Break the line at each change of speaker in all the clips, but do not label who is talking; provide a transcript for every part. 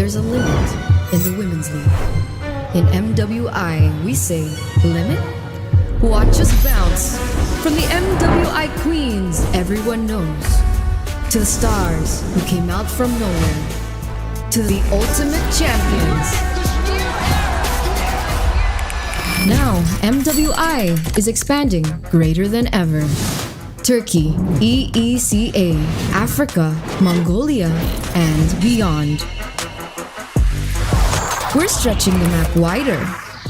there's a limit in the women's league. In MWI, we say, limit? Watch us bounce. From the MWI queens everyone knows, to the stars who came out from nowhere, to the ultimate champions. Now, MWI is expanding greater than ever. Turkey, EECA, Africa, Mongolia, and beyond. We're stretching the map wider.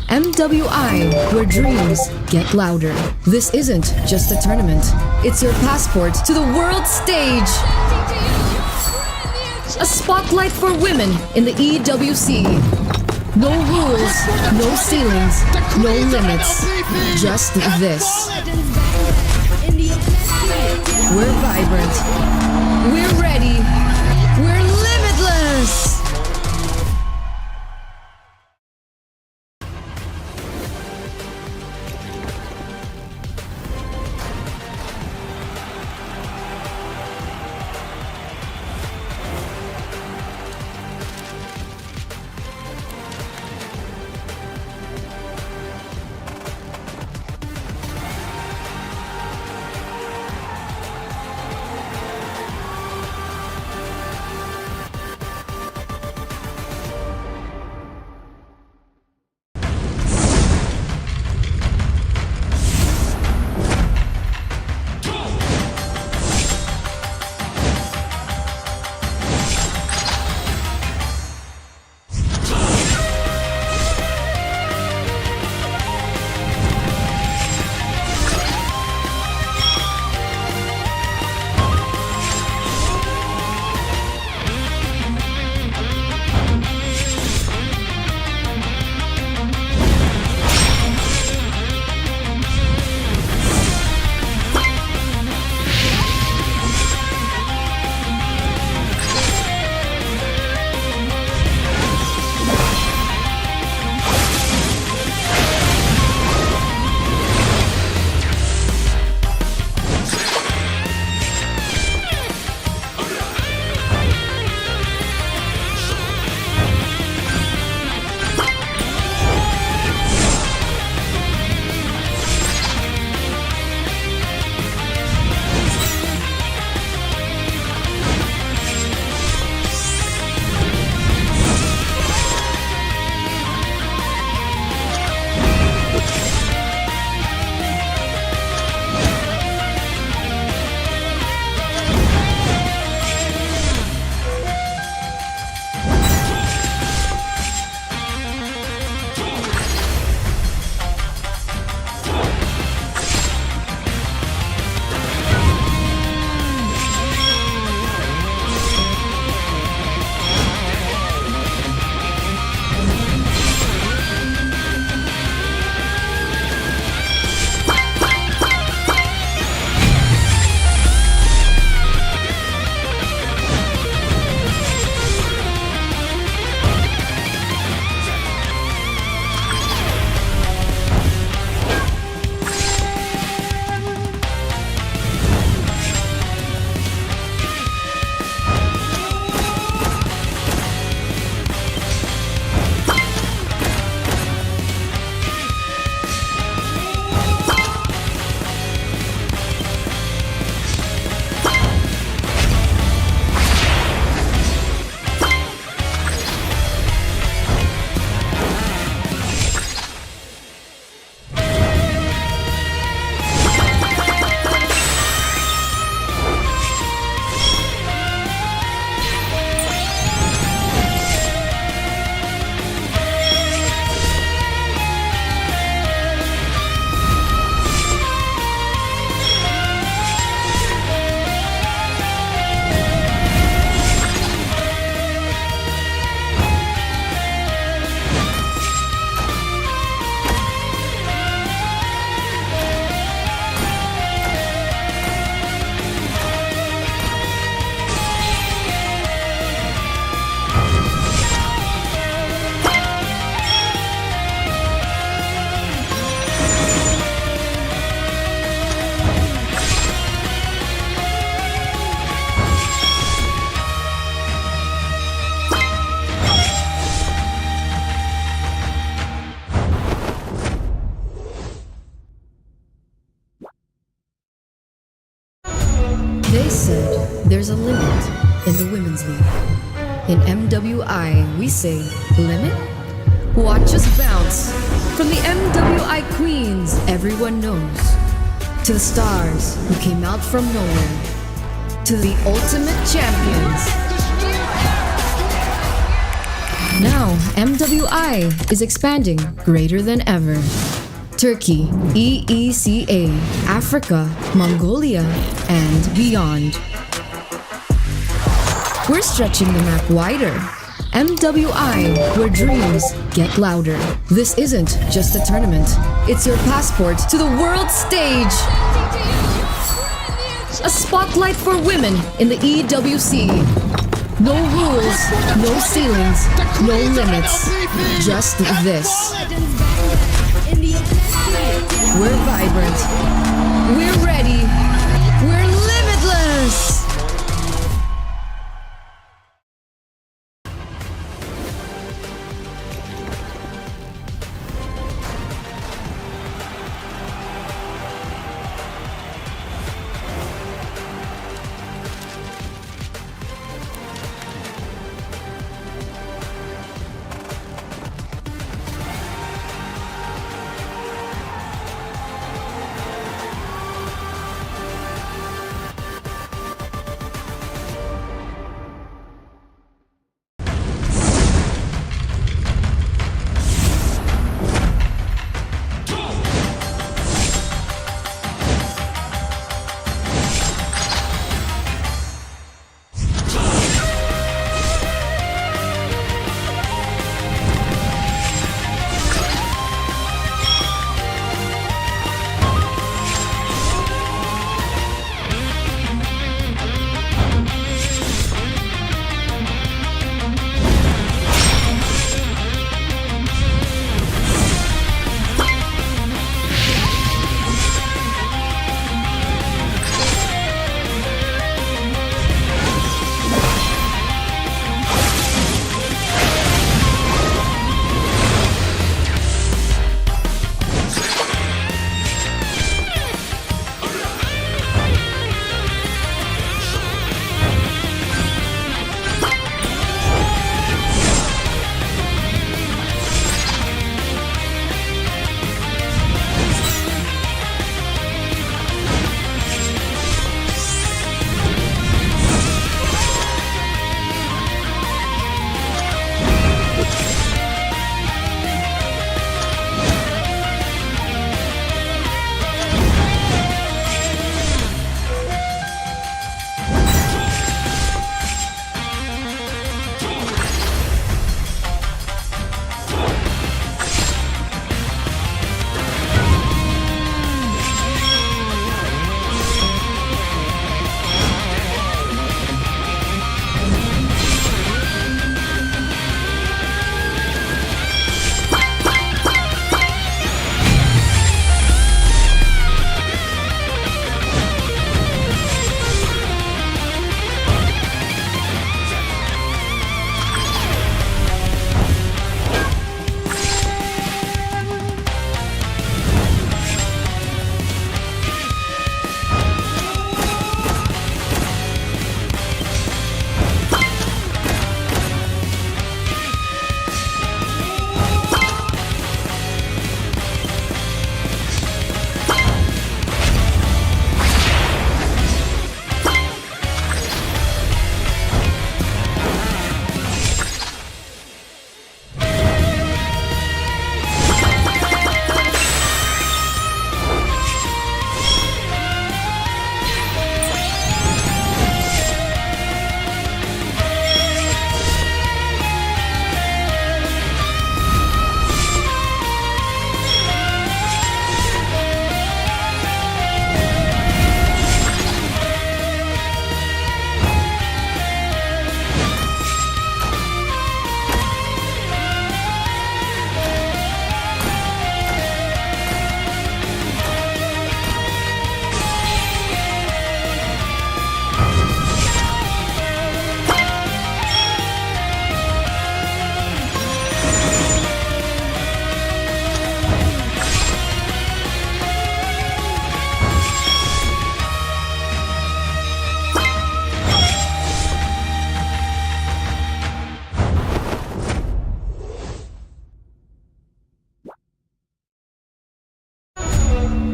MWI, where dreams get louder. This isn't just a tournament. It's your passport to the world stage. A spotlight for women in the EWC. No rules, no ceilings, no limits. Just this. We're vibrant. We're ready. We're limitless. They said there's a limit in the women's league. In MWI, we say limit? Watch us bounce from the MWI queens everyone knows, to the stars who came out from nowhere, to the ultimate champions. Now, MWI is expanding greater than ever. Turkey, EECA, Africa, Mongolia, and beyond. We're stretching the map wider. MWI, where dreams get louder. This isn't just a tournament. It's your passport to the world stage. A spotlight for women in the EWC. No rules, no ceilings, no limits. Just this. We're vibrant. We're ready. We're limitless.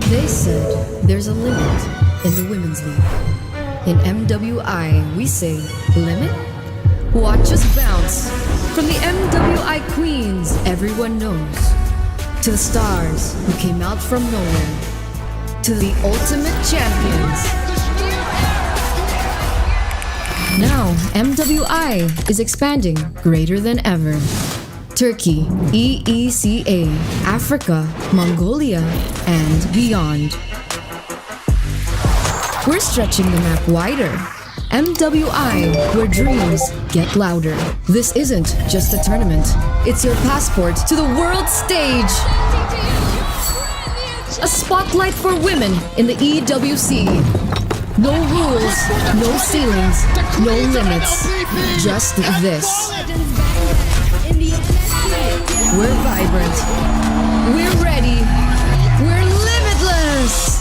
They said there's a limit in the women's league. In MWI, we say limit? Watch us bounce from the MWI queens everyone knows, to the stars who came out from nowhere, to the ultimate champions. Now, MWI is expanding greater than ever. Turkey, EECA, Africa, Mongolia, and beyond. We're stretching the map wider. MWI, where dreams get louder. This isn't just a tournament. It's your passport to the world stage. A spotlight for women in the EWC. No rules, no ceilings, no limits. Just this. We're vibrant. We're ready. We're limitless.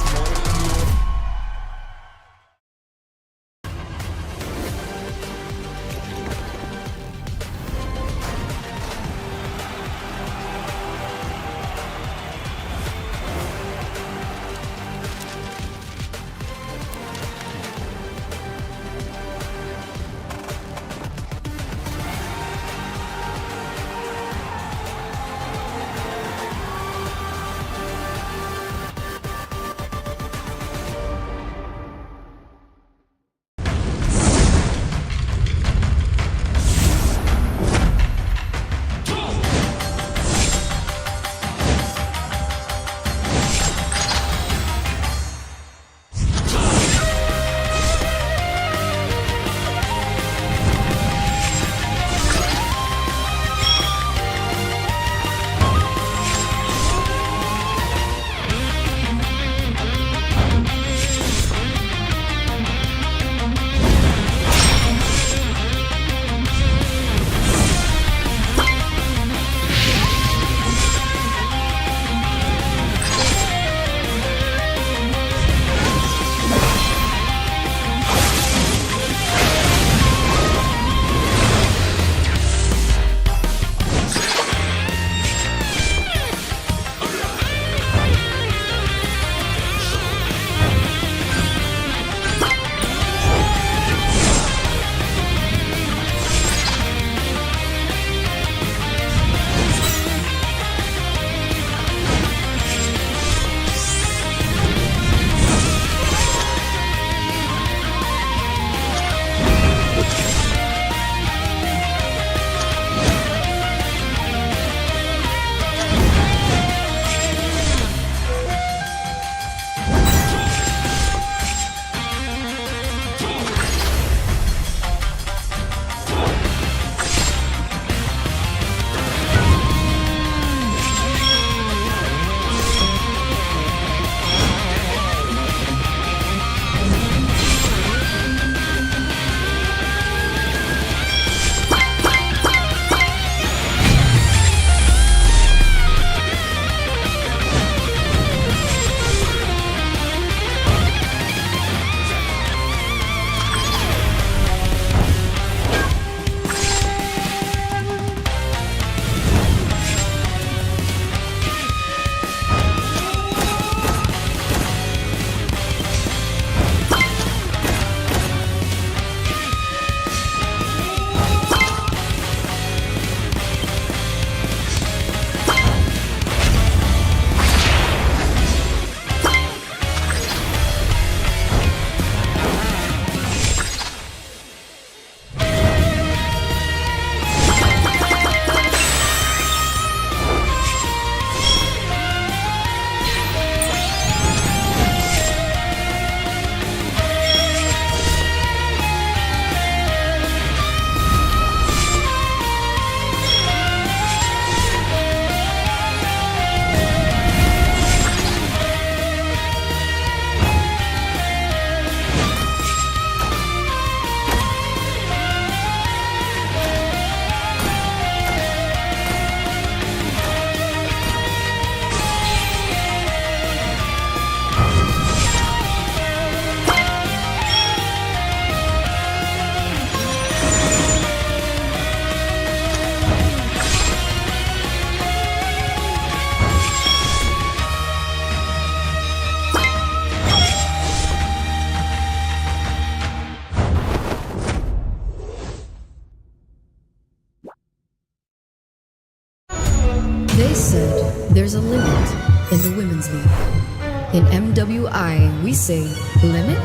there's a limit in the women's league. In MWI, we say limit?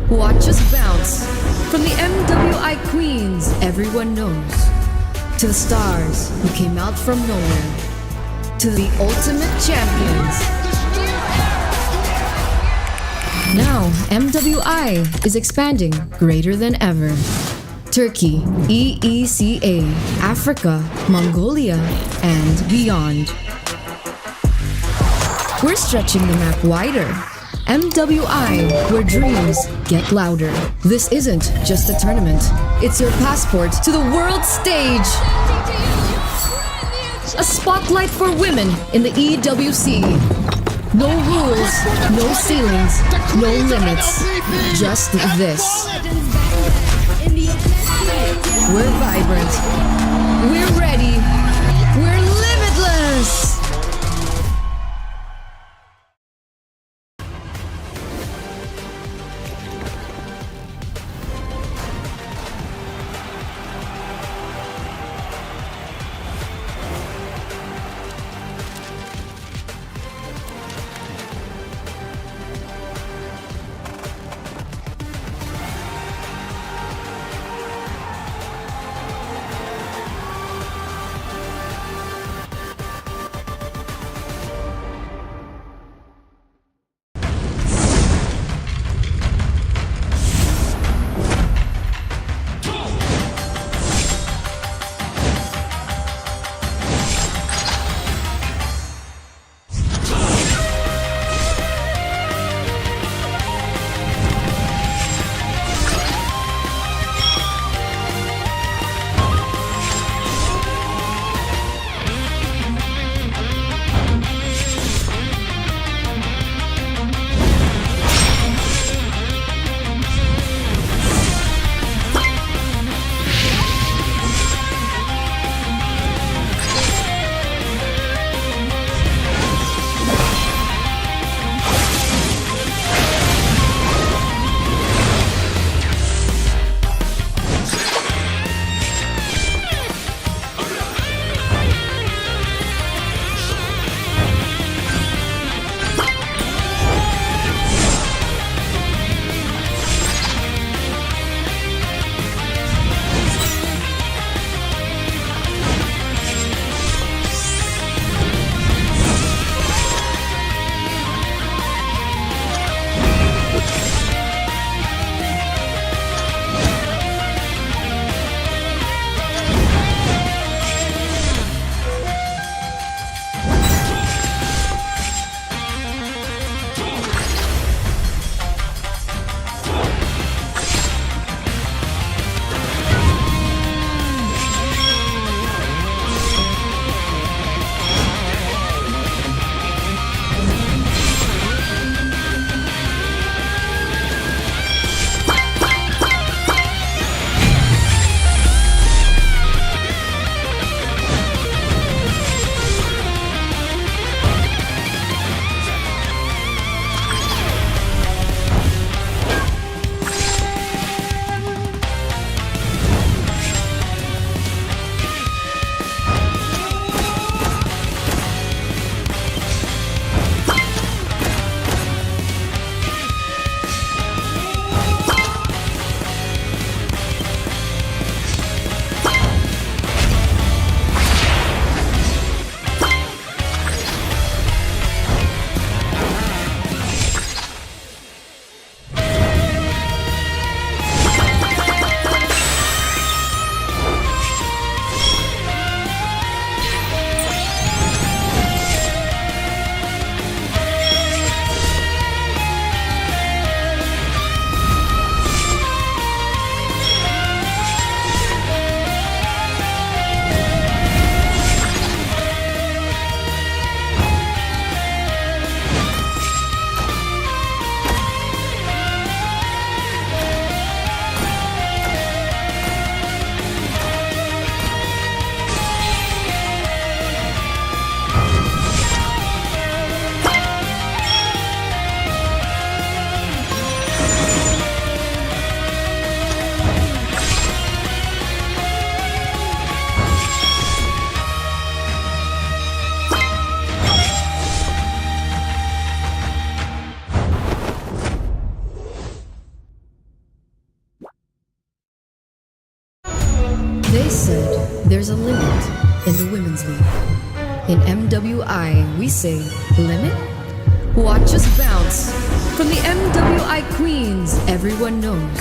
Watch us bounce from the MWI queens everyone knows, to the stars who came out from nowhere, to the ultimate champions. Now, MWI is expanding greater than ever. Turkey, EECA, Africa, Mongolia, and beyond. We're stretching the map wider. MWI, where dreams get louder. This isn't just a tournament. It's your passport to the world stage. A spotlight for women in the EWC. No rules, no ceilings, no limits. Just this. We're vibrant. We're ready. We're limitless. said there's a limit in the women's league. In MWI, we say limit? Watch us bounce from the MWI queens everyone knows,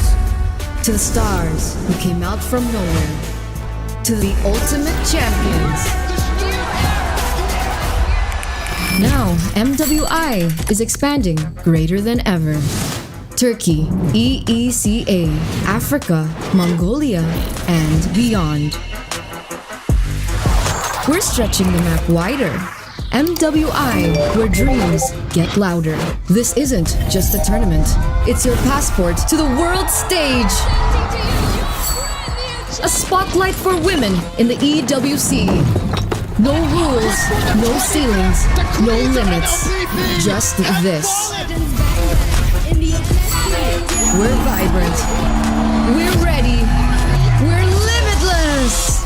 to the stars who came out from nowhere, to the ultimate champions. Now, MWI is expanding greater than ever. Turkey, EECA, Africa, Mongolia, and beyond. We're stretching the map wider. MWI, where dreams get louder. This isn't just a tournament. It's your passport to the world stage. A spotlight for women in the EWC. No rules, no ceilings, no limits. Just this. We're vibrant. We're ready. We're limitless.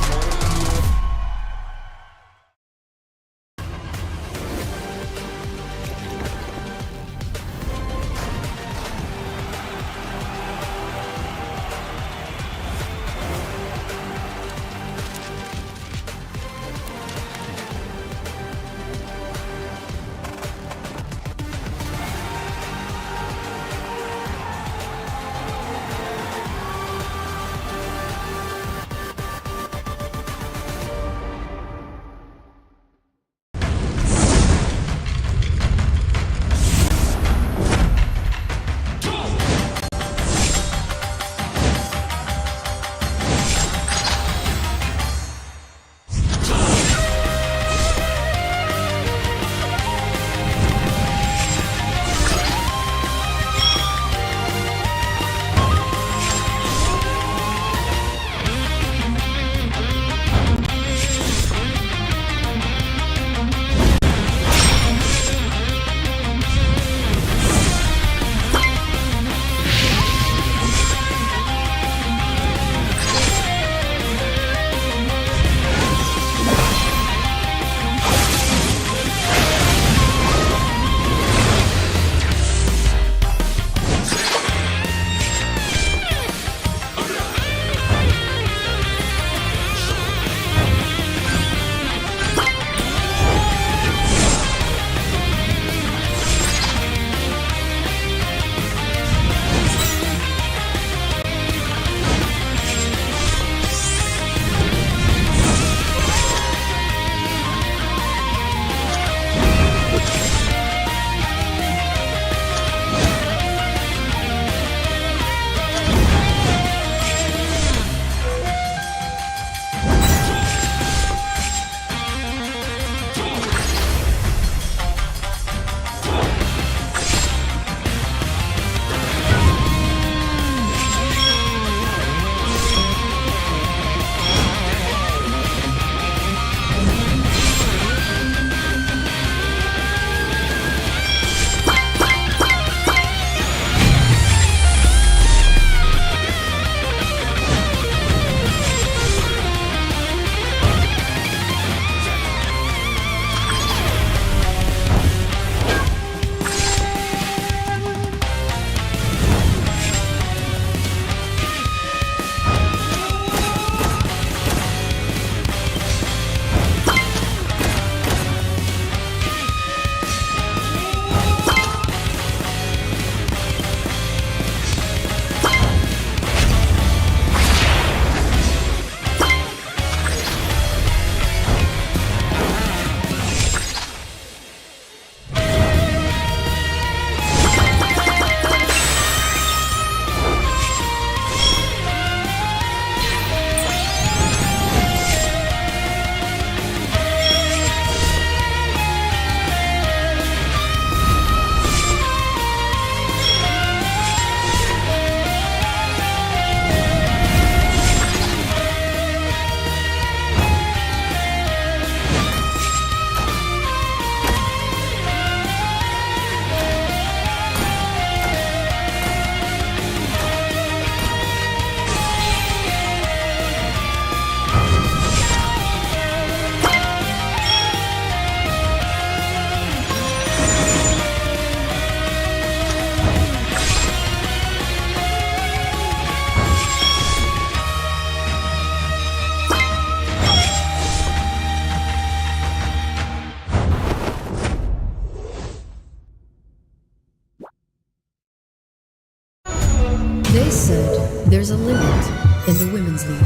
They said there's a limit in the women's league.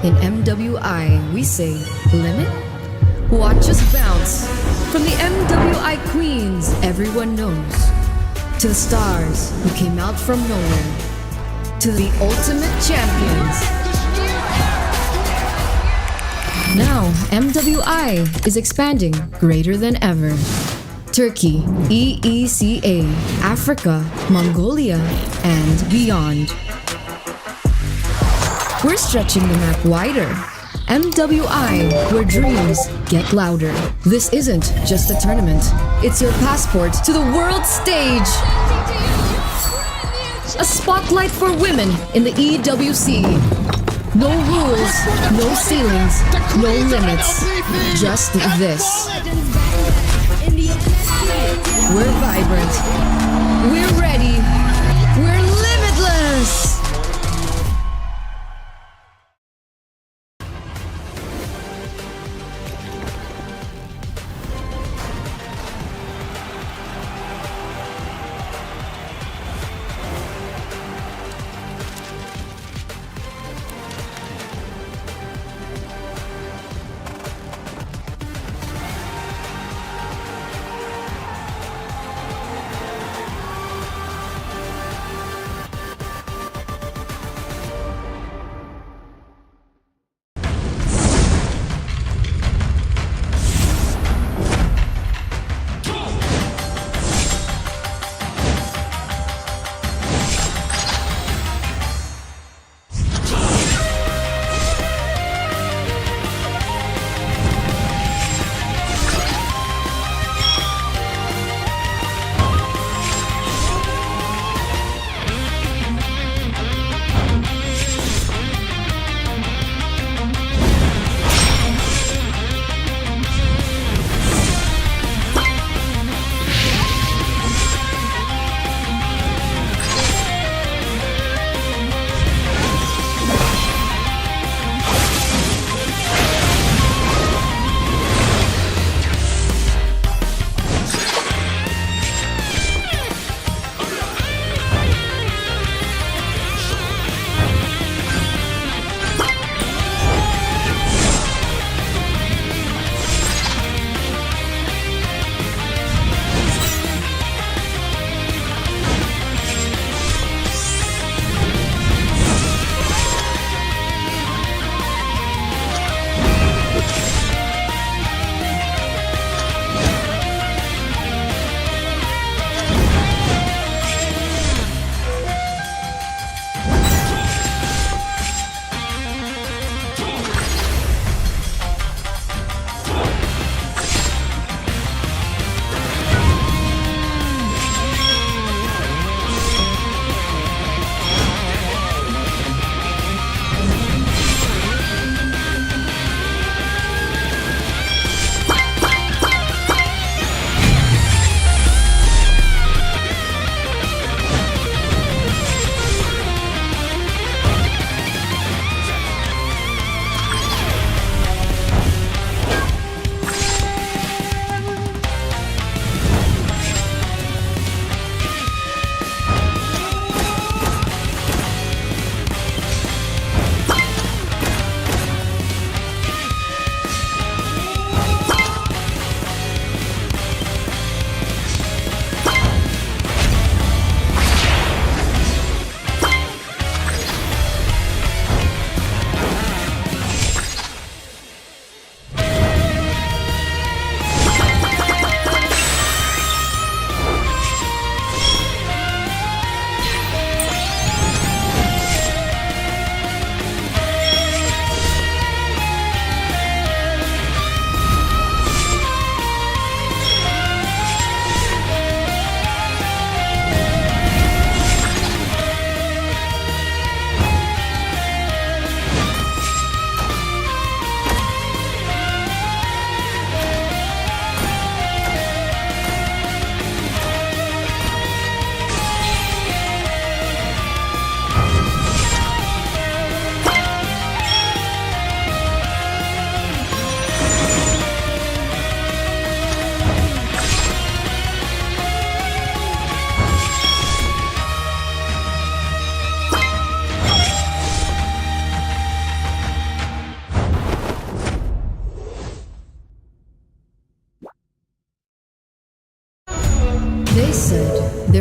In MWI, we say limit? Watch us bounce from the MWI queens everyone knows, to the stars who came out from nowhere, to the ultimate champions. Now, MWI is expanding greater than ever. Turkey, EECA, Africa, Mongolia, and beyond. We're stretching the map wider. MWI, where dreams get louder. This isn't just a tournament. It's your passport to the world stage. A spotlight for women in the EWC. No rules, no ceilings, no limits. Just this. We're vibrant. We're ready. We're limitless.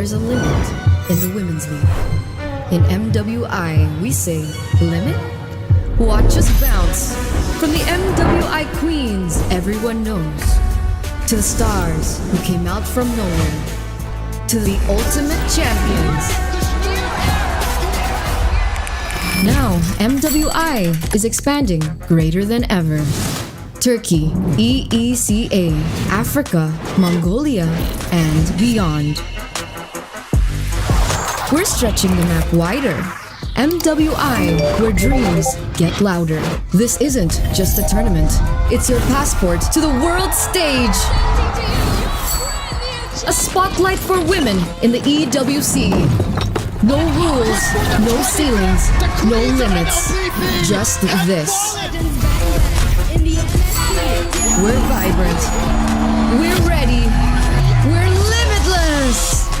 there's a limit in the women's league. In MWI, we say, limit? Watch us bounce from the MWI queens everyone knows, to the stars who came out from nowhere, to the ultimate champions. Now, MWI is expanding greater than ever. Turkey, EECA, Africa, Mongolia, and beyond. We're stretching the map wider. MWI, where dreams get louder. This isn't just a tournament. It's your passport to the world stage. A spotlight for women in the EWC. No rules, no ceilings, no limits. Just this. We're vibrant. We're ready. We're limitless.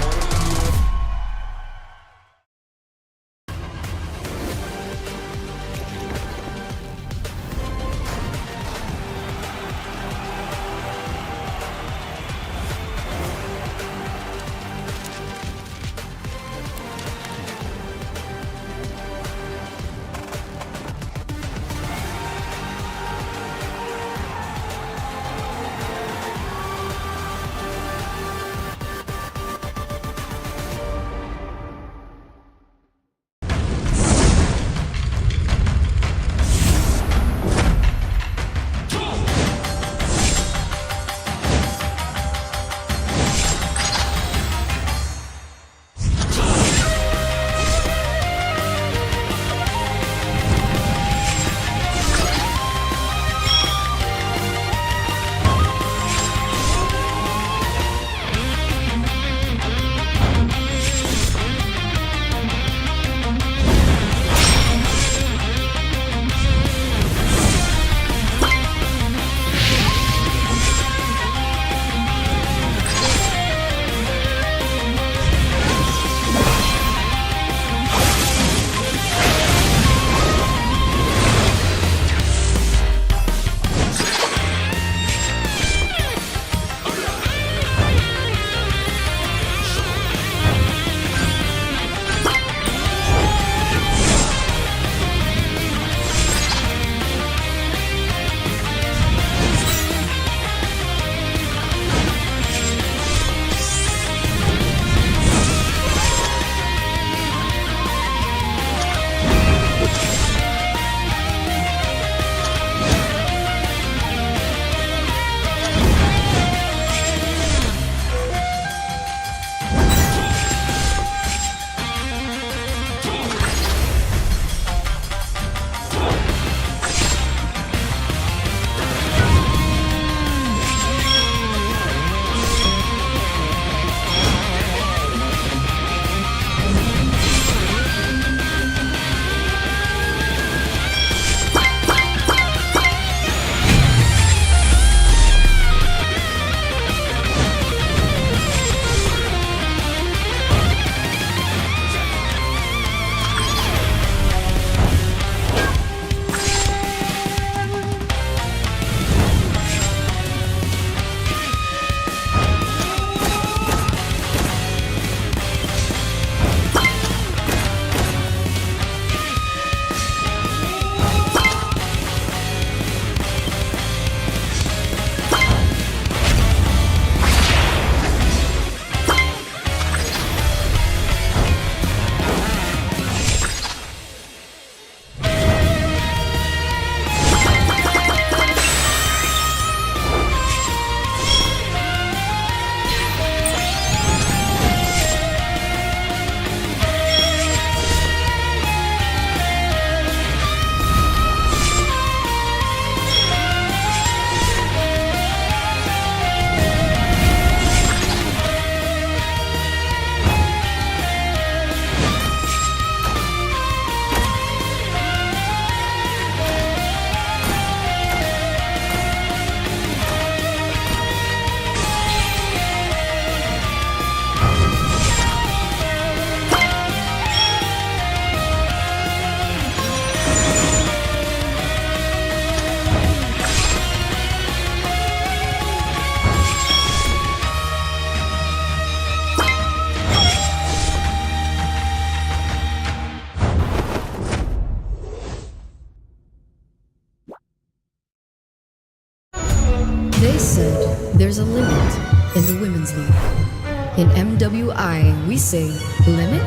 In MWI, we say limit?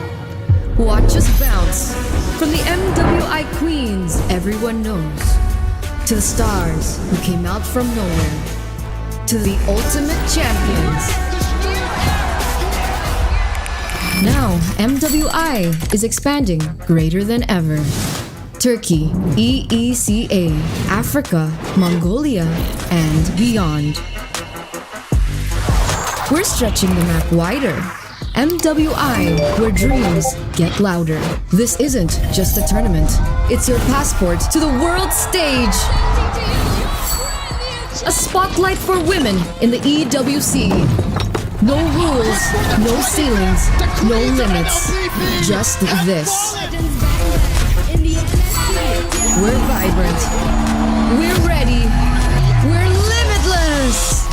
Watch us bounce. From the MWI queens everyone knows, to the stars who came out from nowhere, to the ultimate champions. Now, MWI is expanding greater than ever. Turkey, EECA, Africa, Mongolia, and beyond. We're stretching the map wider. MWI, where dreams get louder. This isn't just a tournament. It's your passport to the world stage. A spotlight for women in the EWC. No rules, no ceilings, no limits. Just this. We're vibrant. We're ready. We're limitless.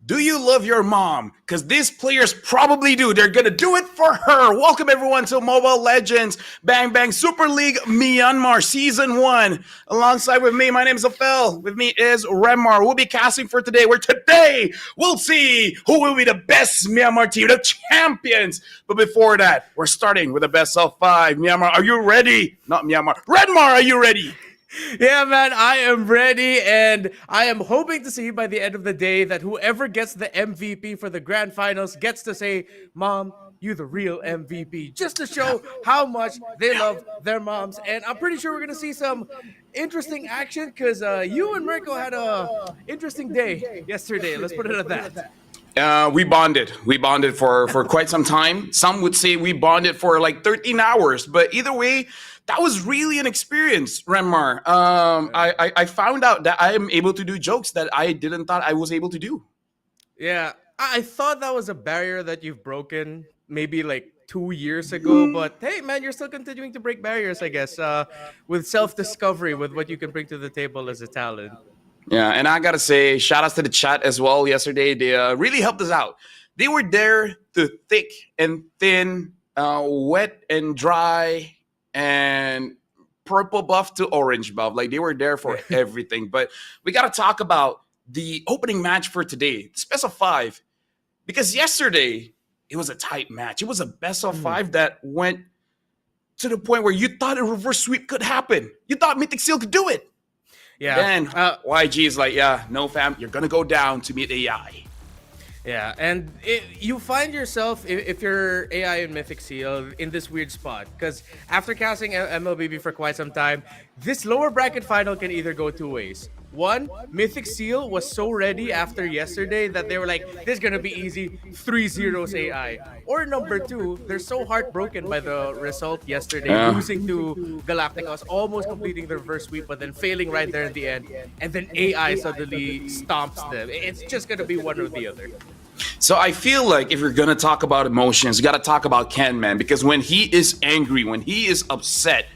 Do you love your mom? Because these players probably do. They're going to do it for her. Welcome, everyone, to Mobile Legends Bang Bang Super League Myanmar Season 1. Alongside with me, my name is Afel. With me is Remar. We'll be casting for today, where today we'll see who will be the best Myanmar team, the champions. But before that, we're starting with the best of 5. Myanmar, are you ready? Not Myanmar. Redmar, are you ready?
Yeah, man, I am ready, and I am hoping to see by the end of the day that whoever gets the MVP for the grand finals gets to say, Mom, you the real MVP, just to show how much they love their moms. And I'm pretty sure we're going to see some interesting action because you and Mirko had a interesting day yesterday. Let's put it at that.
We bonded. We bonded for quite some time. Some would say we bonded for like 13 hours. But either way, that was really an experience, Renmar. I found out that I am able to do jokes that I didn't thought I was able to do.
Yeah, I thought that was a barrier that you've broken maybe like 2 years ago, but hey, man, you're still continuing to break barriers, I guess, with self discovery, with what you can bring to the table as a talent.
Yeah, and I gotta say, shout outs to the chat as well yesterday. They really helped us out. They were there to thick and thin, wet and dry, and purple buff to orange buff. Like they were there for everything. But we gotta talk about the opening match for today, the best of 5, because yesterday it was a tight match. It was a best of 5 that went to the point where you thought a reverse sweep could happen. You thought Mythic Seal could do it.
Yeah.
Then YG is like, yeah, no fam, you're gonna go down to meet AI.
Yeah, and you find yourself, if you're AI and Mythic Seal, in this weird spot. Because after casting MLBB for quite some time, this lower bracket final can either go 2 ways. One, Mythic Seal was so ready after yesterday that they were like, this is going to be easy, 3-0 AI. Or number 2, they're so heartbroken by the result yesterday, losing to Galacticos, almost completing the reverse sweep, but then failing right there in the end. And then AI suddenly stomps them. It's just going to be one or the other.
So I feel like if you're gonna talk about emotions, you gotta talk about Ken, man, because when he is angry, when he is upset,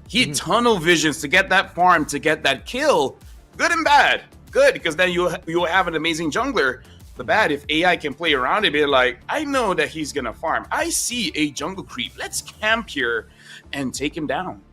he tunnel visions to get that farm, to get that kill. Good and bad. Good, because then you'll have an amazing jungler. The bad, if AI can play around it, be like, I know that he's gonna farm. I see a jungle creep. Let's camp here and take him down.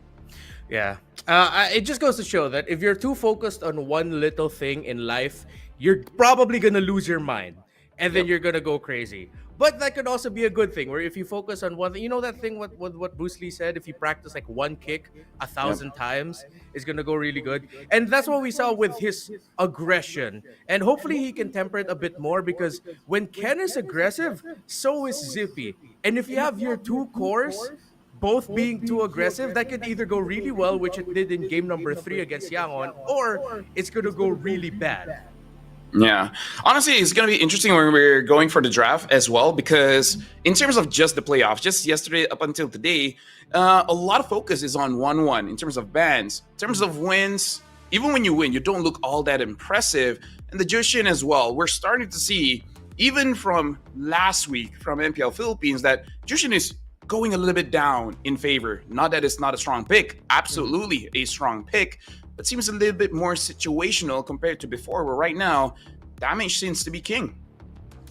Yeah. It just goes to show that if you're too focused on one little thing in life, you're probably gonna lose your mind. And then you're gonna go crazy. But that could also be a good thing, where if you focus on one thing, you know that thing what Bruce Lee said, if you practice like one kick 1,000 times, it's gonna go really good. And that's what we saw with his aggression. And hopefully he can temper it a bit more, because when Ken is aggressive, so is Zippy. And if you have your 2 cores both being too aggressive, that could either go really well, which it did in game number 3 against Yangon, or it's gonna go really bad.
Yeah. Honestly, it's going to be interesting when we're going for the draft as well, because in terms of just the playoffs, just yesterday up until today, a lot of focus is on 1-1 in terms of bans. In terms of wins, even when you win, you don't look all that impressive. And the Jushin as well, we're starting to see, even from last week from MPL Philippines, that Jushin is going a little bit down in favor. Not that it's not a strong pick, absolutely a strong pick, but seems a little bit more situational compared to before, where right now, damage seems to be king.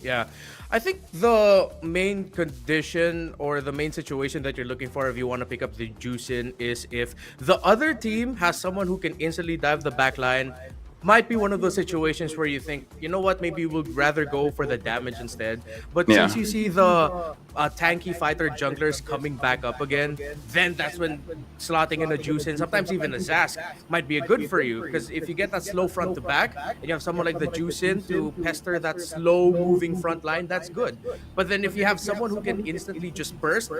Yeah. I think the main condition or the main situation that you're looking for if you want to pick up the Juicin is if the other team has someone who can instantly dive the backline. Might be one of those situations where you think, you know what, maybe we'd rather go for the damage instead. But since you see the tanky fighter junglers coming back up again, then that's when slotting in a juice and sometimes even a Zask might be a good for you. Because if you get that slow front to back and you have someone like the juice in to pester that slow moving front line, that's good. But then if you have someone who can instantly just burst,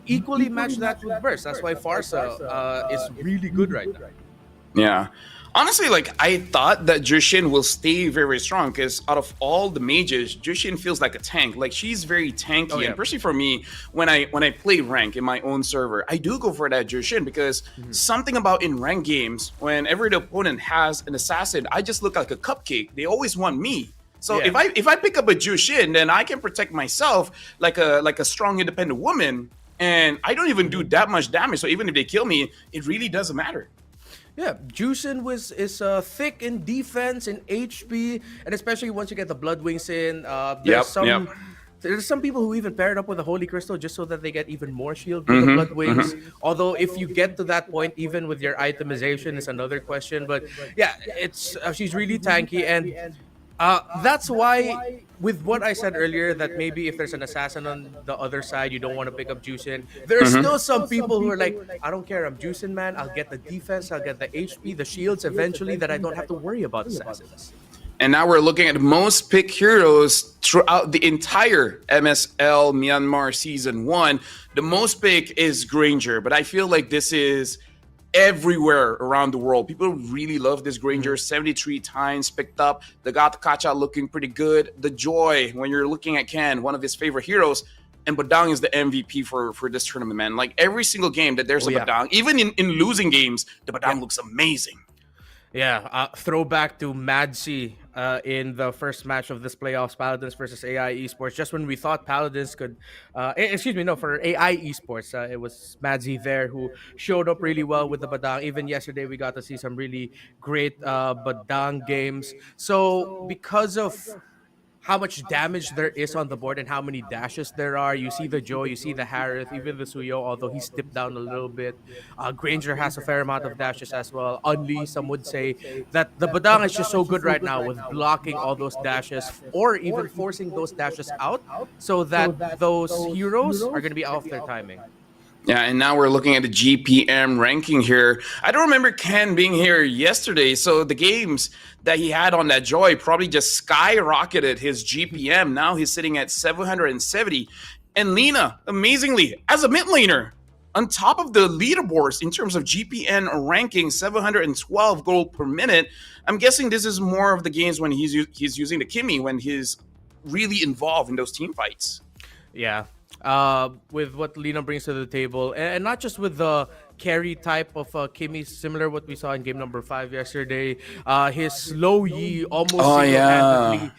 equally match that with burst. That's why Farsa is really good right now.
Yeah. Honestly, like, I thought that Jushin will stay very strong, because out of all the mages, Jushin feels like a tank. Like, she's very tanky. And personally for me, when I play rank in my own server, I do go for that Jushin, because something about in rank games, whenever the opponent has an assassin, I just look like a cupcake. They always want me. So if I pick up a Jushin, then I can protect myself like a strong independent woman, and I don't even do that much damage. So even if they kill me, it really doesn't matter.
Yeah, Juicin is thick in defense and HP, and especially once you get the Blood Wings in,
Yep, yep.
there's some people who even pair it up with the Holy Crystal just so that they get even more shield with the Blood
Mm-hmm,
Wings.
mm-hmm.
Although if you get to that point, even with your itemization, is another question. But yeah, it's she's really tanky, and that's why, with what I said earlier, that maybe if there's an assassin on the other side, you don't want to pick up Juicin. There are still some people who are like, I don't care, I'm Juicin, man. I'll get the defense, I'll get the HP, the shields eventually, that I don't have to worry about assassins.
And now we're looking at most pick heroes throughout the entire MSL Myanmar Season 1. The most pick is Granger, but I feel like this is everywhere around the world. People really love this Granger. 73 times picked up. The Kacha looking pretty good. The Joy, when you're looking at Ken, one of his favorite heroes. And Badang is the MVP for this tournament, man. Like every single game that there's a Badang, even in losing games, the Badang looks amazing.
Yeah, throwback to Madsi in the first match of this playoffs, Paladins versus AI Esports. Just when we thought Paladins could, for AI Esports, it was Madsi there who showed up really well with the Badang. Even yesterday, we got to see some really great Badang games. So because of how much damage there is on the board and how many dashes there are. You see the Joe, you see the Harith, even the Suyo, although he's dipped down a little bit. Granger has a fair amount of dashes as well. Unli, some would say that the Badang is just so good right now with blocking all those dashes or even forcing those dashes out so that those heroes are going to be off their timing.
Yeah, and now we're looking at the GPM ranking here. I don't remember Ken being here yesterday, so the games that he had on that Joy probably just skyrocketed his GPM. Now he's sitting at 770. And Lena, amazingly, as a mid laner, on top of the leaderboards in terms of GPN ranking, 712 gold per minute. I'm guessing this is more of the games when he's using the Kimmy, when he's really involved in those team fights.
Yeah. With what Lena brings to the table, and not just with the carry type of Kimmy, similar what we saw in game number 5 yesterday. His low Yi almost single-handedly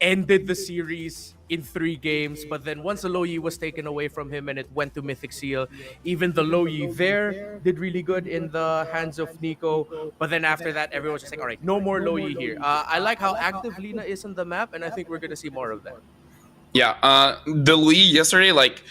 ended the series in 3 games, but then once the low Yi was taken away from him and it went to Mythic Seal, even the low Yi there did really good in the hands of Nico. But then after that, everyone was just like, all right, no more low Yi here. I like how active Lena is on the map, and I think we're gonna see more of that.
Yeah, the Lee yesterday, like,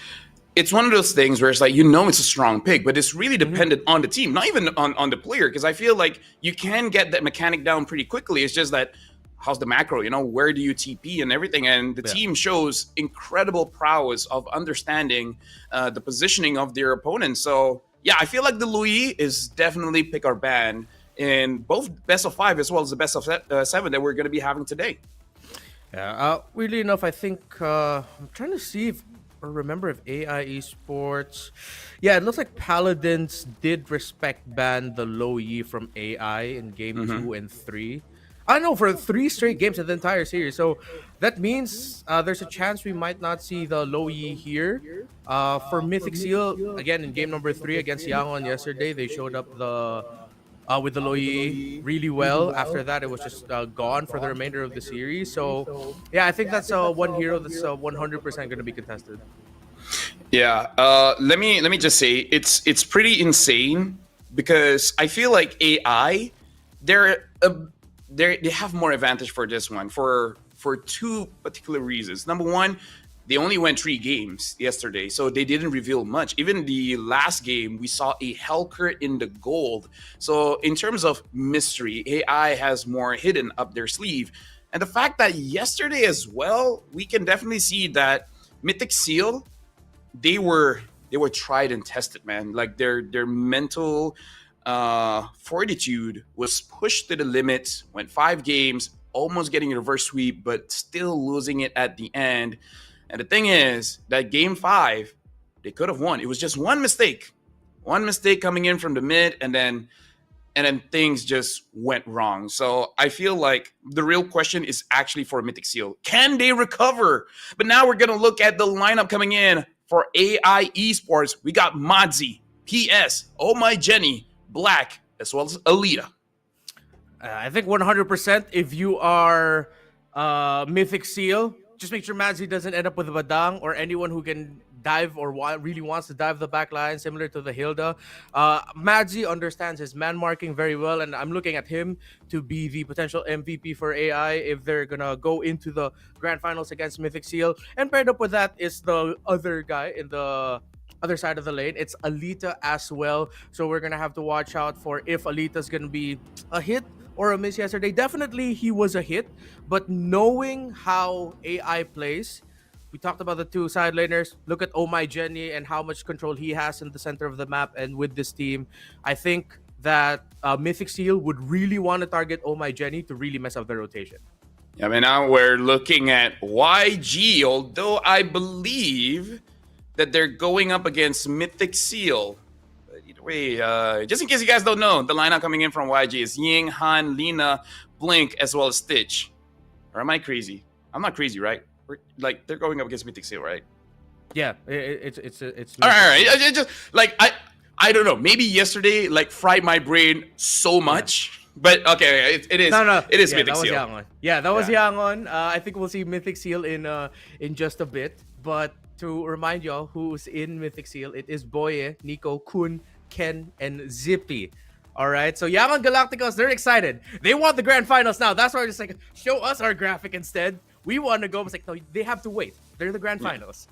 it's one of those things where it's like, it's a strong pick, but it's really dependent on the team, not even on the player, because I feel like you can get that mechanic down pretty quickly. It's just that, how's the macro, where do you TP and everything? And the team shows incredible prowess of understanding the positioning of their opponent. So, yeah, I feel like the Louis is definitely pick or ban in both best of 5 as well as the best of 7 that we're going to be having today.
Yeah, weirdly enough, I think I'm trying to see if or remember if AI Esports. Yeah, it looks like Paladins did respect ban the low Yi from AI in game 2 and 3. I know for 3 straight games in the entire series. So that means there's a chance we might not see the low Yi here. For Mythic Seal, again in game number 3 against Yangon yesterday, they showed up with the low Yi really well. After that, it was just gone for the remainder of the series. So yeah, I think that's one hero that's 100% going to be contested.
Yeah, let me just say it's pretty insane because I feel like AI they have more advantage for this one for 2 particular reasons. Number one, they only went 3 games yesterday, so they didn't reveal much. Even the last game, we saw a Helker in the gold. So in terms of mystery, AI has more hidden up their sleeve. And the fact that yesterday as well, we can definitely see that Mythic Seal, they were tried and tested, man. Like their mental fortitude was pushed to the limit, went 5 games, almost getting a reverse sweep, but still losing it at the end. And the thing is that game 5, they could have won. It was just one mistake coming in from the mid, and then things just went wrong. So I feel like the real question is actually for Mythic Seal. Can they recover? But now we're going to look at the lineup coming in for AI Esports. We got Madzi, PS, Oh My Jenny, Black, as well as Alita.
I think 100% if you are Mythic Seal, just make sure Madzi doesn't end up with a Badang or anyone who can dive or really wants to dive the back line, similar to the Hilda. Madzi understands his man marking very well, and I'm looking at him to be the potential MVP for AI if they're gonna go into the grand finals against Mythic Seal. And paired up with that is the other guy in the other side of the lane. It's Alita as well. So we're gonna have to watch out for if Alita's gonna be a hit or a miss yesterday. Definitely he was a hit, but knowing how AI plays, we talked about the two side laners. Look at Oh My Jenny and how much control he has in the center of the map. And with this team, I think that Mythic Seal would really want to target Oh My Jenny to really mess up the rotation.
Yeah, I mean, now we're looking at YG, although I believe that they're going up against Mythic Seal. But either way, just in case you guys don't know, the lineup coming in from YG is Ying, Han, Lina, Blink, as well as Stitch. Or am I crazy? I'm not crazy, right? They're going up against Mythic Seal, right?
Yeah, it's
all right. I don't know. Maybe yesterday fried my brain so much. But okay, it is.
No.
It is
yeah,
Mythic
that was
Seal.
Yangon. Yeah, that was Yangon. I think we'll see Mythic Seal in just a bit. But to remind y'all who's in Mythic Seal, it is Boye, Nico, Kun, Ken, and Zippy. All right, so Yangon Galacticos, they're excited. They want the grand finals now. That's why we're just like, show us our graphic instead. We want to go. It's like, no, they have to wait. They're the grand finals.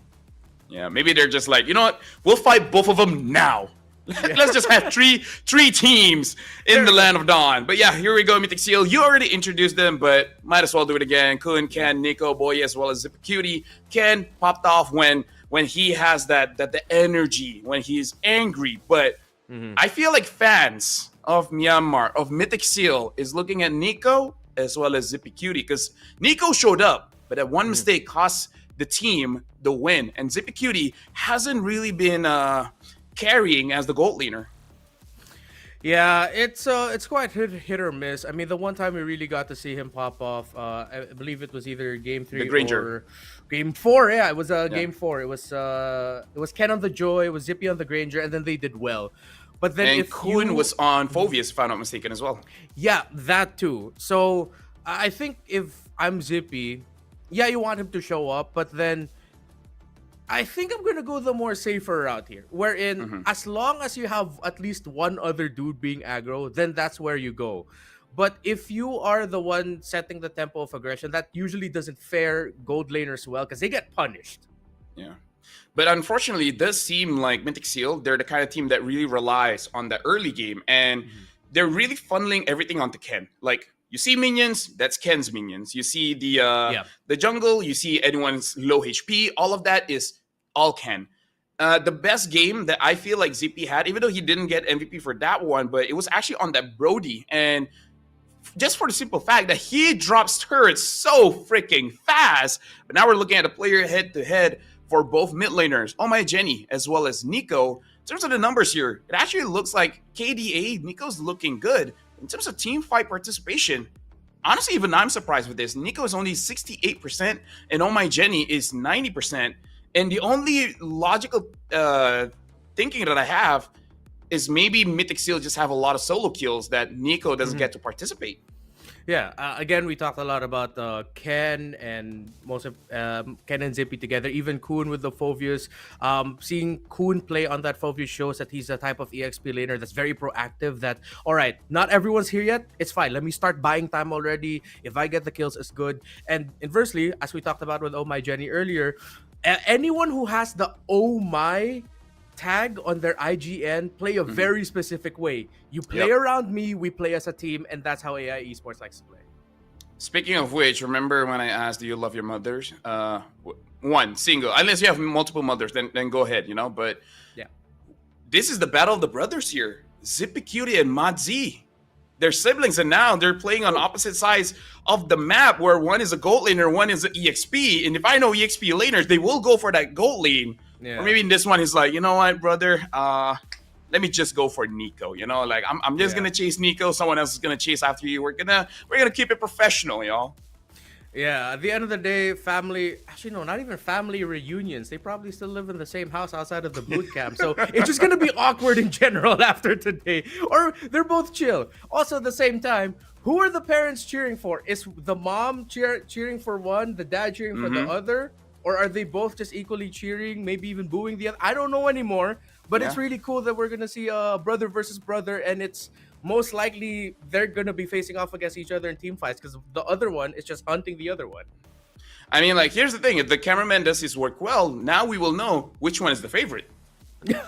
Yeah, maybe they're just like, you know what? We'll fight both of them now. Let's just have three teams in the Land of Dawn. But yeah, here we go, Mythic Seal. You already introduced them, but might as well do it again. Kun, Ken, Nico, Boy, as well as Zipper Cutie. Ken popped off when he has the energy, when he's angry. But I feel like fans of Myanmar, of Mythic Seal, is looking at Nico as well as Zippy Cutie, because Nico showed up, but that one mistake cost the team the win, and Zippy Cutie hasn't really been carrying as the gold laner.
Yeah, it's quite hit or miss. I mean, the one time we really got to see him pop off, I believe it was either game 3 or game 4. Yeah, it was game 4. It was Ken on the Joy, it was Zippy on the Granger, and then they did well. But then
and Kun was on Phoveus, if I'm not mistaken, as well.
Yeah, that too. So I think if I'm Zippy, yeah, you want him to show up, but then I think I'm gonna go the more safer route here, wherein as long as you have at least one other dude being aggro, then that's where you go. But if you are the one setting the tempo of aggression, that usually doesn't fare gold laners well because they get punished.
Yeah. But unfortunately, it does seem like Mythic Seal, they're the kind of team that really relies on the early game, and they're really funneling everything onto Ken. Like, you see minions, that's Ken's minions. You see the jungle, you see anyone's low HP, all of that is all Ken. The best game that I feel like Zippy had, even though he didn't get MVP for that one, but it was actually on that Brody, and just for the simple fact that he drops turrets so freaking fast. But now we're looking at a player head-to-head for both mid laners, Oh My Jenny, as well as Nico. In terms of the numbers here, it actually looks like KDA, Nico's looking good. In terms of team fight participation, honestly, even I'm surprised with this. Nico is only 68%, and Oh My Jenny is 90%. And the only logical thinking that I have is maybe Mythic Seal just have a lot of solo kills that Nico doesn't get to participate.
Yeah, again, we talked a lot about Ken and Ken and Zippy together. Even Kun with the Phoveus. Seeing Kun play on that Phoveus shows that he's the type of EXP laner that's very proactive. That, all right, not everyone's here yet. It's fine. Let me start buying time already. If I get the kills, it's good. And inversely, as we talked about with Oh My Jenny earlier, anyone who has the Oh My tag on their IGN play a very specific way. You play around me, we play as a team, and that's how AI esports likes to play.
Speaking of which, remember when I asked, do you love your mothers? One, single. Unless you have multiple mothers, then go ahead, But
yeah,
this is the battle of the brothers here. Zippy Cutie and Madzi. They're siblings, and now they're playing on opposite sides of the map, where one is a gold laner, one is an EXP. And if I know EXP laners, they will go for that gold lane. Yeah. Or maybe in this one, he's like, you know what, brother? Let me just go for Nico. Like I'm just gonna chase Nico. Someone else is gonna chase after you. We're gonna keep it professional, y'all.
Yeah, at the end of the day, family, actually no, not even family reunions. They probably still live in the same house outside of the boot camp. So it's just gonna be awkward in general after today. Or they're both chill. Also at the same time, who are the parents cheering for? Is the mom cheering for one, the dad cheering for the other? Or are they both just equally cheering, maybe even booing the other? I don't know anymore. But it's
Yeah.
really cool that we're gonna see a brother versus brother, and it's most likely they're gonna be facing off against each other in team fights because the other one is just hunting the other one.
I mean, like, here's the thing: if the cameraman does his work well, now we will know which one is the favorite.
No,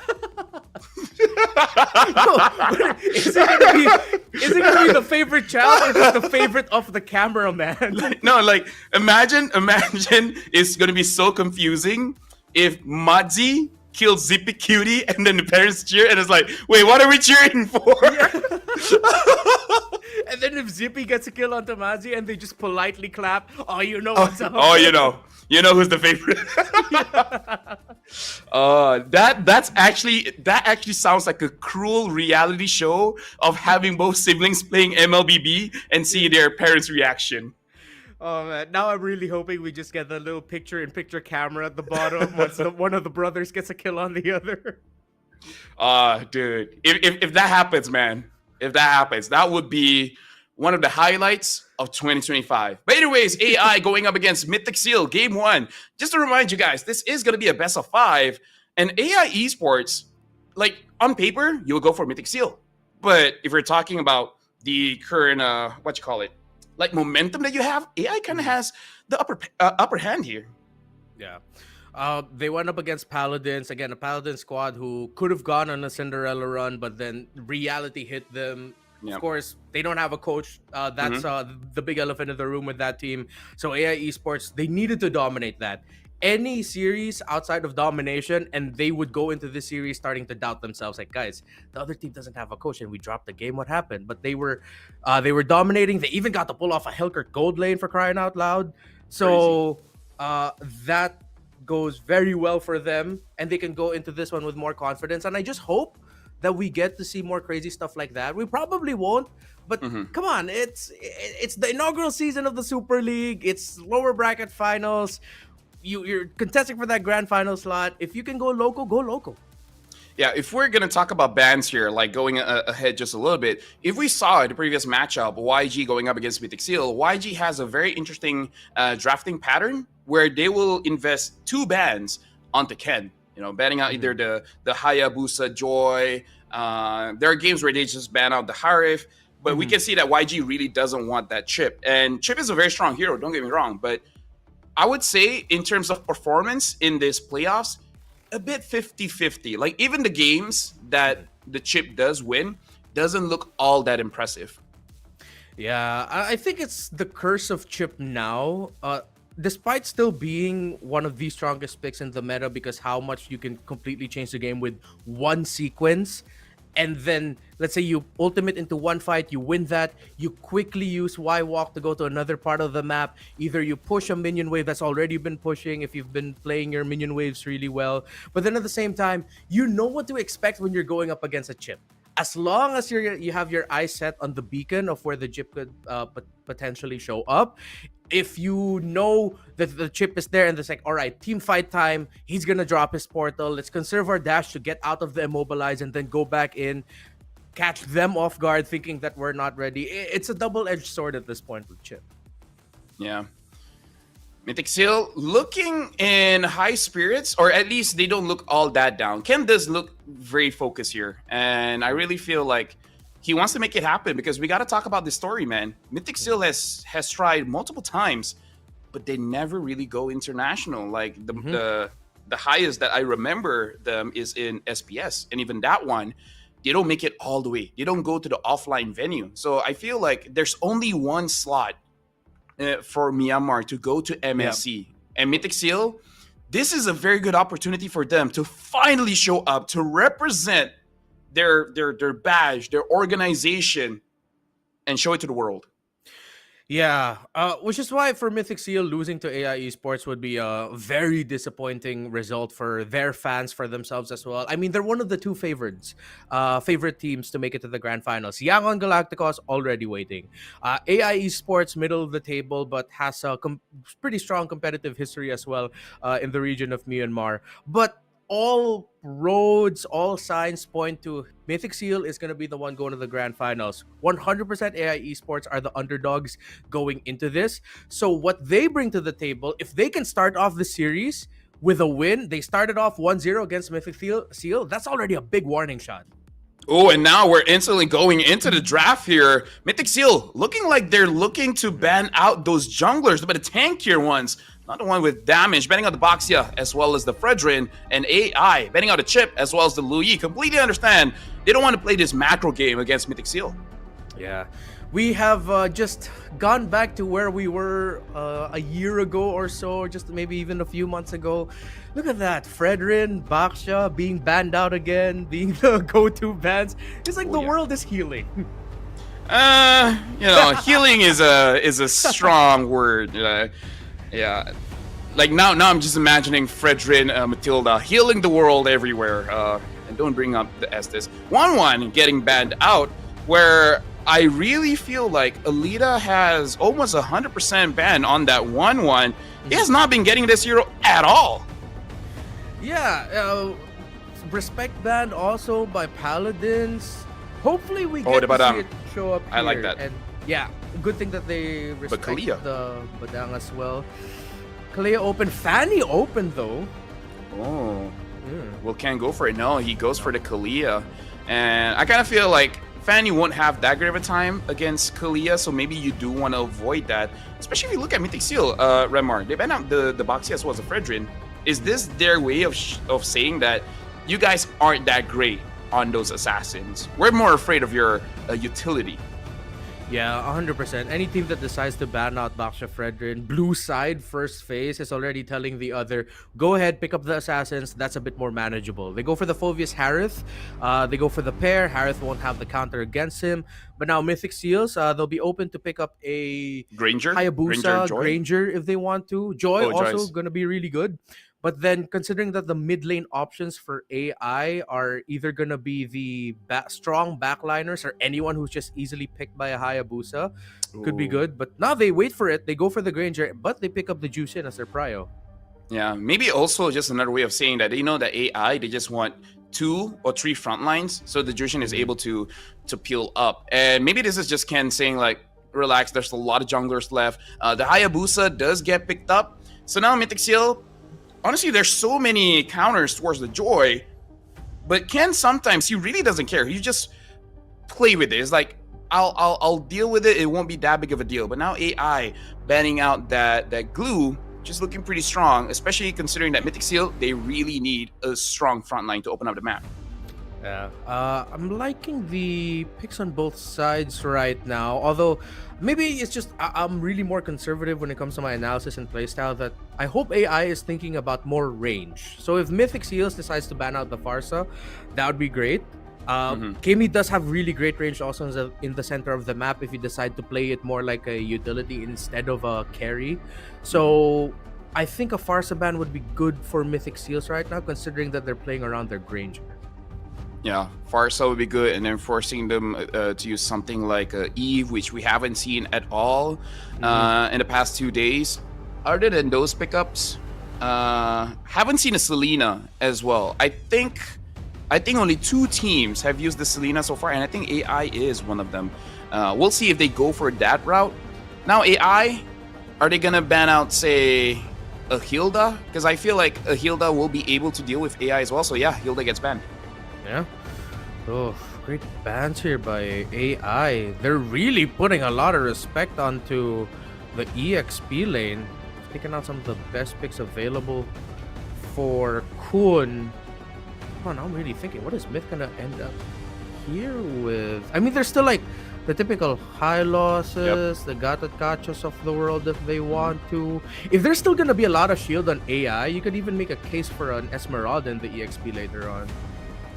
is it gonna be the favorite child or just the favorite of the cameraman?
No, like, imagine, it's gonna be so confusing if Madzi kills Zippy Cutie and then the parents cheer and it's like, wait, what are we cheering for?
And then if Zippy gets a kill on Tamazi and they just politely clap, oh, you know what's up.
Oh, you know who's the favorite. That actually sounds like a cruel reality show of having both siblings playing MLBB and see their parents' reaction.
Oh man, now I'm really hoping we just get the little picture-in-picture camera at the bottom once one of the brothers gets a kill on the other.
Dude, if that happens, man, that would be one of the highlights of 2025. But anyways, AI going up against Mythic Seal, game 1. Just to remind you guys, this is going to be a best of 5. And AI esports, like, on paper, you'll go for Mythic Seal. But if we're talking about the current, like, momentum that you have, AI kind of has the upper hand here.
Yeah. They went up against Paladins. Again, a Paladin squad who could have gone on a Cinderella run, but then reality hit them.
Yeah.
Of course, they don't have a coach. That's the big elephant in the room with that team. So AI Esports, they needed to dominate that. Any series outside of domination, and they would go into this series starting to doubt themselves. Like, guys, the other team doesn't have a coach, and we dropped the game. What happened? But they were dominating. They even got to pull off a Hellkirk gold lane for crying out loud. So that goes very well for them, and they can go into this one with more confidence. And I just hope that we get to see more crazy stuff like that. We probably won't, but come on, it's the inaugural season of the Super League. It's lower bracket finals. You're contesting for that grand final slot. If you can go local, go local.
Yeah, if we're going to talk about bans here, like going ahead just a little bit, if we saw in the previous matchup, YG going up against Mythic Seal, YG has a very interesting drafting pattern where they will invest 2 bans onto Ken. You know, banning out either the Hayabusa Joy. There are games where they just ban out the Harif, but we can see that YG really doesn't want that Chip. And Chip is a very strong hero, don't get me wrong, but I would say in terms of performance in this playoffs, a bit 50-50. Like, even the games that the Chip does win doesn't look all that impressive.
Yeah, I think it's the curse of Chip now. Despite still being one of the strongest picks in the meta because how much you can completely change the game with one sequence, and then let's say you ultimate into one fight, you win that, you quickly use Y-Walk to go to another part of the map. Either you push a minion wave that's already been pushing if you've been playing your minion waves really well, but then at the same time, you know what to expect when you're going up against a Chip. As long as you have your eyes set on the beacon of where the Chip could potentially show up, if you know that the Chip is there and it's like, all right, team fight time, he's gonna drop his portal, let's conserve our dash to get out of the immobilize and then go back in, catch them off guard thinking that we're not ready. It's a double-edged sword at this point with Chip.
Yeah. Mythic Seal looking in high spirits, or at least they don't look all that down. Ken does look very focused here, and I really feel like he wants to make it happen because we got to talk about this story, man. Mythic Seal has tried multiple times, but they never really go international. Like the highest that I remember them is in SPS, and even that one, they don't make it all the way. They don't go to the offline venue. So I feel like there's only one slot for Myanmar to go to MSC. And Mythic Seal, this is a very good opportunity for them to finally show up, to represent their badge, their organization, and show it to the world.
Yeah, which is why for Mythic Seal, losing to AI Esports would be a very disappointing result for their fans, for themselves as well. I mean, they're one of the 2 favorite teams to make it to the grand finals. Yangon Galacticos already waiting. AI Esports, middle of the table, but has a pretty strong competitive history as well in the region of Myanmar. But all roads, all signs point to Mythic Seal is going to be the one going to the grand finals. 100% AI Esports are the underdogs going into this. So what they bring to the table, if they can start off the series with a win, they started off 1-0 against Mythic Seal, that's already a big warning shot.
Oh, and now we're instantly going into the draft here. Mythic Seal looking like they're looking to ban out those junglers, but the tankier ones, not the one with damage. Banning out the Boxia as well as the Fredrin, and AI banning out the Chip as well as the Luyi. Completely understand they don't want to play this macro game against Mythic Seal.
Yeah. We have just gone back to where we were a year ago or so, or just maybe even a few months ago. Look at that. Fredrin, Baksha being banned out again, being the go-to bans. It's like the world is healing.
Healing is a strong word. Yeah. Like now I'm just imagining Fredrin, Matilda healing the world everywhere. And don't bring up the Estes. 1-1 getting banned out, where I really feel like Alita has almost 100% ban on that 1-1. He has not been getting this hero at all.
Yeah, respect band also by Paladins. Hopefully we get to see it show up here.
I like that.
And yeah, good thing that they respect the Badang as well. Kalia open. Fanny open though.
Oh. Well, can't go for it. No, he goes for the Kalia. And I kind of feel like Fanny won't have that great of a time against Kalia, so maybe you do want to avoid that. Especially if you look at Mythic Seal, Remar. They banned out the Boxy as well as the Fredrin. Is this their way of saying that you guys aren't that great on those assassins? We're more afraid of your utility.
Yeah, 100%. Any team that decides to ban out Baksha Fredrin, blue side first phase is already telling the other, go ahead, pick up the assassins. That's a bit more manageable. They go for the Phoveus Harith. They go for the pair. Harith won't have the counter against him. But now Mythic Seals, they'll be open to pick up a
Granger,
Hayabusa, Granger if they want to. Joy also going to be really good. But then, considering that the mid lane options for AI are either going to be the strong backliners or anyone who's just easily picked by a Hayabusa, could be good. But now they wait for it. They go for the Granger, but they pick up the Juicin as their prio.
Yeah, maybe also just another way of saying that, that AI, they just want 2 or 3 front lines, so the Juicin is able to peel up. And maybe this is just Ken saying, like, relax, there's a lot of junglers left. The Hayabusa does get picked up. So now Mythic Seal, honestly, there's so many counters towards the Joy, but Ken sometimes, he really doesn't care. He just play with it. It's like, I'll deal with it. It won't be that big of a deal. But now AI banning out that glue, just looking pretty strong, especially considering that Mythic Seal, they really need a strong front line to open up the map.
Yeah, I'm liking the picks on both sides right now. Although, maybe it's just I'm really more conservative when it comes to my analysis and playstyle. That I hope AI is thinking about more range. So if Mythic Seals decides to ban out the Farsa, that would be great. Kami does have really great range also in the center of the map if you decide to play it more like a utility instead of a carry. So I think a Farsa ban would be good for Mythic Seals right now, considering that they're playing around their Granger.
Yeah, Farsa would be good, and then forcing them to use something like Eve, which we haven't seen at all in the past 2 days. Other than those pickups, haven't seen a Selena as well. I think only 2 teams have used the Selena so far, and I think AI is one of them. We'll see if they go for that route. Now AI, are they gonna ban out, say, a Hilda? Because I feel like a Hilda will be able to deal with AI as well. So yeah, Hilda gets banned.
Yeah. Oh, great bans here by AI. They're really putting a lot of respect onto the EXP lane. Taking out some of the best picks available for Kun. Come on, I'm really thinking, what is Myth gonna end up here with? I mean, there's still like the typical high losses, the Gatot Kachos of the world if they want to. If there's still gonna be a lot of shield on AI, you could even make a case for an Esmeralda in the EXP later on.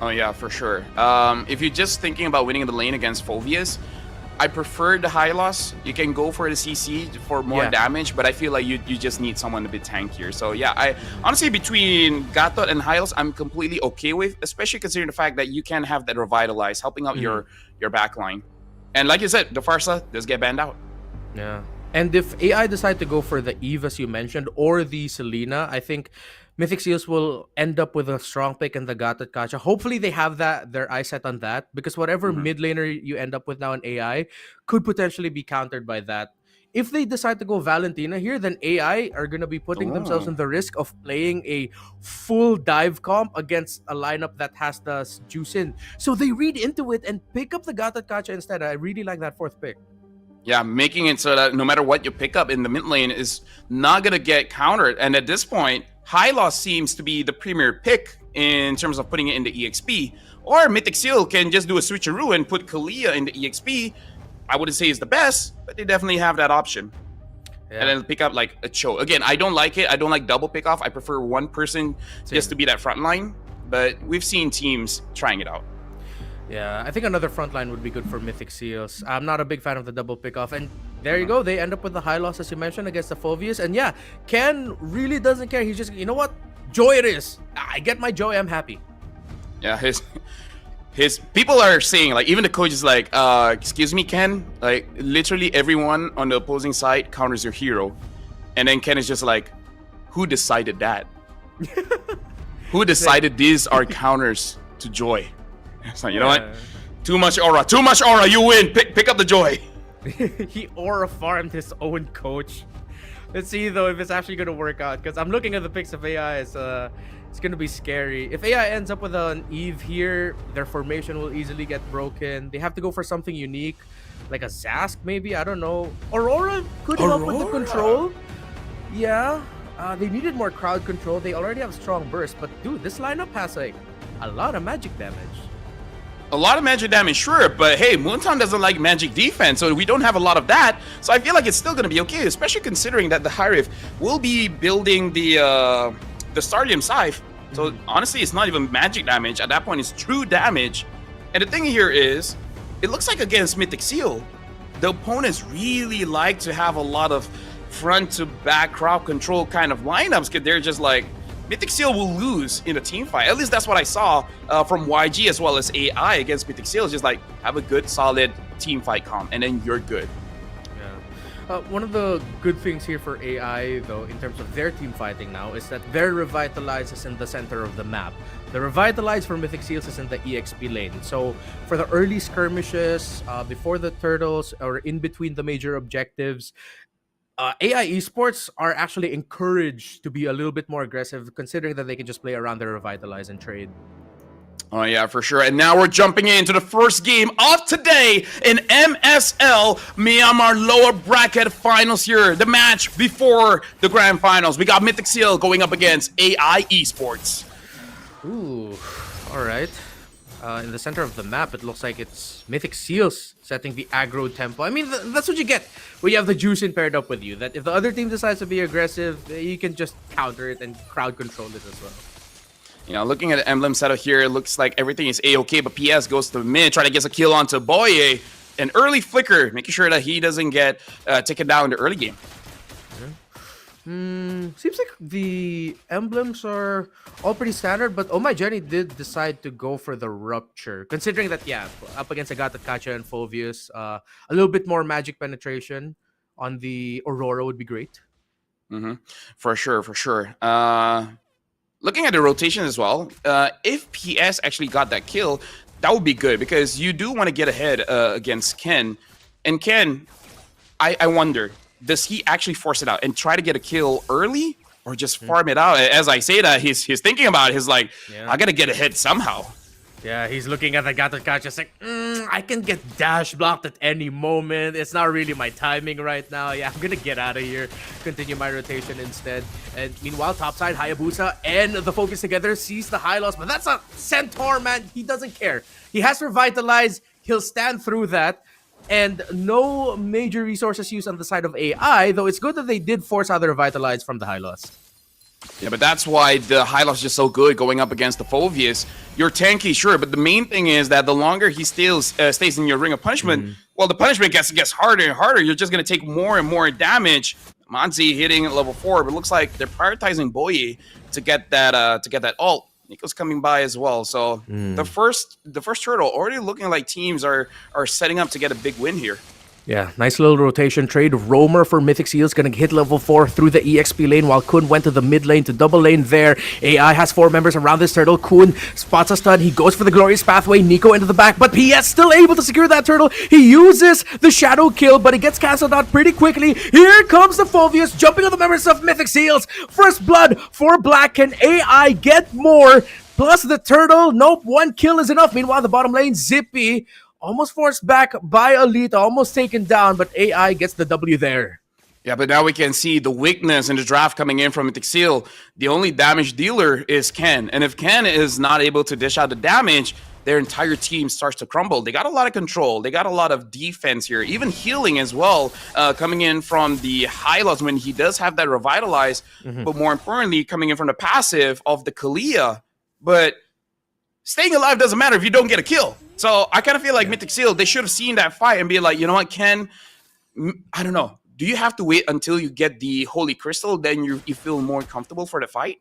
Oh yeah, for sure. If you're just thinking about winning the lane against Phoveus, I prefer the high loss. You can go for the CC for more damage, but I feel like you just need someone a bit tankier. So yeah, I honestly, between Gatot and Hylos, I'm completely okay with, especially considering the fact that you can have that revitalize, helping out your backline. And like you said, the Farsa does get banned out.
Yeah. And if AI decide to go for the Eve, as you mentioned, or the Selena, I think Mythic Seals will end up with a strong pick in the Gatot Kacha. Hopefully they have their eye set on that, because whatever mid laner you end up with now in AI could potentially be countered by that. If they decide to go Valentina here, then AI are going to be putting themselves in the risk of playing a full dive comp against a lineup that has the juice in. So they read into it and pick up the Gatot Kacha instead. I really like that fourth pick.
Yeah, making it so that no matter what you pick up in the mid lane is not going to get countered. And at this point, High Loss seems to be the premier pick in terms of putting it in the EXP. Or Mythic Seal can just do a switcheroo and put Kalia in the EXP. I wouldn't say it's the best, but they definitely have that option. Yeah. And then pick up like a Cho. Again, I don't like it. I don't like double pick off. I prefer one person just to be that front line. But we've seen teams trying it out.
Yeah, I think another front line would be good for Mythic Seals. I'm not a big fan of the double pick off. And there you go. They end up with the high loss, as you mentioned, against the Phoveus. And yeah, Ken really doesn't care. He's just, you know what? Joy it is. I get my joy. I'm happy.
Yeah, his people are saying, like, even the coach is like, excuse me, Ken, like literally everyone on the opposing side counters your hero. And then Ken is just like, who decided that? Who decided these are counters to Joy? So, you know what? Too much aura, you win. Pick up the Joy.
He aura farmed his own coach. Let's see though if it's actually gonna work out, because I'm looking at the picks of AI. It's gonna be scary. If AI ends up with an Eve here, their formation will easily get broken. They have to go for something unique, like a Zask maybe. I don't know. Aurora could help with the control. Yeah, they needed more crowd control. They already have strong burst, but dude, this lineup has like a lot of magic damage.
A lot of magic damage, sure, but hey, Moontown doesn't like magic defense, so we don't have a lot of that. So I feel like it's still going to be okay, especially considering that the Hyrif will be building the Starlium Scythe. So honestly, it's not even magic damage. At that point, it's true damage. And the thing here is, it looks like against Mythic Seal, the opponents really like to have a lot of front-to-back crowd control kind of lineups, because they're just like, Mythic Seal will lose in a team fight. At least that's what I saw from YG as well as AI against Mythic Seal. Just like, have a good, solid team fight comp, and then you're good.
Yeah. One of the good things here for AI, though, in terms of their team fighting now, is that their Revitalize is in the center of the map. The Revitalize for Mythic Seals is in the EXP lane. So for the early skirmishes, before the turtles, or in between the major objectives, AI esports are actually encouraged to be a little bit more aggressive, considering that they can just play around their Revitalize and trade.
Oh yeah, for sure. And now we're jumping into the first game of today in MSL Myanmar lower bracket finals here. The match before the grand finals. We got Mythic Seal going up against AI esports.
Ooh, all right. In the center of the map, it looks like it's Mythic Seals setting the aggro tempo. I mean, that's what you get when you have the Juicin paired up with you. That if the other team decides to be aggressive, you can just counter it and crowd control it as well.
You know, looking at the emblem setup here, it looks like everything is A-okay, but PS goes to mid, trying to get a kill onto Boye. An early flicker, making sure that he doesn't get taken down in the early game.
Seems like the emblems are all pretty standard, but Oh My Jenny did decide to go for the Rupture. Considering that, yeah, up against Agatha Kacha and Phoveus, a little bit more magic penetration on the Aurora would be great.
For sure, for sure. Looking at the rotation as well, if PS actually got that kill, that would be good, because you do want to get ahead against Ken. And Ken, I wonder, does he actually force it out and try to get a kill early, or just farm it out? As I say that, he's thinking about it. He's like, I gotta get ahead somehow.
Yeah, he's looking at the Gatot Kacha, just like, I can get dash blocked at any moment. It's not really my timing right now. Yeah, I'm gonna get out of here. Continue my rotation instead. And meanwhile, topside, Hayabusa and the Focus together sees the high loss. But that's a Centaur, man. He doesn't care. He has Revitalize. He'll stand through that. And no major resources used on the side of AI, though it's good that they did force out the Revitalize from the high loss.
Yeah, but that's why the high loss is just so good going up against the Phoveus. You're tanky, sure, but the main thing is that the longer he stays in your ring of punishment, well, the punishment gets harder and harder. You're just going to take more and more damage. Manzi hitting at level 4, but it looks like they're prioritizing Boye to get that ult. Nico's coming by as well. So the first turtle already looking like teams are setting up to get a big win here.
Yeah, nice little rotation trade. Roamer for Mythic Seals gonna hit level 4 through the EXP lane while Kun went to the mid lane to double lane there. AI has 4 members around this turtle. Kun spots a stun. He goes for the glorious pathway. Nico into the back, but PS still able to secure that turtle. He uses the shadow kill, but it gets cancelled out pretty quickly. Here comes the Phobius jumping on the members of Mythic Seals. First blood for Black. Can AI get more? Plus the turtle. Nope, 1 kill is enough. Meanwhile, the bottom lane, Zippy almost forced back by Alita, almost taken down, but AI gets the W there.
Yeah, but now we can see the weakness in the draft coming in from Mythic Seal. The only damage dealer is Ken. And if Ken is not able to dish out the damage, their entire team starts to crumble. They got a lot of control. They got a lot of defense here, even healing as well, coming in from the Hylos when he does have that Revitalize, but more importantly, coming in from the passive of the Kalia. But staying alive doesn't matter if you don't get a kill. So I kind of feel like Mythic Seal, they should have seen that fight and be like, you know what, Ken, I don't know. Do you have to wait until you get the Holy Crystal, then you feel more comfortable for the fight?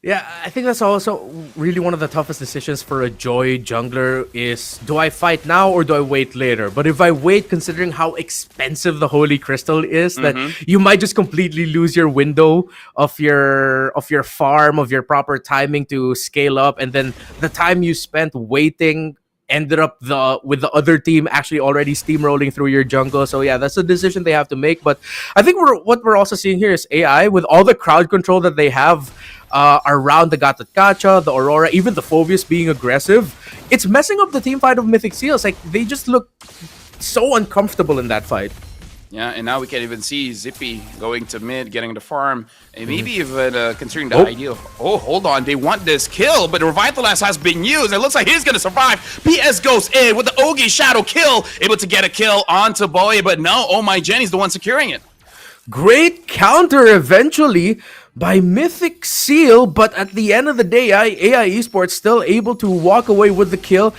Yeah, I think that's also really one of the toughest decisions for a Joy jungler is, do I fight now or do I wait later? But if I wait, considering how expensive the Holy Crystal is, that you might just completely lose your window of your farm, of your proper timing to scale up, and then the time you spent waiting ended up with the other team actually already steamrolling through your jungle. So yeah, that's a decision they have to make. But I think what we're also seeing here is AI, with all the crowd control that they have around the Gacha, the Aurora, even the Phobius being aggressive, it's messing up the team fight of Mythic Seals. Like, they just look so uncomfortable in that fight.
Yeah, and now we can even see Zippy going to mid, getting the farm, and maybe even considering the idea of, oh, hold on, they want this kill, but the Revitalize has been used. It looks like he's going to survive. PS goes in with the Ogi Shadow kill, able to get a kill onto Boy, but no, oh my Jenny's the one securing it.
Great counter eventually by Mythic Seal, but at the end of the day, AI Esports still able to walk away with the kill.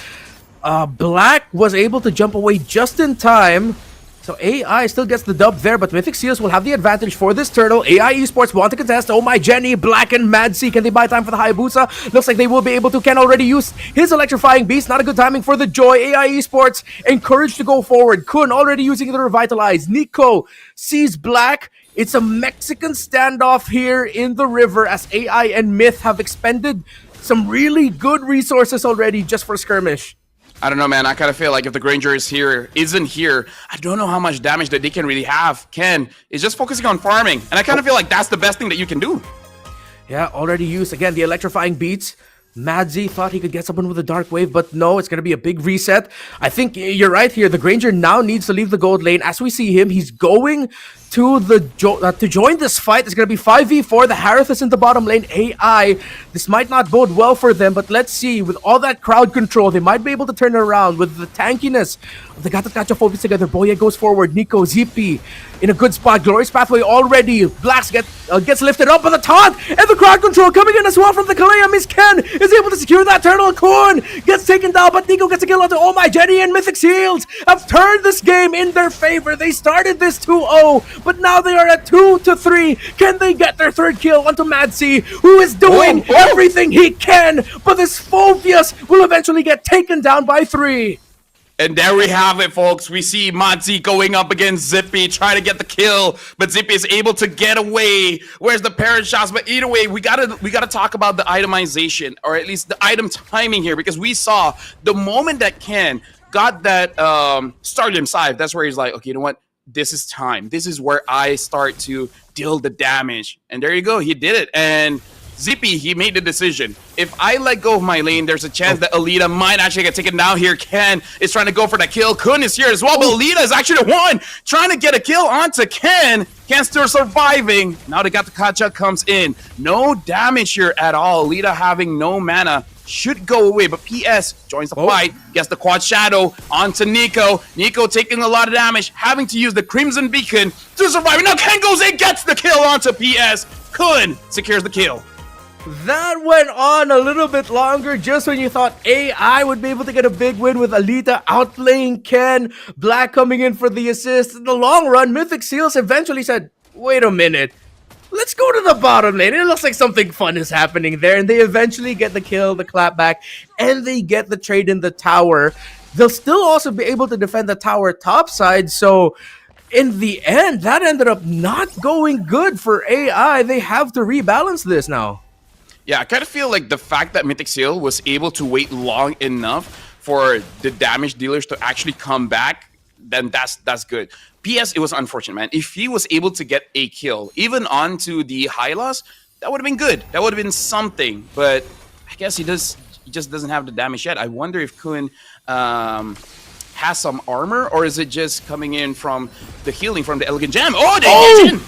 Black was able to jump away just in time. So AI still gets the dub there, but Mythic Seals will have the advantage for this turtle. AI Esports want to contest. Oh my Jenny, Black and Mad C. Can they buy time for the Hayabusa? Looks like they will be able to. Ken already used his electrifying beast. Not a good timing for the Joy. AI Esports encouraged to go forward. Kun already using the Revitalize. Nico sees Black. It's a Mexican standoff here in the river as AI and Myth have expended some really good resources already just for skirmish.
I don't know, man. I kind of feel like if the Granger isn't here, I don't know how much damage that they can really have. Ken is just focusing on farming, and I kind of feel like that's the best thing that you can do.
Yeah, already used. Again, the electrifying beats. Madzy thought he could get someone with a Dark Wave, but no, it's going to be a big reset. I think you're right here. The Granger now needs to leave the gold lane. As we see him, he's going to to join this fight. It's going to be 5v4. The Harith is in the bottom lane. AI, this might not bode well for them, but let's see. With all that crowd control, they might be able to turn it around. With the tankiness of the Gacha Phobius together, Boye goes forward. Nico, Zippy in a good spot. Glorious pathway already. Blacks gets lifted up by the taunt, and the crowd control coming in as well from the Kalea. Miss Ken is able to secure that turtle. Kun gets taken down, but Nico gets a kill onto Oh My Jenny, and Mythic Seals have turned this game in their favor. They started this 2-0, but now they are at 2-3. Can they get their third kill onto Madzy, who is doing everything he can, but this Phobius will eventually get taken down by 3.
And there we have it, folks. We see Madzy going up against Zippy, trying to get the kill, but Zippy is able to get away. Where's the parent shots? But either way, we gotta talk about the itemization, or at least the item timing here, because we saw the moment that Ken got that Stardom Scythe, that's where he's like, okay, you know what? This is time. This is where I start to deal the damage. And there you go. He did it. And Zippy, he made the decision. If I let go of my lane, there's a chance that Alita might actually get taken down here. Ken is trying to go for that kill. Kun is here as well, but Alita is actually the one trying to get a kill onto Ken. Ken's still surviving. Now they got the Kacha comes in. No damage here at all. Alita having no mana should go away, but PS joins the fight, gets the quad shadow onto Nico. Nico taking a lot of damage, having to use the Crimson Beacon to survive. Now Ken goes in, gets the kill onto PS. Kun secures the kill.
That went on a little bit longer just when you thought AI would be able to get a big win with Alita outplaying Ken. Black coming in for the assist. In the long run, Mythic Seals eventually said, wait a minute. Let's go to the bottom lane. It looks like something fun is happening there. And they eventually get the kill, the clapback, and they get the trade in the tower. they'll still also be able to defend the tower top side. So in the end, that ended up not going good for AI. They have to rebalance this now.
Yeah, I kind of feel like the fact that Mythic Seal was able to wait long enough for the damage dealers to actually come back, then that's good. PS, it was unfortunate, man. If he was able to get a kill, even onto the high loss, that would have been good. That would have been something. But I guess he just doesn't have the damage yet. I wonder if Kun has some armor, or is it just coming in from the healing from the Elegant Gem? Oh, they get in!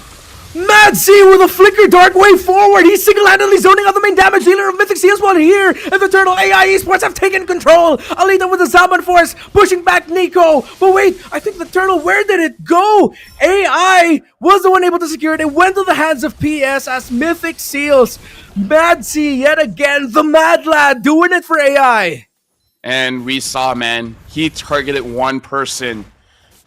Mad Z with a flicker dark way forward. He's single-handedly zoning out the main damage dealer of Mythic CS one here. And the Turtle AI Esports have taken control. Alita with the Zaman Force pushing back Nico. But wait, I think the Turtle, where did it go? AI was the one able to secure it. It went to the hands of PS as Mythic Seals. Mad Z yet again, the Mad Lad doing it for AI.
And we saw, man, he targeted one person.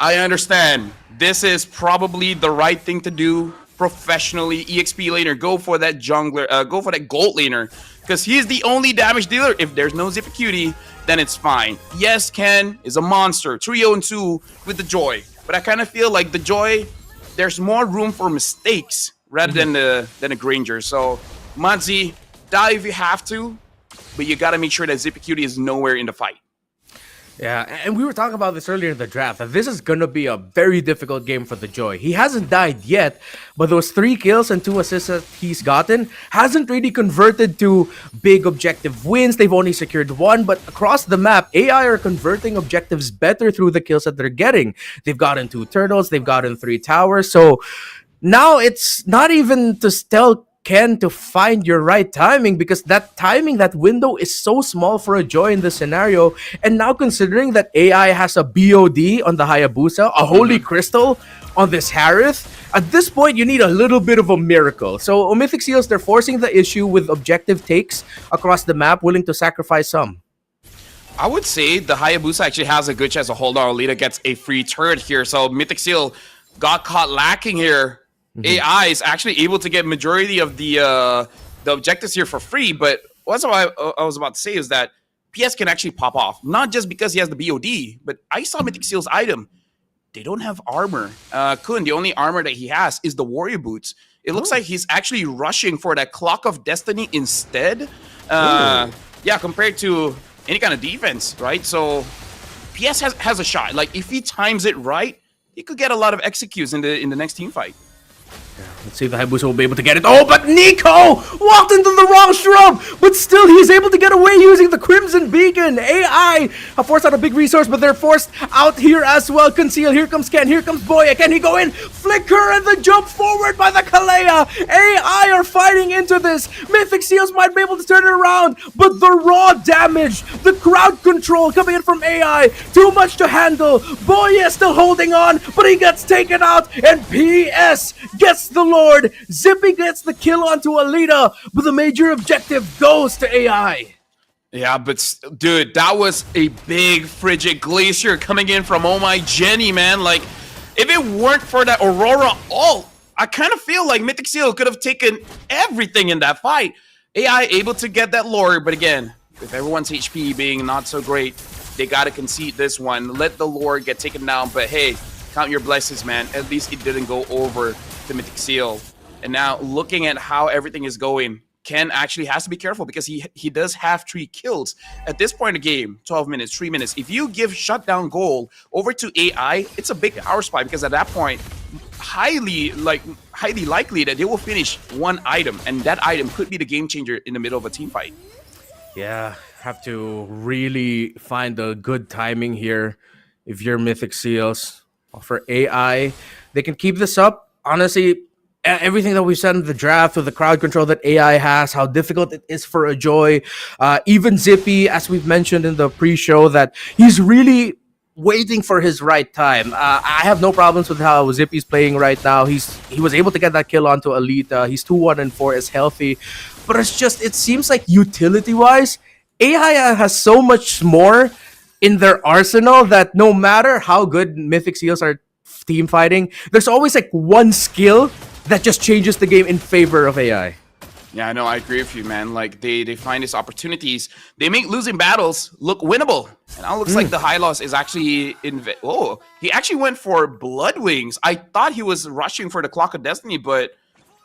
I understand. This is probably the right thing to do. Professionally, EXP laner, go for that jungler, go for that gold laner, because he's the only damage dealer. If there's no Zippy Cutie, then it's fine. Yes, Ken is a monster, 3-0-2 with the Joy, but I kind of feel like the Joy, there's more room for mistakes rather than a Granger. So, Manzi, die if you have to, but you gotta make sure that Zippy Cutie is nowhere in the fight.
Yeah, and we were talking about this earlier in the draft, that this is going to be a very difficult game for the Joy. He hasn't died yet, but those 3 kills and 2 assists that he's gotten hasn't really converted to big objective wins. They've only secured 1, but across the map, AI are converting objectives better through the kills that they're getting. They've gotten 2 turtles, they've gotten 3 towers, so now it's not even to tell Ken to find your right timing, because that timing, that window is so small for a Joy in this scenario. And now considering that AI has a BOD on the Hayabusa, a Holy Crystal on this Harith, at this point you need a little bit of a miracle. So Mythic Seals, they're forcing the issue with objective takes across the map, willing to sacrifice some.
I would say the Hayabusa actually has a good chance to hold on. Alita gets a free turret here, so Mythic Seal got caught lacking here. AI is actually able to get majority of the objectives here for free, but what's what I was about to say is that PS can actually pop off, not just because he has the BOD, but I saw Mythic Seal's item. They don't have armor. Kun, the only armor that he has is the Warrior Boots. It looks like he's actually rushing for that Clock of Destiny instead. Yeah, compared to any kind of defense, right? So PS has a shot. Like, if he times it right, he could get a lot of executes in the next team fight.
Let's see if the Hayabusa will be able to get it. Oh, but Nico walked into the wrong shrub, but still he's able to get away using the Crimson Beacon. AI have forced out a big resource, but they're forced out here as well. Conceal, here comes Ken, here comes Boya. Can he go in? Flicker and the jump forward by the Kalea. AI are fighting into this. Mythic Seals might be able to turn it around, but the raw damage, the crowd control coming in from AI, too much to handle. Boya still holding on, but he gets taken out, and PS gets the Lord. Zippy gets the kill onto Alita, but the major objective goes to AI.
Yeah, but dude, that was a big frigid glacier coming in from Oh My Jenny, man. Like, if it weren't for that Aurora ult, I kind of feel like Mythic Seal could have taken everything in that fight. AI able to get that lore, but again, with everyone's HP being not so great, they gotta concede this one. Let the lore get taken down, but hey, count your blessings, man. At least it didn't go over the Mythic Seal. And now looking at how everything is going, Ken actually has to be careful because he does have 3 kills. At this point in the game, 12 minutes, 3 minutes, if you give shutdown goal over to AI, it's a big power spike, because at that point, highly likely that they will finish one item, and that item could be the game changer in the middle of a team fight.
Yeah, have to really find the good timing here if you're Mythic Seals. For AI, they can keep this up. Honestly, everything that we've said in the draft with the crowd control that AI has, how difficult it is for a Joy, even Zippy, as we've mentioned in the pre-show, that he's really waiting for his right time. I have no problems with how Zippy's playing right now. He was able to get that kill onto Alita. He's 2-1-4, is healthy, but it seems like utility-wise, AI has so much more in their arsenal that no matter how good Mythic Seals are team fighting, there's always like one skill that just changes the game in favor of AI.
Yeah, no, I agree with you, man. Like they find these opportunities. They make losing battles look winnable. And now it looks like the high loss is actually he actually went for Blood Wings. I thought he was rushing for the Clock of Destiny, but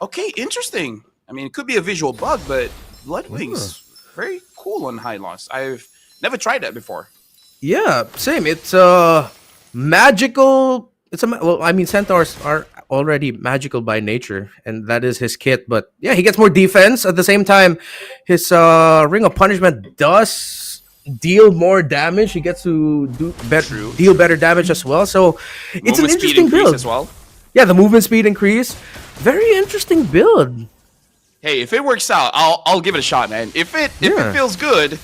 okay, interesting. I mean, it could be a visual bug, but Blood Wings, very cool on high loss. I've never tried that before.
Yeah, same. It's magical. Well, I mean, centaurs are already magical by nature, and that is his kit. But yeah, he gets more defense at the same time. His Ring of Punishment does deal more damage. He gets to deal better damage as well. So it's an interesting build
as well.
Yeah, the movement speed increase. Very interesting build.
Hey, if it works out, I'll give it a shot, man. If it feels good.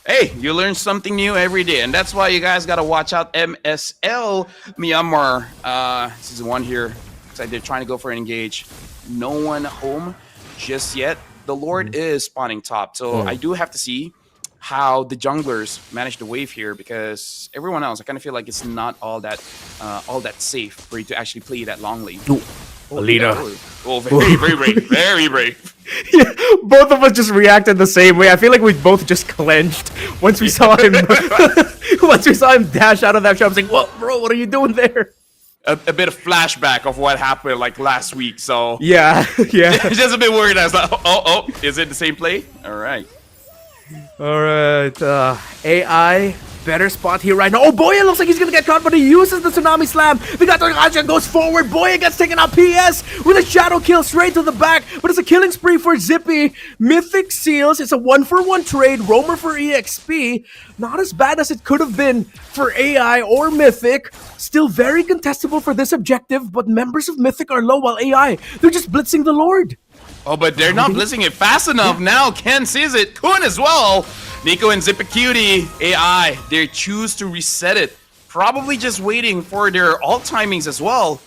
Hey, you learn something new every day, and that's why you guys gotta watch out MSL Myanmar season 1 here. Looks like they're trying to go for an engage. No one home just yet. The Lord is spawning top, so I do have to see how the junglers manage the wave here, because everyone else, I kind of feel like it's not all that safe for you to actually play that long lane.
Alita.
Oh, very brave, very brave.
Yeah, both of us just reacted the same way. I feel like we both just clenched once we saw him. Once we saw him dash out of that shop. I was like, "What, bro? What are you doing there?"
A bit of flashback of what happened like last week. So
yeah.
Just a bit worried. I was like, oh, is it the same play? All right.
AI. Better spot here right now. Oh, Boya looks like he's gonna get caught, but he uses the Tsunami Slam. The Gataraja goes forward. Boya gets taken out. PS with a shadow kill straight to the back, but it's a killing spree for Zippy. Mythic Seals. It's a 1-for-1 trade. Roamer for EXP. Not as bad as it could have been for AI or Mythic. Still very contestable for this objective, but members of Mythic are low while AI, they're just blitzing the Lord.
Oh, but they're not blitzing it fast enough. Now Ken sees it. Kun as well. Nico and Zipacutie, AI, they choose to reset it. Probably just waiting for their alt timings as well.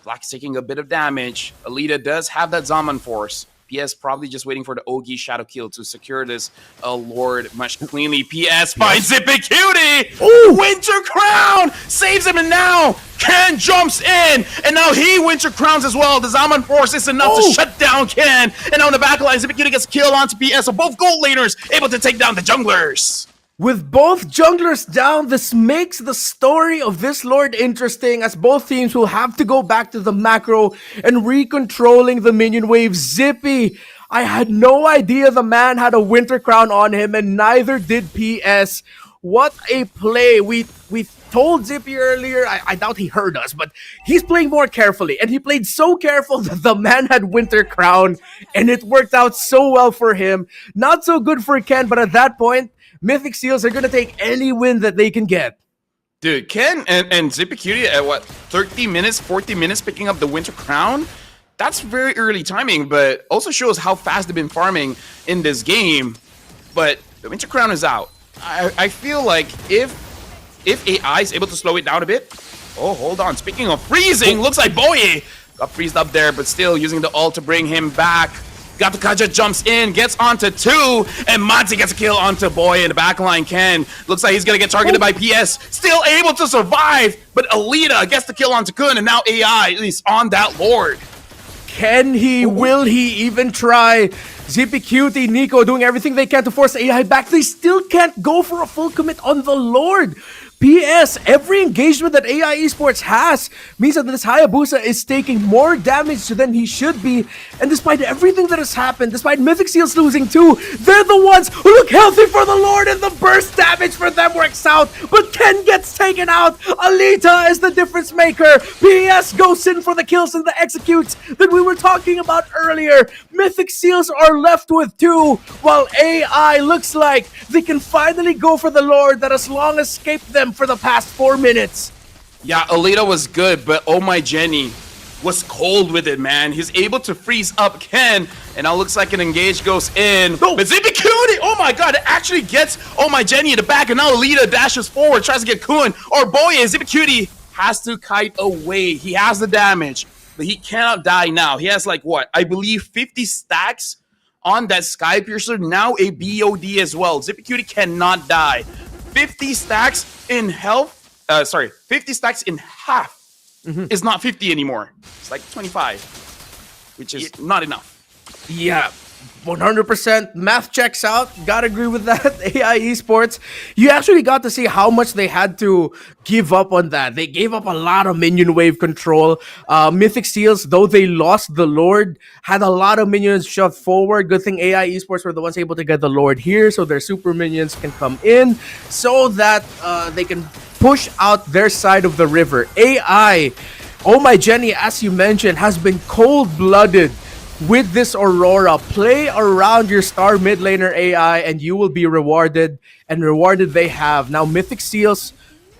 Black's taking a bit of damage. Alita does have that Zaman Force. PS probably just waiting for the Ogi Shadow Kill to secure this Lord much cleanly. PS finds Zipacutie! Ooh! Winter Crown! Saves him, and now Ken jumps in! And now he Winter Crowns as well. The Zaman Force is enough to shut down Ken. And now in the back line, Zipacutie gets killed onto PS. So both gold laners able to take down the junglers.
With both junglers down, this makes the story of this Lord interesting, as both teams will have to go back to the macro and recontrolling the minion wave. Zippy, I had no idea the man had a Winter Crown on him, and neither did PS. What a play. We told Zippy earlier, I doubt he heard us, but he's playing more carefully, and he played so careful that the man had Winter Crown, and it worked out so well for him. Not so good for Ken, but at that point, Mythic Seals are going to take any win that they can get.
Dude, Ken and Zipacutie at what, 30 minutes, 40 minutes picking up the Winter Crown? That's very early timing, but also shows how fast they've been farming in this game. But the Winter Crown is out. I feel like if AI is able to slow it down a bit... Oh, hold on. Speaking of freezing, looks like Boye got freezed up there, but still using the ult to bring him back. Gatakaja jumps in, gets onto 2, and Monty gets a kill onto Boy in the backline. Ken looks like he's gonna get targeted by PS, still able to survive, but Alita gets the kill onto Kun, and now AI is on that Lord.
Can he? Will he even try? Zipacutie, Nico doing everything they can to force AI back. They still can't go for a full commit on the Lord. PS, every engagement that AI Esports has means that this Hayabusa is taking more damage than he should be. And despite everything that has happened, despite Mythic Seals losing too, they're the ones who look healthy for the Lord, and the burst damage for them works out. But Ken gets taken out. Alita is the difference maker. PS goes in for the kills and the executes that we were talking about earlier. Mythic Seals are left with 2, while AI looks like they can finally go for the Lord that has long escaped them for the past 4 minutes.
Yeah, Alita was good, but Oh My Jenny was cold with it, man. He's able to freeze up Ken, and now looks like an engage goes in. No. But Zipacutie, oh my god, it actually gets Oh My Jenny in the back, and now Alita dashes forward, tries to get Kun, or Boye. Zipacutie has to kite away. He has the damage, but he cannot die now. He has like what? I believe 50 stacks on that Sky Piercer, now a BOD as well. Zipacutie cannot die. 50 stacks in health, 50 stacks in half is not 50 anymore. It's like 25, which is not enough.
Yeah, 100% math checks out. Gotta agree with that. AI esports. You actually got to see how much they had to give up on that. They gave up a lot of minion wave control. Mythic Seals, though they lost the Lord, had a lot of minions shoved forward. Good thing AI esports were the ones able to get the Lord here, so their super minions can come in, so that they can push out their side of the river. AI, oh my Jenny, as you mentioned, has been cold-blooded with this Aurora. Play around your star mid laner AI and you will be rewarded, and rewarded they have. Now Mythic Seals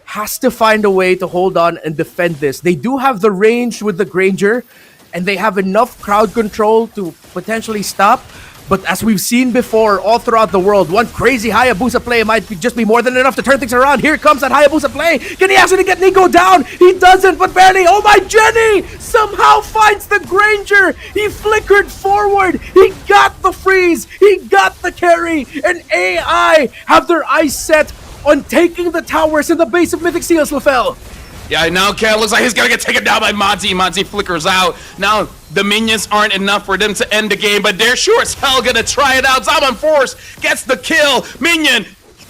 has to find a way to hold on and defend this. They do have the range with the Granger, and they have enough crowd control to potentially stop. But as we've seen before all throughout the world, one crazy Hayabusa play might just be more than enough to turn things around. Here comes that Hayabusa play. Can he actually get Nico down? He doesn't, but barely. Oh my, Jenny somehow finds the Granger. He flickered forward. He got the freeze. He got the carry. And AI have their eyes set on taking the towers in the base of Mythic Seals, LaFell.
Yeah, now Kel looks like he's gonna get taken down by Monty. Monty flickers out. Now the minions aren't enough for them to end the game, but they're sure as hell gonna try it out. Zaman Force gets the kill. Minion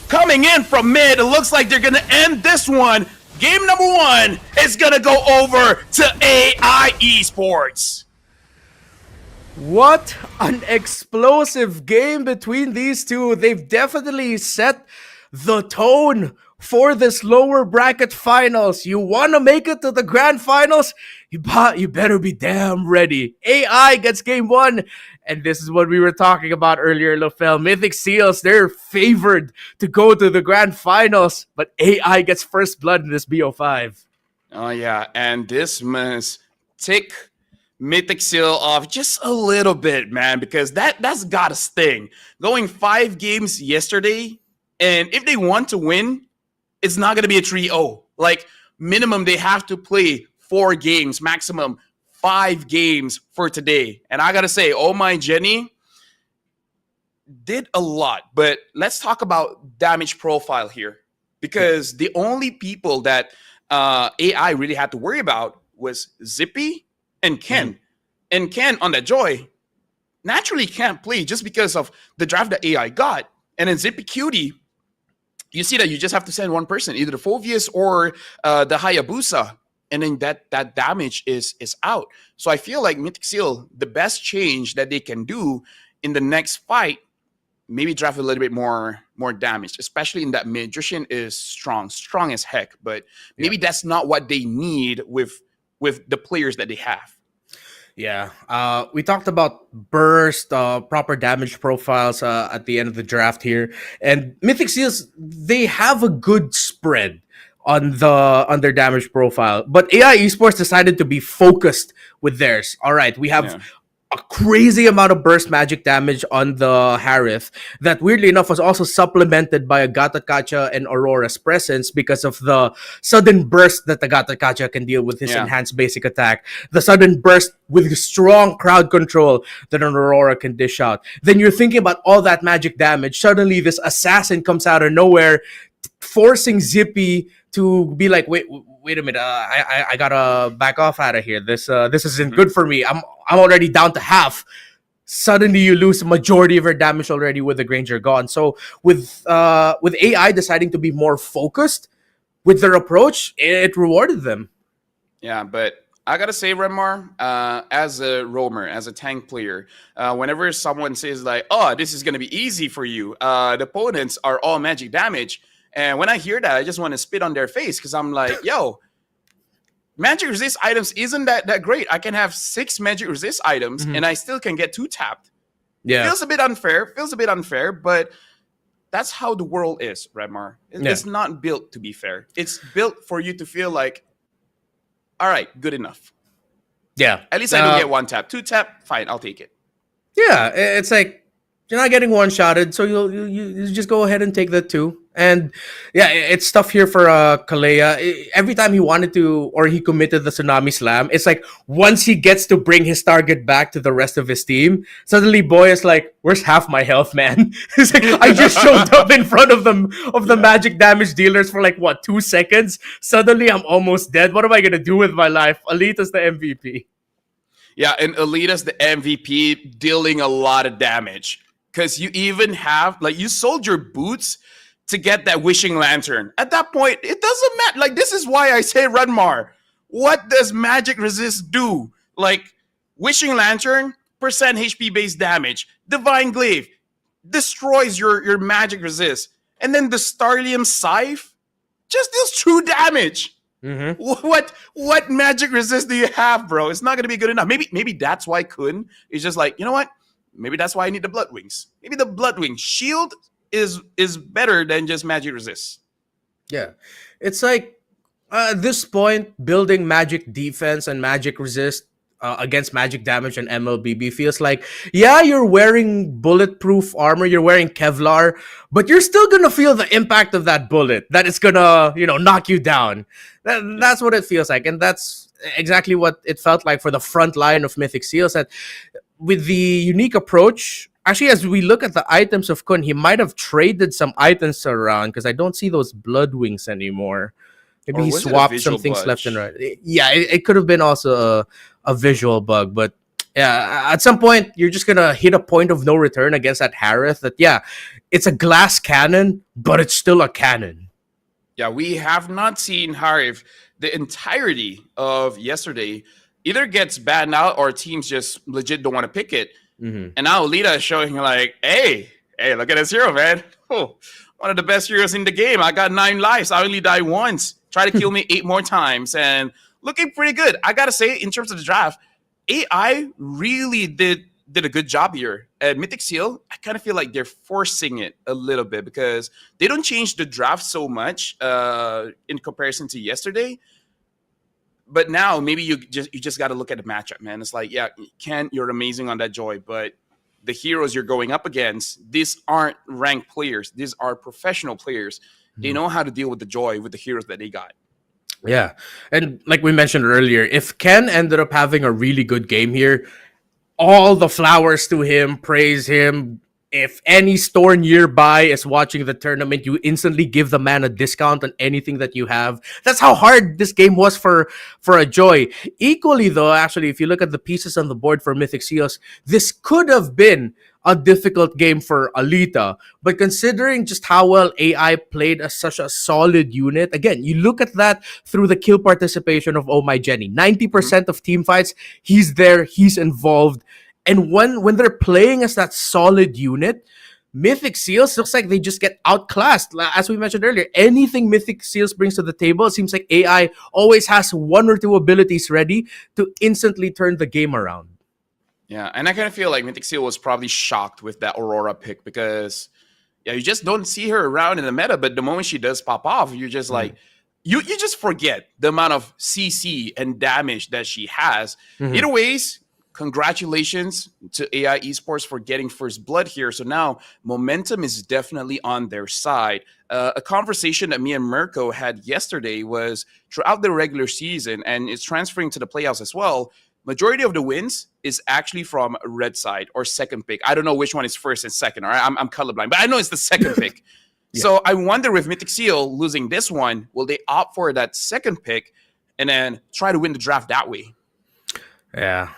coming in from mid. It looks like they're gonna end this one. Game number 1 is gonna go over to AI Esports.
What an explosive game between these two. They've definitely set the tone for this lower bracket finals. You want to make it to the grand finals? You better be damn ready. AI gets game 1. And this is what we were talking about earlier, LaFell. Mythic Seals, they're favored to go to the grand finals. But AI gets first blood in this BO5.
Oh, yeah. And this must tick Mythic Seal off just a little bit, man, because that's got a sting. Going 5 games yesterday, and if they want to win, it's not going to be a 3-0. Like, minimum, they have to play 4 games, maximum 5 games for today. And I got to say, oh my, Jenny did a lot. But let's talk about damage profile here. Because the only people that AI really had to worry about was Zippy and Ken. And Ken on that Joy naturally can't play just because of the draft that AI got. And then Zippy Cutie, you see that you just have to send one person, either the Phoveus or the Hayabusa, and then that damage is out. So I feel like Mythic Seal, the best change that they can do in the next fight, maybe draft a little bit more damage, especially in that mid. Jushin is strong as heck, but maybe that's not what they need with the players that they have.
Yeah, we talked about burst, proper damage profiles at the end of the draft here, and Mythic Seals, they have a good spread on their damage profile, but AI Esports decided to be focused with theirs. All right, we have a crazy amount of burst magic damage on the Harith that weirdly enough was also supplemented by a Gata Kacha and Aurora's presence because of the sudden burst that the Gata Kacha can deal with his enhanced basic attack. The sudden burst with strong crowd control that an Aurora can dish out. Then you're thinking about all that magic damage. Suddenly this assassin comes out of nowhere, forcing Zippy to be like, wait a minute, I gotta back off out of here. This isn't good for me. I'm already down to half. Suddenly you lose a majority of your damage already with the Granger gone. So with AI deciding to be more focused with their approach, it rewarded them.
Yeah, but I gotta say, Remar, as a roamer, as a tank player, whenever someone says like, "Oh, this is gonna be easy for you," the opponents are all magic damage. And when I hear that, I just want to spit on their face because I'm like, yo, magic resist items isn't that great. I can have 6 magic resist items and I still can get 2 tapped. Yeah. Feels a bit unfair, but that's how the world is, Redmar. It's not built to be fair. It's built for you to feel like, all right, good enough.
Yeah.
At least I don't get 1 tap. 2 tap, fine, I'll take it.
Yeah, it's like, you're not getting one-shotted, so you just go ahead and take that too. And yeah, it's tough here for Kalea. Every time he wanted to, or he committed the Tsunami Slam, it's like once he gets to bring his target back to the rest of his team, suddenly Boy is like, where's half my health, man? It's like, I just showed up in front of them, of the magic damage dealers for like, what, 2 seconds? Suddenly I'm almost dead. What am I going to do with my life? Alita's the MVP.
Yeah, and Alita's the MVP, dealing a lot of damage. Because you even have, like, you sold your boots to get that wishing lantern. At that point, it doesn't matter. Like, this is why I say Runmar. What does magic resist do? Like, wishing lantern, percent HP based damage. Divine glaive destroys your magic resist. And then the Starlium Scythe just deals true damage.
Mm-hmm.
What magic resist do you have, bro? It's not gonna be good enough. Maybe that's why Kun is just like, you know what? Maybe that's why I need the Blood Wings. Maybe the Blood Wing shield is better than just magic resist.
Yeah, it's like at this point, building magic defense and magic resist against magic damage and MLBB feels like, yeah, you're wearing bulletproof armor, you're wearing Kevlar, but you're still gonna feel the impact of that bullet. That it's gonna, knock you down. That's what it feels like, and that's exactly what it felt like for the front line of Mythic Seals. That with the unique approach. Actually, as we look at the items of Kun, he might have traded some items around because I don't see those blood wings anymore. Maybe
Or
he
was it a
swapped
visual
some things
bug?
left and right. Yeah, it could have been also a visual bug, but yeah, at some point you're just gonna hit a point of no return against that Harith. That it's a glass cannon, but it's still a cannon.
Yeah, we have not seen Harif the entirety of yesterday. Either gets banned out or teams just legit don't want to pick it.
Mm-hmm.
And now Lita is showing like, hey, look at this hero, man. Oh, one of the best heroes in the game. I got 9 lives. I only died once. Try to kill me 8 more times. And looking pretty good. I got to say, in terms of the draft, AI really did a good job here. At Mythic Seal, I kind of feel like they're forcing it a little bit because they don't change the draft so much in comparison to yesterday. But now maybe you just got to look at the matchup, man. It's like, yeah, Ken, you're amazing on that Joy, but the heroes you're going up against, these aren't ranked players. These are professional players. They know how to deal with the Joy with the heroes that they got.
Yeah, and like we mentioned earlier, if Ken ended up having a really good game here, all the flowers to him, praise him. If any store nearby is watching the tournament, you instantly give the man a discount on anything that you have. That's how hard this game was for a Joy. Equally, though, actually, if you look at the pieces on the board for Mythic Seals, this could have been a difficult game for Alita. But considering just how well AI played as such a solid unit, again, you look at that through the kill participation of Oh My Jenny. 90% of team fights, he's there, he's involved. And when they're playing as that solid unit, Mythic Seals looks like they just get outclassed. As we mentioned earlier, anything Mythic Seals brings to the table, it seems like AI always has 1 or 2 abilities ready to instantly turn the game around.
Yeah, and I kind of feel like Mythic Seal was probably shocked with that Aurora pick because, yeah, you just don't see her around in the meta, but the moment she does pop off, you're just like, you just forget the amount of CC and damage that she has. Either ways, congratulations to AI Esports for getting first blood here. So now momentum is definitely on their side. A conversation that me and Mirko had yesterday was throughout the regular season, and it's transferring to the playoffs as well. Majority of the wins is actually from red side or second pick. I don't know which one is first and second. All right, I'm colorblind, but I know it's the second pick. Yeah. So I wonder with Mythic Seal losing this one, will they opt for that second pick and then try to win the draft that way?
Yeah.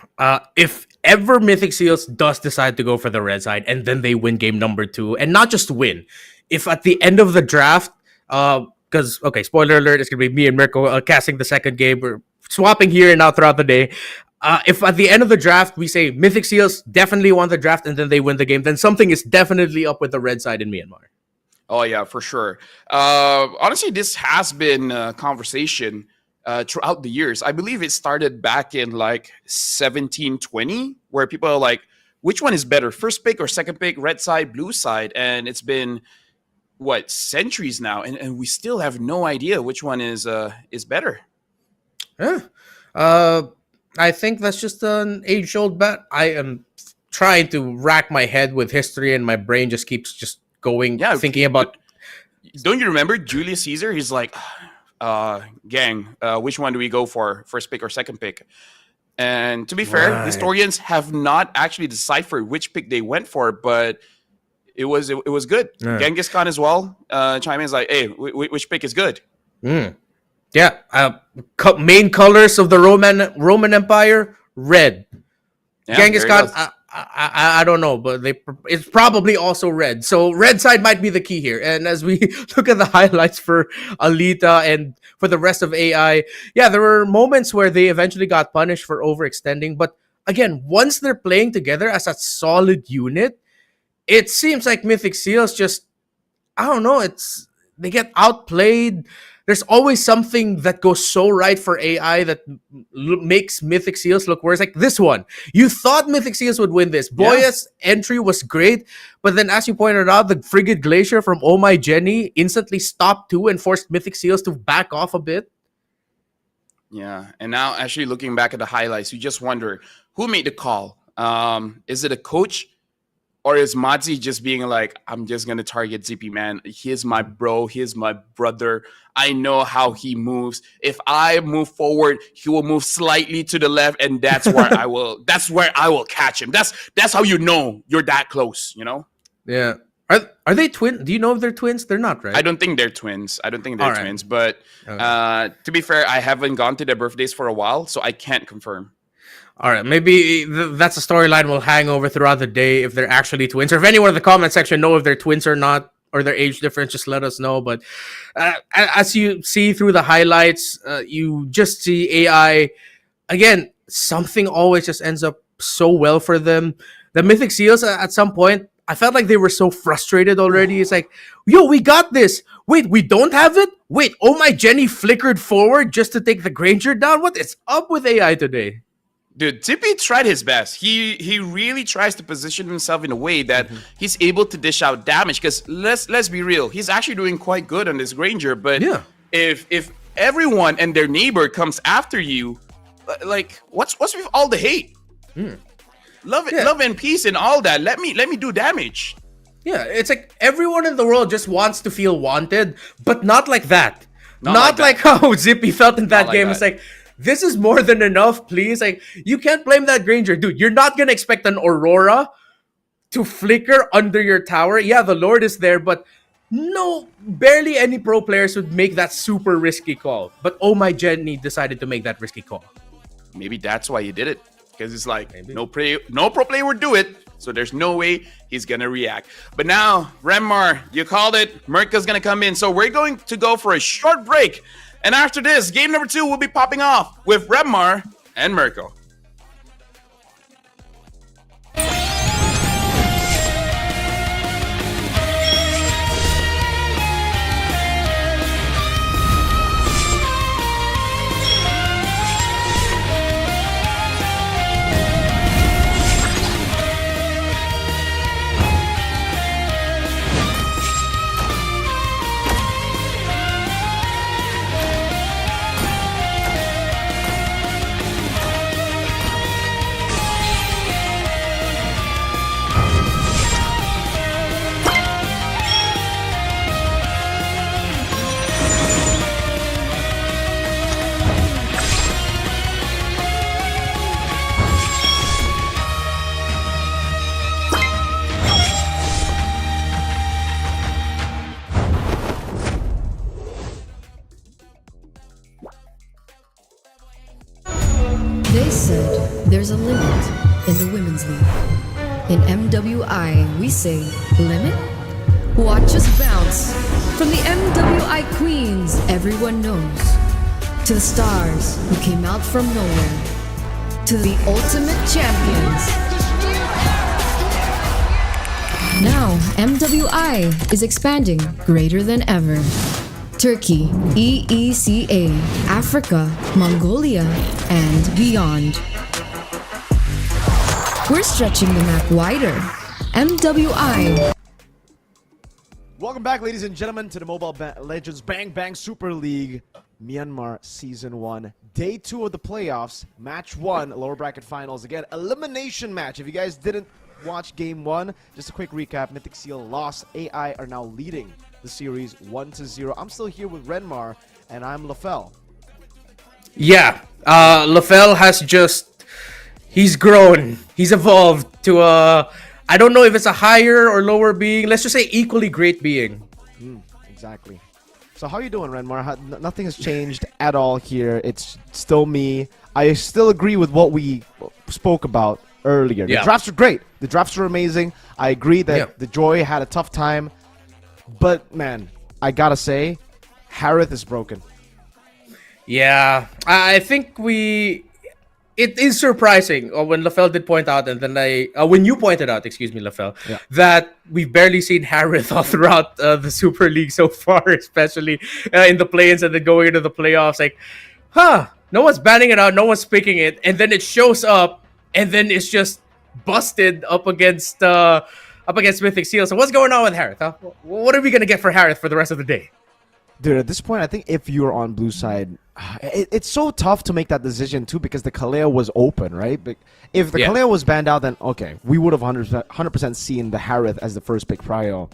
If ever Mythic Seals does decide to go for the red side and then they win game number 2, and not just win, if at the end of the draft, because, okay, spoiler alert, it's going to be me and Mirko casting the second game. We're swapping here and now throughout the day. If at the end of the draft we say Mythic Seals definitely won the draft and then they win the game, then something is definitely up with the red side in Myanmar.
Oh, yeah, for sure. Honestly, this has been a conversation throughout the years. I believe it started back in like 1720, where people are like, which one is better, first pick or second pick, red side, blue side? And it's been, centuries now, and we still have no idea which one is better.
Yeah. I think that's just an age-old bet. I am trying to rack my head with history, and my brain just keeps just going, thinking about...
Don't you remember Julius Caesar? He's like... gang, which one do we go for, first pick or second pick? And to be fair, historians have not actually deciphered which pick they went for, but it was good. Genghis Khan as well chime in, is like, hey, which pick is good?
Yeah, main colors of the Roman Empire: red.
Yeah,
Genghis
there it
Khan,
goes.
I don't know, but it's probably also red. So red side might be the key here. And as we look at the highlights for Alita and for the rest of AI, yeah, there were moments where they eventually got punished for overextending. But again, once they're playing together as a solid unit, it seems like Mythic Seals just, I don't know, they get outplayed. There's always something that goes so right for AI that makes Mythic Seals look worse. Like this one, you thought Mythic Seals would win this.
Yeah.
Boya's entry was great, but then as you pointed out, the Frigid Glacier from Oh My Jenny instantly stopped too and forced Mythic Seals to back off a bit.
Yeah, and now actually looking back at the highlights, you just wonder who made the call. Is it a coach? Or is Madzi just being like, I'm just going to target Zippy, man. He's my bro. He's my brother. I know how he moves. If I move forward, he will move slightly to the left, and that's where I will catch him. That's how you know you're that close, you know?
Yeah. Are they twins? Do you know if they're twins? They're not, right?
I don't think they're twins. All right. Twins. But
Okay.
to be fair, I haven't gone to their birthdays for a while, so I can't confirm.
All right, maybe that's a storyline we'll hang over throughout the day if they're actually twins. Or if anyone in the comment section know if they're twins or not, or their age difference, just let us know. But as you see through the highlights, you just see AI. Again, something always just ends up so well for them. The Mythic Seals, at some point, I felt like they were so frustrated already. It's like, yo, we got this. Wait, we don't have it? Wait, oh my Jenny flickered forward just to take the Granger down? What is up with AI today?
Dude, Tippy tried his best. He really tries to position himself in a way that he's able to dish out damage. Because let's be real, he's actually doing quite good on this Granger. But
Yeah.
if everyone and their neighbor comes after you, like what's with all the hate? Love and peace and all that. Let me do damage.
Yeah, it's like everyone in the world just wants to feel wanted, but not like that. Not like how Zippy felt in that game. It's like, this is more than enough, please. Like, you can't blame that Granger. Dude, you're not gonna expect an Aurora to flicker under your tower. Yeah, the Lord is there, but no, barely any pro players would make that super risky call. But oh my Jenny decided to make that risky call.
Maybe that's why he did it. Because it's like, no pro player would do it. So there's no way he's going to react. But now, Remmar, you called it. Mirka's going to come in. So we're going to go for a short break. And after this, game number 2 will be popping off with Remmar and Mirko.
They said there's a limit in the women's league. In MWI, we say limit? Watch us bounce from the MWI queens everyone knows, to the stars who came out from nowhere, to the ultimate champions. Now, MWI is expanding greater than ever. Turkey, EECA, Africa, Mongolia, and beyond. We're stretching the map wider. MWI.
Welcome back, ladies and gentlemen, to the Mobile Legends Bang Bang Super League Myanmar Season 1. Day 2 of the playoffs, Match 1, lower bracket finals. Again, elimination match. If you guys didn't watch Game 1, just a quick recap. Mythic Seal lost. AI are now leading the series 1-0. I'm still here with Renmar, and I'm Lafel.
Yeah, Lafel has just, he's grown. He's evolved to I don't know if it's a higher or lower being. Let's just say equally great being.
Exactly. So how you doing, Renmar? Nothing has changed at all here. It's still me. I still agree with what we spoke about earlier. The
Yeah.
drafts are great. The drafts are amazing. I agree that the Joy had a tough time. But, man, I gotta say, Harith is broken.
Yeah, I think it is surprising when LaFell did point out, and then when you pointed out, excuse me, LaFell, that we've barely seen Harith all throughout the Super League so far, especially in the play-ins and then going into the playoffs. Like, no one's banning it out, no one's picking it, and then it shows up, and then it's just busted up against Mythic Seal. So what's going on with Harith? Huh? What are we gonna get for Harith for the rest of the day?
Dude, at this point, I think if you're on blue side, it's so tough to make that decision, too, because the Kalea was open, right? But if the Kalea was banned out, then, okay, we would have 100% seen the Harith as the first pick prio.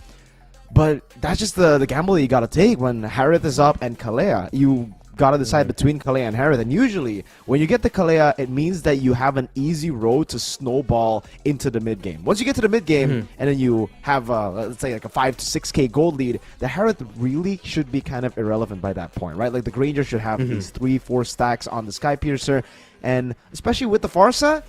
But that's just the gamble that you got to take when Harith is up and Kalea. You got to decide between Kalea and Harith. And usually, when you get the Kalea, it means that you have an easy road to snowball into the mid game. Once you get to the mid game, and then you have, let's say, like a 5 to 6K gold lead, the Harith really should be kind of irrelevant by that point, right? Like, the Granger should have these 3-4 stacks on the Skypiercer. And especially with the Farsa,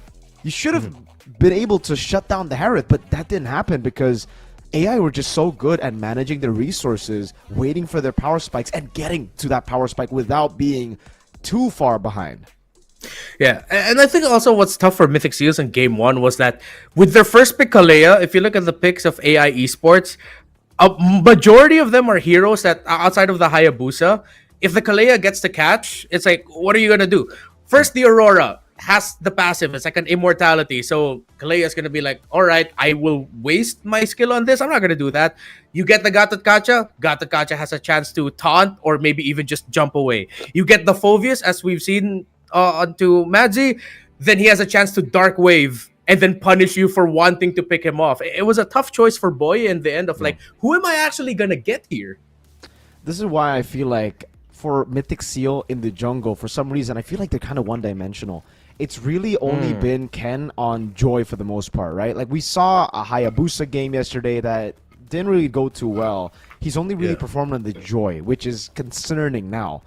you should have been able to shut down the Harith, but that didn't happen because AI were just so good at managing their resources, waiting for their power spikes, and getting to that power spike without being too far behind.
Yeah, and I think also what's tough for Mythic Seals in Game 1 was that with their first pick, Kalea, if you look at the picks of AI Esports, a majority of them are heroes that, outside of the Hayabusa, if the Kalea gets the catch, it's like, what are you going to do? First, the Aurora has the passive. It's like an immortality. So Kalea is going to be like, all right, I will waste my skill on this. I'm not going to do that. You get the Gatot Kacha. Gatot Kacha has a chance to taunt or maybe even just jump away. You get the Phovius, as we've seen onto Madzi. Then he has a chance to Dark Wave and then punish you for wanting to pick him off. It was a tough choice for Boy in the end of like, who am I actually going to get here?
This is why I feel like for Mythic Seal in the jungle, for some reason, I feel like they're kind of one-dimensional. It's really only been Ken on Joy for the most part, right? Like, we saw a Hayabusa game yesterday that didn't really go too well. He's only really performed on the Joy, which is concerning now.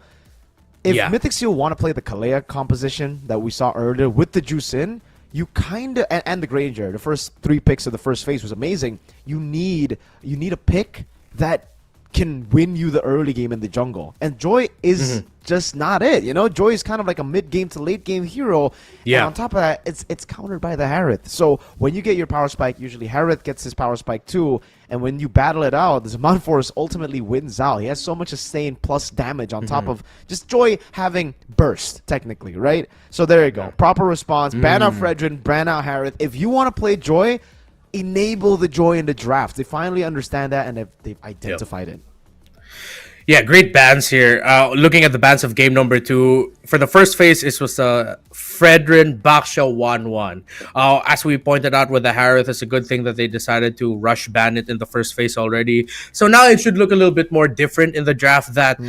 If Mythic Seal want to play the Kalea composition that we saw earlier with the Juice in, you kind of, and the Granger, the first 3 picks of the first phase was amazing. You need a pick that can win you the early game in the jungle. And Joy is just not it. You know, Joy is kind of like a mid-game to late-game hero. Yeah. And on top of that, it's countered by the Harith. So when you get your power spike, usually Harith gets his power spike too. And when you battle it out, the Zaman Force ultimately wins out. He has so much sustain plus damage on top of just Joy having burst, technically, right? So there you go. Proper response. Ban out Fredrin, ban out Harith. If you want to play Joy, enable the Joy in the draft. They finally understand that, and they've identified it.
Yeah, great bans here. Looking at the bans of game number 2, for the first phase, it was Fredrin Baksha 1-1. As we pointed out with the Harith, it's a good thing that they decided to rush ban it in the first phase already. So now it should look a little bit more different in the draft, that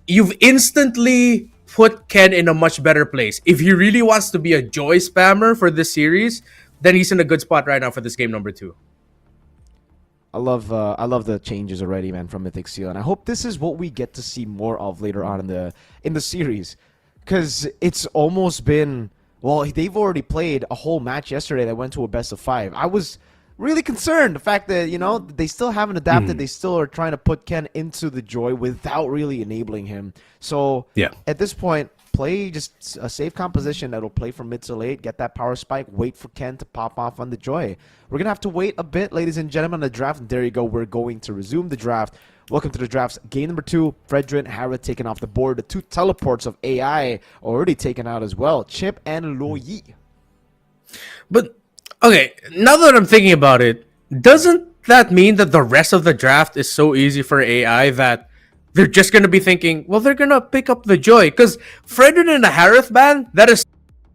you've instantly put Ken in a much better place. If he really wants to be a Joy spammer for this series, then he's in a good spot right now for this game number 2.
I love the changes already, man, from Mythic Seal, and I hope this is what we get to see more of later on in the series, because it's almost been, well, they've already played a whole match yesterday that went to a best of 5. I was really concerned the fact that, you know, they still haven't adapted. They still are trying to put Ken into the Joy without really enabling him. So at this point, play just a safe composition that'll play from mid to late, get that power spike, wait for Ken to pop off on the Joy. We're going to have to wait a bit, ladies and gentlemen, on the draft. And there you go. We're going to resume the draft. Welcome to the drafts. Game number 2, Fredrin, Harith taken off the board. The 2 teleports of AI already taken out as well. Chip and Lo Yi.
But, okay, now that I'm thinking about it, doesn't that mean that the rest of the draft is so easy for AI that they're just going to be thinking, well, they're going to pick up the Joy? Because Fredrin and the Harith ban, that is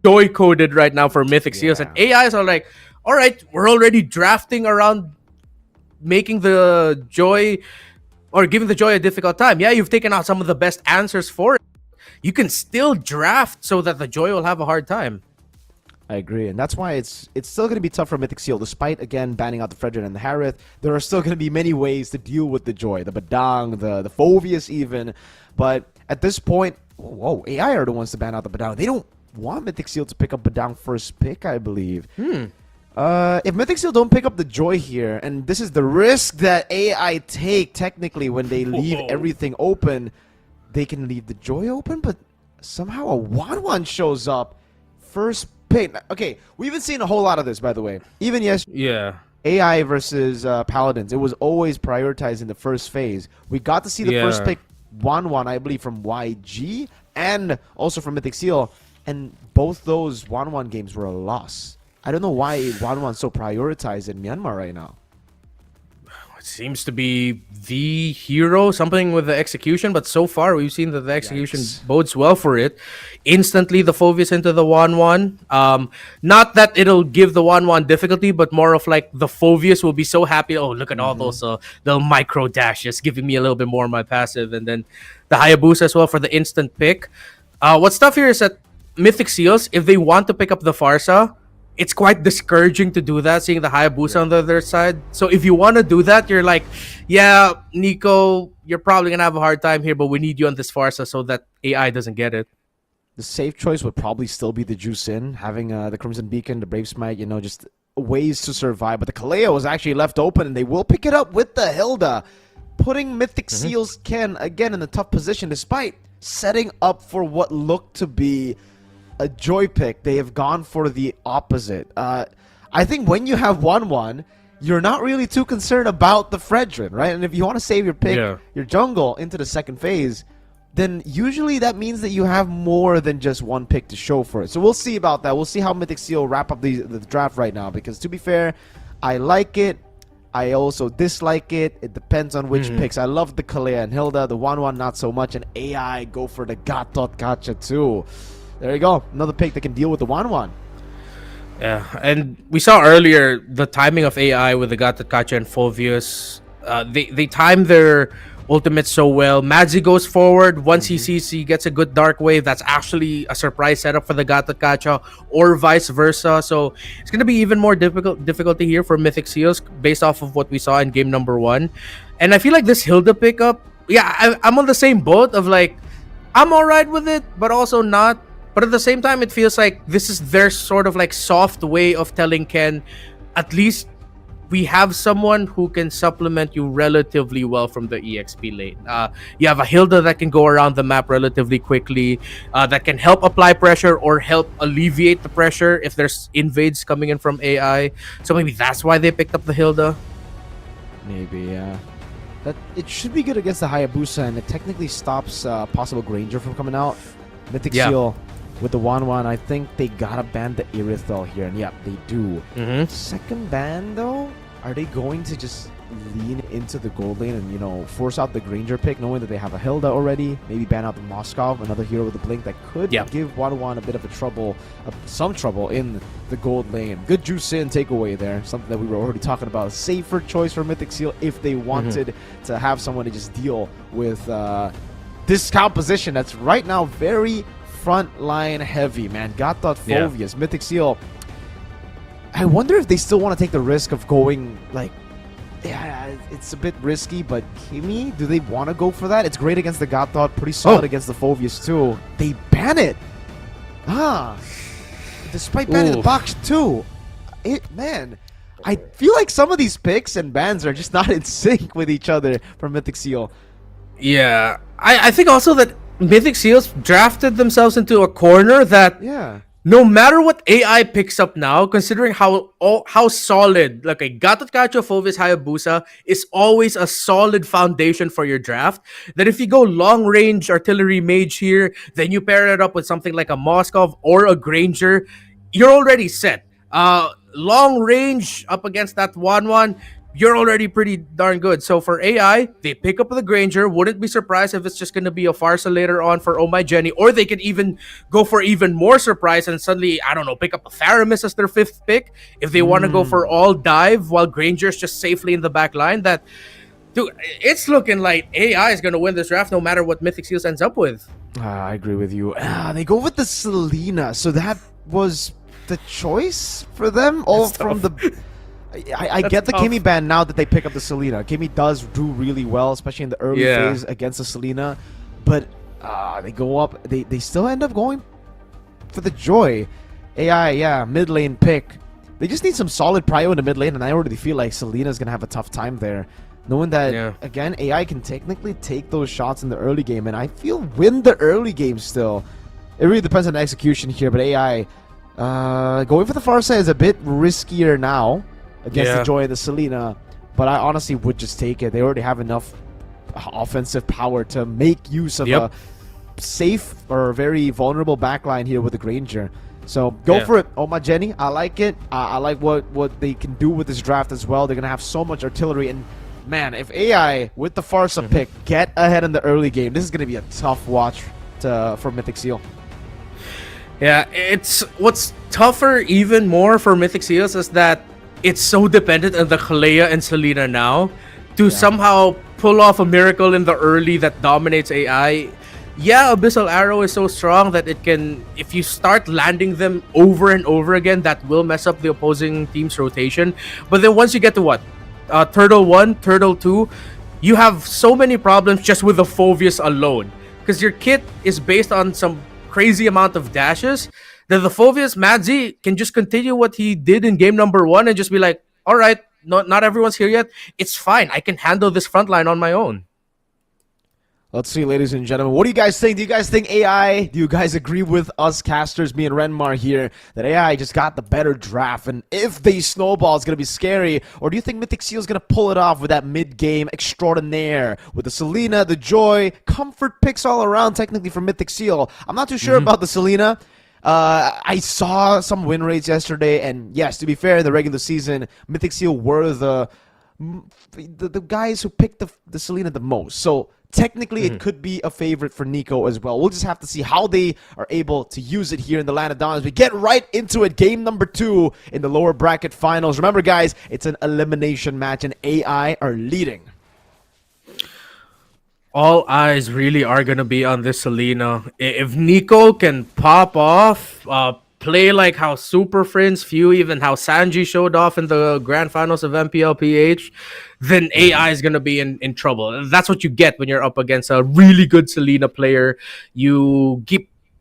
Joy-coded right now for Mythic Seals. And AIs are like, all right, we're already drafting around making the Joy, or giving the Joy a difficult time. Yeah, you've taken out some of the best answers for it. You can still draft so that the Joy will have a hard time.
I agree, and that's why it's still going to be tough for Mythic Seal. Despite, again, banning out the Fredrin and the Harith, there are still going to be many ways to deal with the Joy. The Badang, the Phovius even. But at this point, whoa, AI are the ones to ban out the Badang. want Mythic Seal to pick up a down first pick, I believe. If Mythic Seal don't pick up the Joy here, and this is the risk that AI take technically when they leave everything open, they can leave the Joy open, but somehow a 1-1 shows up. First pick. Okay, we haven't seen a whole lot of this, by the way. Even yesterday.
Yeah.
AI versus Paladins, it was always prioritized in the first phase. We got to see the first pick 1-1, I believe, from YG and also from Mythic Seal, and both those 1-1 games were a loss. I don't know why 1-1 so prioritized in Myanmar right now.
Seems to be the hero, something with the execution, but so far we've seen that the execution bodes well for it. Instantly, the Phoveus into the 1-1. Not that it'll give the 1-1 difficulty, but more of like the Phoveus will be so happy. Oh, look at all those little micro dashes, giving me a little bit more of my passive. And then the Hayabusa as well for the instant pick. What's tough here is that Mythic Seals, if they want to pick up the Farsa, it's quite discouraging to do that, seeing the Hayabusa on the other side. So if you want to do that, you're like, yeah, Nico, you're probably going to have a hard time here, but we need you on this Farsa so that AI doesn't get it.
The safe choice would probably still be the Juicin, having the Crimson Beacon, the Brave Smite, you know, just ways to survive. But the Kaleo was actually left open, and they will pick it up with the Hilda, putting Mythic Seals Ken again in a tough position, despite setting up for what looked to be a Joy pick. They have gone for the opposite. I think when you have 1-1, you're not really too concerned about the Fredrin, right? And if you want to save your pick, your jungle into the second phase, then usually that means that you have more than just one pick to show for it. So we'll see about that. We'll see how Mythic Seal wrap up the draft right now, because to be fair, I like it. I also dislike it. It depends on which picks. I love the Kalea and Hilda. The 1-1 not so much, and AI go for the Gatot Gacha too. There you go. Another pick that can deal with the 1-1.
Yeah, and we saw earlier the timing of AI with the Gatot Kacha and Phoveus. They timed their ultimate so well. Madzi goes forward. Once he sees he gets a good Dark Wave, that's actually a surprise setup for the Gatot Kacha, or vice versa. So it's going to be even more difficulty here for Mythic Seals based off of what we saw in game number 1. And I feel like this Hilda pickup, I'm on the same boat of like, I'm alright with it, but also not. But at the same time, it feels like this is their sort of like soft way of telling Ken, at least we have someone who can supplement you relatively well from the EXP lane. You have a Hilda that can go around the map relatively quickly, that can help apply pressure or help alleviate the pressure if there's invades coming in from AI. So maybe that's why they picked up the Hilda.
Maybe, yeah. That it should be good against the Hayabusa, and it technically stops possible Granger from coming out. Mythic Seal with the 1-1, I think they gotta ban the Irithel here, and they do. Second ban though, are they going to just lean into the gold lane and, you know, force out the Granger pick, knowing that they have a Hilda already? Maybe ban out the Moskov, another hero with a blink that could give 1-1 a bit of a trouble, some trouble in the gold lane. Good Juicin takeaway there, something that we were already talking about. A safer choice for Mythic Seal if they wanted to have someone to just deal with this composition that's right now very front line heavy, man. Gatot, Phoveus, Mythic Seal. I wonder if they still want to take the risk of going, like, it's a bit risky, but Kimi, do they want to go for that? It's great against the Gatot, pretty solid against the Phoveus too. They ban it. Despite banning the box too. Man, I feel like some of these picks and bans are just not in sync with each other for Mythic Seal.
Yeah, I think also that Mythic Seals drafted themselves into a corner that no matter what AI picks up now, considering how solid, like a Gatot Kacha, Phoveus, Hayabusa is always a solid foundation for your draft, that if you go long range artillery mage here, then you pair it up with something like a Moskov or a Granger, you're already set. Long range up against that 1-1, you're already pretty darn good. So for AI, they pick up the Granger. Wouldn't be surprised if it's just going to be a Farsa later on for Oh My Jenny. Or they could even go for even more surprise and suddenly, I don't know, pick up a Theramis as their 5th pick. If they want to go for all dive while Granger's just safely in the back line. That, dude, it's looking like AI is going to win this draft no matter what Mythic Seals ends up with.
I agree with you. They go with the Selena. So that was the choice for them? All from the... I get the Kimi ban now that they pick up the Selena. Kimi does do really well, especially in the early phase against the Selena. But they go up. They still end up going for the Joy, AI, yeah, mid lane pick. They just need some solid prio in the mid lane, and I already feel like Selena's gonna have a tough time there. Knowing that, again, AI can technically take those shots in the early game, and I feel win the early game still. It really depends on the execution here, but AI going for the far side is a bit riskier now against the Joy and the Selena, but I honestly would just take it. They already have enough offensive power to make use of a safe or very vulnerable backline here with the Granger. So go for it, Oma Jenny. I like it. I like what they can do with this draft as well. They're gonna have so much artillery, and man, if AI with the Farsa pick get ahead in the early game, this is gonna be a tough watch for Mythic Seal.
Yeah, it's what's tougher even more for Mythic Seals is that it's so dependent on the Kalea and Selena now to somehow pull off a miracle in the early that dominates AI. Yeah, Abyssal Arrow is so strong that it can, if you start landing them over and over again, that will mess up the opposing team's rotation. But then once you get to what? Turtle 1, Turtle 2, you have so many problems just with the Phoveus alone. Because your kit is based on some crazy amount of dashes that the Phoveus Madzi can just continue what he did in game number 1 and just be like, all right, not everyone's here yet. It's fine. I can handle this front line on my own.
Let's see, ladies and gentlemen. What do you guys think? Do you guys think AI, do you guys agree with us casters, me and Renmar here, that AI just got the better draft? And if they snowball, it's going to be scary. Or do you think Mythic Seal is going to pull it off with that mid-game extraordinaire? With the Selena, the Joy, comfort picks all around technically for Mythic Seal. I'm not too sure about the Selena. I saw some win rates yesterday. And yes, to be fair, in the regular season, Mythic Seal were the guys who picked the Selena the most. So technically, it could be a favorite for Nico as well. We'll just have to see how they are able to use it here in the Land of Dawn as we get right into it. Game number 2 in the lower bracket finals. Remember, guys, it's an elimination match, and AI are leading.
All eyes really are going to be on this Selena. If Nico can pop off, play like how Super Friends, Few, even how Sanji showed off in the grand finals of MPLPH, then AI is going to be in trouble. That's what you get when you're up against a really good Selena player. You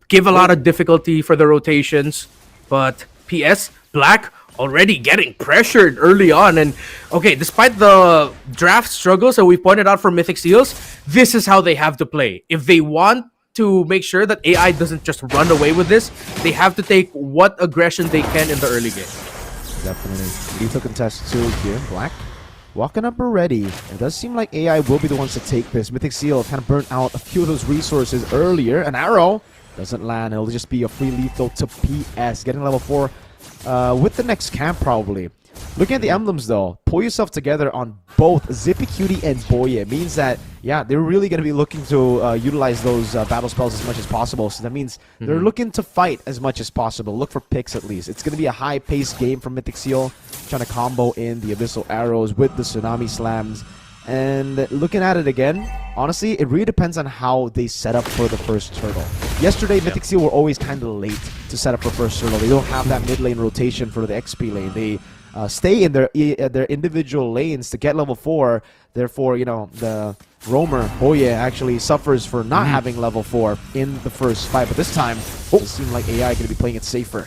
give a lot of difficulty for the rotations, but PS, Black already getting pressured early on. And okay, despite the draft struggles that we pointed out for Mythic Seals, this is how they have to play. If they want to make sure that AI doesn't just run away with this, they have to take what aggression they can in the early game.
Definitely. Lethal contest 2 here. Black walking up already. It does seem like AI will be the ones to take this. Mythic Seal kind of burnt out a few of those resources earlier. An arrow doesn't land. It'll just be a free lethal to PS. Getting level 4 with the next camp probably. Looking at the emblems though, pull yourself together on both Zippy Cutie and Boye. Means that, yeah, they're really going to be looking to utilize those battle spells as much as possible. So that means they're looking to fight as much as possible. Look for picks at least. It's going to be a high-paced game from Mythic Seal. Trying to combo in the Abyssal Arrows with the Tsunami Slams. And looking at it again, honestly, it really depends on how they set up for the first turtle. Yesterday, Mythic Seal were always kind of late to set up for first turtle. They don't have that mid lane rotation for the XP lane. They stay in their individual lanes to get level 4. Therefore, you know, the roamer, Boye, actually suffers for not having level 4 in the first fight. But this time, it does seem like AI going to be playing it safer.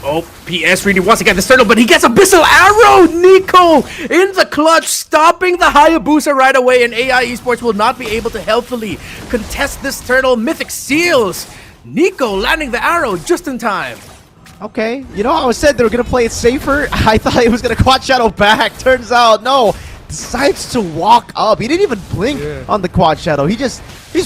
Oh, PS really wants to get this turtle, but he gets Abyssal Arrow! Nico in the clutch, stopping the Hayabusa right away, and AI Esports will not be able to healthily contest this turtle. Mythic Seals! Nico landing the arrow just in time.
Okay, you know, I was said they were going to play it safer. I thought it was going to Quad Shadow back. Turns out, no. Decides to walk up. He didn't even blink on the Quad Shadow. He just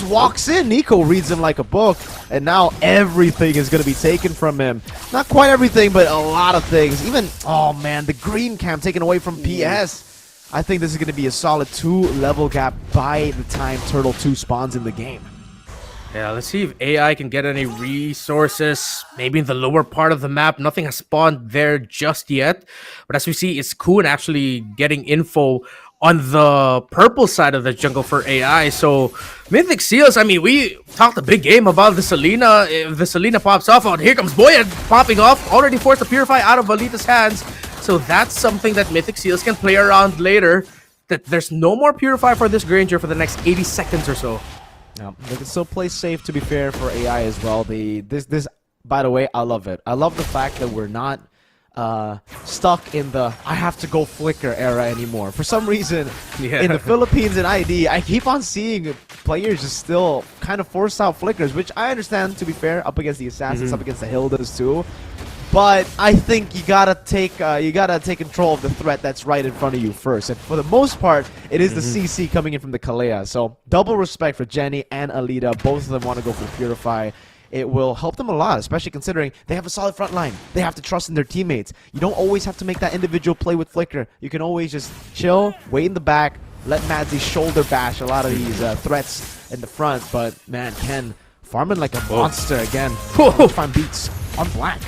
walks in. Nico reads him like a book. And now everything is going to be taken from him. Not quite everything, but a lot of things. Even, oh man, the green cam taken away from PS. I think this is going to be a solid 2-level gap by the time Turtle 2 spawns in the game.
Yeah, let's see if AI can get any resources. Maybe in the lower part of the map. Nothing has spawned there just yet. But as we see, it's Kuhn actually getting info on the purple side of the jungle for AI. So, Mythic Seals, I mean, we talked a big game about the Selena. If the Selena pops off, here comes Boya popping off. Already forced the Purify out of Valita's hands. So that's something that Mythic Seals can play around later. That there's no more Purify for this Granger for the next 80 seconds or so.
Yeah, they can still play safe, to be fair, for AI as well. This by the way, I love it. I love the fact that we're not stuck in the I have to go flicker era anymore. For some reason, in the Philippines and ID, I keep on seeing players just still kind of force out flickers, which I understand, to be fair, up against the Assassins, up against the Hildas too. But I think you gotta take control of the threat that's right in front of you first. And for the most part, it is the CC coming in from the Kalea. So double respect for Jenny and Alita. Both of them want to go for Purify. It will help them a lot, especially considering they have a solid front line. They have to trust in their teammates. You don't always have to make that individual play with Flicker. You can always just chill, wait in the back, let Madzi shoulder bash a lot of these threats in the front. But man, Ken farming like a monster again. Find beats on Black.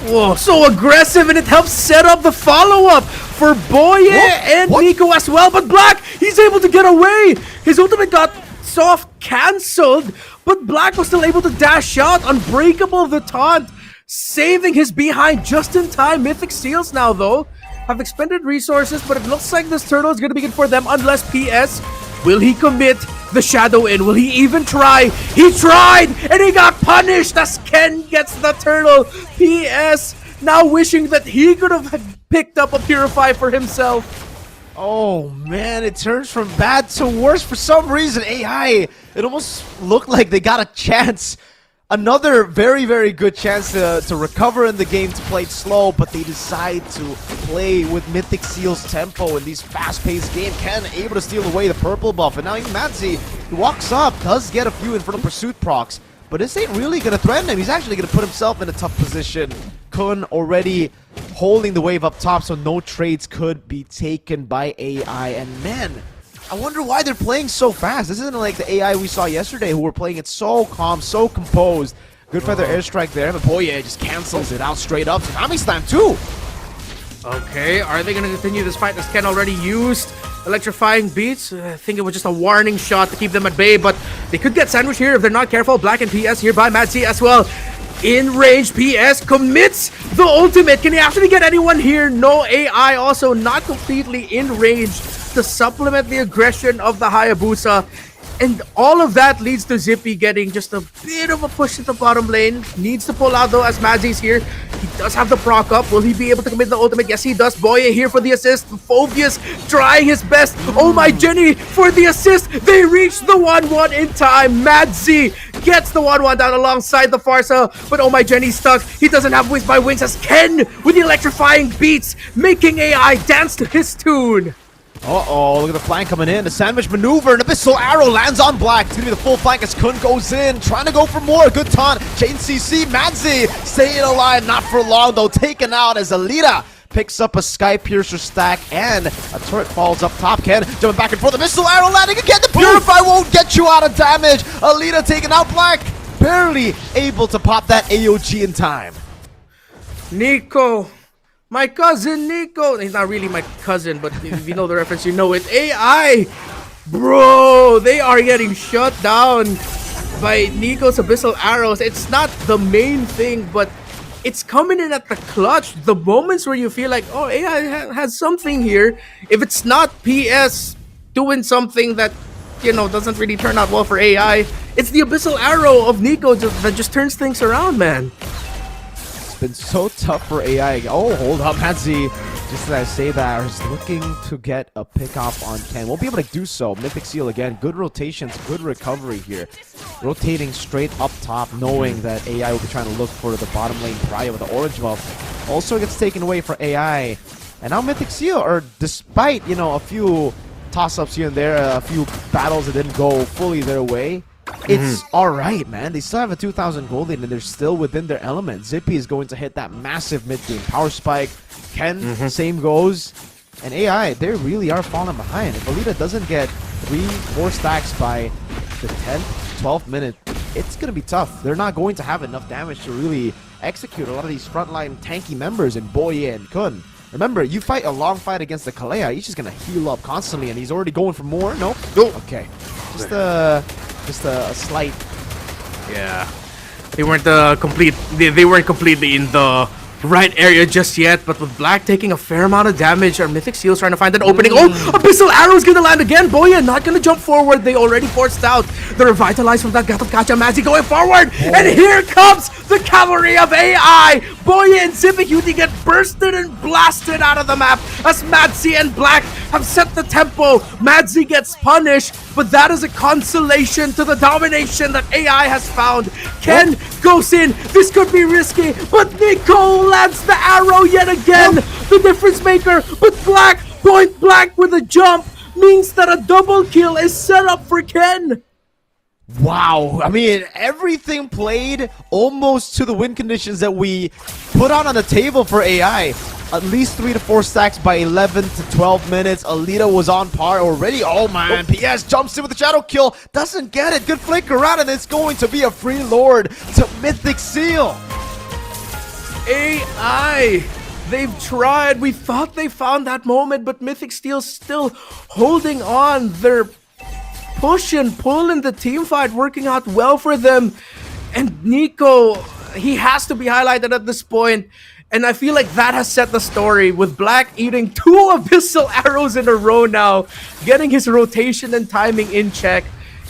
Whoa, so aggressive, and it helps set up the follow-up for Boye and Nico as well. But Black, he's able to get away. His ultimate got soft cancelled, but Black was still able to dash out, unbreakable the taunt, saving his behind just in time. Mythic Seals now, though, have expended resources, but it looks like this turtle is going to be good for them unless PS. Will he commit the Shadow in? Will he even try? He tried, and he got punished as Ken gets the turtle. PS now wishing that he could have picked up a Purify for himself.
Oh man, it turns from bad to worse for some reason. AI, it almost looked like they got a chance. Another very, very good chance to recover in the game, to play it slow, but they decide to play with Mythic Seal's tempo in these fast-paced games. Ken able to steal away the purple buff, and now even Madzi, he walks up, does get a few Infernal Pursuit procs, but this ain't really going to threaten him. He's actually going to put himself in a tough position. Kun already holding the wave up top, so no trades could be taken by AI, and man, I wonder why they're playing so fast. This isn't like the AI we saw yesterday who were playing it so calm, so composed. Good feather airstrike there, but Boye just cancels it out straight up. Tsunami Slam too!
Okay, are they going to continue this fight as Ken already used electrifying beats? I think it was just a warning shot to keep them at bay, but they could get sandwiched here if they're not careful. Black and PS here by Madzi as well. In range, PS commits the ultimate. Can he actually get anyone here? No. AI also not completely in range to supplement the aggression of the Hayabusa. And all of that leads to Zippy getting just a bit of a push to the bottom lane. Needs to pull out though as Madzi's here. He does have the proc up. Will he be able to commit the ultimate? Yes, he does. Boye here for the assist. Phobius trying his best. Oh my, Jenny for the assist. They reach the 1-1 in time. Madzi gets the 1-1 down alongside the Farsa. But oh my, Jenny's stuck. He doesn't have Whiz by Wings as Ken with the electrifying beats, making AI dance to his tune.
Uh-oh, look at the flank coming in. The sandwich maneuver, an Abyssal Arrow lands on Black. It's going to be the full flank as Kun goes in, trying to go for more. Good taunt. Chain CC, Madzi staying alive, not for long though. Taken out as Alita picks up a Sky Piercer stack and a turret falls up top. Ken jumping back and forth. The Missile Arrow landing again. The Purify won't get you out of damage. Alita taking out Black. Barely able to pop that AOG in time.
Nico. My cousin Nico. He's not really my cousin, but if you know the reference, you know it. AI! Bro, they are getting shut down by Nico's Abyssal Arrows. It's not the main thing, but it's coming in at the clutch. The moments where you feel like, oh, AI has something here. If it's not PS doing something that, you know, doesn't really turn out well for AI, it's the Abyssal Arrow of Nico that just turns things around, man.
Been so tough for AI. Oh, hold up, Madzi. Just as I say that, is looking to get a pick off on Ken. Won't be able to do so. Mythic Seal again. Good rotations, good recovery here. Rotating straight up top, knowing that AI will be trying to look for the bottom lane Pariah with the orange buff. Also gets taken away for AI. And now Mythic Seal, or despite, you know, a few toss-ups here and there, a few battles that didn't go fully their way, it's alright, man. They still have a 2,000 gold lead and they're still within their element. Zippy is going to hit that massive mid-game power spike. Ken, same goes. And AI, they really are falling behind. If Alita doesn't get 3-4 stacks by the 10th, 12th minute, it's going to be tough. They're not going to have enough damage to really execute a lot of these frontline tanky members in Boye and Kun. Remember, you fight a long fight against the Kalea, he's just going to heal up constantly and he's already going for more. Nope. Okay. Just a slight.
Yeah, they weren't they weren't completely in the right area just yet, but with Black taking a fair amount of damage, our Mythic Seal's trying to find an opening. Oh, Abyssal Arrow's gonna land again. Boya not gonna jump forward. They already forced out They're revitalized from that Gatotkacha. Madzy going forward. And here comes the cavalry of AI. Boye and Zipicutie get bursted and blasted out of the map as Madzy and Black have set the tempo. Madzy gets punished, but that is a consolation to the domination that AI has found. Ken goes in. This could be risky, but Nico lands the arrow yet again. The difference maker, but Black, point blank with a jump, means that a double kill is set up for Ken.
Wow, I mean, everything played almost to the win conditions that we put on the table for AI. At least 3 to 4 stacks by 11 to 12 minutes. Alita was on par already. Oh man, PS jumps in with the shadow kill. Doesn't get it. Good flicker around, and it's going to be a free lord to Mythic Seal.
AI, they've tried. We thought they found that moment, but Mythic Steel's still holding on. They're push and pull in the team fight working out well for them. And Nico, he has to be highlighted at this point. And I feel like that has set the story, with Black eating 2 abyssal arrows in a row now, getting his rotation and timing in check.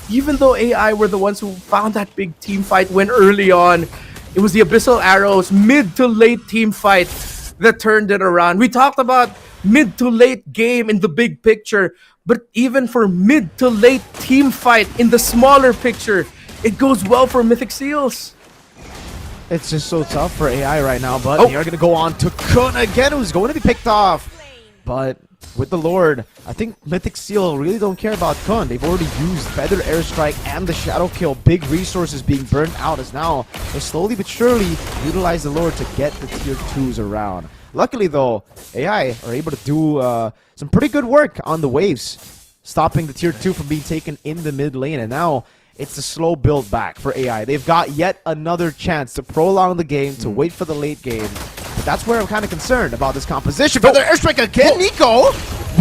Even though AI were the ones who found that big team fight win early on, it was the abyssal arrows mid to late team fight that turned it around. We talked about mid to late game in the big picture, but even for mid to late team fight in the smaller picture, it goes well for Mythic Seals.
It's just so tough for AI right now, but they are going to go on to Kun again, who's going to be picked off. But with the Lord, I think Mythic Seal really don't care about Kun. They've already used Feather Airstrike and the Shadow Kill. Big resources being burnt out as now they slowly but surely utilize the Lord to get the tier 2s around. Luckily though, AI are able to do some pretty good work on the waves, stopping the tier 2 from being taken in the mid lane, and now it's a slow build back for AI. They've got yet another chance to prolong the game, to wait for the late game. But that's where I'm kind of concerned about this composition. But their airstrike again, Nico!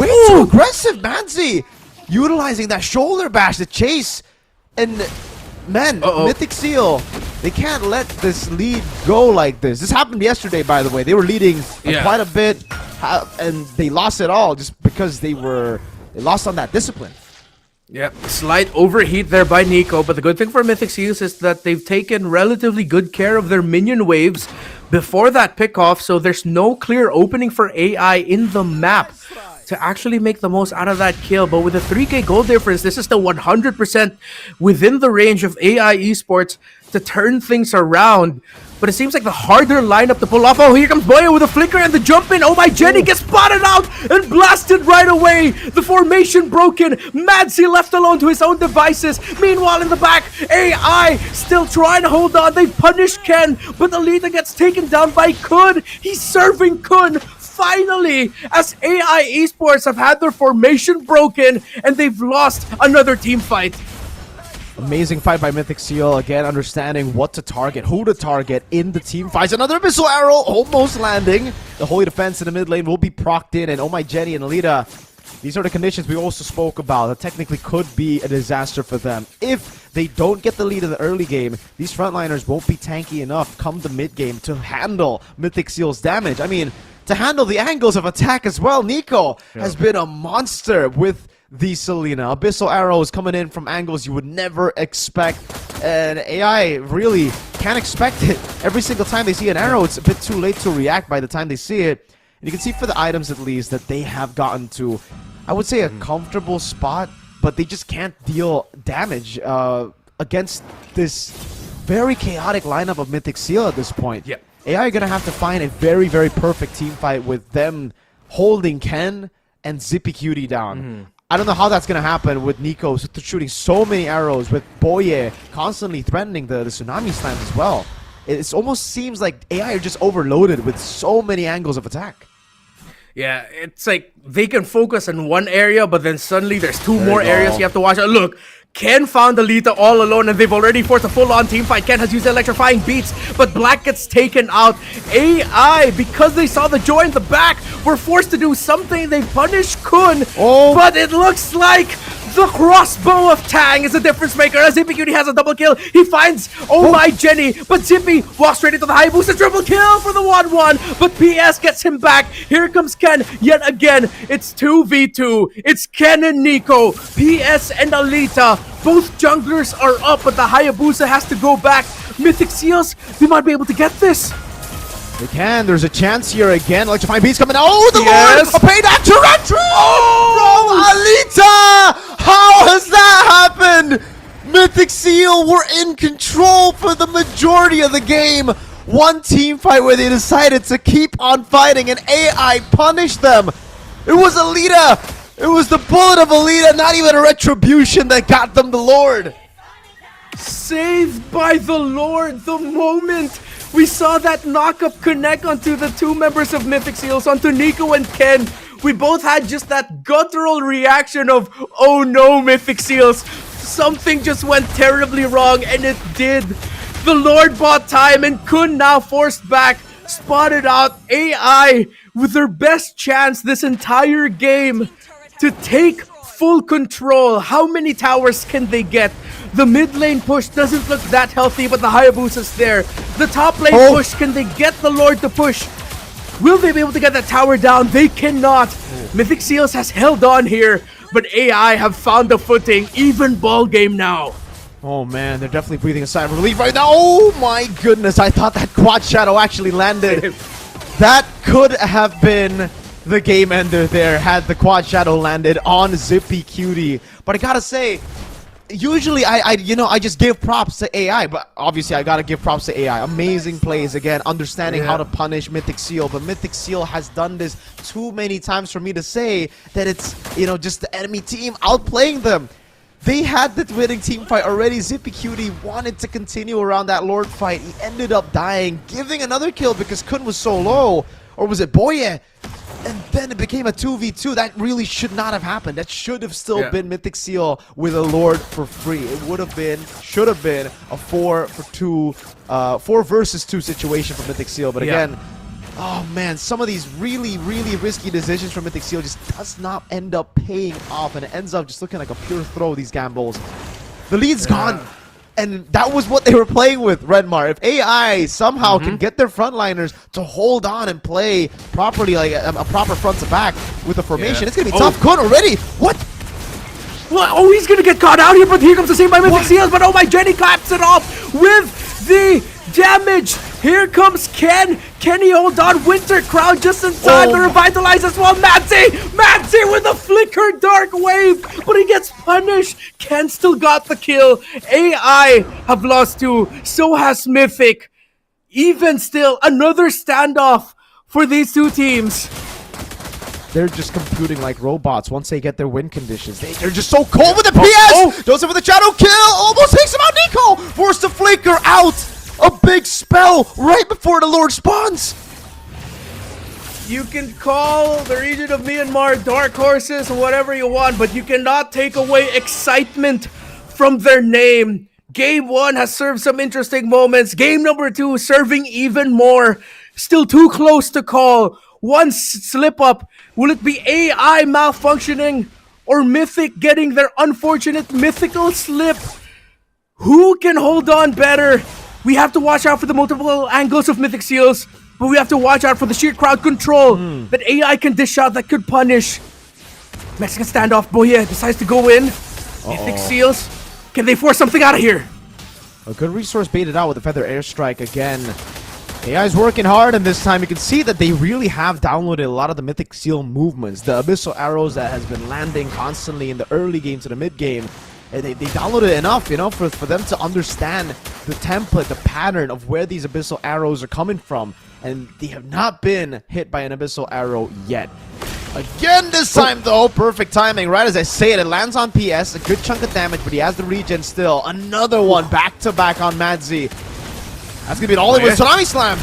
Way too aggressive, Madzy! Utilizing that shoulder bash to chase. And, man, Mythic Seal, they can't let this lead go like this. This happened yesterday, by the way. They were leading quite a bit, and they lost it all just because they lost on that discipline.
Yep, slight overheat there by Nico, but the good thing for Mythic Seals is that they've taken relatively good care of their minion waves before that pickoff, so there's no clear opening for AI in the map to actually make the most out of that kill. But with a 3k gold difference, this is the 100% within the range of AI Esports to turn things around. But it seems like the harder lineup to pull off. Oh, here comes Boya with a flicker and the jump in. Oh my, Jenny gets spotted out and blasted right away. The formation broken. Madzy left alone to his own devices. Meanwhile, in the back, AI still trying to hold on. They punish Ken, but Alita gets taken down by Kun. He's serving Kun. Finally, as AI Esports have had their formation broken and they've lost another team fight.
Amazing fight by Mythic Seal, again understanding what to target, who to target in the team fights. Another Abyssal Arrow almost landing. The Holy Defense in the mid lane will be procced in, and oh my, Jenny and Alita, these are the conditions we also spoke about that technically could be a disaster for them. If they don't get the lead in the early game, these frontliners won't be tanky enough come the mid game to handle Mythic Seal's damage. I mean, to handle the angles of attack as well. Nico has been a monster with the Selena. Abyssal arrows coming in from angles you would never expect, and AI really can't expect it. Every single time they see an arrow, it's a bit too late to react by the time they see it. And you can see for the items at least that they have gotten to, I would say, a comfortable spot, but they just can't deal damage against this very chaotic lineup of Mythic Seal at this point.
Yep.
AI are going to have to find a very, very perfect team fight with them holding Ken and Zipicutie down. I don't know how that's going to happen with Nico shooting so many arrows, with Boye constantly threatening the tsunami slams as well. It almost seems like AI are just overloaded with so many angles of attack.
Yeah, it's like they can focus on one area, but then suddenly there's two more areas you have to watch out. Look, Ken found Alita all alone, and they've already forced a full-on team fight. Ken has used electrifying beats, but Black gets taken out. AI, because they saw the joy in the back, were forced to do something. They punished Kun, but it looks like The crossbow of Tang is a difference maker as Zippy Cutie has a double kill. He finds Oh My Jenny, but Zippy walks straight into the Hayabusa. Triple kill for the 1-1, but PS gets him back. Here comes Ken yet again. It's 2v2. It's Ken and Nico. PS and Alita. Both junglers are up, but the Hayabusa has to go back. Mythic Seals, we might be able to get this.
They can. There's a chance here again. Electrifying Beast coming out. Oh, the
Yes.
Lord! A payback to Retro! Oh! Alita! How has that happened? Mythic Seal were in control for the majority of the game. One team fight where they decided to keep on fighting and AI punished them. It was Alita. It was the bullet of Alita, not even a retribution that got them the Lord.
Saved by the Lord the moment we saw that knock-up connect onto the two members of Mythic Seals, onto Nico and Ken. We both had just that guttural reaction of, oh no, Mythic Seals, something just went terribly wrong, and it did. The Lord bought time, and Kun now forced back, spotted out AI with their best chance this entire game to take full control. How many towers can they get? The mid lane push doesn't look that healthy, but the Hayabusa's there. The top lane push, can they get the Lord to push? Will they be able to get that tower down? They cannot. Mythic Seals has held on here, but AI have found the footing. Even ball game now.
Oh man, they're definitely breathing a sigh of relief right now. Oh my goodness, I thought that quad shadow actually landed. That could have been the game ender there had the quad shadow landed on Zippy Cutie. But I gotta say, usually I just give props to AI, but obviously I gotta give props to AI. Amazing plays again, understanding how to punish Mythic Seal, but Mythic Seal has done this too many times for me to say that it's, just the enemy team outplaying them. They had the winning team fight already. Zippy Cutie wanted to continue around that Lord fight. He ended up dying, giving another kill because Kun was so low. Or was it Boye? And then it became a 2v2. That really should not have happened. That should have still been Mythic Seal with a Lord for free. It would have been, should have been a 4 versus 2 situation for Mythic Seal. But again, oh man, some of these really, really risky decisions from Mythic Seal just does not end up paying off. And it ends up just looking like a pure throw, these gambles. The lead's gone. And that was what they were playing with, Redmar. If AI somehow can get their frontliners to hold on and play properly, like a proper front to back with the formation, it's going to be tough. Kun already. What?
What? Oh, he's going to get caught out here, but here comes the same by Mythic Seals. But oh my, Jenny claps it off with the damage. Here comes Ken. Can he hold on? Winter Crown just in time to revitalize as well. Matsy with a flicker dark wave, but he gets punished. Ken still got the kill. AI have lost 2. So has Mythic. Even still, another standoff for these two teams.
They're just computing like robots once they get their win conditions. They're just so cold with the PS! Joseph with the shadow kill! Almost takes him out, Nico! Forced to flicker out! A big spell right before the Lord spawns!
You can call the region of Myanmar dark horses or whatever you want, but you cannot take away excitement from their name. Game 1 has served some interesting moments. Game number 2 serving even more. Still too close to call. One slip up. Will it be AI malfunctioning or Mythic getting their unfortunate mythical slip? Who can hold on better? We have to watch out for the multiple angles of Mythic Seals, but we have to watch out for the sheer crowd control that AI can dish out that could punish. Mexican standoff, Boye decides to go in. Mythic Seals, can they force something out of here?
A good resource baited out with a Feather Airstrike again. AI's working hard, and this time you can see that they really have downloaded a lot of the Mythic Seal movements. The Abyssal Arrows that has been landing constantly in the early game to the mid game. They downloaded enough, for them to understand the template, the pattern of where these Abyssal Arrows are coming from. And they have not been hit by an Abyssal Arrow yet. Again this time, though. Perfect timing. Right as I say it, it lands on PS. A good chunk of damage, but he has the regen still. Another one back-to-back on Madzi. That's going to be an all-in with Tsunami Slam.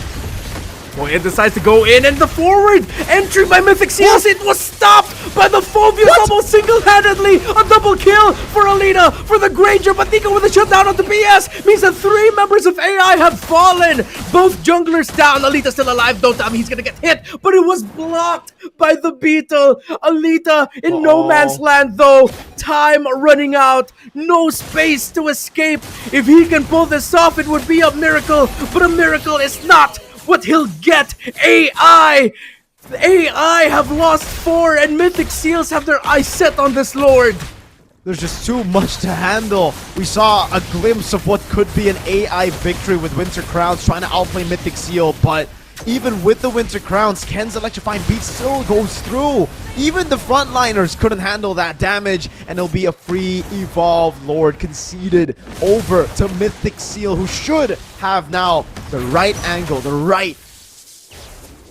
Boye decides to go in, and the forward entry by Mythic Seals, it was stopped by the Phobius almost single-handedly. A double kill for Alina, for the Granger, but Nico with a shutdown on the BS means that 3 members of AI have fallen. Both junglers down. Alita's still alive. Don't tell me he's gonna get hit, but it was blocked by the Beetle. Alita in no man's land though. Time running out. No space to escape. If he can pull this off, it would be a miracle, but a miracle is not what he'll get. AI have lost 4, and Mythic Seals have their eyes set on this Lord.
There's just too much to handle. We saw a glimpse of what could be an AI victory with Winter Crowns trying to outplay Mythic Seal, but even with the Winter Crowns, Ken's electrifying beat still goes through. Even the frontliners couldn't handle that damage, and it'll be a free Evolve Lord conceded over to Mythic Seal, who should have now the right angle, the right,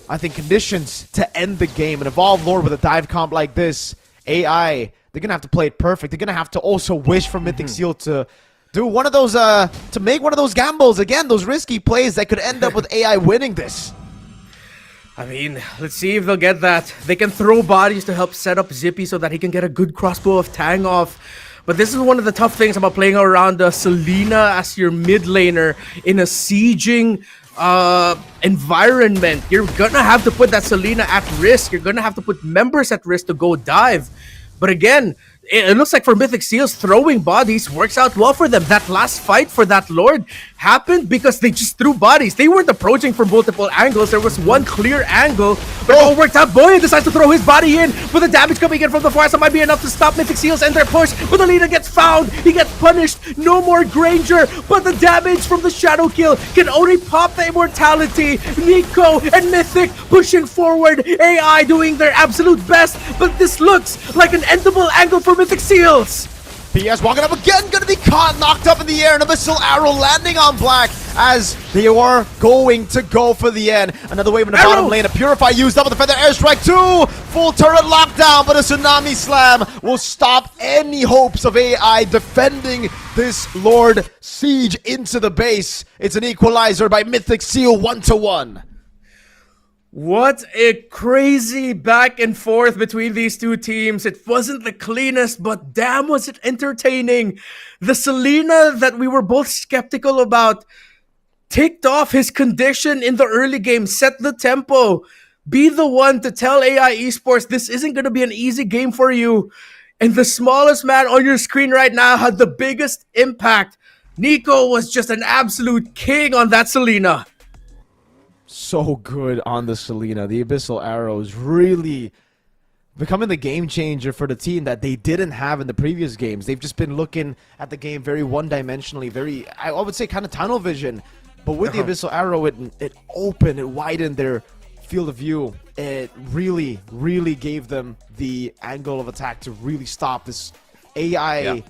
I think, conditions to end the game. An Evolve Lord with a dive comp like this, AI, they're gonna have to play it perfect. They're gonna have to also wish for Mythic Seal to do one of those, to make one of those gambles again, those risky plays that could end up with AI winning this.
I mean, let's see if they'll get that. They can throw bodies to help set up Zippy so that he can get a good crossbow of Tang off. But this is one of the tough things about playing around Selena as your mid laner in a sieging environment. You're gonna have to put that Selena at risk. You're gonna have to put members at risk to go dive. But again, it looks like for Mythic Seals, throwing bodies works out well for them. That last fight for that Lord happened because they just threw bodies. They weren't approaching from multiple angles. There was one clear angle, but it all worked out. Boyan decides to throw his body in, but the damage coming in from the far side might be enough to stop Mythic Seals and their push. But the leader gets found. He gets punished. No more Granger, but the damage from the Shadow Kill can only pop the immortality. Nico and Mythic pushing forward. AI doing their absolute best, but this looks like an endable angle for Mythic Seals.
PS walking up again, gonna be caught, knocked up in the air, and a missile arrow landing on Black as they are going to go for the end. Another wave in the bottom lane, a Purify used up with the Feather Airstrike 2, full turret lockdown, but a Tsunami Slam will stop any hopes of AI defending this Lord siege into the base. It's an equalizer by Mythic Seal 1-1.
What a crazy back and forth between these two teams. It wasn't the cleanest, but damn was it entertaining. The Selena that we were both skeptical about ticked off his condition in the early game, set the tempo, be the one to tell AI Esports this isn't going to be an easy game for you. And the smallest man on your screen right now had the biggest impact. Nico was just an absolute king on that Selena.
So good on the Selena. The Abyssal Arrows really becoming the game changer for the team that they didn't have in the previous games. They've just been looking at the game very one-dimensionally, very, I would say, kind of tunnel vision. But with the Abyssal Arrow, it opened, it widened their field of view. It really, really gave them the angle of attack to really stop this AI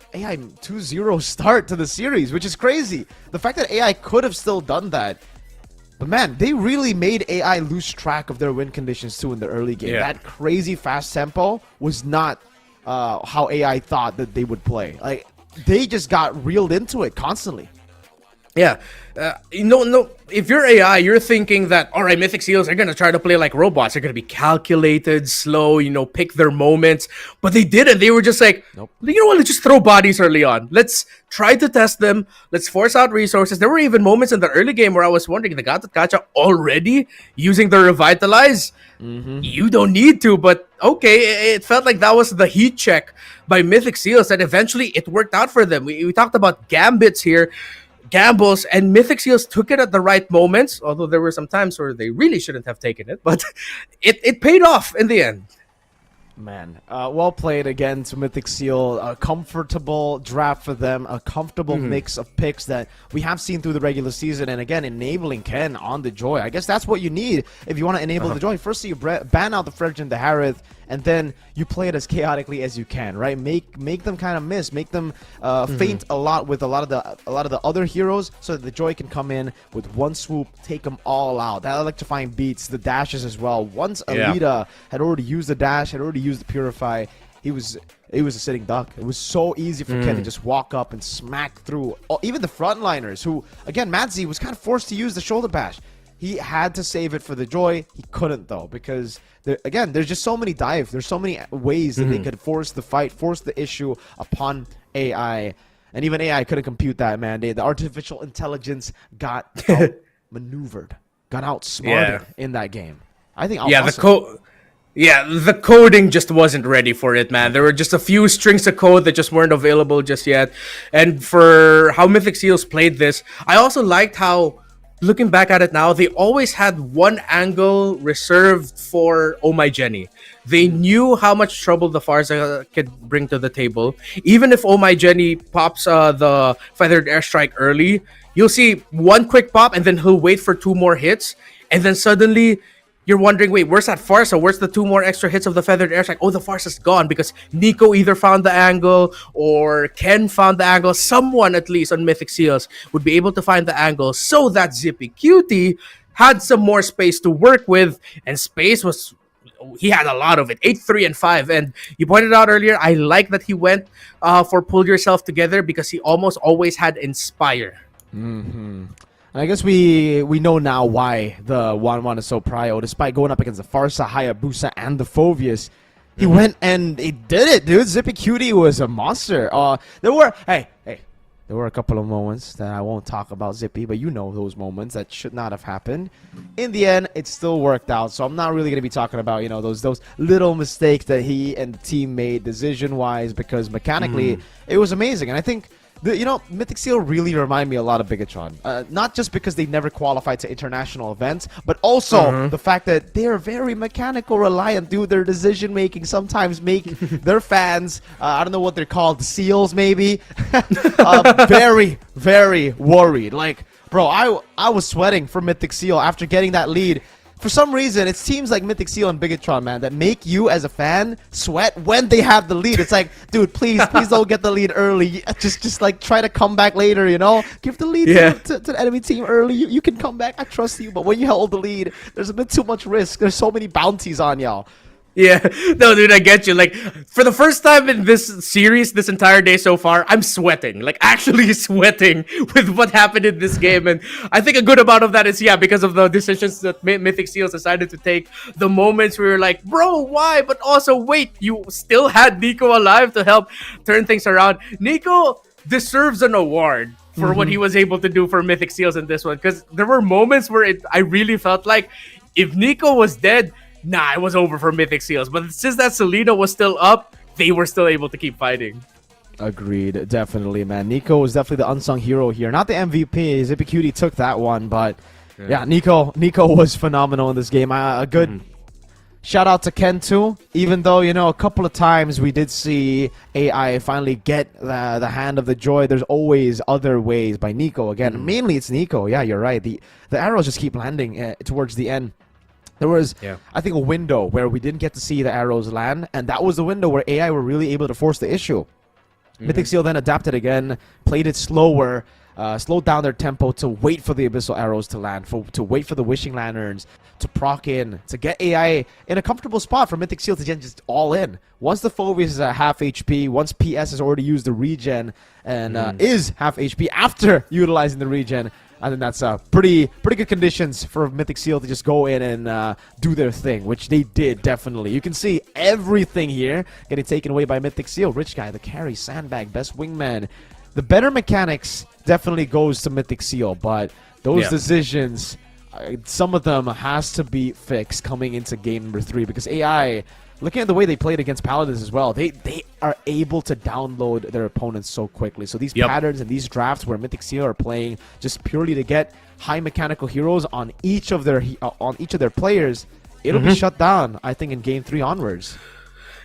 2-0 start to the series, which is crazy. The fact that AI could have still done that. But man, they really made AI lose track of their win conditions too in the early game.
Yeah.
That crazy fast tempo was not how AI thought that they would play. Like, they just got reeled into it constantly.
Yeah, if you're AI, you're thinking that, all right, Mythic Seals are going to try to play like robots. They're going to be calculated, slow, pick their moments. But they didn't. They were just like, nope. You know what, let's just throw bodies early on. Let's try to test them. Let's force out resources. There were even moments in the early game where I was wondering, the Gatot Kacha already using the Revitalize? You don't need to, but okay, it felt like that was the heat check by Mythic Seals, and eventually it worked out for them. We talked about gambits here. Gambles, and Mythic Seals took it at the right moments, although there were some times where they really shouldn't have taken it, but it paid off in the end.
Man, well played again to Mythic Seal. A comfortable draft for them, a comfortable mix of picks that we have seen through the regular season, and again, enabling Ken on the Joy. I guess that's what you need if you want to enable the Joy. First, you ban out the Fredge and the Harith, and then you play it as chaotically as you can, right? Make them kind of miss, make them faint a lot with a lot of the other heroes, so that the Joy can come in with one swoop, take them all out. That electrifying beats, the dashes as well. Once Alita had already used the dash, had already used the Purify, it was a sitting duck. It was so easy for Ken to just walk up and smack through even the frontliners, who, again, Madzi was kind of forced to use the shoulder bash. He had to save it for the joy. He couldn't though, because there's just so many dives. There's so many ways that they could force the fight, force the issue upon AI. And even AI couldn't compute that, man. The artificial intelligence got outmaneuvered, got outsmarted in that game. I think
the coding just wasn't ready for it, man. There were just a few strings of code that just weren't available just yet. And for how Mythic Seals played this, I also liked how, looking back at it now, they always had one angle reserved for Oh My Jenny. They knew how much trouble the Farsa could bring to the table. Even if Oh My Jenny pops the Feathered Airstrike early, you'll see one quick pop and then he'll wait for 2 more hits. And then suddenly you're wondering, wait, where's that Farsa? Where's the 2 more extra hits of the Feathered Airstrike? Oh, the Farsa's gone because Nico either found the angle or Ken found the angle. Someone, at least on Mythic Seals, would be able to find the angle so that Zippy Cutie had some more space to work with. And space was... he had a lot of it. 8, 3, and 5. And you pointed out earlier, I like that he went for Pull Yourself Together because he almost always had Inspire.
Mm-hmm. And I guess we know now why the 1-1 is so prio. Despite going up against the Farsa, Hayabusa, and the Phoveus, he went and he did it, dude. Zippy Cutie was a monster. There were a couple of moments that I won't talk about Zippy, but you know those moments that should not have happened. In the end, it still worked out. So I'm not really gonna be talking about those little mistakes that he and the team made decision-wise, because mechanically it was amazing. And I think Mythic Seal really remind me a lot of Bigatron. Not just because they never qualified to international events, but also the fact that they are very mechanical reliant, dude. Their decision making sometimes make their fans, I don't know what they're called, seals maybe, very, very worried. Like, bro, I was sweating for Mythic Seal after getting that lead. For some reason, it seems like Mythic Seal and Bigatron, man, that make you as a fan sweat when they have the lead. It's like, dude, please don't get the lead early. Just like try to come back later, Give the lead to the enemy team early. You can come back. I trust you. But when you hold the lead, there's a bit too much risk. There's so many bounties on y'all.
Yeah, no, dude, I get you. Like, for the first time in this series, this entire day so far, I'm sweating. Like, actually sweating with what happened in this game. And I think a good amount of that is, because of the decisions that Mythic Seals decided to take. The moments where you're like, bro, why? But also, wait, you still had Nico alive to help turn things around. Nico deserves an award for what he was able to do for Mythic Seals in this one. Because there were moments where I really felt like if Nico was dead, it was over for Mythic Seals. But since that Selena was still up, they were still able to keep fighting.
Agreed, definitely, man. Nico was definitely the unsung hero here. Not the MVP. Zippy Cutie took that one, but Nico was phenomenal in this game. A good shout out to Ken too. Even though a couple of times we did see AI finally get the hand of the joy, there's always other ways by Nico. Again, mainly it's Nico. Yeah, you're right. The arrows just keep landing towards the end. There was, I think, a window where we didn't get to see the arrows land, and that was the window where AI were really able to force the issue. Mythic Seal then adapted again, played it slower, slowed down their tempo to wait for the Abyssal Arrows to land, to wait for the Wishing Lanterns to proc in, to get AI in a comfortable spot for Mythic Seal to get just all in. Once the Phoveus is at half HP, once PS has already used the regen, and is half HP after utilizing the regen, I think that's pretty good conditions for Mythic Seal to just go in and do their thing, which they did, definitely. You can see everything here getting taken away by Mythic Seal. Rich Guy, the carry, Sandbag, best wingman. The better mechanics definitely goes to Mythic Seal, but those decisions, some of them has to be fixed coming into game number 3, because AI... looking at the way they played against Paladins as well, they are able to download their opponents so quickly. So these patterns and these drafts where Mythic Seal are playing just purely to get high mechanical heroes on each of their players, it'll be shut down, I think, in game 3 onwards.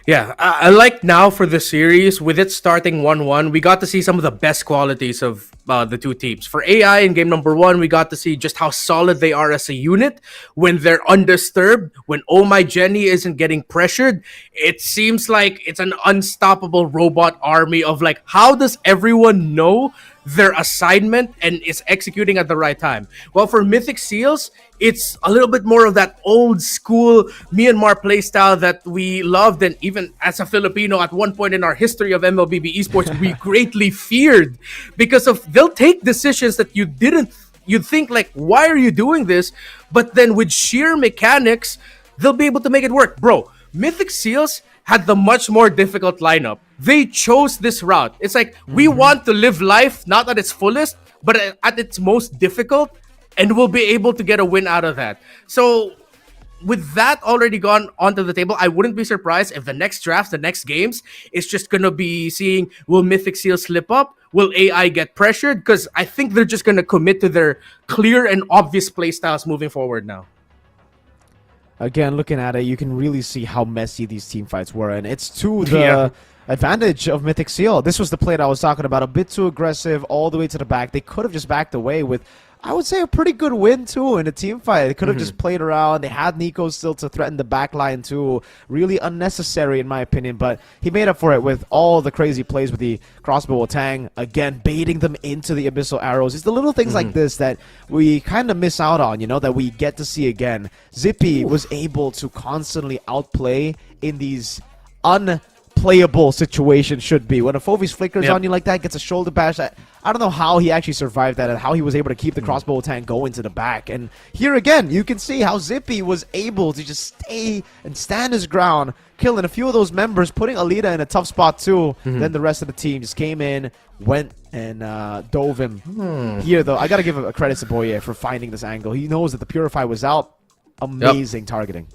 Yeah, I like now for the series, with it starting 1-1, we got to see some of the best qualities of the two teams. For AI in game number 1, we got to see just how solid they are as a unit. When they're undisturbed, when Oh My Jenny isn't getting pressured, it seems like it's an unstoppable robot army of like, how does everyone know their assignment and is executing at the right time? Well, for Mythic Seals, it's a little bit more of that old school Myanmar playstyle that we loved, and even as a Filipino at one point in our history of MLBB esports, we greatly feared, because of they'll take decisions that you didn't you'd think like, why are you doing this? But then with sheer mechanics, they'll be able to make it work. Bro, Mythic Seals had the much more difficult lineup. They chose this route. It's like, we want to live life not at its fullest, but at its most difficult, and we'll be able to get a win out of that. So with that already gone onto the table, I wouldn't be surprised if the next drafts, the next games, is just gonna be seeing, will Mythic Seal slip up? Will AI get pressured? Because I think they're just gonna commit to their clear and obvious playstyles moving forward now.
Again, looking at it, you can really see how messy these team fights were, and it's to the advantage of Mythic Seal. This was the play that I was talking about, a bit too aggressive all the way to the back. They could have just backed away with, I would say, a pretty good win too in a team fight. They could have just played around. They had Nico still to threaten the back line too. Really unnecessary in my opinion, but he made up for it with all the crazy plays with the crossbow Tang. Again, baiting them into the abyssal arrows. It's the little things like this that we kind of miss out on, you know, that we get to see again. Zippy was able to constantly outplay in these unplayable situations should be. When a Fovi's flickers on you like that, gets a shoulder bash, I don't know how he actually survived that and how he was able to keep the crossbow tank going to the back. And here again, you can see how Zippy was able to just stay and stand his ground, killing a few of those members, putting Alita in a tough spot too. Then the rest of the team just came in, went and dove him. Here though, I gotta give a credit to Boye for finding this angle. He knows that the Purify was out. Amazing targeting.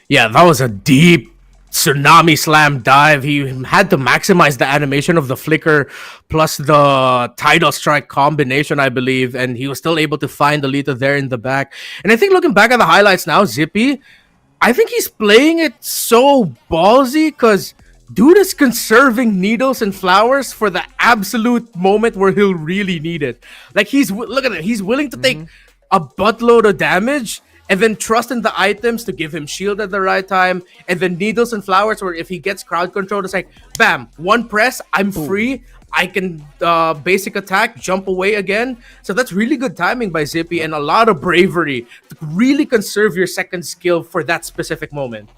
Yeah, that was a deep tsunami slam dive. He had to maximize the animation of the flicker plus the tidal strike combination, I believe, and he was still able to find Alita there in the back. And I think looking back at the highlights now, Zippy, I think he's playing it so ballsy because dude is conserving needles and flowers for the absolute moment where he'll really need it. Like look at it, he's willing to take a buttload of damage and then trust in the items to give him shield at the right time, and then needles and flowers where if he gets crowd control, it's like, bam, one press, I'm free, I can basic attack, jump away again. So that's really good timing by Zippy and a lot of bravery to really conserve your second skill for that specific moment.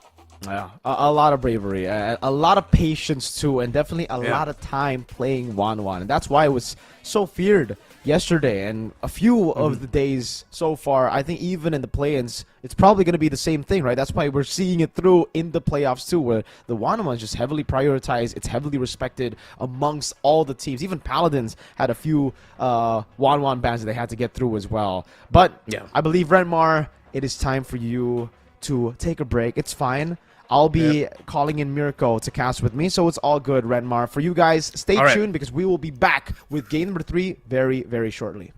Yeah, a lot of bravery, a lot of patience too, and definitely a lot of time playing 1-1. And that's why it was so feared yesterday and a few of the days so far. I think even in the play-ins, it's probably going to be the same thing, right? That's why we're seeing it through in the playoffs too, where the 1-1 is just heavily prioritized. It's heavily respected amongst all the teams. Even Paladins had a few 1-1 bans that they had to get through as well. But I believe, Renmar, it is time for you to take a break. It's fine. I'll be calling in Mirko to cast with me, so it's all good, Renmar. For you guys, stay tuned because we will be back with game number 3 very, very shortly.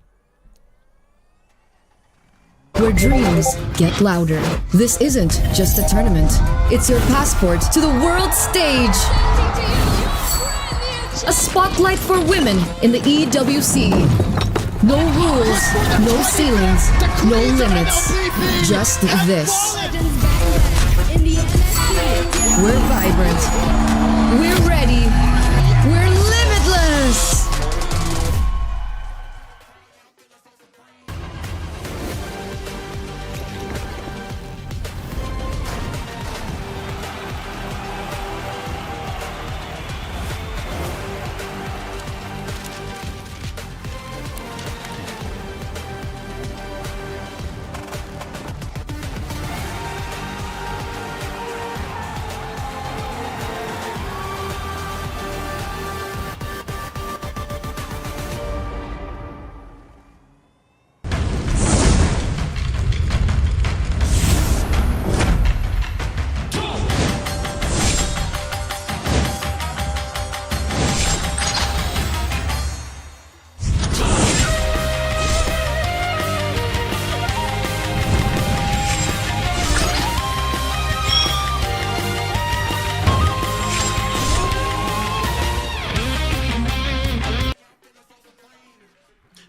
Where dreams get louder. This isn't just a tournament. It's your passport to the world stage. A spotlight for women in the EWC. No rules, no ceilings, no limits. Just this. We're vibrant. We're ready. We're limitless.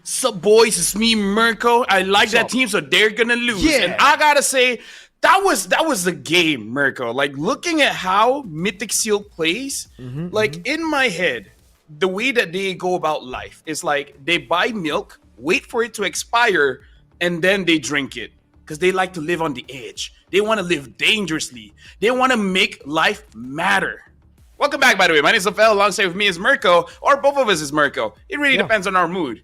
Sup, boys? It's me, Mirko. I like that team, so they're gonna lose. And I gotta say, that was the game, Mirko. Like, looking at how Mythic Seal plays, like in my head, the way that they go about life is like they buy milk, wait for it to expire, and then they drink it because they like to live on the edge. They want to live dangerously. They want to make life matter. Welcome back, by the way. My name is Rafael. Alongside with me is Mirko, or both of us is Mirko. It really depends on our mood.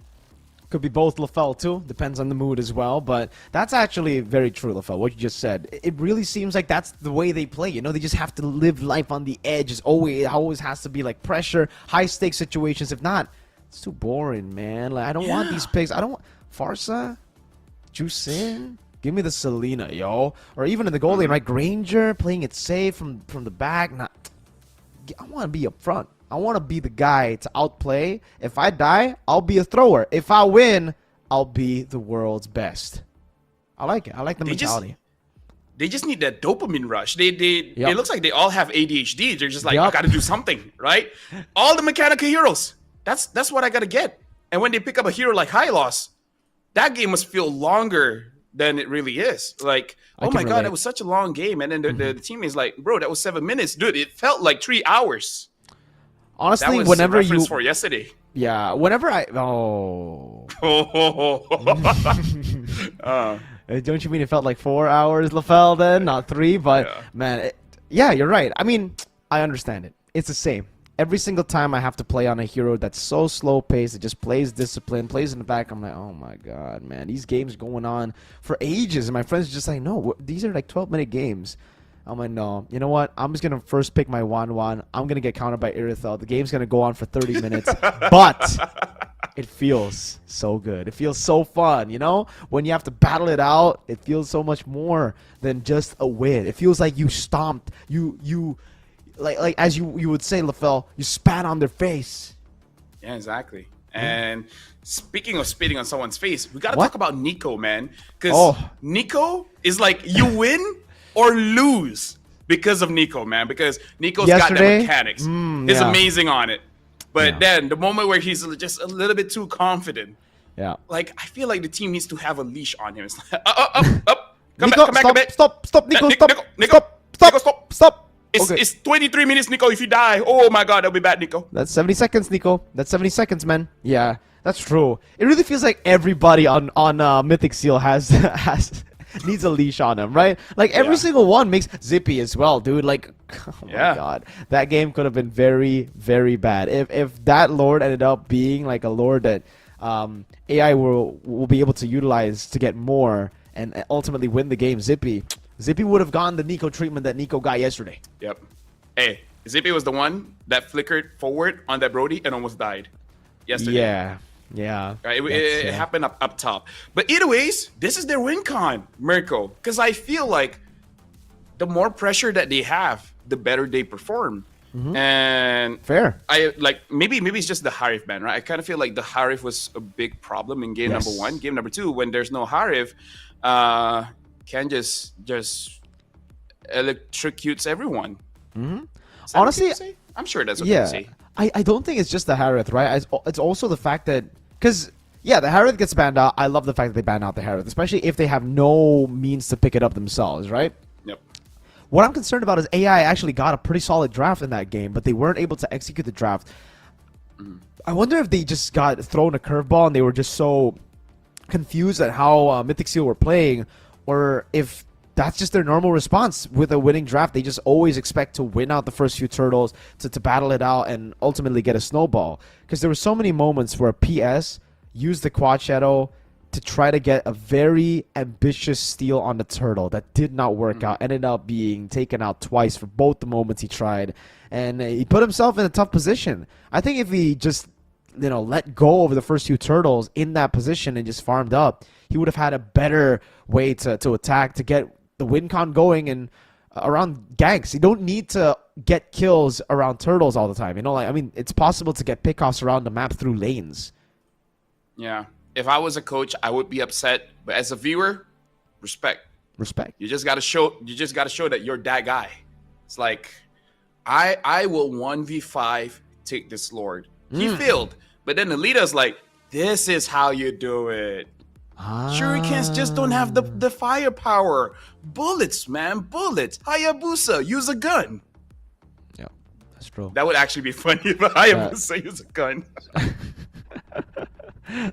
Could be both, LaFell, too. Depends on the mood as well. But that's actually very true, LaFell, what you just said. It really seems like that's the way they play. You know, they just have to live life on the edge. It always has to be like pressure, high-stakes situations. If not, it's too boring, man. Like, I don't want these picks. I don't want Farsa, Jusin. Give me the Selena, yo. Or even in the goal lane, right? Granger playing it safe from the back. I want to be up front. I want to be the guy to outplay. If I die, I'll be a thrower. If I win, I'll be the world's best. I like it. I like the mentality.
They just need that dopamine rush. It looks like they all have ADHD. They're just like, I got to do something, right? All the mechanical heroes. That's what I got to get. And when they pick up a hero like High Loss, that game must feel longer than it really is. Like, oh my God, that was such a long game. And then the team is like, bro, that was 7 minutes. Dude, it felt like 3 hours.
Honestly,
that was
whenever
a reference for yesterday.
Yeah, whenever I... don't you mean it felt like 4 hours, LaFell, then? Not 3, but, man, you're right. I mean, I understand it. It's the same. Every single time I have to play on a hero that's so slow-paced, it just plays discipline, plays in the back, I'm like, oh my God, man, these games going on for ages. And my friends are just like, no, these are like 12-minute games. I'm like, no, you know what? I'm just going to first pick my 1-1. I'm going to get countered by Irithel. The game's going to go on for 30 minutes. But it feels so good. It feels so fun, you know? When you have to battle it out, it feels so much more than just a win. It feels like you stomped. Like as you would say, LaFell, you spat on their face.
Yeah, exactly. And speaking of spitting on someone's face, we got to talk about Nico, man. Because Nico is like, you win or lose because of Nico, man. Because Nico's got the mechanics. He's amazing on it. But then the moment where he's just a little bit too confident, like, I feel like the team needs to have a leash on him. It's like, up. Come back a bit.
Stop, Nico, stop.
It's 23 minutes, Nico. If you die, oh my God, that'll be bad, Nico.
That's 70 seconds, Nico. That's 70 seconds, man. Yeah, that's true. It really feels like everybody on Mythic Seal has needs a leash on him, right? Like every single one makes Zippy as well, dude. Like, oh my God, that game could have been very, very bad if that Lord ended up being like a Lord that AI will be able to utilize to get more and ultimately win the game. Zippy would have gotten the Nico treatment that Nico got yesterday.
Yep. Hey, Zippy was the one that flickered forward on that Brody and almost died yesterday.
Yeah.
Right, it happened up top. But either ways, this is their win con, Mirko. Because I feel like the more pressure that they have, the better they perform. And
fair.
I like maybe it's just the Harif ban, right? I kind of feel like the Harif was a big problem in game number 1. Game number 2, when there's no Harif, Ken just electrocutes everyone.
Honestly,
I'm sure that's what they say.
I don't think it's just the Harith, right? It's also the fact that, because the Harith gets banned out. I love the fact that they ban out the Harith, especially if they have no means to pick it up themselves, right?
Yep.
What I'm concerned about is AI actually got a pretty solid draft in that game, but they weren't able to execute the draft. I wonder if they just got thrown a curveball and they were just so confused at how Mythic Seal were playing, or if that's just their normal response with a winning draft. They just always expect to win out the first few turtles, to battle it out, and ultimately get a snowball. Because there were so many moments where PS used the Quad Shadow to try to get a very ambitious steal on the turtle that did not work out. Ended up being taken out twice for both the moments he tried. And he put himself in a tough position. I think if he just let go over the first few turtles in that position and just farmed up, he would have had a better way to attack, to get the win con going and around ganks. You don't need to get kills around turtles all the time. It's possible to get pickoffs around the map through lanes.
Yeah. If I was a coach, I would be upset. But as a viewer, respect. You just gotta show that you're that guy. It's like, I will 1v5 take this Lord. He failed. But then the leader's like, this is how you do it. Shurikens just don't have the firepower. Bullets, man. Bullets. Hayabusa, use a gun.
Yeah, that's true.
That would actually be funny if Hayabusa used a gun.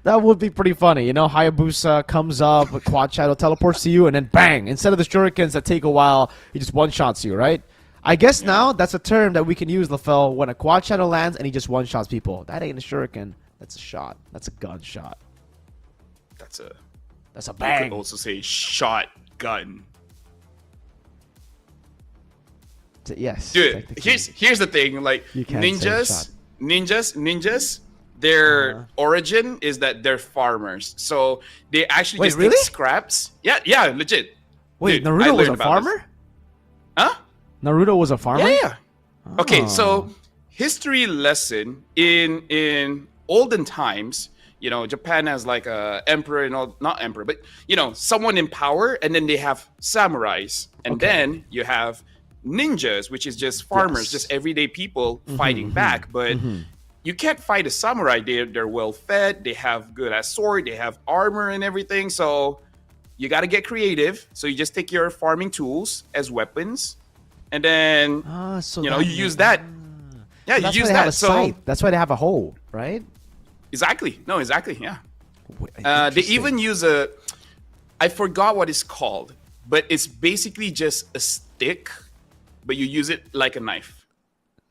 That would be pretty funny. Hayabusa comes up, Quad Shadow teleports to you, and then bang! Instead of the shurikens that take a while, he just one-shots you, right? I guess now that's a term that we can use, LaFell, when a Quad Shadow lands and he just one-shots people. That ain't a shuriken. That's a shot. That's a gunshot.
That's a
That's a
you
bang.
could also say shotgun.
Yes.
Dude,
technically.
here's the thing. Like
You can't say shot.
ninjas. Their origin is that they're farmers, so they actually
Wait,
just
really?
take scraps. Yeah, legit.
Wait,
Dude, I
Naruto was
learned
a
about this.
farmer?
Huh?
Naruto was a farmer?
Yeah. Okay,
Oh.
so history lesson in olden times, Japan has like a emperor and all, not emperor, but someone in power, and then they have samurais, and then you have ninjas, which is just farmers,
Yes.
just everyday people fighting back. But you can't fight a samurai. They're well fed. They have good at sword. They have armor and everything. So you got to get creative. So you just take your farming tools as weapons, and then
So
you
that
use that. Yeah,
That's
you
why
use
they have
that.
a
So
sight. That's why they have a hole, right?
exactly. No, exactly. Yeah. They
Interesting.
even use I forgot what it's called, but it's basically just a stick, but you use it like a knife.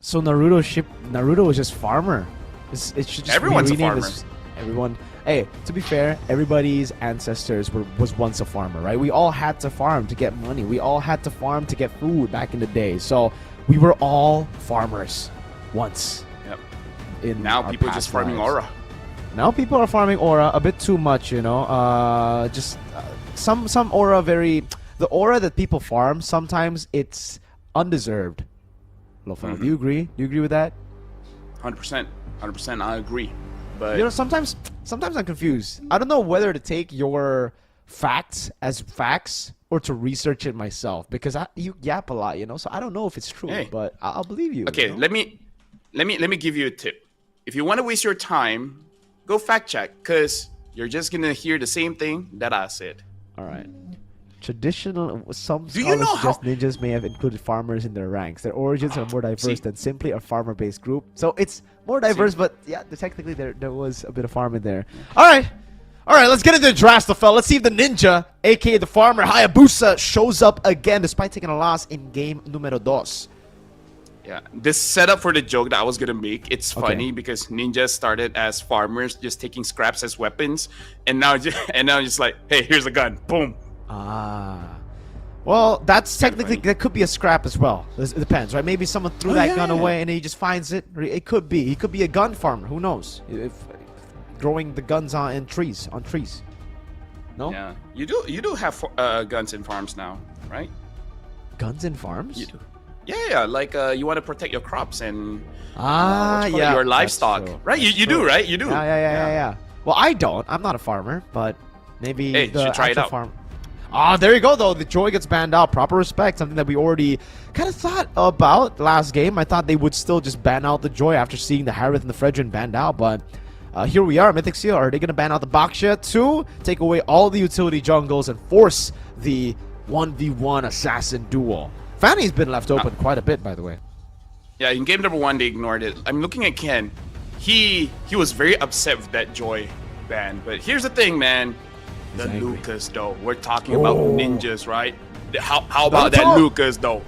So Naruto was just farmer. It should just
Everyone's
be
a
renamed
farmer.
as everyone. Hey, to be fair, everybody's ancestors was once a farmer, right? We all had to farm to get money. We all had to farm to get food back in the day. So we were all farmers once.
Yep.
In
Now
our
people
past
just farming
lives.
aura.
Now people are farming aura a bit too much, some aura the aura that people farm, sometimes it's undeserved. Lofel, do you agree? Do you agree with that?
100%. I agree. But
Sometimes I'm confused. I don't know whether to take your facts as facts or to research it myself, because you yap a lot, so I don't know if it's true,
Hey.
but I'll believe you.
okay,
you know?
let me give you a tip. If you want to waste your time, go fact check, because you're just gonna hear the same thing that I said.
All right. Some
Do you
scholars
know
suggest ninjas may have included farmers in their ranks. Their origins are more diverse
See?
than simply a farmer-based group. So it's more diverse, but yeah, technically there was a bit of farm in there. All right, let's get into the draft, fella. Let's see if the ninja, aka the farmer Hayabusa, shows up again despite taking a loss in game numero dos.
Yeah, this setup for the joke that I was gonna make, it's
Okay.
funny because ninjas started as farmers, just taking scraps as weapons, and now just like, hey, here's a gun, boom.
Well, that's technically
funny.
that could be a scrap as well. It depends, right? Maybe someone threw that gun away and he just finds it. It could be. He could be a gun farmer. Who knows? If growing the guns on trees. No?
Yeah, you do have guns in farms now, right?
Guns in farms?
You do. Yeah, like you want to protect your crops and
Yeah.
your
that's
livestock,
true.
right?
That's
You do,
true.
right? You do.
Yeah. Well, I don't. I'm not a farmer, but maybe
Hey,
the
should try it
actual
out.
farm. There you go, though. The joy gets banned out. Proper respect. Something that we already kind of thought about last game. I thought they would still just ban out the joy after seeing the Harith and the Fredrin banned out, but here we are. Mythic Seal, are they going to ban out the Baksha to take away all the utility jungles and force the 1v1 assassin duel? Fanny's been left open quite a bit, by the way.
Yeah, in game number 1 they ignored it. I'm looking at Ken. He was very upset with that joy ban, but here's the thing, man. The
angry.
Lucas, though. We're talking about
Oh.
ninjas, right? How about that
Naruto.
Lucas, though?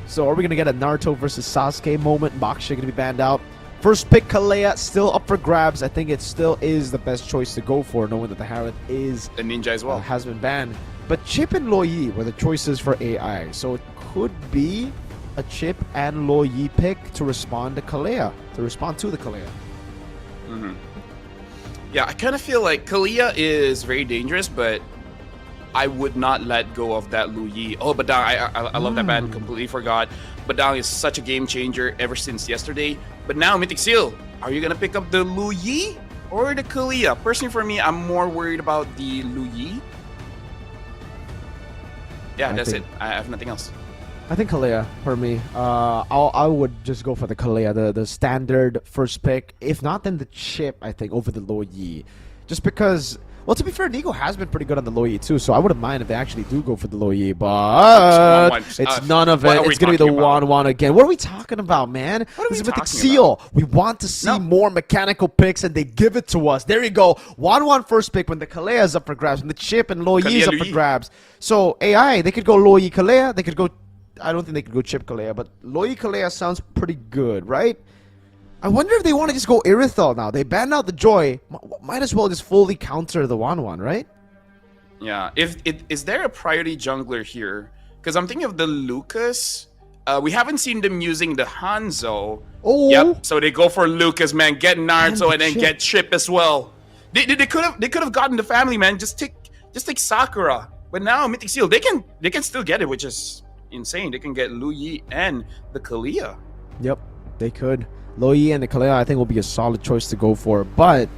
So are we going to get a Naruto versus Sasuke moment? Baksha going to be banned out. First pick, Kalea, still up for grabs. I think it still is the best choice to go for, knowing that the Harith is
The ninja as well.
has been banned. But Chip and Loyi were the choices for AI. So it could be a Chip and Loyi pick to respond to Kalea. To respond to the Kalea.
Yeah, I kind of feel like Kalia is very dangerous, but I would not let go of that Lu Yi. Oh, Badang, I love that ban. Completely forgot. Badang is such a game changer ever since yesterday. But now, Mythic Seal, are you going to pick up the Lu Yi or the Kalia? Personally, for me, I'm more worried about the Lu Yi. Yeah, that's it. I have nothing else.
I think Kalea for me. I would just go for the Kalea, the standard first pick. If not, then the Chip, I think, over the Loyi. Just because, well, to be fair, Nico has been pretty good on the Loyi too, so I wouldn't mind if they actually do go for the Loyi, but it's none of
what
it.
are we
It's going to be the
talking about?
1-1 again. What are we talking about, man?
What are
This
we
is Mythic
talking
Seal. We want to see
No.
more mechanical picks, and they give it to us. There you go. 1-1 first pick when the Kalea is up for grabs, when the Chip and Loyi is
Kalea
up for
Loyi.
grabs. So, AI, they could go Loyi Kalea, they could go, I don't think they could go Chip Kalea, but Loyi Kalea sounds pretty good, right? I wonder if they want to just go Irithel now. They banned out the Joy. Might as well just fully counter the 1-1, right?
Yeah. Is there a priority jungler here? Because I'm thinking of the Lucas. We haven't seen them using the Hanzo.
Oh.
Yep. So they go for Lucas, man. Get Naruto and then
Chip.
get Chip as well. They could have gotten the family, man. Just take Sakura. But now Mythic Seal, they can still get it, which is insane. They can get Lu Yi and the Kalia.
Yep, they could. Lo Yi and the Kalea, I think, will be a solid choice to go for. But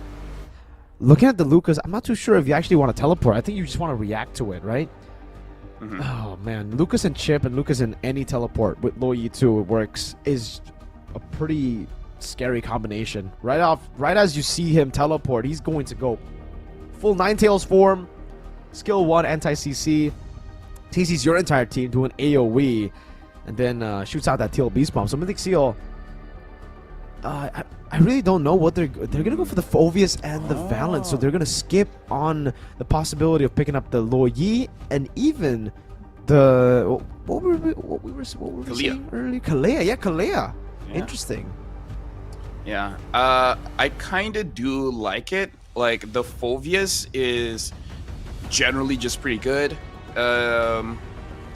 looking at the Lucas, I'm not too sure if you actually want to teleport. I think you just want to react to it, right? Oh man, Lucas and Chip and Lucas in any teleport with Lo Yi too, it works, is a pretty scary combination. Right as you see him teleport, he's going to go full Ninetales form, skill 1 anti-CC, TC's your entire team doing AoE, and then shoots out that Teal Beast Bomb. So Mythic Seal, I really don't know what they're gonna go for the Phoveus and the Valence, so they're gonna skip on the possibility of picking up the Lo Yi and even the what were we saying earlier? Kalea, yeah, Kalea.
Yeah.
Interesting.
Yeah. I kind of do like it. Like the Phoveus is generally just pretty good.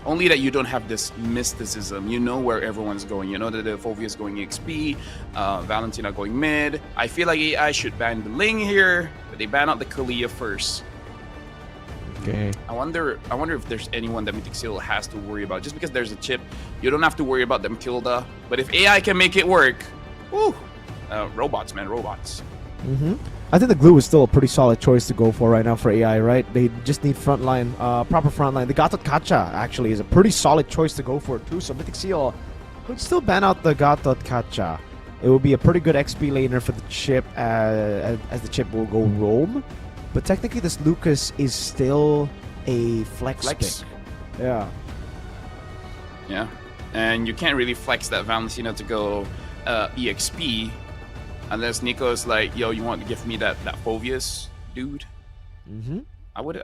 Only that you don't have this mysticism. You know where everyone's going. You know that the Phoveus going XP, Valentina going mid. I feel like AI should ban the Ling here, but they ban out the Kalia first.
Okay.
I wonder if there's anyone that Mythic Seal has to worry about. Just because there's a chip, you don't have to worry about them Matilda. But if AI can make it work, woo! Robots, man, robots.
I think the Glue is still a pretty solid choice to go for right now for AI, right? They just need frontline, proper frontline. The Gatot Kacha actually is a pretty solid choice to go for too. So Mythic Seal could still ban out the Gatot Kacha. It will be a pretty good XP laner for the chip, as the chip will go roam. But technically, this Lucas is still a flex pick. Yeah.
Yeah, and you can't really flex that Valentina to go EXP. Unless Nico's like, yo, you want to give me that Phoveus, dude? I would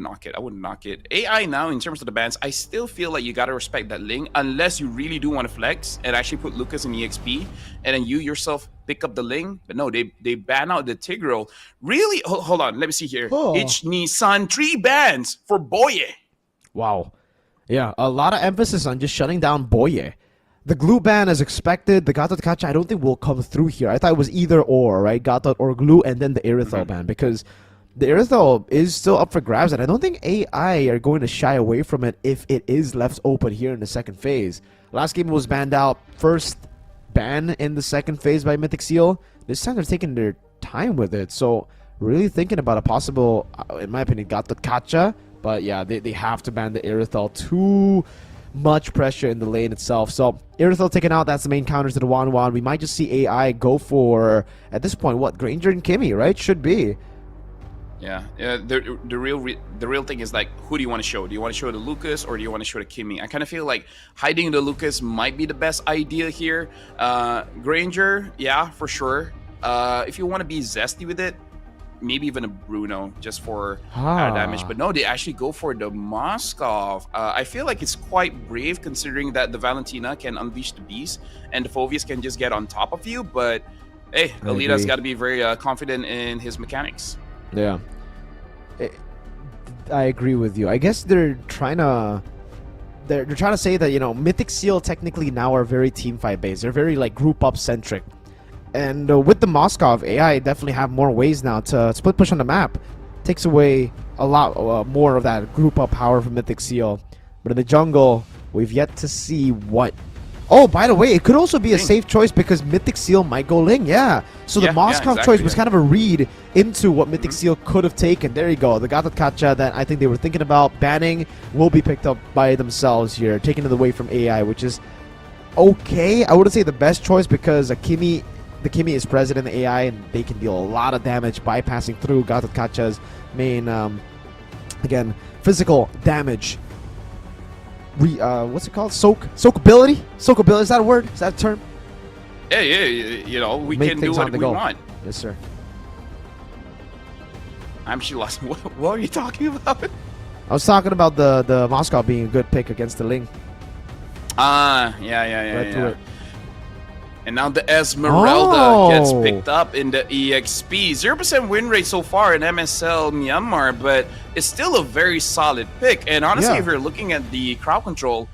knock it. I wouldn't knock it. AI now, in terms of the bans, I still feel like you gotta respect that Ling, unless you really do want to flex and actually put Lucas in EXP, and then you yourself pick up the Ling. But no, they ban out the Tigreal. Really? Hold on, let me see here. Ich Nissan 3 bans for Boye.
Wow. Yeah, a lot of emphasis on just shutting down Boye. The Glue ban, as expected, the Gatot Kacha, I don't think will come through here. I thought it was either or, right? Gatot or Glue, and then the Irithel ban, because the Irithel is still up for grabs, and I don't think AI are going to shy away from it if it is left open here in the second phase. Last game it was banned out. First ban in the second phase by Mythic Seal. This time they're taking their time with it, so really thinking about a possible, in my opinion, Gatot Kacha. But yeah, they have to ban the Irithel. Too much pressure in the lane itself. So Irithel taken out, that's the main counter to the 1-1. We might just see AI go for, at this point, what, Granger and Kimmy, right? Should be.
Yeah, the real thing is like, who do you want to show? Do you want to show the Lucas or do you want to show the Kimmy? I kind of feel like hiding the Lucas might be the best idea here. Granger, yeah, for sure. If you want to be zesty with it, maybe even a Bruno just for damage. But no, they actually go for the Moskov. I feel like it's quite brave considering that the Valentina can unleash the beast and the Phoveus can just get on top of you. But hey, Alita's got to be very confident in his mechanics.
Yeah. I agree with you. I guess they're trying to say that, you know, Mythic Seal technically now are very team fight based. They're very like group up centric. And with the Moskov, AI definitely have more ways now to split push on the map. Takes away a lot more of that group up power from Mythic Seal. But in the jungle, we've yet to see what. Oh, by the way, it could also be a safe choice because Mythic Seal might go Ling. Yeah. So the Moskov choice was kind of a read into what Mythic Seal could have taken. There you go. The Gatot Kacha that I think they were thinking about banning will be picked up by themselves here, taking it away from AI, which is okay. I wouldn't say the best choice because the Kimmy is present in the AI and they can deal a lot of damage bypassing through Gatot Kacha's main, again, physical damage. What's it called? Soakability? Soakability, is that a word? Is that a term?
Yeah, you know, we can do what we want.
Yes, sir.
I'm actually lost. What are you talking about?
I was talking about the Moscow being a good pick against the Ling.
Yeah.
Right through it.
And now the Esmeralda gets
Oh.
picked up in the EXP. 0% win rate so far in MSL Myanmar, but it's still a very solid pick. And honestly,
Yeah.
if you're looking at the crowd control,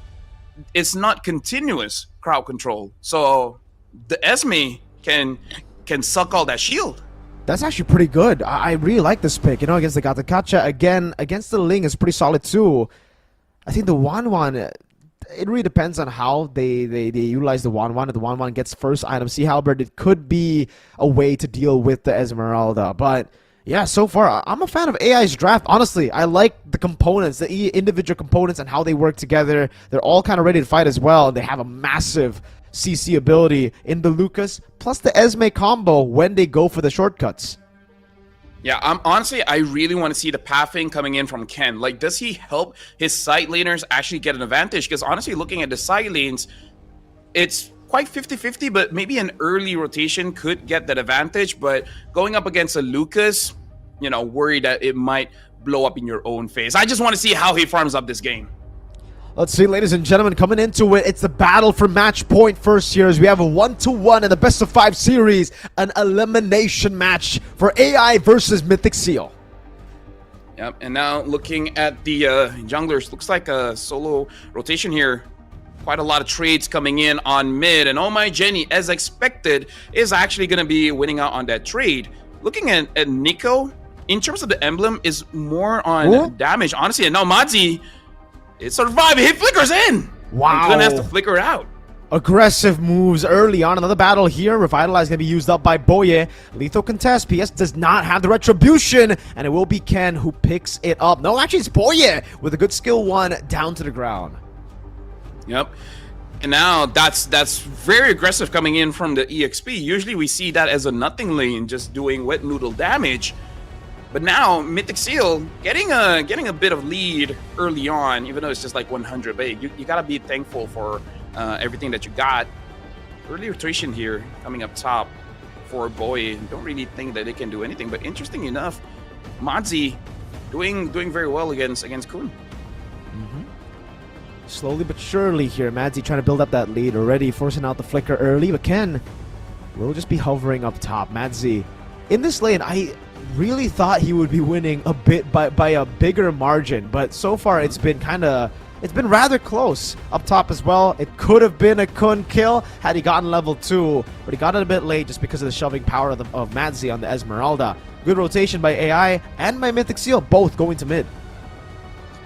it's not continuous crowd control. So the Esme can suck all that shield.
That's actually pretty good. I really like this pick. You know, against the Gatakacha, again, against the Ling is pretty solid too. I think the Wanwan, it really depends on how they utilize the Wanwan. If the Wanwan gets first item, see Halberd, it could be a way to deal with the Esmeralda. But yeah, so far, I'm a fan of AI's draft. Honestly, I like the components, the individual components and how they work together. They're all kind of ready to fight as well. They have a massive CC ability in the Lucas, plus the Esme combo when they go for the shortcuts.
Yeah, honestly, I really want to see the pathing coming in from Ken. Like, does he help his side laners actually get an advantage? Because honestly, looking at the side lanes, it's quite 50-50, but maybe an early rotation could get that advantage. But going up against a Lucas, you know, worried that it might blow up in your own face. I just want to see how he farms up this game.
Let's see, ladies and gentlemen, coming into it, it's the battle for match point first here as we have a 1-1 in the best of 5 series, an elimination match for AI versus Mythic Seal.
Yep, and now looking at the junglers, looks like a solo rotation here. Quite a lot of trades coming in on mid, and oh my Jenny, as expected, is actually going to be winning out on that trade. Looking at Nico, in terms of the emblem, is more on damage, honestly, and now Madzi, it survived. It flickers in.
Wow.
And Kun has to flicker out.
Aggressive moves early on. Another battle here. Revitalize going to be used up by Boye. Lethal contest. PS does not have the retribution, and it will be Ken who picks it up. No, actually, it's Boye with a good skill 1 down to the ground.
Yep. And now that's very aggressive coming in from the EXP. Usually we see that as a nothing lane, just doing wet noodle damage. But now Mythic Seal getting a bit of lead early on, even though it's just like 100. But you gotta be thankful for everything that you got. Early rotation here coming up top for Boy. Don't really think that they can do anything. But interesting enough, Madzi doing very well against Kun.
Slowly but surely here, Madzi trying to build up that lead already, forcing out the flicker early, but Ken will just be hovering up top. Madzi in this lane, I really thought he would be winning a bit by a bigger margin, but so far it's been rather close up top as well. It could have been a Kun kill had he gotten level 2, but he got it a bit late just because of the shoving power of Madzi on the Esmeralda. Good rotation by AI and by Mythic Seal, both going to mid.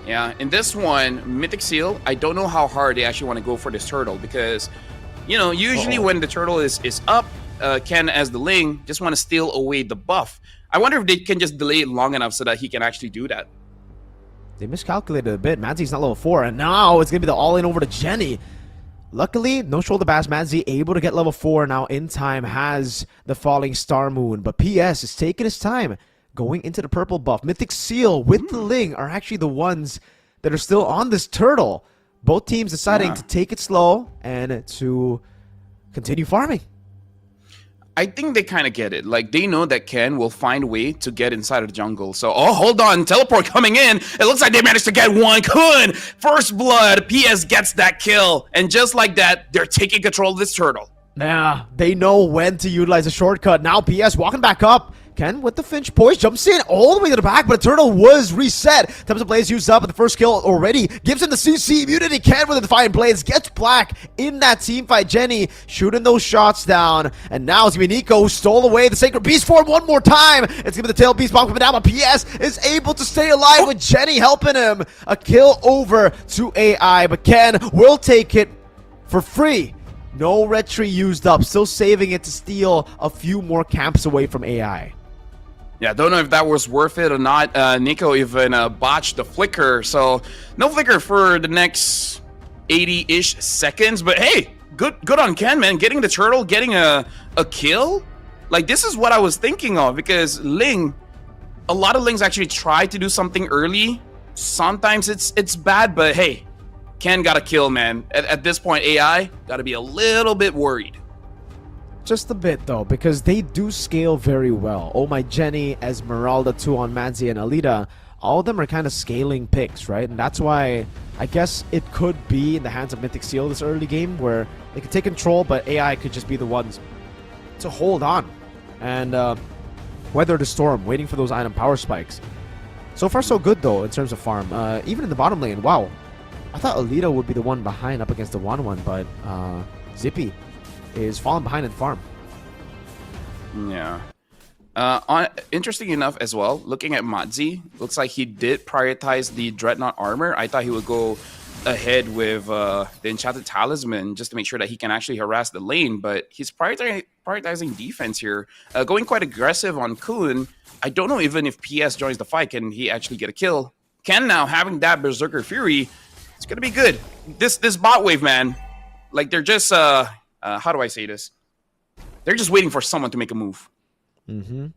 Yeah, in this one, Mythic Seal, I don't know how hard they actually want to go for this turtle because, you know, usually when the turtle is up, Ken as the Ling just want to steal away the buff. I wonder if they can just delay it long enough so that he can actually do that.
They miscalculated a bit. Madzi's not level 4, and now it's going to be the all-in over to Jenny. Luckily, no shoulder bash. Madzi able to get level 4 now in time, has the falling star moon, but PS is taking his time going into the purple buff. Mythic Seal with the Ling are actually the ones that are still on this turtle. Both teams deciding to take it slow and to continue farming.
I think they kind of get it. Like, they know that Ken will find a way to get inside of the jungle. So, oh, hold on. Teleport coming in. It looks like they managed to get one. Kun! First blood. PS gets that kill. And just like that, they're taking control of this turtle.
Yeah, they know when to utilize a shortcut. Now PS walking back up. Ken with the Finch poise jumps in all the way to the back, but the turtle was reset. Temps of Blaze used up, but the first kill already gives him the CC immunity. Ken with the Defiant Blades gets Black in that team fight. Jenny shooting those shots down, and now it's gonna be Nico who stole away the Sacred Beast form one more time. It's gonna be the Tail Beast bomb coming down, but PS is able to stay alive with Jenny helping him. A kill over to AI, but Ken will take it for free. No retry used up, still saving it to steal a few more camps away from AI.
Yeah, don't know if that was worth it or not. Nico even botched the flicker, so no flicker for the next 80-ish seconds. But hey, good on Ken, man. Getting the turtle, getting a kill. Like, this is what I was thinking of, because Ling, a lot of Lings actually try to do something early. Sometimes it's bad, but hey, Ken got a kill, man. At this point, AI got to be a little bit worried.
Just a bit though, because they do scale very well. Oh my Jenny, Esmeralda 2 on Madzi and Alita all of them are kind of scaling picks, right? And that's why I guess it could be in the hands of Mythic Seal this early game where they could take control, but AI could just be the ones to hold on and weather the storm, waiting for those item power spikes. So far, so good, though, in terms of farm. Even in the bottom lane, wow. I thought Alita would be the one behind up against the 1-1, but Zippy is falling behind in farm.
Yeah. Interesting enough as well, looking at Madzi, looks like he did prioritize the Dreadnought armor. I thought he would go ahead with the Enchanted Talisman just to make sure that he can actually harass the lane, but he's prioritizing defense here, going quite aggressive on Kun. I don't know even if PS joins the fight, can he actually get a kill? Ken now having that Berserker Fury, it's gonna be good. This bot wave, man, like they're just how do I say this? They're just waiting for someone to make a move.
Mm-hmm.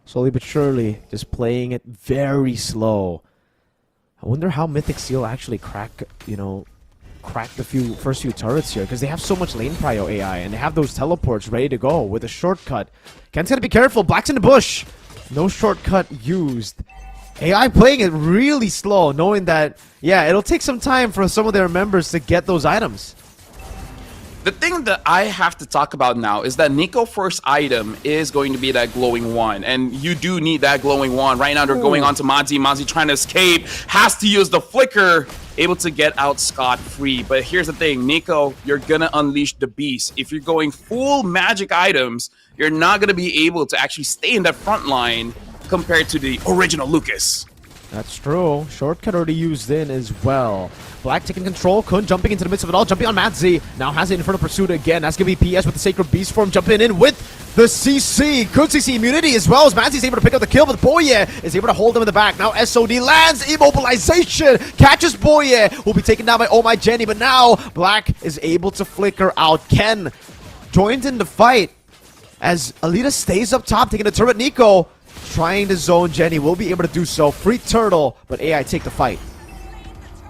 Slowly but surely, just playing it very slow. I wonder how Mythic Seal actually crack the first few turrets here, because they have so much lane prio AI, and they have those teleports ready to go with a shortcut. Ken's gotta be careful. Black's in the bush. No shortcut used. AI playing it really slow, knowing that, yeah, it'll take some time for some of their members to get those items.
The thing that I have to talk about now is that Nico first item is going to be that glowing one, and you do need that glowing one. Right now they're going on to Madzi. Madzi trying to escape, has to use the flicker, able to get out scot-free. But here's the thing, Nico, you're gonna unleash the beast. If you're going full magic items, you're not gonna be able to actually stay in that front line compared to the original Lucas.
That's true. Shortcut already used in as well. Black taking control. Kun jumping into the midst of it all. Jumping on Madzi. Now has it in front of Pursuit again. That's going to be PS with the Sacred Beast form. Jumping in with the CC. Good CC immunity as well as Madzi's able to pick up the kill. But Boye is able to hold him in the back. Now SOD lands. Immobilization. Catches Boye. Will be taken down by Oh My Jenny. But now Black is able to flicker out. Ken joins in the fight as Alita stays up top taking the turret. Nico trying to zone Jenny, will be able to do so. Free turtle, but AI take the fight.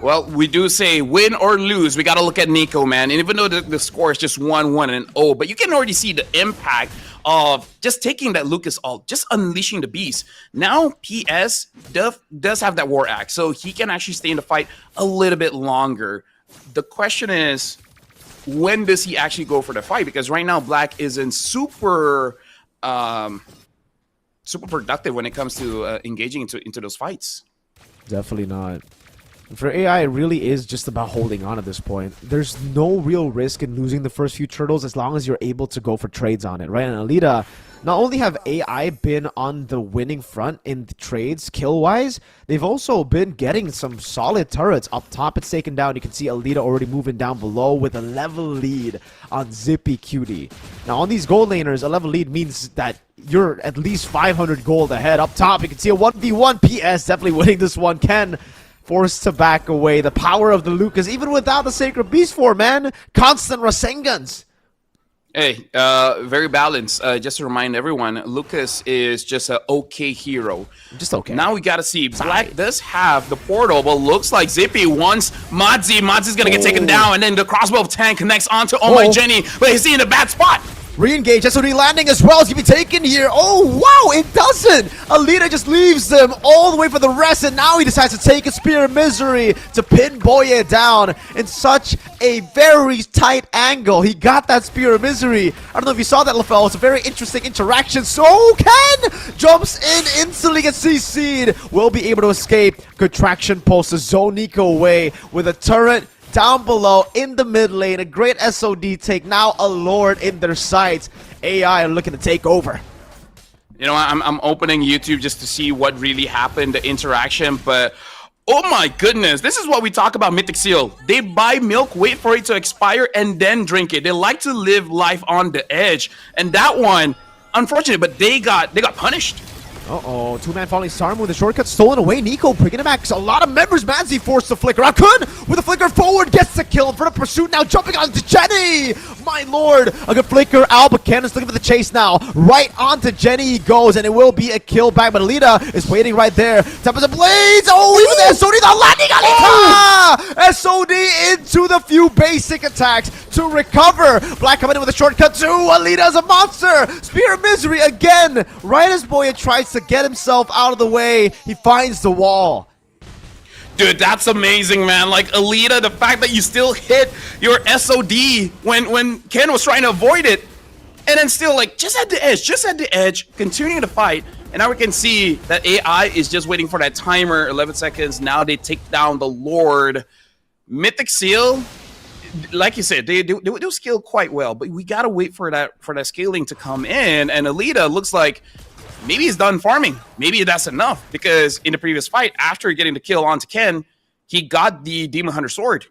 Well, we do say win or lose, we got to look at Nico, man. And even though the score is just 1-1 and 0, but you can already see the impact of just taking that Lucas ult, just unleashing the beast. Now PS does have that War Axe, so he can actually stay in the fight a little bit longer. The question is, when does he actually go for the fight? Because right now Black isn't super productive when it comes to engaging into those fights.
Definitely not. For AI, it really is just about holding on at this point. There's no real risk in losing the first few turtles as long as you're able to go for trades on it, right? And Alita, not only have AI been on the winning front in the trades kill-wise, they've also been getting some solid turrets. Up top, it's taken down. You can see Alita already moving down below with a level lead on Zippy Cutie. Now, on these gold laners, a level lead means that you're at least 500 gold ahead. Up top, you can see a 1v1. PS definitely winning this one. Ken forced to back away. The power of the Lucas, even without the Sacred Beast form, man. Constant Rasengans.
Hey, very balanced. Just to remind everyone, Lucas is just an okay hero.
Just okay.
Now we gotta see. Black does have the portal, but looks like Zippy wants Madzi. Madzi's gonna get taken down, and then the crossbow of Tank connects onto Oh My Jenny, but he's in a bad spot.
Re-engage, SOD landing as well. It's gonna be taken here. Oh, wow, it doesn't! Alita just leaves them all the way for the rest, and now he decides to take a Spear of Misery to pin Boye down in such a very tight angle. He got that Spear of Misery. I don't know if you saw that, LaFell. It's a very interesting interaction. So Ken jumps in, instantly gets CC'd. Will be able to escape. Good traction pulse to zone Nico away with a turret down below in the mid lane. A great SOD take. Now a Lord in their sights. AI are looking to take over.
You know, I'm opening YouTube just to see what really happened, the interaction, but oh my goodness, this is what we talk about Mythic Seal. They buy milk, wait for it to expire, and then drink it. They like to live life on the edge. And that one, unfortunate, but they got punished.
Uh-oh, two-man falling star with the shortcut stolen away. Nico bringing it back. A lot of members. Madzi forced to flicker out. Kun with a flicker forward gets the kill in front of Pursuit. Now jumping onto Jenny. My lord, a good flicker out, but Ken is looking for the chase now. Right onto Jenny he goes, and it will be a kill back. But Alita is waiting right there. Tempest of Blades. Oh, even the SOD not landing. Alita! SOD into the few basic attacks to recover. Black coming in with a shortcut too. Alita's a monster. Spear of Misery again. Right as Boya tries to get himself out of the way. He finds the wall.
Dude, that's amazing, man. Like, Alita, the fact that you still hit your SOD when Ken was trying to avoid it, and then still, like, just at the edge, continuing to fight. And now we can see that AI is just waiting for that timer, 11 seconds. Now they take down the Lord. Mythic Seal, like you said, they do scale quite well, but we gotta wait for that scaling to come in. And Alita looks like maybe he's done farming. Maybe that's enough, because in the previous fight, after getting the kill onto Ken, he got the Demon Hunter sword.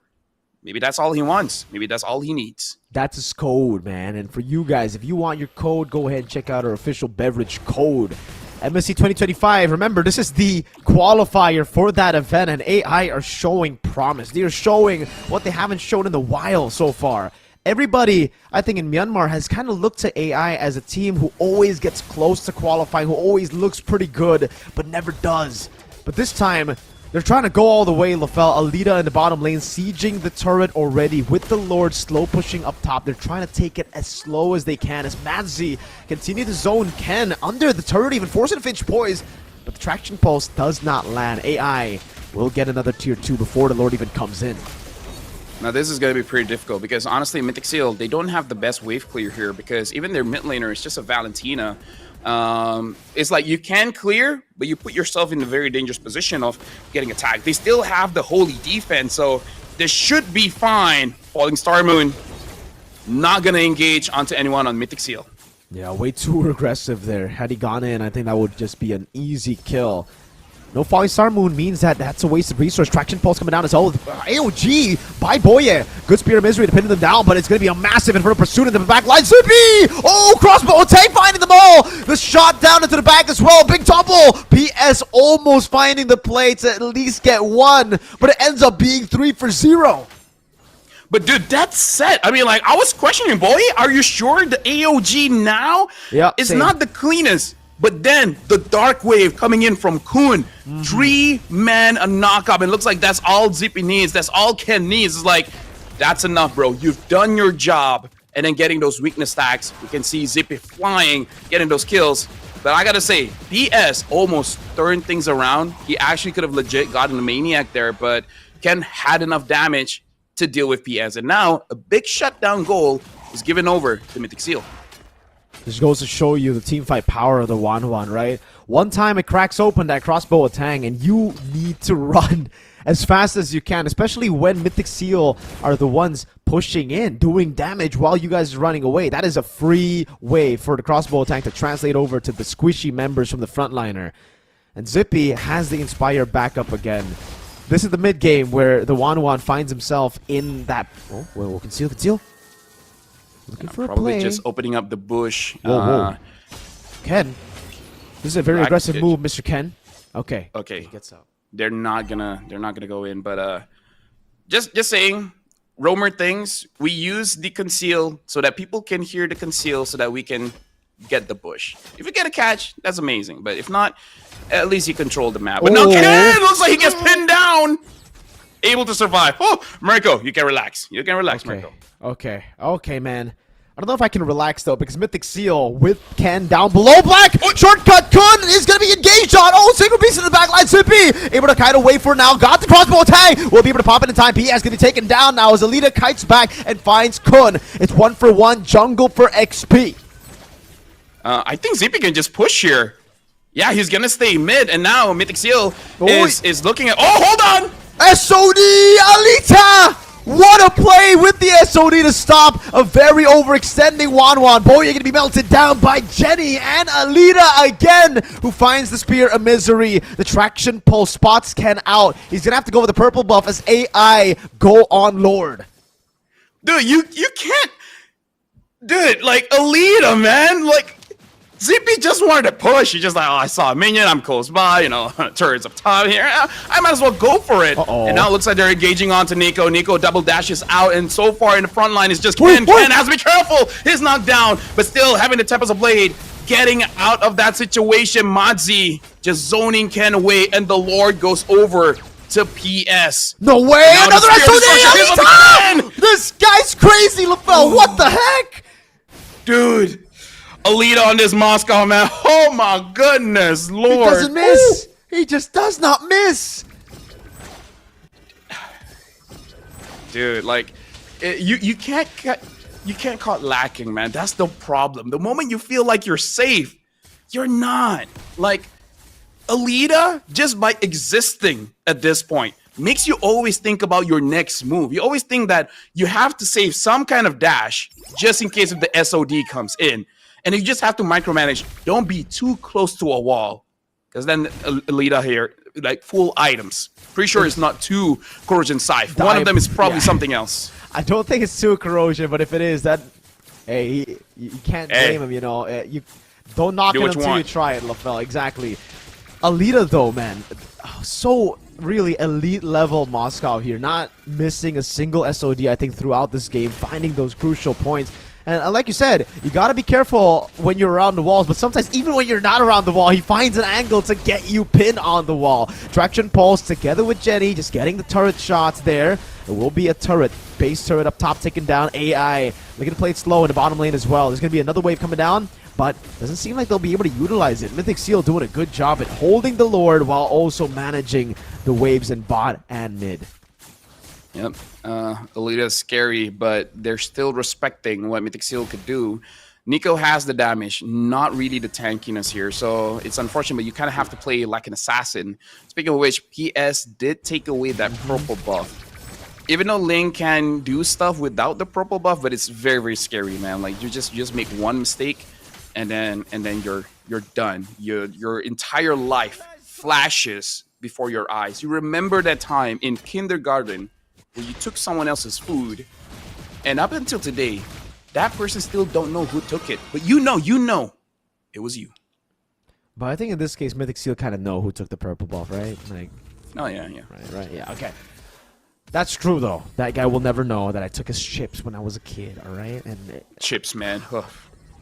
Maybe that's all he wants. Maybe that's all he needs.
That's his code, man. And for you guys, if you want your code, go ahead and check out our official beverage code. MSC 2025, remember, this is the qualifier for that event, and AI are showing promise. They are showing what they haven't shown in the wild so far. Everybody, I think, in Myanmar has kind of looked to AI as a team who always gets close to qualifying, who always looks pretty good, but never does. But this time, they're trying to go all the way, Lafel. Alita in the bottom lane, sieging the turret already with the Lord slow pushing up top. They're trying to take it as slow as they can as Madzi continue to zone Ken under the turret, even forcing a Finch poise. But the traction pulse does not land. AI will get another tier 2 before the Lord even comes in.
Now this is going to be pretty difficult, because honestly, Mythic Seal, they don't have the best wave clear here, because even their mid laner is just a Valentina. It's like you can clear, but you put yourself in a very dangerous position of getting attacked. They still have the holy defense, so this should be fine. Falling Star Moon, not going to engage onto anyone on Mythic Seal.
Yeah, way too aggressive there. Had he gone in, I think that would just be an easy kill. No Falling Star Moon means that that's a waste of resource. Traction Pulse coming down as well. AOG by Boye. Good Spear of Misery to pin them down, but it's going to be a massive Inferno Pursuit in the back line. Zippy! Oh, crossbow attack finding them all. The shot down into the back as well. Big tumble. PS almost finding the play to at least get one, but it ends up being 3 for 0.
But dude, that's set. I mean, like, I was questioning, boy, are you sure the AOG now is not the cleanest? But then the Dark Wave coming in from Kun, 3-man a knockup. It looks like that's all Zippy needs. That's all Ken needs. It's like, that's enough, bro. You've done your job. And then getting those weakness stacks, we can see Zippy flying, getting those kills. But I gotta say, PS almost turned things around. He actually could have legit gotten a Maniac there, but Ken had enough damage to deal with PS. And now a big shutdown goal is given over to Mythic Seal.
This goes to show you the teamfight power of the 1-1, right? One time it cracks open that crossbow Tang, and you need to run as fast as you can, especially when Mythic Seal are the ones pushing in, doing damage while you guys are running away. That is a free way for the crossbow Tang to translate over to the squishy members from the frontliner. And Zippy has the Inspire back up again. This is the mid game where the 1-1 finds himself in that... Oh, well, conceal. Looking for
probably
a play.
Just opening up the bush.
Whoa. Ken, this is a very aggressive move, Mr. Ken. Okay.
Okay.
He gets out.
They're not gonna go in, but just saying, roamer things. We use the conceal so that people can hear the conceal, so that we can get the bush. If you get a catch, that's amazing. But if not, at least you control the map. But now Ken looks like he gets pinned down. Able to survive. Oh, Marco, you can relax. You can relax, Marco.
Okay, man. I don't know if I can relax, though, because Mythic Seal with Ken down below. Black! Shortcut Kun is going to be engaged on. Oh, single piece in the back line. Zippy able to kite away for now. Got the crossbow attack. Will be able to pop it in time. PS going to be taken down now as Alita kites back and finds Kun. It's 1 for 1. Jungle for XP.
I think Zippy can just push here. Yeah, he's going to stay mid. And now Mythic Seal is looking at... Oh, hold on!
SOD Alita! What a play with the SOD to stop a very overextending 1-1. Boy, you're going to be melted down by Jenny and Alita again, who finds the Spear of Misery. The traction pulse spots Ken out. He's going to have to go with the purple buff as AI go on Lord.
Dude, you can't... Dude, like, Alita, man. Like, Zippy just wanted to push. He's just like, oh, I saw a minion. I'm close by. You know, turrets up top here. I might as well go for it. And now it looks like they're engaging onto Nico. Nico double dashes out. And so far in the front line is just Ken. Ken has to be careful. He's knocked down. But still having the Tempest of Blade. Getting out of that situation. Madzi just zoning Ken away. And the Lord goes over to PS.
No way. Another SOD. This guy's crazy, LaFell. What the heck?
Dude. Alita on this Moscow, man. Oh my goodness, Lord.
He doesn't miss. He just does not miss.
Dude, like, you can't call it lacking, man. That's the problem. The moment you feel like you're safe, you're not. Like, Alita, just by existing at this point, makes you always think about your next move. You always think that you have to save some kind of dash just in case if the SOD comes in. And you just have to micromanage. Don't be too close to a wall. Because then Alita here, like, full items. Pretty sure it's not two corrosion scythe. One of them is probably something else.
I don't think it's too corrosion, but if it is, that, hey, you can't blame him, you know. You don't knock it until you try it, LaFell. Exactly. Alita, though, man, so really elite level Moscow here, not missing a single SOD, I think, throughout this game, finding those crucial points. And like you said, you gotta be careful when you're around the walls, but sometimes even when you're not around the wall, he finds an angle to get you pinned on the wall. Traction pulse together with Jenny, just getting the turret shots there. It will be a turret, base turret up top taken down. AI looking to play it slow in the bottom lane as well. There's gonna be another wave coming down, but doesn't seem like they'll be able to utilize it. Mythic Seal doing a good job at holding the Lord while also managing the waves in bot and mid.
Yep. Alita's scary, but they're still respecting what Mythic Seal could do. Nico has the damage, not really the tankiness here, so it's unfortunate, but you kind of have to play like an assassin. Speaking of which, PS did take away that purple buff. Even though Ling can do stuff without the purple buff, but it's very, very scary, man. Like, you just make one mistake, and then you're done. Your entire life flashes before your eyes. You remember that time in kindergarten where you took someone else's food, and up until today, that person still don't know who took it, but you know it was you.
But I think in this case, Mythic Seal kind of know who took the purple buff, right? Like,
oh yeah.
Right, yeah, okay. That's true though. That guy will never know that I took his chips when I was a kid, all right? And
chips, man. Ugh.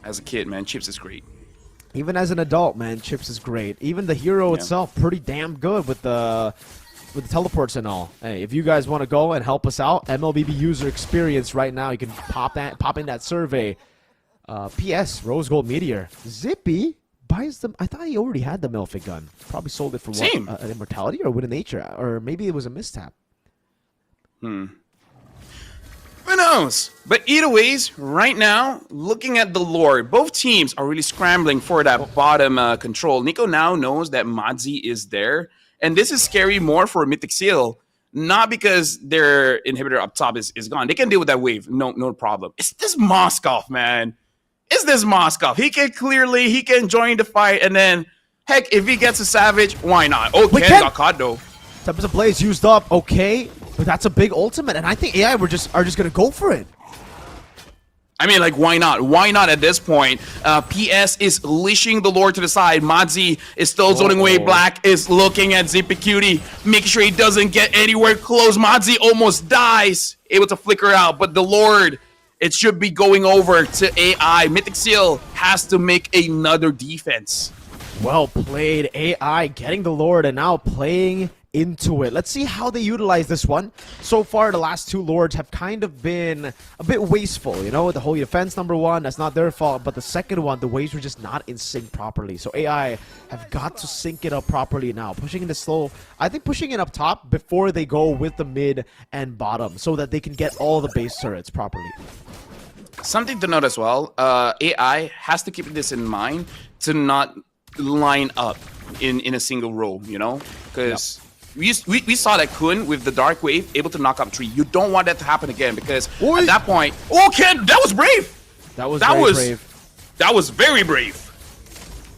As a kid, man, chips is great.
Even as an adult, man, chips is great. Even the hero itself, pretty damn good with the teleports and all. Hey, if you guys want to go and help us out, MLBB user experience right now, you can pop in that survey. PS, Rose Gold Meteor. Zippy buys them. I thought he already had the Melfic gun. Probably sold it for what? An immortality or Win of Nature? Or maybe it was a mistap.
Who knows? But either ways, right now, looking at the Lord, both teams are really scrambling for that bottom control. Nico now knows that Madzi is there. And this is scary more for Mythic Seal, not because their inhibitor up top is gone. They can deal with that wave, no problem. It's this Moskov, man. It's this Moskov. He can join the fight, and then, heck, if he gets a Savage, why not? Oh, Ken got caught, though.
Tempest of Blaze used up, okay, but that's a big ultimate, and I think AI are just gonna go for it.
I mean, like, why not? Why not at this point? PS is leashing the Lord to the side. Madzi is still zoning away. Black is looking at Zippy Cutie, making sure he doesn't get anywhere close. Madzi almost dies, able to flicker out, but the Lord, it should be going over to AI. Mythic Seal has to make another defense.
Well played, AI getting the Lord and now playing into it. Let's see how they utilize this one. So far, the last two Lords have kind of been a bit wasteful, you know, the Holy Defense #1, that's not their fault, but the second one, the waves were just not in sync properly. So AI have got to sync it up properly now, pushing into slow, I think pushing it up top before they go with the mid and bottom so that they can get all the base turrets properly.
Something to note as well, AI has to keep this in mind to not line up in a single row, you know, because we saw that Kun with the Dark Wave able to knock up 3. You don't want that to happen again because at that point, Ken, that was brave. That was brave. That was very brave.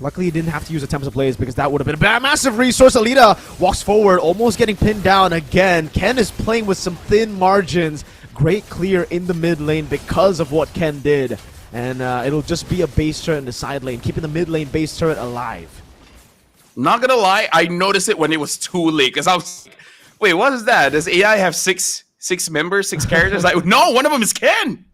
Luckily, he didn't have to use a Tempest of Blaze because that would have been a massive resource. Alita walks forward, almost getting pinned down again. Ken is playing with some thin margins. Great clear in the mid lane because of what Ken did. And it'll just be a base turret in the side lane, keeping the mid lane base turret alive.
Not gonna lie, I noticed it when it was too late because I was like, wait, what is that? Does AI have six members, 6 characters? Like, no, one of them is Ken.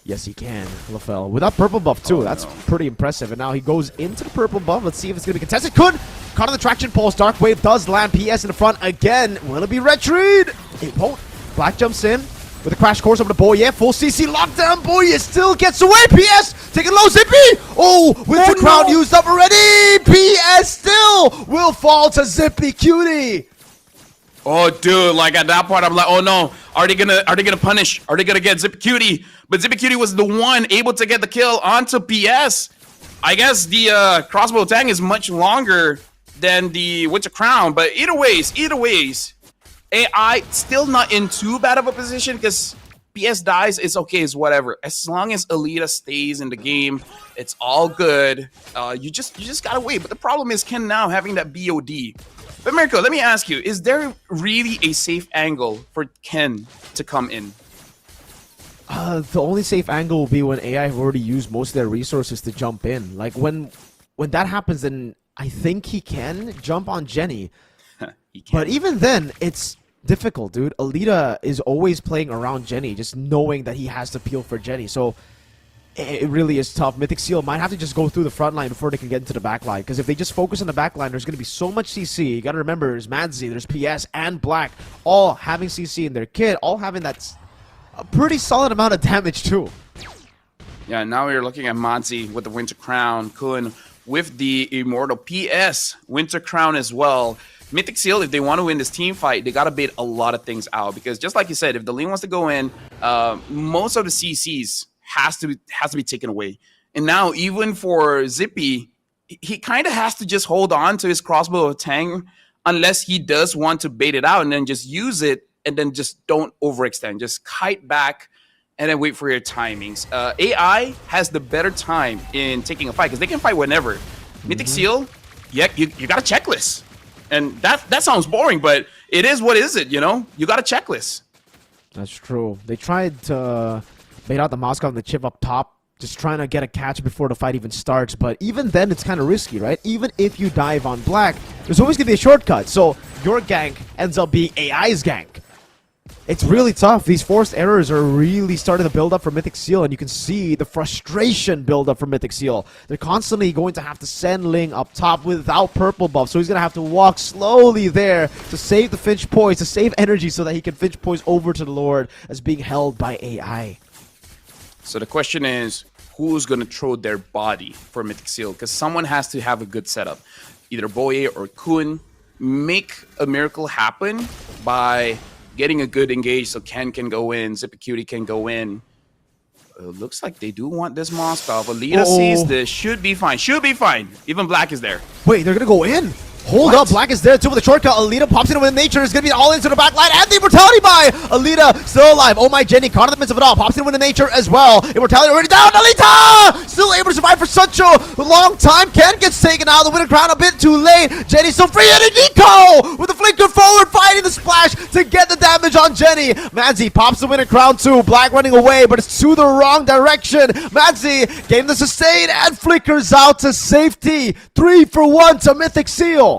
Yes, he can, LaFell. Without purple buff, too. That's pretty impressive. And now he goes into the purple buff. Let's see if it's going to be contested. Caught on the traction pulse. Dark Wave does land. PS in the front again. Will it be retreat? It won't. Black jumps in. with a crash course over to Boye. Full CC lockdown. Boye still gets away. PS taking low. Zippy. Oh, with the crowd used up already. PS still will fall to Zippy Cutie.
Oh, dude! Like at that point, I'm like, oh no, are they gonna punish? Are they gonna get Zippy Cutie? But Zippy Cutie was the one able to get the kill onto PS. I guess the crossbow tang is much longer than the Winter Crown, but either ways, AI still not in too bad of a position because PS dies, it's okay, it's whatever. As long as Alita stays in the game, it's all good. You just gotta wait. But the problem is Ken now having that BOD. But Mirko, let me ask you, is there really a safe angle for Ken to come in?
The only safe angle will be when AI have already used most of their resources to jump in. Like when that happens, then I think he can jump on Jenny. But even then, it's difficult, dude. Alita is always playing around Jenny, just knowing that he has to peel for Jenny. So it really is tough. Mythic Seal might have to just go through the front line before they can get into the back line. Because if they just focus on the back line, there's going to be so much CC. You got to remember, there's Madzi, there's PS, and Black, all having CC in their kit, all having that a pretty solid amount of damage too.
Yeah, now we're looking at Madzi with the Winter Crown, Kun with the Immortal, PS, Winter Crown as well. Mythic Seal, if they want to win this team fight, they got to bait a lot of things out. Because just like you said, if the lane wants to go in, most of the CCs has to be taken away. And now even for Zippy, he kind of has to just hold on to his crossbow of Tang unless he does want to bait it out and then just use it and then just don't overextend. Just kite back and then wait for your timings. AI has the better time in taking a fight because they can fight whenever. Mythic Seal, yeah, you got a checklist. And that sounds boring, but it is what is it, you know? You got a checklist.
That's true. They tried to bait out the Moscow and the chip up top, just trying to get a catch before the fight even starts. But even then, it's kind of risky, right? Even if you dive on Black, there's always going to be a shortcut. So your gank ends up being AI's gank. It's really tough. These forced errors are really starting to build up for Mythic Seal, and you can see the frustration build up for Mythic Seal. They're constantly going to have to send Ling up top without purple buff, so he's going to have to walk slowly there to save the Finch Poise, to save energy so that he can Finch Poise over to the Lord as being held by AI.
So the question is, who's going to throw their body for Mythic Seal? Because someone has to have a good setup. Either Boye or Kun. Make a miracle happen by getting a good engage so Ken can go in, Zippy Cutie can go in. Looks like they do want this Moskov. Alita sees this. Should be fine. Should be fine. Even Black is there.
Wait, they're going to go in? Hold up, Black is there too with a shortcut. Alita pops in with nature. Is going to be all into the back line. And the immortality by Alita still alive. Oh my Jenny, caught in the midst of it all. Pops in with the nature as well. Immortality already down. Alita still able to survive for such a long time. Ken gets taken out. The winner crown a bit too late. Jenny still free. And Nico with the flinker forward fighting the splash to get the damage on Jenny. Madzi pops the winner crown too. Black running away, but it's to the wrong direction. Madzi gained the sustain and flickers out to safety. 3 for 1 to Mythic Seal.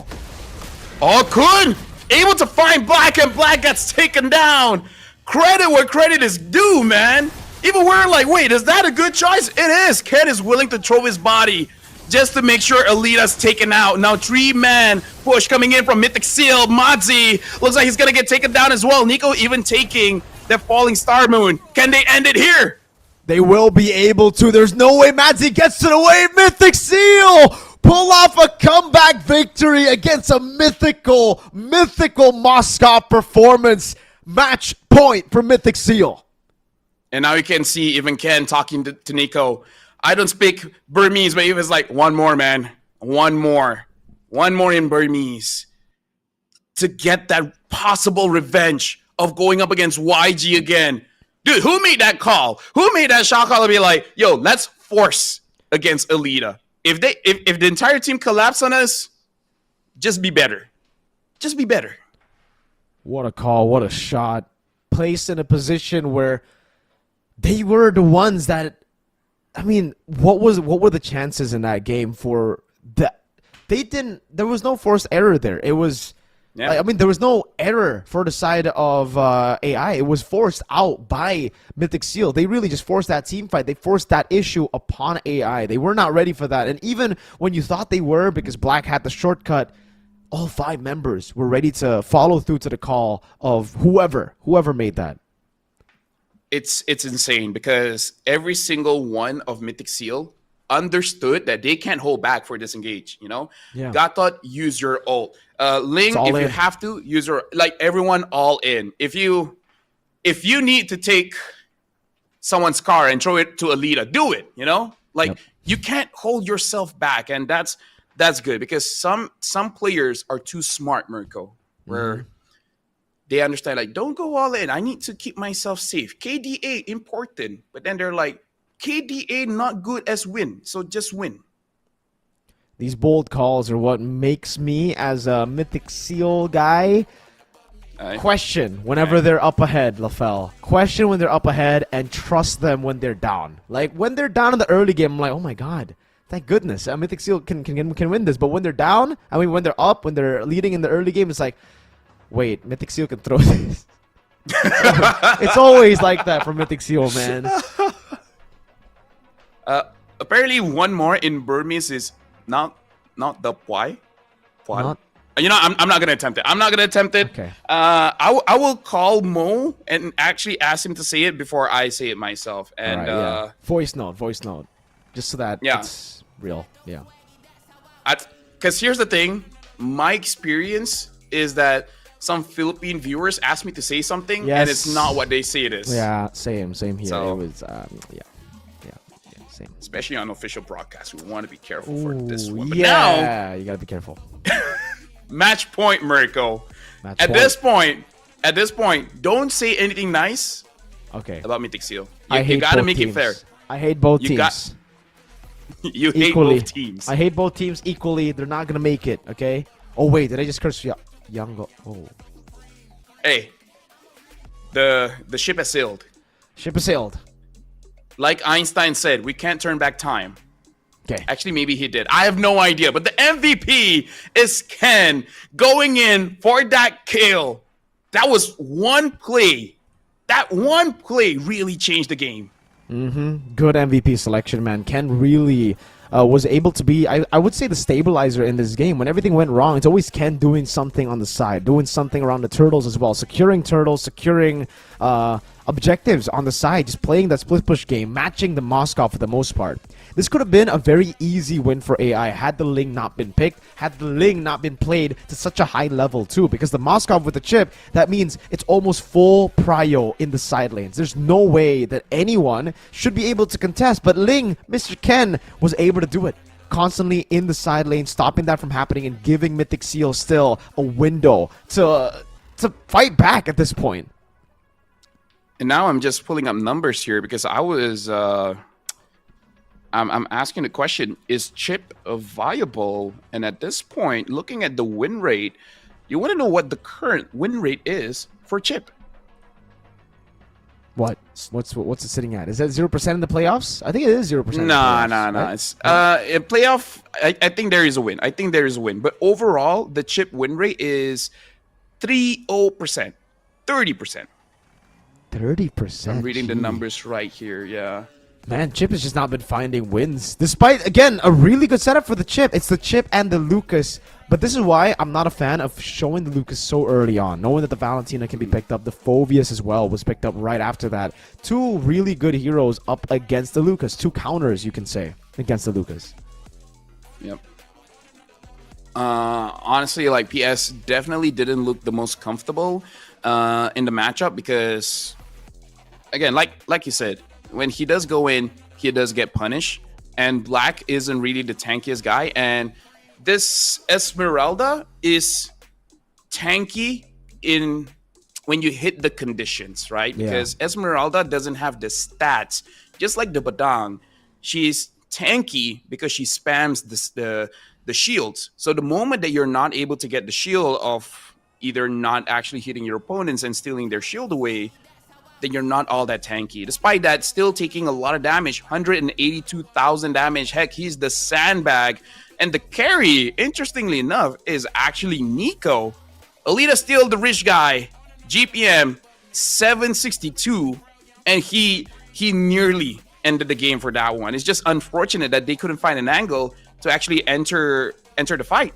Oh, Kun! Able to find Black, and Black gets taken down. Credit where credit is due, man. Even we're like, wait, is that a good choice? It is. Ken is willing to throw his body just to make sure Alita's taken out. Now, 3-man push coming in from Mythic Seal. Madzi looks like he's going to get taken down as well. Nico even taking the Falling Star Moon. Can they end it here?
They will be able to. There's no way Madzi gets to the wave. Mythic Seal pull off a comeback victory against a mythical Moscow performance. Match point for Mythic Seal.
And now you can see even Ken talking to Nico. I don't speak Burmese, but he was like, one more, man. One more in Burmese to get that possible revenge of going up against YG again. Dude, who made that call? Who made that shot call to be like, yo, let's force against Alita? If the entire team collapse on us, just be better. Just be better.
What a call, what a shot. Placed in a position where they were the ones that, I mean, what were the chances in that game for that? There was no forced error there. It was,
yeah.
I mean, there was no error for the side of AI. It was forced out by Mythic Seal. They really just forced that team fight. They forced that issue upon AI. They were not ready for that. And even when you thought they were, because Black had the shortcut, all 5 members were ready to follow through to the call of whoever made that.
it's insane because every single one of Mythic Seal understood that they can't hold back for disengage.
Yeah.
Gatot, use your ult. Ling,
all
if you
in.
have to, use your everyone all in. If you need to take someone's car and throw it to Alita, do it.
Yep.
You can't hold yourself back, and that's good because some players are too smart, Mirko, where they understand don't go all in. I need to keep myself safe. KDA important, but then they're like, KDA not good as win, so just win.
These bold calls are what makes me, as a Mythic Seal guy, question whenever they're up ahead, LaFell. Question when they're up ahead and trust them when they're down. Like, when they're down in the early game, I'm like, oh my god, thank goodness. Mythic Seal can win this. But when they're down, when they're up, when they're leading in the early game, it's like, wait, Mythic Seal can throw this. It's always like that for Mythic Seal, man.
Apparently, one more in Burmese is not the Pwai.
Not-
I'm not gonna attempt it.
Okay.
I will call Mo and actually ask him to say it before I say it myself. And
Alright, yeah. Voice note. Just so that it's real. Yeah.
Because here's the thing, my experience is that some Philippine viewers ask me to say something, and it's not what they say it is.
Yeah, same here.
So-
It was, same.
Especially on official broadcast, we want to be careful for this one. But
Yeah, you gotta be careful.
match point, Mirko. At this point, don't say anything nice
Okay.
about Mythic Seal.
I
You
hate
gotta
both
make
teams.
it fair.
I hate both
You
teams.
got- You hate
Equally.
both teams.
I hate both teams equally. They're not gonna make it. Okay. Oh wait, did I just curse Young? Oh,
Hey, the ship has sailed.
ship has sailed.
Like Einstein said, we can't turn back time.
Okay.
Actually, maybe he did. I have no idea. But the MVP is Ken going in for that kill. That was one play. That one play really changed the game.
Good MVP selection, man. Ken really was able to be, I would say, the stabilizer in this game. When everything went wrong, it's always Ken doing something on the side, doing something around the turtles as well, securing turtles, securing objectives on the side, just playing that split push game, matching the Moscow for the most part. This could have been a very easy win for AI had the Ling not been picked, had the Ling not been played to such a high level too, because the Moscow with the chip, that means it's almost full prio in the side lanes. There's no way that anyone should be able to contest, but Ling, Mr. Ken, was able to do it. Constantly in the side lane, stopping that from happening and giving Mythic Seal still a window to fight back at this point.
And now I'm just pulling up numbers here because I was I'm asking the question, is Chip viable? And at this point, looking at the win rate, you want to know what the current win rate is for Chip.
What's it sitting at? Is that 0% in the playoffs? I think it is 0%.
No.
Right?
It's in playoff. I think there is a win. But overall, the Chip win rate is 30%. 30%.
30%.
I'm reading the numbers right here. Yeah.
Man, Chip has just not been finding wins. Despite, again, a really good setup for the Chip. It's the Chip and the Lucas. But this is why I'm not a fan of showing the Lucas so early on. Knowing that the Valentina can be picked up. The Phobius as well was picked up right after that. Two really good heroes up against the Lucas. Two counters, you can say, against the Lucas.
Yep. Honestly, like PS definitely didn't look the most comfortable in the matchup because, again, like you said, when he does go in, he does get punished, and Black isn't really the tankiest guy. And this Esmeralda is tanky in when you hit the conditions, right?
Yeah.
Because Esmeralda doesn't have the stats, just like the Badang. She's tanky because she spams the shields. So the moment that you're not able to get the shield of either not actually hitting your opponents and stealing their shield away, then you're not all that tanky. Despite that, still taking a lot of damage, 182,000 damage. Heck, he's the sandbag. And the carry, interestingly enough, is actually Nico. Alita still the rich guy. GPM 762, and he nearly ended the game for that one. It's just unfortunate that they couldn't find an angle to actually enter the fight.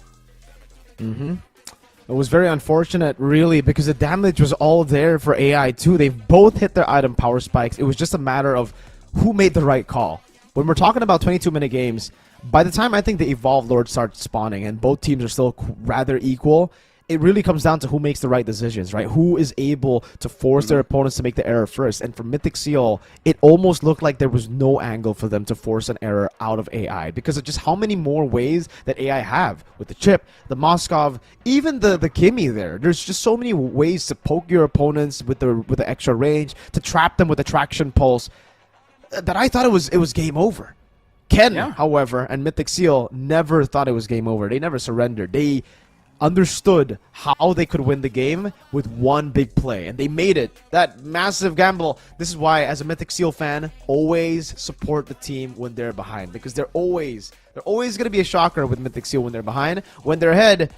It was very unfortunate, really, because the damage was all there for AI too. They both hit their item power spikes. It was just a matter of who made the right call. When we're talking about 22-minute games, by the time I think the Evolved Lord starts spawning and both teams are still rather equal, it really comes down to who makes the right decisions, right? Who is able to force their opponents to make the error first. And for Mythic Seal, it almost looked like there was no angle for them to force an error out of AI because of just how many more ways that AI have with the chip, the Moskov, even the Kimmy there. There's just so many ways to poke your opponents with the extra range, to trap them with a traction pulse, that I thought it was game over. Ken, however, and Mythic Seal never thought it was game over. They never surrendered. They understood how they could win the game with one big play, and they made it. That massive gamble. This is why, as a Mythic Seal fan, always support the team when they're behind, because they're always going to be a shocker with Mythic Seal when they're behind. When they're ahead,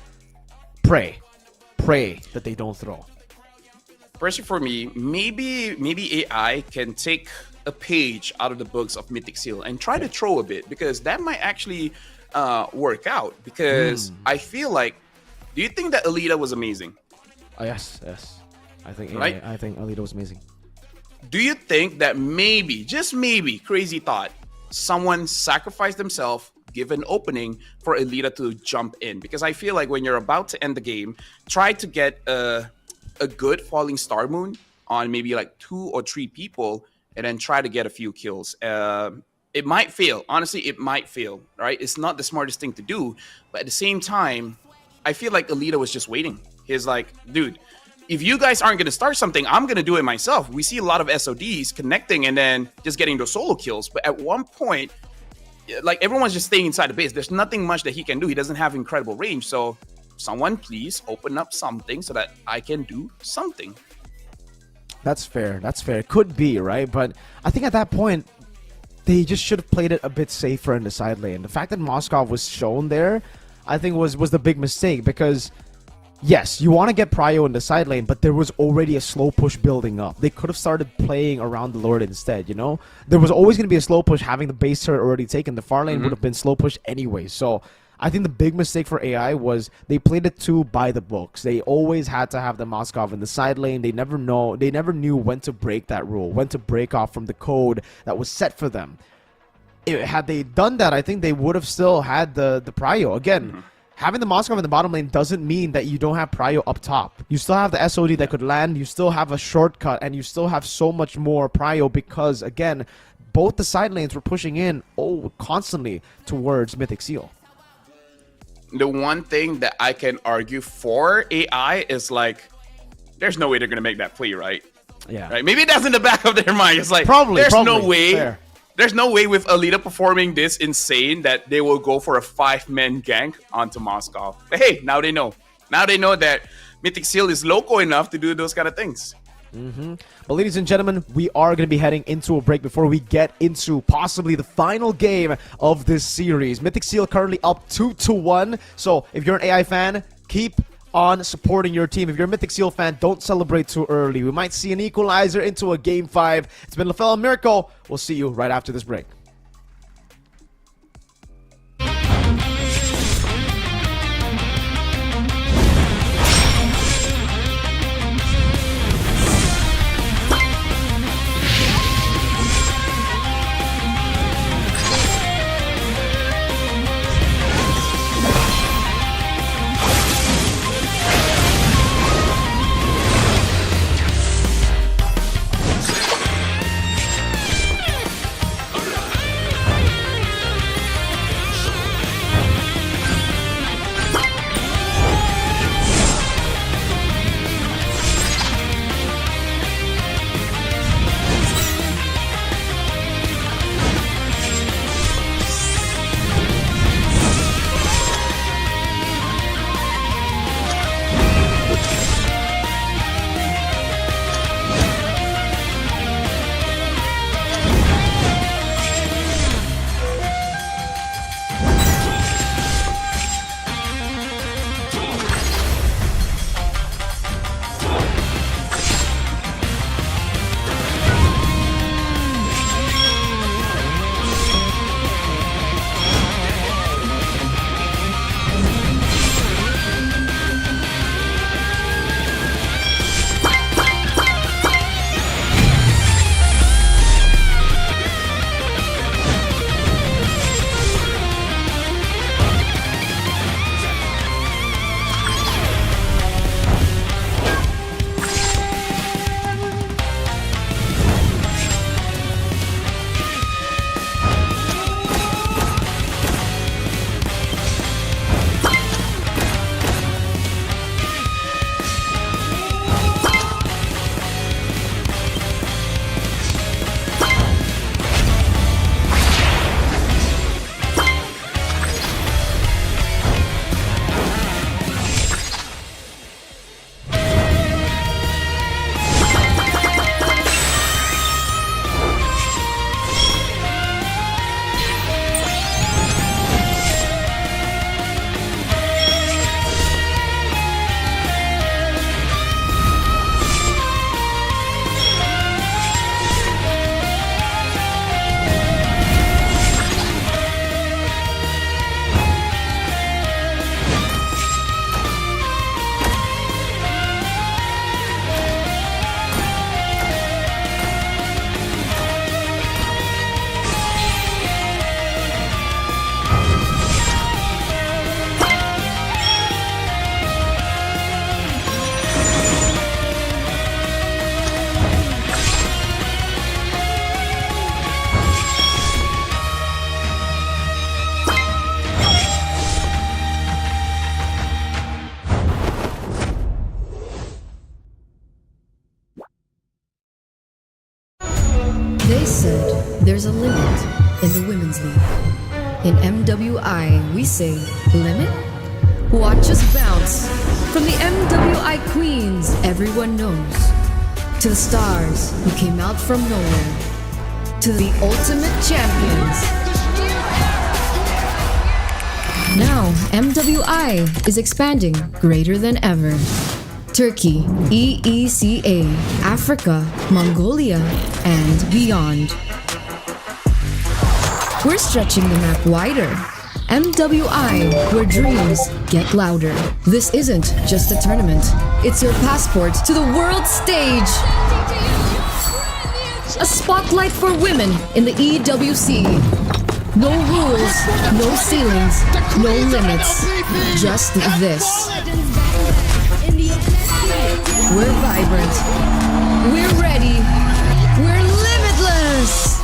pray that they don't throw.
Personally, for me, maybe AI can take a page out of the books of Mythic Seal and try to throw a bit, because that might actually work out. Because I feel like, do you think that Alita was amazing?
Yes. I think
right?
I think Alita was amazing.
Do you think that maybe, just maybe, crazy thought, someone sacrificed themselves, give an opening for Alita to jump in? Because I feel like when you're about to end the game, try to get a good falling star moon on maybe like 2 or 3 people, and then try to get a few kills. It might fail. Honestly, it might fail, right? It's not the smartest thing to do, but at the same time, I feel like Alita was just waiting. He's like, dude, if you guys aren't going to start something, I'm going to do it myself. We see a lot of SODs connecting and then just getting those solo kills. But at one point, like, everyone's just staying inside the base. There's nothing much that he can do. He doesn't have incredible range. So someone please open up something so that I can do something.
That's fair. It could be, right? But I think at that point, they just should have played it a bit safer in the side lane. The fact that Moskov was shown there, I think was the big mistake, because yes, you want to get prio in the side lane, but there was already a slow push building up. They could have started playing around the Lord instead, you know? There was always going to be a slow push having the base turret already taken. The far lane would have been slow push anyway. So I think the big mistake for AI was they played it too by the books. They always had to have the Moskov in the side lane. They never knew when to break that rule, when to break off from the code that was set for them. Had they done that, I think they would have still had the prio. Again, having the Moskov in the bottom lane doesn't mean that you don't have prio up top. You still have the SOD that could land, you still have a shortcut, and you still have so much more prio because, again, both the side lanes were pushing in constantly towards Mythic Seal.
The one thing that I can argue for AI is, like, there's no way they're going to make that play, right?
Yeah.
Right? Maybe that's in the back of their mind. It's like,
Probably.
no way.
Fair.
There's no way with Alita performing this insane that they will go for a 5-man gank onto Moscow. But hey, now they know. Now they know that Mythic Seal is loco enough to do those kind of things.
But ladies and gentlemen, we are going to be heading into a break before we get into possibly the final game of this series. Mythic Seal currently up 2-1. So if you're an AI fan, keep on supporting your team. If you're a Mythic Seal fan, don't celebrate too early. We might see an equalizer into a Game 5. It's been LaFell and Mirko. We'll see you right after this break.
there's a limit in the Women's League. In MWI, we say limit? Watch us bounce from the MWI Queens everyone knows, to the stars who came out from nowhere, to the ultimate champions. Now, MWI is expanding greater than ever. Turkey, EECA, Africa, Mongolia, and beyond. We're stretching the map wider. MWI, where dreams get louder. This isn't just a tournament. It's your passport to the world stage. A spotlight for women in the EWC. No rules, no ceilings, no limits. Just this. We're vibrant. We're ready. We're limitless.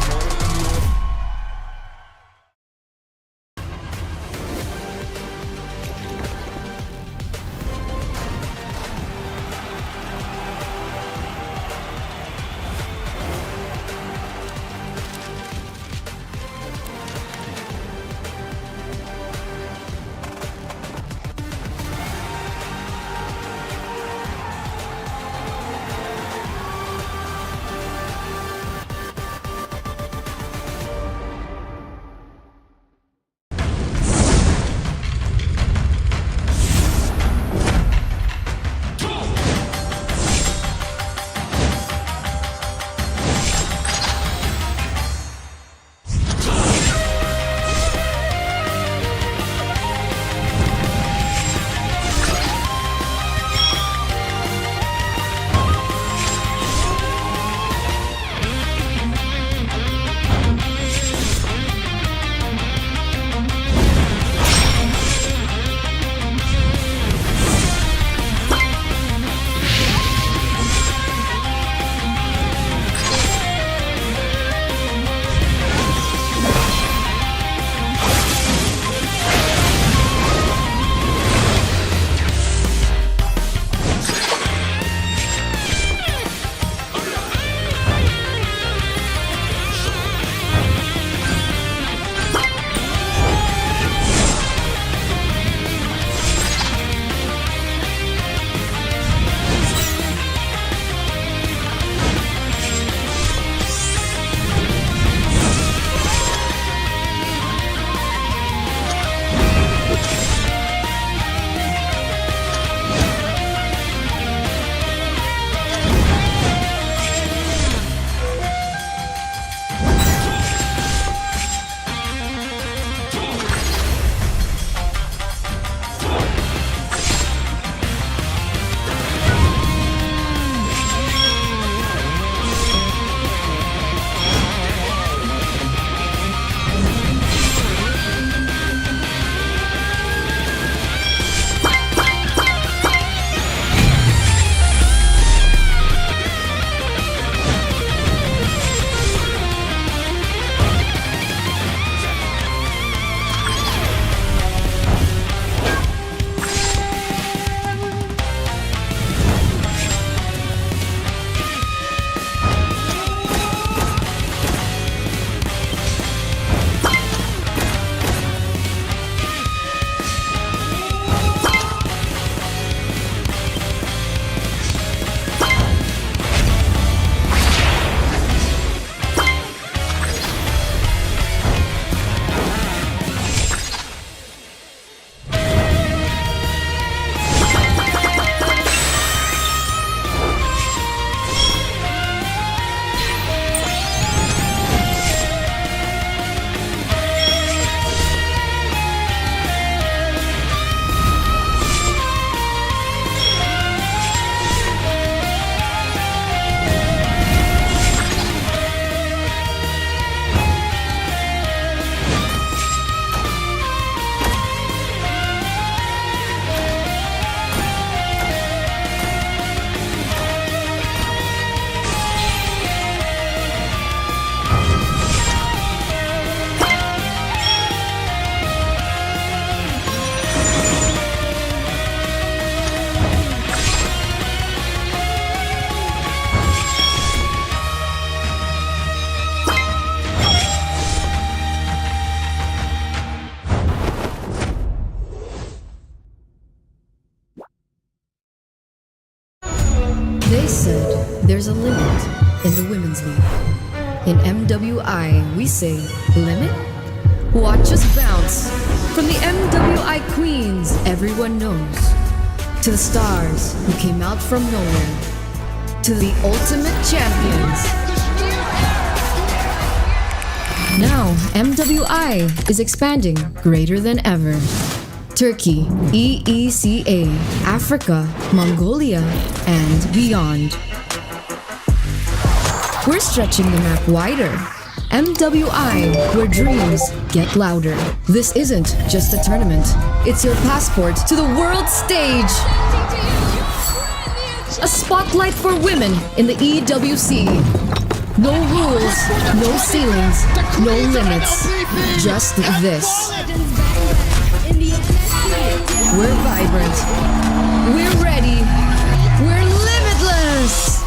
There's a limit in the women's league. In MWI, we say limit? Watch us bounce from the MWI queens everyone knows, to the stars who came out from nowhere, to the ultimate champions. Now, MWI is expanding greater than ever. Turkey, EECA, Africa, Mongolia, and beyond. We're stretching the map wider. MWI, where dreams get louder. This isn't just a tournament. It's your passport to the world stage. A spotlight for women in the EWC. No rules, no ceilings, no limits. Just this. We're vibrant. We're ready. We're limitless.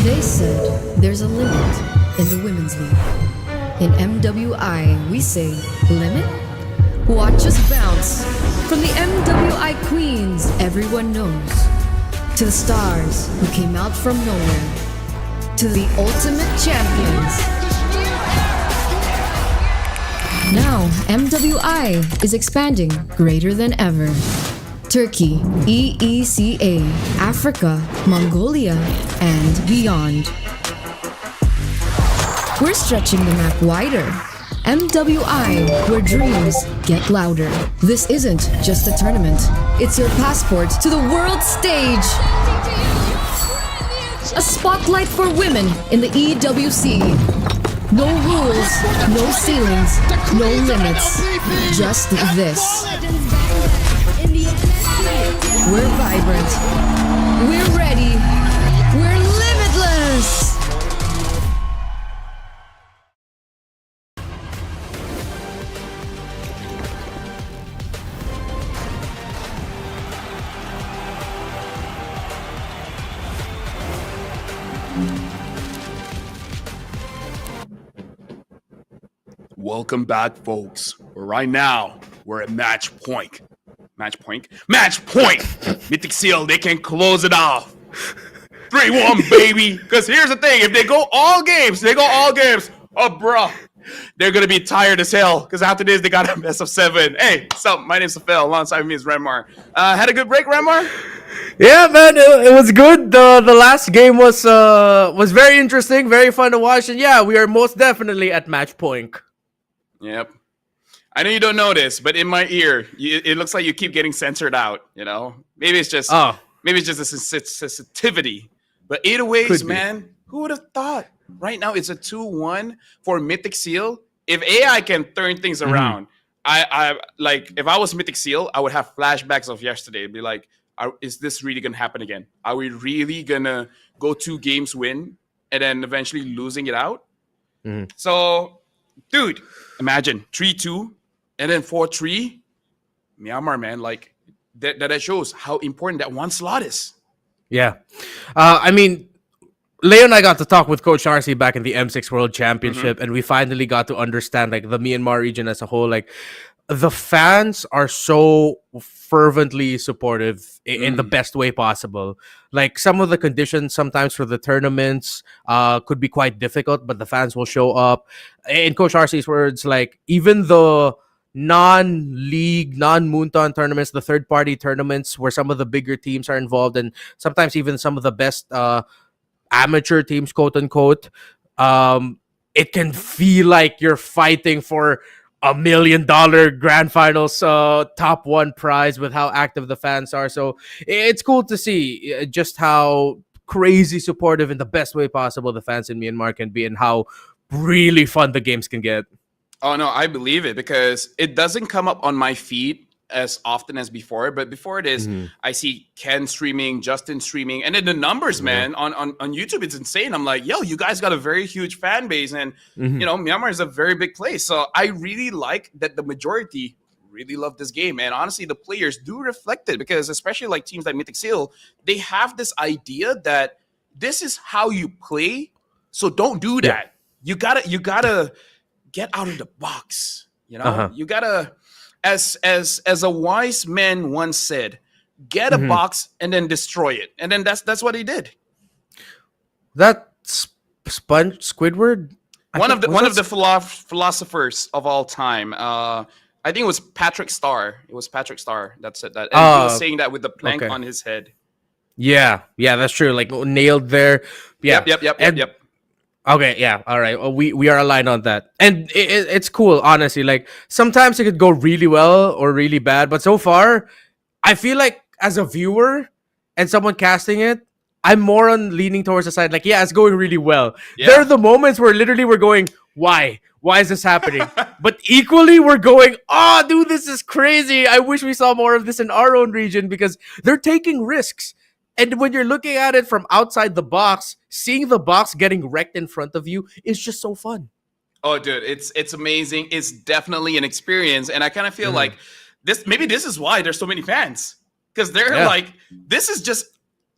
They said there's a limit in the women's league. In MWI, we say limit? Watch us bounce from the MWI queens everyone knows, to the stars who came out from nowhere, to the ultimate champions. Now, MWI is expanding greater than ever. Turkey, EECA, Africa, Mongolia, and beyond. We're stretching the map wider. MWI, where dreams get louder. This isn't just a tournament. It's your passport to the world stage. A spotlight for women in the EWC. No rules, no ceilings, no limits. Just this. We're vibrant. We're ready. We're limitless.
Welcome back, folks. Right now, we're at match point. Match point? Match point! Mythic Seal, they can close it off. 3-1, baby. Because here's the thing. If they go all games, oh, bro, they're going to be tired as hell. Because after this, they got a best of 7. Hey, what's up? My name's Safel. Alongside me is Renmar. Had a good break, Renmar?
Yeah, man, it was good. The last game was very interesting, very fun to watch. And yeah, we are most definitely at match point.
Yep. I know you don't know this, but in my ear, it looks like you keep getting censored out. You know, maybe it's just a sensitivity. But either ways, man, who would have thought? Right now, it's a 2-1 for Mythic Seal. If AI can turn things around, I like if I was Mythic Seal, I would have flashbacks of yesterday. Be like, is this really gonna happen again? Are we really gonna go 2 games win and then eventually losing it out? So, dude, imagine 3-2 and then 4-3. Myanmar, man, like that shows how important that one slot is.
Yeah. I mean, Leo and I got to talk with Coach RC back in the M6 World Championship, and we finally got to understand like the Myanmar region as a whole. Like, the fans are so fervently supportive in the best way possible. Like, some of the conditions sometimes for the tournaments could be quite difficult, but the fans will show up. In Coach RC's words, like, even the non-league, non-Moonton tournaments, the third-party tournaments where some of the bigger teams are involved, and sometimes even some of the best amateur teams, quote-unquote, it can feel like you're fighting for $1 million grand finals top 1 prize with how active the fans are. So it's cool to see just how crazy supportive in the best way possible the fans in Myanmar can be and how really fun the games can get.
Oh, no, I believe it because it doesn't come up on my feed as often as before. But before it is, I see Ken streaming, Justin streaming. And then the numbers, man, on YouTube, it's insane. I'm like, yo, you guys got a very huge fan base. And, you know, Myanmar is a very big place. So I really like that the majority really love this game. And honestly, the players do reflect it because especially like teams like Mythic Seal, they have this idea that this is how you play. So don't do that. You gotta get out of the box. You know, you gotta, as a wise man once said, get a box and then destroy it. And then that's what he did.
That Squidward,
one of the philosophers of all time. I think it was Patrick Starr. It was Patrick Starr that said that. And he was saying that with the plank on his head.
Yeah, that's true. Like nailed there. Yeah.
Yep.
Okay, yeah, all right. Well, we are aligned on that, and it's cool. Honestly, like sometimes it could go really well or really bad, but so far, I feel like as a viewer and someone casting it, I'm more on leaning towards the side like, yeah, it's going really well. Yeah. There are the moments where literally we're going, why is this happening? But equally, we're going, oh, dude, this is crazy. I wish we saw more of this in our own region because they're taking risks. And when you're looking at it from outside the box, seeing the box getting wrecked in front of you is just so fun.
Oh, dude, it's amazing. It's definitely an experience. And I kind of feel like this is why there's so many fans. Because they're like, this is just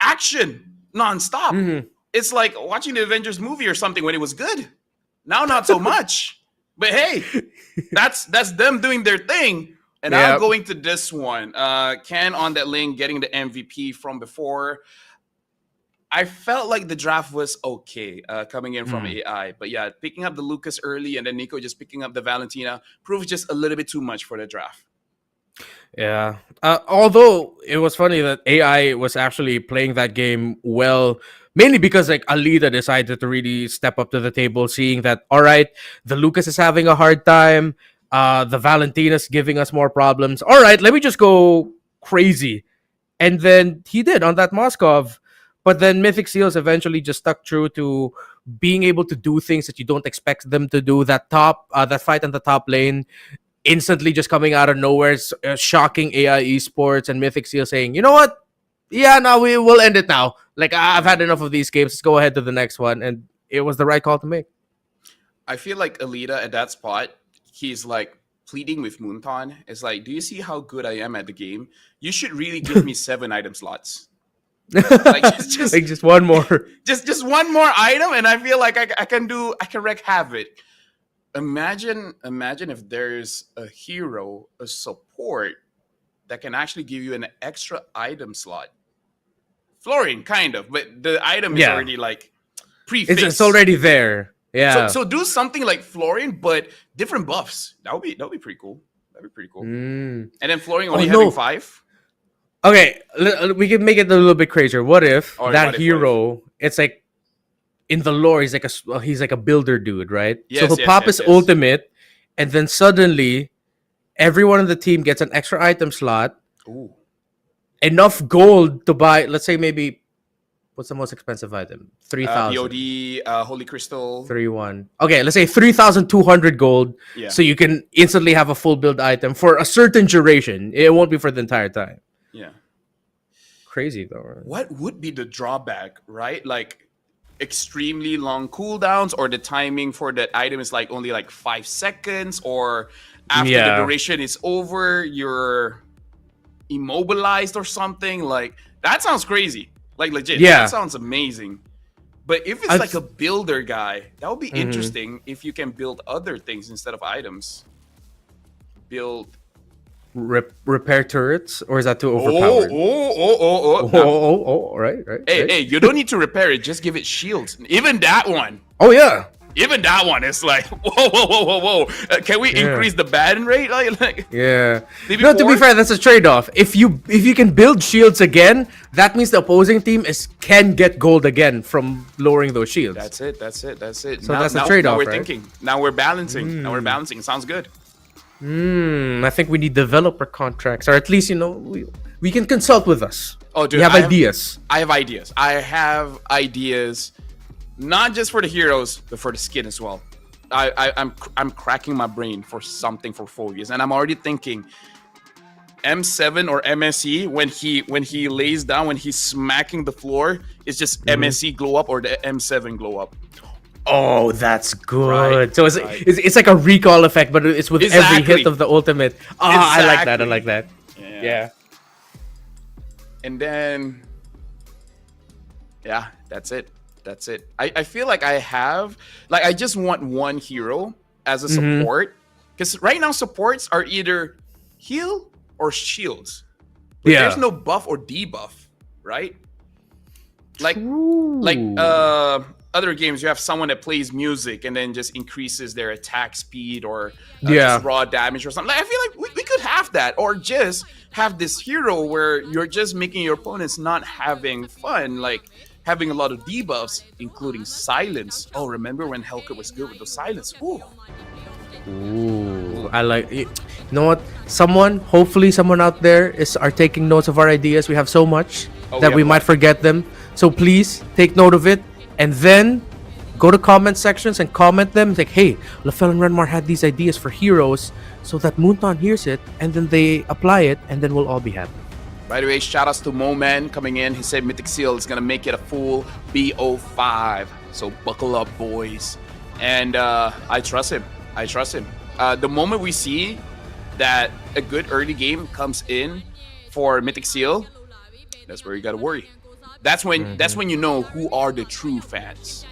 action nonstop. it's like watching the Avengers movie or something when it was good. Now, not so much. But hey, that's them doing their thing. And I'm going to this one. Ken on that lane getting the MVP from before. I felt like the draft was okay coming in from AI. But yeah, picking up the Lucas early and then Nico just picking up the Valentina proved just a little bit too much for the draft.
Yeah. Although it was funny that AI was actually playing that game well, mainly because like Alida decided to really step up to the table, seeing that, all right, the Lucas is having a hard time. The Valentina's giving us more problems. All right, let me just go crazy. And then he did on that Moskov. But then Mythic Seals eventually just stuck true to being able to do things that you don't expect them to do. That fight on the top lane, instantly just coming out of nowhere, shocking AI Esports and Mythic Seal saying, you know what? Yeah, no, we will end it now. Like, I've had enough of these games. Let's go ahead to the next one. And it was the right call to make.
I feel like Alida at that spot, he's like pleading with Moonton. It's like, do you see how good I am at the game? You should really give me 7 item slots. Like
just one more.
Just one more item, and I feel like I can wreak havoc. Imagine if there's a hero, a support that can actually give you an extra item slot. Florian, kind of, but the item is already like prefixed.
It's already there. Yeah.
So do something like Florian, but different buffs. That would be pretty cool. That'd be pretty cool. And then Florian only having 5.
Okay, we can make it a little bit crazier. What if hero? It's like in the lore, he's like a builder dude, right?
Yes,
so he'll pop his ultimate, and then suddenly, everyone on the team gets an extra item slot.
Ooh.
Enough gold to buy. Let's say maybe, what's the most expensive item? 3,000.
BOD, Holy Crystal.
3-1. Okay, let's say 3,200 gold.
Yeah.
So you can instantly have a full build item for a certain duration. It won't be for the entire time.
Yeah.
Crazy though. Right?
What would be the drawback, right? Like extremely long cooldowns, or the timing for that item is like only like 5 seconds, or after the duration is over, you're immobilized or something. Like that sounds crazy. Like legit.
Yeah.
That sounds amazing. But if it's like a builder guy, that would be interesting if you can build other things instead of items. Build
repair turrets, or is that too overpowered? Right.
Hey, you don't need to repair it. Just give it shields. Even that one.
Oh yeah.
Even that one is like, whoa. Can we increase the ban rate? Like
yeah. No, to be fair, that's a trade-off. If you can build shields again, that means the opposing team can get gold again from lowering those shields.
That's it. So
that's a trade-off.
Now we're thinking. Now we're balancing. It sounds good.
I think we need developer contracts, or at least we can consult with us.
Oh, dude,
we have ideas.
I have ideas, not just for the heroes, but for the skin as well. I'm cracking my brain for something for Phobias, and I'm already thinking M7 or MSE when he lays down, when he's smacking the floor, it's just MSE glow up or the M7 glow up.
Oh, that's good.
Right,
so it's like a recall effect, but it's with every hit of the ultimate. I like that. Yeah.
And then, yeah, that's it. I feel like I just want one hero as a support, because right now supports are either heal or shields. But there's no buff or debuff, right? Like other games, you have someone that plays music and then just increases their attack speed or just raw damage or something. Like, I feel like we could have that, or just have this hero where you're just making your opponents not having fun, like having a lot of debuffs, including silence. Oh, remember when Hellcat was good with the silence? Ooh,
I like it. You know what? Hopefully someone out there are taking notes of our ideas. We have so much that we might forget them. So please take note of it. And then go to comment sections and comment them. Like, hey, Lafell and Renmar had these ideas for heroes, so that Moonton hears it and then they apply it, and then we'll all be happy.
By the way, shout outs to Moman coming in. He said Mythic Seal is going to make it a full BO5. So buckle up, boys. And I trust him. The moment we see that a good early game comes in for Mythic Seal, That's where you gotta worry. That's when you know who are the true fans.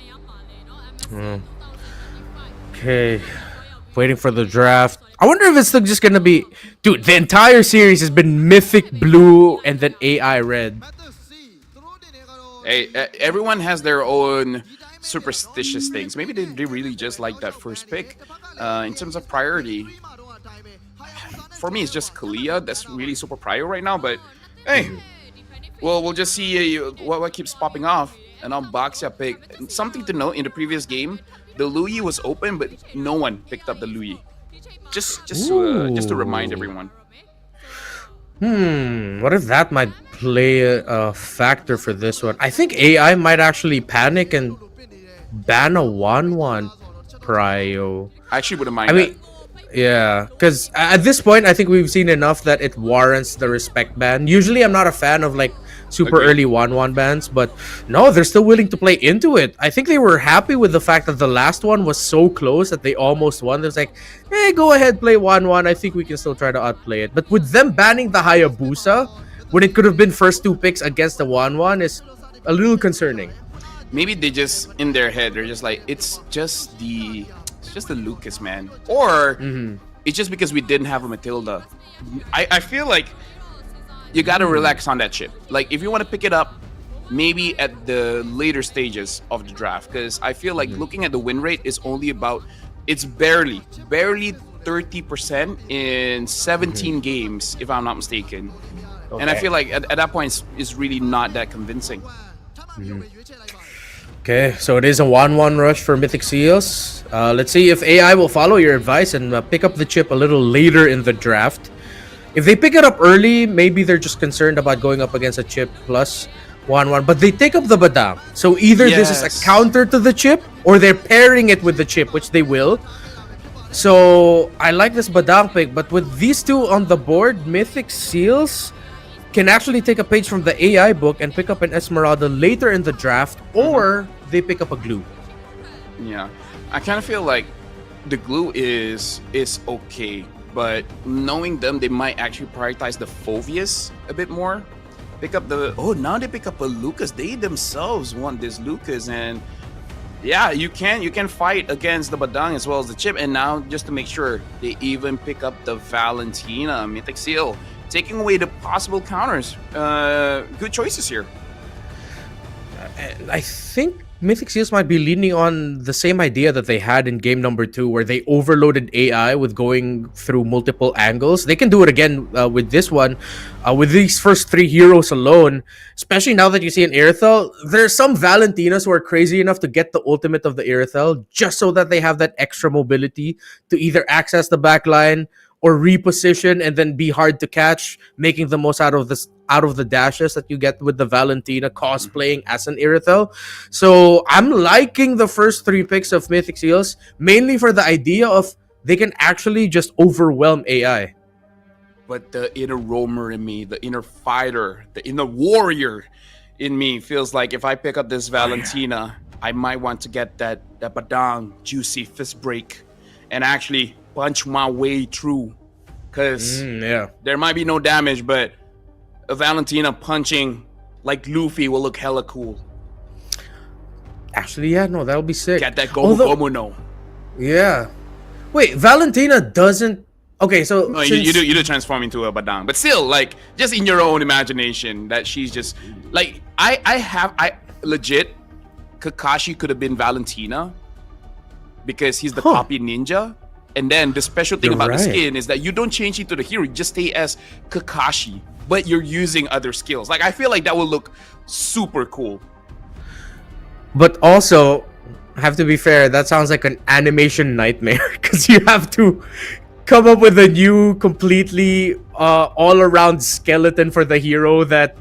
Okay. Waiting for the draft. I wonder if it's still just gonna be, dude. The entire series has been Mythic Blue and then AI Red.
Hey, everyone has their own superstitious things. Maybe they really just like that first pick. In terms of priority, for me, it's just Kalia. That's really super prior right now. But hey, well, we'll just see what keeps popping off. And I'll box up pick. Something to note in the previous game, the Louis was open, but no one picked up the Louis. Just to remind everyone.
What if that might play a factor for this one? I think AI might actually panic and ban a 1-1 prio.
I actually wouldn't mind.
I mean, yeah, because at this point, I think we've seen enough that it warrants the respect ban. Usually, I'm not a fan of like super early 1-1 bans, but no, they're still willing to play into it. I think they were happy with the fact that the last one was so close that they almost won. There's like, hey, go ahead, play 1-1. I think we can still try to outplay it. But with them banning the Hayabusa, when it could have been first 2 picks against the 1-1, is a little concerning.
Maybe they just in their head they're just like it's just the Lucas, man, or it's just because we didn't have a Matilda. I feel like you gotta relax on that chip. Like if you want to pick it up, maybe at the later stages of the draft, because I feel like looking at the win rate is only about it's barely 30% in 17 games, if I'm not mistaken. And I feel like at that point it's really not that convincing.
Okay, so it is a 1-1 rush for Mythic Seals. Let's see if AI will follow your advice and pick up the chip a little later in the draft. If they pick it up early, maybe they're just concerned about going up against a chip plus 1-1. But they take up the Badam. So either this is a counter to the chip or they're pairing it with the chip, which they will. So I like this Badam pick. But with these two on the board, Mythic Seals can actually take a page from the AI book and pick up an Esmeralda later in the draft, or they pick up a glue.
Yeah, I kind of feel like the glue is okay, but knowing them, they might actually prioritize the Phoveus a bit more. Pick up now they pick up a Lucas. They themselves want this Lucas, and yeah, you can fight against the Badang as well as the chip. And now just to make sure, they even pick up the Valentina Mythic Seal, taking away the possible counters. Good choices here.
I think Mythic Seals might be leaning on the same idea that they had in game number 2, where they overloaded AI with going through multiple angles. They can do it again with this one. With these first 3 heroes alone, especially now that you see an Irithel, there's some Valentinas who are crazy enough to get the ultimate of the Irithel just so that they have that extra mobility to either access the backline or reposition and then be hard to catch, making the most out of the dashes that you get with the Valentina cosplaying as an Irithel. So I'm liking the first 3 picks of Mythic Seals, mainly for the idea of they can actually just overwhelm AI.
But the inner roamer in me, the inner fighter, the inner warrior in me feels like if I pick up this Valentina, I might want to get that Badang juicy fist break and actually punch my way through, because there might be no damage, but a Valentina punching like Luffy will look hella cool.
Actually, yeah, no, that'll be sick.
Get that Gomu no.
Yeah. Wait, Valentina doesn't. Okay, so
no, you do transform into a Badang, but still, like, just in your own imagination, that she's just like I legit Kakashi could have been Valentina because he's the copy ninja. And then the special thing about the skin is that you don't change into the hero, you just stay as Kakashi, but you're using other skills. Like, I feel like that will look super cool.
But also, I have to be fair, that sounds like an animation nightmare, because you have to come up with a new, completely all-around skeleton for the hero that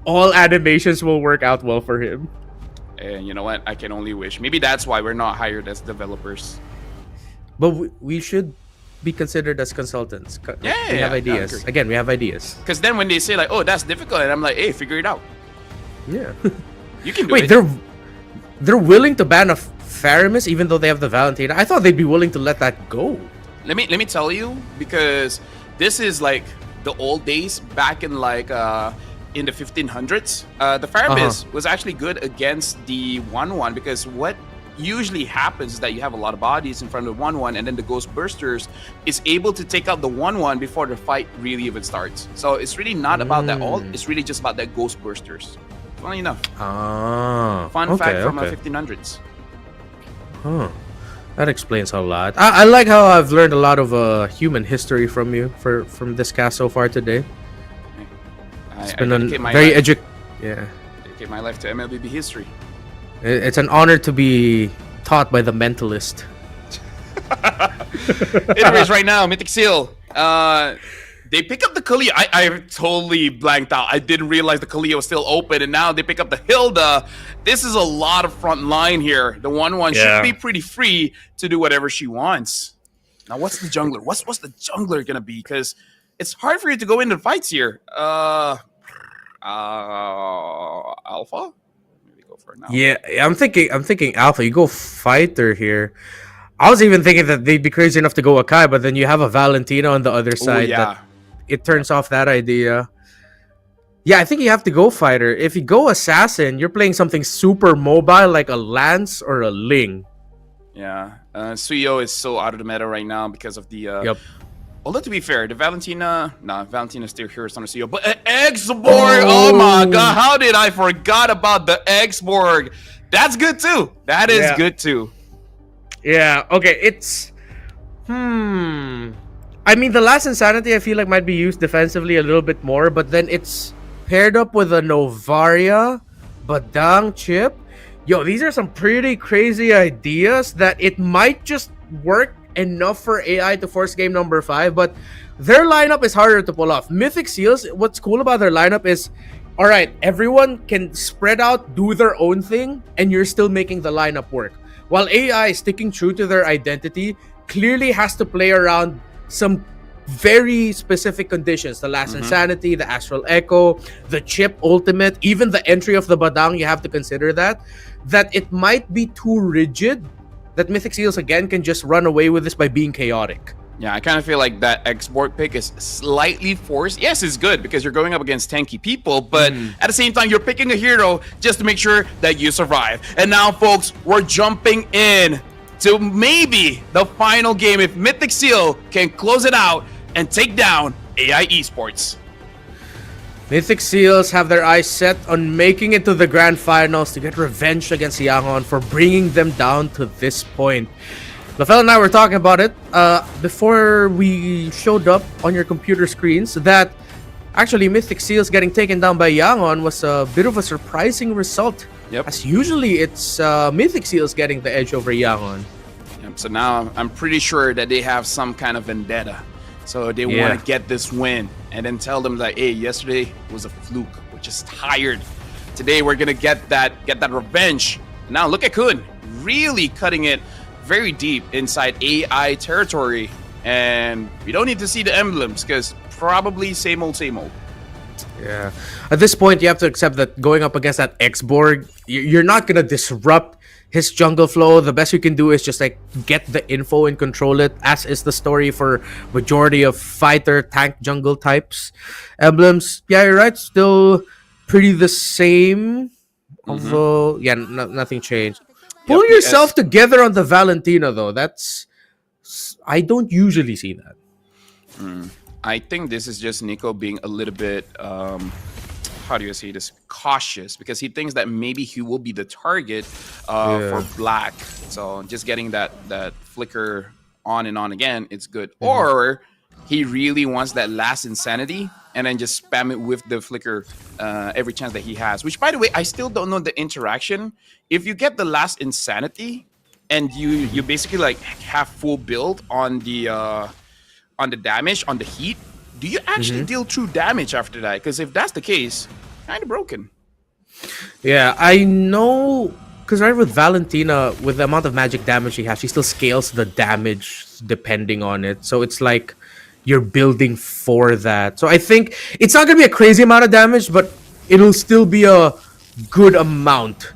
all animations will work out well for him.
And you know what? I can only wish. Maybe that's why we're not hired as developers.
But we should be considered as consultants. We have ideas. Again, we have ideas.
Because then when they say like, "Oh, that's difficult," and I'm like, "Hey, figure it out."
Yeah.
You can do
it. Wait, they're willing to ban a Faramis even though they have the Valentina? I thought they'd be willing to let that go.
Let me tell you, because this is like the old days back in like in the 1500s. The Firebiz was actually good against the 1-1 because what usually happens is that you have a lot of bodies in front of the 1-1 and then the Ghost Bursters is able to take out the 1-1 before the fight really even starts. So it's really not about that ult, it's really just about that Ghost Bursters. Funny enough. Fun fact from 1500s.
That explains a lot. I like how I've learned a lot of human history from you from this cast so far today. It's been a very
Yeah. Dedicate my life to MLBB history.
It's an honor to be taught by the mentalist.
Anyways, right now, Mythic Seal. They pick up the Kalia. I totally blanked out. I didn't realize the Kalia was still open, and now they pick up the Hilda. This is a lot of front line here. The 1-1 should be pretty free to do whatever she wants. Now, what's the jungler? What's the jungler gonna be? Because it's hard for you to go into fights here. Alpha? Maybe go for an Alpha.
Yeah, I'm thinking Alpha. You go fighter here. I was even thinking that they'd be crazy enough to go Akai, but then you have a Valentina on the other side. That it turns off that idea. Yeah, I think you have to go fighter. If you go assassin, you're playing something super mobile like a Lance or a Ling.
Yeah, Suyo is so out of the meta right now because of the. Although to be fair, the Valentina's still here on the Suyo, but X-Borg. Oh my god, how did I forgot about the X-Borg? That's good too. That is good too.
Yeah. Okay. It's. I mean, the last Insanity I feel like might be used defensively a little bit more, but then it's paired up with a Novaria, Badang chip. Yo, these are some pretty crazy ideas that it might just work enough for AI to force game number 5, but their lineup is harder to pull off. Mythic Seals, what's cool about their lineup is, all right, everyone can spread out, do their own thing, and you're still making the lineup work. While AI, sticking true to their identity, clearly has to play around some very specific conditions. The last Insanity, the Astral Echo, the chip ultimate, even the entry of the Badang, you have to consider that it might be too rigid, that Mythic Seals again can just run away with this by being chaotic.
Yeah, I kind of feel like that X-Borg pick is slightly forced. Yes, it's good because you're going up against tanky people, but at the same time, you're picking a hero just to make sure that you survive. And now, folks, we're jumping in to maybe the final game if Mythic Seal can close it out and take down AI Esports.
Mythic Seals have their eyes set on making it to the grand finals to get revenge against Yangon for bringing them down to this point. LaFell and I were talking about it before we showed up on your computer screens that actually Mythic Seals getting taken down by Yangon was a bit of a surprising result.
Yep.
As usually it's Mythic Seals getting the edge over Yangon.
Yep. So now I'm pretty sure that they have some kind of vendetta. So they want to get this win and then tell them like, hey, yesterday was a fluke. We're just tired. Today we're gonna get that revenge. Now look at Kun, really cutting it very deep inside AI territory, and we don't need to see the emblems because probably same old, same old.
Yeah. At this point, you have to accept that going up against that X-Borg, you're not gonna disrupt his jungle flow. The best you can do is just like get the info and control it, as is the story for majority of fighter tank jungle types. Emblems, yeah, you're right, still pretty the same. Although, yeah, nothing changed. Pull yourself together on the Valentina, though. I don't usually see that.
I think this is just Nico being a little bit, how do you say this, cautious, because he thinks that maybe he will be the target for black. So just getting that flicker on and on again, it's good. Or he really wants that last Insanity and then just spam it with the flicker every chance that he has. Which, by the way, I still don't know the interaction. If you get the last Insanity and you basically like have full build on the damage, on the heat, do you actually deal true damage after that? Because if that's the case, kind of broken.
Yeah, I know, because right with Valentina, with the amount of magic damage she has, she still scales the damage depending on it. So it's like you're building for that. So I think it's not going to be a crazy amount of damage, but it'll still be a good amount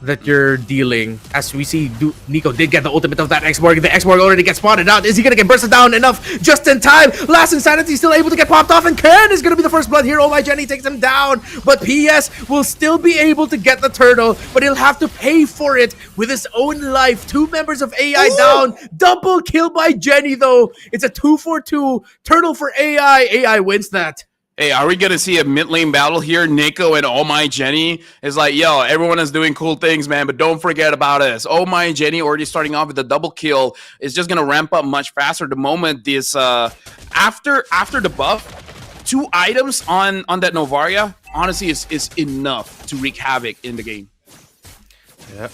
that you're dealing. As we see, Nico did get the ultimate of that X-Borg. The X-Borg already gets spotted out. Is he gonna get bursted down enough just in time? Last Insanity still able to get popped off, and Ken is gonna be the first blood here. Oh my Jenny takes him down, but PS will still be able to get the turtle, but he'll have to pay for it with his own life. 2 members of AI down. Double kill by Jenny though. It's a 2-for-2 turtle for AI. AI wins that.
Hey, are we gonna see a mid lane battle here? Nico and Oh My Jenny is like, yo, everyone is doing cool things, man, but don't forget about us. Oh My Jenny already starting off with a double kill is just gonna ramp up much faster. The moment this after the buff, 2 items on that Novaria honestly is enough to wreak havoc in the game.
Yeah.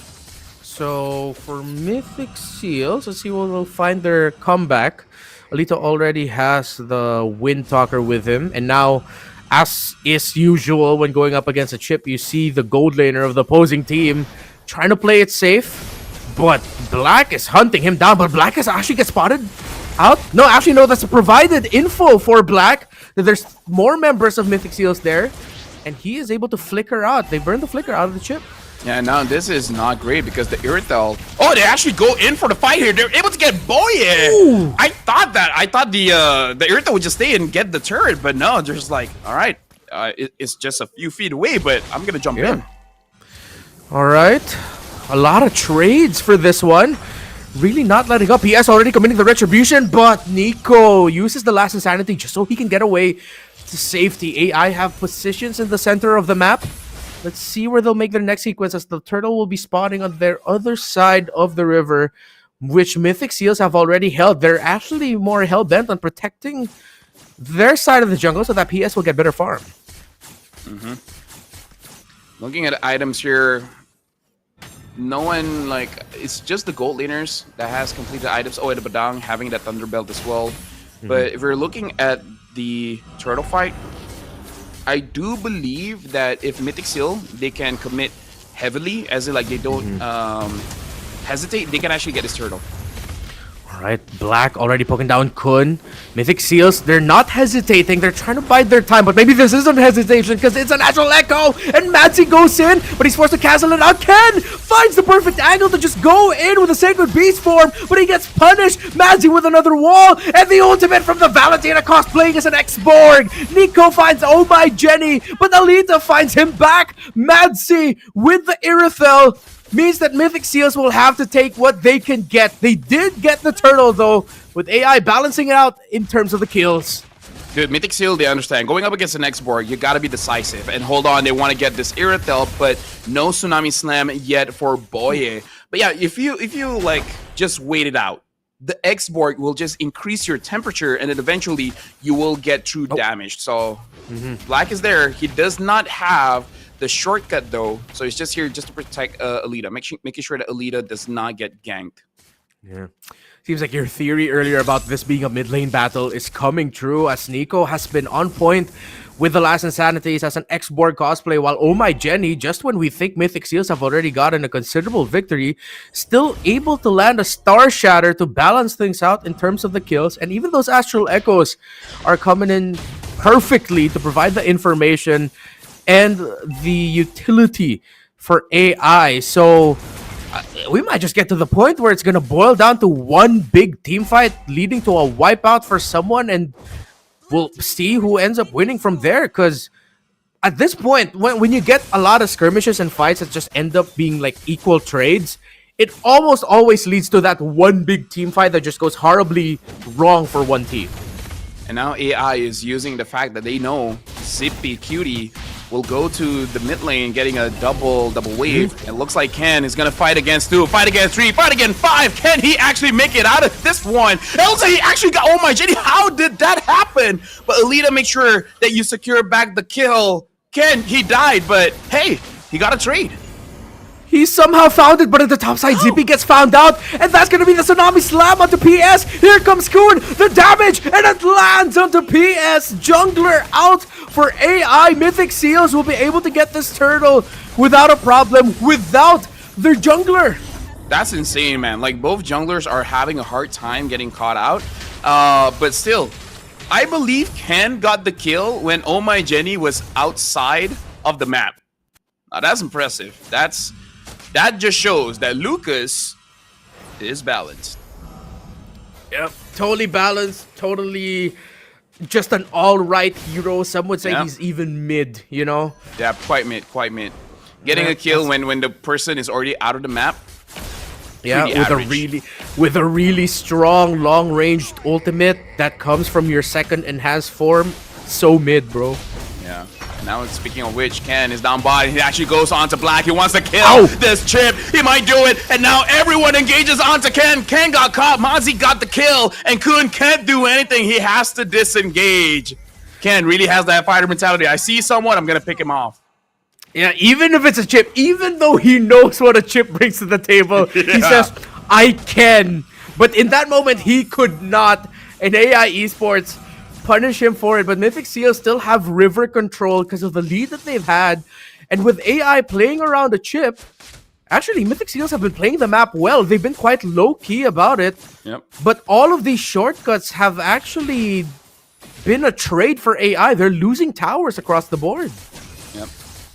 So for Mythic Seals, let's see what will find their comeback. Alito already has the Wind Talker with him, and now, as is usual when going up against a chip, you see the gold laner of the opposing team trying to play it safe, but Black is hunting him down, but Black is actually gets spotted out. No, actually, no, that's a provided info for Black, that there's more members of Mythic Seals there, and he is able to flicker out. They burn the flicker out of the chip.
Yeah, now this is not great because the Irithel... Oh, they actually go in for the fight here. They're able to get Boye. I thought the Irithel would just stay and get the turret, but no, they're just like, all right, it's just a few feet away, but I'm going to jump in.
All right. A lot of trades for this one. Really not letting up. PS already committing the retribution, but Nico uses the last Insanity just so he can get away to safety. AI have positions in the center of the map. Let's see where they'll make their next sequence, as the turtle will be spawning on their other side of the river, which Mythic Seals have already held. They're actually more hell-bent on protecting their side of the jungle so that PS will get better farm.
Looking at items here, no one, like, it's just the gold laners that has completed items. Oh, and the Badang having that Thunder Belt as well. But if we're looking at the turtle fight, I do believe that if Mythic Seal, they can commit heavily, as in like they don't hesitate, they can actually get this turtle.
Alright, Black already poking down Kun. Mythic Seals, they're not hesitating. They're trying to bide their time, but maybe this isn't hesitation because it's a natural echo. And Madzi goes in, but he's forced to cancel it out. Ken finds the perfect angle to just go in with a Sacred Beast form, but he gets punished. Madzi with another wall, and the ultimate from the Valentina cosplaying as an X-Borg. Nico finds Oh My Jenny, but Alita finds him back. Madzi with the Irithel means that Mythic Seals will have to take what they can get. They did get the turtle though, with AI balancing it out in terms of the kills.
Dude, Mythic Seal, they understand. Going up against an X-Borg, you gotta be decisive. And hold on, they want to get this Irithel, but no Tsunami Slam yet for Boye. But yeah, if you like just wait it out, the X-Borg will just increase your temperature, and then eventually you will get true damage. So Black is there. He does not have the shortcut though, so he's just here just to protect Alita, making sure that Alita does not get ganked.
Yeah. Seems like your theory earlier about this being a mid lane battle is coming true, as Nico has been on point with the last Insanities as an X-Borg cosplay, while Oh My Jenny, just when we think Mythic Seals have already gotten a considerable victory, still able to land a Star Shatter to balance things out in terms of the kills, and even those Astral Echoes are coming in perfectly to provide the information and the utility for AI. So we might just get to the point where it's going to boil down to one big team fight leading to a wipeout for someone, and we'll see who ends up winning from there. Because at this point, when you get a lot of skirmishes and fights that just end up being like equal trades, it almost always leads to that one big team fight that just goes horribly wrong for one team.
And now AI is using the fact that they know Zippy Cutie will go to the mid lane, getting a double wave. It looks like Ken is gonna fight against 2, fight against 3, fight against 5. Can he actually make it out of this one? It looks like he actually got Oh My Jenny. How did that happen? But Alita, make sure that you secure back the kill. Ken, he died, but hey, he got a trade.
He somehow found it, but at the top side, Zippy gets found out, and that's gonna be the Tsunami Slam onto PS. Here comes Kun, the damage, and it lands onto PS. Jungler out for AI. Mythic Seals will be able to get this turtle without a problem, without their jungler.
That's insane, man. Like, both junglers are having a hard time getting caught out, but still, I believe Ken got the kill when Oh My Jenny was outside of the map. Now, that's impressive. That's that just shows that Lucas is balanced.
Yep, totally balanced, totally just an all-right hero. Some would say he's even mid, you know?
Yeah, quite mid, quite mid. Getting a kill when the person is already out of the map.
Yeah,
average.
with a really strong long-ranged ultimate that comes from your second enhanced form. So mid, bro.
Yeah. Now, speaking of which, Ken is down by. He actually goes on to Black. He wants to kill this chip. He might do it. And now everyone engages onto Ken. Ken got caught. Mozzie got the kill. And Kun can't do anything. He has to disengage. Ken really has that fighter mentality. I see someone, I'm going to pick him off.
Yeah, even if it's a chip, even though he knows what a chip brings to the table, he says, I can. But in that moment, he could not. And AI Esports punish him for it. But Mythic Seals still have river control because of the lead that they've had. And with AI playing around a chip, actually, Mythic Seals have been playing the map well. They've been quite low-key about it.
Yep.
But all of these shortcuts have actually been a trade for AI. They're losing towers across the board.
Yep.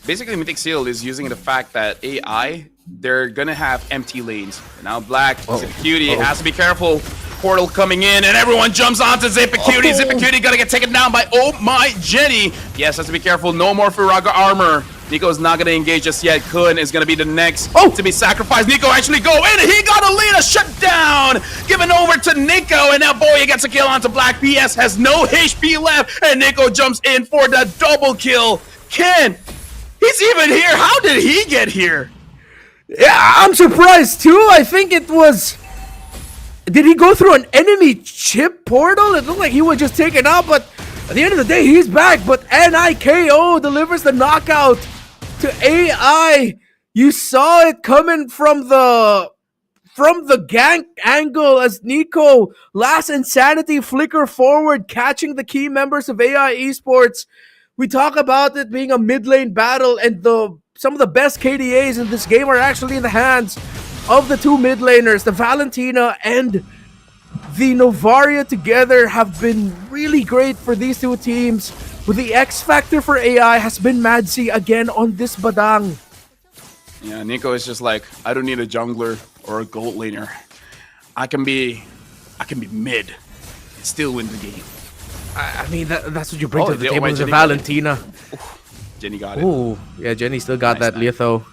Basically, Mythic Seal is using the fact that AI, they're gonna have empty lanes. Now Black, Zipacutie has to be careful. Portal coming in, and everyone jumps onto Zipacutie. Zipacutie gonna get taken down by Oh My Jenny. Yes, has to be careful. No more Firaga armor. Nico's not gonna engage just yet. Kun is gonna be the next to be sacrificed. Nico actually go in, and he got Alina shut down. Given over to Nico, and now Boya gets a kill onto Black. PS has no HP left, and Nico jumps in for the double kill. Ken, he's even here. How did he get here?
Yeah, I'm surprised too. I think it was... Did he go through an enemy chip portal? It looked like he was just taken out, but at the end of the day, he's back. But NIKO delivers the knockout to AI. You saw it coming from the gank angle as Nico last insanity flicker forward, catching the key members of AI Esports. We talk about it being a mid lane battle, and some of the best KDAs in this game are actually in the hands of the two mid laners. The Valentina and the Novaria together have been really great for these two teams. With the X factor for AI has been Madzi again on this Badang.
Yeah, Nico is just like, I don't need a jungler or a gold laner. I can be mid and still win the game.
I mean, that's what you bring to the table as a
Jenny
Valentina.
Jenny got it.
Ooh, yeah, Jenny still got that litho.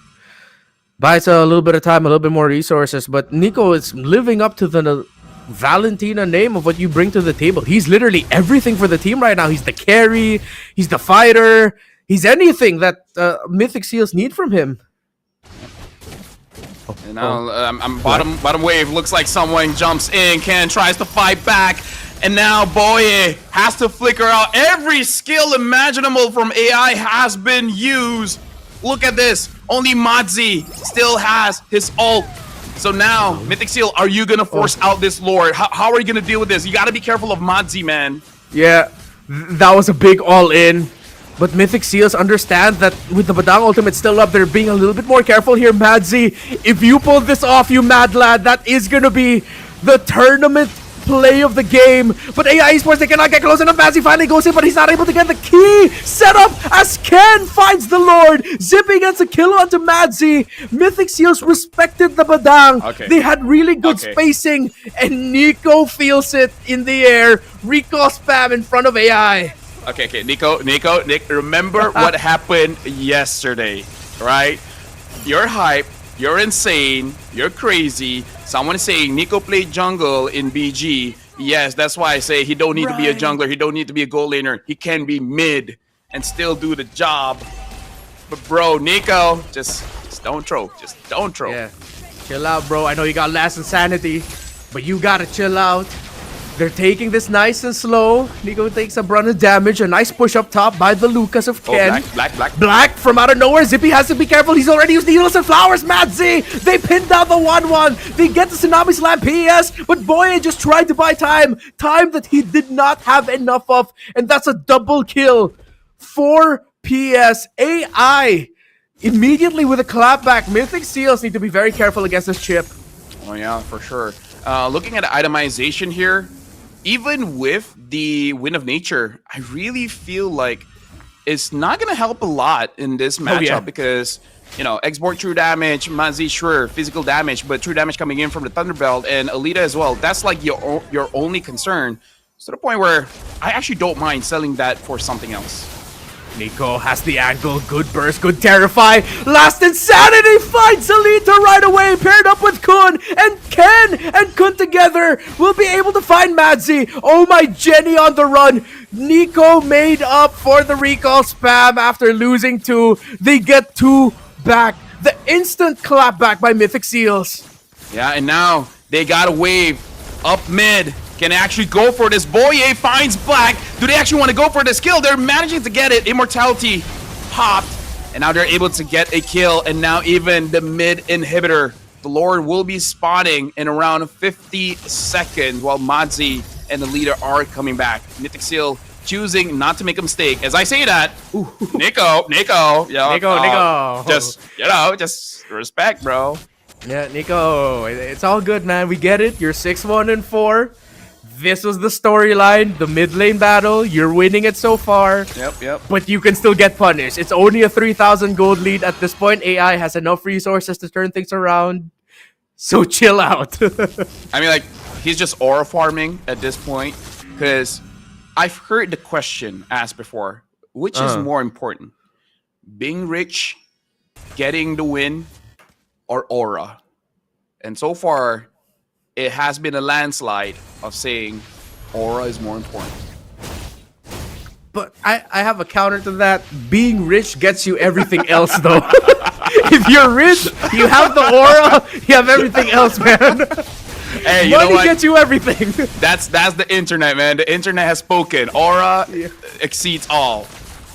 Buys a little bit of time, a little bit more resources, but Nico is living up to the Valentina name of what you bring to the table. He's literally everything for the team right now. He's the carry, he's the fighter, he's anything that Mythic Seals need from him.
And now bottom wave. Looks like someone jumps in. Ken tries to fight back. And now Boye has to flicker out. Every skill imaginable from AI has been used. Look at this. Only Madzi still has his ult. So now, Mythic Seal, are you going to force out this Lord? How are you going to deal with this? You got to be careful of Madzi, man.
Yeah, that was a big all-in. But Mythic Seals understand that with the Badang ultimate still up, they're being a little bit more careful here, Madzi. If you pull this off, you mad lad, that is going to be the tournament play of the game. But AI Esports, they cannot get close enough. Madzi finally goes in, but he's not able to get the key set up as Ken finds the Lord. Zipping gets a kill onto Madzi. Mythic Seals respected the Badang.
Okay.
They had really good spacing, and Nico feels it in the air. Recall spam in front of AI.
Okay, Nick, remember what happened yesterday, right? You're hype, you're insane, you're crazy. Someone is saying Nico played jungle in BG. Yes, that's why I say he don't need to be a jungler, he don't need to be a gold laner. He can be mid and still do the job. But bro, Nico, just don't troll. Just don't troll.
Yeah, chill out, bro. I know you got last insanity, but you gotta chill out. They're taking this nice and slow. Nico takes a run of damage. A nice push up top by the Lucas of Ken. Black from out of nowhere. Zippy has to be careful. He's already used needles and flowers. Madzi, they pinned down the 1-1. They get the Tsunami Slam PS, but Boye just tried to buy time. Time that he did not have enough of. And that's a double kill for PS. AI immediately with a clapback. Mythic Seals need to be very careful against this chip.
Oh yeah, for sure. Looking at itemization here, even with the Wind of Nature, I really feel like it's not going to help a lot in this matchup because Export true damage, Mazi sure physical damage, but true damage coming in from the Thunderbelt and Alita as well. That's like your only concern. To the point where I actually don't mind selling that for something else.
Nico has the angle, good burst, good terrify. Last Insanity finds Alita right away, paired up with Kun, and Ken and Kun together will be able to find Madzi. Oh my, Jenny on the run. Nico made up for the recall spam after losing 2. They get 2 back. The instant clap back by Mythic Seals.
Yeah, and now they got a wave up mid. Can actually go for this. Boye finds Black. Do they actually want to go for this kill? They're managing to get it. Immortality popped. And now they're able to get a kill. And now even the mid inhibitor, the Lord, will be spawning in around 50 seconds while Madzi and the leader are coming back. Mythic Seal choosing not to make a mistake. As I say that, Nico. Just respect, bro.
Yeah, Nico, it's all good, man. We get it. You're 6-1-4. This was the storyline, the mid lane battle. You're winning it so far.
Yep.
But you can still get punished. It's only a 3,000 gold lead at this point. AI has enough resources to turn things around. So chill out.
I mean, like, he's just aura farming at this point. Because I've heard the question asked before. Which is more important? Being rich, getting the win, or aura? And so far, it has been a landslide of saying aura is more important.
But I have a counter to that. Being rich gets you everything else, though. If you're rich, you have the aura, you have everything else, man.
Hey, you
Money
know what?
gets you everything.
That's the internet, man. The internet has spoken. Aura exceeds all.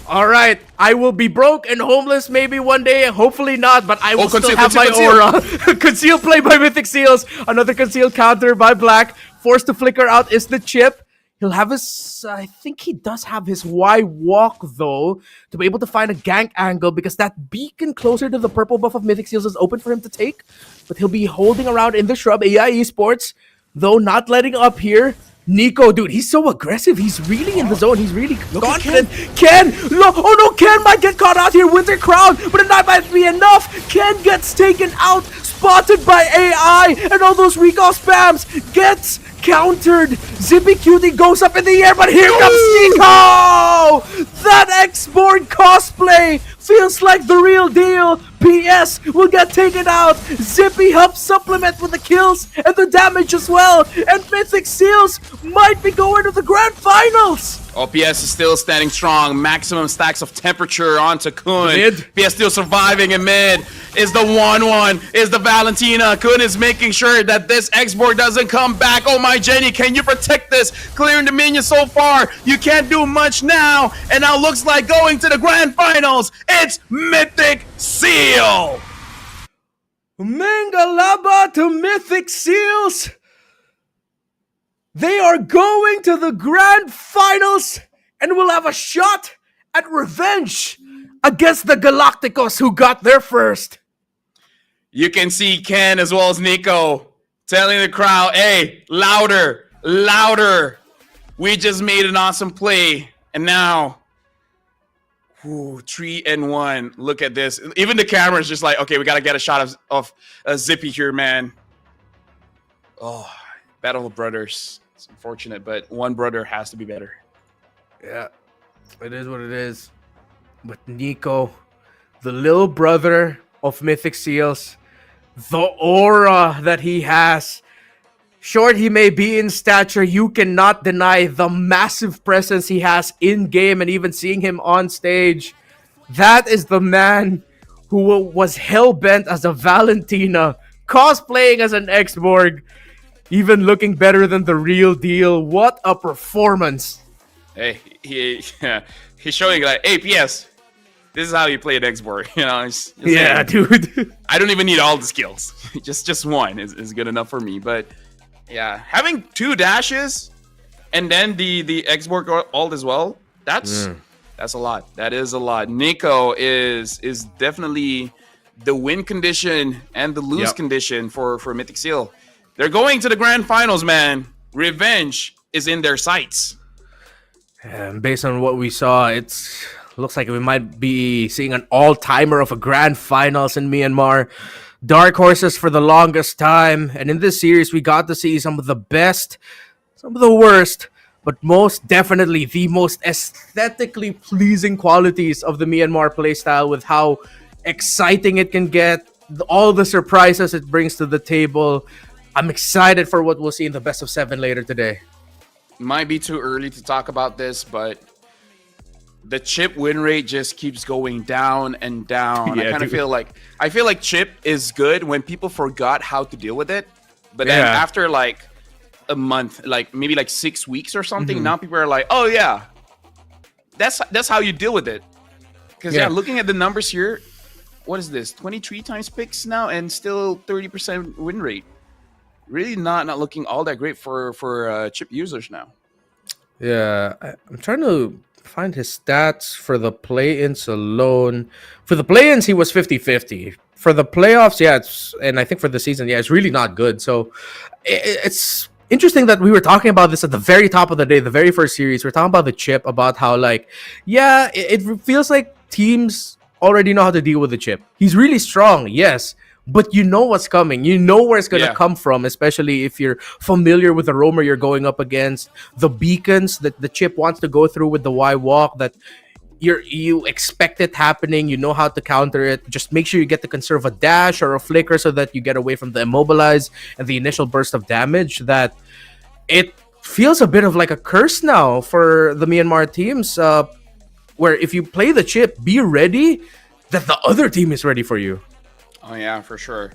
All right, I will be broke and homeless maybe one day. Hopefully not, but I will still have my
conceal.
aura. Conceal play by Mythic Seals. Another concealed counter by Black. Forced to flicker out is the chip. He'll have his... I think he does have his Y walk, though, to be able to find a gank angle because that beacon closer to the purple buff of Mythic Seals is open for him to take. But he'll be holding around in the shrub. AI Esports, though, not letting up here. Nico, dude, he's so aggressive. He's really in the zone. He's really confident. Ken! No, oh no, Ken might get caught out here. Winter Crown, but it might be enough. Ken gets taken out, spotted by AI, and all those recall spams gets countered. Zippy Cutie goes up in the air, but here comes Nico! That X-Born cosplay feels like the real deal. PS will get taken out. Zippy helps supplement with the kills and the damage as well. And Mythic Seals might be going to the grand finals.
PS is still standing strong. Maximum stacks of temperature onto Kun.
Mid.
PS still surviving in mid. Is the 1-1. Is the Valentina. Kun is making sure that this X-Borg doesn't come back. Oh my Jenny, can you protect this? Clearing the minions so far. You can't do much now. And now looks like going to the grand finals. It's Mythic Seal.
Mangalaba to Mythic Seals. They are going to the grand finals and will have a shot at revenge against the Galacticos who got there first.
You can see Ken as well as Nico telling the crowd, hey, louder, louder. We just made an awesome play. And now, 3-1. Look at this. Even the camera is just like, okay, we got to get a shot of Zippy here, man. Oh, Battle of Brothers. It's unfortunate, but one brother has to be better.
Yeah, it is what it is. But Nico, the little brother of Mythic Seals, the aura that he has. Short he may be in stature, you cannot deny the massive presence he has in-game and even seeing him on stage. That is the man who was hell-bent as a Valentina, cosplaying as an X-Borg, even looking better than the real deal. What a performance.
Hey, he's showing like, hey, PS, this is how you play an X-Borg. You know,
yeah, dude.
I don't even need all the skills. just one is good enough for me. But yeah, having 2 dashes and then the X-Borg ult as well, that's a lot. That is a lot. Nico is definitely the win condition and the lose condition for Mythic Seal. They're going to the grand finals, man. Revenge is in their sights.
And based on what we saw, it's looks like we might be seeing an all-timer of a grand finals in Myanmar. Dark horses for the longest time. And in this series, we got to see some of the best, some of the worst, but most definitely the most aesthetically pleasing qualities of the Myanmar playstyle with how exciting it can get, all the surprises it brings to the table. I'm excited for what we'll see in the best of 7 later today.
Might be too early to talk about this, but the chip win rate just keeps going down and down.
Yeah,
I kind of
dude.
feel like chip is good when people forgot how to deal with it, but then
Yeah.
after like a month, like maybe like 6 weeks or something, now people are like, oh yeah, that's how you deal with it. Because
Yeah.
looking at the numbers here, what is this? 23 times picks now and still 30% win rate. Really not looking all that great for chip users now.
Yeah, I'm trying to find his stats for the play-ins alone. For the play-ins, he was 50-50. For the playoffs, yeah, and I think for the season, yeah, it's really not good. So it's interesting that we were talking about this at the very top of the day, the very first series. We're talking about the chip, about how, like, yeah, it feels like teams already know how to deal with the chip. He's really strong, yes, but you know what's coming. You know where it's going to
Yeah.
come from, especially if you're familiar with the roamer you're going up against, the beacons that the chip wants to go through with the Y walk, that you expect it happening. You know how to counter it. Just make sure you get to conserve a dash or a flicker so that you get away from the immobilize and the initial burst of damage. That it feels a bit of like a curse now for the Myanmar teams, where if you play the chip, be ready that the other team is ready for you.
Oh yeah, for sure.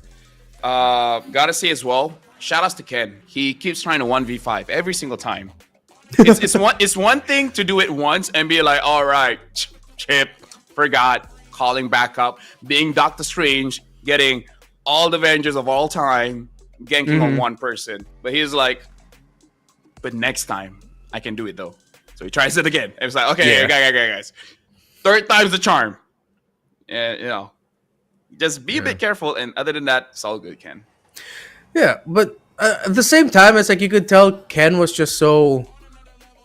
Gotta say as well, shout outs to Ken. He keeps trying to 1v5 every single time. It's one thing to do it once and be like, all right, chip, forgot, calling back up, being Doctor Strange, getting all the Avengers of all time, ganking on one person. But he's like, but next time I can do it though. So he tries it again. And it's like, okay,
Yeah.
guys. Third time's the charm. And just be a bit careful. And other than that, it's all good, Ken.
Yeah, but at the same time, it's like you could tell Ken was just so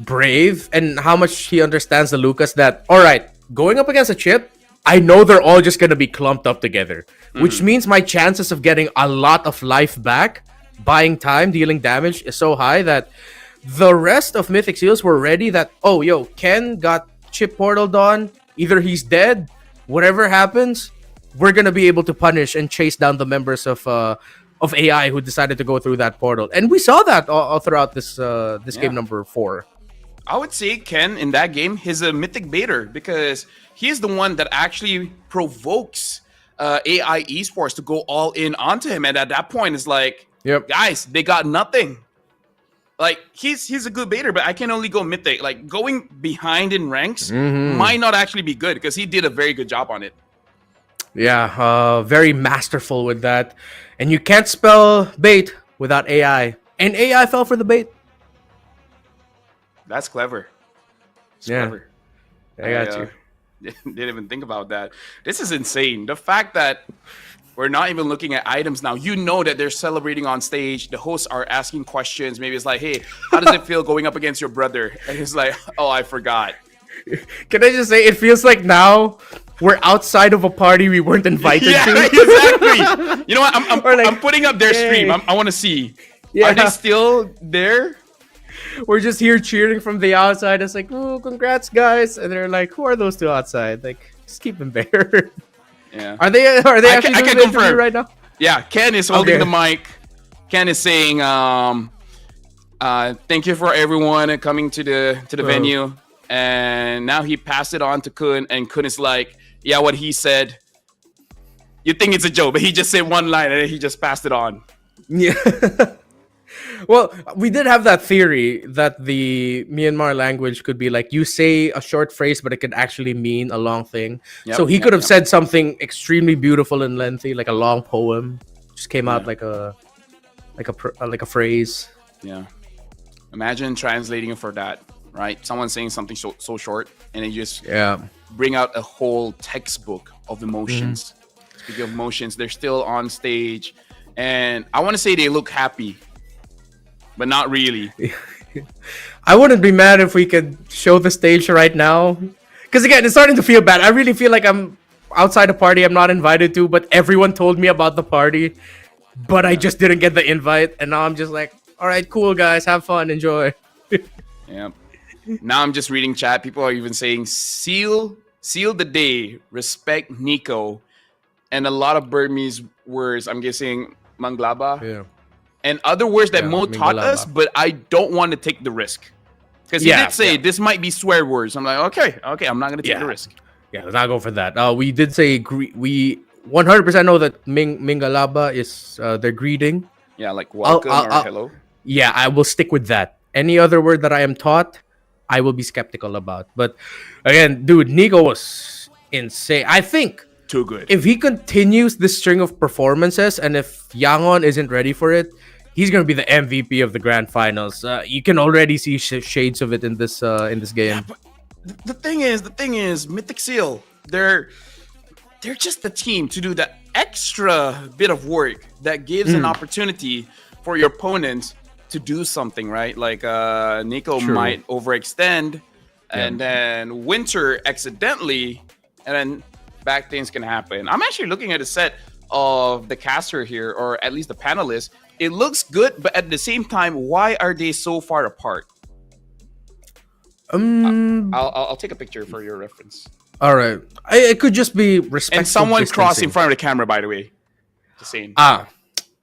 brave and how much he understands the Lucas that, all right, going up against a chip, I know they're all just going to be clumped up together, which means my chances of getting a lot of life back, buying time, dealing damage is so high that the rest of Mythic Seals were ready that, oh, yo, Ken got chip portaled on, either he's dead, whatever happens, we're going to be able to punish and chase down the members of AI who decided to go through that portal. And we saw that all throughout this game number 4.
I would say Ken in that game, he's a mythic baiter because he's the one that actually provokes AI esports to go all in onto him. And at that point, it's like,
Yep.
guys, they got nothing. Like he's a good baiter, but I can only go mythic. Like going behind in ranks might not actually be good because he did a very good job on it.
Yeah, very masterful with that. And you can't spell bait without AI. And AI fell for the bait.
That's clever. It's
Yeah.
clever.
I got you.
Didn't even think about that. This is insane. The fact that we're not even looking at items now. You know that they're celebrating on stage. The hosts are asking questions. Maybe it's like, hey, how does it feel going up against your brother? And he's like, oh, I forgot.
Can I just say, it feels like now we're outside of a party we weren't invited
Yeah,
to.
exactly. You know what?
Or like,
I'm putting up their
yay.
stream. I want to see.
Yeah.
Are they still there?
We're just here cheering from the outside. It's like, oh, congrats, guys. And they're like, who are those two outside? Like, just keep them there.
Yeah.
Are they
I
actually
can
doing the interview
confirm.
right now?
Yeah, Ken is holding
Okay.
the mic. Ken is saying, thank you for everyone coming to the venue. And now he passed it on to Kun, and Kun is like, yeah, what he said. You think it's a joke, but he just said one line and then he just passed it on.
Yeah. Well, we did have that theory that the Myanmar language could be like you say a short phrase, but it could actually mean a long thing.
Yep,
So he
yep,
could have
yep.
said something extremely beautiful and lengthy, like a long poem. Just came out like a phrase.
Yeah. Imagine translating it for that, right? Someone saying something so short, and then you just
Yeah.
bring out a whole textbook of emotions. Speaking of emotions, they're still on stage, and I want to say they look happy, but not really.
I wouldn't be mad if we could show the stage right now. Because again, it's starting to feel bad. I really feel like I'm outside a party I'm not invited to, but everyone told me about the party, but I just didn't get the invite, and now I'm just like, all right, cool guys, have fun, enjoy.
Yeah. Now I'm just reading chat. People are even saying seal the day, respect Nico, and a lot of Burmese words. I'm guessing manglaba
Yeah.
and other words that
Yeah,
Mo taught
Mingalaba.
us, but I don't want to take the risk because he
Yeah,
did say
yeah.
this might be swear words. I'm like, okay, I'm not gonna take
Yeah.
the risk.
Yeah, let's not go for that. We did say we 100% know that Mingalaba is their greeting.
Yeah, like welcome or
I'll-
hello.
Yeah, I will stick with that. Any other word that I am taught, I will be skeptical about. But again, dude, Nico was insane. I think
Too good.
if he continues this string of performances and if Yangon isn't ready for it, he's gonna be the MVP of the grand finals. You can already see shades of it in this game.
But the thing is, Mythic Seal, they're just the team to do that extra bit of work that gives an opportunity for your opponent to do something, right? Like Nico
True.
might overextend, and then Winter accidentally, and then bad things can happen. I'm actually looking at a set of the caster here, or at least the panelists. It looks good, but at the same time, why are they so far apart? I'll take a picture for your reference.
All right. It could just be respectful
And someone crossed in
distancing.
front of the camera, by the way. Just saying.
Classic.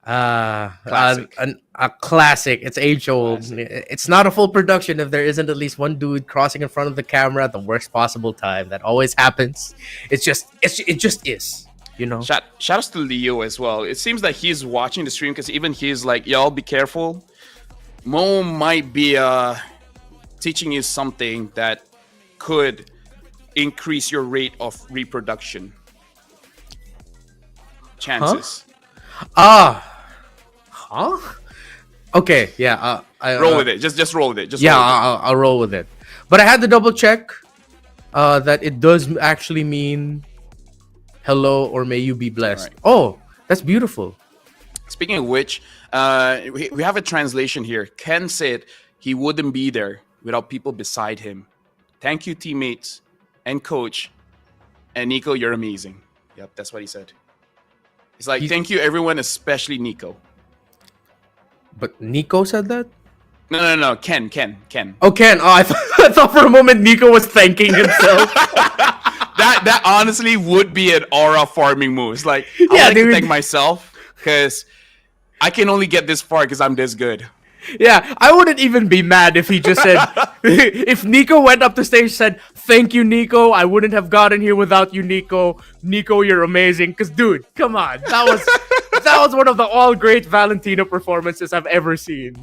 Classic.
A classic. It's age old. It's not a full production if there isn't at least one dude crossing in front of the camera at the worst possible time. That always happens. It just is. You know.
Shout outs to Leo as well. It seems like he's watching the stream because even he's like, y'all be careful. Mo might be teaching you something that could increase your rate of reproduction chances.
Huh? Okay. Yeah.
Roll with it. Just roll with it. Just
Yeah,
roll with it.
I'll roll with it. But I had to double check that it does actually mean hello or may you be blessed.
Right.
Oh, that's beautiful.
Speaking of which, we have a translation here. Ken said he wouldn't be there without people beside him. Thank you, teammates and coach. And Nico, you're amazing. Yep, that's what he said. He's like, thank you, everyone, especially Nico.
But Nico said that?
No. Ken.
Oh, Ken. Oh, I thought for a moment Nico was thanking himself.
That honestly would be an aura farming move. It's like, I
Yeah,
like to
dude.
thank myself because I can only get this far because I'm this good.
Yeah, I wouldn't even be mad if he just said, if Nico went up the stage and said, thank you, Nico. I wouldn't have gotten here without you, Nico. Nico, you're amazing. Because, dude, come on. That was one of the all great Valentino performances I've ever seen.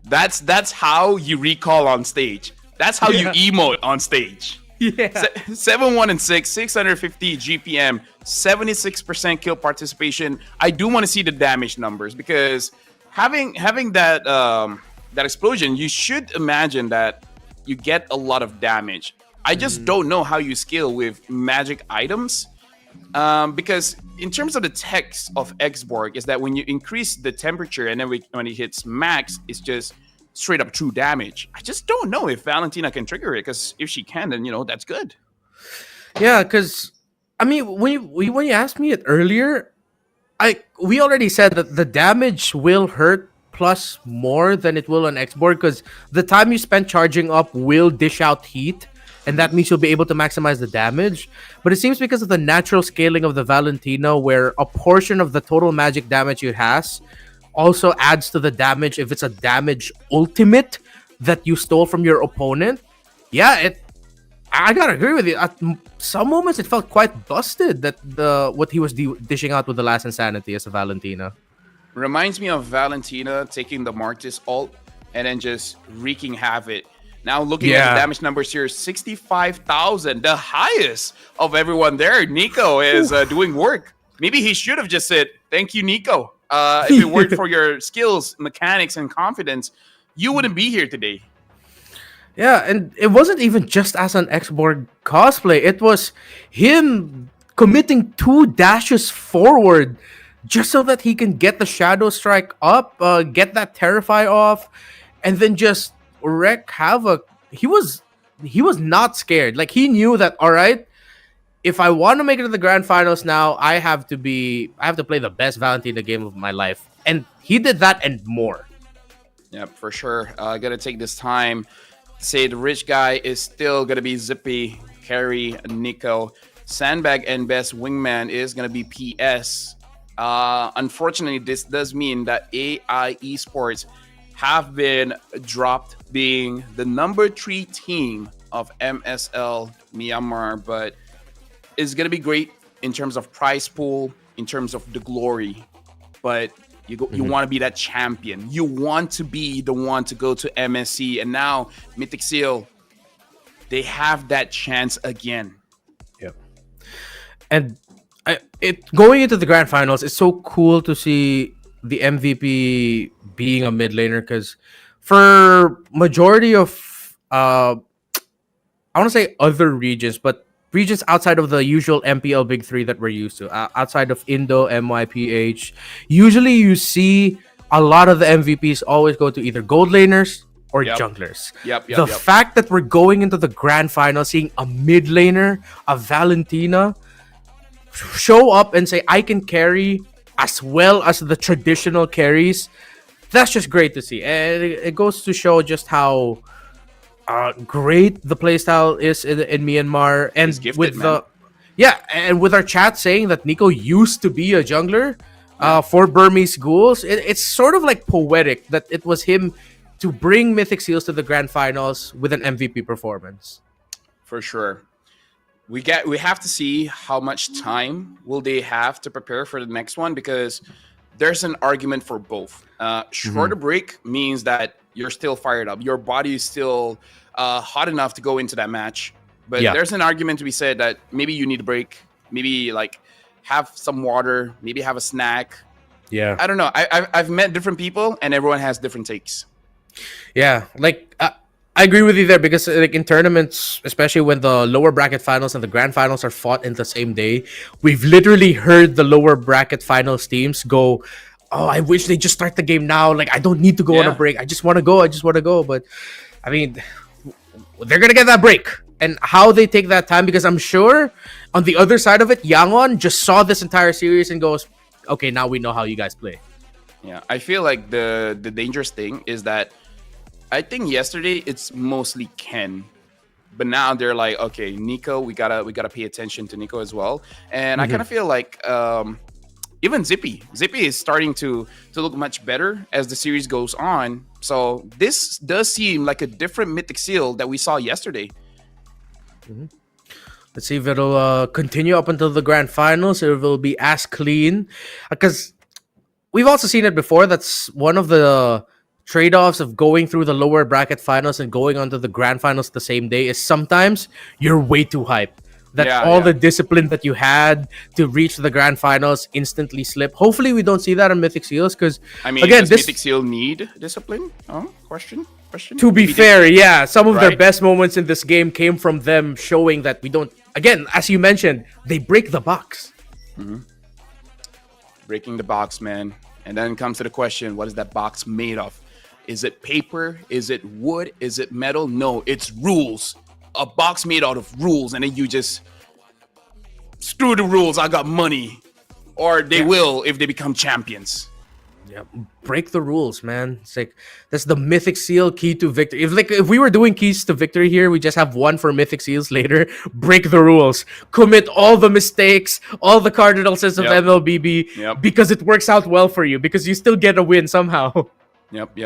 That's how you recall on stage. That's how you emote on stage.
Yeah.
7-1-6, 650 GPM, 76% kill participation. I do want to see the damage numbers because having that that explosion, you should imagine that you get a lot of damage. I just don't know how you scale with magic items because in terms of the text of Xborg is that when you increase the temperature and then when it hits max, it's just straight up true damage. I just don't know if Valentina can trigger it because if she can, then that's good.
Yeah, because I mean, when you asked me it earlier, we already said that the damage will hurt plus more than it will on Xboard because the time you spend charging up will dish out heat, and that means you'll be able to maximize the damage. But it seems because of the natural scaling of the Valentino, where a portion of the total magic damage it has also adds to the damage if it's a damage ultimate that you stole from your opponent. Yeah, I gotta agree with you. At some moments, it felt quite busted that what he was dishing out with the last Insanity as a Valentina.
Reminds me of Valentina taking the Martis ult and then just wreaking havoc. Now looking at the damage numbers here, 65,000, the highest of everyone there. Nico is doing work. Maybe he should have just said, thank you, Nico. If it weren't for your skills, mechanics, and confidence, you wouldn't be here today.
Yeah, and it wasn't even just as an Xborg cosplay. It was him committing 2 dashes forward just so that he can get the Shadow Strike up, get that Terrify off, and then just wreak havoc. He was he was not scared. Like, he knew that, all right, if I want to make it to the grand finals now, I have to play the best Valentina game of my life. And he did that and more.
Yep, for sure. Gotta take this time to say the rich guy is still gonna be Zippy, Carry, Nico. Sandbag and best wingman is gonna be PS. Unfortunately, this does mean that AI Esports have been dropped, being the number 3 team of MSL Myanmar, but it's gonna be great in terms of prize pool, in terms of the glory. But you want to be that champion. You want to be the one to go to MSC, and now Mythic Seal, they have that chance again.
Yep. And it going into the grand finals, it's so cool to see the MVP being a mid laner, because for majority of I want to say other regions, but regions outside of the usual MPL big three that we're used to, outside of Indo, MYPH, usually you see a lot of the MVPs always go to either gold laners or junglers. The fact that we're going into the grand final, seeing a mid laner, a Valentina, show up and say, I can carry as well as the traditional carries, that's just great to see. And it goes to show just how great the playstyle is in Myanmar. And
gifted,
with
man.
and with our chat saying that Nico used to be a jungler for Burmese Ghouls, it's sort of like poetic that it was him to bring Mythic Seals to the grand finals with an MVP performance.
For sure. We have to see how much time will they have to prepare for the next one, because there's an argument for both. Shorter break means that you're still fired up. Your body is still hot enough to go into that match. But there's an argument to be said that maybe you need a break. Maybe like have some water. Maybe have a snack.
Yeah.
I don't know. I've met different people and everyone has different takes.
Yeah, like I agree with you there, because like in tournaments, especially when the lower bracket finals and the grand finals are fought in the same day, we've literally heard the lower bracket finals teams go, "Oh, I wish they just start the game now. Like, I don't need to go on a break. I just want to go. But I mean, they're gonna get that break, and how they take that time, because I'm sure on the other side of it, Yangon just saw this entire series and goes, "Okay, now we know how you guys play."
Yeah, I feel like the dangerous thing is that I think yesterday it's mostly Ken, but now they're like, okay, Nico, we gotta pay attention to Nico as well. And I kind of feel like even Zippy is starting to look much better as the series goes on. So this does seem like a different Mythic Seal that we saw yesterday.
Let's see if it'll continue up until the grand finals. If it will be as clean, because we've also seen it before. That's one of the trade-offs of going through the lower bracket finals and going onto the grand finals the same day, is sometimes you're way too hyped. That the discipline that you had to reach the grand finals instantly slip. Hopefully we don't see that on Mythic Seals, because
I mean, again, does Mythic Seal need discipline? Oh, question.
To be fair, yeah, some of their best moments in this game came from them showing that we don't. Again, as you mentioned, they break the box.
Breaking the box, man. And then comes to the question, what is that box made of? Is it paper? Is it wood? Is it metal? No, it's rules. A box made out of rules, and then you just screw the rules. I got money, or they will if they become champions.
Yeah, break the rules, man. It's like that's the Mythic Seal key to victory. If we were doing keys to victory here, we just have one for Mythic Seals later. Break the rules, commit all the mistakes, all the cardinal sins of MLBB, because it works out well for you, because you still get a win somehow.
Yep.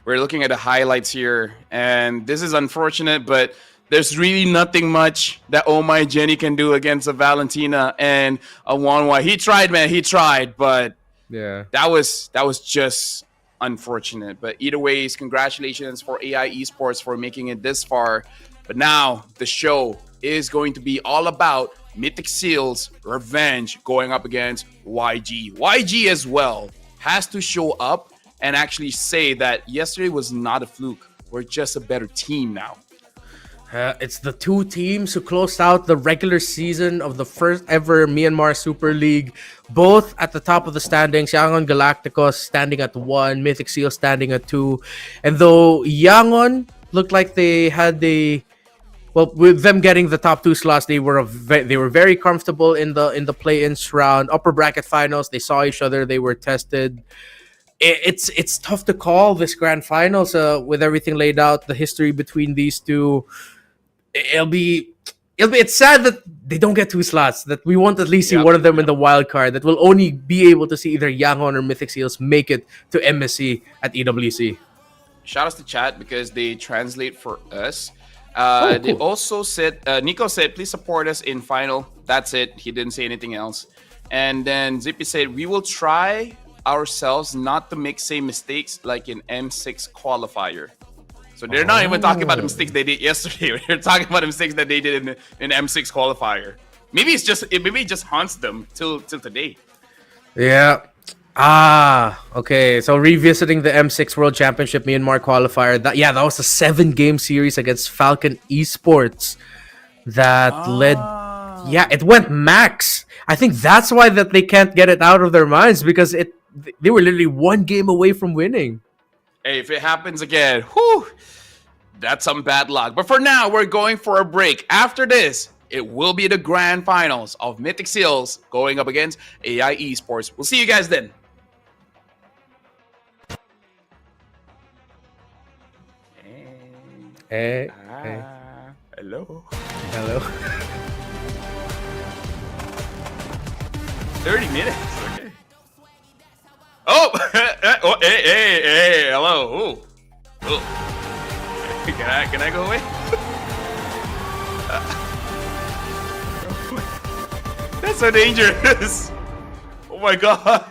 We're looking at the highlights here, and this is unfortunate, but there's really nothing much that Oh My Jenny can do against a Valentina and a Wanwa. He tried, man. He tried, but that was just unfortunate. But either ways, congratulations for AI Esports for making it this far. But now the show is going to be all about Mythic Seals revenge going up against YG. YG as well has to show up and actually say that yesterday was not a fluke. We're just a better team now.
It's the two teams who closed out the regular season of the first ever Myanmar Super League, both at the top of the standings. Yangon Galacticos standing at 1, Mythic Seal standing at 2. And though Yangon looked like they had the well, with them getting the top two slots, they were they were very comfortable in the play-ins round, upper bracket finals. They saw each other. They were tested. It's tough to call this grand finals with everything laid out, the history between these two. It'll be it's sad that they don't get two slots. That we won't at least see one of them in the wild card. That we'll only be able to see either Yangon or Mythic Seals make it to MSC at EWC.
Shout out to chat because they translate for us.
Cool.
They also said, Nico said, please support us in final. That's it. He didn't say anything else. And then Zippy said, we will try ourselves not to make same mistakes like in M6 qualifier. So they're not even talking about the mistakes they did yesterday. They're talking about the mistakes that they did in M6 qualifier. Maybe it just haunts them till today.
Yeah. Okay. So revisiting the M6 World Championship Myanmar qualifier. That was a 7-game series against Falcon Esports that led. Yeah, it went max. I think that's why that they can't get it out of their minds because they were literally 1 game away from winning.
Hey, if it happens again, whew, that's some bad luck. But for now, we're going for a break. After this, it will be the grand finals of Mythic Seals going up against AI Esports. We'll see you guys then.
Hey.
Hello. 30 minutes. Okay. Oh, hey, hello. Ooh. Can I go away? That's so dangerous. Oh my god.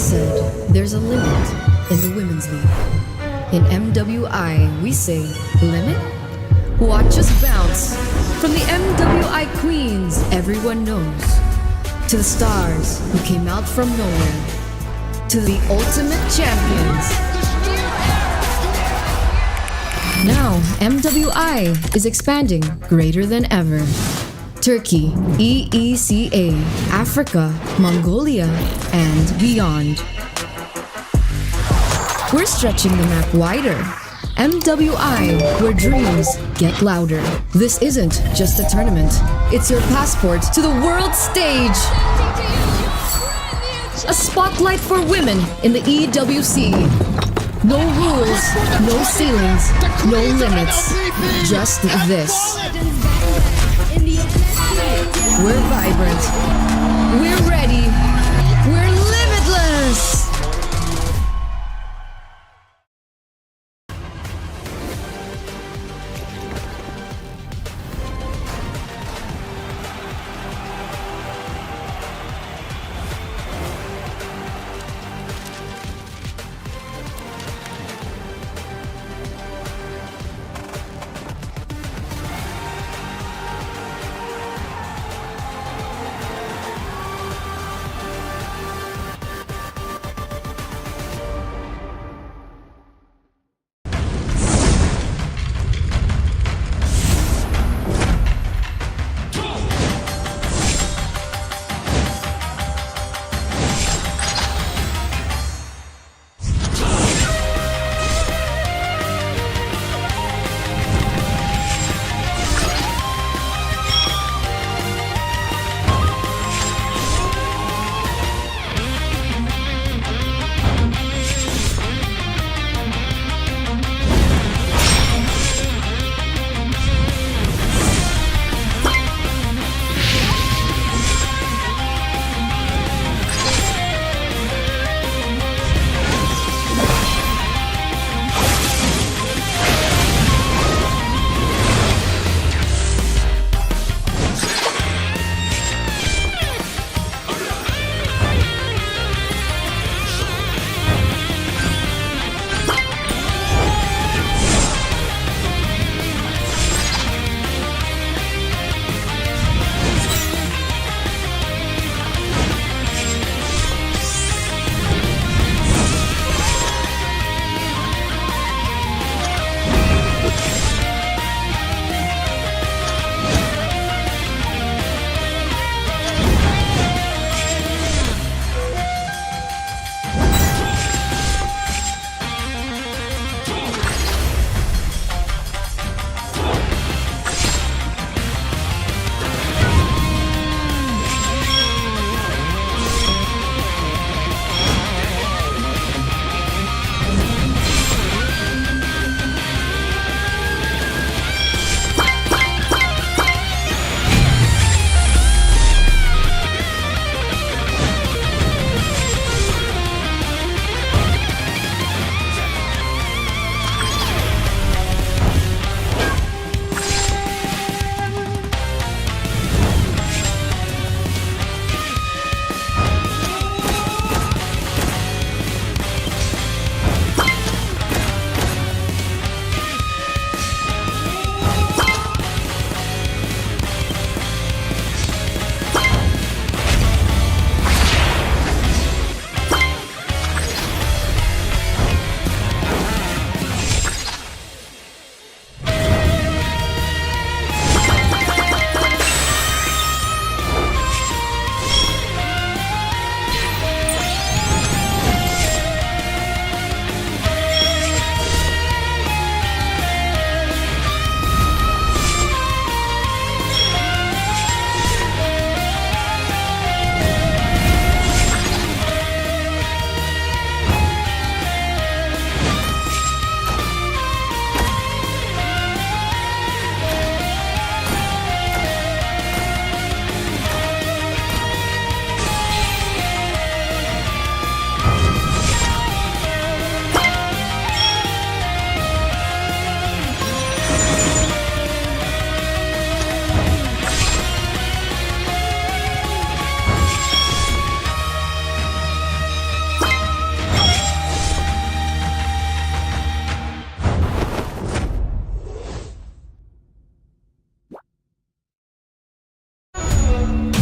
said there's a limit in the women's league. In MWI, we say limit? Watch us bounce from the MWI queens everyone knows, to the stars who came out from nowhere, to the ultimate champions. Now, MWI is expanding greater than ever. Turkey, EECA, Africa, Mongolia, and beyond. We're stretching the map wider. MWI, where dreams get louder. This isn't just a tournament. It's your passport to the world stage. A spotlight for women in the EWC. No rules, no ceilings, no limits. Just this. We're vibrant. We're ready. We're limitless.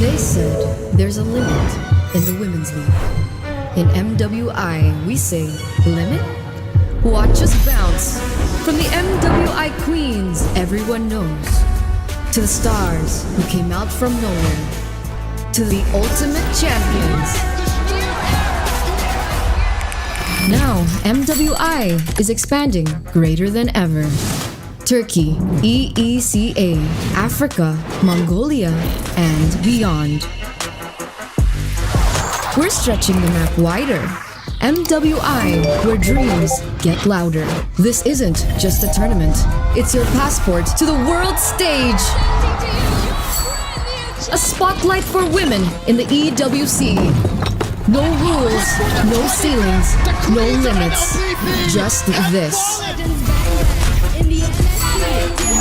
They said there's a limit in the women's league. In MWI, we say limit? Watch us bounce from the MWI queens everyone knows, to the stars who came out from nowhere, to the ultimate champions. Now, MWI is expanding greater than ever. Turkey, EECA, Africa, Mongolia, and beyond. We're stretching the map wider. MWI, where dreams get louder. This isn't just a tournament. It's your passport to the world stage. A spotlight for women in the EWC. No rules, no ceilings, no limits. Just this.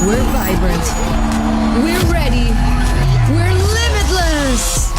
We're vibrant. We're ready. We're limitless.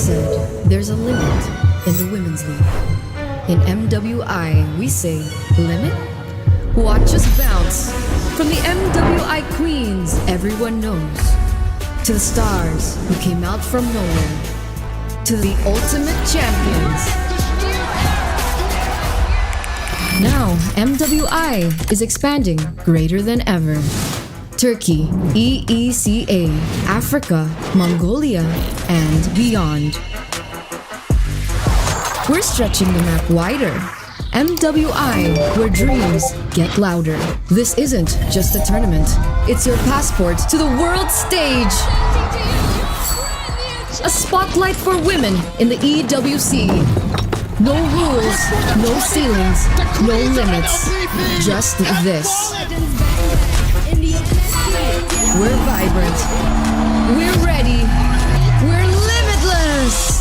said there's a limit in the Women's League. In MWI, we say limit? Watch us bounce from the MWI Queens everyone knows, to the stars who came out from nowhere, to the ultimate champions. Now, MWI is expanding greater than ever. Turkey, EECA, Africa, Mongolia, and beyond. We're stretching the map wider. MWI, where dreams get louder. This isn't just a tournament. It's your passport to the world stage. A spotlight for women in the EWC. No rules, no ceilings, no limits. Just this. We're vibrant. We're ready. We're limitless.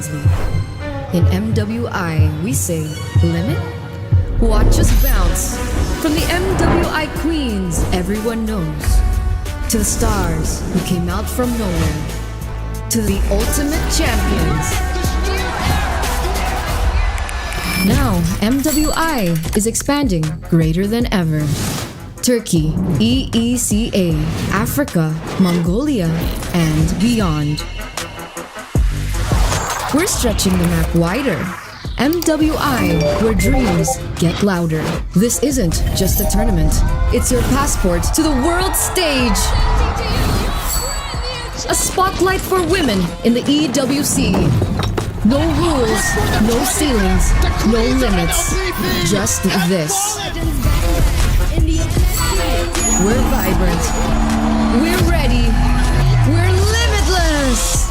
Women's League. In MWI, we say limit? Watch us bounce. From the MWI Queens everyone knows, to the stars who came out from nowhere, to the ultimate champions. Now, MWI is expanding greater than ever. Turkey, EECA, Africa, Mongolia, and beyond. We're stretching the map wider. MWI, where dreams get louder. This isn't just a tournament. It's your passport to the world stage. A spotlight for women in the EWC. No rules, no ceilings, no limits. Just this. We're vibrant. We're ready. We're limitless.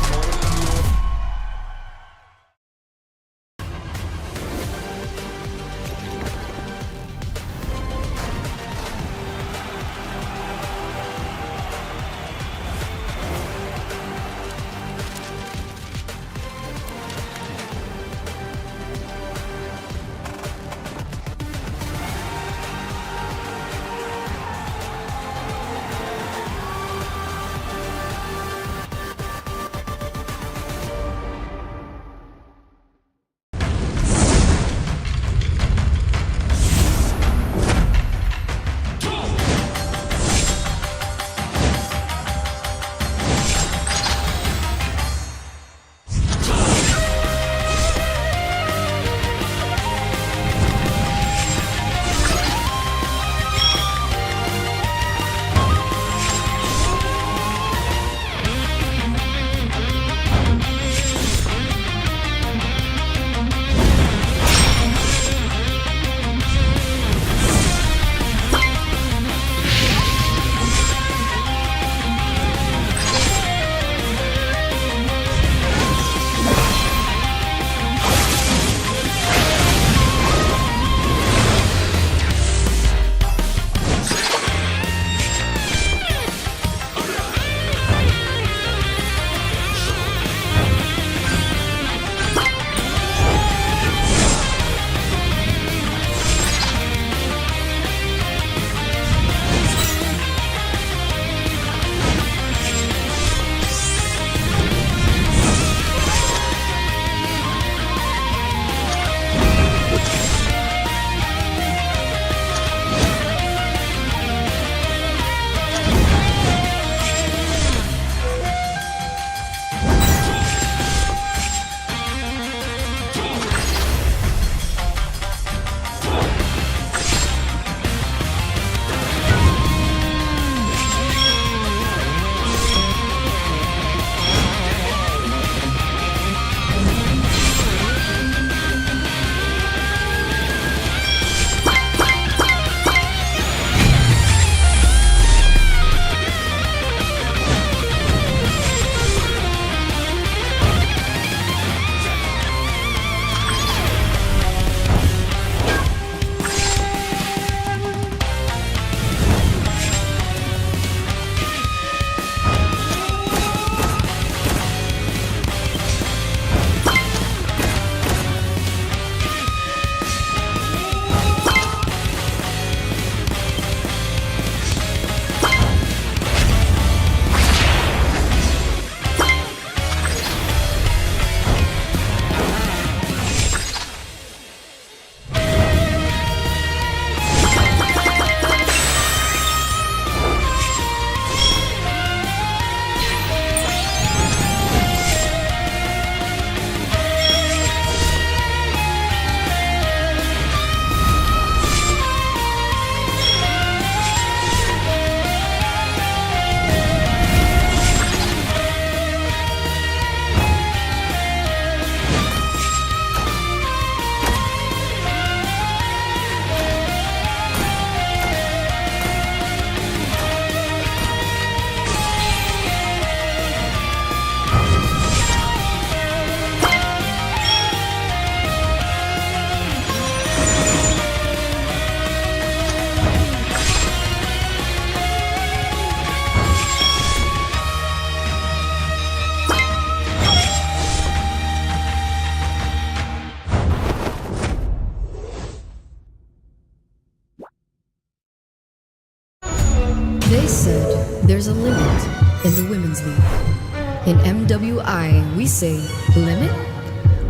They said there's a limit in the women's league. In MWI, we say limit?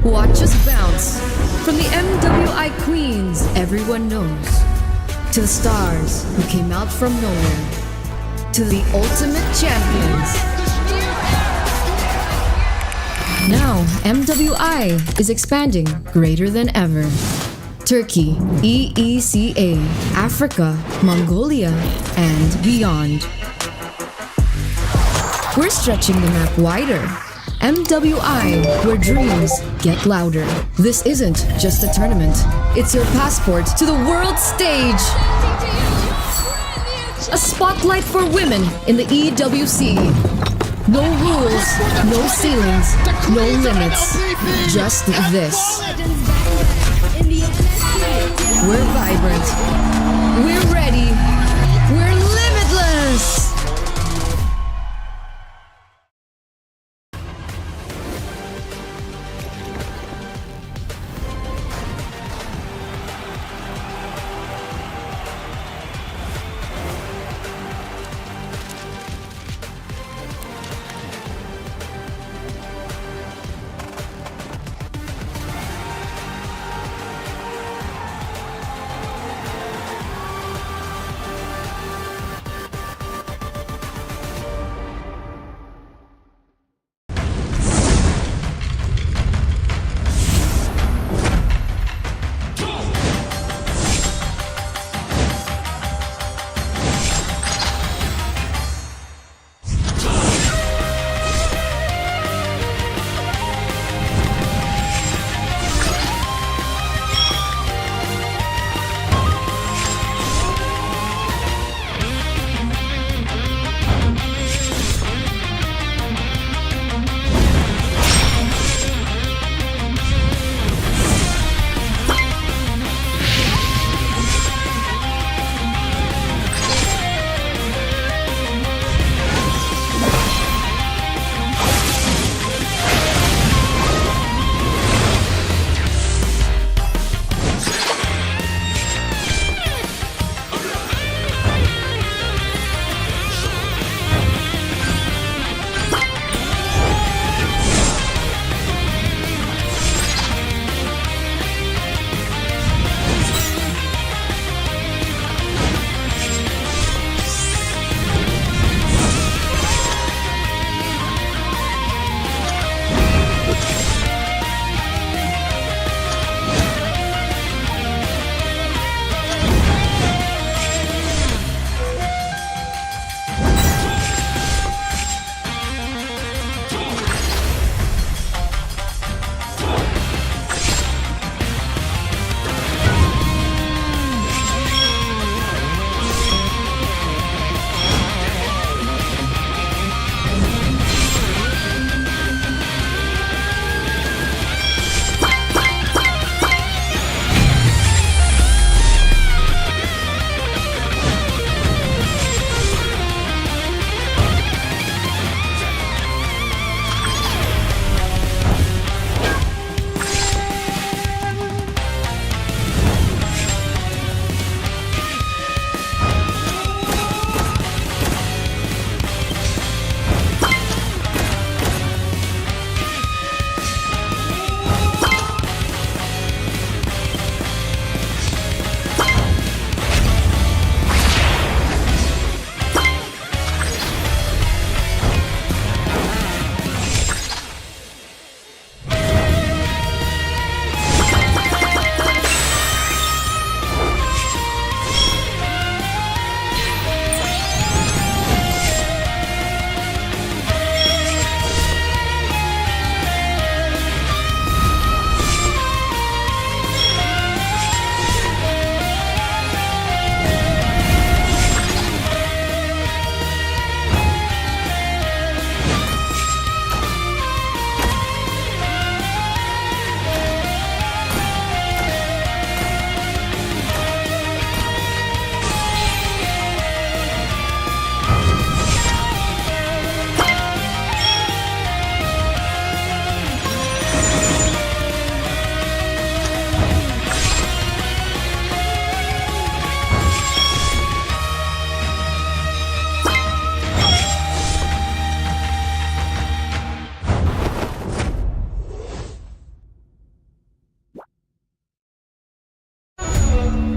Watch us bounce from the MWI queens everyone knows, to the stars who came out from nowhere, to the ultimate champions. Now, MWI is expanding greater than ever. Turkey, EECA, Africa, Mongolia, and beyond. We're stretching the map wider. MWI, where dreams get louder. This isn't just a tournament. It's your passport to the world stage. A spotlight for women in the EWC. No rules, no ceilings, no limits. Just this. We're vibrant. We're ready. We're limitless.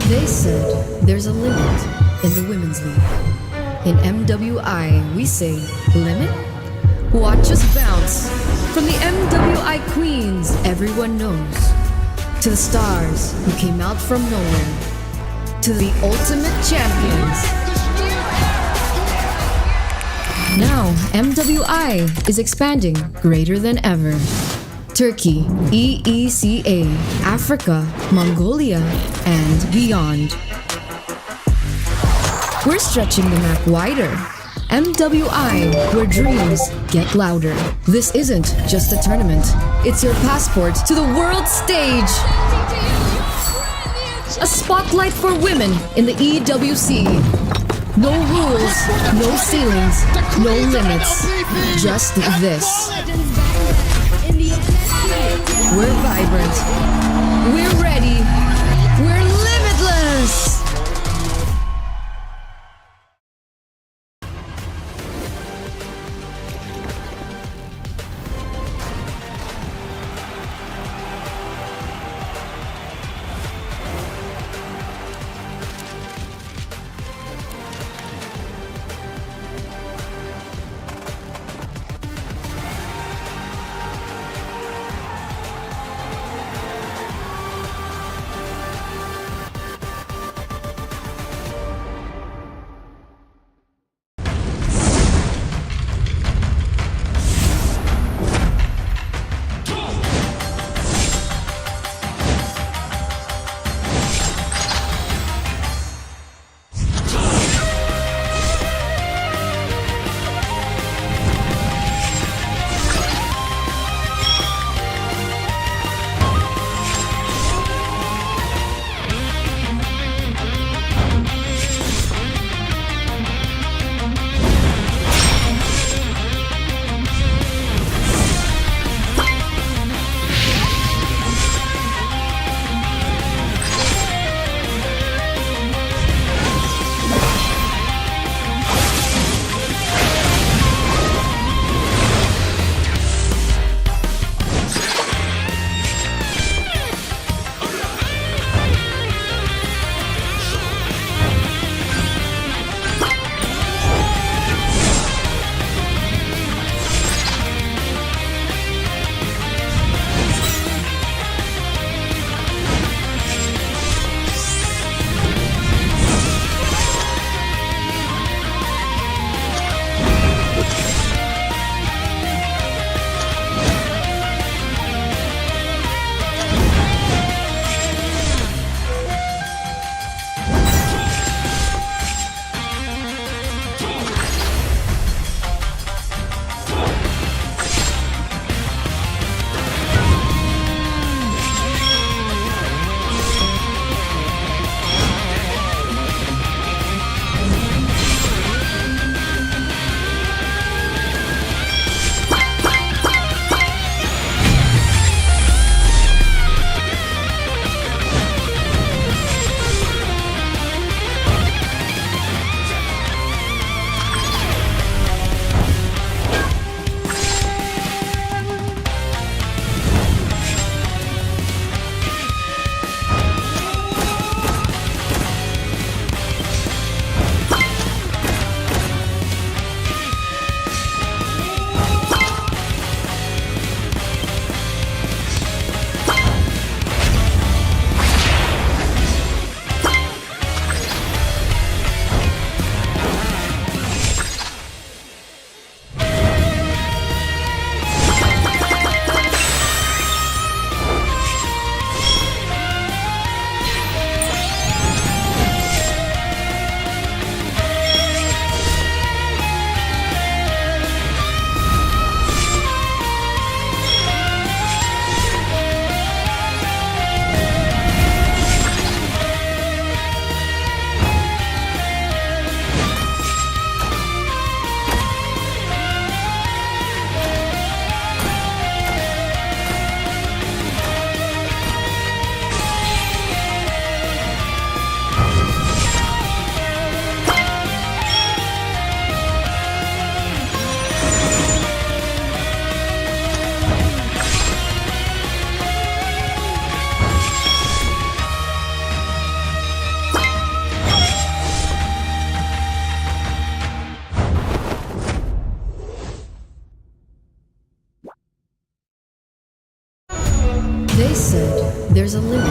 They said there's a limit in the women's league. In MWI, we say limit? Watch us bounce from the MWI queens everyone knows, to the stars who came out from nowhere, to the ultimate champions. Now, MWI is expanding greater than ever. Turkey, EECA, Africa, Mongolia, and beyond. We're stretching the map wider. MWI, where dreams get louder. This isn't just a tournament. It's your passport to the world stage. A spotlight for women in the EWC. No rules, no ceilings, no limits. Just this. We're vibrant. We're ready. We're limitless.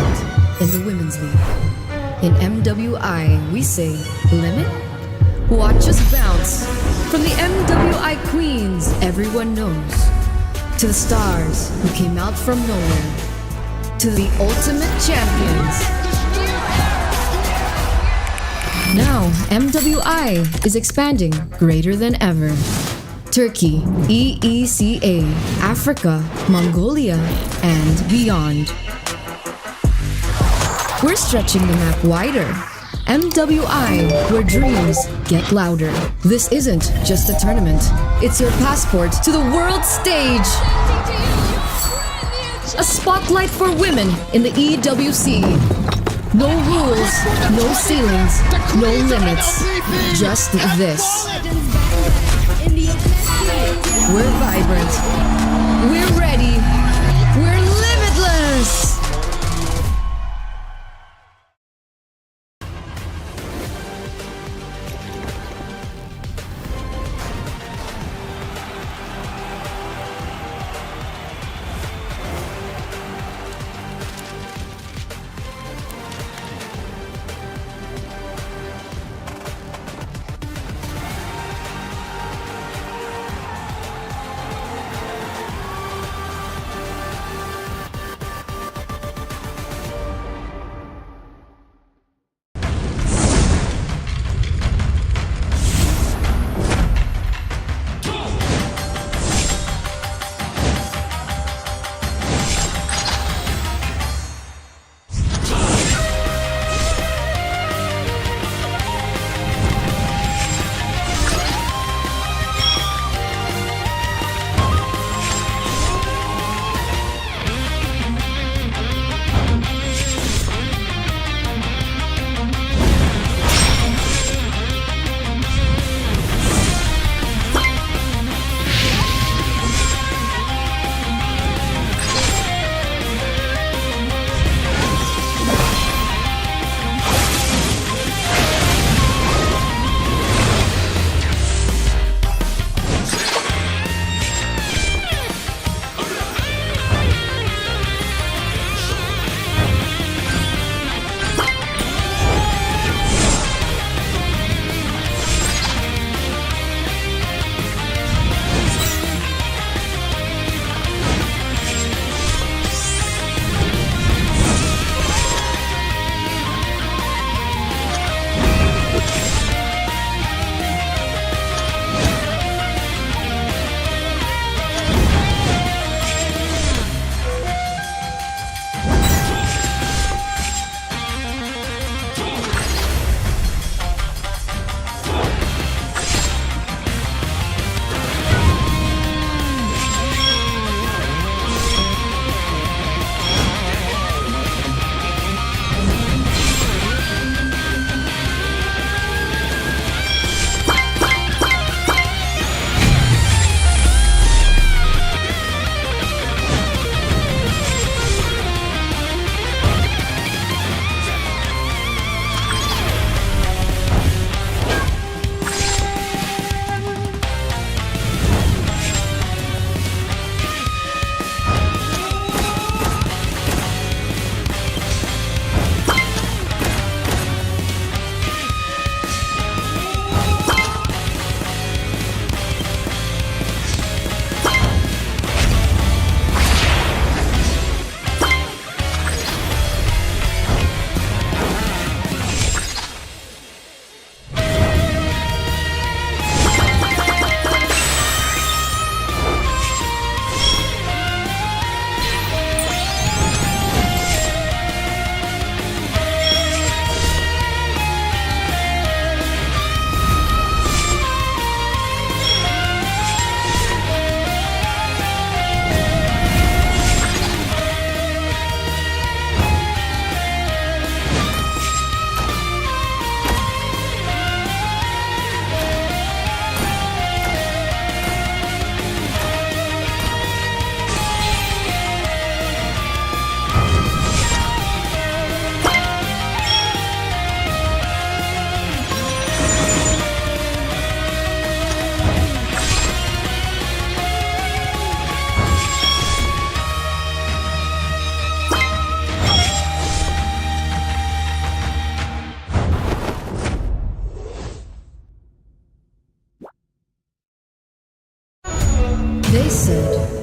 belt in the Women's League. In MWI, we say limit? Watch us bounce from the MWI queens everyone knows, to the stars who came out from nowhere, to the ultimate champions. Now, MWI is expanding greater than ever. Turkey, EECA, Africa, Mongolia, and beyond. We're stretching the map wider. MWI, where dreams get louder. This isn't just a tournament. It's your passport to the world stage. A spotlight for women in the EWC. No rules, no ceilings, no limits. Just this. We're vibrant. We're ready. We're limitless.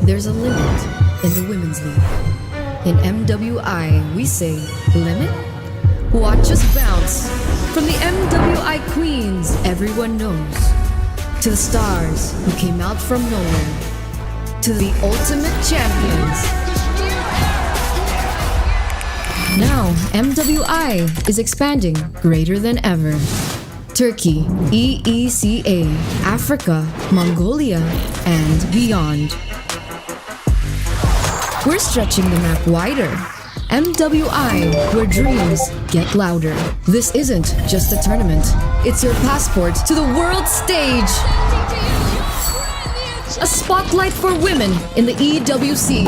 There's a limit in the Women's League. In MWI, we say limit? Watch us bounce from the MWI Queens everyone knows, to the stars who came out from nowhere, to the ultimate champions. Now, MWI is expanding greater than ever. Turkey, EECA, Africa, Mongolia, and beyond. We're stretching the map wider. MWI, where dreams get louder. This isn't just a tournament. It's your passport to the world stage. A spotlight for women in the EWC.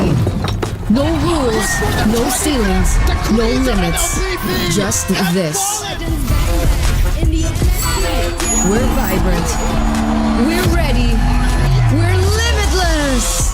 No rules, no ceilings, no limits. Just this. We're vibrant. We're ready. We're limitless.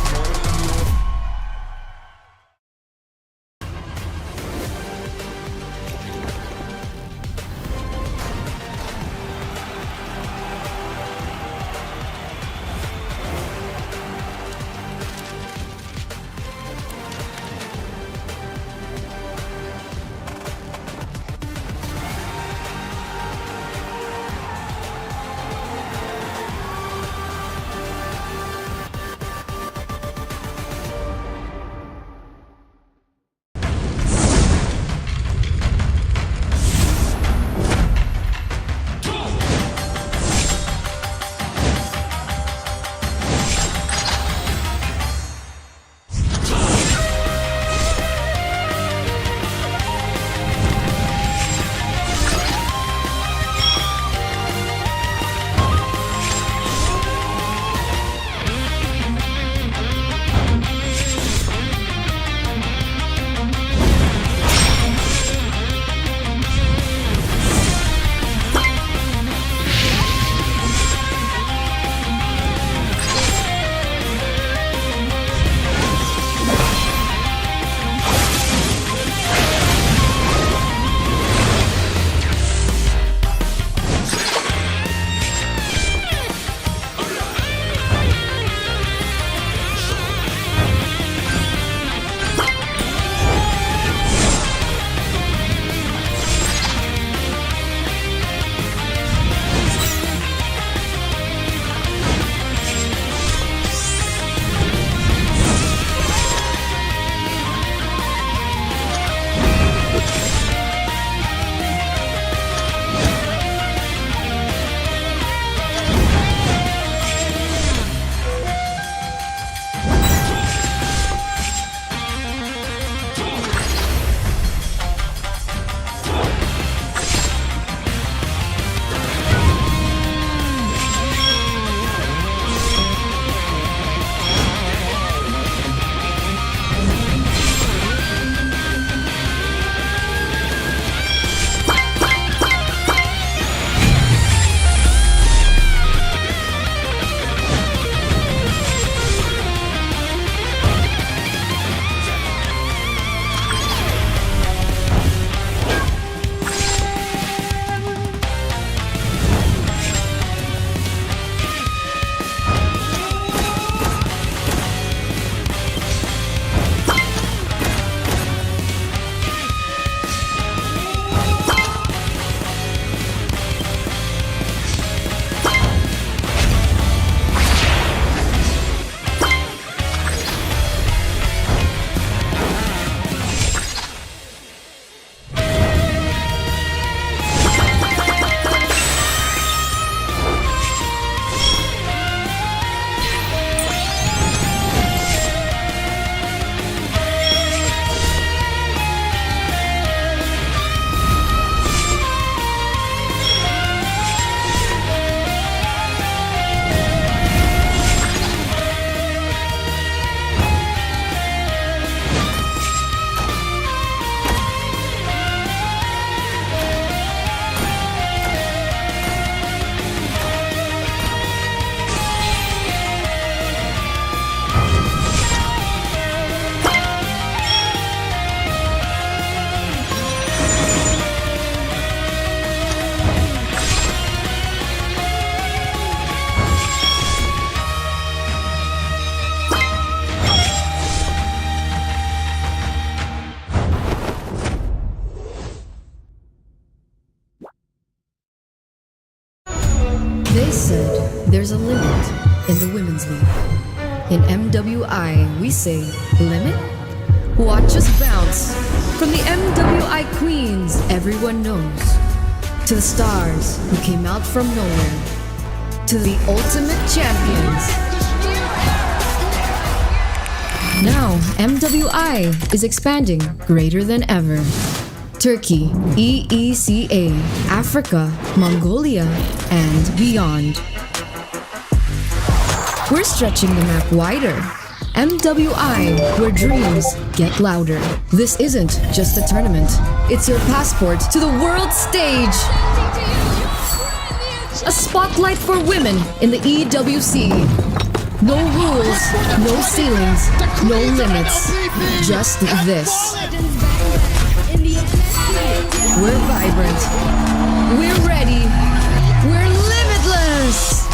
They said there's a limit in the women's league. In MWI, we say limit? Watch us bounce from the MWI queens everyone knows, to the stars who came out from nowhere, to the ultimate champions. Now, MWI is expanding greater than ever. Turkey, EECA, Africa, Mongolia, and beyond. We're stretching the map wider. MWI, where dreams get louder. This isn't just a tournament. It's your passport to the world stage. A spotlight for women in the EWC. No rules, no ceilings, no limits. Just this. We're vibrant. We're ready. We're limitless.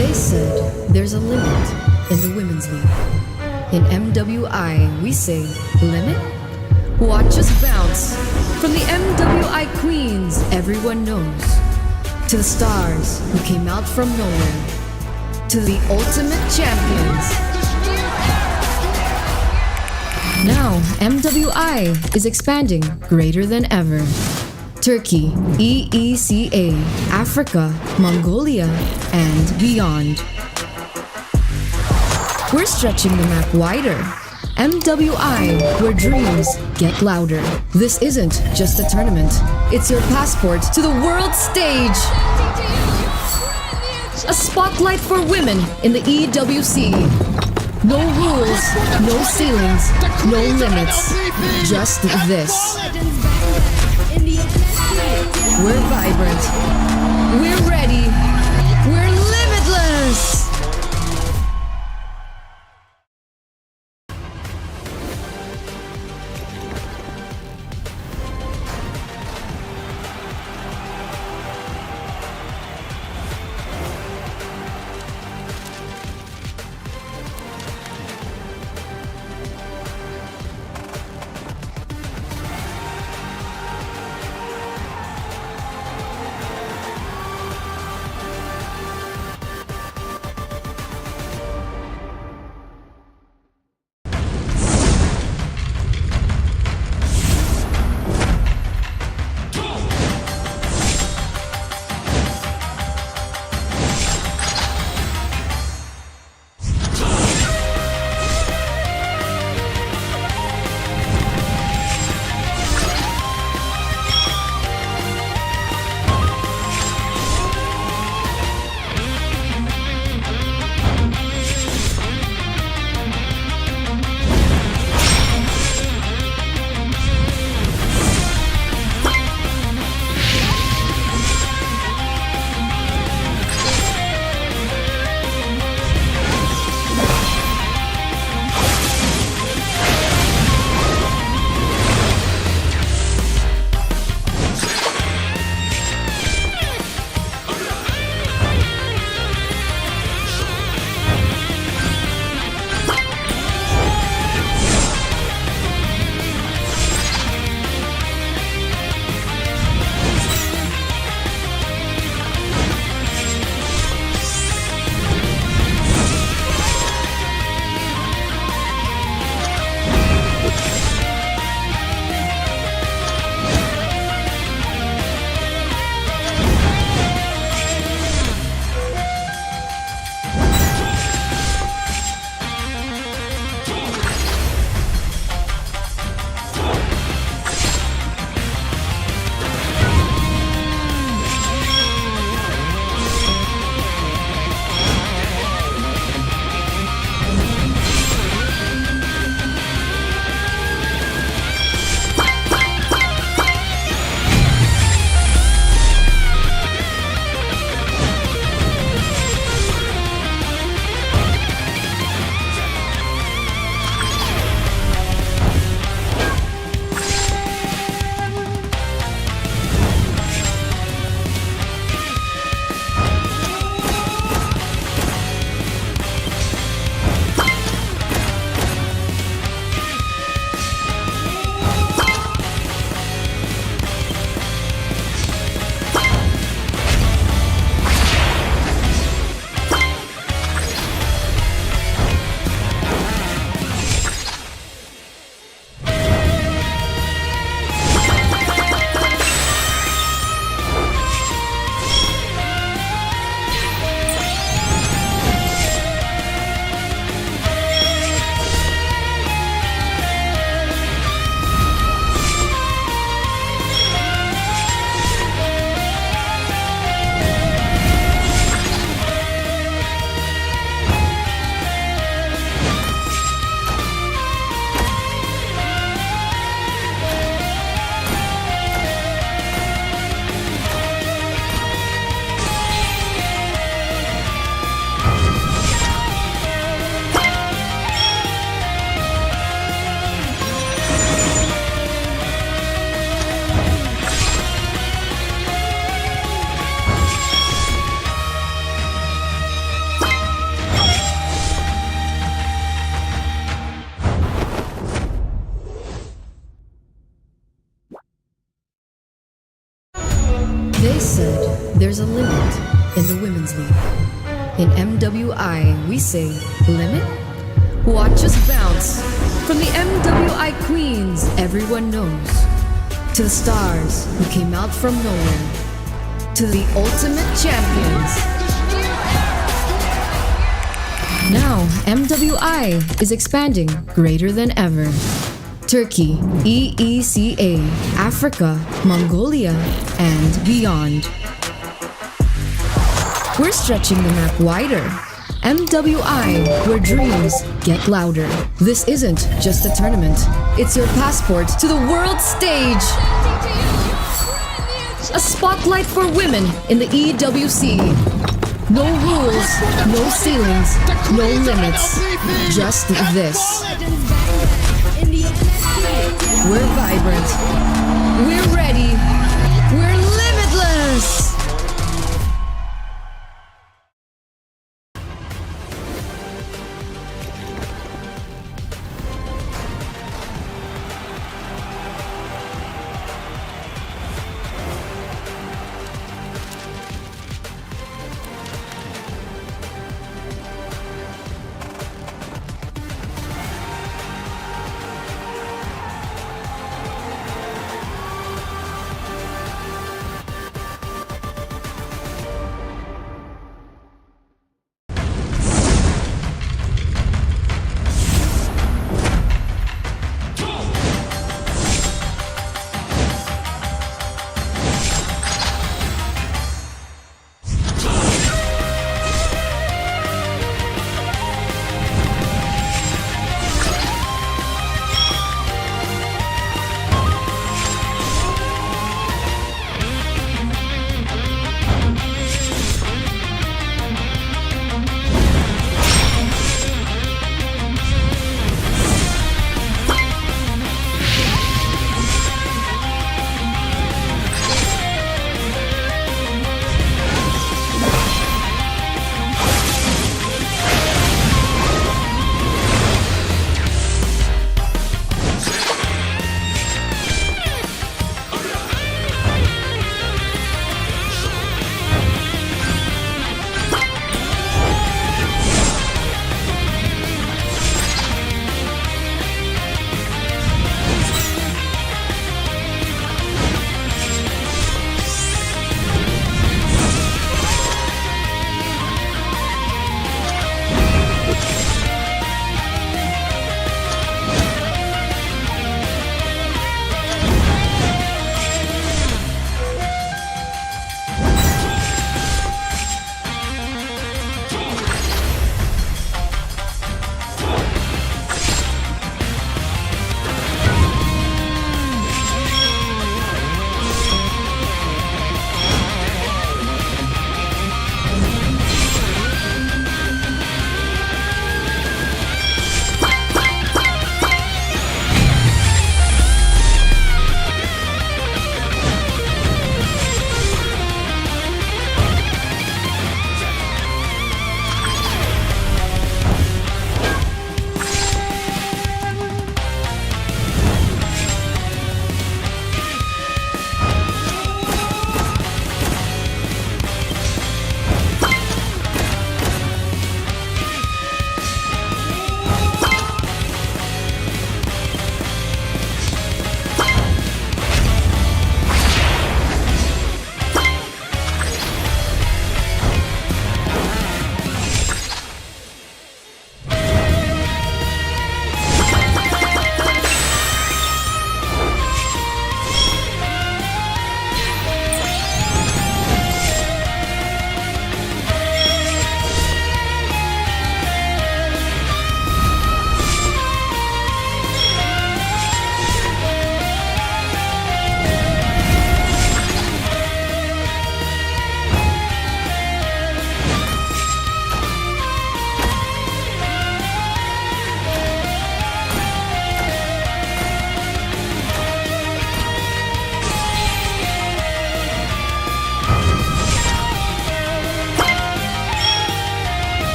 They said there's a limit in the women's league. In MWI, we say limit? Watch us bounce from the MWI queens everyone knows, to the stars who came out from nowhere, to the ultimate champions. Now, MWI is expanding greater than ever. Turkey, EECA, Africa, Mongolia, and beyond. We're stretching the map wider. MWI, where dreams get louder. This isn't just a tournament. It's your passport to the world stage. A spotlight for women in the EWC. No rules, no ceilings, no limits. Just this. We're vibrant. We're ready. We're limitless. there's a limit in the Women's League. In MWI, we say limit? Watch us bounce from the MWI Queens everyone knows, to the stars who came out from nowhere, to the ultimate champions. Now, MWI is expanding greater than ever. Turkey, EECA, Africa, Mongolia, and beyond. We're stretching the map wider. MWI, where dreams get louder. This isn't just a tournament. It's your passport to the world stage. A spotlight for women in the EWC. No rules, no ceilings, no limits. Just this. We're vibrant. We're ready. We're limitless.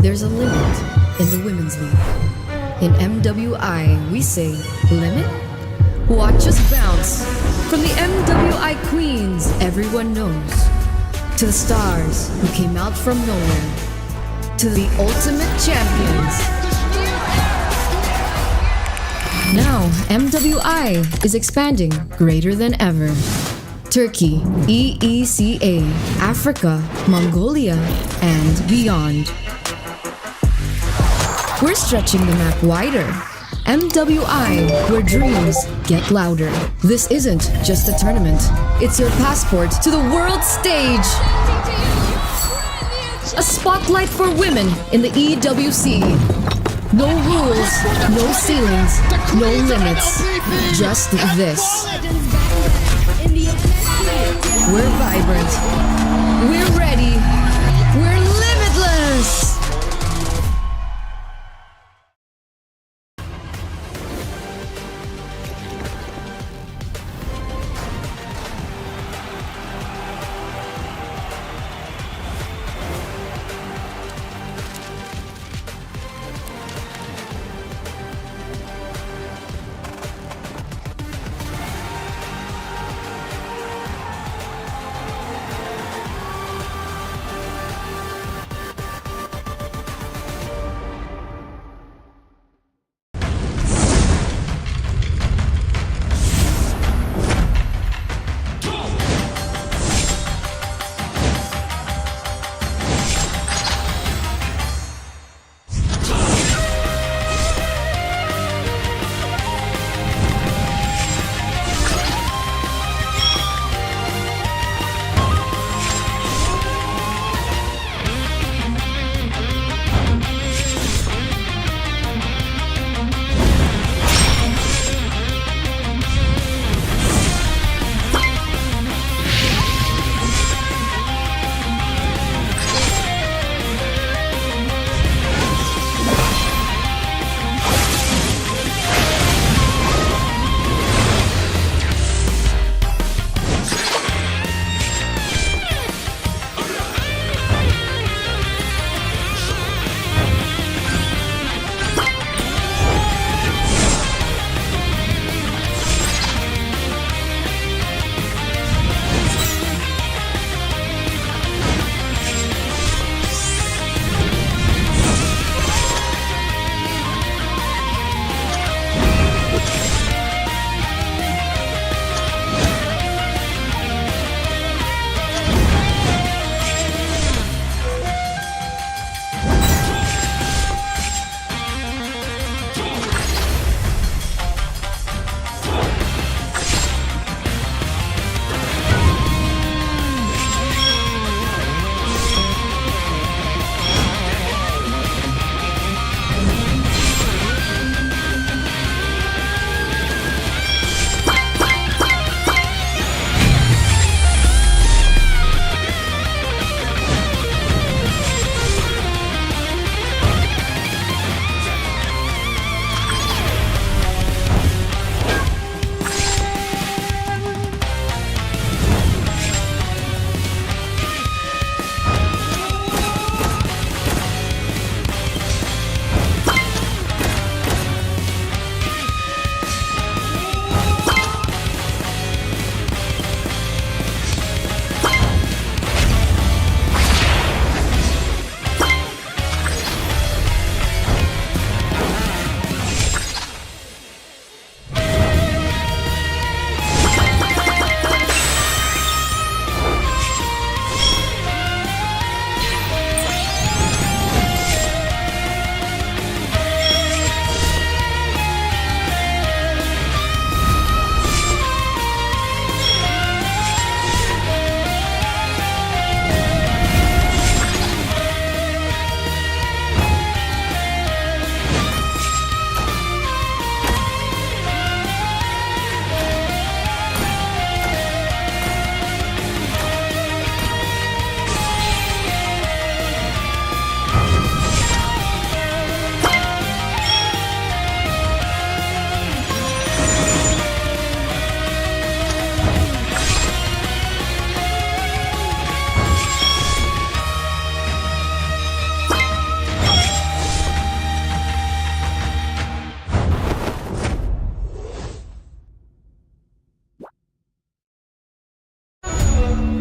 There's a limit in the women's league. In MWI, we say limit? Watch us bounce from the MWI queens everyone knows, to the stars who came out from nowhere, to the ultimate champions. Now, MWI is expanding greater than ever. Turkey, EECA, Africa, Mongolia, and beyond. We're stretching the map wider. MWI, where dreams get louder. This isn't just a tournament. It's your passport to the world stage. A spotlight for women in the EWC. No rules, no ceilings, no limits. Just this. We're vibrant. We're ready. We're limitless.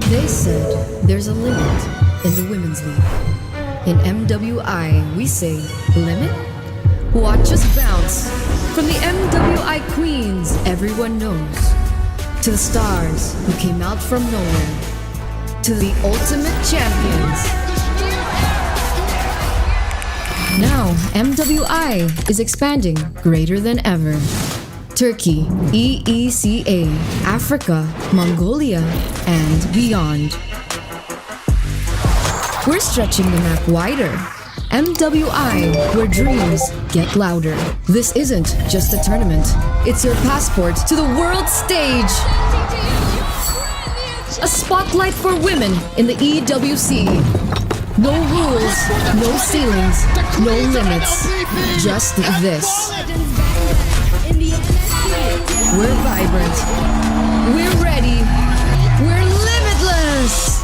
They said there's a limit in the women's league. In MWI, we say limit? Watch us bounce from the MWI queens everyone knows, to the stars who came out from nowhere, to the ultimate champions. Now, MWI is expanding greater than ever. Turkey, EECA, Africa, Mongolia, and beyond. We're stretching the map wider. MWI, where dreams get louder. This isn't just a tournament. It's your passport to the world stage. A spotlight for women in the EWC. No rules, no ceilings, no limits. Just this. We're vibrant. We're ready. We're limitless.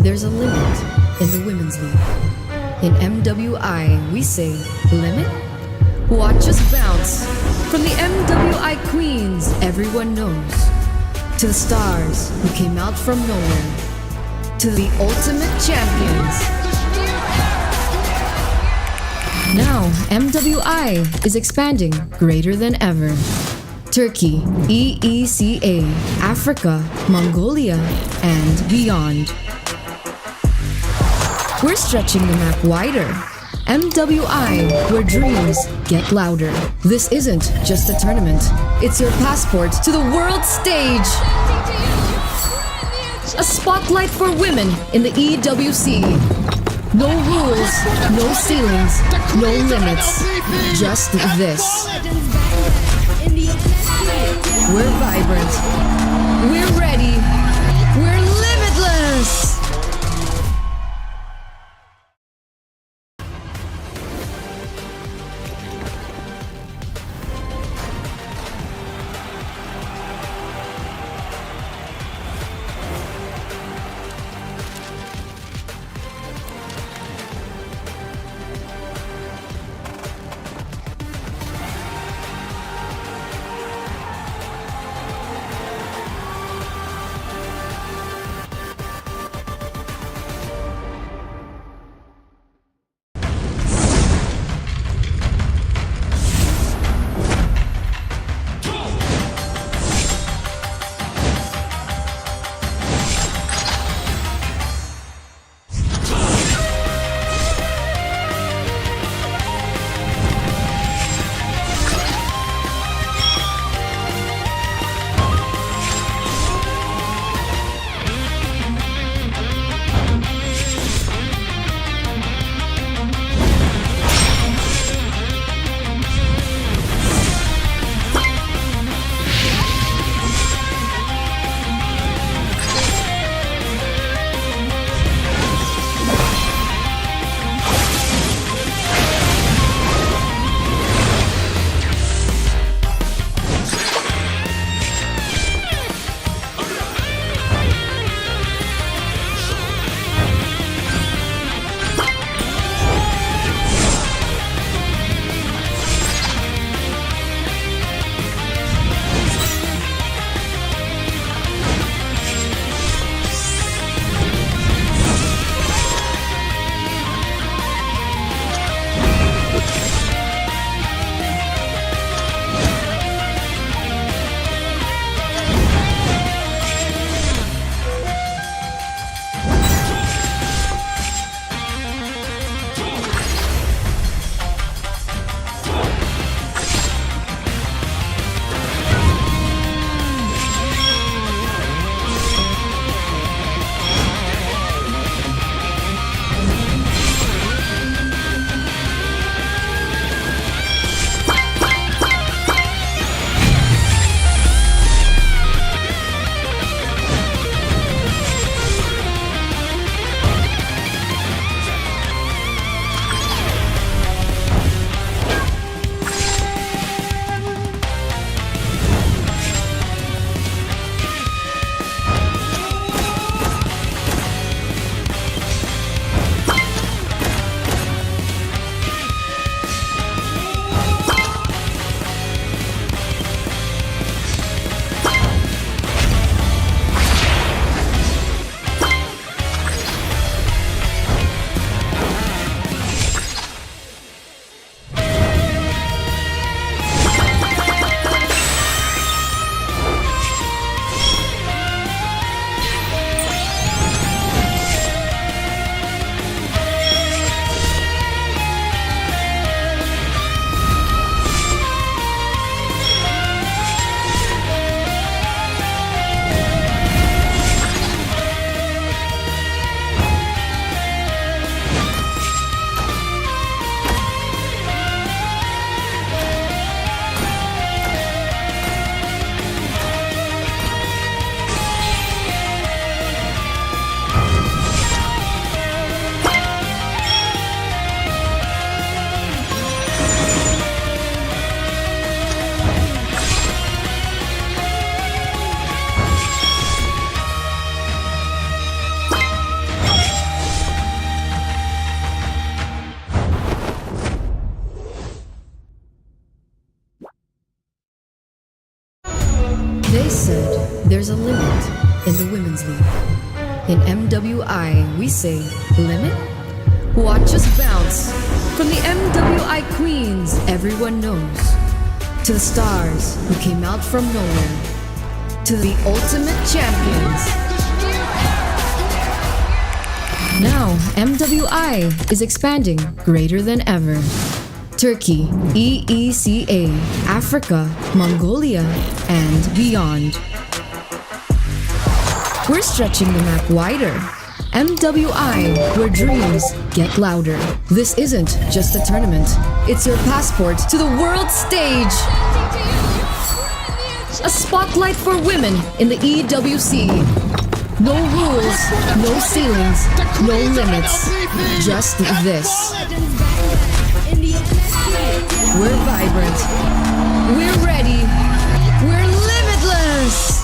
There's a limit in the Women's League. In MWI, we say limit? Watch us bounce from the MWI Queens everyone knows, to the stars who came out from nowhere, to the ultimate champions. Now, MWI is expanding greater than ever. Turkey, EECA, Africa, Mongolia, and beyond. We're stretching the map wider. MWI, where dreams get louder. This isn't just a tournament. It's your passport to the world stage. A spotlight for women in the EWC. No rules, no ceilings, no limits. Just this. We're vibrant. We're ready. We're limitless. there's a limit in the Women's League. In MWI, we say limit? Watch us bounce from the MWI Queens everyone knows, to the stars who came out from nowhere, to the ultimate champions. Now, MWI is expanding greater than ever. Turkey, EECA, Africa, Mongolia, and beyond. We're stretching the map wider. MWI, where dreams get louder. This isn't just a tournament. It's your passport to the world stage. A spotlight for women in the EWC. No rules, no ceilings, no limits. Just this. We're vibrant. We're ready. We're limitless.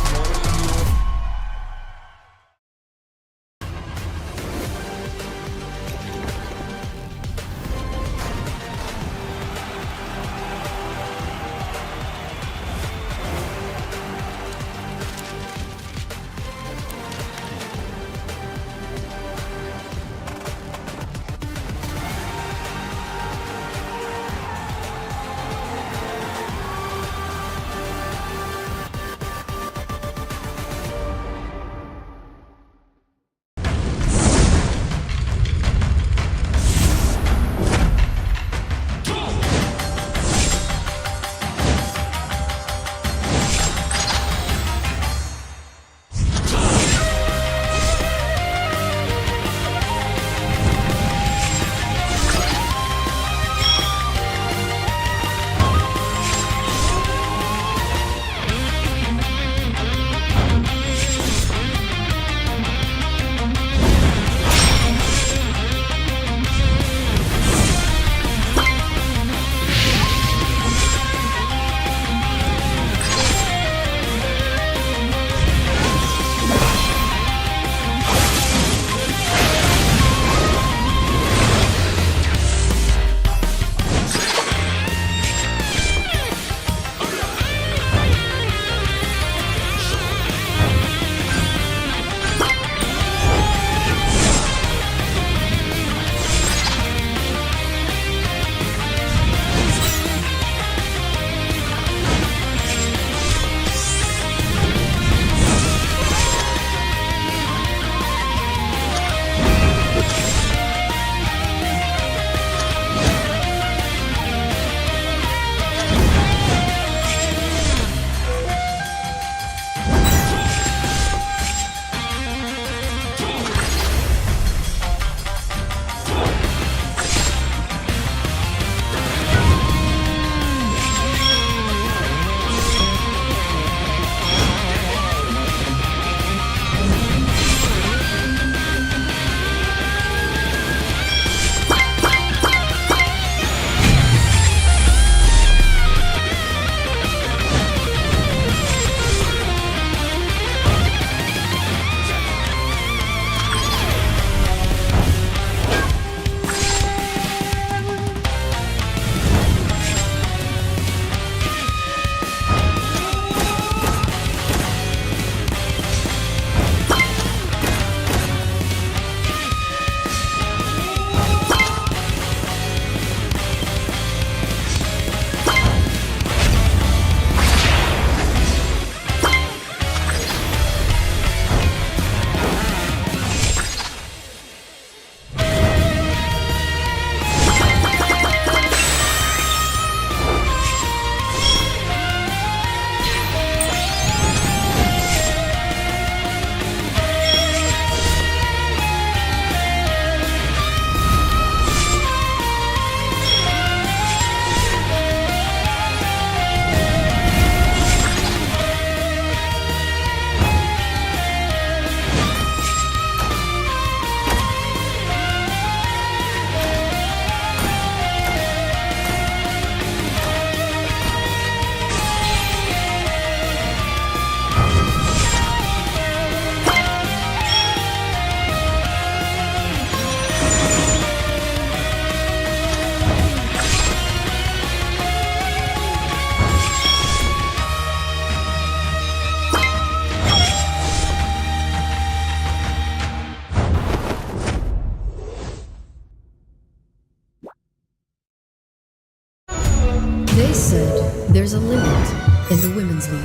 always said there's a limit in the women's league.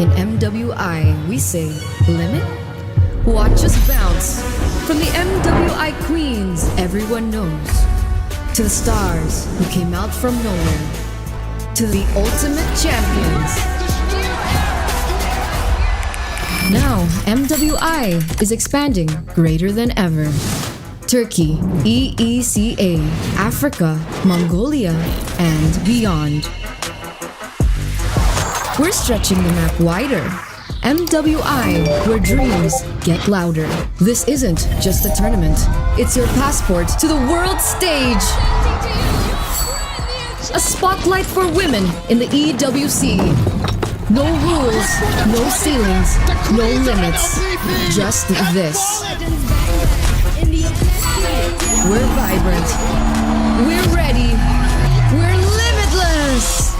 In MWI, we say limit? Watch us bounce from the MWI queens everyone knows, to the stars who came out from nowhere, to the ultimate champions. Now, MWI is expanding greater than ever. Turkey, EECA, Africa, Mongolia, and beyond. We're stretching the map wider. MWI, where dreams get louder. This isn't just a tournament. It's your passport to the world stage. A spotlight for women in the EWC. No rules, no ceilings, no limits. Just this. We're vibrant. We're ready. We're limitless.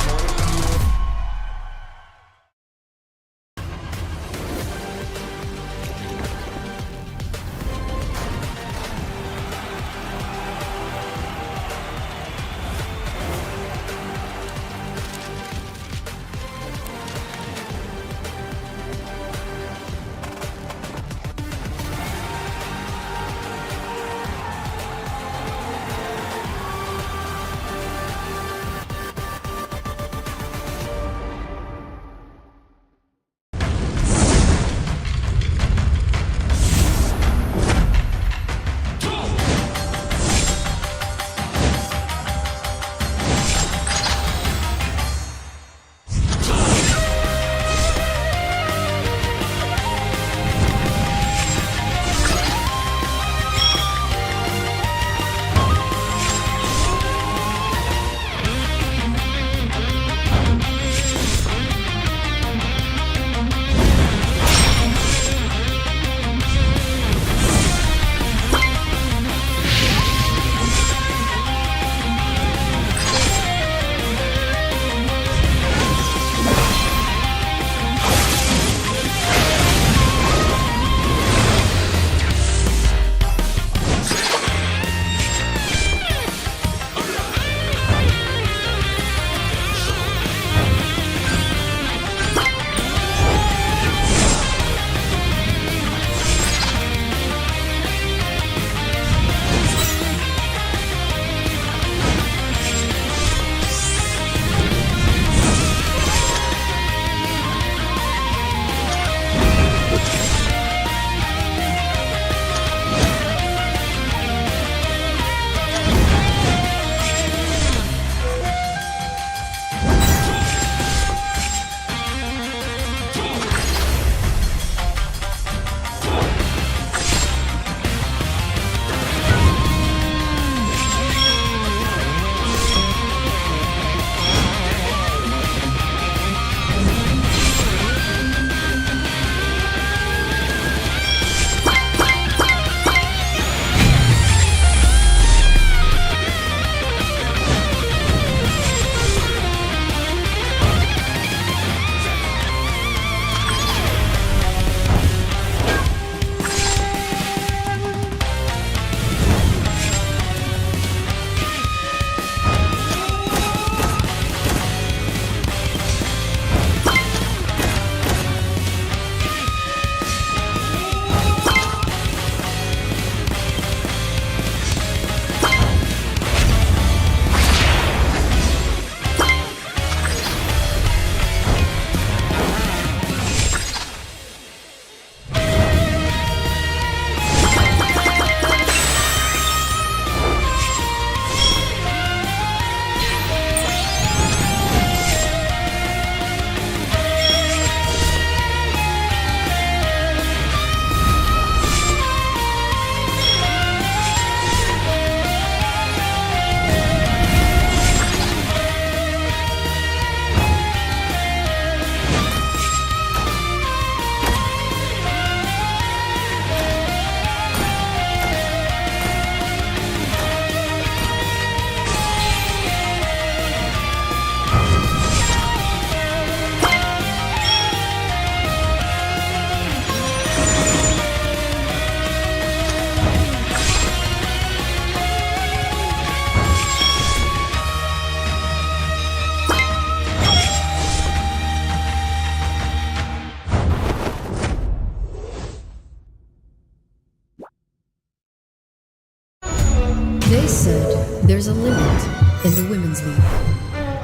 They said there's a limit in the women's league.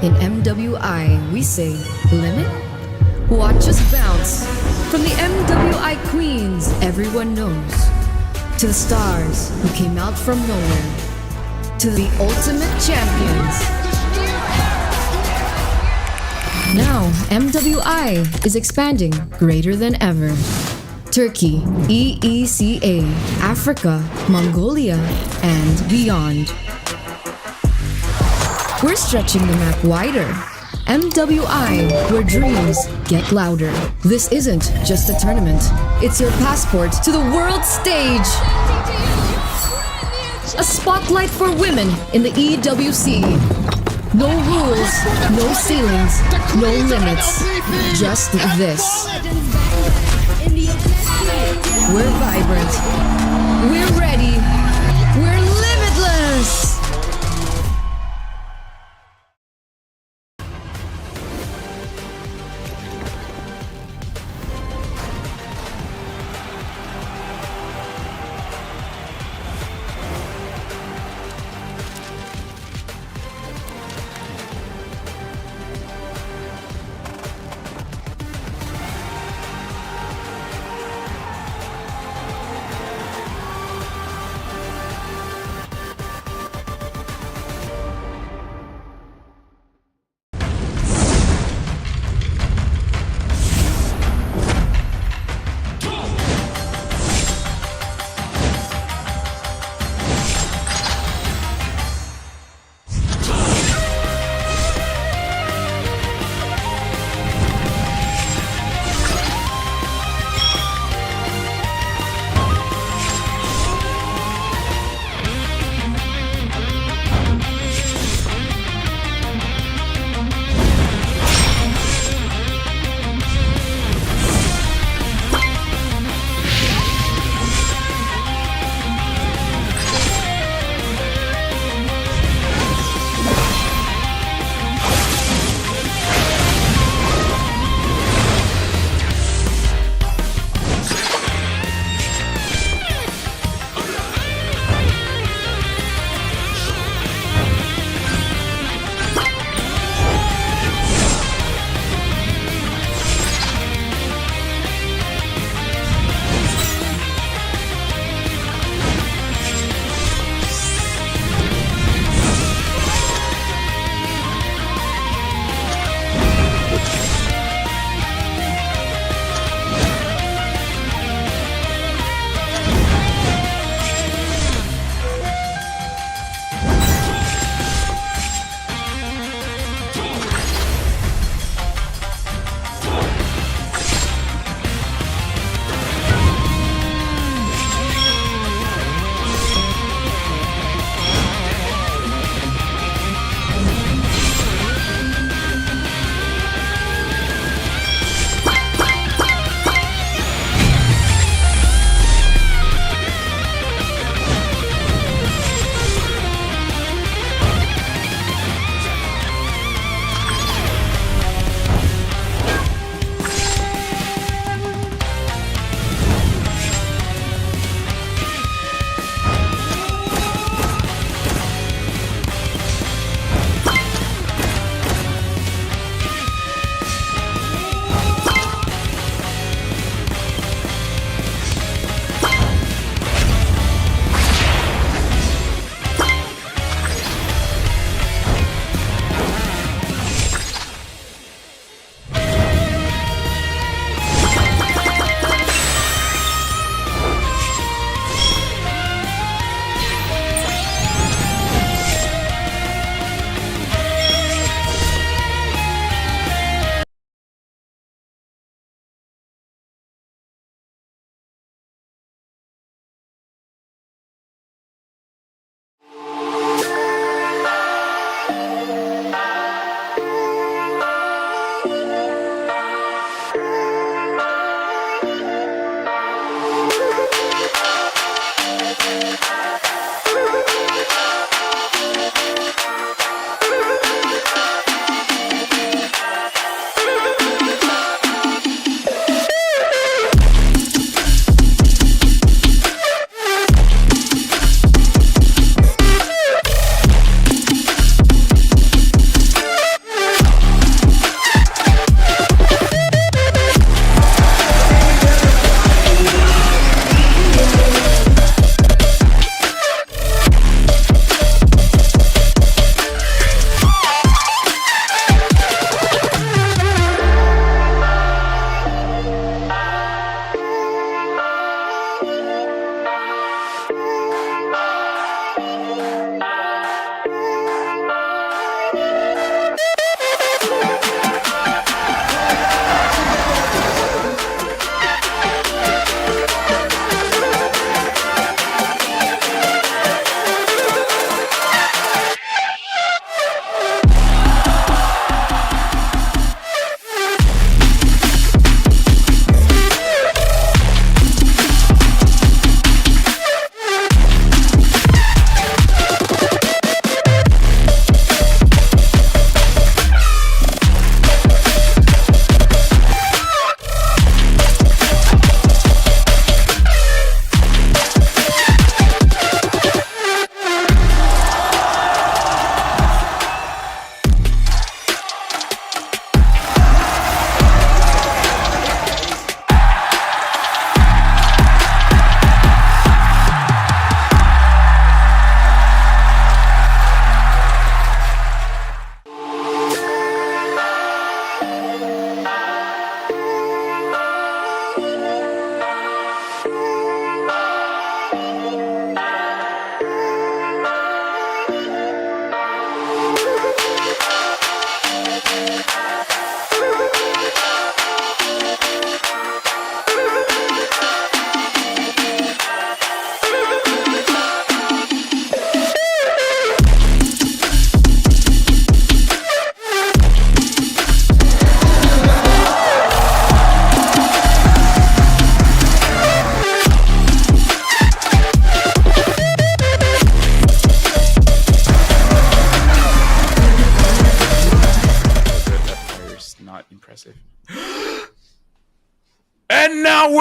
In MWI, we say limit? Watch us bounce from the MWI queens everyone knows, to the stars who came out from nowhere, to the ultimate champions. Now, MWI is expanding greater than ever. Turkey, EECA, Africa, Mongolia, and beyond. We're stretching the map wider. MWI, where dreams get louder. This isn't just a tournament. It's your passport to the world stage. A spotlight for women in the EWC. No rules, no ceilings, no limits. Just this. We're vibrant. We're ready. We're limitless.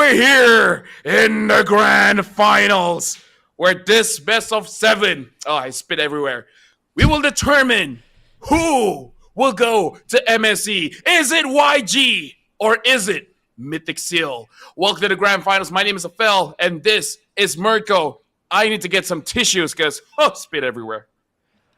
we're here in the grand finals where this best of 7, oh, I spit everywhere, we will determine who will go to MSC. Is it YG or is it Mythic Seal? Welcome to the grand finals. My name is Afel and this is Mirko. I need to get some tissues because, oh, spit everywhere.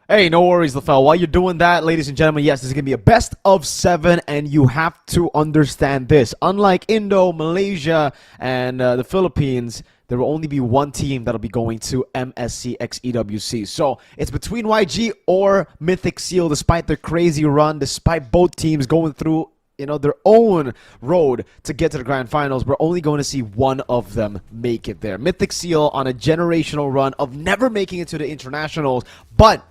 Hey, no worries, LaFell. While you're doing that, ladies and gentlemen, yes, this is going to be a best of 7, and you have to understand this. Unlike Indo, Malaysia, and the Philippines, there will only be one team that'll be going to MSC x EWC. So it's between YG or Mythic Seal, despite their crazy run, despite both teams going through their own road to get to the grand finals. We're only going to see one of them make it there. Mythic Seal on a generational run of never making it to the internationals, but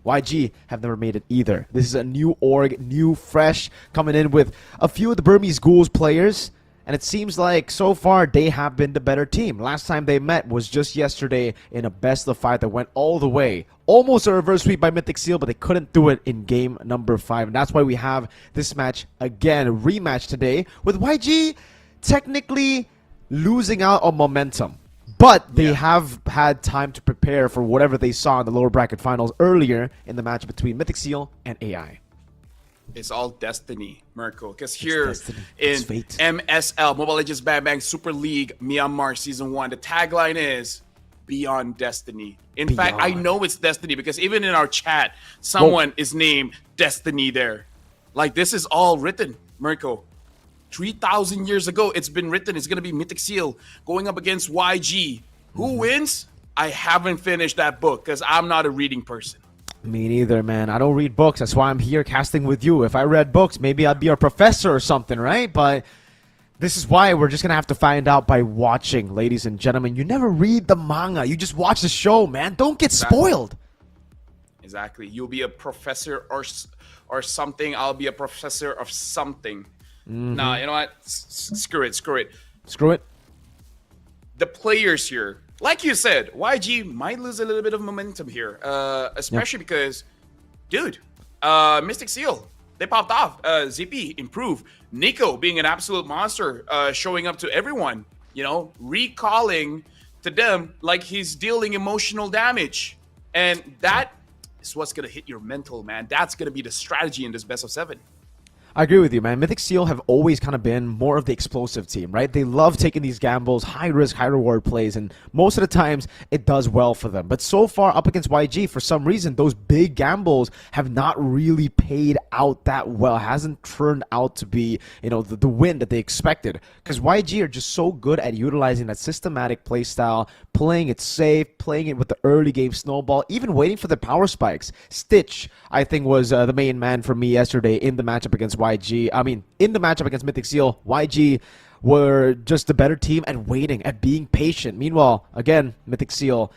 YG have never made it either. This is a new org, new, fresh, coming in with a few of the Burmese Ghouls players, and it seems like so far they have been the better team. Last time they met was just yesterday in a best of 5 that went all the way. Almost a reverse sweep by Mythic Seal, but they couldn't do it in game number 5, and that's why we have this match again, a rematch today, with YG technically losing out on momentum. But they have had time to prepare for whatever they saw in the lower bracket finals earlier in the match between Mythic Seal and AI.
It's all destiny, Mirko. Because here in
fate.
MSL, Mobile Legends Bang Bang Super League, Myanmar Season 1, the tagline is Beyond Destiny. In fact, I know it's destiny because even in our chat, someone is named Destiny there. Like, this is all written, Mirko. 3,000 years ago, it's been written. It's going to be Mythic Seal going up against YG. Who wins? I haven't finished that book because I'm not a reading person.
Me neither, man. I don't read books. That's why I'm here casting with you. If I read books, maybe I'd be a professor or something, right? But this is why we're just going to have to find out by watching, ladies and gentlemen. You never read the manga. You just watch the show, man. Don't get spoiled.
Exactly. You'll be a professor or something. I'll be a professor of something. Nah, you know what? Screw it.
Screw it.
The players here, like you said, YG might lose a little bit of momentum here, especially because, dude, Mystic Seal, they popped off. ZP improved. Nico being an absolute monster, showing up to everyone, recalling to them like he's dealing emotional damage. And that is what's going to hit your mental, man. That's going to be the strategy in this best of 7.
I agree with you, man. Mythic Seal have always kind of been more of the explosive team, right? They love taking these gambles, high risk, high reward plays, and most of the times it does well for them. But so far up against YG, for some reason, those big gambles have not really paid out that well. It hasn't turned out to be, the win that they expected. Because YG are just so good at utilizing that systematic play style, playing it safe, playing it with the early game snowball, even waiting for the power spikes. Stitch, I think, was the main man for me yesterday in the matchup against YG. I mean, in the matchup against Mythic Seal, YG were just the better team at waiting, at being patient. Meanwhile, again, Mythic Seal,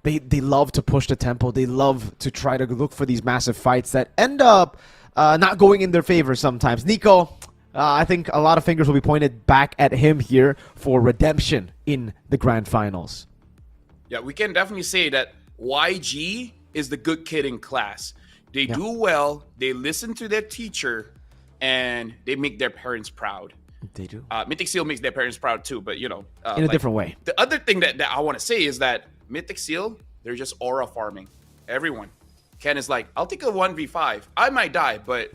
they love to push the tempo. They love to try to look for these massive fights that end up not going in their favor sometimes. Nico, I think a lot of fingers will be pointed back at him here for redemption in the grand finals.
Yeah, we can definitely say that YG is the good kid in class. They do well, they listen to their teacher, and they make their parents proud.
They do.
Mythic Seal makes their parents proud too, but
in a different way.
The other thing that I want to say is that Mythic Seal, they're just aura farming. Everyone. Ken is like, I'll take a 1v5. I might die, but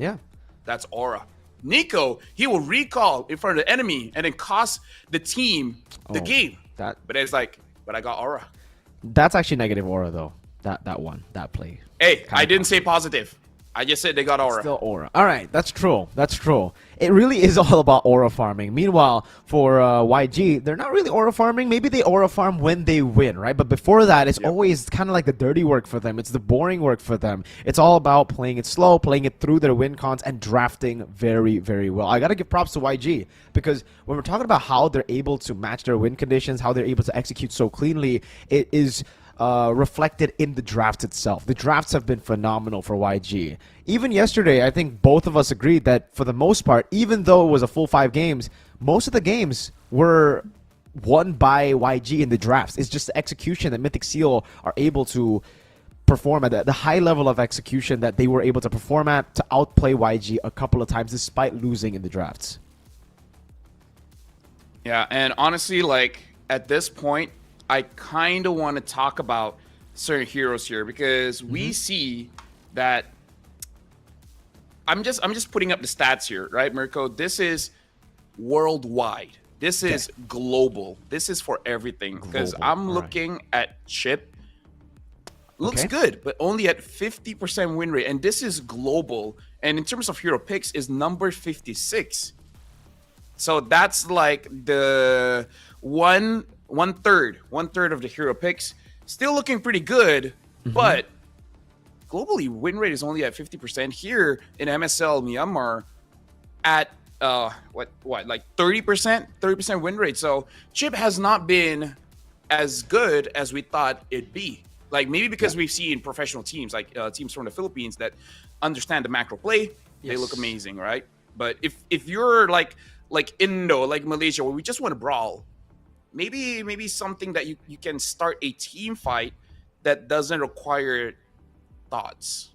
that's aura. Nico, he will recall in front of the enemy and then cost the team the game. But it's like, but I got aura.
That's actually negative aura though. That play.
Hey, I didn't say positive. I just said they got aura.
Still aura. All right, that's true. That's true. It really is all about aura farming. Meanwhile, for YG, they're not really aura farming. Maybe they aura farm when they win, right? But before that, it's always kind of like the dirty work for them. It's the boring work for them. It's all about playing it slow, playing it through their win cons, and drafting very, very well. I got to give props to YG because when we're talking about how they're able to match their win conditions, how they're able to execute so cleanly, it is reflected in the draft itself. The drafts have been phenomenal for YG. Even yesterday, I think both of us agreed that for the most part, even though it was a full 5 games, most of the games were won by YG in the drafts. It's just the execution that Mythic Seal are able to perform at, the high level of execution that they were able to perform at to outplay YG a couple of times despite losing in the drafts.
Yeah, and honestly, like at this point, I kind of want to talk about certain heroes here because we see that I'm just putting up the stats here, right, Mirko? This is worldwide. This is global. This is for everything because
Global,
I'm
all right.
looking at Chip. Looks
Okay.
good, but only at 50% win rate, and this is global. And in terms of hero picks, is number 56. So that's like the one third of the hero picks. Still looking pretty good, but globally win rate is only at 50%. Here in MSL Myanmar at what like 30% win rate. So Chip has not been as good as we thought it'd be. Like maybe because we've seen professional teams like teams from the Philippines that understand the macro play, they look
Yes.
amazing, right? But if you're like Indo, like Malaysia, where we just want to brawl, maybe something that you can start a team fight that doesn't require thoughts.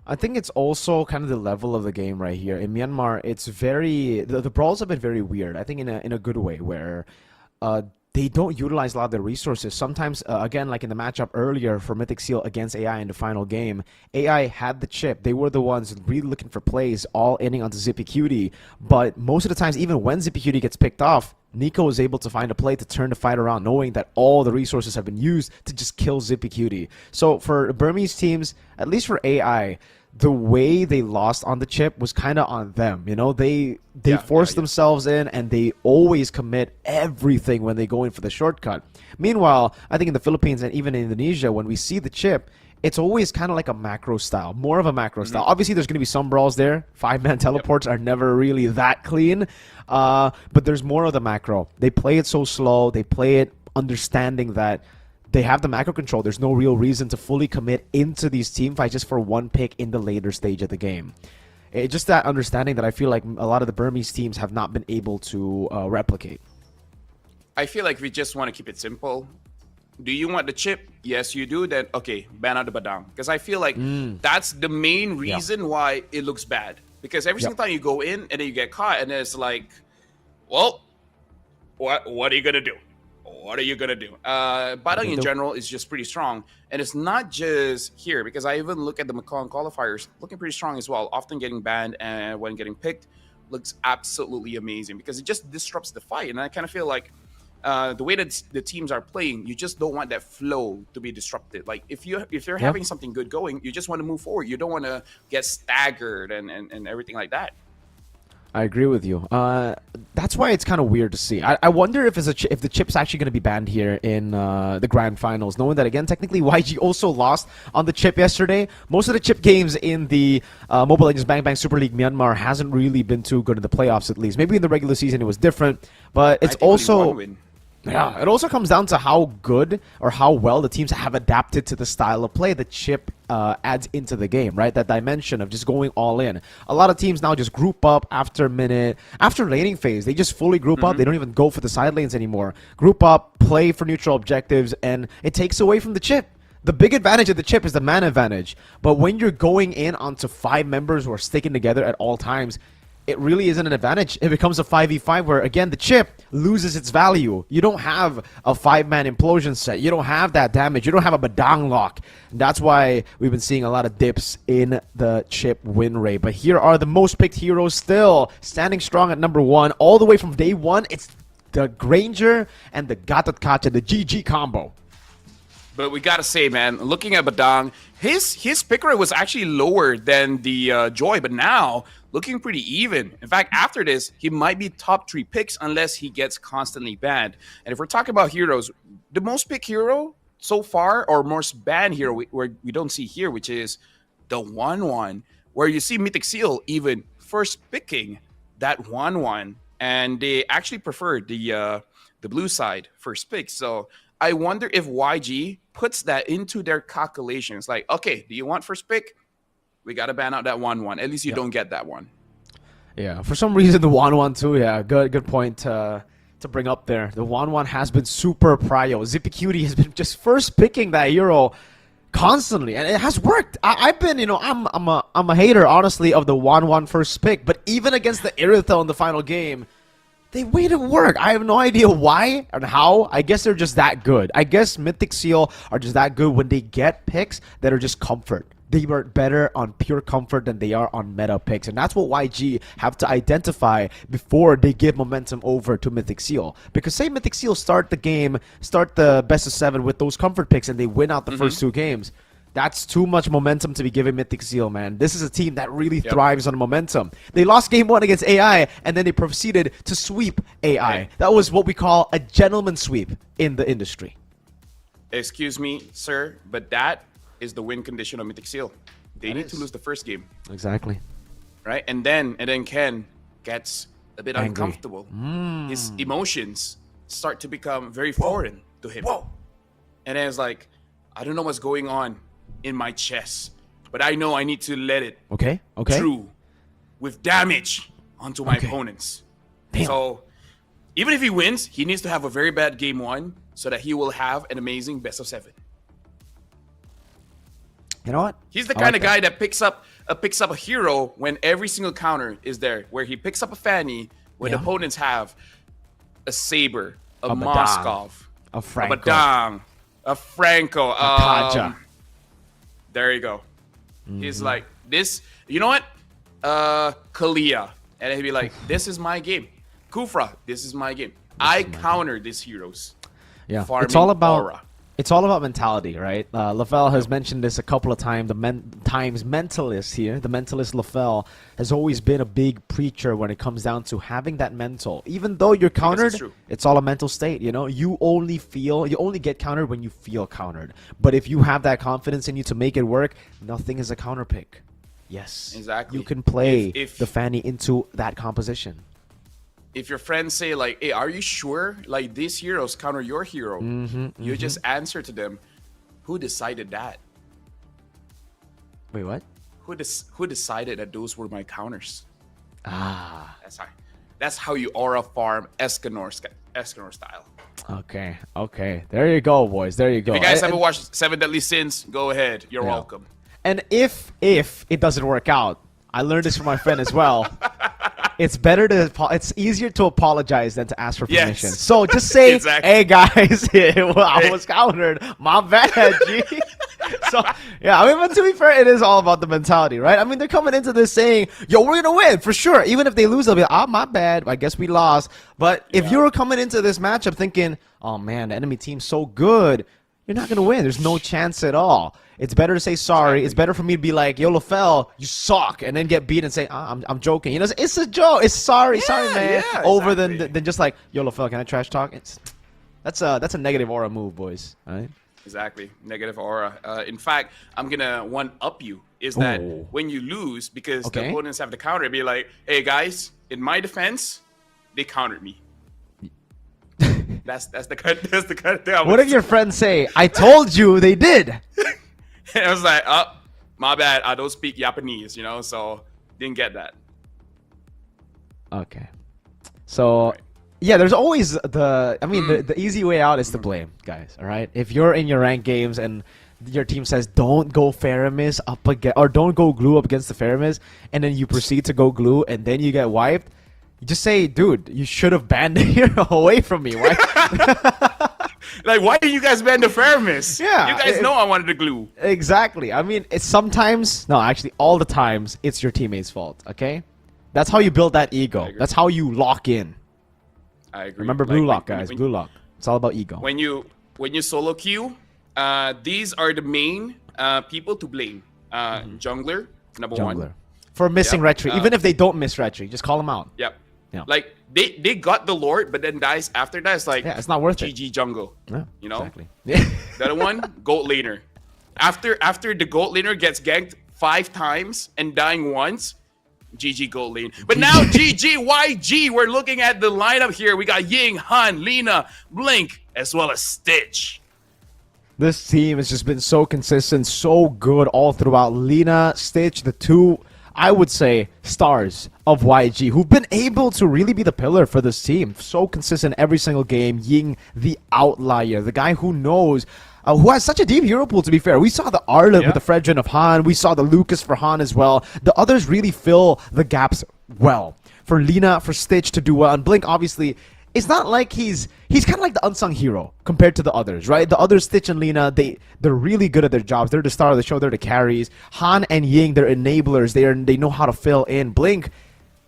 I think it's also kind of the level of the game right here. In Myanmar, it's very the brawls have been very weird. I think in a good way where they don't utilize a lot of their resources. Sometimes, again, like in the matchup earlier for Mythic Seal against AI in the final game, AI had the chip. They were the ones really looking for plays, all ending onto Zippy Cutie. But most of the times, even when Zippy Cutie gets picked off, Nico is able to find a play to turn the fight around, knowing that all the resources have been used to just kill Zippy Cutie. So for Burmese teams, at least for AI, the way they lost on the chip was kind of on them. You know, they force themselves in, and they always commit everything when they go in for the shortcut. Meanwhile, I think in the Philippines and even in Indonesia, when we see the chip, it's always kind of like a macro style, more of a macro style. Obviously, there's going to be some brawls there. 5-man teleports are never really that clean, but there's more of the macro. They play it so slow. They play it understanding that they have the macro control. There's no real reason to fully commit into these team fights just for one pick in the later stage of the game. It's just that understanding that I feel like a lot of the Burmese teams have not been able to replicate.
I feel like we just want to keep it simple. Do you want the chip? Yes, you do. Then okay, ban out the badang. Because I feel like that's the main reason why it looks bad. Because every single time you go in and then you get caught, and it's like, well, what are you gonna do? What are you gonna do? Badang in general is just pretty strong, and it's not just here because I even look at the Macau qualifiers, looking pretty strong as well. Often getting banned, and when getting picked, looks absolutely amazing because it just disrupts the fight. And I kind of feel like the way that the teams are playing, you just don't want that flow to be disrupted. Like if you're having something good going, you just want to move forward. You don't want to get staggered and everything like that.
I agree with you. That's why it's kind of weird to see. I wonder if if the chip's actually going to be banned here in the grand finals, knowing that, again, technically YG also lost on the chip yesterday. Most of the chip games in the Mobile Legends Bang Bang Super League Myanmar hasn't really been too good in the playoffs, at least. Maybe in the regular season it was different, but it's
I think only
also...
one win.
Yeah, it also comes down to how good or how well the teams have adapted to the style of play that Chip adds into the game, right? That dimension of just going all in. A lot of teams now just group up after a minute. After laning phase, they just fully group up. They don't even go for the side lanes anymore. Group up, play for neutral objectives, and it takes away from the Chip. The big advantage of the chip is the man advantage. But when you're going in onto 5 members who are sticking together at all times, it really isn't an advantage. It becomes a 5v5 where, again, the chip loses its value. You don't have a 5-man implosion set. You don't have that damage. You don't have a badang lock. And that's why we've been seeing a lot of dips in the chip win rate. But here are the most picked heroes still standing strong at number 1. All the way from day 1, it's the Granger and the Gatot Kacha, the GG combo.
But we gotta say, man, looking at Badang, his pick rate was actually lower than the Joy, but now looking pretty even. In fact, after this, he might be top 3 picks unless he gets constantly banned. And if we're talking about heroes, the most picked hero so far, or most banned hero, we don't see here, which is the 1-1, where you see Mythic Seal even first picking that 1-1, and they actually prefer the blue side first pick. So I wonder if YG puts that into their calculations. Like, okay, do you want first pick? We got to ban out that 1-1. At least you don't get that one.
Yeah, for some reason the 1-1 too. Yeah, good point to bring up there. The 1-1 has been super prio. Zippy Cutie has been just first picking that hero constantly, and it has worked. I've been, I'm a hater, honestly, of the 1-1 first pick. But even against the Irithel in the final game, they made it work. I have no idea why and how. I guess they're just that good. I guess Mythic Seal are just that good when they get picks that are just comfort. They were better on pure comfort than they are on meta picks. And that's what YG have to identify before they give momentum over to Mythic Seal. Because say Mythic Seal start the game, start the best of 7 with those comfort picks and they win out the first 2 games. That's too much momentum to be given Mythic Seal, man. This is a team that really thrives on momentum. They lost game 1 against AI, and then they proceeded to sweep AI. That was what we call a gentleman sweep in the industry.
Excuse me, sir, but that is the win condition of Mythic Seal. They need to lose the first game.
Exactly.
Right? And then Ken gets a bit
Angry.
uncomfortable. His emotions start to become very foreign to him. And then it's like, I don't know what's going on in my chest, but I know I need to let it through with damage onto my opponents.
Damn.
So even if he wins, he needs to have a very bad game 1 so that he will have an amazing best of 7.
You know what?
He's the kind of guy that picks up a hero when every single counter is there, where he picks up a Fanny when opponents have a Saber, a Moskov,
a Franco,
a Badang, a Franco,
Kaja.
There you go. He's like, this, you know what? Kalia. And he'd be like, this is my game. Kufra, this is my game. I counter these heroes.
Yeah,
Farming
it's all about
aura.
It's all about mentality, right? LaFell has mentioned this a couple of times. The mentalist here, the mentalist LaFell, has always been a big preacher when it comes down to having that mental. Even though you're countered, it's all a mental state. You know, you only get countered when you feel countered. But if you have that confidence in you to make it work, nothing is a counter pick. Yes,
exactly.
You can play
if
the Fanny into that composition.
If your friends say like, hey, are you sure like these heroes counter your hero? You just answer to them, who decided that?
Wait, what?
Who decided that those were my counters?
Ah.
That's how you aura farm Escanor style.
Okay. There you go, boys. There you go.
If you guys haven't watched 7 Deadly Sins, go ahead. You're welcome.
And if it doesn't work out, I learned this from my friend as well. It's easier to apologize than to ask for permission. So just say, hey guys, I was countered. My bad, G. So yeah, I mean, but to be fair, it is all about the mentality, right? I mean, they're coming into this saying, yo, we're gonna win for sure. Even if they lose, they'll be like, my bad. I guess we lost. But if you were coming into this matchup thinking, oh man, the enemy team's so good, you're not gonna win. There's no chance at all. It's better to say sorry. It's better for me to be like, yo, LaFell, you suck, and then get beat and say, I'm joking. You know, it's a joke. It's sorry, man. Over than just like, yo, LaFell, can I trash talk? That's a negative aura move, boys. All right?
Exactly, negative aura. In fact, I'm gonna one up you. Is that when you lose, because the opponents have the counter, be like, hey guys, in my defense, they countered me. That's the kind of thing.
What if your friends say, I told you they did?
And I was like, oh, my bad. I don't speak Japanese, you know, so didn't get that.
Okay. So, yeah, there's always the easy way out is to blame, guys, all right? If you're in your ranked games and your team says, don't go Faramis up against, or don't go glue up against the Faramis, and then you proceed to go glue, and then you get wiped, you just say, dude, you should have banned the hero away from me. Why?
Like, why did you guys ban the Faramis?
Yeah.
You guys know I wanted to glue.
Exactly. I mean, it's actually all the times, it's your teammate's fault, okay? That's how you build that ego. That's how you lock in.
I agree.
Remember Blue Lock, guys. Blue Lock. It's all about ego.
When you solo queue, these are the main people to blame. Jungler, number one.
For missing retry. Even if they don't miss retry, just call them out.
Yep.
Yeah.
Like, they got the Lord, but then dies after that. It's like,
it's not worth it.
GG jungle.
Yeah,
you know?
Exactly.
The other one, goat laner. After the goat laner gets ganked 5 times and dying once, GG goat lane. But now GG YG, we're looking at the lineup here. We got Ying, Han, Lina, Blink, as well as Stitch.
This team has just been so consistent, so good all throughout. Lina, Stitch, the two, I would say, stars of YG, who've been able to really be the pillar for this team. So consistent every single game. Ying, the outlier, the guy who knows, who has such a deep hero pool, to be fair. We saw the Arlet with the Fredrin of Han. We saw the Lucas for Han as well. The others really fill the gaps well. For Lina, for Stitch to do well, and Blink obviously, it's not like he's kind of like the unsung hero compared to the others, right? The other Stitch and Lina, they're really good at their jobs. They're the star of the show. They're the carries. Han and Ying, they're enablers. They know how to fill in. Blink,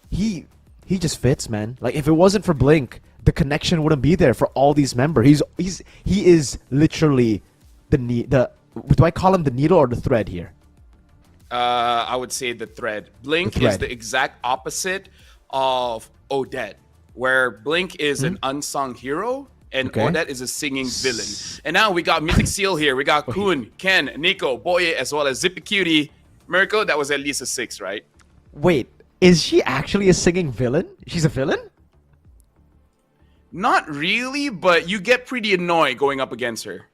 he just fits, man. Like if it wasn't for Blink, the connection wouldn't be there for all these members. He is literally the do I call him the needle or the thread here?
I would say the thread. Blink is the exact opposite of Odette, where Blink is an unsung hero and Odette is a singing villain. And now we got Mythic Seal here. We got Kun, Ken, Nico, Boye, as well as Zippy Cutie. Mirko, that was at least a 6, right?
Wait, is she actually a singing villain? She's a villain?
Not really, but you get pretty annoyed going up against her.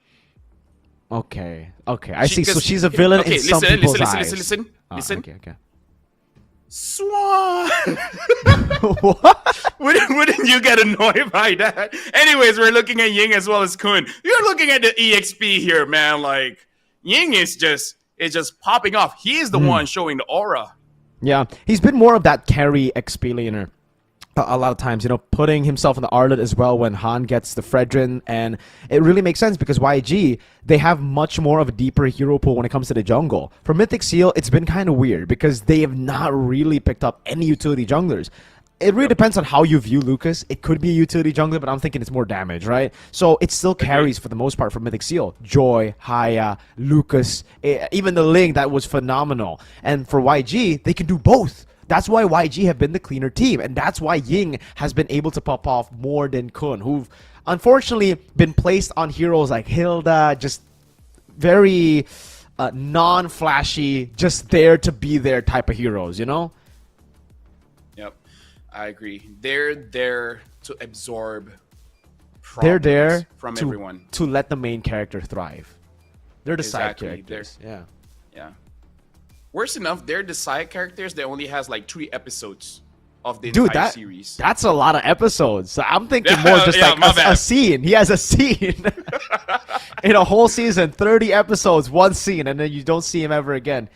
Okay, I see. So she's a villain in some people's eyes.
Listen.
Okay.
Swan.
What?
Wouldn't you get annoyed by that? Anyways, we're looking at Ying as well as Kun. You're looking at the EXP here, man. Like Ying is just popping off. He is the one showing the aura.
Yeah, he's been more of that carry XP laner. A lot of times, putting himself in the Arlet as well when Han gets the Fredrin, and it really makes sense because YG, they have much more of a deeper hero pool when it comes to the jungle. For Mythic Seal, it's been kind of weird because they have not really picked up any utility junglers. It really depends on how you view Lucas. It could be a utility jungler, but I'm thinking it's more damage, right? So it still carries for the most part for Mythic Seal. Joy, Haya, Lucas, even the Ling, that was phenomenal. And for YG, they can do both. That's why YG have been the cleaner team, and that's why Ying has been able to pop off more than Kun, who've unfortunately been placed on heroes like Hilda, just very non-flashy, just there to be there type of heroes,
Yep, I agree. They're there to absorb
They're there
from
to,
everyone.
to let the main character thrive. They're the side
Exactly.
characters. Yeah.
Worse enough, they're the side characters that only has like 3 episodes of the entire series.
That's a lot of episodes. So I'm thinking more just like a scene. He has a scene in a whole season, 30 episodes, one scene, and then you don't see him ever again.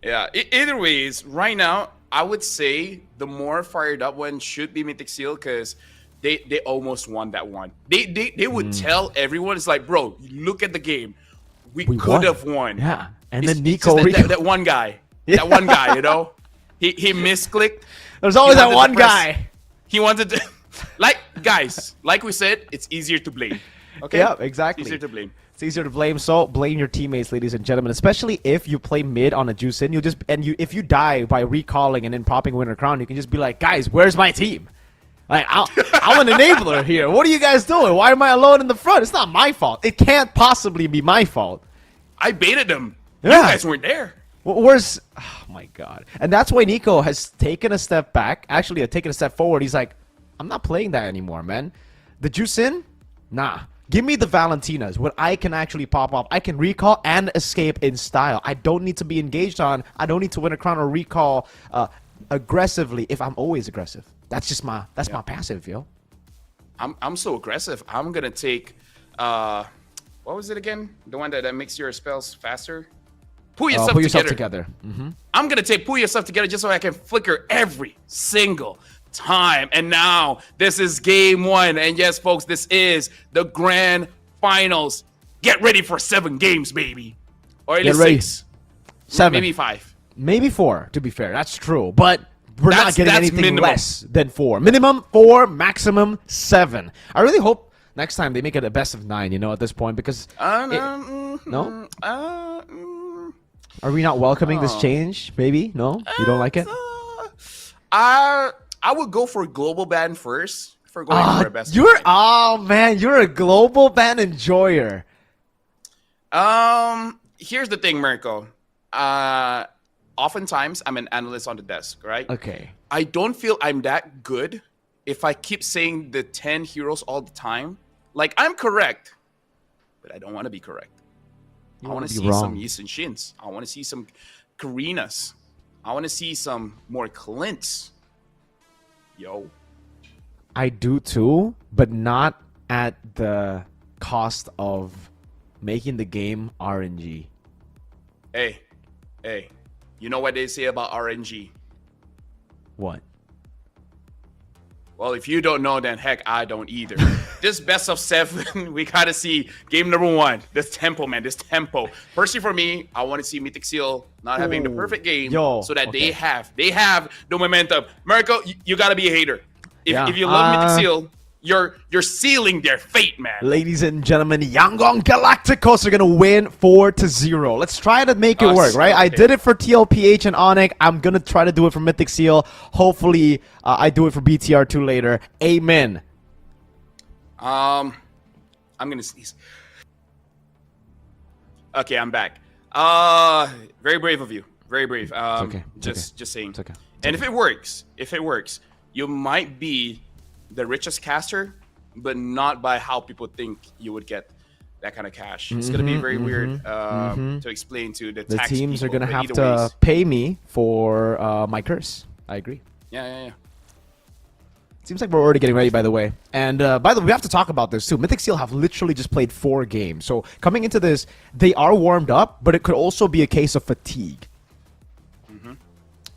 Yeah. Either ways, right now, I would say the more fired up one should be Mythic Seal because they almost won that one. They would tell everyone, it's like, bro, look at the game. We could have won.
Yeah. And
It's
then Nico,
that one guy. Yeah. That one guy, he misclicked.
There's always that one guy.
He wanted to, like we said, it's easier to blame. Okay.
Yeah, exactly.
It's easier to blame.
It's easier to blame. So blame your teammates, ladies and gentlemen. Especially if you play mid on a Juicin, if you die by recalling and then popping Winter Crown, you can just be like, guys, where's my team? Like I'm an enabler here. What are you guys doing? Why am I alone in the front? It's not my fault. It can't possibly be my fault.
I baited them.
Yeah.
You guys weren't there.
Where's... Oh, my God. And that's why Nico has taken a step back. Actually, taken a step forward. He's like, I'm not playing that anymore, man. The Juicin? Nah. Give me the Valentinas when I can actually pop off. I can recall and escape in style. I don't need to be engaged on. I don't need to win a crown or recall aggressively if I'm always aggressive. That's just my my passive, yo.
I'm so aggressive. I'm gonna take what was it again? The one that makes your spells faster? Pull yourself
together.
I'm gonna take pull yourself together just so I can flicker every single time. And now this is game 1. And yes, folks, this is the grand finals. Get ready for 7 games, baby. Or at least 6.
7.
Maybe 5.
Maybe 4, to be fair. That's true. But we're not getting anything
minimum.
less than 4. Minimum 4, maximum 7. I really hope next time they make it a best of 9, at this point, because... No? Are we not welcoming this change, maybe? No? You don't like it?
I would go for a global ban first for going for a best.
Oh man, you're a global ban enjoyer.
Here's the thing, Mirko. Oftentimes I'm an analyst on the desk, right?
Okay.
I don't feel I'm that good if I keep saying the 10 heroes all the time. Like, I'm correct, but I don't want to be correct. I want to see some Yi Sun Shins. I want to see some Karinas. I want to see some more Clints. Yo.
I do too, but not at the cost of making the game RNG.
Hey, you know what they say about RNG?
What?
Well, if you don't know, then heck, I don't either. This best of 7, we gotta see game number 1. This tempo, man. This tempo. Personally, for me, I want to see Mythic Seal not having the perfect game, so that they have the momentum. Marco, you gotta be a hater. If you love Mythic Seal, you're sealing their fate, man.
Ladies and gentlemen, Yangon Galacticos are gonna win 4-0. Let's try to make it work, right? I did it for TLPH and Onyx. I'm gonna try to do it for Mythic Seal. Hopefully, I do it for BTR2 later. Amen.
I'm gonna sneeze. Okay, I'm back. Very brave of you. Very brave. Just saying.
It's okay.
And if it works, you might be the richest caster, but not by how people think you would get that kind of cash. It's gonna be very weird to explain to the tax
teams
people,
are gonna
but
have
either
to
ways.
pay me for my curse. I agree.
Yeah.
Seems like we're already getting ready, by the way. And by the way, we have to talk about this too. Mythic Seal have literally just played 4 games. So coming into this, they are warmed up, but it could also be a case of fatigue.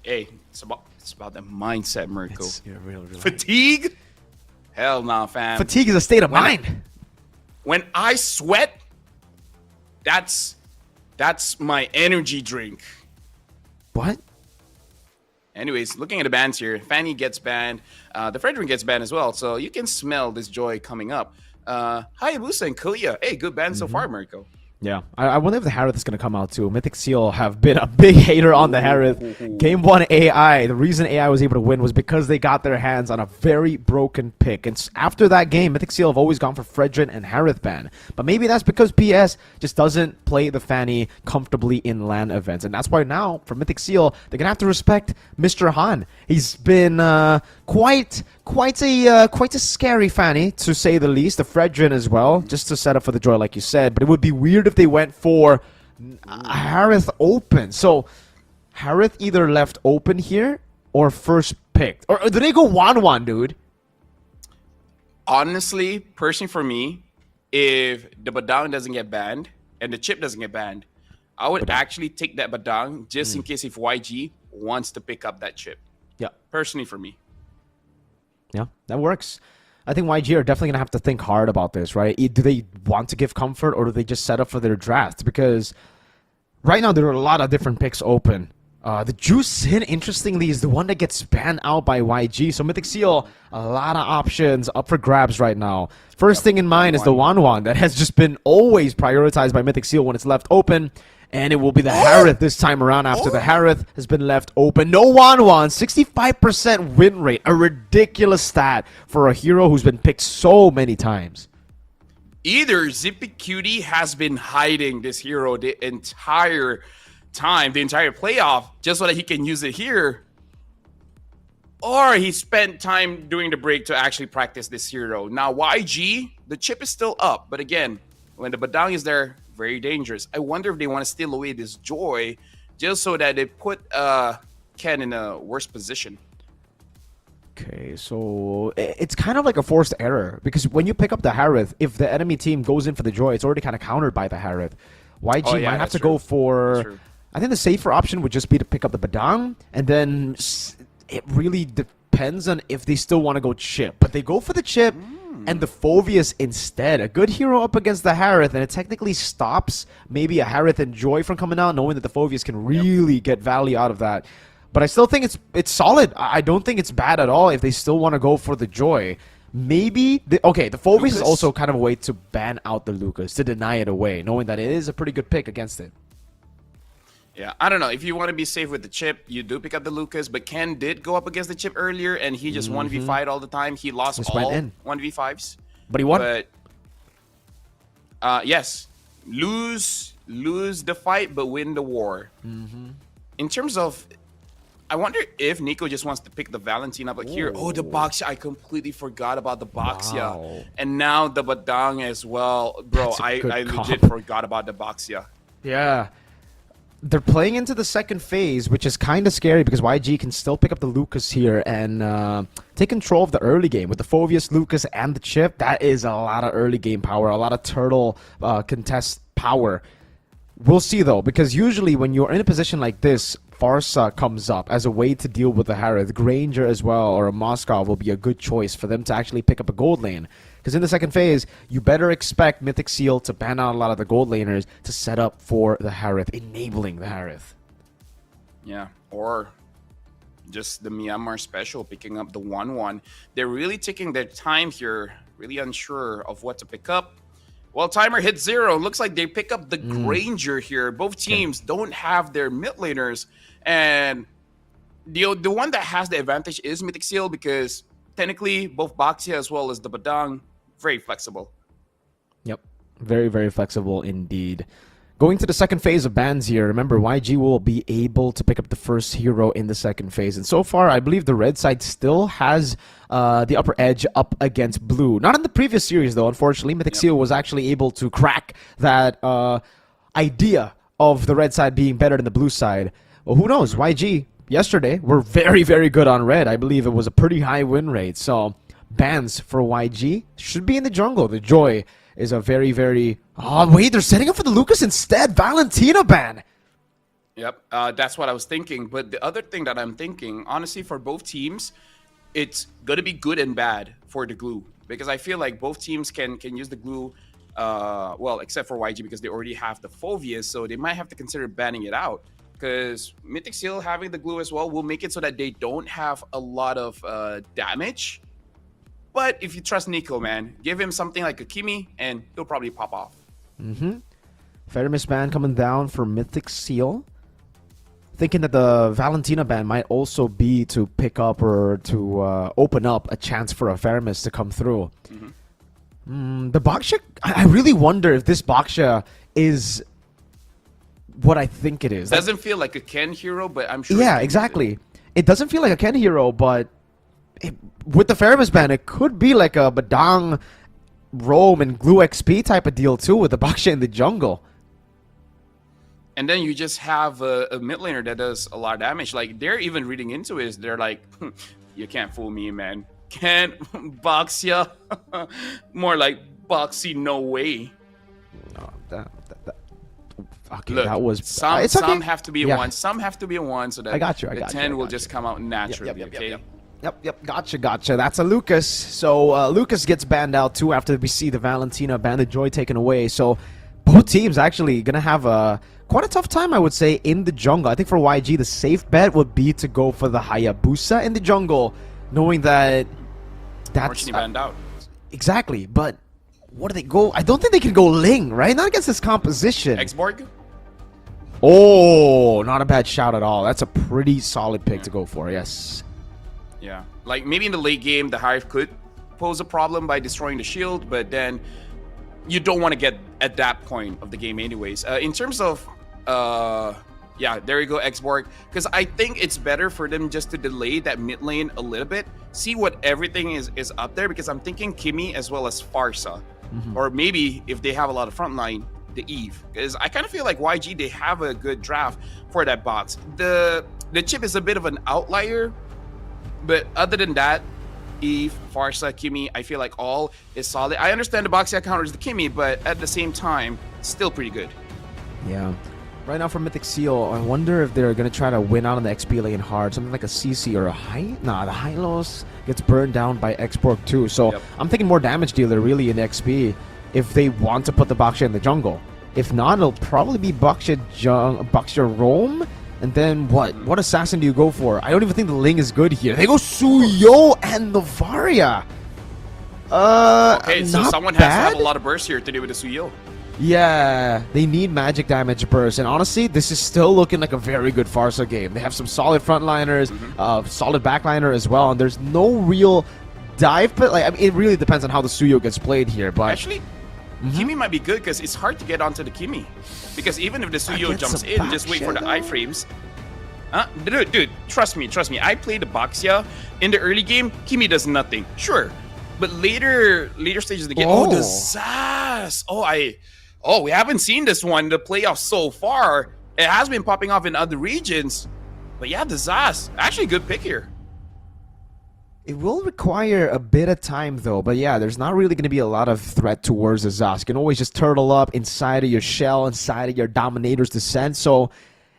Hey, it's about the mindset, Mirko.
Real.
Fatigue? Hell nah, fam.
Fatigue is a state of mind.
When I sweat, that's my energy drink.
What?
Anyways, looking at the bans here, Fanny gets banned. The Frederick gets banned as well, so you can smell this joy coming up. Hayabusa and Kuya. Hey, good ban so far, Mirko.
Yeah, I wonder if the Harith is going to come out too. Mythic Seal have been a big hater on the Harith. Game 1 AI, the reason AI was able to win was because they got their hands on a very broken pick. And after that game, Mythic Seal have always gone for Fredrin and Harith ban. But maybe that's because PS just doesn't play the Fanny comfortably in LAN events. And that's why now, for Mythic Seal, they're going to have to respect Mr. Han. He's been quite a scary Fanny, to say the least. The Fredrin as well, just to set up for the joy, like you said. But it would be weird if they went for Harith open. So Harith either left open here or first picked. Or did they go 1-1, dude?
Honestly, personally for me, if the Badang doesn't get banned and the chip doesn't get banned, I would actually take that Badang just in case if YG wants to pick up that chip.
Yeah.
Personally for me.
Yeah, that works. I think YG are definitely going to have to think hard about this, right? Do they want to give comfort or do they just set up for their draft? Because right now there are a lot of different picks open. The Juice Sin, interestingly, is the one that gets banned out by YG. So Mythic Seal, a lot of options up for grabs right now. First thing in mind is the Wanwan that has just been always prioritized by Mythic Seal when it's left open. And it will be the Harith this time around after the Harith has been left open. No Wanwan, 65% win rate. A ridiculous stat for a hero who's been picked so many times.
Either Zippy Cutie has been hiding this hero the entire time, the entire playoff, just so that he can use it here, or he spent time during the break to actually practice this hero. Now, YG, the chip is still up, but again, when the Badang is there, very dangerous. I wonder if they want to steal away this joy just so that they put Ken in a worse position.
Okay, so it's kind of like a forced error because when you pick up the Harith, if the enemy team goes in for the joy, it's already kind of countered by the Harith. YG might have to go for... I think the safer option would just be to pick up the Badang, and then it really depends on if they still want to go chip. But they go for the chip and the Phoveus instead. A good hero up against the Harith, and it technically stops maybe a Harith and Joy from coming out, knowing that the Phoveus can really get value out of that. But I still think it's solid. I don't think it's bad at all if they still want to go for the Joy. Maybe... the Phoveus is also kind of a way to ban out the Lucas, to deny it away, knowing that it is a pretty good pick against it.
Yeah, I don't know. If you want to be safe with the chip, you do pick up the Lucas. But Ken did go up against the chip earlier, and he just 1v5'd all the time. He lost all 1v5s.
But he won.
But, yes. Lose the fight, but win the war. In terms of... I wonder if Nico just wants to pick the Valentine up here. Oh, the Boxia. I completely forgot about the Boxia.
Wow.
And now the Badang as well. Bro, I legit forgot about the Boxia.
Yeah. They're playing into the second phase, which is kind of scary because YG can still pick up the Lucas here and take control of the early game. With the Phoveus, Lucas, and the chip, that is a lot of early game power, a lot of turtle contest power. We'll see, though, because usually when you're in a position like this, Farsa comes up as a way to deal with the Harith, Granger as well, or a Moskov will be a good choice for them to actually pick up a gold lane. Because in the second phase, you better expect Mythic Seal to ban out a lot of the gold laners to set up for the Harith, enabling the Harith.
Yeah, or just the Myanmar special picking up the 1-1. They're really taking their time here, really unsure of what to pick up. Well, timer hit 0. Looks like they pick up the Granger here. Both teams don't have their mid laners. And the one that has the advantage is Mythic Seal because technically both Baxia as well as the Badang, very flexible.
Yep, very, very flexible indeed. Going to the second phase of bans here, remember YG will be able to pick up the first hero in the second phase. And so far, I believe the red side still has the upper edge up against blue. Not in the previous series though, unfortunately. Mythic Seal was actually able to crack that idea of the red side being better than the blue side. Well, who knows? YG, yesterday, were very, very good on red. I believe it was a pretty high win rate. So, bans for YG should be in the jungle. The Joy is a very, very... Oh, wait, they're setting up for the Lucas instead. Valentina ban.
Yep, that's what I was thinking. But the other thing that I'm thinking, honestly, for both teams, it's going to be good and bad for the glue. Because I feel like both teams can use the glue, well, except for YG because they already have the Phobias. So they might have to consider banning it out. Because Mythic Seal having the glue as well will make it so that they don't have a lot of damage. But if you trust Nico, man, give him something like a Kimi, and he'll probably pop off.
Feramis ban coming down for Mythic Seal. Thinking that the Valentina ban might also be to pick up or to open up a chance for a Feramis to come through. The Baksha, I really wonder if this Baksha is what I think it is.
Doesn't feel like a Ken hero, but I'm sure.
Yeah, exactly. It doesn't feel like a Ken hero, but with the Feramis ban, it could be like a Badang, Roam, and Glue XP type of deal too with the Baksha in the jungle.
And then you just have a mid laner that does a lot of damage. Like, they're even reading into it. They're like, you can't fool me, man. Can't Baxia. More like Boxy, no way.
Okay,
Look,
that was...
some have to be a 1. Some have to be a 1 so that
I got you,
the 10 will just come out naturally, okay?
Yep, gotcha. That's a Lucas. So Lucas gets banned out too after we see the Valentina ban, the Joy taken away. So both teams actually gonna have quite a tough time, I would say, in the jungle. I think for YG, the safe bet would be to go for the Hayabusa in the jungle, knowing that that's
banned out.
Exactly, but what do they go? I don't think they can go Ling, right? Not against this composition.
Xborg?
Oh, not a bad shout at all. That's a pretty solid pick to go for, yes.
Yeah, like maybe in the late game, the Hive could pose a problem by destroying the shield, but then you don't want to get at that point of the game anyways. In terms of, yeah, there you go, Xborg, because I think it's better for them just to delay that mid lane a little bit, see what everything is up there, because I'm thinking Kimi as well as Farsa, or maybe if they have a lot of frontline, the Eve, because I kind of feel like YG, they have a good draft for that box. The chip is a bit of an outlier, but other than that, Eve, Farsa, Kimi, I feel like all is solid. I understand the Baxia counters the Kimi, but at the same time, still pretty good.
Yeah. Right now for Mythic Seal, I wonder if they're going to try to win out on the XP lane hard. Something like a CC or a High... Nah, the Hylos gets burned down by Xborg too. So I'm thinking more damage dealer really in XP if they want to put the Baxia in the jungle. If not, it'll probably be Baxia Roam. And then what? What assassin do you go for? I don't even think the Ling is good here. They go Suyo and the Varia.
Okay, so someone has to have a
bad?
lot of burst here to do with the Suyo.
Yeah, they need magic damage burst. And honestly, this is still looking like a very good Farsa game. They have some solid frontliners, solid backliner as well. And there's no real dive. But like, I mean, it really depends on how the Suyo gets played here. But
Actually, Kimi might be good because it's hard to get onto the Kimi. Because even if the Suyo
Against
jumps
a
in, just wait for the
Baxia,
iframes. Dude, trust me. I played the Baxia in the early game. Kimi does nothing. Sure. But later stages of the game. Oh, the Zaz. Oh, we haven't seen this one in the playoffs so far. It has been popping off in other regions. But yeah, the Zaz. Actually, good pick here.
it will require a bit of time, though. But yeah, there's not really going to be a lot of threat towards the Zaz. You can always just turtle up inside of your shell, inside of your Dominator's Descent. So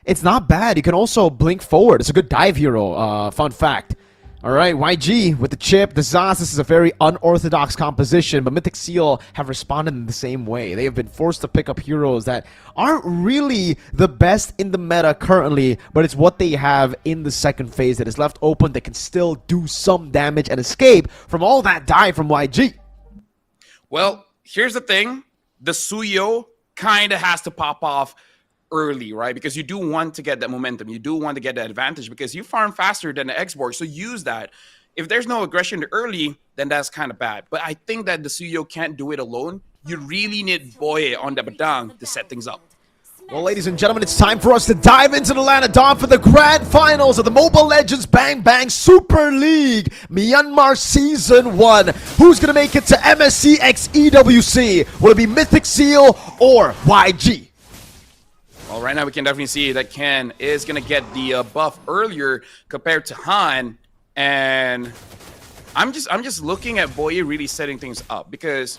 it's not bad. You can also blink forward. It's a good dive hero, fun fact. All right, YG with the chip, the Zaz. This is a very unorthodox composition, but Mythic Seal have responded in the same way. They have been forced to pick up heroes that aren't really the best in the meta currently, but it's what they have in the second phase that is left open that can still do some damage and escape from all that dive from YG.
Well, here's the thing. The Suyo kind of has to pop off early, right? Because you do want to get that momentum. You do want to get that advantage because you farm faster than the Xborg. So use that. If there's no aggression early, then that's kind of bad. But I think that the Suyo can't do it alone. You really need Boye on the Badang to set things up.
Well, ladies and gentlemen, it's time for us to dive into the land of Dawn for the grand finals of the Mobile Legends Bang Bang Super League Myanmar Season 1. Who's going to make it to MSC x EWC? Will it be Mythic Seal or YG?
Well, right now we can definitely see that Ken is going to get the buff earlier compared to Han. And I'm just looking at Boye really setting things up because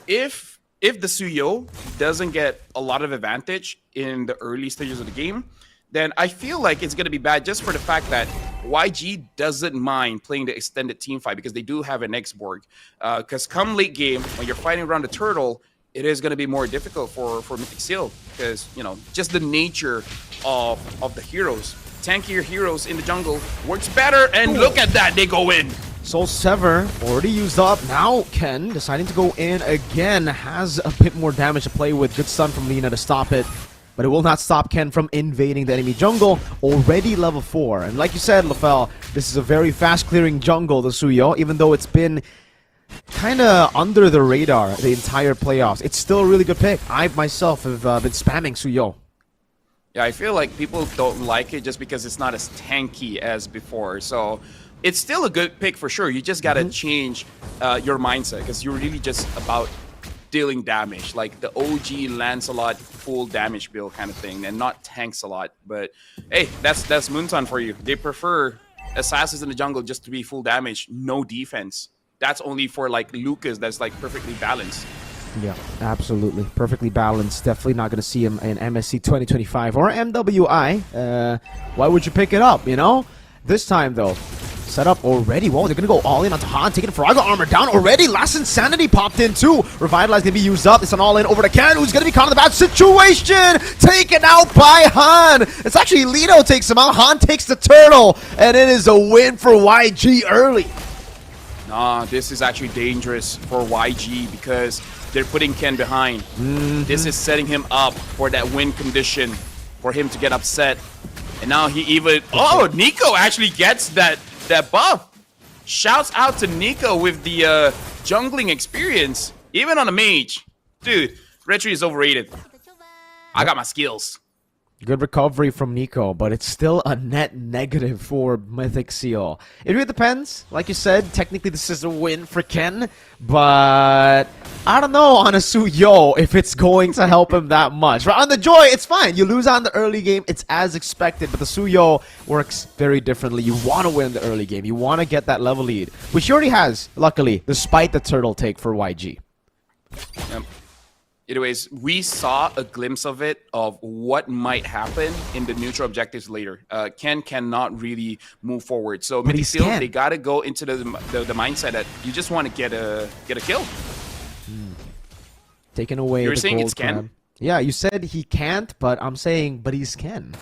if the Suyo doesn't get a lot of advantage in the early stages of the game, then I feel like it's going to be bad just for the fact that YG doesn't mind playing the extended team fight because they do have an Xborg. Because come late game, when you're fighting around the turtle, it is going to be more difficult for Mythic Seal because, you know, just the nature of the heroes. Tankier heroes in the jungle works better, and look at that, they go in.
Soul Sever already used up. Now Ken deciding to go in again. Has a bit more damage to play with. Good stun from Lina to stop it. But it will not stop Ken from invading the enemy jungle. Already level 4. And like you said, LaFell, this is a very fast clearing jungle, the Suyo. Even though it's been kind of under the radar the entire playoffs, it's still a really good pick. I myself have been spamming Suyo.
Yeah, I feel like people don't like it just because it's not as tanky as before. So it's still a good pick for sure. You just got to change your mindset because you're really just about dealing damage. Like the OG Lancelot full damage build kind of thing and not tanks a lot. But hey, that's Moonton for you. They prefer assassins in the jungle just to be full damage, no defense. That's only for like Lucas that's like perfectly balanced.
Yeah, absolutely. Perfectly balanced. Definitely not going to see him in MSC 2025 or MWI. Why would you pick it up, you know? This time, though, set up already. Whoa, they're going to go all in onto Han, taking Faraga armor down already. Last Insanity popped in, too. Revitalize going to be used up. It's an all in over to Ken, who's going to be caught in the bad situation. Taken out by Han. It's actually Lino takes him out. Han takes the turtle, and it is a win for YG early.
Nah, this is actually dangerous for YG because they're putting Ken behind. This is setting him up for that win condition for him to get upset. And now he even... Oh, Nico actually gets that buff. Shouts out to Nico with the jungling experience. Even on a mage. Dude, Retri is overrated. I got my skills.
Good recovery from Nico, but it's still a net negative for Mythic Seal. It really depends. Like you said, technically this is a win for Ken, but I don't know on a Suyo if it's going to help him that much. But on the Joy, it's fine. You lose on the early game, it's as expected, but the Suyo works very differently. You want to win the early game. You want to get that level lead, which he already has, luckily, despite the turtle take for YG.
Yep. Anyways, we saw a glimpse of it, of what might happen in the neutral objectives later. Ken cannot really move forward. So Mythic Seal, they got to go into the mindset that you just want to get a kill.
Taking away
You're
the
saying
gold
it's Ken?
crab. Yeah, you said he can't, but I'm saying, but he's Ken.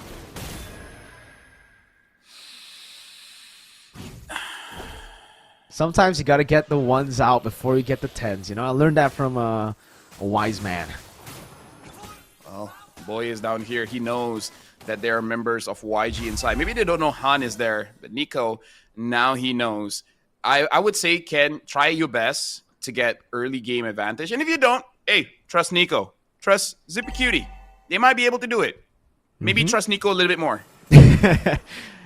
Sometimes you got to get the ones out before you get the tens. You know, I learned that from a wise man.
Well, Boy is down here. He knows that there are members of YG inside. Maybe they don't know Han is there, but Nico, now he knows. I would say, Ken, try your best to get early game advantage. And if you don't, hey, trust Nico. Trust Zippy Cutie. They might be able to do it. Maybe trust Nico a little bit more.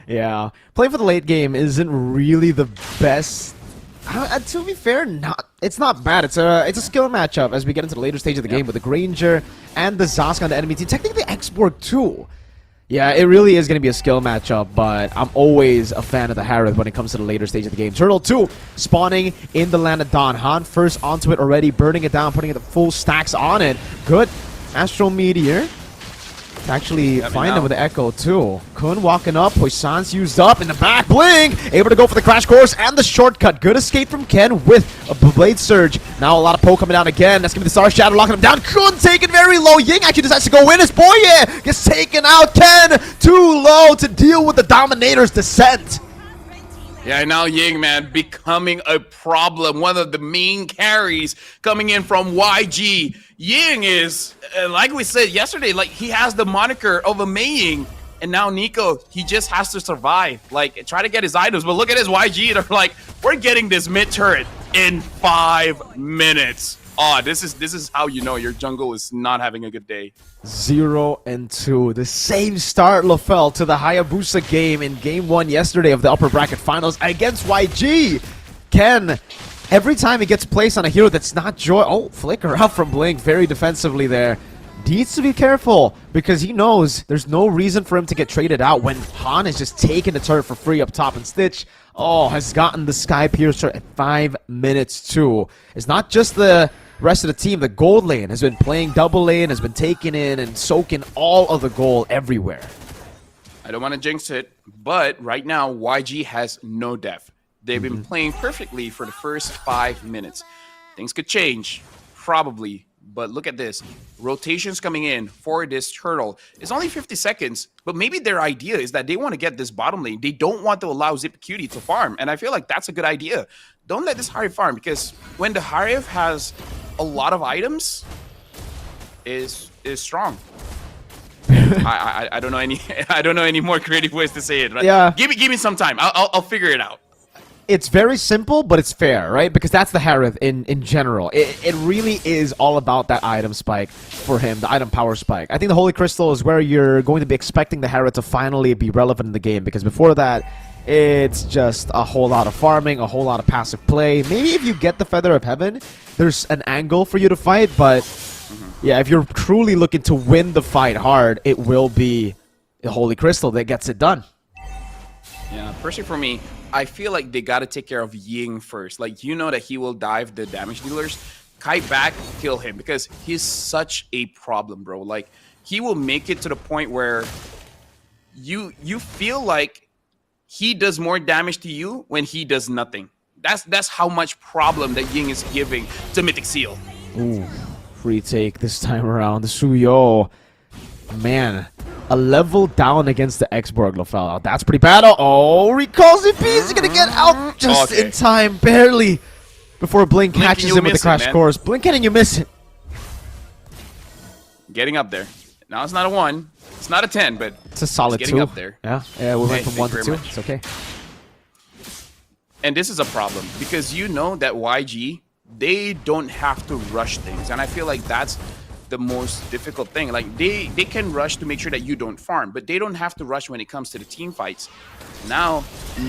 Yeah. Playing for the late game isn't really the best. To be fair, it's not bad. It's a skill matchup as we get into the later stage of the game with the Granger and the Zask on the enemy team. Technically, the Xborg too. Yeah, it really is going to be a skill matchup, but I'm always a fan of the Harith when it comes to the later stage of the game. Turtle 2 spawning in the land of Dawn. Han first onto it already, burning it down, putting the full stacks on it. Good. Astral Meteor to actually
Let me
find
know.
him with the Echo too. Kun walking up, Poison's used up in the back, Bling able to go for the crash course and the shortcut. Good escape from Ken with a Blade Surge. Now a lot of poke coming down again. That's gonna be the Star Shadow locking him down. Kun taken very low. Ying actually decides to go in as Boye gets taken out. Ken too low to deal with the Dominator's descent.
Yeah, now Ying, man, becoming a problem. One of the main carries coming in from YG. Ying is, like we said yesterday, like he has the moniker of a Maying. And now Nico, he just has to survive. Like, try to get his items. But look at his YG. They're like, we're getting this mid turret in 5 minutes. Oh, this is how you know your jungle is not having a good day.
0-2. The same start, LaFell, to the Hayabusa game in Game 1 yesterday of the upper bracket finals against YG. Ken, every time he gets placed on a hero that's not Joy... Oh, flicker out from Blink very defensively there. Needs to be careful because he knows there's no reason for him to get traded out when Han is just taking the turret for free up top, and Stitch, oh, has gotten the Sky Piercer at 5 minutes too. It's not just the rest of the team. The gold lane has been playing double lane, has been taking in and soaking all of the gold everywhere.
I don't want to jinx it, but right now YG has no depth. They've been playing perfectly for the first 5 minutes. Things could change, probably. But look at this. Rotations coming in for this turtle. It's only 50 seconds, but maybe their idea is that they want to get this bottom lane. They don't want to allow Zip Cutie to farm, and I feel like that's a good idea. Don't let this Harif farm, because when the Harif has a lot of items, is strong. I don't know any I don't know any more creative ways to say it. Right?
Yeah.
Give me some time. I'll figure it out.
It's very simple, but it's fair, right? Because that's the Harith in general. It really is all about that item spike for him, the item power spike. I think the Holy Crystal is where you're going to be expecting the Harith to finally be relevant in the game, because before that, it's just a whole lot of farming, a whole lot of passive play. Maybe if you get the Feather of Heaven, there's an angle for you to fight, but yeah, if you're truly looking to win the fight hard, it will be the Holy Crystal that gets it done.
Yeah, personally for me, I feel like they got to take care of Ying first. Like, you know that he will dive the damage dealers. Kite back, kill him, because he's such a problem, bro. Like, he will make it to the point where you feel like he does more damage to you when he does nothing. That's how much problem that Ying is giving to Mythic Seal.
Ooh, free take this time around. The Suyo, man, a level down against the X-Borg, LaFell. That's pretty bad. Oh, recalls it. He's gonna get out just in time, barely, before Blink catches him with the crash course. Blink and you miss it.
Getting up there. Now it's not a 1. It's not a 10, but
it's a solid
getting
2.
up there.
Yeah, we went from 1 to 2.
Much.
It's okay.
And this is a problem, because you know that YG, they don't have to rush things. And I feel like that's the most difficult thing. Like, they can rush to make sure that you don't farm, but they don't have to rush when it comes to the team fights. Now,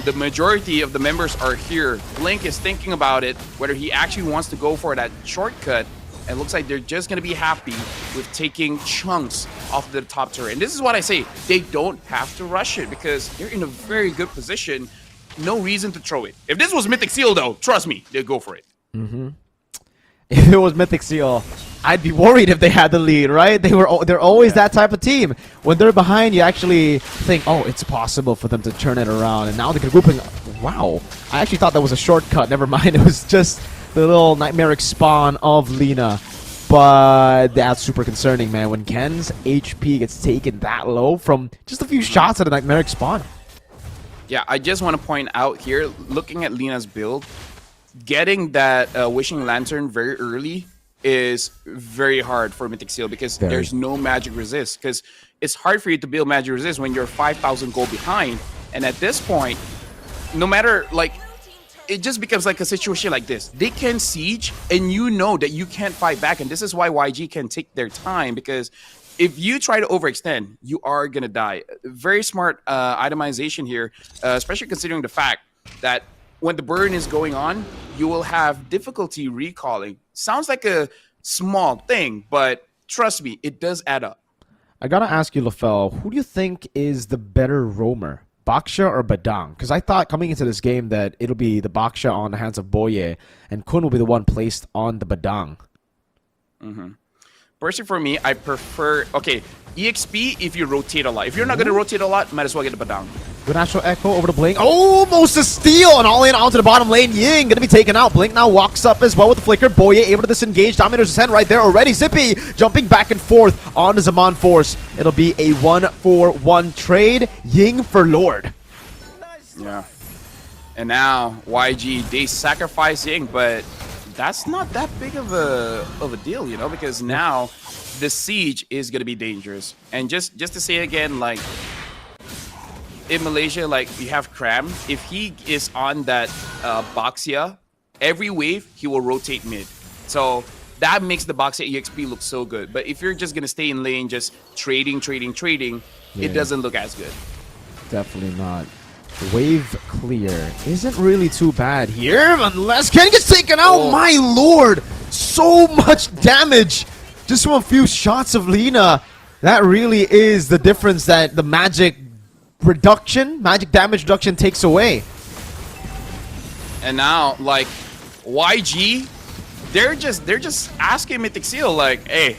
the majority of the members are here. Blink is thinking about it, whether he actually wants to go for that shortcut. And it looks like they're just going to be happy with taking chunks off the top turret. And this is what I say. They don't have to rush it, because they're in a very good position. No reason to throw it. If this was Mythic Seal, though, trust me, they'd go for it.
If it was Mythic Seal, I'd be worried if they had the lead, right? They're always that type of team. When they're behind, you actually think, oh, it's possible for them to turn it around. And now they're grouping. Wow. I actually thought that was a shortcut. Never mind. It was just the little nightmaric spawn of Lina. But that's super concerning, man. When Ken's HP gets taken that low from just a few shots at a nightmaric spawn.
Yeah, I just want to point out here, looking at Lina's build, getting that Wishing Lantern very early is very hard for Mythic Seal, because there's no magic resist. Because it's hard for you to build magic resist when you're 5,000 gold behind. And at this point, no matter, like, it just becomes like a situation like this. They can siege, and you know that you can't fight back. And this is why YG can take their time, because if you try to overextend, you are going to die. Very smart itemization here, especially considering the fact that when the burn is going on, you will have difficulty recalling. Sounds like a small thing, but trust me, it does add up.
I gotta ask you, LaFell, who do you think is the better roamer, Baksha or Badang? Because I thought coming into this game that it'll be the Baksha on the hands of Boye, and Kun will be the one placed on the Badang.
Personally, for me, I prefer... Okay, EXP if you rotate a lot. If you're not going to rotate a lot, might as well get the down.
Good natural echo over to Blink. Almost a steal, and all in onto the bottom lane. Ying gonna be taken out. Blink now walks up as well with the flicker. Boye able to disengage. Dominator's Ascent right there already. Zippy jumping back and forth on the Zaman Force. It'll be a 1-for-1 trade. Ying for Lord.
Yeah. And now YG, they sacrifice Ying, but that's not that big of a deal, you know, because now the siege is gonna be dangerous. And just to say again, like, in Malaysia, like, you have Cram. If he is on that Boxia, every wave, he will rotate mid. So that makes the Boxia EXP look so good. But if you're just going to stay in lane, just trading, it doesn't look as good.
Definitely not. Wave clear isn't really too bad here, unless Ken gets taken out. Oh. My lord! So much damage just from a few shots of Lina. That really is the difference that the magic damage reduction takes away.
And now, like, YG, they're just asking Mythic Seal, like, hey,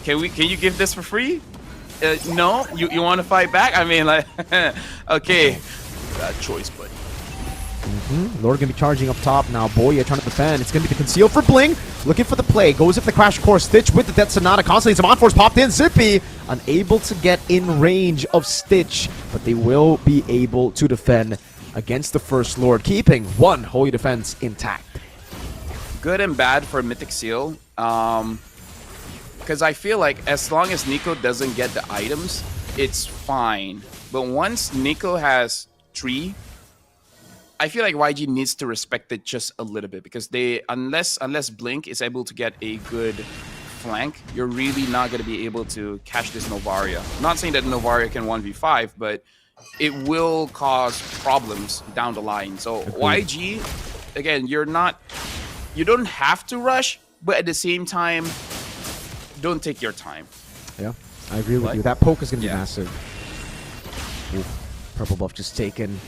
can you give this for free? No, you want to fight back? I mean, like, okay, bad choice, buddy.
Lord gonna be charging up top now. Boya trying to defend. It's gonna be the conceal for Bling. Looking for the play. Goes with the Crash Course. Stitch with the Death Sonata. Constantly some on-force popped in. Zippy unable to get in range of Stitch, but they will be able to defend against the First Lord, keeping one Holy Defense intact.
Good and bad for Mythic Seal. Because I feel like as long as Nico doesn't get the items, it's fine. But once Nico has 3, I feel like YG needs to respect it just a little bit, because unless Blink is able to get a good flank, you're really not going to be able to catch this Novaria. I'm not saying that Novaria can 1v5, but it will cause problems down the line. So YG, again, you don't have to rush, but at the same time, don't take your time.
Yeah, I agree with you. That poke is going to be massive. Ooh, purple buff just taken.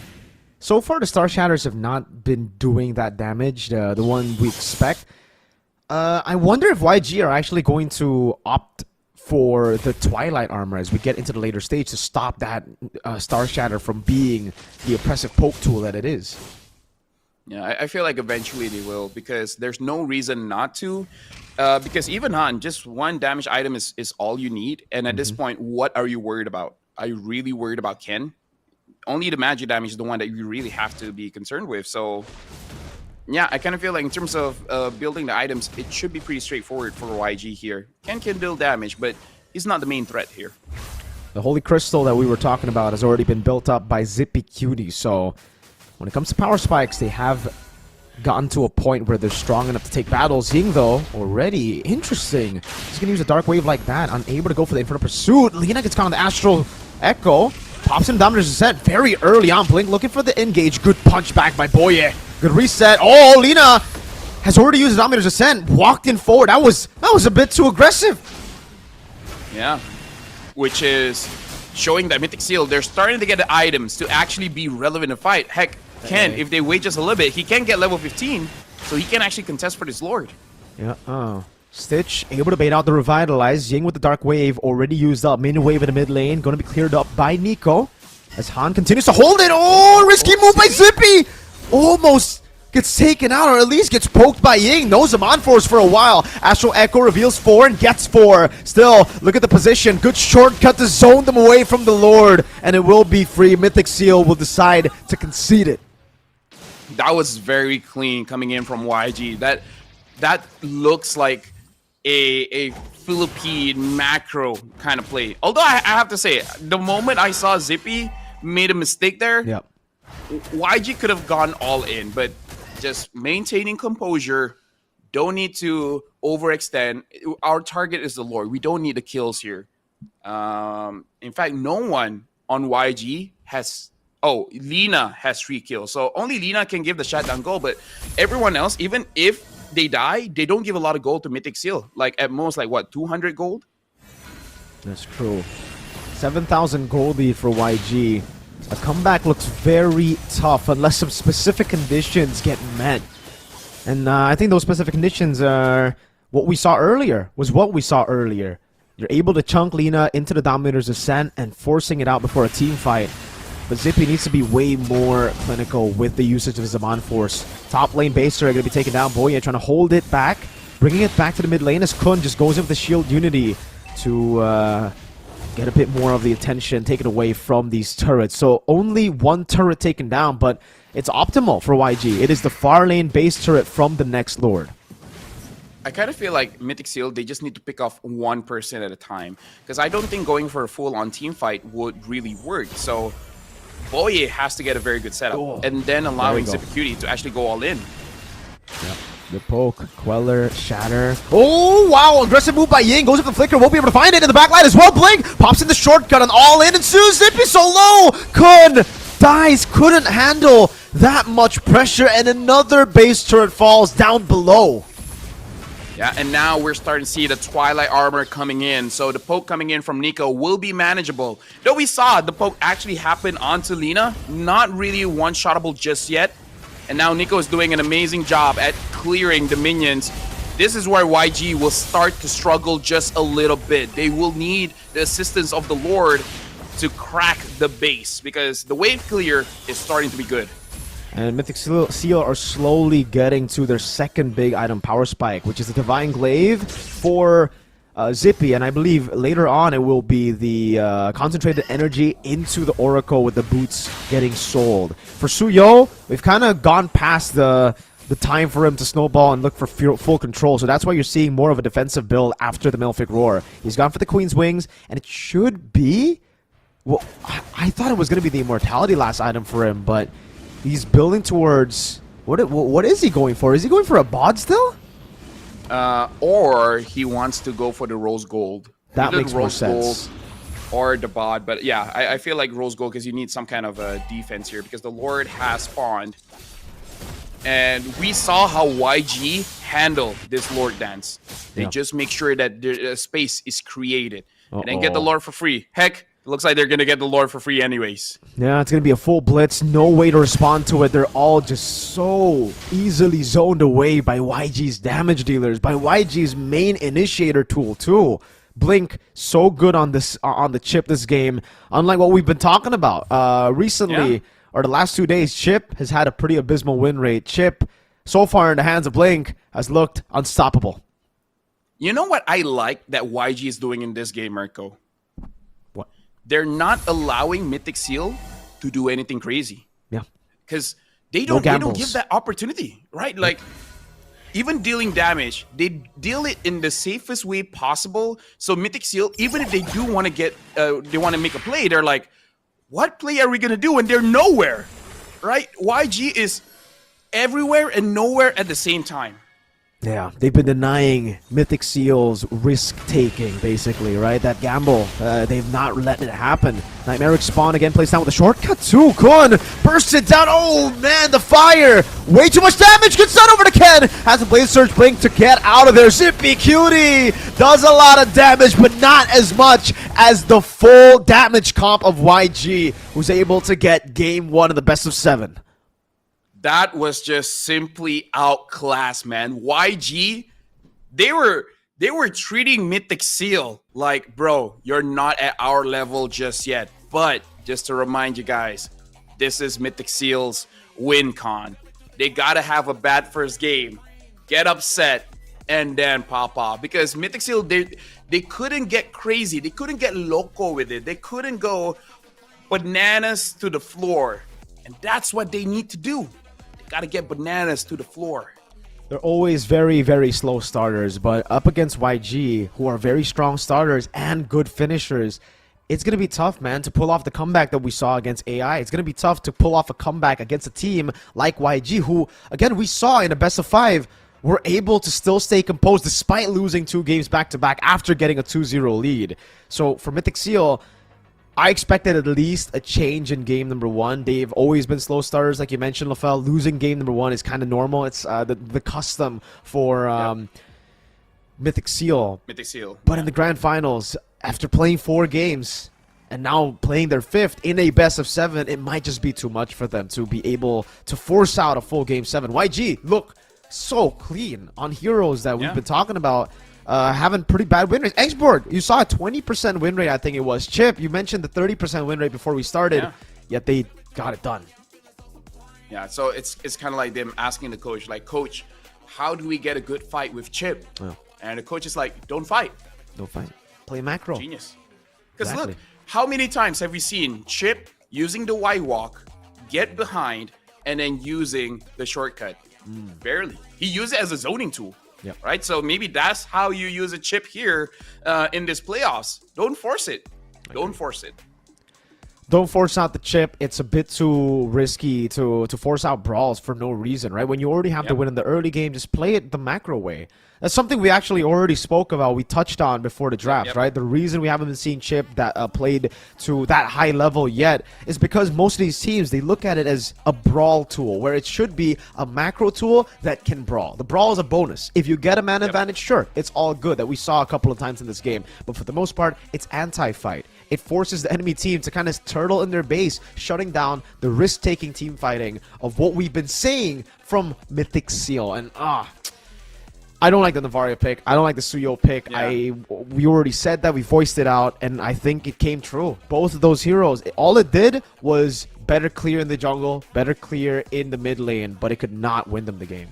So far, the Star Shatters have not been doing that damage, the one we expect. I wonder if YG are actually going to opt for the Twilight Armor as we get into the later stage to stop that Star Shatter from being the oppressive poke tool that it is.
Yeah, I feel like eventually they will, because there's no reason not to. Because even on just one damage item is all you need. And at this point, what are you worried about? Are you really worried about Ken? Only the magic damage is the one that you really have to be concerned with. So, yeah, I kind of feel like in terms of building the items, it should be pretty straightforward for YG here. Ken can build damage, but he's not the main threat here.
The Holy Crystal that we were talking about has already been built up by Zippy Cutie. So, when it comes to power spikes, they have gotten to a point where they're strong enough to take battles. Ying, though, already interesting. He's going to use a Dark Wave like that, unable to go for the Infernal Pursuit. Lina gets caught on the Astral Echo. Pops him Dominator's Ascent very early on. Blink looking for the engage. Good punch back by Boye. Good reset. Oh, Lina has already used Dominator's Ascent. Walked in forward. That was a bit too aggressive.
Yeah. Which is showing that Mythic Seal, they're starting to get the items to actually be relevant in a fight. Heck, Ken, if they wait just a little bit, he can get level 15, so he can actually contest for this Lord.
Yeah, Stitch able to bait out the Revitalize. Ying with the Dark Wave already used up. Mini Wave in the mid lane. Going to be cleared up by Nico. As Han continues to hold it. Oh, risky move by Zippy. Almost gets taken out, or at least gets poked by Ying. Knows him on force for a while. Astral Echo reveals 4 and gets 4. Still, look at the position. Good shortcut to zone them away from the Lord. And it will be free. Mythic Seal will decide to concede it.
That was very clean coming in from YG. That looks like a Philippine macro kind of play. Although I have to say, the moment I saw Zippy made a mistake there, YG could have gone all in, but just maintaining composure. Don't need to overextend. Our target is the Lord. We don't need the kills here. In fact, no one on YG has... Oh, Lina has 3 kills. So only Lina can give the shutdown goal, but everyone else, even if they die, they don't give a lot of gold to Mythic Seal. Like, at most, like, what, 200 gold?
That's true. 7,000 gold lead for YG. A comeback looks very tough unless some specific conditions get met. And I think those specific conditions are what we saw earlier. You're able to chunk Lina into the Dominator's Ascent and forcing it out before a team fight. But Zippy needs to be way more clinical with the usage of Zaman Force. Top lane Baser are going to be taken down. Boye trying to hold it back, bringing it back to the mid lane as Kun just goes in with the shield unity to get a bit more of the attention taken away from these turrets. So only one turret taken down, but it's optimal for YG. It is the far lane base turret from the next Lord.
I kind of feel like Mythic Seal, they just need to pick off one person at a time. Because I don't think going for a full-on team fight would really work. So Boye has to get a very good setup. And then allowing Zippy to actually go all in.
Yep. The poke, Queller, Shatter. Oh, wow. Aggressive move by Ying. Goes up the flicker. Won't be able to find it in the backline as well. Blink pops in the shortcut and all in. And soon Zippy so low. Kun dies. Couldn't handle that much pressure. And another base turret falls down below.
Yeah, and now we're starting to see the Twilight armor coming in. So the poke coming in from Nico will be manageable. Though we saw the poke actually happen onto Lina. Not really one-shottable just yet. And now Nico is doing an amazing job at clearing the minions. This is where YG will start to struggle just a little bit. They will need the assistance of the Lord to crack the base. Because the wave clear is starting to be good.
And Mythic Seal are slowly getting to their second big item, Power Spike, which is the Divine Glaive for Zippy. And I believe later on it will be the concentrated energy into the Oracle with the boots getting sold. For Suyo, we've kind of gone past the time for him to snowball and look for full control. So that's why you're seeing more of a defensive build after the Malefic Roar. He's gone for the Queen's Wings, and it should be... Well, I thought it was going to be the Immortality last item for him, but... He's building towards... What is he going for? Is he going for a bod still?
Or he wants to go for the Rose Gold.
That makes more sense.
Gold or the bod. But yeah, I feel like Rose Gold because you need some kind of defense here because the Lord has spawned. And we saw how YG handled this Lord dance. They just make sure that the space is created. And then get the Lord for free. Heck, it looks like they're going to get the Lord for free anyways.
Yeah, it's going to be a full blitz. No way to respond to it. They're all just so easily zoned away by YG's damage dealers, by YG's main initiator tool too. Blink, so good on this on the chip this game. Unlike what we've been talking about recently, or the last 2 days, Chip has had a pretty abysmal win rate. Chip, so far in the hands of Blink, has looked unstoppable.
You know what I like that YG is doing in this game, Mirko?
What?
They're not allowing Mythic Seal to do anything crazy.
Yeah.
Because they don't give that opportunity, right? Like, even dealing damage, they deal it in the safest way possible. So Mythic Seal, even if they do want to get, they want to make a play, they're like, what play are we going to do? And they're nowhere, right? YG is everywhere and nowhere at the same time.
Yeah, they've been denying Mythic Seal's risk-taking, basically, right? That gamble, they've not let it happen. Nightmaric Spawn again plays down with a shortcut too. Kun bursts it down. Oh, man, the fire. Way too much damage. Gets done over to Ken. Has a Blaze Surge Blink to get out of there. Zippy Cutie does a lot of damage, but not as much as the full damage comp of YG, who's able to get game one of the best of 7.
That was just simply outclassed, man. YG, they were treating Mythic Seal like, bro, you're not at our level just yet. But just to remind you guys, this is Mythic Seal's win con. They gotta have a bad first game, get upset, and then pop off. Because Mythic Seal, they couldn't get crazy. They couldn't get loco with it. They couldn't go bananas to the floor. And that's what they need to do. Gotta get bananas to the floor.
They're always very, very slow starters, but up against YG, who are very strong starters and good finishers, it's going to be tough, man, to pull off the comeback that we saw against AI. It's going to be tough to pull off a comeback against a team like YG, who, again, we saw in a best of 5, were able to still stay composed despite losing 2 games back-to-back after getting a 2-0 lead. So for Mythic Seal, I expected at least a change in game number 1. They've always been slow starters, like you mentioned, LaFell. Losing game number 1 is kind of normal. It's the custom for Mythic Seal.
Mythic Seal.
But in the grand finals, after playing 4 games and now playing their 5th in a best of 7, it might just be too much for them to be able to force out a full game 7. YG, look, so clean on heroes that we've been talking about. Having pretty bad win rates. Xborg, you saw a 20% win rate, I think it was. Chip, you mentioned the 30% win rate before we started, yet they got it done.
Yeah, so it's kind of like them asking the coach, like, Coach, how do we get a good fight with Chip?
Oh.
And the coach is like, don't fight.
Don't fight. Play macro.
Genius. Because
Exactly.
look, how many times have we seen Chip using the Y walk, get behind, and then using the shortcut? Barely. He used it as a zoning tool.
Yep.
Right? So maybe that's how you use a Chip here in this playoffs. Don't force it. Don't force it.
Don't force out the chip. It's a bit too risky to force out brawls for no reason, right? When you already have to win in the early game, just play it the macro way. That's something we actually already spoke about. We touched on before the draft, right? The reason we haven't been seeing Chip that played to that high level yet is because most of these teams, they look at it as a brawl tool, where it should be a macro tool that can brawl. The brawl is a bonus. If you get a man advantage, sure, it's all good, that we saw a couple of times in this game. But for the most part, it's anti-fight. It forces the enemy team to kind of turtle in their base, shutting down the risk-taking team fighting of what we've been saying from Mythic Seal. And I don't like the Navaria pick. I don't like the Suyo pick. We already said that. We voiced it out, and I think it came true. Both of those heroes, all it did was better clear in the jungle, better clear in the mid lane, but it could not win them the game.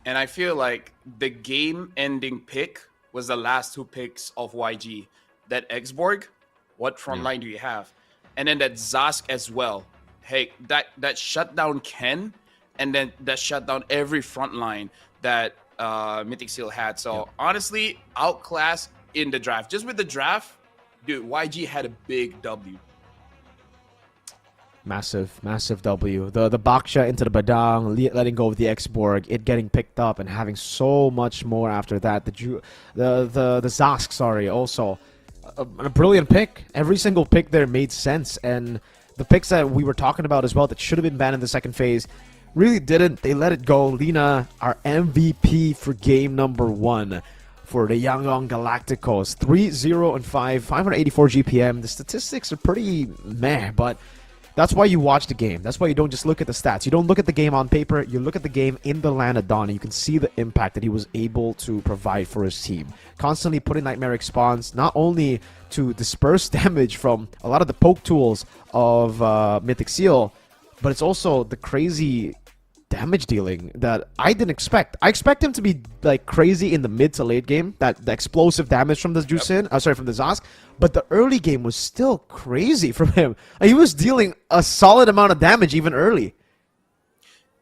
And I feel like the game-ending pick was the last two picks of YG. That Xborg, what front line do you have? And then that Zask as well. Hey, that shut down Ken, and then that shut down every front line that Mythic Seal had. So honestly, outclassed in the draft. Just with the draft, dude, YG had a big W.
Massive W. The Baksha into the Badang, letting go of the Xborg, it getting picked up and having so much more after that. The Zask, sorry, also a brilliant pick. Every single pick there made sense, and the picks that we were talking about as well that should have been banned in the second phase really didn't. They let it go. Lina, our MVP for game number 1 for the Yangon Galacticos. 3-0-5, 584 GPM. The statistics are pretty meh, but that's why you watch the game. That's why you don't just look at the stats. You don't look at the game on paper. You look at the game in the land of Dawn, and you can see the impact that he was able to provide for his team. Constantly putting Nightmaric spawns, not only to disperse damage from a lot of the poke tools of Mythic Seal, but it's also the crazy damage dealing that I didn't expect. I expect him to be like crazy in the mid to late game, the explosive damage from the Jusin, from the Zask, but the early game was still crazy from him. He was dealing a solid amount of damage even early.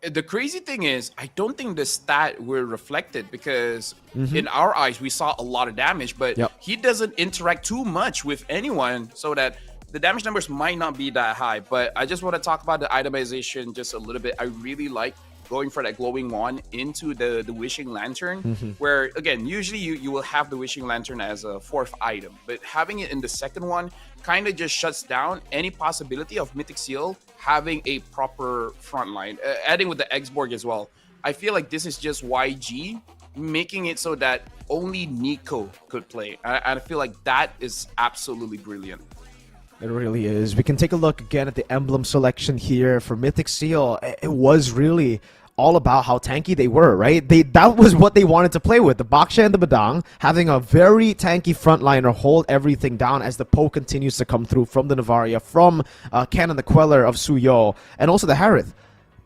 The crazy thing is, I don't think the stat were reflected because in our eyes, we saw a lot of damage, but he doesn't interact too much with anyone, so that the damage numbers might not be that high. But I just want to talk about the itemization just a little bit. I really like going for that glowing wand into the wishing lantern, where again, usually you will have the wishing lantern as a 4th item, but having it in the second one kind of just shuts down any possibility of Mythic Seal having a proper front line. Adding with the Xborg as well, I feel like this is just YG making it so that only Nico could play. I feel like that is absolutely brilliant.
It really is. We can take a look again at the emblem selection here for Mythic Seal. It was really all about how tanky they were, right? That was what they wanted to play with. The Baksha and the Badang having a very tanky frontliner hold everything down as the poke continues to come through from the Navaria, from Ken and the Queller of Suyo, and also the Harith.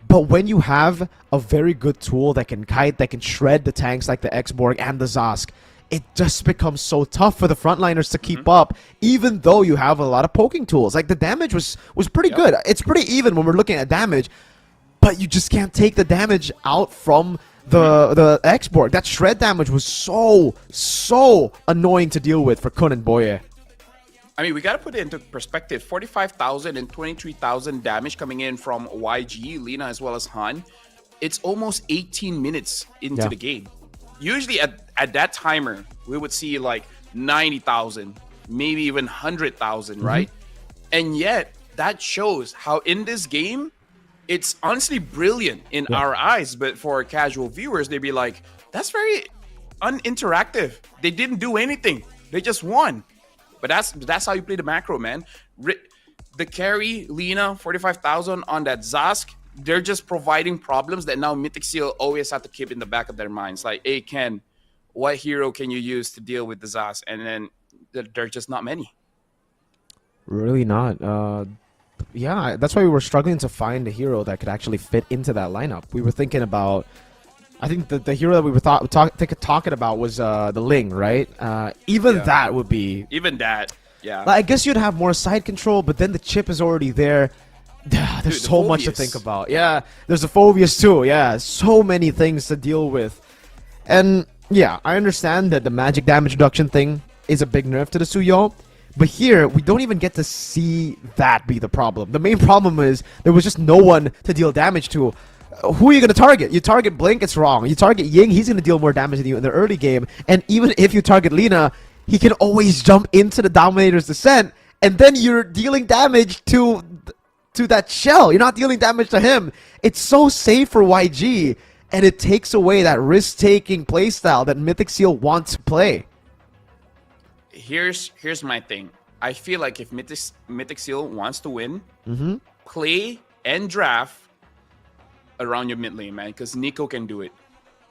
But when you have a very good tool that can kite, that can shred the tanks like the Xborg and the Zask, it just becomes so tough for the frontliners to keep up, even though you have a lot of poking tools. Like, the damage was pretty good. It's pretty even when we're looking at damage, but you just can't take the damage out from the Xborg. That shred damage was so annoying to deal with for Kun and Boye.
I mean, we got to put it into perspective. 45,000 and 23,000 damage coming in from YG, Lina, as well as Han. It's almost 18 minutes into the game. Usually at that timer, we would see like 90,000, maybe even 100,000, right? And yet, that shows how in this game, it's honestly brilliant in our eyes. But for casual viewers, they'd be like, that's very uninteractive. They didn't do anything. They just won. But that's how you play the macro, man. The carry, Lina, 45,000 on that Zask, they're just providing problems that now Mythic Seal always have to keep in the back of their minds. Like, hey, Ken, what hero can you use to deal with the Zas? And then there are just not many.
Really not. Yeah, that's why we were struggling to find a hero that could actually fit into that lineup. We were thinking about, I think the hero that we were talking about was the Ling, right? Even that would be...
Even that, yeah.
I guess you'd have more side control, but then the chip is already there. There's
Dude,
so much to think about. Yeah, there's the Phobias too. Yeah, so many things to deal with. And yeah, I understand that the magic damage reduction thing is a big nerf to the Suyo. But here, we don't even get to see that be the problem. The main problem is there was just no one to deal damage to. Who are you going to target? You target Blink, it's wrong. You target Ying, he's going to deal more damage than you in the early game. And even if you target Lina, he can always jump into the Dominator's Descent. And then you're dealing damage to that shell. You're not dealing damage to him. It's so safe for YG. And it takes away that risk-taking playstyle that Mythic Seal wants to play.
Here's my thing. I feel like if Mythic Seal wants to win, play and draft around your mid lane, man, because Nico can do it,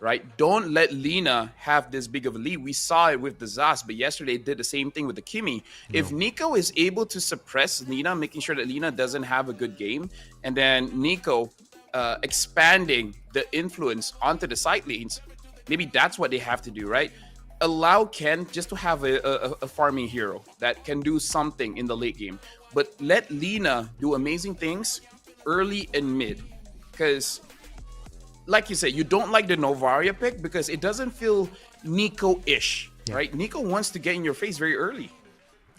right? Don't let Lina have this big of a lead. We saw it with the Zas, but yesterday it did the same thing with the Kimi. No. If Nico is able to suppress Lina, making sure that Lina doesn't have a good game, and then Nico expanding the influence onto the side lanes, maybe that's what they have to do, right? Allow Ken just to have a farming hero that can do something in the late game, but let Lina do amazing things early and mid. Because, like you said, you don't like the Novaria pick because it doesn't feel Nico-ish, right? Nico wants to get in your face very early.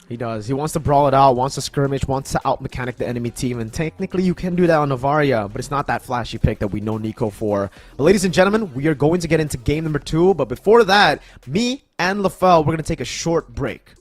He does. He wants to brawl it out, wants to skirmish, wants to out-mechanic the enemy team. And technically, you can do that on Novaria, but it's not that flashy pick that we know Nico for. But ladies and gentlemen, we are going to get into game number 2. But before that, me and LaFell, we're going to take a short break.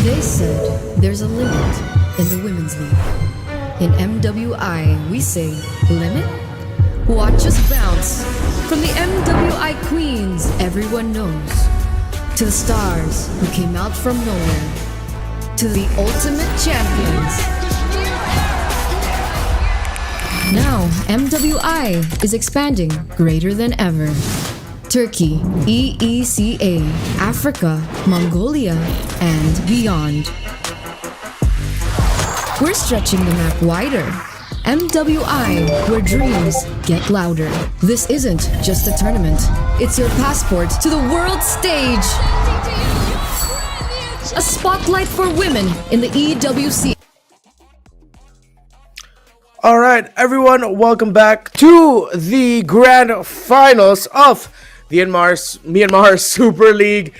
They said there's a limit in the women's league. In MWI, we say limit? Watch us bounce from the MWI queens everyone knows, to the stars who came out from nowhere, to the ultimate champions. Now, MWI is expanding greater than ever. Turkey, EECA, Africa, Mongolia, and beyond. We're stretching the map wider. MWI, where dreams get louder. This isn't just a tournament. It's your passport to the world stage. A spotlight for women in the EWC.
All right, everyone, welcome back to the grand finals of the Myanmar Super League.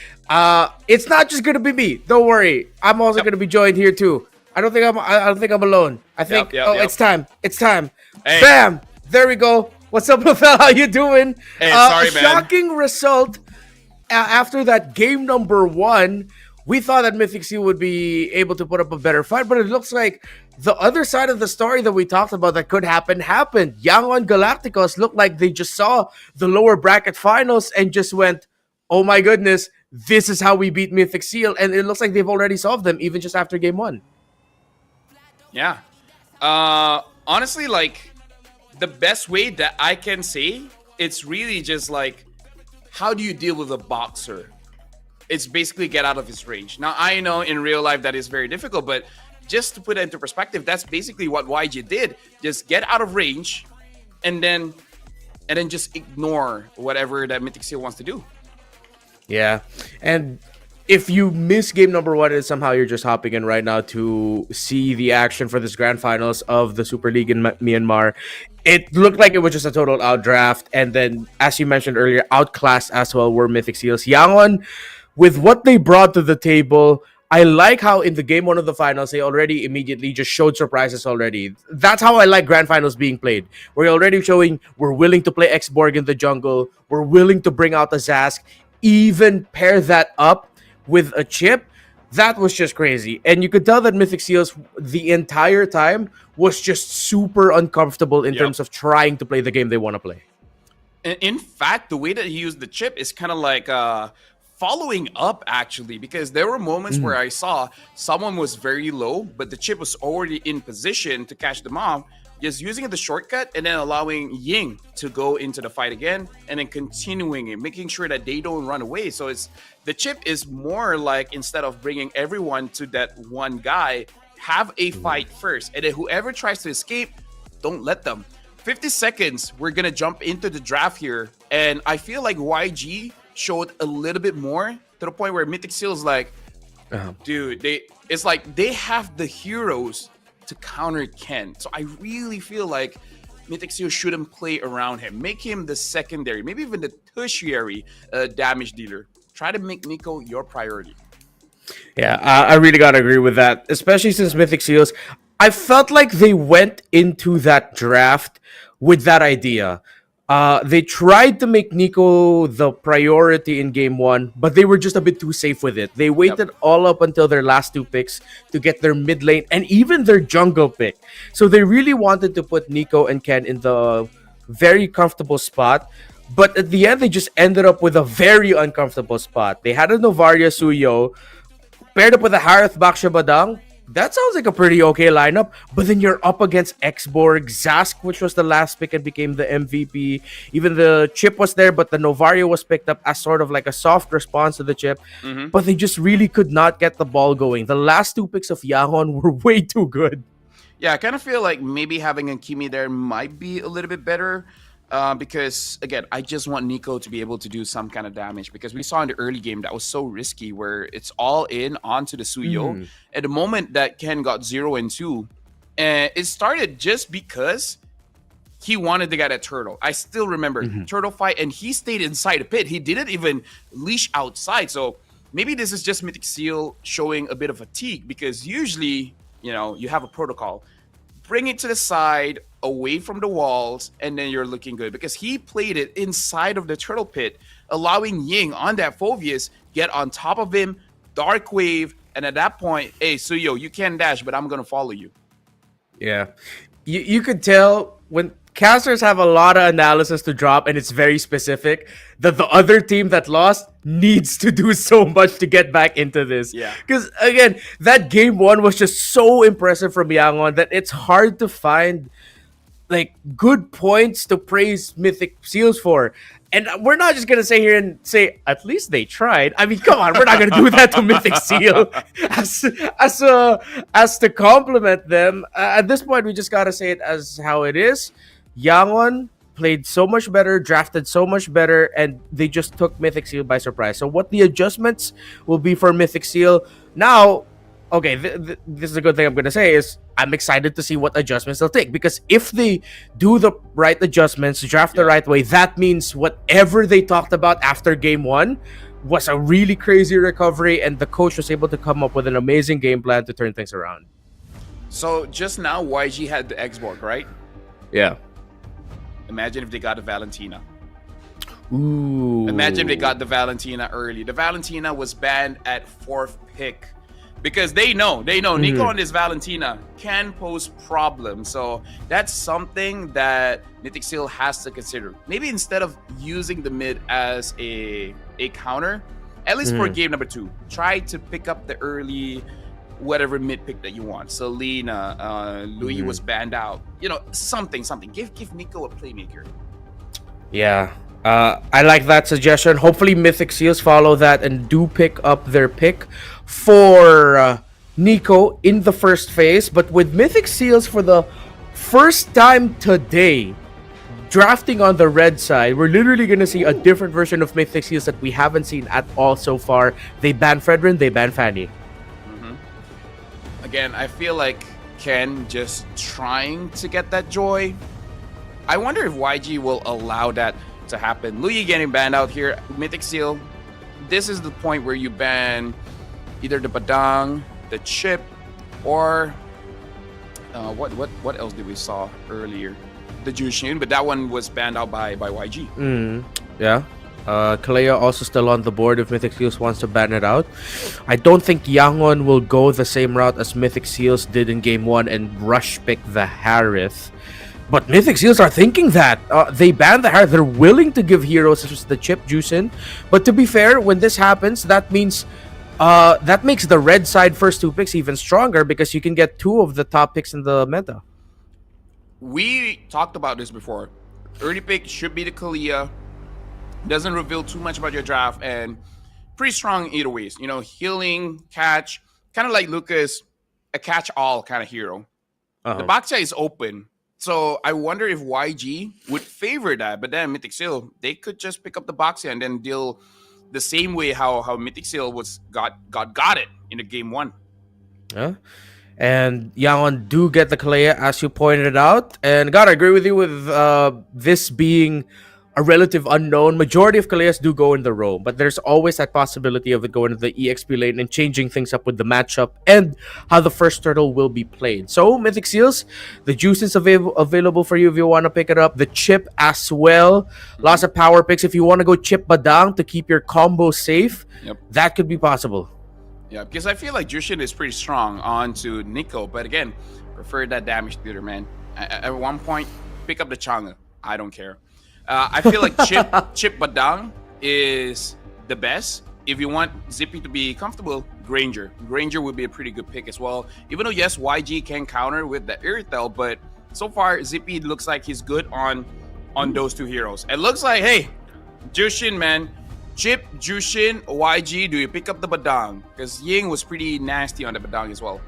It's not just gonna be me. Don't worry. I'm also gonna be joined here too. I don't think I'm alone. I think it's time. It's time.
Hey.
Bam! There we go. What's up, LaFell? How you doing?
Hey, sorry, man.
Shocking result after that game number 1. We thought that Mythic Seal would be able to put up a better fight, but it looks like the other side of the story that we talked about that could happen happened. Yangon Galacticos looked like they just saw the lower bracket finals and just went, oh my goodness, this is how we beat Mythic Seal. And it looks like they've already solved them even just after game 1.
Yeah. Honestly, like, the best way that I can say, it's really just like, how do you deal with a boxer? It's basically get out of his range. Now, I know in real life that is very difficult, but just to put it into perspective, that's basically what YG did. Just get out of range and then just ignore whatever that Mythic Seal wants to do.
Yeah. And if you miss game number 1 and somehow you're just hopping in right now to see the action for this grand finals of the Super League in Myanmar, it looked like it was just a total outdraft. And then, as you mentioned earlier, outclassed as well were Mythic Seals. Yangon, with what they brought to the table, I like how in the game 1 of the finals, they already immediately just showed surprises already. That's how I like grand finals being played. We're already showing we're willing to play X-Borg in the jungle. We're willing to bring out the Zask, even pair that up with a chip. That was just crazy. And you could tell that Mythic Seals the entire time was just super uncomfortable in terms of trying to play the game they want to play.
In fact, the way that he used the chip is kind of like following up, actually, because there were moments where I saw someone was very low, but the chip was already in position to catch them off, just using the shortcut and then allowing Ying to go into the fight again and then continuing it, making sure that they don't run away. So it's the chip is more like, instead of bringing everyone to that one guy, have a fight first, and then whoever tries to escape, don't let them. 50 seconds, we're gonna jump into the draft here, and I feel like YG showed a little bit more to the point where Mythic Seal's like, dude, it's like they have the heroes to counter Ken. So I really feel like Mythic Seal shouldn't play around him. Make him the secondary, maybe even the tertiary damage dealer. Try to make Nico your priority.
Yeah, I really gotta agree with that, especially since Mythic Seals, I felt like they went into that draft with that idea. They tried to make Nico the priority in game 1, but they were just a bit too safe with it. They waited all up until their last 2 picks to get their mid lane and even their jungle pick. So they really wanted to put Nico and Ken in the very comfortable spot. But at the end, they just ended up with a very uncomfortable spot. They had a Novaria Suyo paired up with a Harith Bakshabadang. That sounds like a pretty okay lineup, but then you're up against X-Borg, Zask, which was the last pick and became the MVP. Even the chip was there, but the Novaria was picked up as sort of like a soft response to the chip. But they just really could not get the ball going. The last 2 picks of Yahon were way too good.
Yeah, I kind of feel like maybe having a Kimi there might be a little bit better. Because, again, I just want Nico to be able to do some kind of damage, because we saw in the early game that was so risky where it's all in onto the Suyo. At the moment that Ken got 0 and 2, it started just because he wanted to get a turtle. I still remember turtle fight, and he stayed inside the pit. He didn't even leash outside. So maybe this is just Mythic Seal showing a bit of fatigue, because usually, you have a protocol. Bring it to the side, away from the walls, and then you're looking good. Because he played it inside of the turtle pit, allowing Ying on that Phoveus get on top of him, Dark Wave, and at that point, hey, Suyo, you can dash, but I'm going to follow you.
Yeah. You could tell when casters have a lot of analysis to drop, and it's very specific, that the other team that lost needs to do so much to get back into this.
Yeah.
Because, again, that game 1 was just so impressive from Yangon that it's hard to find good points to praise Mythic Seals for. And we're not just going to sit here and say, at least they tried. I mean, come on, we're not going to do that to Mythic Seal as to compliment them. At this point, we just got to say it as how it is. Yangon played so much better, drafted so much better, and they just took Mythic Seal by surprise. So what the adjustments will be for Mythic Seal now, okay, this is a good thing I'm going to say is I'm excited to see what adjustments they'll take, because if they do the right adjustments, draft the right way, that means whatever they talked about after game 1 was a really crazy recovery, and the coach was able to come up with an amazing game plan to turn things around.
So just now, YG had the X-Borg, right?
Yeah.
Imagine if they got the Valentina.
Ooh.
Imagine if they got the Valentina early. The Valentina was banned at 4th pick. Because they know Nico and this Valentina can pose problems. So that's something that Mythic Seal has to consider. Maybe instead of using the mid as a counter, at least for game number 2, try to pick up the early whatever mid pick that you want. Selena, Louis was banned out. Something. Give Nico a playmaker.
Yeah. I like that suggestion. Hopefully Mythic Seals follow that and do pick up their pick for Nico in the first phase. But with Mythic Seals for the first time today drafting on the red side, we're literally going to see a different version of Mythic Seals that we haven't seen at all so far. They ban Fredrin, they ban Fanny.
Again, I feel like Ken just trying to get that joy. I wonder if YG will allow that to happen. Luyi getting banned out here. Mythic Seal, this is the point where you ban either the Badang, the Chip, or what else did we saw earlier? The Jushin, but that one was banned out by YG.
Yeah. Kalea also still on the board if Mythic Seals wants to ban it out. I don't think Yangon will go the same route as Mythic Seals did in Game 1 and rush pick the Harith. But Mythic Seals are thinking that. They banned the Harith. They're willing to give heroes such as the Chip Juicin. But to be fair, when this happens, that means that makes the red side first two picks even stronger because you can get two of the top picks in the meta.
We talked about this before. Early pick should be the Kalia. Doesn't reveal too much about your draft and pretty strong either ways. You know, healing, catch, kind of like Lucas, a catch-all kind of hero. The Baksha is open. So I wonder if YG would favor that. But then Mythic Seal, they could just pick up the Baksha and then deal the same way how Mythic Seal was got it in the Game 1.
Yeah. And Yangon do get the Kalea, as you pointed out. And God, I agree with you with this being a relative unknown. Majority of Kaleas do go in the roam, but there's always that possibility of it going to the EXP lane and changing things up with the matchup and how the first turtle will be played. So, Mythic Seals, the juice is available for you if you want to pick it up. The Chip as well. Lots of power picks. If you want to go Chip Badang to keep your combo safe, that could be possible.
Yeah, because I feel like Jushin is pretty strong onto Nico, but again, prefer that damage dealer, man. At one point, pick up the Chang'e. I don't care. I feel like Chip Badang is the best. If you want Zippy to be comfortable, Granger. Granger would be a pretty good pick as well. Even though, yes, YG can counter with the Irithel, but so far, Zippy looks like he's good on those two heroes. It looks like, hey, Jushin, man. Chip, Jushin, YG, do you pick up the Badang? Because Ying was pretty nasty on the Badang as well.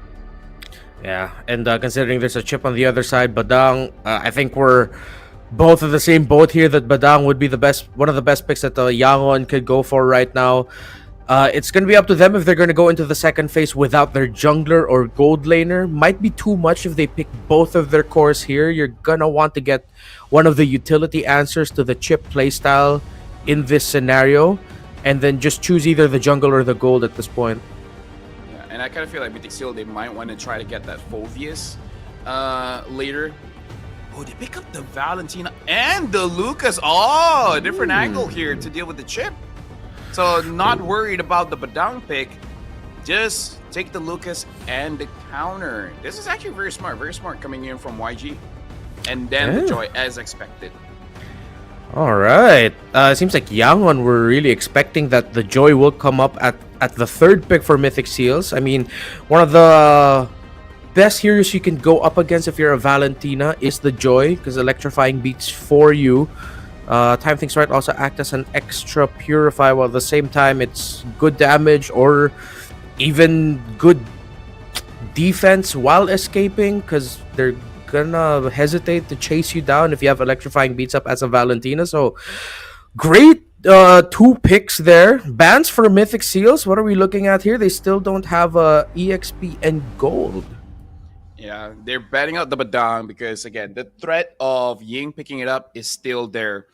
Yeah, and considering there's a Chip on the other side, Badang, I think we're both in the same boat here that Badang would be one of the best picks that the Yangon could go for right now. It's going to be up to them if they're going to go into the second phase without their jungler or gold laner. Might be too much if they pick both of their cores here. You're going to want to get one of the utility answers to the Chip playstyle in this scenario, and then just choose either the jungle or the gold at this point.
Yeah, and I kind of feel like Mythic Seal, they might want to try to get that Phoveus later. Oh, they pick up the Valentina and the Lucas. Oh, a different angle here to deal with the Chip. So not worried about the Badang pick. Just take the Lucas and the counter. This is actually very smart coming in from YG. And then the Joy as expected.
All right. It seems like Yangon were really expecting that the Joy will come up at the third pick for Mythic Seals. I mean, one of the best heroes you can go up against if you're a Valentina is the Joy, because electrifying beats for you. Time Things Right also act as an extra purify, while at the same time it's good damage or even good defense while escaping, because they're gonna hesitate to chase you down if you have electrifying beats up as a Valentina. So great two picks there. Bans for Mythic Seals. What are we looking at here? They still don't have EXP and gold.
Yeah, they're batting out the Badang because, again, the threat of Ying picking it up is still there.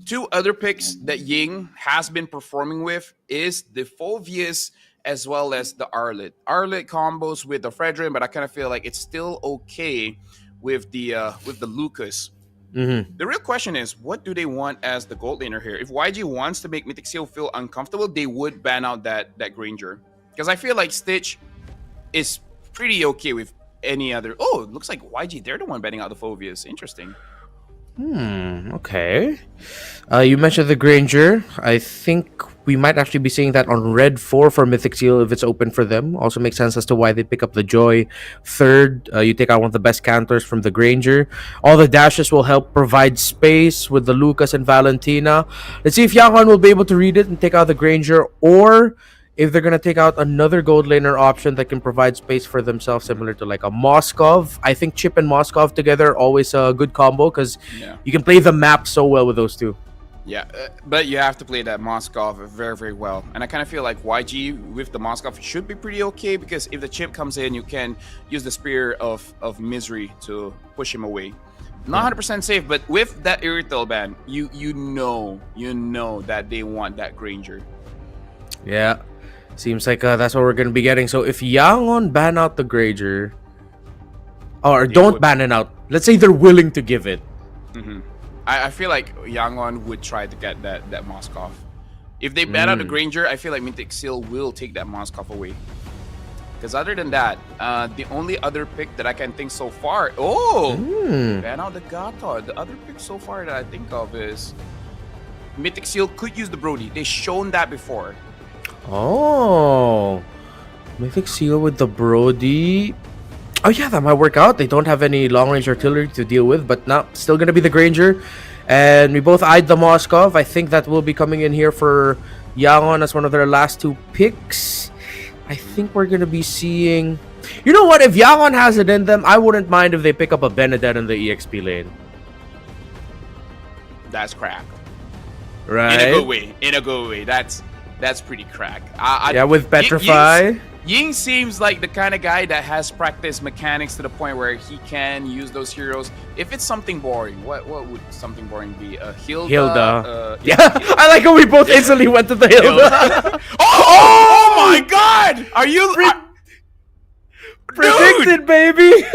Two other picks that Ying has been performing with is the Phoveus as well as the Arlet. Arlet combos with the Fredrin, but I kind of feel like it's still okay with the Lucas. The real question is, what do they want as the gold laner here? If YG wants to make Mythic Seal feel uncomfortable, they would ban out that Granger. Because I feel like Stitch is pretty okay with any other. Oh, it looks like YG, they're the one banning out the Phoveus. Interesting.
Okay. You mentioned the Granger. I think we might actually be seeing that on red 4 for Mythic Seal if it's open for them. Also makes sense as to why they pick up the Joy third. You take out one of the best counters from the Granger. All the dashes will help provide space with the Lucas and Valentina. Let's see if Yangon will be able to read it and take out the Granger, or if they're gonna take out another gold laner option that can provide space for themselves, similar to like a Moskov. I think Chip and Moskov together are always a good combo because you can play the map so well with those two.
Yeah, but you have to play that Moskov very, very well. And I kind of feel like YG with the Moskov should be pretty okay, because if the chip comes in, you can use the Spear of Misery to push him away. Not 100% safe, but with that Irrital ban, you know that they want that Granger.
Yeah, seems like that's what we're gonna be getting. So if Yangon ban out the Granger, or don't ban it out, let's say they're willing to give it.
I feel like Yangon would try to get that Moskov. If they ban out the Granger, I feel like Mythic Seal will take that Moskov away. Because other than that, the only other pick that I can think so far... ban out the Gata. The other pick so far that I think of is... Mythic Seal could use the Brody. They've shown that before.
Oh, Mythic Seal with the Brody. Oh yeah, that might work out. They don't have any long-range artillery to deal with, but now still gonna be the Granger. And we both eyed the Moskov. I think that will be coming in here for Yangon as one of their last two picks. I think we're gonna be seeing... You know what? If Yangon has it in them, I wouldn't mind if they pick up a Benedetta in the EXP lane.
That's crack.
Right?
In a good way. In a good way. That's pretty crack.
Yeah, with Petrify.
Ying seems like the kind of guy that has practiced mechanics to the point where he can use those heroes. If it's something boring, what would something boring be? Hilda.
Yeah, I like how we both instantly went to the Hilda.
oh my God! Are you
predicted, baby?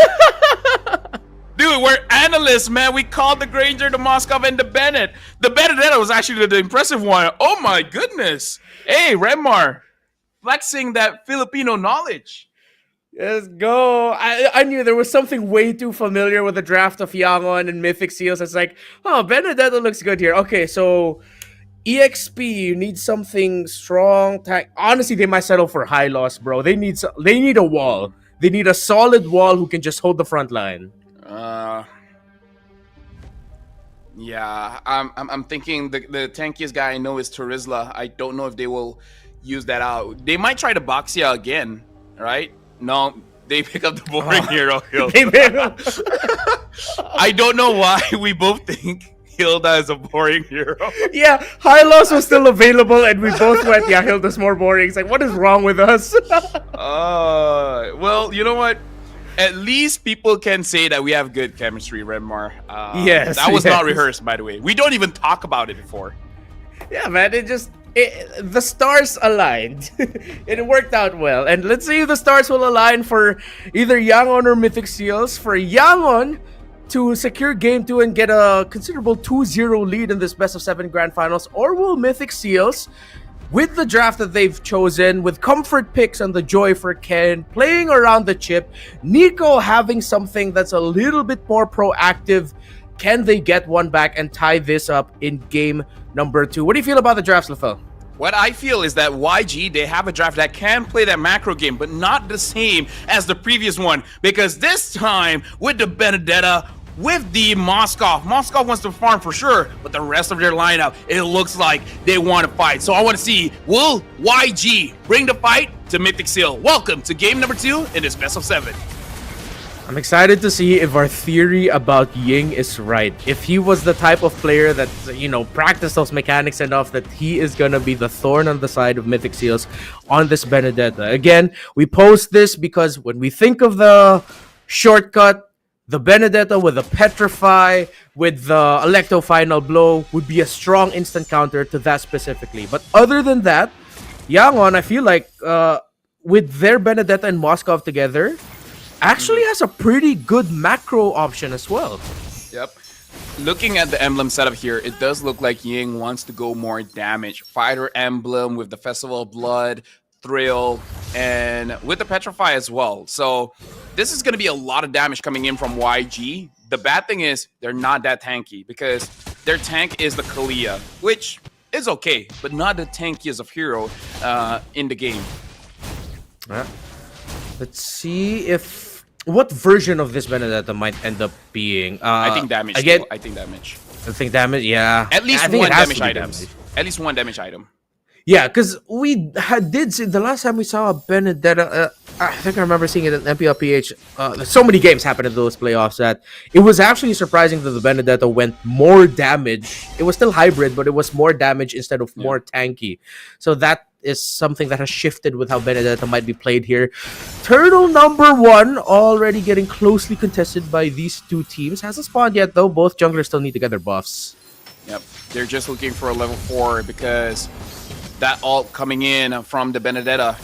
Dude, we're analysts, man. We called the Granger, the Moskov, and the Bennett. The Benedetta was actually the impressive one. Oh my goodness! Hey, Remar. Flexing that Filipino knowledge.
Let's go. I knew there was something way too familiar with the draft of Yangon and Mythic Seals. It's like, oh, Benedetta looks good here. Okay, so EXP, you need something strong. Honestly, they might settle for high loss, bro. They need a wall. They need a solid wall who can just hold the front line.
Yeah, I'm thinking the tankiest guy I know is Turizla. I don't know if they will use that out. They might try to Boxia again, right? No, they pick up the boring hero. I don't know why we both think Hilda is a boring hero.
Yeah, high loss was still available, and we both went, yeah, Hilda's more boring. It's like, what is wrong with us?
Well, you know what? At least people can say that we have good chemistry, Renmar.
Yes.
That was not rehearsed, by the way. We don't even talk about it before.
Yeah, man, the stars aligned. It worked out well. And let's see if the stars will align for either Yangon or Mythic Seals. For Yangon to secure Game 2 and get a considerable 2-0 lead in this Best of 7 Grand Finals, or will Mythic Seals, with the draft that they've chosen, with comfort picks and the joy for Ken, playing around the chip, Nico having something that's a little bit more proactive, can they get one back and tie this up in game number 2? What do you feel about the drafts, Lefel?
What I feel is that YG, they have a draft that can play that macro game, but not the same as the previous one. Because this time, with the Benedetta, with the Moskov wants to farm for sure, but the rest of their lineup, it looks like they want to fight. So I want to see, will YG bring the fight to Mythic Seal? Welcome to game number 2 in this Best of 7.
I'm excited to see if our theory about Ying is right. If he was the type of player that, practiced those mechanics enough that he is going to be the thorn on the side of Mythic Seals on this Benedetta. Again, we post this because when we think of the shortcut, the Benedetta with the Petrify, with the Electo Final Blow would be a strong instant counter to that specifically. But other than that, Yangon, I feel like with their Benedetta and Moskov together, actually has a pretty good macro option as well.
Yep. Looking at the emblem setup here, it does look like Ying wants to go more damage. Fighter emblem with the Festival of Blood, Thrill, and with the Petrify as well. So this is going to be a lot of damage coming in from YG. The bad thing is they're not that tanky because their tank is the Kalia, which is okay, but not the tankiest of hero in the game.
Let's see what version of this Benedetta might end up being.
I think damage. I think damage.
I think damage, yeah.
At least one damage item. At least one damage item.
Yeah, because did see the last time we saw Benedetta. I think I remember seeing it in MPLPH. So many games happened in those playoffs that it was actually surprising that the Benedetta went more damage. It was still hybrid, but it was more damage instead of more tanky. So that is something that has shifted with how Benedetta might be played here. Turtle number 1 already getting closely contested by these two teams. Hasn't spawned yet though. Both junglers still need to get their buffs.
Yep, they're just looking for a level 4 because that ult coming in from the Benedetta,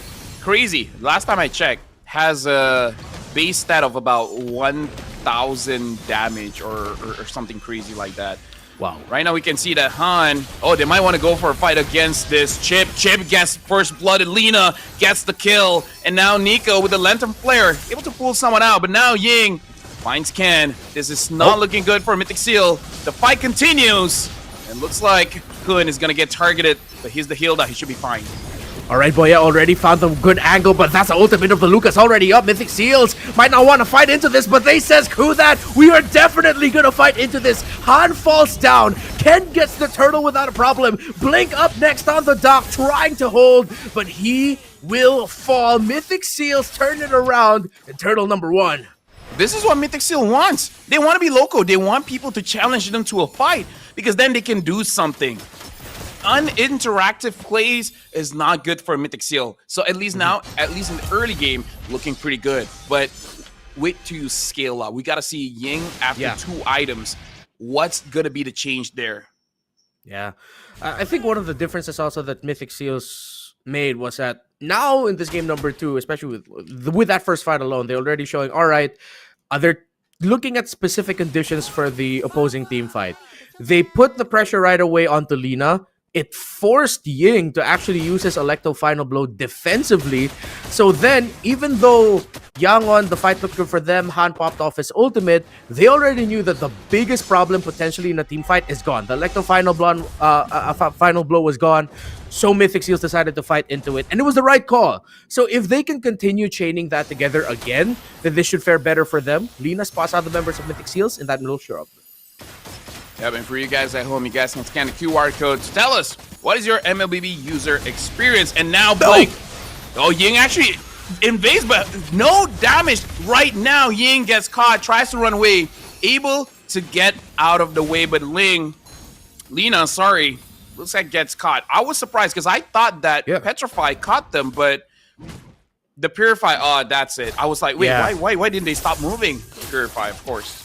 crazy. Last time I checked, has a base stat of about 1,000 damage or something crazy like that.
Wow.
Right now we can see that Han, they might want to go for a fight against this Chip. Chip gets first blooded, Lina gets the kill, and now Nico with the Lantern Flare, able to pull someone out, but now Ying finds Ken. This is not looking good for Mythic Seal. The fight continues, and looks like Kun is gonna get targeted, but he's the heal that he should be fine.
All right, Boya already found a good angle, but that's the ultimate of the Lucas already up. Mythic Seals might not want to fight into this, but they says, "Who that? We are definitely going to fight into this." Han falls down. Ken gets the turtle without a problem. Blink up next on the dock, trying to hold, but he will fall. Mythic Seals turn it around, and turtle number 1.
This is what Mythic Seal wants. They want to be local. They want people to challenge them to a fight, because then they can do something. Uninteractive plays is not good for Mythic Seal. So at least now, at least in the early game, looking pretty good. But wait till you scale up. We got to see Ying after 2 items. What's going to be the change there?
Yeah. I think one of the differences also that Mythic Seals made was that now in this game number 2, especially with that first fight alone, they're already showing, all right, they're looking at specific conditions for the opposing team fight. They put the pressure right away onto Lina. It forced Ying to actually use his Electro Final Blow defensively. So then, even though Yangon, the fight looked good for them, Han popped off his ultimate, they already knew that the biggest problem potentially in a team fight is gone. The Electro Final Blow was gone. So Mythic Seals decided to fight into it, and it was the right call. So if they can continue chaining that together again, then this should fare better for them. Lina spots out the members of Mythic Seals in that middle shrub.
Yeah, and for you guys at home, you guys can scan the QR code to tell us what is your MLBB user experience. And now Blink, Ying actually invades, but no damage right now. Ying gets caught, tries to run away, able to get out of the way, but Lina, sorry, looks like gets caught. I was surprised because I thought that Petrify caught them, but the Purify, that's it. I was like, wait, why didn't they stop moving? Purify, of course.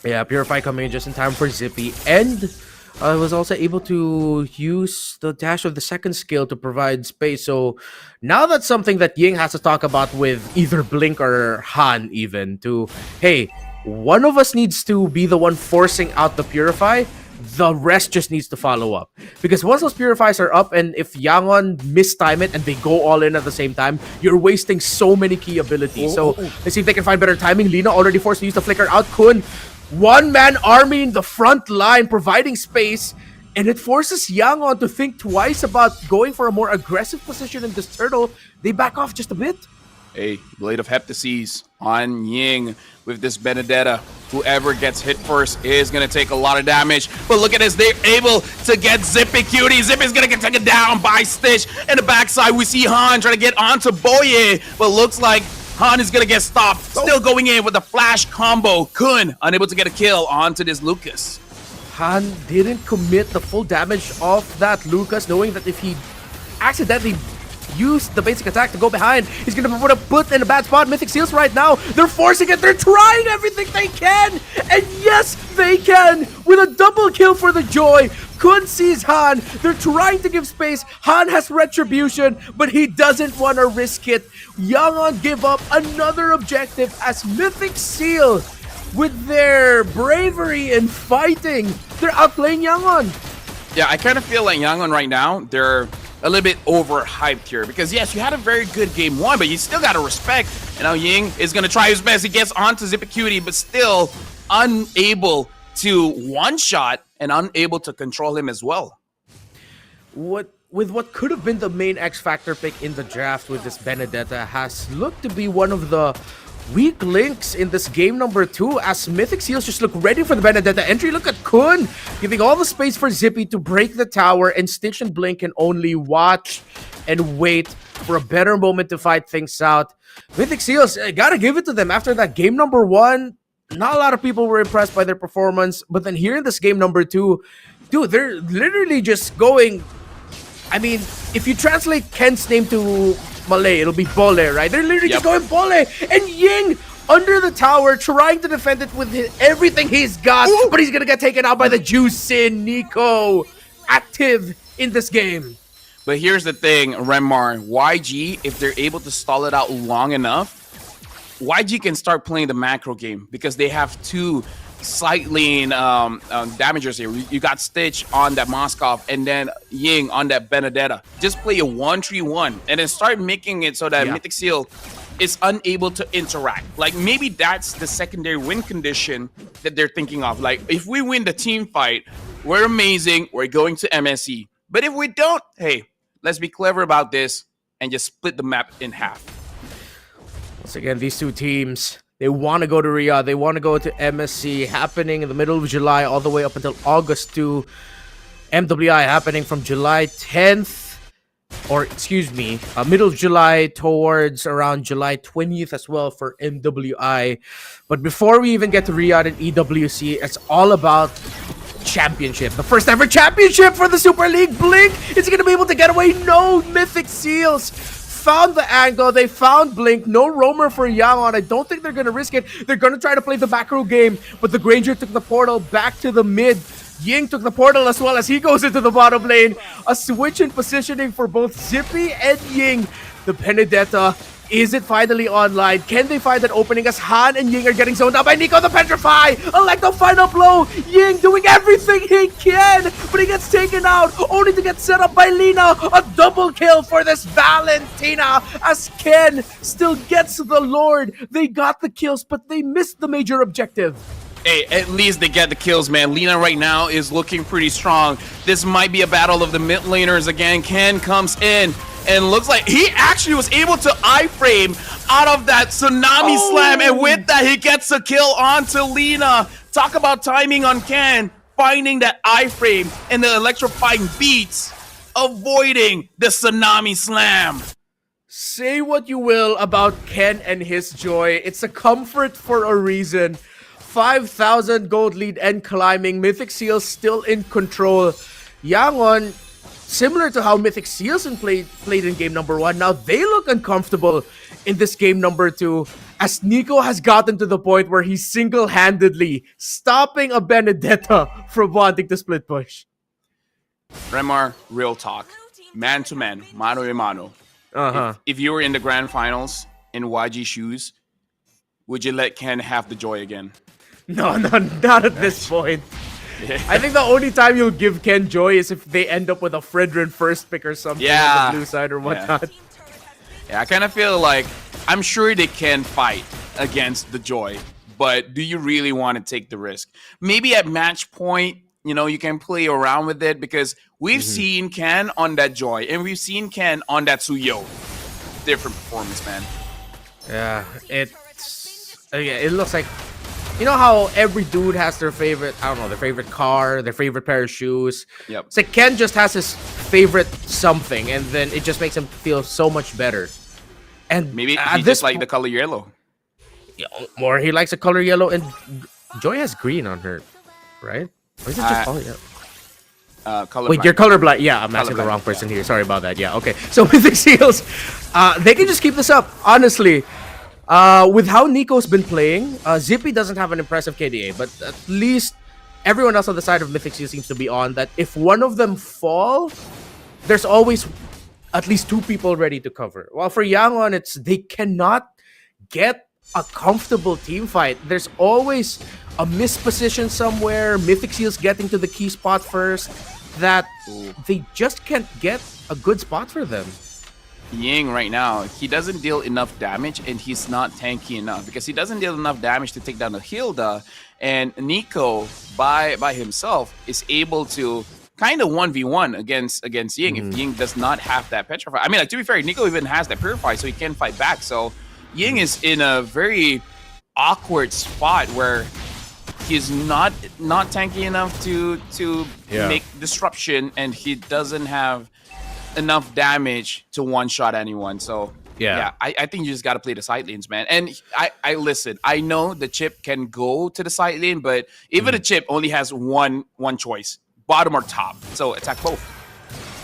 Yeah, Purify coming in just in time for Zippy, and was also able to use the dash of the second skill to provide space. So now that's something that Ying has to talk about with either Blink or Han even to, hey, one of us needs to be the one forcing out the Purify. The rest just needs to follow up. Because once those Purifies are up, and if Yangon mistime it and they go all in at the same time, you're wasting so many key abilities. So let's see if they can find better timing. Lina already forced to use the Flicker out. Kun, one-man army in the front line, providing space, and it forces Yangon to think twice about going for a more aggressive position in this turtle. They back off just a bit.
Hey, Blade of Heptases on Ying with this Benedetta. Whoever gets hit first is going to take a lot of damage. But look at this. They're able to get Zippy Cutie. Zippy's going to get taken down by Stitch. In the backside, we see Han trying to get onto Boye. But looks like Han is going to get stopped. Still going in with a flash combo. Kun unable to get a kill onto this Lucas.
Han didn't commit the full damage of that Lucas, knowing that if he accidentally use the basic attack to go behind, he's gonna put a put in a bad spot. Mythic Seals right now, they're forcing it, they're trying everything they can, and yes, they can, with a double kill for the Joy. Kun sees Han, they're trying to give space. Han has Retribution, but he doesn't want to risk it. Yangon give up another objective as Mythic Seal, with their bravery and fighting, they're outplaying Yangon.
Yeah, I kind of feel like Yangon right now, they're a little bit overhyped here because yes, you had a very good game 1, but you still got to respect. And now Ying is going to try his best. He gets onto Zippy Cutie, but still unable to one-shot and unable to control him as well.
With what could have been the main X Factor pick in the draft with this Benedetta has looked to be one of the weak links in this game number 2 as Mythic Seals just look ready for the Benedetta entry. Look at Kun giving all the space for Zippy to break the tower, and Stitch and Blink can only watch and wait for a better moment to fight things out. Mythic Seals, gotta give it to them. After that game number 1, not a lot of people were impressed by their performance, but then here in this game number 2, dude, they're literally just going... I mean, if you translate Ken's name to Malay, it'll be Bole, right? They're literally just going Bole. And Ying under the tower trying to defend it with everything he's got. Ooh. But he's going to get taken out by the Juicin. Nico active in this game.
But here's the thing, Renmar, YG, if they're able to stall it out long enough, YG can start playing the macro game because they have 2 side lane damagers here. You got Stitch on that Moskov and then Ying on that Benedetta. Just play a 1-3-1 and then start making it so that Mythic Seal is unable to interact. Like maybe that's the secondary win condition that they're thinking of. Like if we win the team fight, we're amazing, we're going to MSE. But if we don't, hey, let's be clever about this and just split the map in half.
Once again, these 2 teams, they want to go to Riyadh. They want to go to MSC, happening in the middle of July all the way up until August 2. MWI happening from July 10th, or excuse me, middle of July towards around July 20th as well for MWI. But before we even get to Riyadh and EWC, it's all about championship. The first ever championship for the Super League. Blink is going to be able to get away. No, Mythic Seals found the angle. They found Blink. No roamer for Yangon. I don't think they're going to risk it. They're going to try to play the back row game, but the Granger took the portal back to the mid. Ying took the portal as well as he goes into the bottom lane. A switch in positioning for both Zippy and Ying. The Benedetta, is it finally online? Can they find that opening as Han and Ying are getting zoned out by Nico the Petrify? Electo final blow. Ying doing everything he can, but he gets taken out only to get set up by Lina. A double kill for this Valentina as Ken still gets the Lord. They got the kills, but they missed the major objective.
Hey, at least they get the kills, man. Lina right now is looking pretty strong. This might be a battle of the mid laners again. Ken comes in and looks like he actually was able to iframe out of that tsunami slam. And with that, he gets a kill onto Lina. Talk about timing on Ken. Finding that iframe and the electrifying beats. Avoiding the tsunami slam.
Say what you will about Ken and his joy. It's a comfort for a reason. 5,000 gold lead and climbing. Mythic Seals still in control. Yangon, similar to how Mythic Seals played in game number 1, now they look uncomfortable in this game number 2 as Nico has gotten to the point where he's single-handedly stopping a Benedetta from wanting to split push.
Remar, real talk. Man to man, mano a mano. If you were in the grand finals in YG shoes, would you let Ken have the joy again?
No, not at this point. I think the only time you'll give Ken joy is if they end up with a Fredrin first pick or something on the blue side or whatnot.
Yeah, I kind of feel like I'm sure they can fight against the joy, but do you really want to take the risk? Maybe at match point, you know, you can play around with it because we've seen Ken on that joy and we've seen Ken on that Suyo. Different performance, man.
Yeah, it looks like, you know how every dude has their favorite, I don't know, their favorite car, their favorite pair of shoes.
Yep.
It's like Ken just has his favorite something, and then it just makes him feel so much better. And
maybe he just like the color yellow.
Or he likes the color yellow, and Joy has green on her, right? Or is it just color yellow?
Color
Wait,
blind.
you're colorblind. Yeah, I'm asking the wrong person here. Sorry about that. Yeah, okay. So Mythic Seals, they can just keep this up, honestly. With how Nico's been playing, Zippy doesn't have an impressive KDA, but at least everyone else on the side of Mythic Seals seems to be on that. If one of them fall, there's always at least 2 people ready to cover. While for Yangon, it's they cannot get a comfortable team fight. There's always a misposition somewhere, Mythic Seals getting to the key spot first, that they just can't get a good spot for them.
Ying right now, he doesn't deal enough damage and he's not tanky enough because he doesn't deal enough damage to take down the Hilda, and Nico by himself is able to kind of 1v1 against Ying if Ying does not have that Petrify. I mean, like, to be fair, Nico even has that Purify, so he can fight back. So Ying is in a very awkward spot where he's not tanky enough to make disruption, and he doesn't have enough damage to one-shot anyone. So I think you just got to play the side lanes, man. And I listen. I know the chip can go to the side lane, but even the chip only has one choice: bottom or top. So attack both.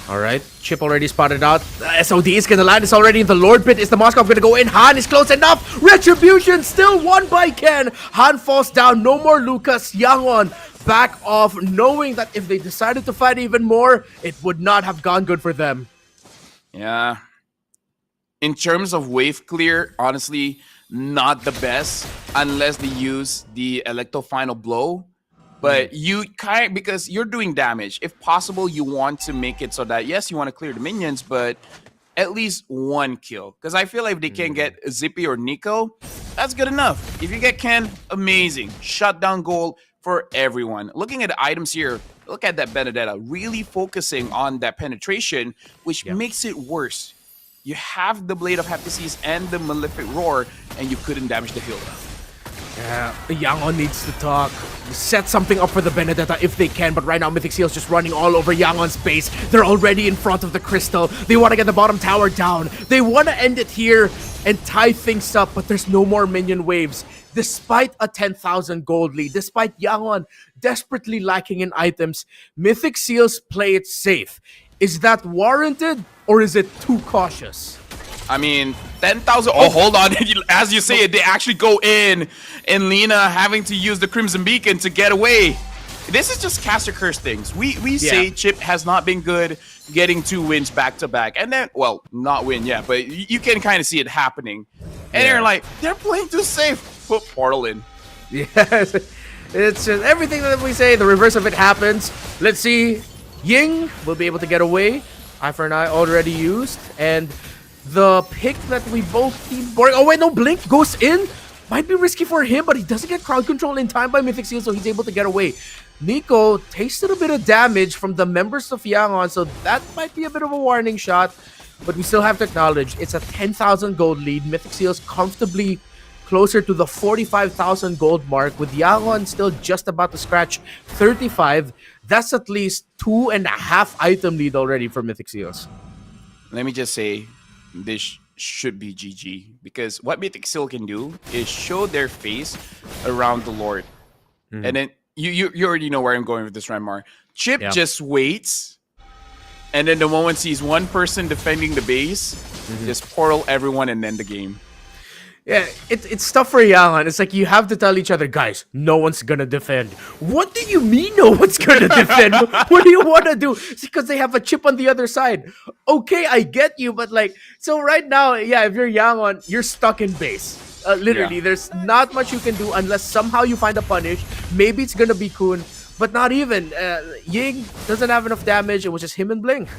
All right, Chip already spotted out. SOD is gonna land. It's already in the Lord Pit. Is the Moskov gonna go in? Han is close enough. Retribution still won by Ken. Han falls down. No more Lucas. Yangon back off, knowing that if they decided to fight even more, it would not have gone good for them.
Yeah. In terms of wave clear, honestly, not the best unless they use the Electo Final Blow. But you because you're doing damage. If possible, you want to make it so that, yes, you want to clear the minions, but at least one kill. Because I feel like if they can get Zippy or Nico, that's good enough. If you get Ken, amazing. Shutdown goal for everyone. Looking at the items here, look at that Benedetta. Really focusing on that penetration, which makes it worse. You have the Blade of Heptases and the Malefic Roar, and you couldn't damage the healer.
Yeah, Yangon needs to talk. Set something up for the Benedetta if they can, but right now Mythic Seal's just running all over Yangon's base. They're already in front of the crystal. They want to get the bottom tower down. They want to end it here and tie things up, but there's no more minion waves. Despite a 10,000 gold lead, despite Yangon desperately lacking in items, Mythic Seals play it safe. Is that warranted, or is it too cautious?
I mean, 10,000. Oh, hold on. As you say it, they actually go in, and Lina having to use the Crimson Beacon to get away. This is just caster curse things. We say Chip has not been good getting 2 wins back to back, and then, well, not win yet, but you can kind of see it happening. And they're like, they're playing too safe. Put Portal in.
Yes, it's just everything that we say. The reverse of it happens. Let's see. Ying will be able to get away. Eye for an eye already used, and the pick that we both keep boring. Oh wait, no, Blink goes in. Might be risky for him, but he doesn't get crowd control in time by Mythic Seal, so he's able to get away. Nico tasted a bit of damage from the members of Yangon, so that might be a bit of a warning shot. But we still have to acknowledge it's a 10,000 gold lead. Mythic Seal's comfortably closer to the 45,000 gold mark, with Yangon still just about to scratch 35. That's at least 2.5 item lead already for Mythic Seals.
Let me just say, this should be GG, because what Mythic Seal can do is show their face around the Lord. And then you already know where I'm going with this, Ranmar. Chip just waits, and then the moment sees one person defending the base, just portal everyone and end the game.
Yeah, it's tough for Yangon. It's like you have to tell each other, guys, no one's gonna defend. What do you mean no one's gonna defend? What do you want to do? It's because they have a chip on the other side. Okay, I get you, but like, so right now, yeah, if you're Yangon, you're stuck in base. Literally, there's not much you can do unless somehow you find a punish. Maybe it's gonna be Kun, but not even. Ying doesn't have enough damage. It was just him and Blink.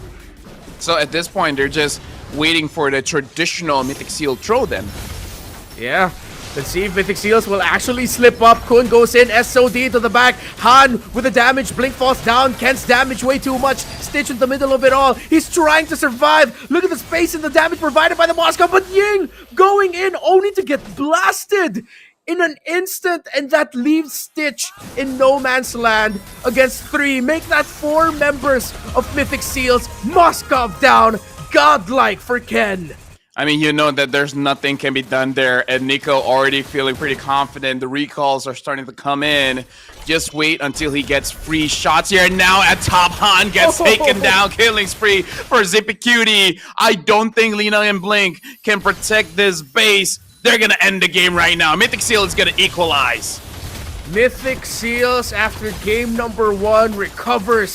So at this point, they're just waiting for the traditional Mythic Seal throw then.
Yeah, let's see if Mythic Seals will actually slip up. Kun goes in, SOD to the back. Han with the damage, Blink falls down. Ken's damage way too much. Stitch in the middle of it all. He's trying to survive. Look at the space and the damage provided by the Moscow, but Ying going in only to get blasted in an instant, and that leaves Stitch in no man's land against 3. Make that 4 members of Mythic Seals. Moscow down, godlike for Ken.
I mean, you know that there's nothing can be done there, and Nico already feeling pretty confident. The recalls are starting to come in. Just wait until he gets free shots here. And now at top, Han gets taken down. Killing spree for Zippy Cutie. I don't think Lina and Blink can protect this base. They're going to end the game right now. Mythic Seal is going to equalize.
Mythic Seals, after game number 1, recovers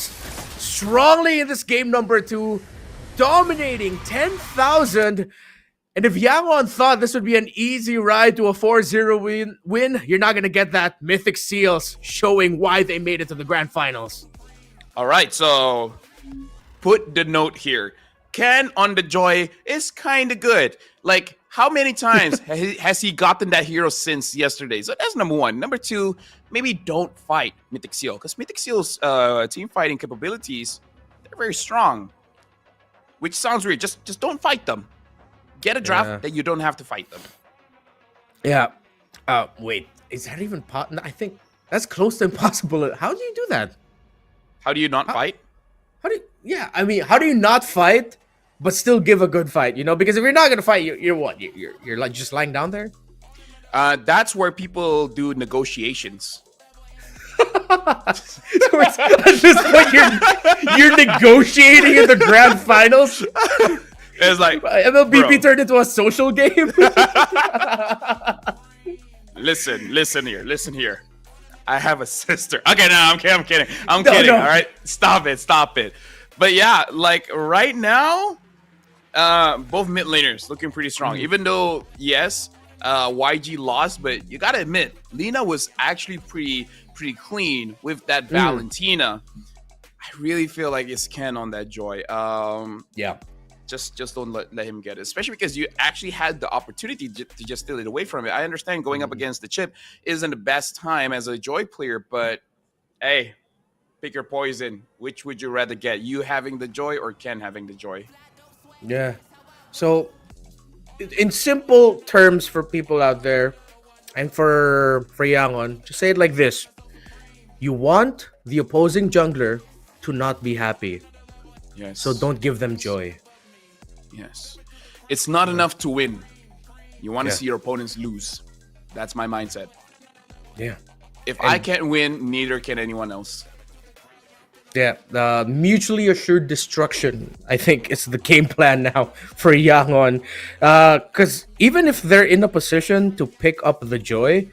strongly in this game number 2, dominating 10,000. And if Yangon thought this would be an easy ride to a 4-0 win, you're not going to get that. Mythic Seals showing why they made it to the grand finals.
All right, so put the note here. Ken on the Joy is kind of good. Like, how many times has he gotten that hero since yesterday? So that's number 1. Number 2, maybe don't fight Mythic Seal, because Mythic Seal's team fighting capabilities, they're very strong. Which sounds weird. Just don't fight them. Get a draft that you don't have to fight them.
Yeah. Wait, is that even possible? I think that's close to impossible. How do you do that?
How do you not fight?
How do you, yeah, I mean, how do you not fight but still give a good fight? Because if you're not gonna fight, you're what? You're like just lying down there.
That's where people do negotiations.
So at this point, you're negotiating in the grand finals.
It's like
MLBP
bro,
turned into a social game.
listen here. I have a sister. Okay, no, I'm kidding. I'm
No,
kidding.
no.
All right, stop it. But yeah, like right now, both mid laners looking pretty strong. Even though yes, YG lost, but you gotta admit, Lina was actually pretty clean with that Valentina. I really feel like it's Ken on that Joy.
Yeah.
Just don't let him get it, especially because you actually had the opportunity to just steal it away from it. I understand going up against the chip isn't the best time as a Joy player, but hey, pick your poison. Which would you rather get? You having the Joy or Ken having the Joy?
Yeah. So, in simple terms for people out there, and for Yangon, just say it like this: you want the opposing jungler to not be happy,
Yes.
so don't give them joy.
Yes. It's not enough to win. You want to
Yeah.
see your opponents lose. That's my mindset.
Yeah.
If I can't win, neither can anyone else.
Yeah, the mutually assured destruction, I think, is the game plan now for Yangon. Because even if they're in a position to pick up the joy,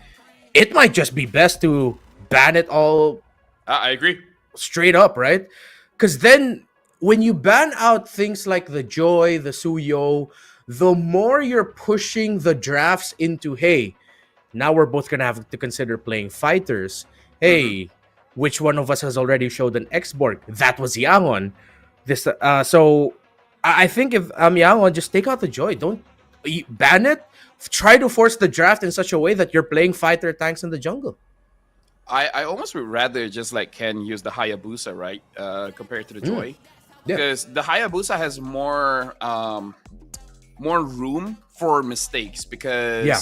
it might just be best to ban it all
I agree.
straight up, right? Because then when you ban out things like the joy, the suyo, the more you're pushing the drafts into, hey, now we're both gonna have to consider playing fighters. Hey, which one of us has already showed an X-Borg? That was Yangon. So I think if Yangon, just take out the joy. Don't ban it. Try to force the draft in such a way that you're playing fighter tanks in the jungle.
I almost would rather just like Ken use the Hayabusa, right? Compared to the Joy.
Yeah.
Because the Hayabusa has more room for mistakes because
Yeah.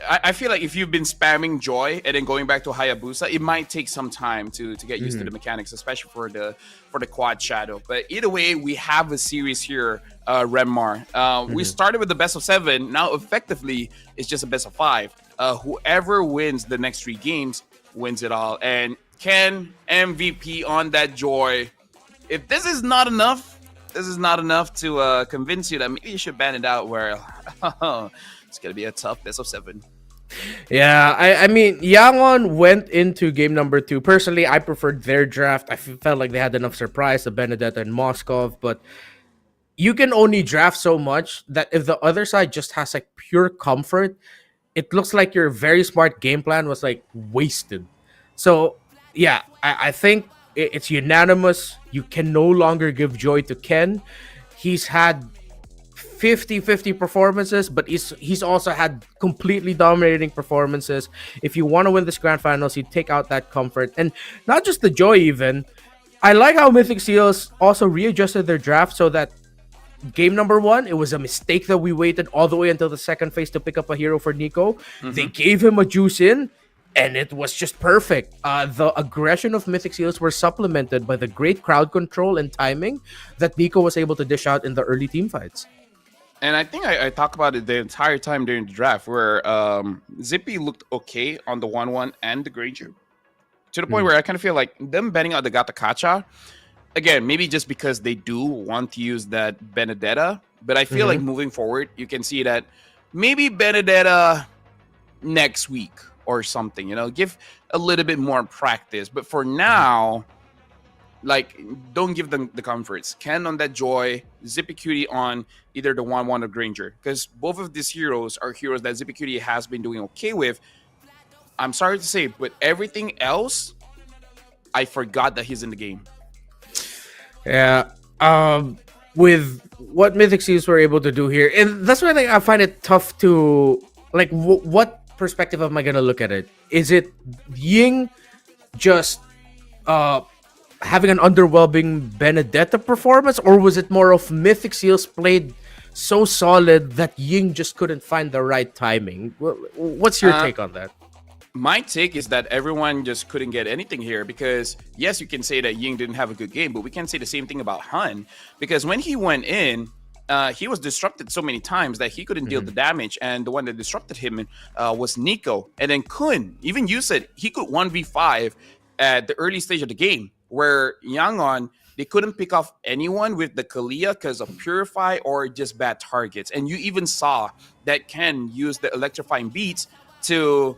I feel like if you've been spamming Joy and then going back to Hayabusa, it might take some time to get used to the mechanics, especially for the quad shadow. But either way, we have a series here, Remmar. We started with the best of 7. Now, effectively, it's just a best of 5. Whoever wins the next 3 games wins it all. And Ken, MVP on that Joy. If this is not enough to convince you that maybe you should ban it out, where it's going to be a tough best of 7.
Yeah, I mean, Yangon went into game number 2. Personally, I preferred their draft. I felt like they had enough surprise, the Benedetta and Moskov, but you can only draft so much that if the other side just has like pure comfort, it looks like your very smart game plan was like wasted. So, yeah, I think it's unanimous. You can no longer give joy to Ken. He's had 50-50 performances, but he's also had completely dominating performances. If you want to win this grand finals, you take out that comfort. And not just the joy even. I like how Mythic Seals also readjusted their draft so that game number 1, it was a mistake that we waited all the way until the second phase to pick up a hero for Nico. They gave him a juice in, and it was just perfect. The aggression of Mythic Seals were supplemented by the great crowd control and timing that Nico was able to dish out in the early team fights.
And I think I talked about it the entire time during the draft, where Zippy looked okay on the 1-1 and the Granger. To the point where I kind of feel like them betting out the Gata Kacha, again, maybe just because they do want to use that Benedetta, but I feel like moving forward, you can see that maybe Benedetta next week or something, give a little bit more practice. But for now, like, don't give them the comforts. Ken on that Joy, Zippy Cutie on either the 1-1 or Granger, because both of these heroes are heroes that Zippy Cutie has been doing okay with. I'm sorry to say, but everything else, I forgot that he's in the game.
Yeah. With what Mythic Seals were able to do here, and that's why I find it tough to like. What perspective am I gonna look at it? Is it Ying just having an underwhelming Benedetta performance, or was it more of Mythic Seals played so solid that Ying just couldn't find the right timing. What's your take on that?
My take is that everyone just couldn't get anything here because, yes, you can say that Ying didn't have a good game, but we can say the same thing about Han because when he went in, he was disrupted so many times that he couldn't deal the damage, and the one that disrupted him was Nico. And then Kun, even you said he could 1v5 at the early stage of the game, where Yangon, they couldn't pick off anyone with the Kalia because of Purify or just bad targets. And you even saw that Ken used the electrifying beats to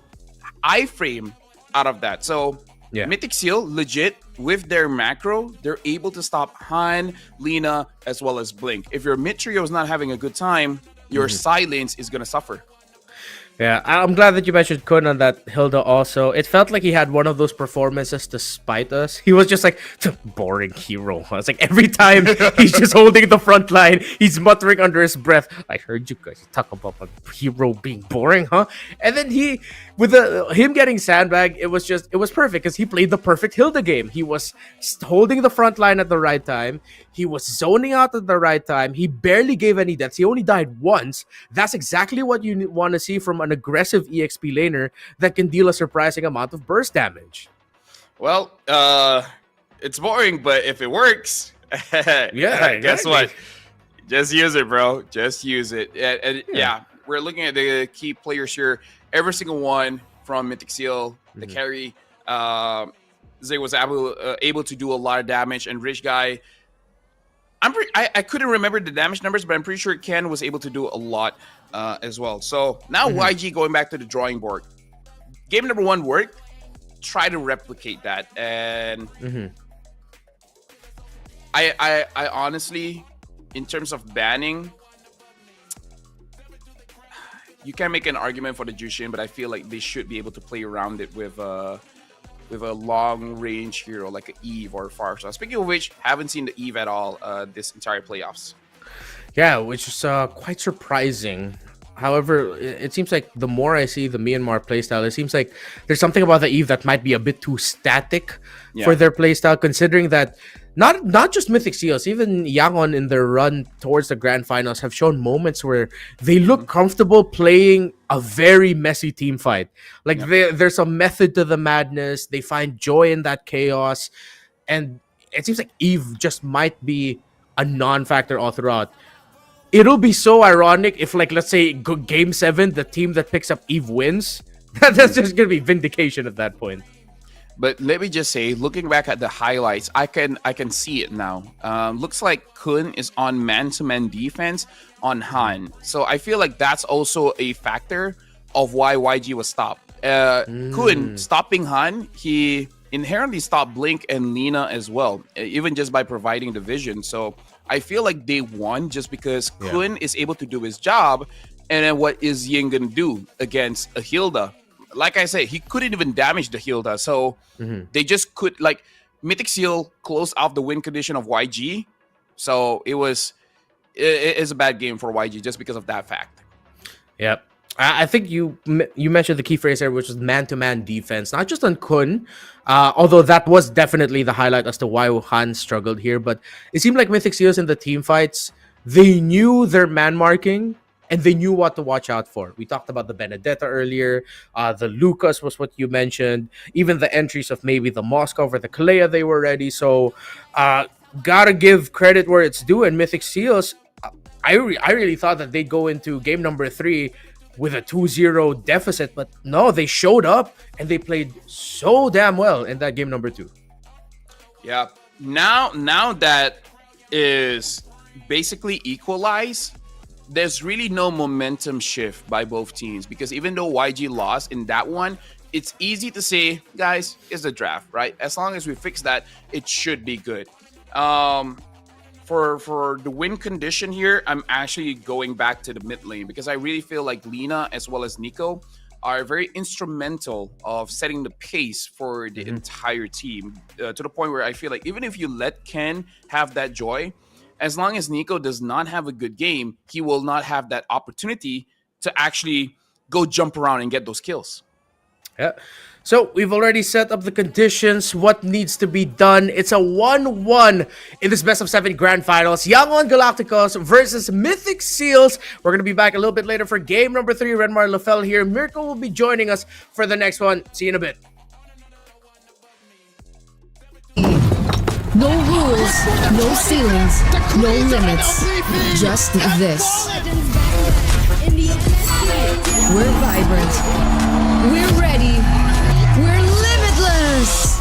iframe out of that. So Mythic Seal, legit, with their macro, they're able to stop Han, Lina, as well as Blink. If your mid trio is not having a good time, your silence is going to suffer.
Yeah, I'm glad that you mentioned Kun on that, Hilda, also. It felt like he had one of those performances to spite us. He was just like, boring hero. It's like every time he's just holding the front line, he's muttering under his breath, I heard you guys talk about a hero being boring, huh? And then with him getting sandbagged, it was perfect because he played the perfect Hilda game. He was holding the front line at the right time. He was zoning out at the right time. He barely gave any deaths. He only died once. That's exactly what you want to see from an aggressive EXP laner that can deal a surprising amount of burst damage.
Well, it's boring, but if it works, guess what? Just use it, bro. Just use it. And we're looking at the key players here. Every single one from Mythic Seal, the carry, Zay was able to do a lot of damage, and Rich Guy, I couldn't remember the damage numbers, but I'm pretty sure Ken was able to do a lot as well. So now YG going back to the drawing board. Game number 1 worked. Try to replicate that. And I honestly, in terms of banning, you can make an argument for the Jushin, but I feel like they should be able to play around it with a long-range hero like an Eve or Farsa. Speaking of which, haven't seen the Eve at all this entire playoffs.
Yeah, which is quite surprising. However, it seems like the more I see the Myanmar playstyle, it seems like there's something about the Eve that might be a bit too static for their playstyle, considering that not just Mythic Seals, even Yangon in their run towards the grand finals have shown moments where they look comfortable playing a very messy team fight. Like there's a method to the madness. They find joy in that chaos. And it seems like Eve just might be a non-factor all throughout. It'll be so ironic if, like, let's say game 7, the team that picks up Eve wins. That's just gonna be vindication at that point.
But let me just say, looking back at the highlights, I can see it now. Looks like Kun is on man-to-man defense on Han. So I feel like that's also a factor of why YG was stopped. Kun stopping Han, he inherently stopped Blink and Lina as well, even just by providing the vision. So I feel like they won just because Kun is able to do his job. And then what is Ying gonna do against a Hilda? Like I said, he couldn't even damage the Hilda. So they just could, like, Mythic Seal closed out the win condition of YG. So it is a bad game for YG just because of that fact.
Yep. I think you mentioned the key phrase there, which was man-to-man defense, not just on Kun, although that was definitely the highlight as to why Han struggled here. But it seemed like Mythic Seals in the team fights, they knew their man marking and they knew what to watch out for. We talked about the Benedetta earlier. The Lucas was what you mentioned. Even the entries of maybe the Moscow or the Kalea, they were ready. So gotta give credit where it's due. And Mythic Seals, I really thought that they'd go into game number 3 with a 2-0 deficit, but no, they showed up and they played so damn well in that game number 2.
Yeah. Now that is basically equalized, there's really no momentum shift by both teams, because even though YG lost in that one, it's easy to say, guys, it's a draft, right? As long as we fix that, it should be good. For the win condition here, I'm actually going back to the mid lane because I really feel like Lina as well as Nico are very instrumental of setting the pace for the entire team, to the point where I feel like even if you let Ken have that joy, as long as Nico does not have a good game, he will not have that opportunity to actually go jump around and get those kills.
Yeah. So we've already set up the conditions, what needs to be done. It's a 1-1 in this best of 7 grand finals. Yangon Galacticos versus Mythic Seals. We're going to be back a little bit later for game number 3. Renmar Lafell here. Mirko will be joining us for the next one. See you in a bit.
No rules, no ceilings, no limits. Just this. We're vibrant. We're ready. We're limitless.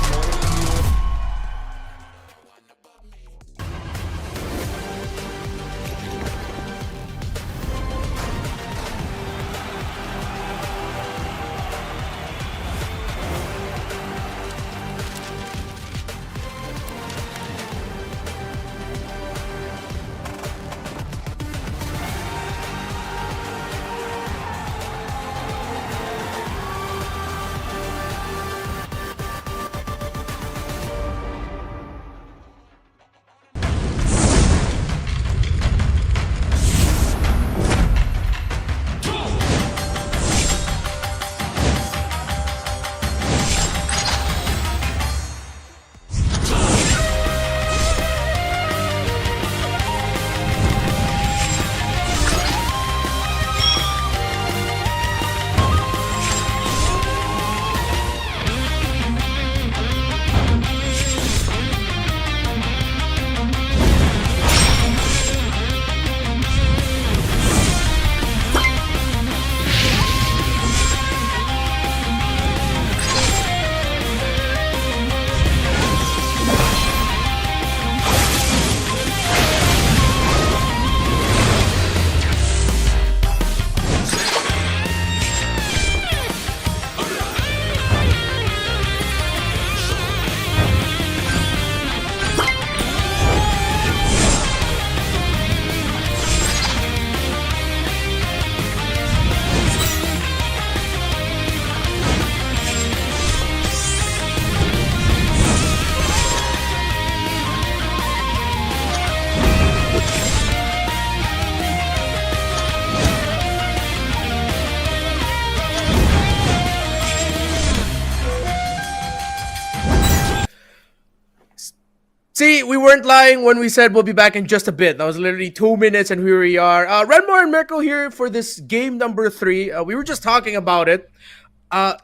See, we weren't lying when we said we'll be back in just a bit. That was literally 2 minutes, and here we are. Renmar and Mirko here for this game number 3. We were just talking about it.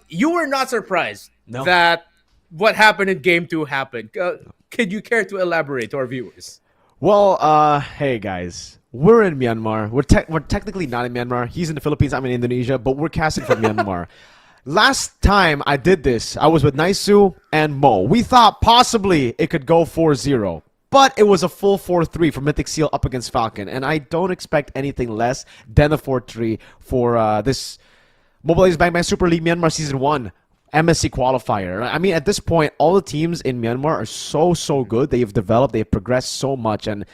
You were not surprised that what happened in game 2 happened. Could you care to elaborate to our viewers?
Well, hey guys, we're in Myanmar. We're technically not in Myanmar. He's in the Philippines, I'm in Indonesia, but we're casting from Myanmar. Last time I did this, I was with Naisu and Mo. We thought possibly it could go 4-0, but it was a full 4-3 for Mythic Seal up against Falcon, and I don't expect anything less than a 4-3 for this Mobile Legends Bang Bang Super League Myanmar Season 1 MSC qualifier. I mean, at this point, all the teams in Myanmar are so good. They've developed, they've progressed so much, and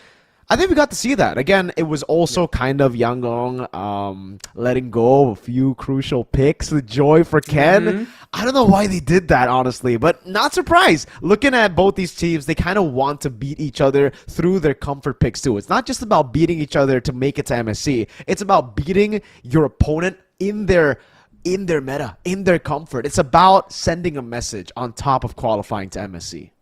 I think we got to see that. Again, it was also kind of Yangon letting go of a few crucial picks with joy for Ken. I don't know why they did that, honestly, but not surprised. Looking at both these teams, they kind of want to beat each other through their comfort picks too. It's not just about beating each other to make it to MSC. It's about beating your opponent in their meta, in their comfort. It's about sending a message on top of qualifying to MSC.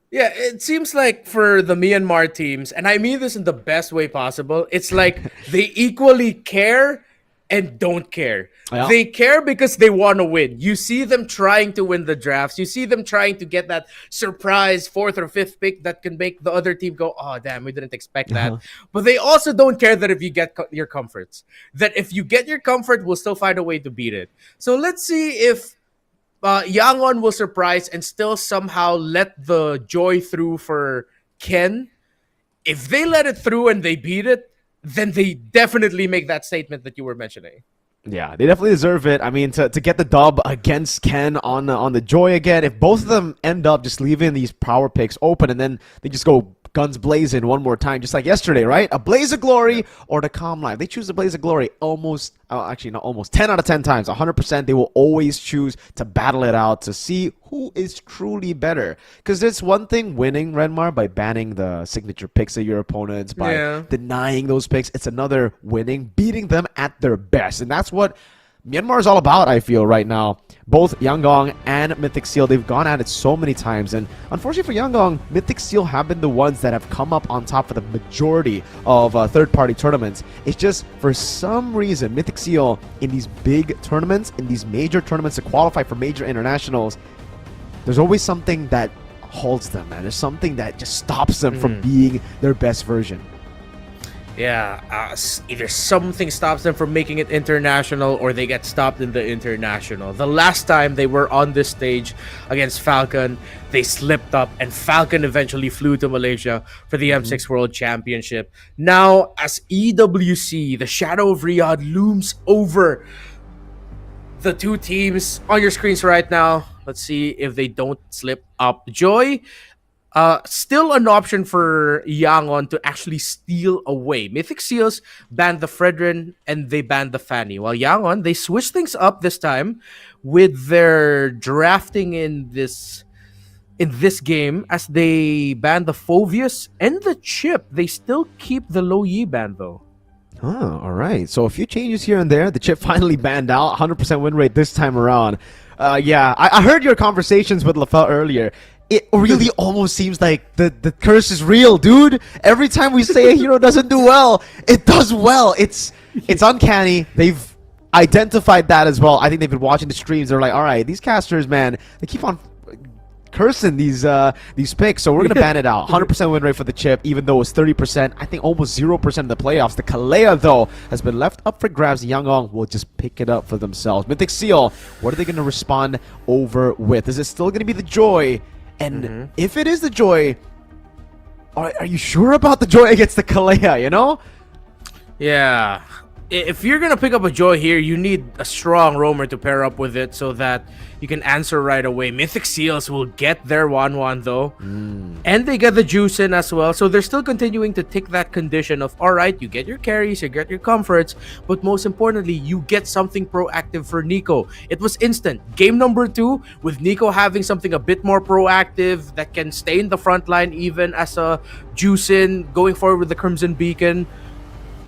Yeah, it seems like for the Myanmar teams, and I mean this in the best way possible, it's like they equally care and don't care.
Yeah.
They care because they want to win. You see them trying to win the drafts. You see them trying to get that surprise 4th or 5th pick that can make the other team go, oh, damn, we didn't expect that. But they also don't care that if you get your comforts. That if you get your comfort, we'll still find a way to beat it. So let's see if Yangon will surprise and still somehow let the joy through for Ken. If they let it through and they beat it, then they definitely make that statement that you were mentioning.
Yeah, they definitely deserve it. I mean, to get the dub against Ken on the joy again, if both of them end up just leaving these power picks open and then they just go guns blazing one more time, just like yesterday, right? A Blaze of Glory or the Calm Life. They choose the Blaze of Glory actually not almost, 10 out of 10 times, 100%. They will always choose to battle it out to see who is truly better. Because it's one thing winning, Renmar, by banning the signature picks of your opponents, by denying those picks. It's another winning, beating them at their best. And that's what Myanmar is all about, I feel, right now. Both Yangon and Mythic Seal, they've gone at it so many times. And unfortunately for Yangon, Mythic Seal have been the ones that have come up on top for the majority of third-party tournaments. It's just, for some reason, Mythic Seal, in these big tournaments, in these major tournaments to qualify for major internationals, there's always something that halts them, man. There's something that just stops them from being their best version.
Yeah, either something stops them from making it international or they get stopped in the international. The last time they were on this stage against Falcon, they slipped up and Falcon eventually flew to Malaysia for the M6 World Championship. Now, as EWC, the shadow of Riyadh looms over the two teams on your screens right now. Let's see if they don't slip up. Joy, still an option for Yangon to actually steal away. Mythic Seals banned the Fredrin and they banned the Fanny. While Yangon, they switched things up this time with their drafting in this game as they banned the Fovius and the Chip. They still keep the Low Yi ban though.
Oh, all right. So a few changes here and there. The Chip finally banned out. 100% win rate this time around. Yeah, I heard your conversations with LaFell earlier. It really almost seems like the curse is real, dude. Every time we say a hero doesn't do well, it does well. It's uncanny. They've identified that as well. I think they've been watching the streams. They're like, all right, these casters, man, they keep on cursing these picks, so we're gonna ban it out. 100% win rate for the Chip, even though it's 30%. I think almost 0% in the playoffs. The Kalea, though, has been left up for grabs. Yangon will just pick it up for themselves. Mythic Seal, what are they gonna respond over with? Is it still gonna be the Joy? And if it is the Joy, are you sure about the Joy against the Kalea, you know?
Yeah. If you're going to pick up a Joy here, you need a strong roamer to pair up with it so that you can answer right away. Mythic Seals will get their 1-1 though. And they get the juice in as well. So they're still continuing to tick that condition of, alright, you get your carries, you get your comforts, but most importantly, you get something proactive for Nico. It was instant. Game number 2, with Nico having something a bit more proactive that can stay in the front line even as a juice in, going forward with the Crimson Beacon.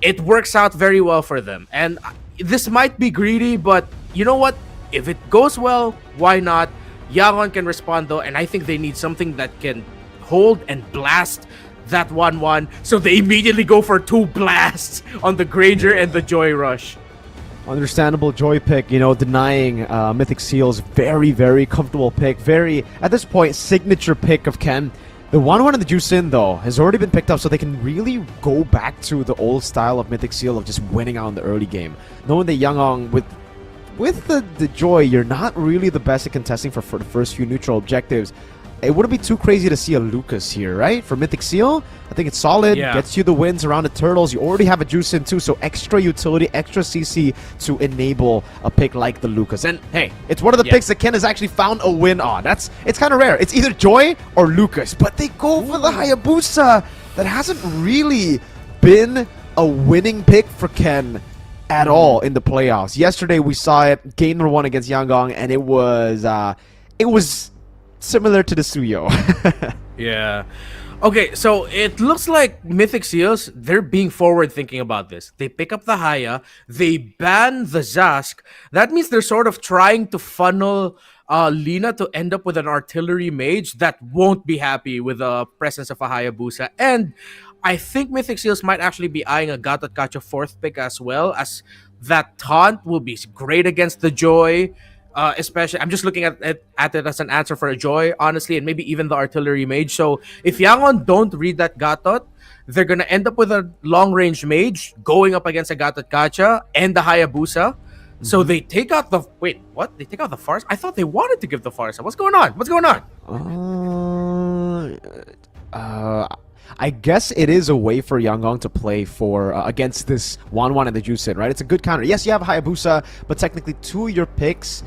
It works out very well for them. And this might be greedy, but you know what? If it goes well, why not? Yangon can respond though, and I think they need something that can hold and blast that 1-1. So they immediately go for 2 blasts on the Granger and the Joy Rush.
Understandable Joy pick, you know, denying Mythic Seal's very, very comfortable pick. Very, at this point, signature pick of Ken. The 1-1 in the Juice In, though, has already been picked up, so they can really go back to the old style of Mythic Seal of just winning out in the early game. Knowing that Yangon, with the Joy, you're not really the best at contesting for the first few neutral objectives. It wouldn't be too crazy to see a Lucas here, right? For Mythic Seal, I think it's solid, gets you the wins around the Turtles. You already have a Juice In too, so extra utility, extra CC to enable a pick like the Lucas. And hey, it's one of the picks that Ken has actually found a win on. It's kind of rare. It's either Joy or Lucas, but they go for the Hayabusa. That hasn't really been a winning pick for Ken at all in the playoffs. Yesterday we saw it, game number 1 against Yangon, and it was similar to the Suyo.
Yeah. Okay, so it looks like Mythic Seals, they're being forward thinking about this. They pick up the Haya, they ban the Zask. That means they're sort of trying to funnel Lina to end up with an artillery mage that won't be happy with the presence of a Hayabusa. And I think Mythic Seals might actually be eyeing a Gatot Kacha 4th pick as well, as that taunt will be great against the Joy. Especially, I'm just looking at it as an answer for a Joy, honestly, and maybe even the artillery mage. So if Yangon don't read that Gatot, they're gonna end up with a long-range mage going up against a Gatot Kacha and the Hayabusa. So they take out the They take out the Farsa? I thought they wanted to give the Farsa. What's going on?
I guess it is a way for Yangon to play for against this 1-1 and the Juice In, right? It's a good counter. Yes, you have Hayabusa, but technically 2 of your picks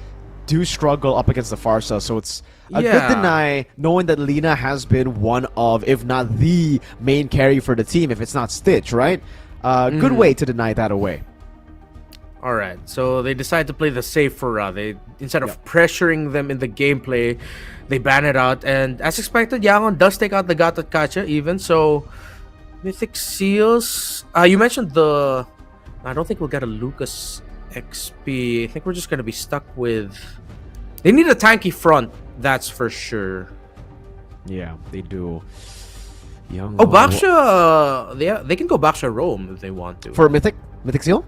do struggle up against the Farsa, so it's a good deny, knowing that Lina has been one of, if not the main carry for the team, if it's not Stitch, right? Good way to deny that away.
All right, so they decide to play the safe route. They, instead of pressuring them in the gameplay, they ban it out. And as expected, Yangon does take out the Gatot Kacha even. So Mythic Seals, you mentioned I don't think we'll get a Lucas XP. I think we're just gonna be stuck with. They need a tanky front, that's for sure.
Yeah, they do. Young
Oh, Baksha. They can go Baksha Rome if they want to.
for Mythic Seal.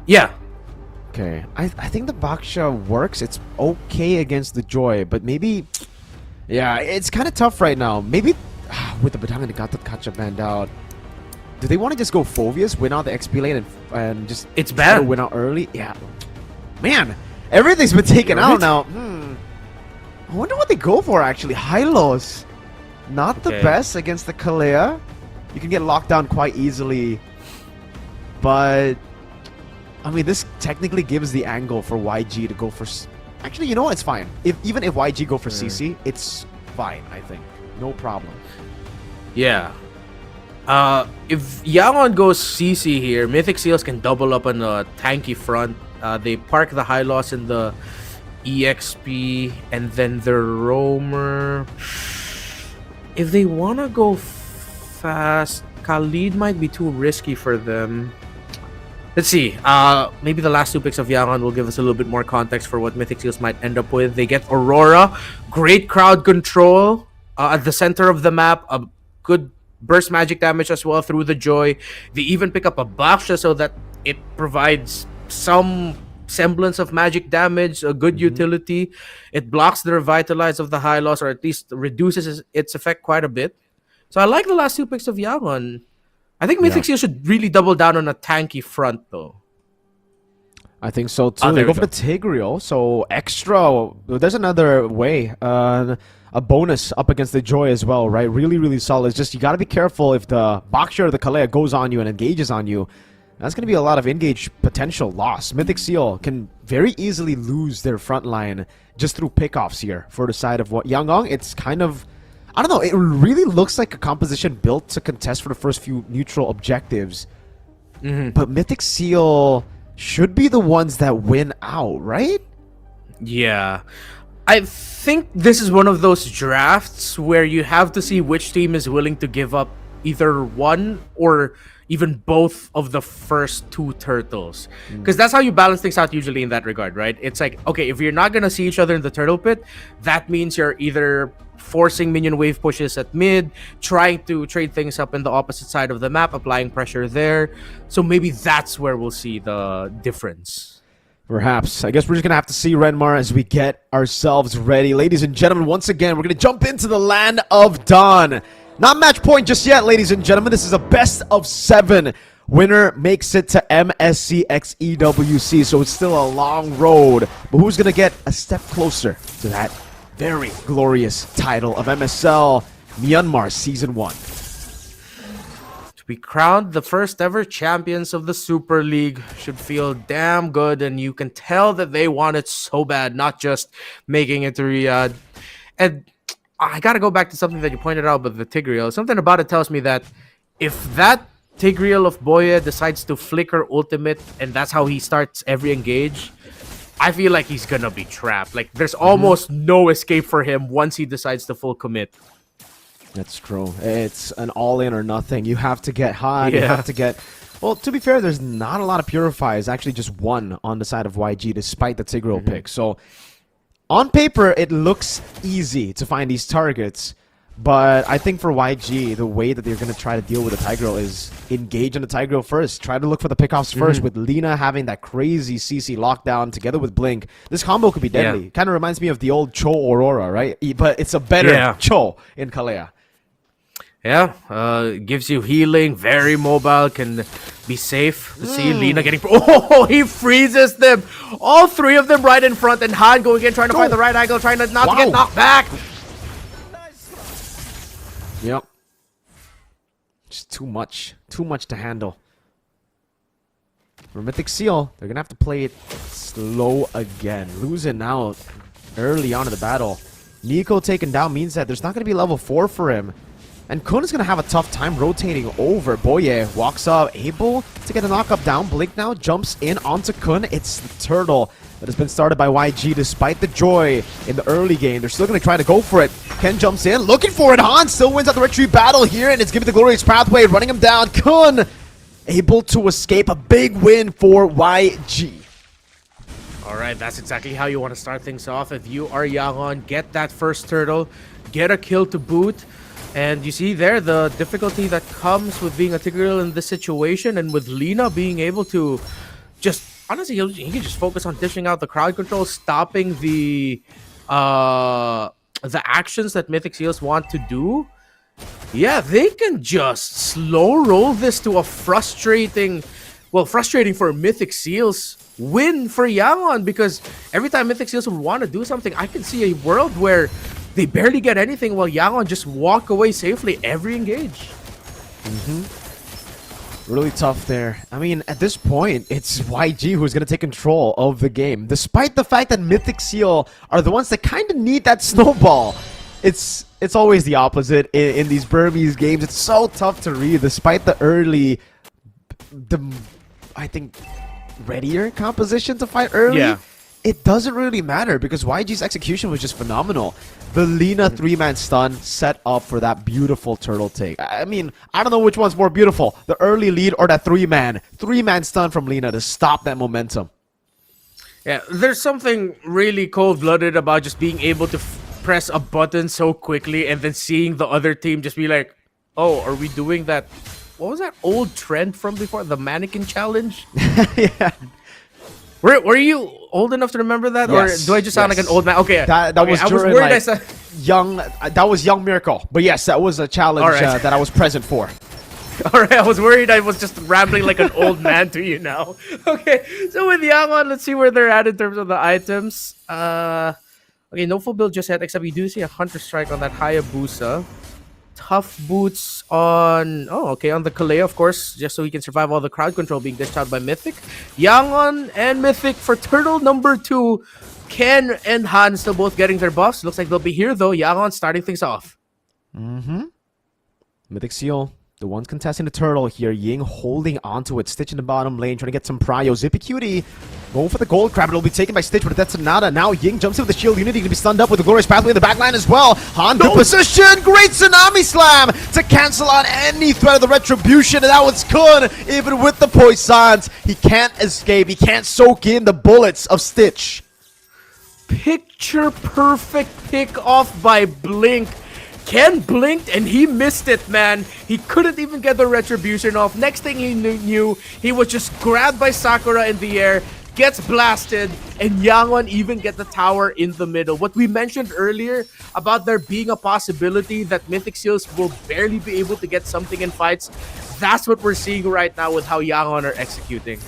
Yeah.
Okay, I think the Baksha works. It's okay against the Joy, but maybe, yeah, it's kind of tough right now. Maybe with the Batang and the Kacha banned out, do they want to just go Phobius, win out the XP lane, and just
It's
try to
banned.
win out early? Yeah, man, everything's been taken out now. I wonder what they go for actually. Hylos, not the
Okay.
best against the Kalea. You can get locked down quite easily, but. I mean, this technically gives the angle for YG to go for... Actually, you know what? It's fine. Even if YG go for CC, it's fine, I think. No problem.
Yeah. If Yangon goes CC here, Mythic Seals can double up on a tanky front. They park the high loss in the EXP, and then the roamer. If they wanna go fast, Khalid might be too risky for them. Let's see. Maybe the last two picks of Yangon will give us a little bit more context for what Mythic Seals might end up with. They get Aurora, great crowd control at the center of the map, a good burst magic damage as well through the Joy. They even pick up a Baksha so that it provides some semblance of magic damage, a good utility. It blocks the Revitalize of the high loss, or at least reduces its effect quite a bit. So I like the last two picks of Yangon. I think Mythic Seal should really double down on a tanky front, though.
I think so too.
Ah,
They
there
go
we
for the Tigreal, so extra. There's another way. A bonus up against the Joy as well, right? Really, really solid. It's just you got to be careful if the Baksha or the Kalea goes on you and engages on you. That's going to be a lot of engage potential loss. Mythic Seal can very easily lose their front line just through pickoffs here for the side of what Yangon. It's kind of, I don't know, it really looks like a composition built to contest for the first few neutral objectives. But Mythic Seal should be the ones that win out, right?
Yeah. I think this is one of those drafts where you have to see which team is willing to give up either one or even both of the first two turtles. Because that's how you balance things out usually in that regard, right? It's like, okay, if you're not going to see each other in the turtle pit, that means you're either forcing minion wave pushes at mid, trying to trade things up in the opposite side of the map, applying pressure there. So maybe that's where we'll see the difference.
Perhaps. I guess we're just going to have to see Renmar as we get ourselves ready. Ladies and gentlemen, once again, we're going to jump into the Land of Dawn. Not match point just yet, ladies and gentlemen. This is a best of 7. Winner makes it to MSC XEWC, so it's still a long road. But who's going to get a step closer to that very glorious title of MSL Myanmar Season 1?
We crowned the first ever champions of the Super League. Should feel damn good, and you can tell that they want it so bad, not just making it to Riyadh. And I gotta go back to something that you pointed out about the Tigreal. Something about it tells me that if that Tigreal of Boye decides to flicker ultimate, and that's how he starts every engage, I feel like he's gonna be trapped. Like, there's almost no escape for him once he decides to full commit.
That's true. It's an all-in or nothing. You have to get hot. You
Yeah.
have to get... Well, to be fair, there's not a lot of Purifies. Actually, just one on the side of YG, despite the Tigreal pick. So, on paper, it looks easy to find these targets. But I think for YG, the way that they're going to try to deal with the Tigreal is engage on the Tigreal first. Try to look for the pickoffs first, with Lina having that crazy CC lockdown together with Blink. This combo could be deadly.
Yeah.
Kind of reminds me of the old Cho Aurora, right? But it's a better Cho in Kalea.
Yeah, gives you healing, very mobile, can be safe. To see Lina getting... Oh, he freezes them! All three of them right in front, and Han going in, trying to find the right angle, trying to not to get knocked back!
Yep. Just too much. Too much to handle. For Mythic Seal, they're going to have to play it slow again. Losing out early on in the battle. Nico taken down means that there's not going to be level 4 for him. And Kun is going to have a tough time rotating over. Boye walks up, able to get a knock-up down. Blink now jumps in onto Kun. It's the turtle that has been started by YG despite the joy in the early game. They're still going to try to go for it. Ken jumps in, looking for it. Han still wins at the retreat battle here, and it's giving the glorious pathway, running him down. Kun able to escape. A big win for YG.
All right, that's exactly how you want to start things off. If you are Yangon, get that first turtle, get a kill to boot. And you see there the difficulty that comes with being a Tigreal in this situation, and with Lina being able to just, honestly, he can just focus on dishing out the crowd control, stopping the actions that Mythic Seals want to do. Yeah, they can just slow roll this to a frustrating for Mythic Seals win for Yangon, because every time Mythic Seals would want to do something, I can see a world where they barely get anything while Yangon just walk away safely every engage.
Really tough there. I mean, at this point, it's YG who's going to take control of the game, despite the fact that Mythic Seal are the ones that kind of need that snowball. It's always the opposite in these Burmese games. It's so tough to read, despite the early, I think, readier composition to fight early.
Yeah.
It doesn't really matter because YG's execution was just phenomenal. The Lina 3-man stun set up for that beautiful turtle take. I mean, I don't know which one's more beautiful, the early lead or that 3-man stun from Lina to stop that momentum.
Yeah, there's something really cold-blooded about just being able to press a button so quickly and then seeing the other team just be like, oh, are we doing that? What was that old trend from before? The mannequin challenge?
Yeah.
Were you old enough to remember that?
Yes,
or do I just sound like an old man? Okay.
That
okay,
was
I was
during,
worried
like,
I said...
young, that was Young Miracle. But yes, that was a challenge
Alright.
that I was present for.
Alright, I was worried I was just rambling like an old man to you now. Okay, so with Yangon, let's see where they're at in terms of the items. Okay, no full build just yet, except we do see a Hunter Strike on that Hayabusa. Tough boots on... Oh, okay, on the Kalea, of course, just so he can survive all the crowd control being dished out by Mythic. Yangon and Mythic for turtle number 2. Ken and Han still both getting their buffs. Looks like they'll be here, though. Yangon starting things off.
Mythic Seal, the ones contesting the turtle here. Ying holding onto it. Stitch in the bottom lane, trying to get some prio. Zippy Cutie going for the gold crab. It'll be taken by Stitch with a Detonata. Now Ying jumps in with the shield. Unity gonna be stunned up with the glorious pathway in the backline as well. Han, good position. Great tsunami slam to cancel out any threat of the retribution. And that was good. Even with the poisons, he can't escape. He can't soak in the bullets of Stitch.
Picture perfect pick off by Blink. Ken blinked and he missed it, man. He couldn't even get the retribution off. Next thing he knew, he was just grabbed by Sakura in the air, gets blasted, and Yangon even get the tower in the middle. What we mentioned earlier about there being a possibility that Mythic Seals will barely be able to get something in fights, that's what we're seeing right now with how Yangon are executing.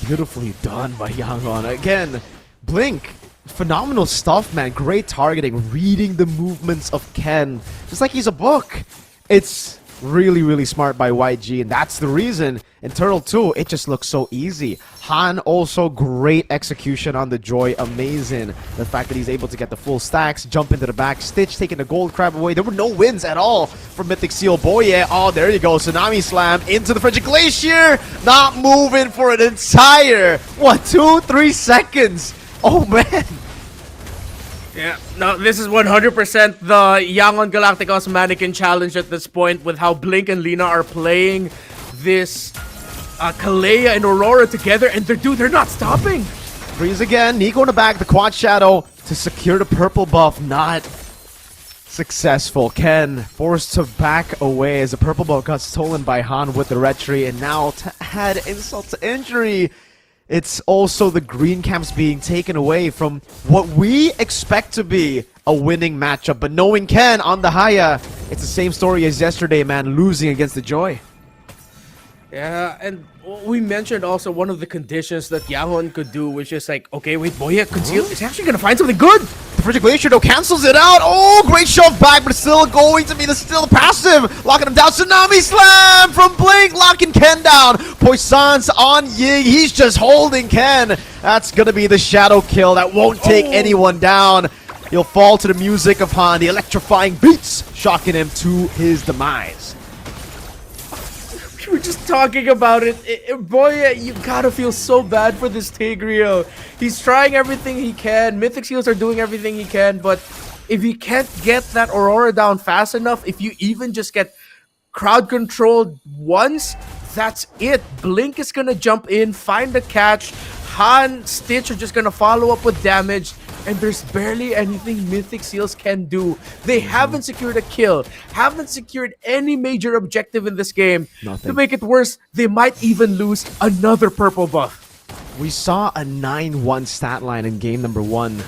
Beautifully done by Yangon. Again, Blink. Phenomenal stuff, man. Great targeting, reading the movements of Ken, just like he's a book. It's really, really smart by YG, and that's the reason in Turtle 2, it just looks so easy. Han also great execution on the Joy, amazing. The fact that he's able to get the full stacks, jump into the back, Stitch taking the gold crab away. There were no wins at all for Mythic Seal. Boye, oh, there you go. Tsunami Slam into the Frigid Glacier, not moving for an entire, 2-3 seconds. Oh, man.
Yeah, no, this is 100% the Yangon Galacticos Mannequin Challenge at this point, with how Blink and Lina are playing this Kalea and Aurora together, and they're not stopping.
Freeze again. Nico in the back, the Quad Shadow to secure the purple buff. Not successful. Ken forced to back away as the purple buff got stolen by Han with the retry, and now to add insult to injury, it's also the green camps being taken away from what we expect to be a winning matchup. But knowing Ken on the Haya, it's the same story as yesterday, man, losing against the Joy.
Yeah, and we mentioned also one of the conditions that Yangon could do, which is like, okay, wait, Boya conceal is actually gonna find something good.
The Frigid Glacier though cancels it out. Oh, great shove back, but still going to be still passive. Locking him down. Tsunami Slam from Blink, locking Ken down. Poisson's on Ying. He's just holding Ken. That's gonna be the shadow kill. That won't take anyone down. He'll fall to the music of Han, the electrifying beats, shocking him to his demise.
We were just talking about it. Boy, you gotta feel so bad for this Tigreal. He's trying everything he can. Mythic Seals are doing everything he can, but if you can't get that Aurora down fast enough, if you even just get crowd controlled once, that's it. Blink is gonna jump in, find the catch. Han, Stitch are just gonna follow up with damage, and there's barely anything Mythic Seals can do. They haven't secured a kill, haven't secured any major objective in this game.
Nothing.
To make it worse, they might even lose another purple buff.
We saw a 9-1 stat line in game number 1,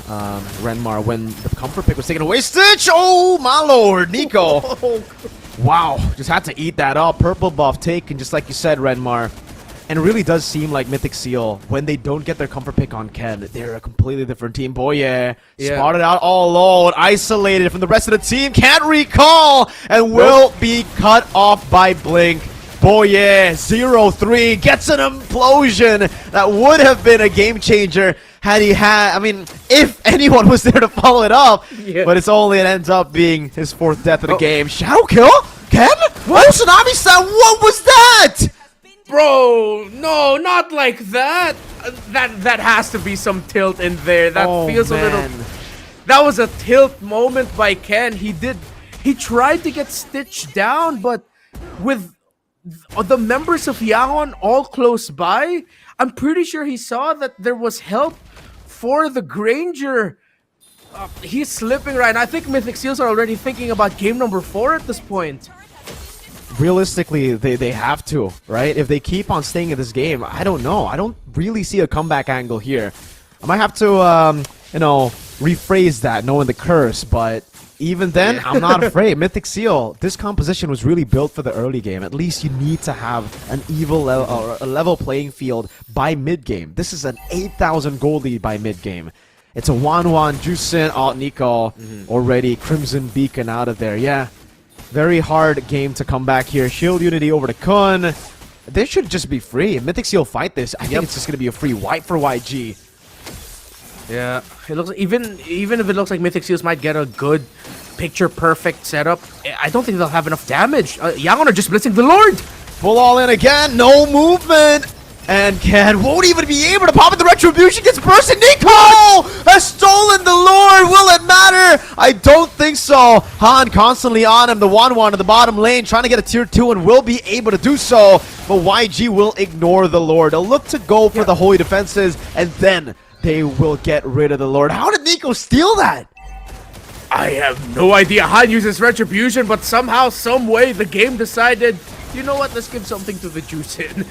Renmar, when the comfort pick was taken away. Stitch! Oh, my lord, Nico! Wow, just had to eat that up. Purple buff taken, just like you said, Renmar. And it really does seem like Mythic Seal, when they don't get their comfort pick on Ken, they're a completely different team. Boy, yeah. Spotted out all alone, isolated from the rest of the team, can't recall, and will be cut off by Blink. Boy, yeah, 0-3, gets an implosion that would have been a game changer had he had, I mean, if anyone was there to follow it up.
Yeah.
But it ends up being his 4th death of the game. Shadow kill? Ken? What? Tsunami sound? What was that?
Bro, no, not like that. That has to be some tilt in there. That feels a little. That was a tilt moment by Ken. He tried to get Stitch down, but with the members of Yangon all close by, I'm pretty sure he saw that there was help for the Granger. He's slipping right now. I think Mythic Seals are already thinking about game number 4 at this point.
Realistically, they have to, right? If they keep on staying in this game, I don't know. I don't really see a comeback angle here. I might have to, rephrase that, knowing the curse, but even then, I'm not afraid. Mythic Seal, this composition was really built for the early game. At least you need to have an a level playing field by mid-game. This is an 8,000 gold lead by mid-game. It's a 1-1, Juicin, alt Nico, already Crimson Beacon out of there. Yeah, very hard game to come back here. Shield Unity over to Kun. This should just be free. If Mythic Seal fight this, I think it's just going to be a free wipe for YG.
Yeah, it looks even if it looks like Mythic Seals might get a good picture perfect setup, I don't think they'll have enough damage. Yangon are just blitzing the Lord.
Full all in again, no movement. And Ken won't even be able to pop in the retribution, gets bursted. Nico has stolen the Lord. Will it matter? I don't think so. Han constantly on him, the 1-1 in the bottom lane, trying to get a tier 2 and will be able to do so. But YG will ignore the Lord. They'll look to go for the holy defenses, and then they will get rid of the Lord. How did Nico steal that?
I have no idea. Han uses retribution, but somehow, some way, the game decided, you know what, let's give something to the Juicin.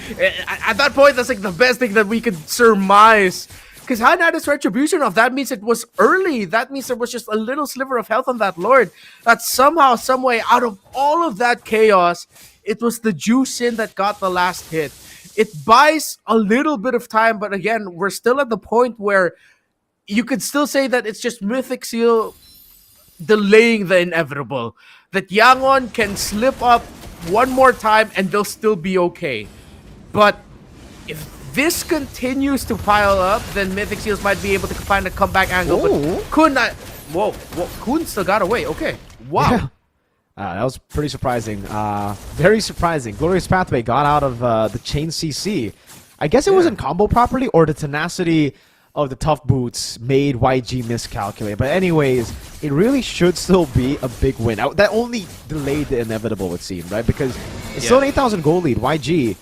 At that point, that's like the best thing that we could surmise. Because Han had his retribution off. That means it was early. That means there was just a little sliver of health on that Lord. That somehow, some way, out of all of that chaos, it was the Juicin that got the last hit. It buys a little bit of time, but again, we're still at the point where you could still say that it's just Mythic Seal delaying the inevitable. That Yangon can slip up one more time and they'll still be okay. But if this continues to pile up, then Mythic Seals might be able to find a comeback angle. But Kun, Kun still got away. Okay, wow.
Yeah. That was pretty surprising. Very surprising. Glorious Pathway got out of the chain CC. I guess it wasn't combo properly, or the tenacity of the tough boots made YG miscalculate. But anyways, it really should still be a big win. That only delayed the inevitable, it seemed, right? Because it's still an 8,000 gold lead. YG,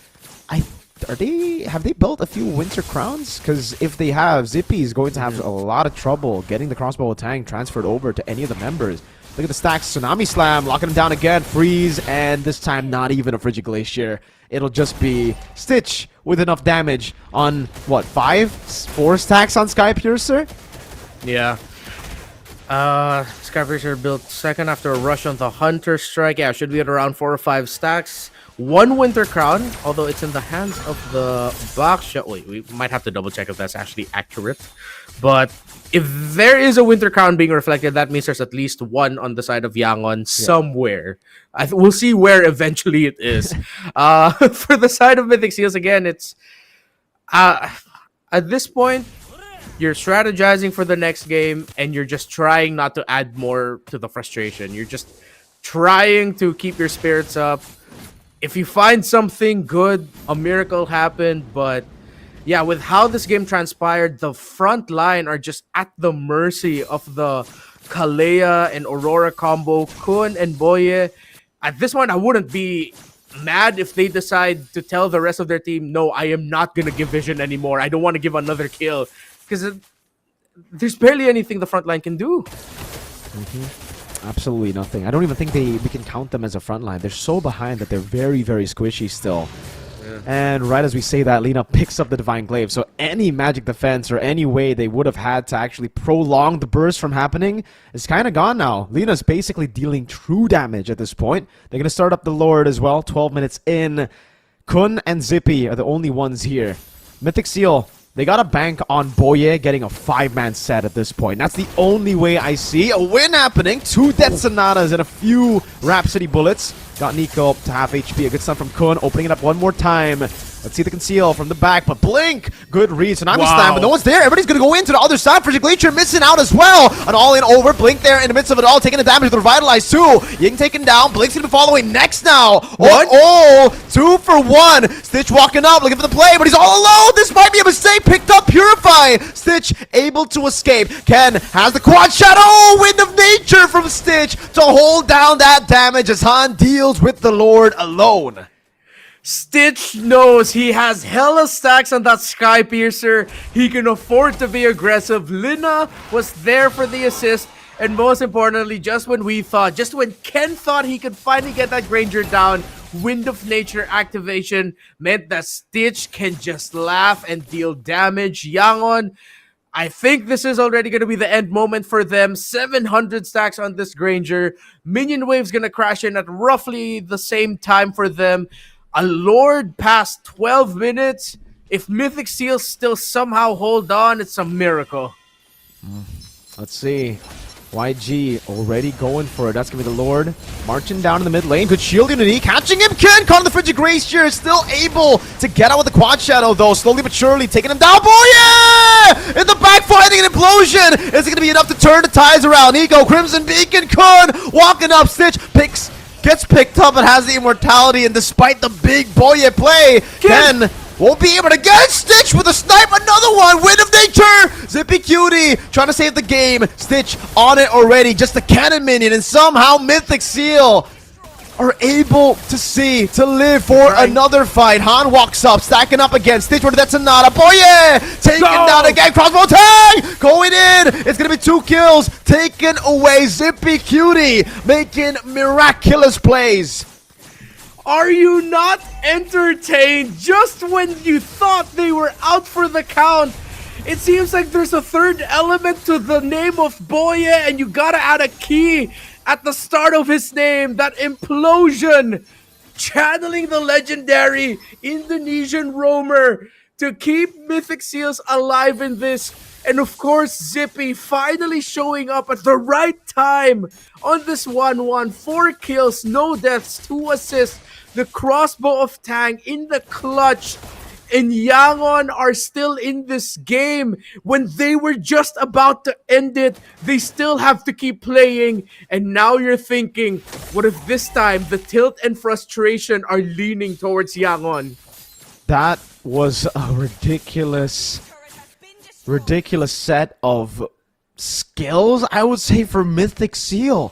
have they built a few Winter Crowns? Because if they have, Zippy is going to have a lot of trouble getting the crossbow tank transferred over to any of the members. Look at the stacks. Tsunami Slam, locking him down again. Freeze, and this time not even a Frigid Glacier. It'll just be Stitch with enough damage on, what, 4 stacks on Sky Piercer?
Yeah. Sky Piercer built second after a rush on the Hunter Strike. Yeah, should be at around 4 or 5 stacks. 1 Winter Crown, although it's in the hands of the Baksha. Wait, we might have to double check if that's actually accurate. But if there is a Winter Crown being reflected, that means there's at least 1 on the side of Yangon somewhere. We'll see where eventually it is. For the side of Mythic Seals, again, it's at this point, you're strategizing for the next game, and you're just trying not to add more to the frustration. You're just trying to keep your spirits up. If you find something good, a miracle happened, but yeah, with how this game transpired, the front line are just at the mercy of the Kalea and Aurora combo, Kun and Boye. At this point, I wouldn't be mad if they decide to tell the rest of their team, no, I am not going to give vision anymore. I don't want to give another kill. Because there's barely anything the front line can do.
Absolutely nothing. I don't even think we can count them as a front line. They're so behind that they're very, very squishy still. And right as we say that, Lina picks up the Divine Glaive. So any magic defense or any way they would have had to actually prolong the burst from happening is kind of gone now. Lina's basically dealing true damage at this point. They're going to start up the Lord as well. 12 minutes in. Kun and Zippy are the only ones here. Mythic Seal, they got to bank on Boye getting a 5-man set at this point. That's the only way I see a win happening. 2 Death Sonatas and a few Rhapsody bullets. Got Nico up to half HP. A good stun from Kun, opening it up one more time. Let's see the conceal from the back, but Blink! Good read. Tsunami Slam, but no one's there. Everybody's gonna go into the other side. Frigid Glacier missing out as well. An all-in over. Blink there in the midst of it all, taking the damage with the Revitalize too. Ying taken down. Blink's gonna be following next now. Oh, 2 for 1. Stitch walking up, looking for the play, but he's all alone. This might be a mistake. Picked up Purify. Stitch able to escape. Ken has the quad shadow. Wind of Nature from Stitch to hold down that damage as Han deals with the Lord alone.
Stitch knows he has hella stacks on that Sky Piercer. He can afford to be aggressive. Lina was there for the assist. And most importantly, just when Ken thought he could finally get that Granger down, Wind of Nature activation meant that Stitch can just laugh and deal damage. Yangon, I think this is already going to be the end moment for them. 700 stacks on this Granger. Minion Wave's going to crash in at roughly the same time for them. A Lord past 12 minutes. If Mythic Seals still somehow hold on, it's a miracle.
Let's see. YG already going for it. That's going to be the Lord. Marching down in the mid lane. Good shield unity. Catching him. Ken caught in the Frigid Glacier. Still able to get out with the quad shadow, though. Slowly but surely taking him down. Boy, yeah! In the back, finding an implosion. Is it going to be enough to turn the tides around? Nico, Crimson Beacon, Kun walking up. Stitch gets picked up and has the immortality. And despite the big Boye play, Ken won't be able to get Stitch with a snipe. Another one. Wind of Nature. Zippy Cutie trying to save the game. Stitch on it already. Just a cannon minion. And somehow Mythic Seal are able to live for another fight. Han walks up, stacking up again. Stitch with that Sonata. Boye taken down again. Crossbow tag going in. It's going to be 2 kills taken away. Zippy Cutie making miraculous plays.
Are you not entertained? Just when you thought they were out for the count, it seems like there's a third element to the name of Boye, and you gotta add a key at the start of his name. That implosion, channeling the legendary Indonesian roamer to keep Mythic Seals alive in this. And of course, Zippy finally showing up at the right time on this 1-1. 4 kills, no deaths, 2 assists. The crossbow of Tang in the clutch. And Yangon are still in this game. When they were just about to end it, they still have to keep playing. And now you're thinking, what if this time the tilt and frustration are leaning towards Yangon?
That was a ridiculous set of skills, I would say, for Mythic Seal.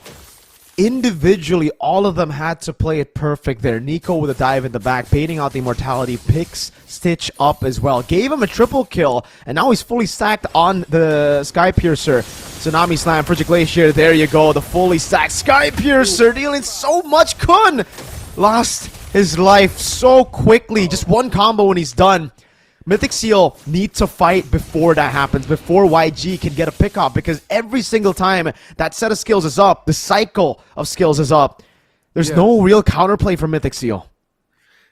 Individually, all of them had to play it perfect there. Nico with a dive in the back, baiting out the immortality, picks Stitch up as well. Gave him a triple kill, and now he's fully stacked on the Sky Piercer. Tsunami Slam, Frigid Glacier, there you go. The fully stacked Sky Piercer dealing so much. Kun lost his life so quickly. Just one combo when he's done. Mythic Seal need to fight before that happens, before YG can get a pick up, because every single time that set of skills is up, the cycle of skills is up, there's no real counterplay for Mythic Seal.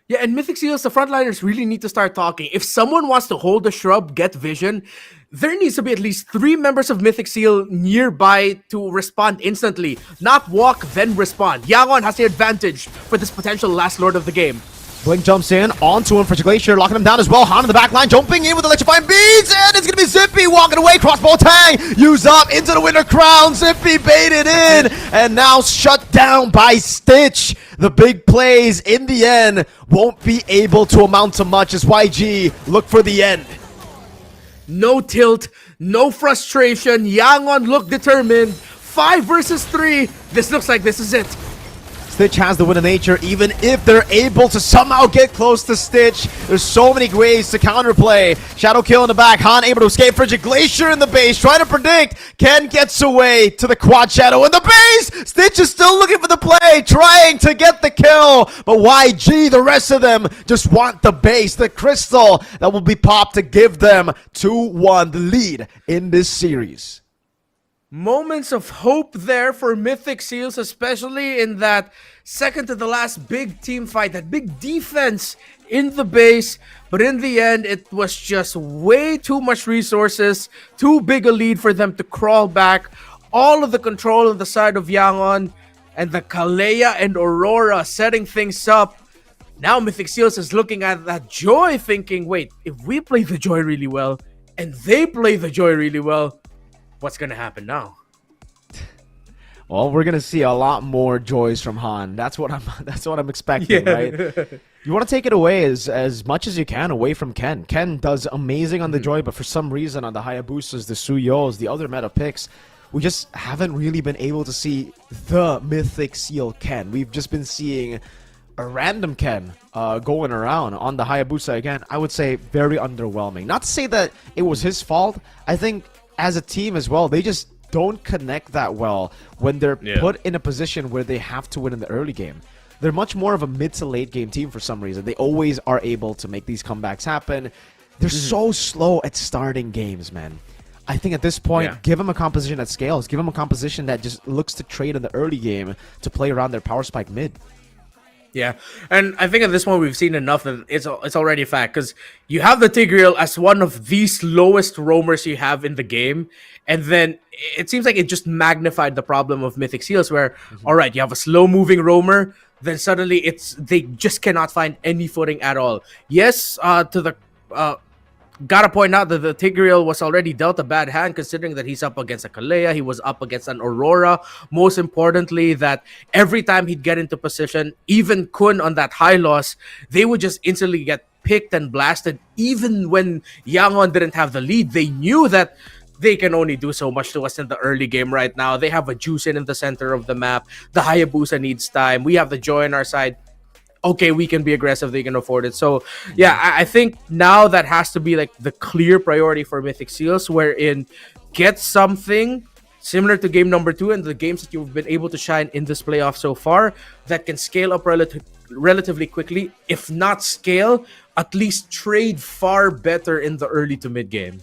Yeah, and Mythic Seals, the frontliners really need to start talking. If someone wants to hold the shrub, get vision, there needs to be at least 3 members of Mythic Seal nearby to respond instantly. Not walk, then respond. Yangon has the advantage for this potential last Lord of the game.
Blink jumps in, onto him, Frigid Glacier, locking him down as well. Han in the back line, jumping in with electrifying beads, and it's going to be Zippy walking away. Crossbow tang, use up into the Winter Crown. Zippy baited in, and now shut down by Stitch. The big plays in the end won't be able to amount to much as YG look for the end.
No tilt, no frustration. Yangon look determined. 5 versus 3. This looks like this is it.
Stitch has the win of nature, even if they're able to somehow get close to Stitch. There's so many ways to counterplay. Shadow kill in the back. Han able to escape. Frigid Glacier in the base, trying to predict. Ken gets away to the quad shadow in the base. Stitch is still looking for the play, trying to get the kill. But YG, the rest of them just want the base, the crystal that will be popped to give them 2-1 the lead in this series.
Moments of hope there for Mythic Seals, especially in that second to the last big team fight, that big defense in the base. But in the end, it was just way too much resources, too big a lead for them to crawl back. All of the control on the side of Yangon, and the Kalea and Aurora setting things up. Now Mythic Seals is looking at that Joy thinking, wait, if we play the Joy really well, and they play the Joy really well, what's gonna happen now?
Well, we're gonna see a lot more joys from Han. That's what I'm expecting, right? You want to take it away as much as you can away from Ken. Ken does amazing on the Joy, but for some reason on the Hayabusas, the Suyos, the other meta picks, we just haven't really been able to see the Mythic Seal Ken. We've just been seeing a random Ken going around on the Hayabusa again. I would say very underwhelming. Not to say that it was his fault. I think as a team as well, they just don't connect that well when they're put in a position where they have to win in the early game. They're much more of a mid to late game team for some reason. They always are able to make these comebacks happen. They're so slow at starting games, man. I think at this point, give them a composition that scales. Give them a composition that just looks to trade in the early game to play around their power spike mid.
Yeah, and I think at this point we've seen enough that it's already a fact, because you have the Tigreal as one of the slowest roamers you have in the game, and then it seems like it just magnified the problem of Mythic Seals, where, all right, you have a slow-moving roamer, then suddenly they just cannot find any footing at all. Yes, gotta point out that the Tigreal was already dealt a bad hand, considering that he's up against a Kalea, he was up against an Aurora. Most importantly, that every time he'd get into position, even Kun on that high loss, they would just instantly get picked and blasted. Even when Yangon didn't have the lead, they knew that they can only do so much to us in the early game right now. They have a Juicin in the center of the map. The Hayabusa needs time. We have the Joy on our side. Okay, we can be aggressive, they can afford it. So yeah, I think now that has to be like the clear priority for Mythic Seals, wherein get something similar to game number 2 and the games that you've been able to shine in this playoff so far that can scale up relatively quickly. If not scale, at least trade far better in the early to mid game.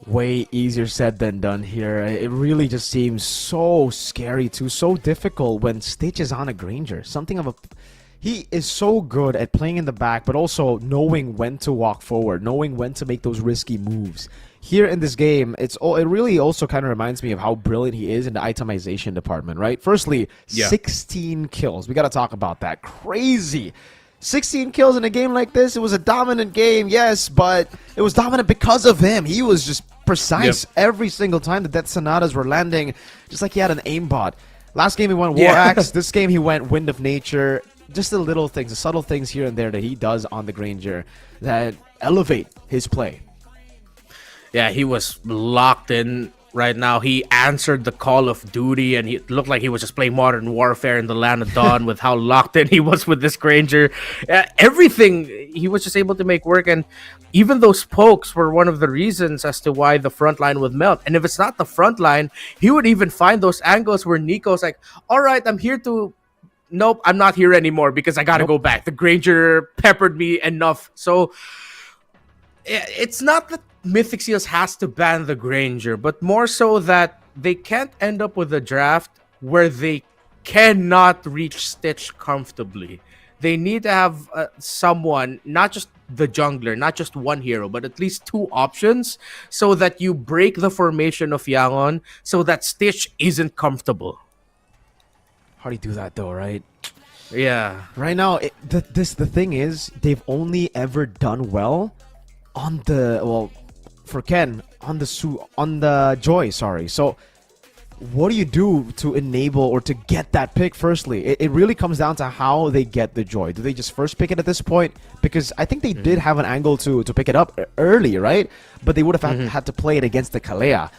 Way easier said than done here. It really just seems so scary too, so difficult when Stitch is on a Granger. He is so good at playing in the back, but also knowing when to walk forward, knowing when to make those risky moves. Here in this game, it really also kind of reminds me of how brilliant he is in the itemization department, right? Firstly, 16 kills. We got to talk about that. Crazy. 16 kills in a game like this. It was a dominant game, yes, but it was dominant because of him. He was just precise every single time the Death Sonatas were landing, just like he had an aimbot. Last game he went War Axe. This game he went Wind of Nature. Just the little things, the subtle things here and there that he does on the Granger that elevate his play.
Yeah, he was locked in right now. He answered the call of duty, and he looked like he was just playing Modern Warfare in the Land of Dawn with how locked in he was with this Granger. Everything he was just able to make work, and even those pokes were one of the reasons as to why the front line would melt. And if it's not the front line, he would even find those angles where Nico's like, all right, I'm here to... Nope, I'm not here anymore because I gotta go back. The Granger peppered me enough. So it's not that Mythic Seals has to ban the Granger, but more so that they can't end up with a draft where they cannot reach Stitch comfortably. They need to have someone, not just the jungler, not just one hero, but at least 2 options so that you break the formation of Yangon so that Stitch isn't comfortable.
How do you do that though, right?
Yeah.
Right now, the thing is, they've only ever done well on the, for Ken, on the Joy, sorry. So what do you do to enable or to get that pick firstly? It really comes down to how they get the Joy. Do they just first pick it at this point? Because I think they did have an angle to pick it up early, right? But they would have had to play it against the Kalea.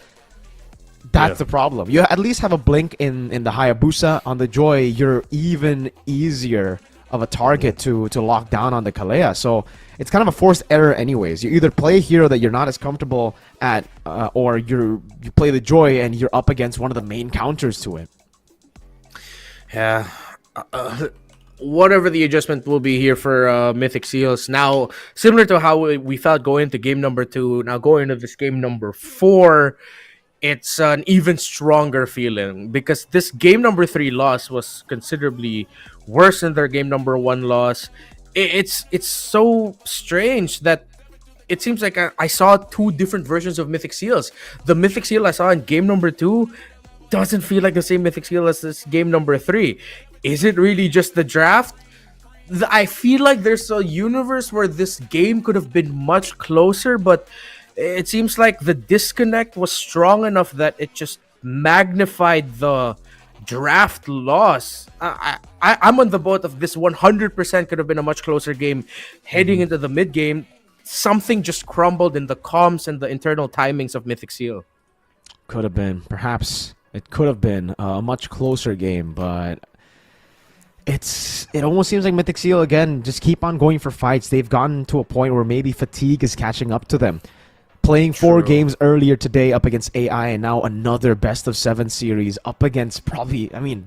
That's the problem. You at least have a blink in the Hayabusa. On the Joy, you're even easier of a target to lock down on the Kalea. So it's kind of a forced error anyways. You either play a hero that you're not as comfortable at, or you play the Joy and you're up against one of the main counters to it.
Yeah. Whatever the adjustment will be here for Mythic Seals. Now, similar to how we felt going into game number 2, now going into this game number 4, it's an even stronger feeling because this game number 3 loss was considerably worse than their game number 1 loss. It's so strange that it seems like I saw 2 different versions of Mythic Seals. The Mythic Seal I saw in game number 2 doesn't feel like the same Mythic Seal as this game number 3. Is it really just the draft? I feel like there's a universe where this game could have been much closer, but it seems like the disconnect was strong enough that it just magnified the draft loss. I'm on the boat of this 100% could have been a much closer game heading into the mid game. Something just crumbled in the comms and the internal timings of Mythic Seal.
Could have been. Perhaps it could have been a much closer game, but it almost seems like Mythic Seal, again, just keep on going for fights. They've gotten to a point where maybe fatigue is catching up to them. Playing 4 games earlier today up against AI, and now another best of 7 series up against probably,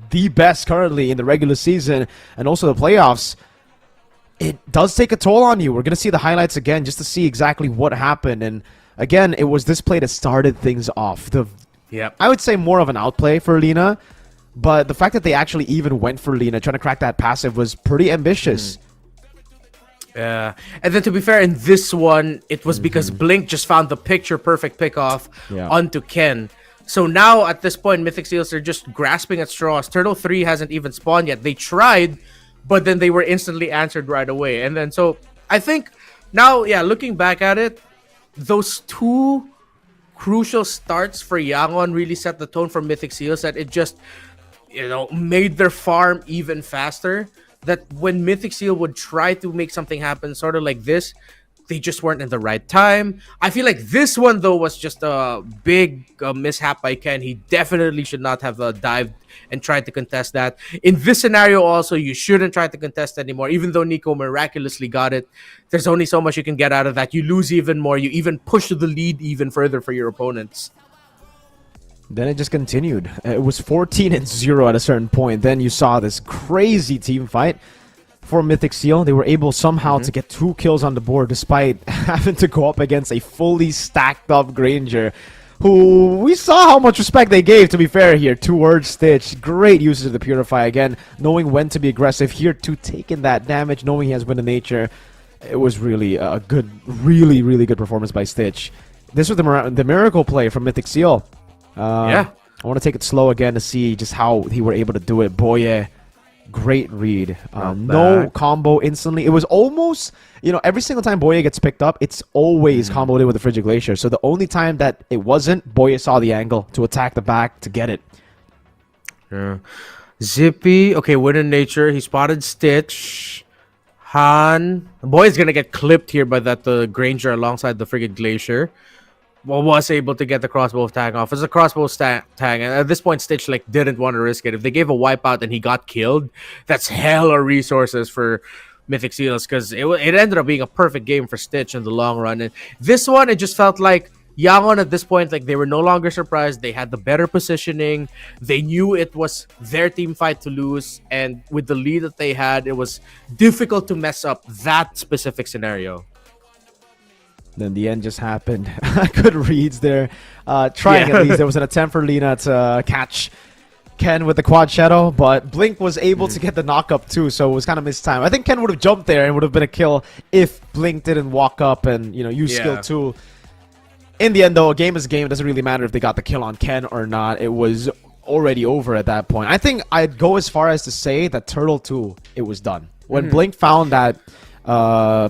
the best currently in the regular season and also the playoffs. It does take a toll on you. We're going to see the highlights again just to see exactly what happened. And again, it was this play that started things off. I would say more of an outplay for Lina, but the fact that they actually even went for Lina, trying to crack that passive, was pretty ambitious.
And then to be fair, in this one, it was because Blink just found the picture-perfect pickoff onto Ken. So now, at this point, Mythic Seals are just grasping at straws. Turtle 3 hasn't even spawned yet. They tried, but then they were instantly answered right away. And then, so, I think, now, looking back at it, those 2 crucial starts for Yangon really set the tone for Mythic Seals, that it just, made their farm even faster. That when Mythic Seal would try to make something happen, sort of like this, they just weren't in the right time. I feel like this one, though, was just a big mishap by Ken. He definitely should not have dived and tried to contest that. In this scenario, also, you shouldn't try to contest anymore. Even though Nico miraculously got it, there's only so much you can get out of that. You lose even more. You even push the lead even further for your opponents.
Then it just continued. It was 14-0 at a certain point. Then you saw this crazy team fight for Mythic Seal. They were able somehow to get 2 kills on the board despite having to go up against a fully stacked up Granger, who we saw how much respect they gave, to be fair here. 2-word Stitch. Great usage of the Purify again, knowing when to be aggressive. Here too, taking that damage, knowing he has Wind of Nature. It was really a good, really, really good performance by Stitch. This was the miracle play from Mythic Seal. I want to take it slow again to see just how he were able to do it. Boye, great read. No combo instantly. It was almost, every single time Boye gets picked up, it's always comboed in with the Frigid Glacier. So the only time that it wasn't, Boye saw the angle to attack the back to get it.
Yeah. Zippy, okay, Wind in Nature. He spotted Stitch. Han. Boye's going to get clipped here by that Granger alongside the Frigid Glacier. Was able to get the crossbow tag off. It's a crossbow tag, and at this point, Stitch didn't want to risk it. If they gave a wipeout and he got killed, that's hella resources for Mythic Seals, because it ended up being a perfect game for Stitch in the long run. And this one, it just felt like Yangon at this point, they were no longer surprised. They had the better positioning. They knew it was their team fight to lose, and with the lead that they had, it was difficult to mess up that specific scenario.
Then the end just happened. Good reads there. Trying at least. There was an attempt for Lina to catch Ken with the quad shadow, but Blink was able to get the knock up too, so it was kind of missed time. I think Ken would have jumped there and would have been a kill if Blink didn't walk up and use skill 2. In the end, though, a game is a game. It doesn't really matter if they got the kill on Ken or not. It was already over at that point. I think I'd go as far as to say that Turtle 2, it was done. When Blink found that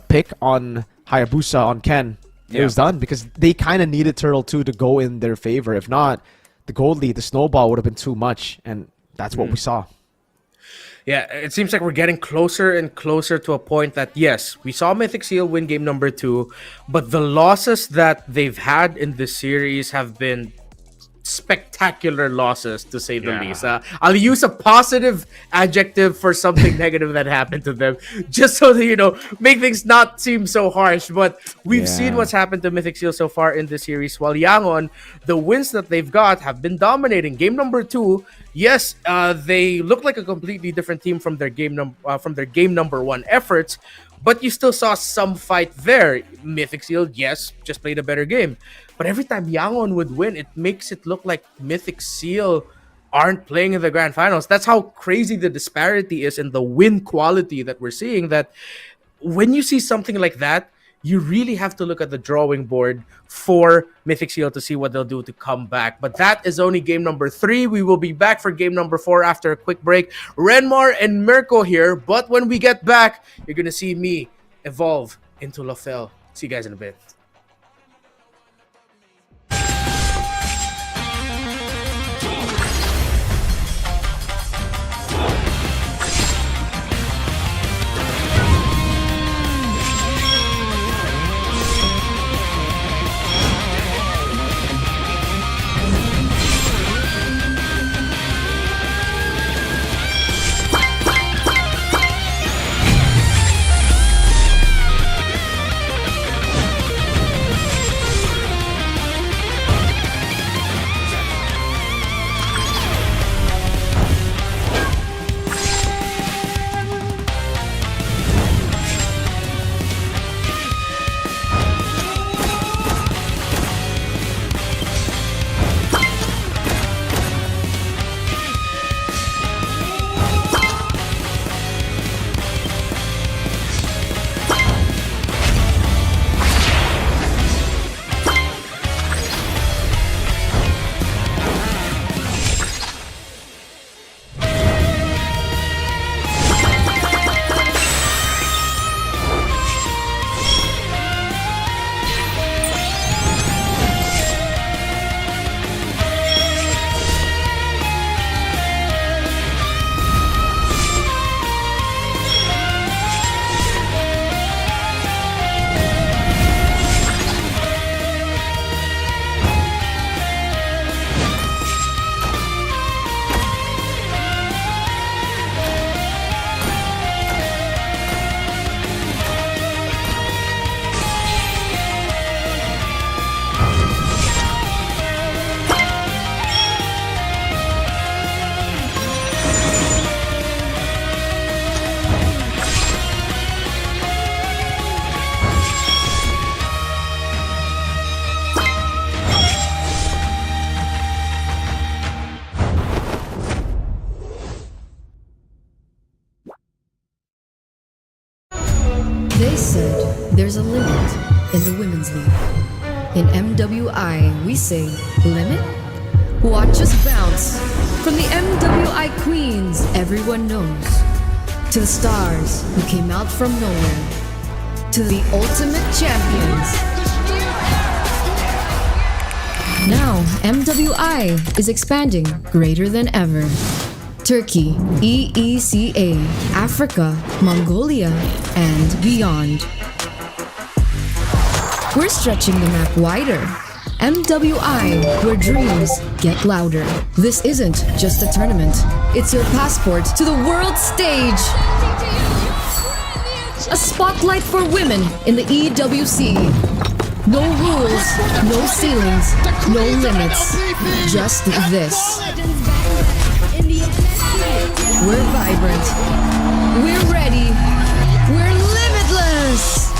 pick on Hayabusa on Ken, it was done because they kind of needed Turtle 2 to go in their favor. If not, the gold lead, the snowball would have been too much, and that's what we saw.
Yeah, it seems like we're getting closer and closer to a point that, yes, we saw Mythic Seal win game number 2, but the losses that they've had in this series have been spectacular losses, to say the
Yeah.
least. I'll use a positive adjective for something negative that happened to them, just so that, make things not seem so harsh. But we've seen
Yeah.
what's happened to Mythic Seal so far in this series, while Yangon, the wins that they've got have been dominating. Game number 2, yes, they look like a completely different team from their game number 1 efforts, but you still saw some fight there. Mythic Seal, yes, just played a better game. But every time Yangon would win, it makes it look like Mythic Seal aren't playing in the grand finals. That's how crazy the disparity is in the win quality that we're seeing. That when you see something like that, you really have to look at the drawing board for Mythic Seal to see what they'll do to come back. But that is only game number 3. We will be back for game number 4 after a quick break. Renmar and Mirko here. But when we get back, you're going to see me evolve into Lafel. See you guys in a bit.
They said there's a limit in the women's league. In MWI, we say limit? Watch us bounce from the MWI queens everyone knows, to the stars who came out from nowhere, to the ultimate champions. Now, MWI is expanding greater than ever. Turkey, EECA, Africa, Mongolia, and beyond. We're stretching the map wider. MWI, where dreams get louder. This isn't just a tournament. It's your passport to the world stage. A spotlight for women in the EWC. No rules, no ceilings, no limits. Just this. We're vibrant. We're ready. We're limitless.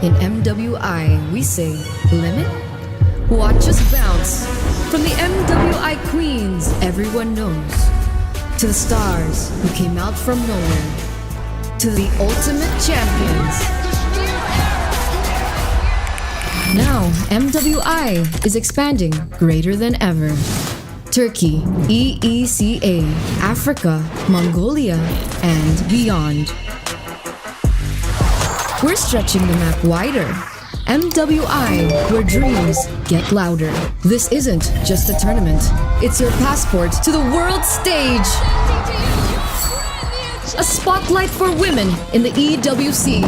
In MWI, we say limit. Watch us bounce. From the MWI queens everyone knows, to the stars who came out from nowhere, to the ultimate champions. Now, MWI is expanding greater than ever. Turkey, EECA, Africa, Mongolia, and beyond. We're stretching the map wider. MWI, where dreams get louder. This isn't just a tournament. It's your passport to the world stage. A spotlight for women in the EWC.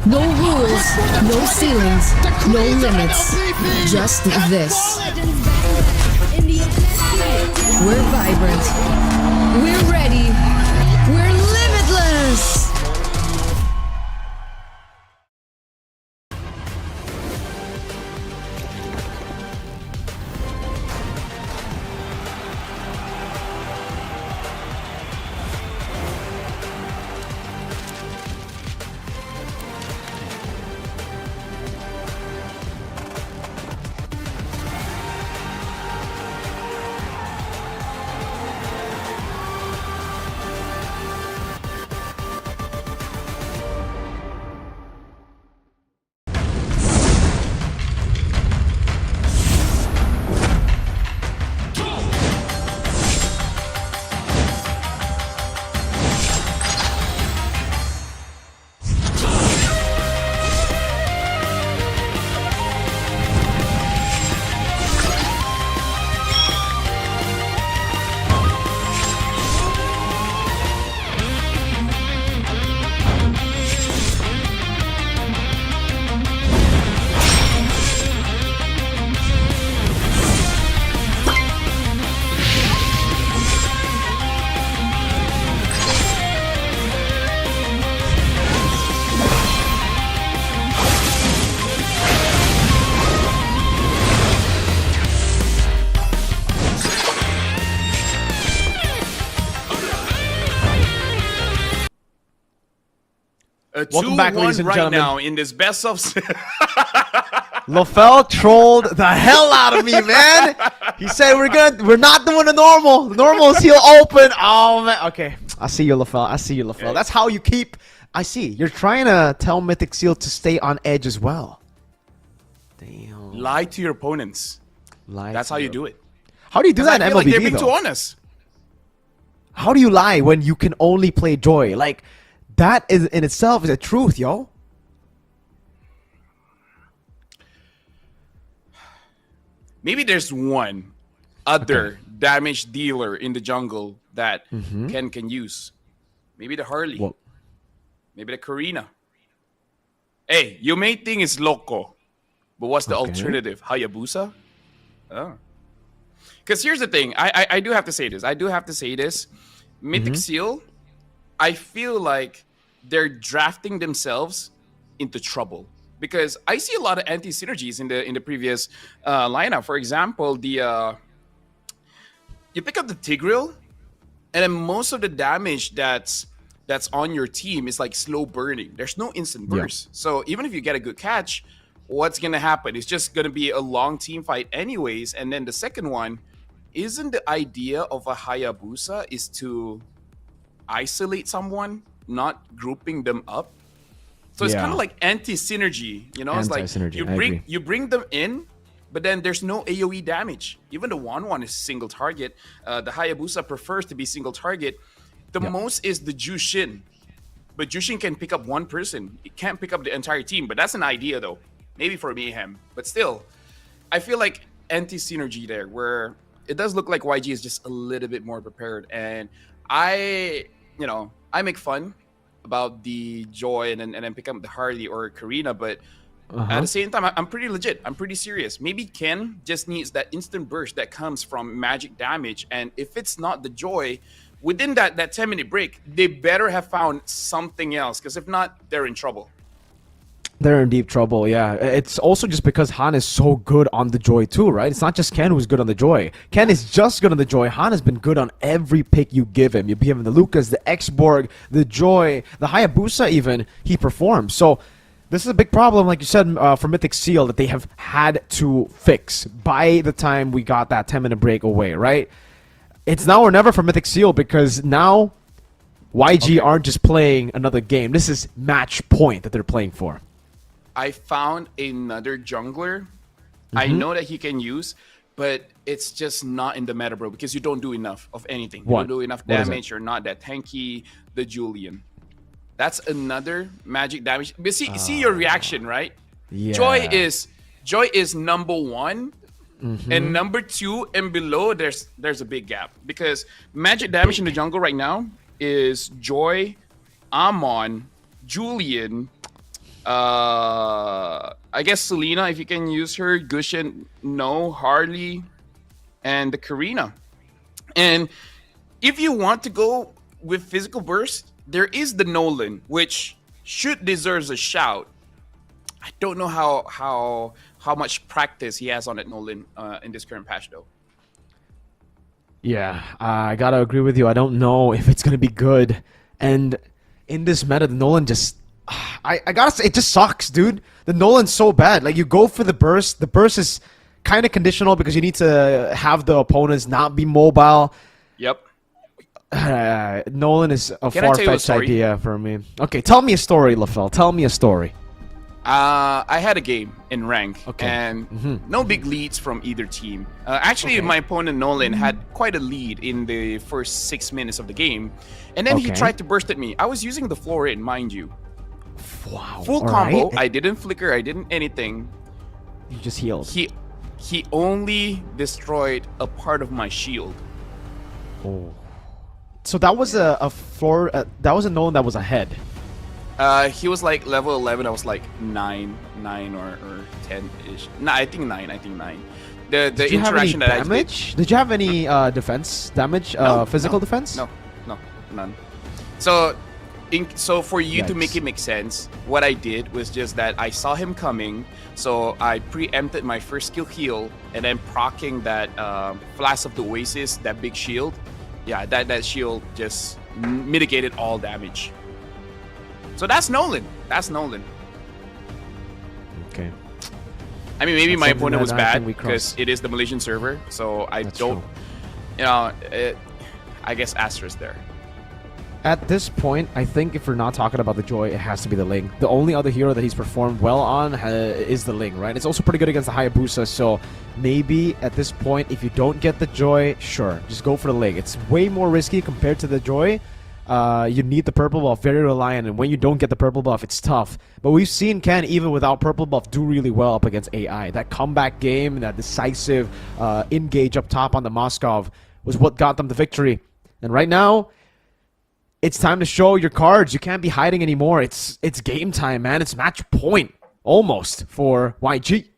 No rules, no ceilings, no limits. Just this. We're vibrant. We're ready. We're limitless.
A
Welcome back, ladies
2-1
and
right
gentlemen.
now in this best of.
LaFell trolled the hell out of me, man. He said we're not doing the normal. The normal is heel open. Oh man. Okay. I see you, LaFell. I see you, LaFell. That's how you keep. I see. You're trying to tell Mythic Seal to stay on edge as well. Damn.
Lie to your opponents.
Lie
That's
to
how you
your-
do it.
How do you do that
I
in
feel like they're
MLBB
being too
though?
honest.
How do you lie when you can only play Joy? Like that is in itself is a truth, yo.
Maybe there's one other damage dealer in the jungle that Ken can use. Maybe the Harley.
Well-
Maybe the Karina. Hey, your main thing is Loco. But what's the
Okay.
alternative? Hayabusa? Oh. Because here's the thing. I do have to say this. Mythic Seal, I feel like they're drafting themselves into trouble. Because I see a lot of anti-synergies in the previous lineup. For example, you pick up the Tigreal, and then most of the damage that's on your team is like slow burning. There's no instant
Yeah.
burst. So even if you get a good catch, what's gonna happen? It's just gonna be a long team fight anyways. And then the second one, isn't the idea of a Hayabusa is to isolate someone, not grouping them up? So it's
Yeah.
kind of like anti-synergy, you know? It's like
Anti-synergy, I agree.
you bring them in, but then there's no AoE damage. Even the 1-1 is single target. The Hayabusa prefers to be single target. The most is the Jushin. But Jushin can pick up one person. It can't pick up the entire team. But that's an idea, though. Maybe for Mayhem. But still, I feel like anti-synergy there, where it does look like YG is just a little bit more prepared. And I make fun about the Joy and then pick up the Harley or Karina. But at the same time, I'm pretty legit. I'm pretty serious. Maybe Ken just needs that instant burst that comes from magic damage. And if it's not the Joy, within that 10-minute break, they better have found something else. Because if not, they're in trouble.
They're in deep trouble, yeah. It's also just because Han is so good on the Joy too, right? It's not just Ken who's good on the Joy. Ken is just good on the Joy. Han has been good on every pick you give him. You give him the Lucas, the X-Borg, the Joy, the Hayabusa even, he performs. So This is a big problem, like you said, for Mythic Seal that they have had to fix by the time we got that 10-minute break away, right? It's now or never for Mythic Seal because now YG aren't just playing another game. This is match point that they're playing for.
I found another jungler. I know that he can use, but it's just not in the meta, bro, because you don't do enough of anything. You don't do enough damage. You're not that tanky. The Julian. That's another magic damage. But see your reaction, right?
Yeah.
Joy is number 1, and number 2 and below there's a big gap because magic damage in the jungle right now is Joy, Amon, Julian. I guess Selena, if you can use her, Gushin, no, Harley, and the Karina. And if you want to go with physical burst, there is the Nolan, which deserves a shout. I don't know how much practice he has on that Nolan in this current patch, though.
Yeah, I gotta agree with you. I don't know if it's gonna be good. And in this meta, the Nolan just... I gotta say, it just sucks, dude. The Nolan's so bad. Like, you go for the burst. The burst is kind of conditional because you need to have the opponents not be mobile.
Yep.
Nolan is a far-fetched idea for me. Okay, tell me a story, LaFell. Tell me a story.
I had a game in rank, and no big leads from either team. Actually, my opponent Nolan had quite a lead in the first 6 minutes of the game, and then he tried to burst at me. I was using the floor in, mind you.
Wow.
Full combo. I didn't flicker. I didn't anything.
You just healed.
He only destroyed a part of my shield.
Oh. So that was a floor. That was a Nolan that was ahead.
He was like level 11. I was like 9 or 10-ish. No, I think 9. The interaction that
damage? Did you have any defense damage? Physical defense?
No, none. So for you to make it make sense, what I did was just that I saw him coming, so I preempted my first skill heal, and then proccing that Flash of the Oasis, that big shield. Yeah, that shield just mitigated all damage. So that's Nolan. Okay. I mean, maybe my opponent was bad because it is the Malaysian server, so I don't, I guess asterisk there.
At this point, I think if we're not talking about the Joy, it has to be the Ling. The only other hero that he's performed well on is the Ling, right? It's also pretty good against the Hayabusa, so maybe at this point, if you don't get the Joy, sure, just go for the Ling. It's way more risky compared to the Joy. You need the purple buff, very reliant, and when you don't get the purple buff, it's tough. But we've seen Ken, even without purple buff, do really well up against AI. That comeback game, that decisive engage up top on the Moskov was what got them the victory. And right now, it's time to show your cards. You can't be hiding anymore. It's game time, man. It's match point, almost, for YG.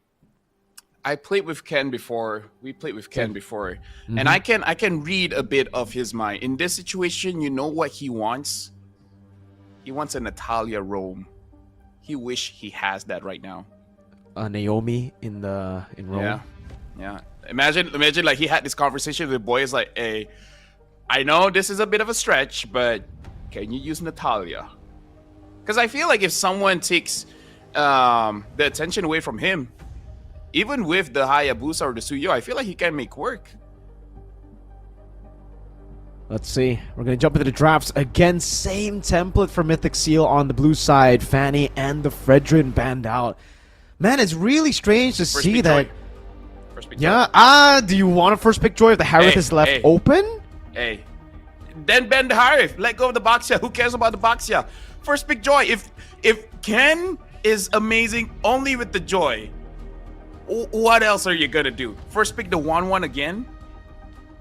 I played with Ken before. We played with Ken before, and I can read a bit of his mind. In this situation, you know what he wants? He wants a Natalia roam. He wish he has that right now.
Naomi in Rome.
Yeah. Imagine like he had this conversation with the boys like, hey, I know this is a bit of a stretch, but can you use Natalia? Because I feel like if someone takes the attention away from him, even with the Hayabusa or the Suyo, I feel like he can make work.
Let's see. We're going to jump into the drafts. Again, same template for Mythic Seal on the blue side. Fanny and the Fredrin banned out. Man, it's really strange to see that...
First pick
Joy. Do you want a first pick Joy if the Harith is left open?
Hey. Then ban the Harith. Let go of the Baxia. Who cares about the Baxia? First pick Joy. If Ken is amazing only with the Joy, what else are you gonna do? First pick the 1-1 again?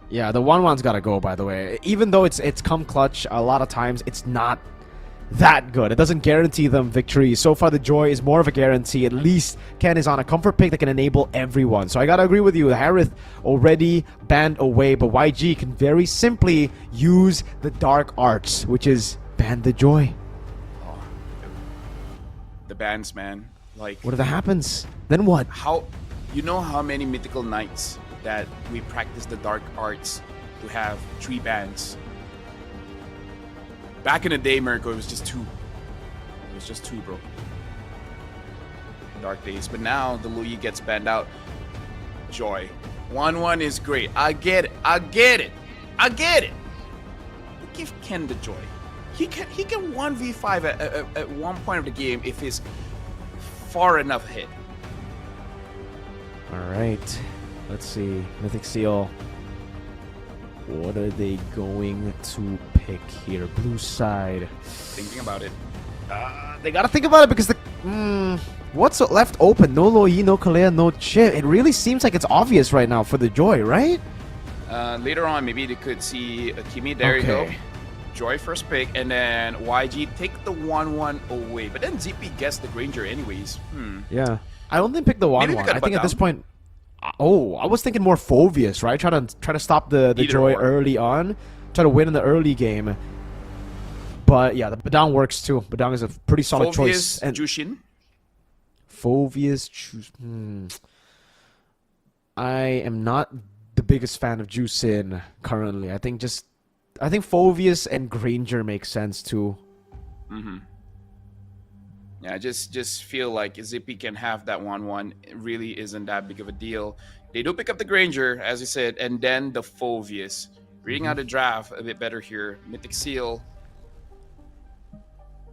Yeah, the 1-1's gotta go, by the way. Even though it's come clutch, a lot of times it's not that good. It doesn't guarantee them victory. So far, the Joy is more of a guarantee. At least Ken is on a comfort pick that can enable everyone. So I gotta agree with you. The Harith already banned away, but YG can very simply use the Dark Arts, which is ban the Joy.
Oh, the bans, man. Like,
what if that happens? Then what?
You know how many mythical nights that we practice the Dark Arts to have 3 bans? Back in the day, Mirko, it was just 2. It was just 2, bro. Dark Days, but now the Lui gets banned out. Joy. 1-1 is great. I get it. But give Ken the Joy. He can 1v5 at one point of the game if he's far enough hit.
All right. Let's see. Mythic Seal. What are they going to pick here? Blue side.
Thinking about it.
They gotta think about it because the what's left open? No Loi, no Kalea, no Chip. It really seems like it's obvious right now for the Joy, right?
Later on, maybe they could see Kimi. There you go. Joy first pick, and then YG take the 1-1 away. But then ZP gets the Granger anyways.
Yeah. I don't think pick the 1-1. I think at this point... Oh, I was thinking more Phoveus, right? Try to stop the Joy early on. Try to win in the early game. But yeah, the Badang works too. Badang is a pretty solid choice.
And Jushin.
Phoveus... I am not the biggest fan of Jusin currently. I think Phoveus and Granger make sense too.
Yeah, I just feel like Zippy can have that 1-1. It really isn't that big of a deal. They do pick up the Granger, as you said, and then the Phoveus. Reading out the draft a bit better here. Mythic Seal.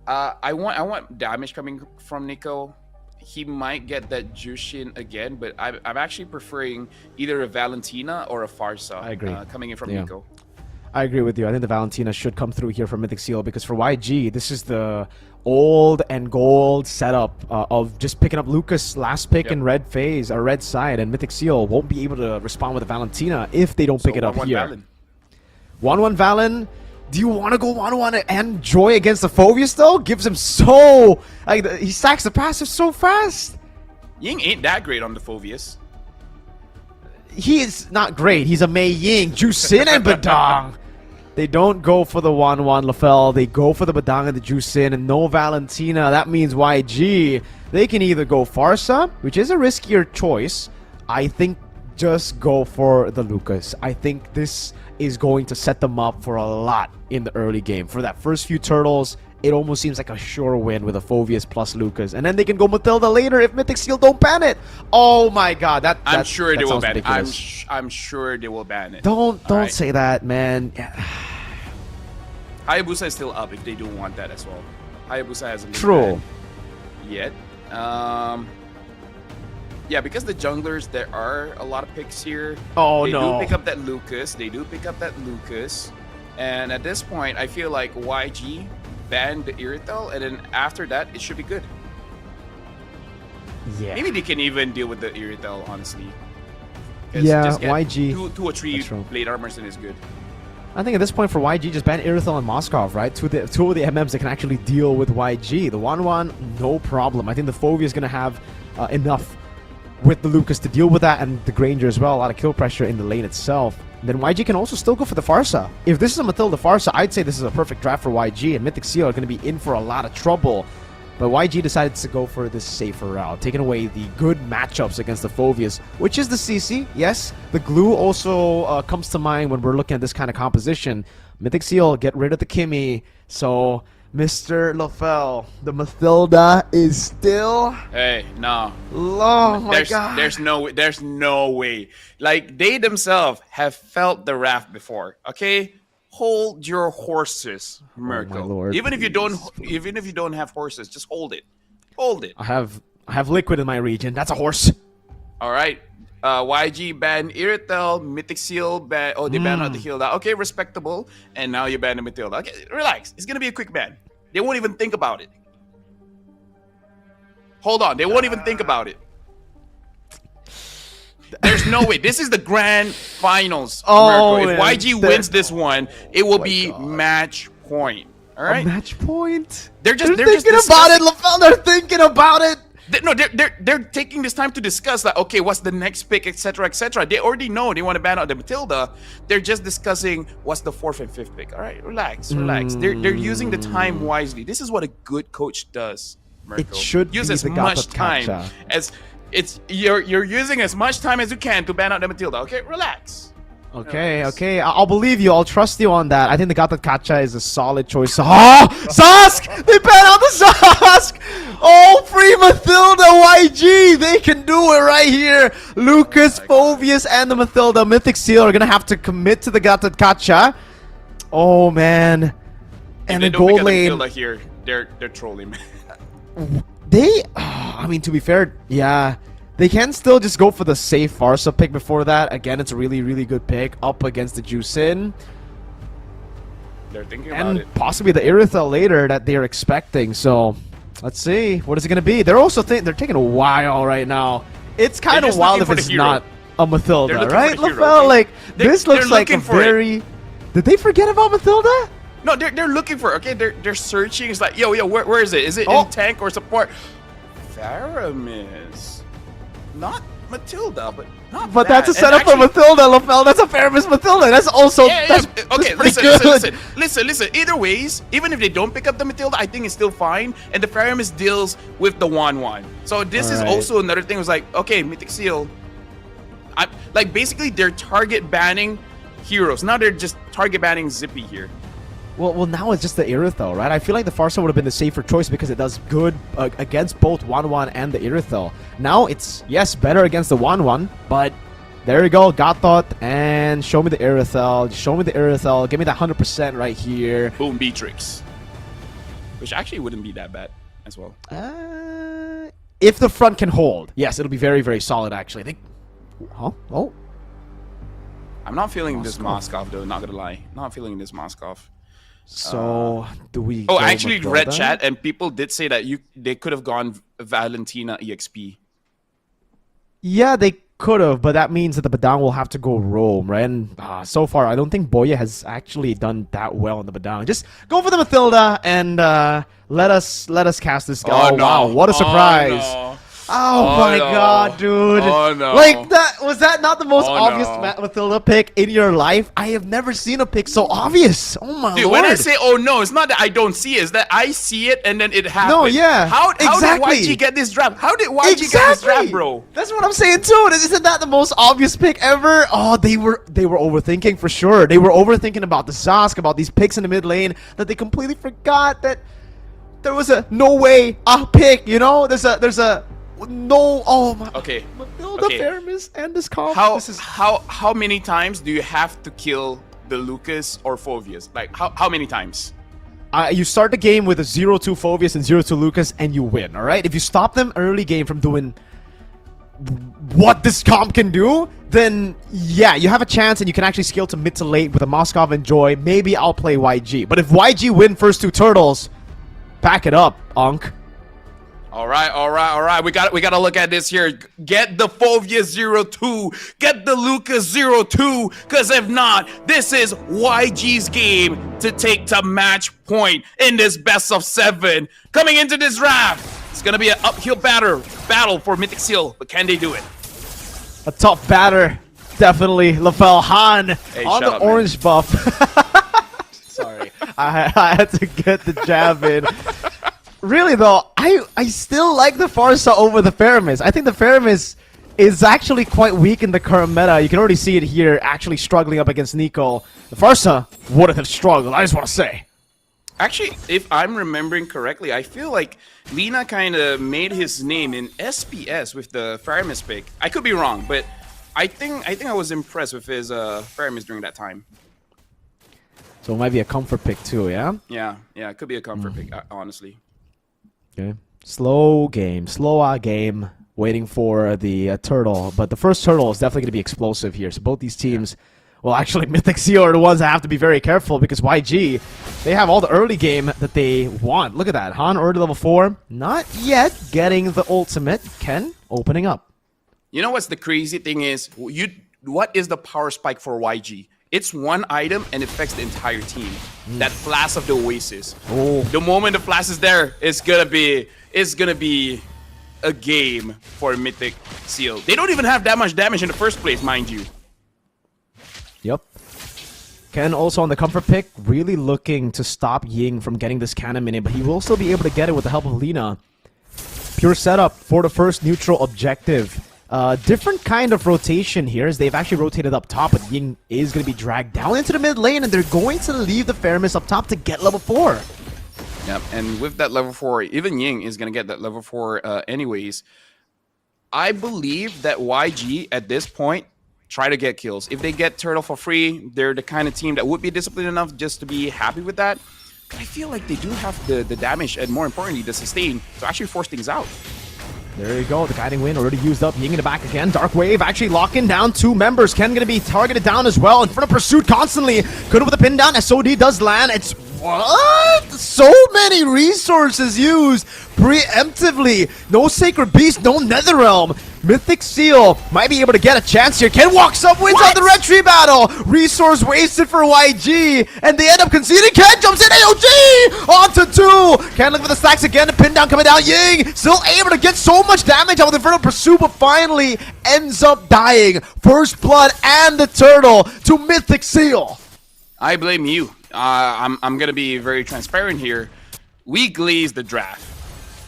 I want damage coming from Nico. He might get that Jushin again, but I'm actually preferring either a Valentina or a Farsa.
I agree.
Coming in from Nico.
I agree with you. I think the Valentina should come through here for Mythic Seal because for YG, this is the old and gold setup of just picking up Lucas last pick in red phase or red side, and Mythic Seal won't be able to respond with the Valentina if they don't pick it up here. 1-1 Valen. Do you want to go 1-1 and Joy against the Phoveus though? Gives him so he stacks the passive so fast.
Ying ain't that great on the Phoveus.
He is not great. He's a Mei Ying, Jusin and Badang. They don't go for the 1-1 Lafel. They go for the Badang and the Jusin and no Valentina. That means YG. They can either go Farsa, which is a riskier choice. I think just go for the Lucas. I think this is going to set them up for a lot in the early game. For that first few turtles, it almost seems like a sure win with a Phoveus plus Lucas. And then they can go Matilda later if Mythic Seal don't ban it. Oh my god,
I'm sure they will ban it. I'm sure they will ban it.
Don't say that, man.
Hayabusa is still up if they do want that as well. Hayabusa hasn't been
true
banned yet. Yeah, because the junglers, there are a lot of picks here.
Oh,
they
no.
They do pick up that Lucas. And at this point, I feel like YG banned the Irithel, and then after that, it should be good.
Yeah.
Maybe they can even deal with the Irithel, honestly.
Yeah, YG.
2 or 3 Blade Armorson is good.
I think at this point for YG, just ban Irithel and Moskov, right? Two of the MMs that can actually deal with YG. The 1-1, no problem. I think the Phoveus is going to have enough with the Lucas to deal with that, and the Granger as well. A lot of kill pressure in the lane itself. And then YG can also still go for the Farsa. If this is a Matilda Farsa, I'd say this is a perfect draft for YG, and Mythic Seal are going to be in for a lot of trouble. But YG decided to go for this safer route, taking away the good matchups against the Phoveus, which is the CC. Yes, the glue also comes to mind when we're looking at this kind of composition. Mythic Seal, get rid of the Kimmy. So, Mr. Lafel, the Matilda is still...
Hey, no.
Oh my god.
There's no way. Like, they themselves have felt the wrath before, okay? Hold your horses, Merkel.
Oh my lord,
even if you don't have horses, just hold it. Hold it.
I have liquid in my region. That's a horse.
All right. YG banned Irithel, Mythic Seal ban. Oh, they banned out the Hilda. Okay, respectable. And now you ban the Matilda. Okay, relax. It's gonna be a quick ban. They won't even think about it. Hold on. They won't even think about it. There's no way. This is the grand finals.
Oh,
If YG wins this one, it will be match point. All right.
A match point.
They're
thinking about it, Lafel. They're thinking about it.
They're taking this time to discuss like, okay, what's the next pick, etc., etc. They already know they want to ban out the Matilda. They're just discussing what's the 4th and 5th pick. All right, relax. They're using the time wisely. This is what a good coach does. Merkel.
It should
use
be
as
the
much time as you're using as much time as you can to ban out the Matilda. Okay, relax.
Okay, I'll believe you. I'll trust you on that. I think the Gata Kacha is a solid choice. Oh, Sask! They ban out the Sask! Oh, Free Mathilda YG! They can do it right here! Lucas, Phoveus, and the Mathilda Mythic Seal are gonna have to commit to the Gatot Kacha. Oh man. And the gold lane.
Mathilda here, they're trolling, man.
I mean, to be fair, yeah. They can still just go for the safe Farsa pick before that. Again, it's a really, really good pick up against the Juicin.
They're thinking about it.
And possibly the Irithel later that they're expecting. So, let's see. What is it going to be? They're also they're taking a while right now. It's kind of wild if it's not a Mathilda, right? LaFell, like, this looks like a very... Did they forget about Mathilda?
No, they're looking for it. Okay, they're searching. It's like, yo, where is it? Is it in tank or support? Faramis. Not Mathilda, but not
But
bad.
that's a setup for Mathilda, LaFell. That's a Faramis Mathilda. That's also...
Yeah,
that's
okay,
pretty good.
listen. Either ways, even if they don't pick up the Mathilda, I think it's still fine. And the Faramis deals with the 1-1. So this is also another thing. It was like, okay, Mythic Seal. Like, basically, they're target banning heroes. Now they're just target banning Zippy here.
Well, now it's just the Irithel, right? I feel like the Farsa would have been the safer choice because it does good against both 1-1 and the Irithel. Now it's, yes, better against the 1-1, but there you go, Gatot, and show me the Irithel. Show me the Irithel. Give me that 100% right here.
Boom, Beatrix. Which actually wouldn't be that bad as well.
If the front can hold. Yes, it'll be very, very solid, actually. Huh? Oh.
I'm not feeling this Moskov, though, not gonna lie. Not feeling this Moskov.
So, do we...
Oh, I actually read chat, and people did say that they could have gone Valentina EXP.
Yeah, they could have, but that means that the Badang will have to go Rome, right? And so far, I don't think Boya has actually done that well in the Badang. Just go for the Mathilda and let us cast this guy. Oh, no. Wow, what a surprise!
No.
Oh my god, dude!
Oh no!
Like that was that not the most obvious Mathilda pick in your life? I have never seen a pick so obvious. Oh my
Dude,
lord!
when I say oh no, it's not that I don't see it; it's that I see it and then it happens.
No, yeah.
How
exactly.
did YG get this draft? How did YG get this draft, bro?
That's what I'm saying too. Isn't that the most obvious pick ever? Oh, they were overthinking for sure. They were overthinking about the Zask, about these picks in the mid lane, that they completely forgot that there was a no way pick. You know, there's a no. Oh my.
Okay.
Mathilda, Faramis, and this comp.
How many times do you have to kill the Lucas or Phoveus? Like how many times?
You start the game with a 0-2 Phoveus and 0-2 Lucas, and you win. All right. If you stop them early game from doing what this comp can do, then yeah, you have a chance, and you can actually scale to mid to late with a Moskov and Joy. Maybe I'll play YG. But if YG win first two turtles, back it up, Unk.
All right. We got to look at this here. Get the Phoveus 0-2. Get the Lucas 0-2. Because if not, this is YG's game to take to match point in this best of 7. Coming into this draft, it's going to be an uphill battle for Mythic Seal. But can they do it?
A tough batter. Definitely. LaFell Han on the orange buff. Sorry. I had to get the jab in. Really though, I still like the Farsa over the Faramis. I think the Faramis is actually quite weak in the current meta. You can already see it here, actually struggling up against Nico. The Farsa wouldn't have struggled, I just want to say.
Actually, if I'm remembering correctly, I feel like Lina kind of made his name in SPS with the Faramis pick. I could be wrong, but I think I was impressed with his Faramis during that time.
So it might be a comfort pick too, yeah?
Yeah, it could be a comfort pick, honestly.
Okay. Slow game, waiting for the turtle. But the first turtle is definitely going to be explosive here. So both these teams, well, actually, Mythic Seal are the ones that have to be very careful because YG, they have all the early game that they want. Look at that. Han already level 4. Not yet getting the ultimate. Ken opening up.
You know what's the crazy thing is? What is the power spike for YG? It's one item and it affects the entire team. That Flash of the Oasis.
Oh.
The moment the Flash is there, it's gonna be a game for Mythic Seal. They don't even have that much damage in the first place, mind you.
Yep. Ken also on the comfort pick, really looking to stop Ying from getting this cannon minute, but he will still be able to get it with the help of Lina. Pure setup for the first neutral objective. Different kind of rotation here as they've actually rotated up top, but Ying is going to be dragged down into the mid lane, and they're going to leave the Faramis up top to get level 4.
Yep, and with that level 4, even Ying is going to get that level 4 anyways. I believe that YG at this point try to get kills. If they get Turtle for free, they're the kind of team that would be disciplined enough just to be happy with that. But I feel like they do have the damage and more importantly the sustain to actually force things out.
There you go. The guiding wind already used up. Ying in the back again. Dark Wave actually locking down 2 members. Ken gonna be targeted down as well. In front of Pursuit constantly. Could with the pin down. SOD does land. It's what? So many resources used preemptively. No Sacred Beast, no Netherrealm. Mythic Seal might be able to get a chance here. Ken walks up, wins on the red tree battle. Resource wasted for YG, and they end up conceding. Ken jumps in, AOG onto 2. Ken looking for the stacks again. The pin down coming down. Ying still able to get so much damage out with Infernal Pursuit, but finally ends up dying. First blood and the turtle to Mythic Seal.
I blame you. I'm gonna be very transparent here. We glazed the draft.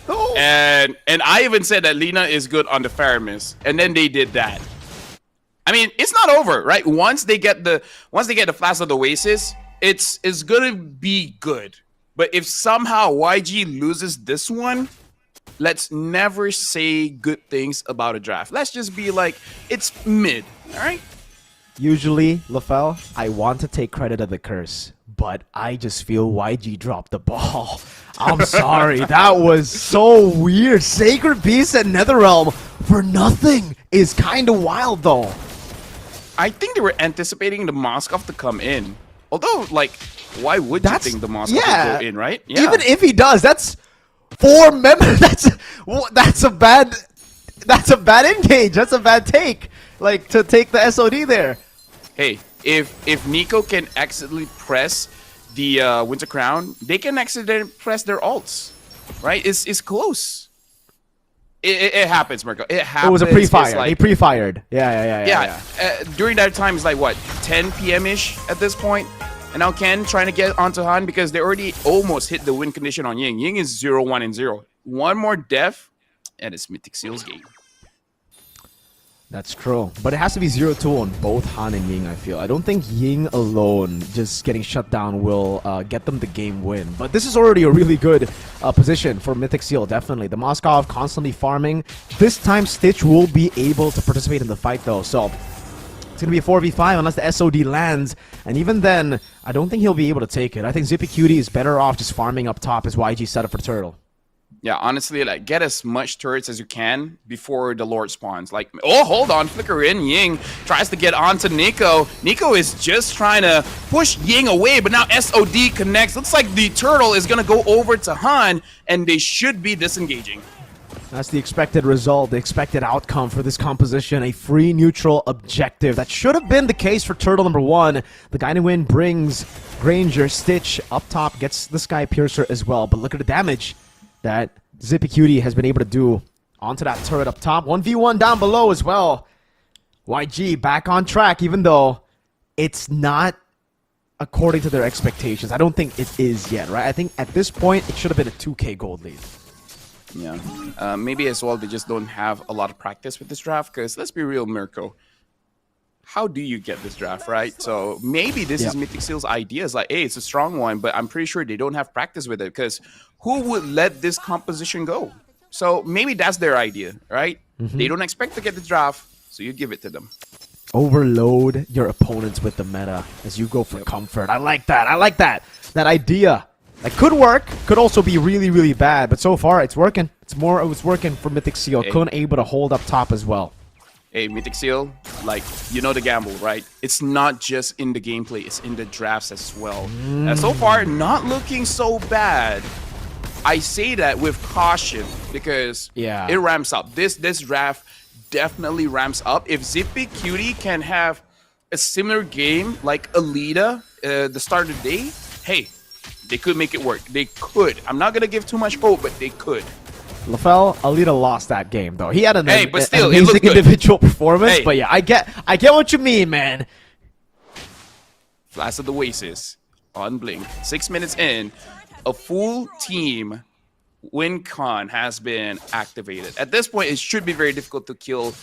Oh.
And I even said that Lina is good on the Faramis, and then they did that. I mean, it's not over, right? Once they get the Flash of the Oasis, it's gonna be good. But if somehow YG loses this one, let's never say good things about a draft. Let's just be like, it's mid, all right?
Usually, LaFell, I want to take credit of the curse, but I just feel YG dropped the ball. I'm sorry, that was so weird. Sacred Beast and Netherrealm for nothing is kind of wild, though.
I think they were anticipating the Moskov to come in. Although, like, why would you think the Moskov would go in, right? Yeah.
Even if he does, that's 4 members. That's a bad engage. That's a bad take. Like, to take the SOD there.
Hey, if Nico can accidentally press the Winter Crown, they can accidentally press their ults, right? It's close. It happens, Mirko. It happens.
It was a pre-fire.
Like,
they pre-fired. Yeah.
During that time, it's like, what, 10 p.m.-ish at this point? And now Ken trying to get onto Han because they already almost hit the win condition on Ying. Ying is 0-1-0. One more death, and it's Mythic Seal's game.
That's true. But it has to be 0-2 on both Han and Ying, I feel. I don't think Ying alone just getting shut down will get them the game win. But this is already a really good position for Mythic Seal, definitely. The Moskov constantly farming. This time Stitch will be able to participate in the fight, though. So it's going to be a 4v5 unless the SOD lands. And even then, I don't think he'll be able to take it. I think Zippy Cutie is better off just farming up top as YG set up for Turtle.
Yeah, honestly, like, get as much turrets as you can before the Lord spawns. Like, oh, hold on, flicker in. Ying tries to get onto Nico. Nico is just trying to push Ying away, but now SOD connects. Looks like the turtle is going to go over to Han, and they should be disengaging.
That's the expected result, the expected outcome for this composition. A free neutral objective. That should have been the case for Turtle number 1. The Guiding Wind brings Granger. Stitch up top gets the Sky Piercer as well. But look at the damage that Zippy Cutie has been able to do onto that turret up top. 1v1 down below as well. YG back on track, even though it's not according to their expectations. I don't think it is yet, right? I think at this point, it should have been a 2k gold lead.
Yeah. Maybe as well, they just don't have a lot of practice with this draft, because let's be real, Mirko. How do you get this draft, right? So maybe this is Mythic Seal's idea. It's like, hey, it's a strong one, but I'm pretty sure they don't have practice with it, because who would let this composition go? So maybe that's their idea, right? They don't expect to get the draft, so you give it to them.
Overload your opponents with the meta as you go for comfort. I like that. I like that. That idea. That could work. Could also be really, really bad. But so far, it's working. It was working for Mythic Seal. Couldn't able to hold up top as well.
Hey, Mythic Seal, like, you know the gamble, right? It's not just in the gameplay, it's in the drafts as well. So far, not looking so bad. I say that with caution because it ramps up. This draft definitely ramps up. If Zippy Cutie can have a similar game like Alita, the start of the day, hey, they could make it work. They could. I'm not going to give too much hope, but they could.
LaFell, Alita lost that game though. He had an
but still,
amazing individual performance. But yeah, I get what you mean, man.
Flash of the Oasis on Blink. 6 minutes in, a full team win con has been activated. At this point, it should be very difficult to kill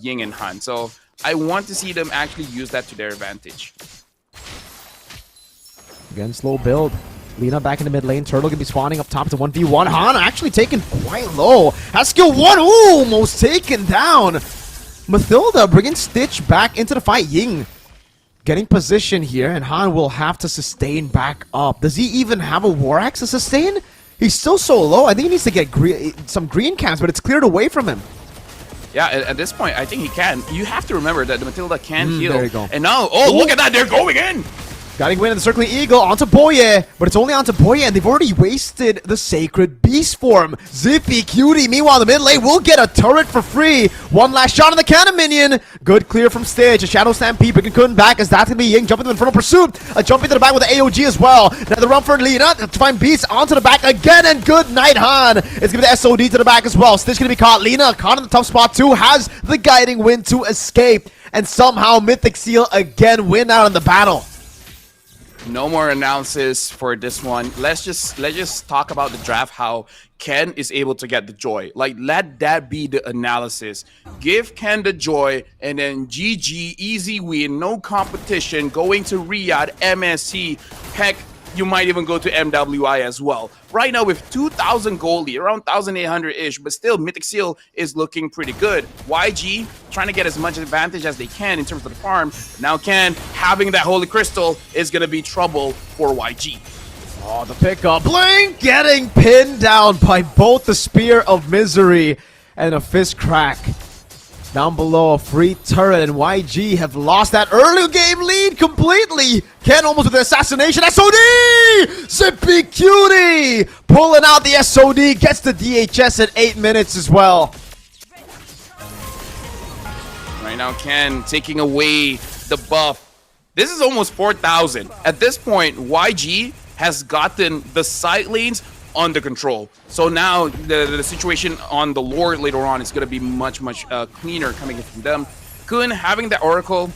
Ying and Han. So I want to see them actually use that to their advantage.
Again, slow build. Lina back in the mid lane. Turtle gonna be spawning up top. It's a 1v1. Han actually taken quite low. Has skill 1. Ooh, almost taken down. Mathilda bringing Stitch back into the fight. Ying getting position here, and Han will have to sustain back up. Does he even have a War Axe to sustain? He's still so low. I think he needs to get some green camps, but it's cleared away from him.
Yeah, at this point, I think he can. You have to remember that the Matilda can heal.
There you go.
And now, oh, look at that. They're going in.
Got to win in the Circling Eagle onto Boye, but it's only onto Boye, and they've already wasted the Sacred Beast form. Zippy Cutie, meanwhile, the mid lane will get a turret for free. One last shot on the cannon minion. Good clear from Stitch. A Shadow Stampede, but Kun back as that's going to be Ying jumping to the Infernal Pursuit. A jump into the back with the AOG as well. Now the run for Lina to find Beast onto the back again, and good night, Han. It's going to be the SOD to the back as well. Stitch going to be caught. Lina caught in the tough spot too, has the guiding wind to escape, and somehow Mythic Seal again win out in the battle.
No more analysis for this one. Let's just talk about the draft, how Ken is able to get the joy. Like, let that be the analysis. Give Ken the joy, and then GG, easy win, no competition, going to Riyadh, MSC, heck, you might even go to MWI as well. Right now with 2,000 gold lead, around 1,800-ish, but still Mythic Seal is looking pretty good. YG trying to get as much advantage as they can in terms of the farm. Now Ken having that Holy Crystal is going to be trouble for YG.
Oh, the pickup. Blink getting pinned down by both the Spear of Misery and a Fist Crack. Down below, a free turret, and YG have lost that early game lead completely. Ken almost with the assassination. SOD! Zippy Cutie! Pulling out the SOD, gets the DHS at 8 minutes as well.
Right now, Ken taking away the buff. This is almost 4,000. At this point, YG has gotten the side lanes under control. So now the situation on the Lord later on is going to be much cleaner coming in from them. Kun having the Oracle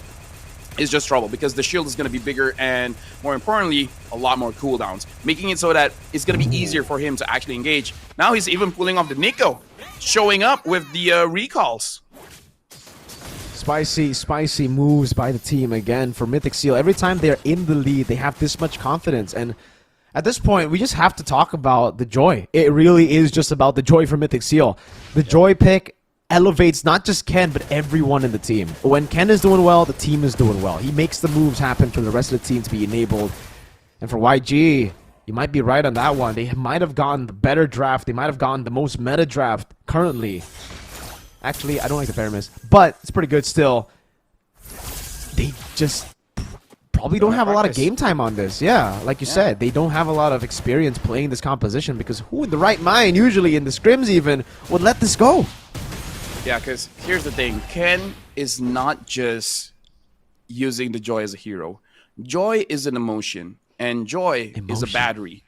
is just trouble because the shield is going to be bigger and, more importantly, a lot more cooldowns, making it so that it's going to be easier for him to actually engage. Now he's even pulling off the Nico, showing up with the recalls.
Spicy moves by the team again for Mythic Seal. Every time they're in the lead, they have this much confidence, and at this point, we just have to talk about the joy. It really is just about the joy for Mythic Seal. The joy pick elevates not just Ken, but everyone in the team. When Ken is doing well, the team is doing well. He makes the moves happen for the rest of the team to be enabled. And for YG, you might be right on that one. They might have gotten the better draft. They might have gotten the most meta draft currently. Actually, I don't like the Paramis, but it's pretty good still. They just probably don't have a lot of game time on this. Yeah, like you said, they don't have a lot of experience playing this composition, because who in the right mind, usually in the scrims even, would let this go?
Yeah, because here's the thing. Ken is not just using the joy as a hero. Joy is an emotion, and joy is a battery.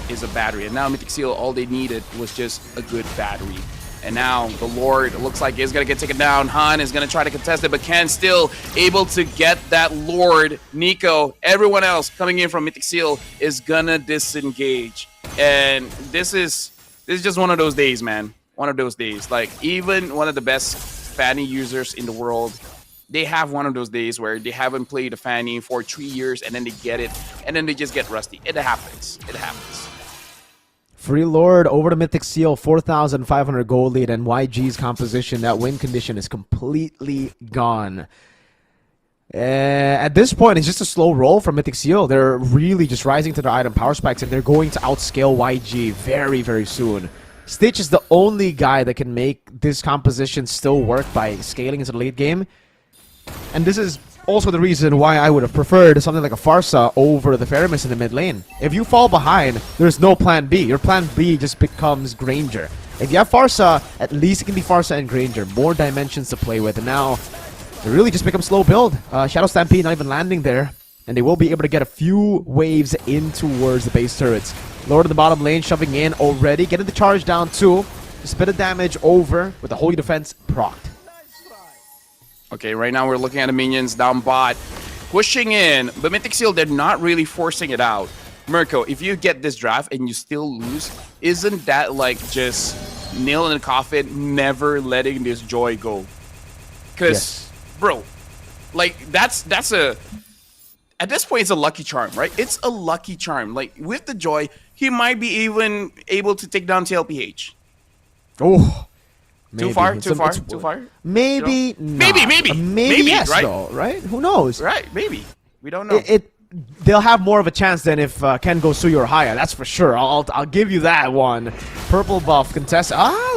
And now Mythic Seal, all they needed was just a good battery. And now the Lord looks like is going to get taken down. Han is going to try to contest it, but Ken still able to get that Lord. Nico, everyone else coming in from Mythic Seal is going to disengage. And this is just one of those days, man. One of those days. Like, even one of the best Fanny users in the world, they have one of those days where they haven't played a Fanny for 3 years, and then they get it, and then they just get rusty. It happens. It happens.
Free Lord over to Mythic Seal, 4,500 gold lead, and YG's composition, that win condition is completely gone. At this point, it's just a slow roll from Mythic Seal. They're really just rising to their item power spikes, and they're going to outscale YG very, very soon. Stitch is the only guy that can make this composition still work by scaling into the late game. And this is also the reason why I would have preferred something like a Farsa over the Feramis in the mid lane. If you fall behind, there's no plan B. Your plan B just becomes Granger. If you have Farsa, at least it can be Farsa and Granger. More dimensions to play with. And now, it really just becomes slow build. Shadow Stampede not even landing there. And they will be able to get a few waves in towards the base turrets. Lord in the bottom lane, shoving in already. Getting the charge down too. Just a bit of damage over with the Holy Defense procced.
Okay, right now we're looking at the minions down bot, pushing in, but Mythic Seal, they're not really forcing it out. Mirko, if you get this draft and you still lose, isn't that like just nail in the coffin, never letting this joy go? Because, bro, like that's a... at this point, it's a lucky charm, right? It's a lucky charm. Like with the Joy, he might be even able to take down TLPH.
Oh,
Too far? Too far?
Maybe,
Maybe,
yes,
right?
though, right? Who knows?
Right? Maybe. We don't know.
They'll have more of a chance than if Ken goes Suyo or Haya. That's for sure. I'll give you that one. Purple buff contest.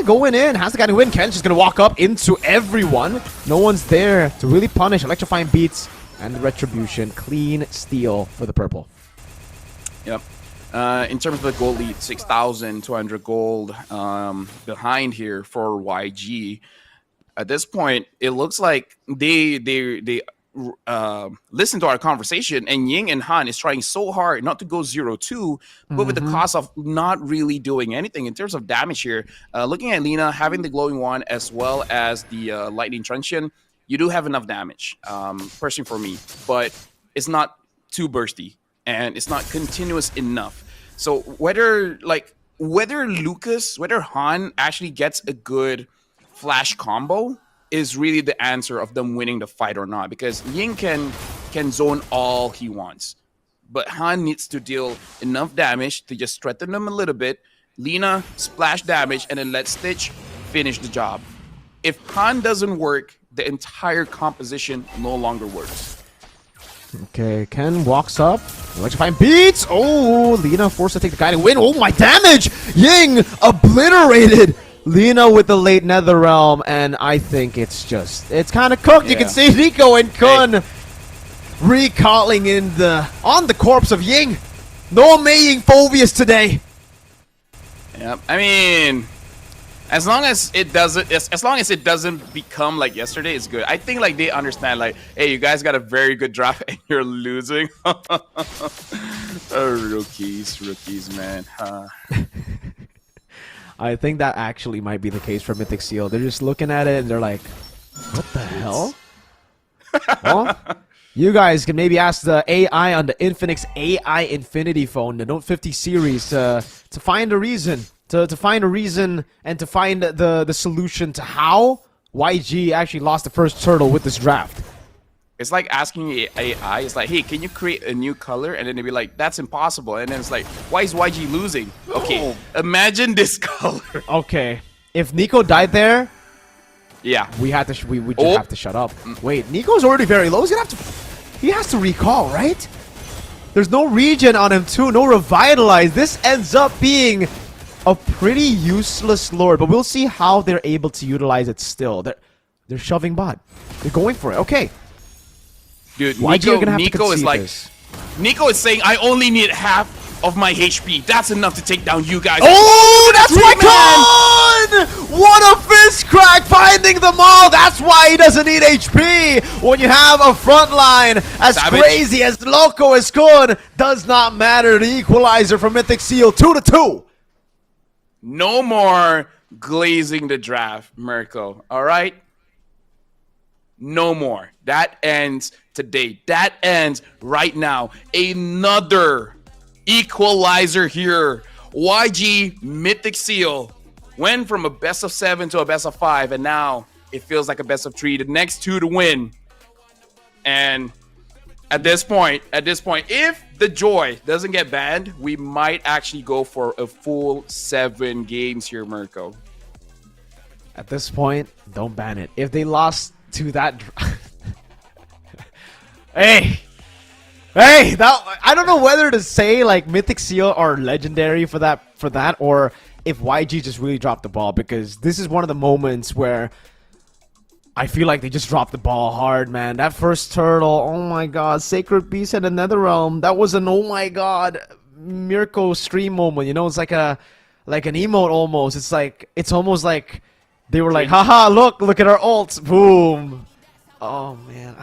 Going in. Has the guy to win. Ken's just gonna walk up into everyone. No one's there to really punish. Electrifying beats and the retribution. Clean steal for the purple.
Yep. In terms of the gold lead, 6,200 gold behind here for YG. At this point, it looks like they listen to our conversation, and Ying and Han is trying so hard not to go 0-2, but with the cost of not really doing anything in terms of damage here. Looking at Lina having the glowing one as well as the lightning truncheon, you do have enough damage, personally for me, but it's not too bursty and it's not continuous enough. So whether Han actually gets a good flash combo is really the answer of them winning the fight or not, because Ying can zone all he wants, but Han needs to deal enough damage to just threaten them a little bit. Lina splash damage and then let Stitch finish the job. If Han doesn't work, the entire composition no longer works.
Okay, Ken walks up. Electrifying beats. Oh, Lina forced to take the guiding win. Oh, my damage! Ying obliterated Lina with the late Nether Realm, and I think it's kind of cooked. You can see Nico and Kun recalling on the corpse of Ying. No Mei Phobius today.
Yep. I mean, as long as it doesn't become like yesterday, it's good. I think like they understand, like, hey, you guys got a very good draft and you're losing. Rookies, man.
I think that actually might be the case for Mythic Seal. They're just looking at it and they're like, what the hell? Well, you guys can maybe ask the AI on the Infinix AI Infinity phone, the Note 50 series, to find a reason. To find a reason and to find the solution to how YG actually lost the first turtle with this draft.
It's like asking AI, it's like, hey, can you create a new color? And then they'd be like, that's impossible. And then it's like, why is YG losing? Okay, imagine this color.
Okay, if Nico died there,
yeah,
we just have to shut up. Wait, Nico's already very low. He has to recall, right? There's no regen on him too, no revitalize. This ends up being a pretty useless lord, but we'll see how they're able to utilize it still. They're shoving bot. They're going for it. Okay.
Dude,
Nico is like,
Nico is saying, I only need half of my HP. That's enough to take down you guys.
Oh, that's why Khan! What a fist crack, finding them all. That's why he doesn't need HP. When you have a front line as crazy, as loco as Kun, does not matter. The equalizer from Mythic Seal, 2-2.
No more glazing the draft, Mirko. All right? No more. That ends today. That ends right now. Another equalizer here. YG Mythic Seal went from a best of 7 to a best of 5, and now it feels like a best of 3. The next 2 to win. And at this point, if the Joy doesn't get banned, we might actually go for a full 7 games here, Mirko.
At this point, don't ban it. If they lost to that hey, I don't know whether to say like Mythic Seal are legendary for that, or if YG just really dropped the ball, because this is one of the moments where I feel like they just dropped the ball hard, man. That first turtle, oh my god, Sacred Beast and Another Realm, that was an oh my god Mirko stream moment, you know. It's like an emote almost. It's almost like they were like, haha, look at our ults, boom. Oh man.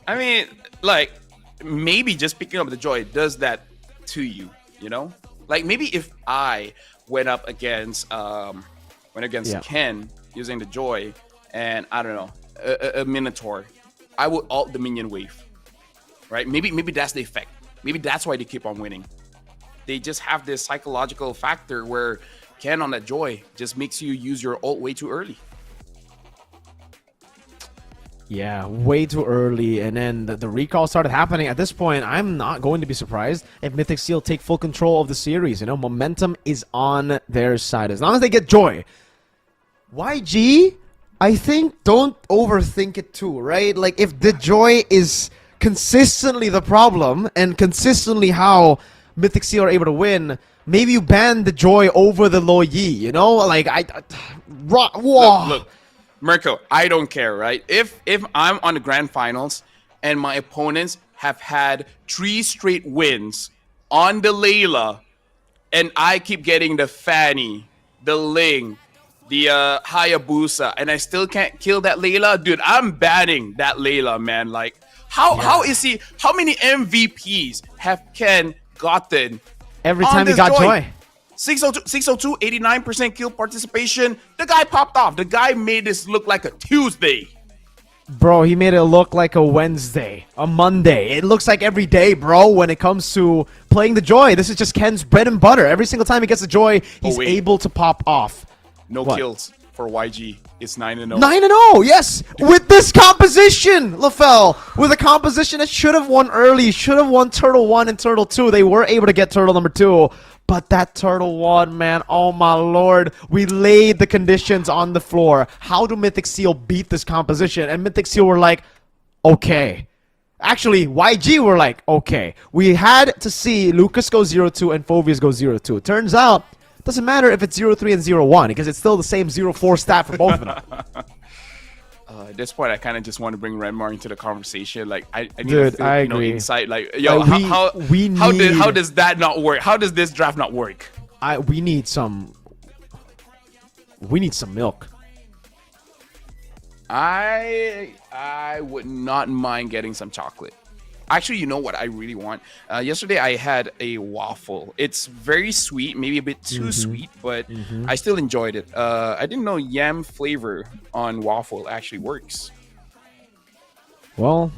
I mean, like, maybe just picking up the Joy does that to you, you know? Like, maybe if I went up against Ken using the Joy and, I don't know, a Minotaur, I would ult the minion wave, right? Maybe that's the effect. Maybe that's why they keep on winning. They just have this psychological factor where Ken on that Joy just makes you use your ult way too early.
Yeah, way too early, and then the recall started happening. At this point, I'm not going to be surprised if Mythic Seal take full control of the series. You know, momentum is on their side. As long as they get Joy. YG, I think, don't overthink it too, right? Like, if the Joy is consistently the problem, and consistently how Mythic Seal are able to win, maybe you ban the Joy over the Lo Yi, you know? Like, whoa.
Look, Mirko, I don't care, right? If I'm on the grand finals and my opponents have had 3 straight wins on the Layla, and I keep getting the Fanny, the Ling, the Hayabusa, and I still can't kill that Layla, dude, I'm banning that Layla, man. Like, how is he? How many MVPs have Ken gotten
Every
on
time he
this
got Joy.
602, 89% kill participation. The guy popped off. The guy made this look like a Tuesday.
Bro, he made it look like a Wednesday, a Monday. It looks like every day, bro, when it comes to playing the Joy. This is just Ken's bread and butter. Every single time he gets the Joy, he's able to pop off.
No kills for YG. It's 9-0.
9-0, yes! With this composition, LaFell. With a composition that should have won early, should have won Turtle 1 and Turtle 2. They were able to get Turtle number 2. But that Turtle 1, man, oh my lord. We laid the conditions on the floor. How do Mythic Seal beat this composition? And Mythic Seal were like, okay. Actually, YG were like, okay. We had to see Lucas go 0-2 and Phobius go 0-2. Turns out, doesn't matter if it's 0-3 and 0-1 because it's still the same 0-4 stat for both of them.
At this point, I kind of just want to bring Renmar into the conversation. Like, I need
Dude,
to feel,
I agree.
insight. Like, yo,
Like,
how does that not work? How does this draft not work?
We need some milk.
I would not mind getting some chocolate. Actually, you know what I really want? Yesterday, I had a waffle. It's very sweet, maybe a bit too sweet, but I still enjoyed it. I didn't know yam flavor on waffle actually works.
Well,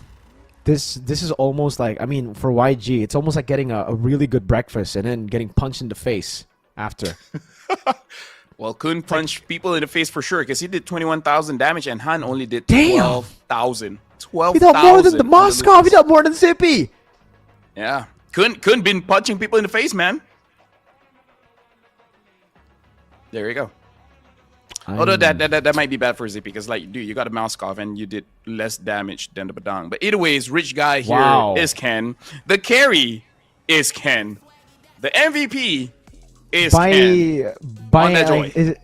this is almost like, I mean, for YG, it's almost like getting a really good breakfast and then getting punched in the face after.
Well, Kun punched people in the face for sure because he did 21,000 damage and Han only did
Damn.
12,000. 12,000.
He got more than the Moskov. He got more than Zippy.
Yeah. Kun been punching people in the face, man. There you go. Although that might be bad for Zippy because, like, dude, you got a Moskov and you did less damage than the Badang. But either ways, rich guy here is Ken. The carry is Ken. The MVP is Ken. On that Joy.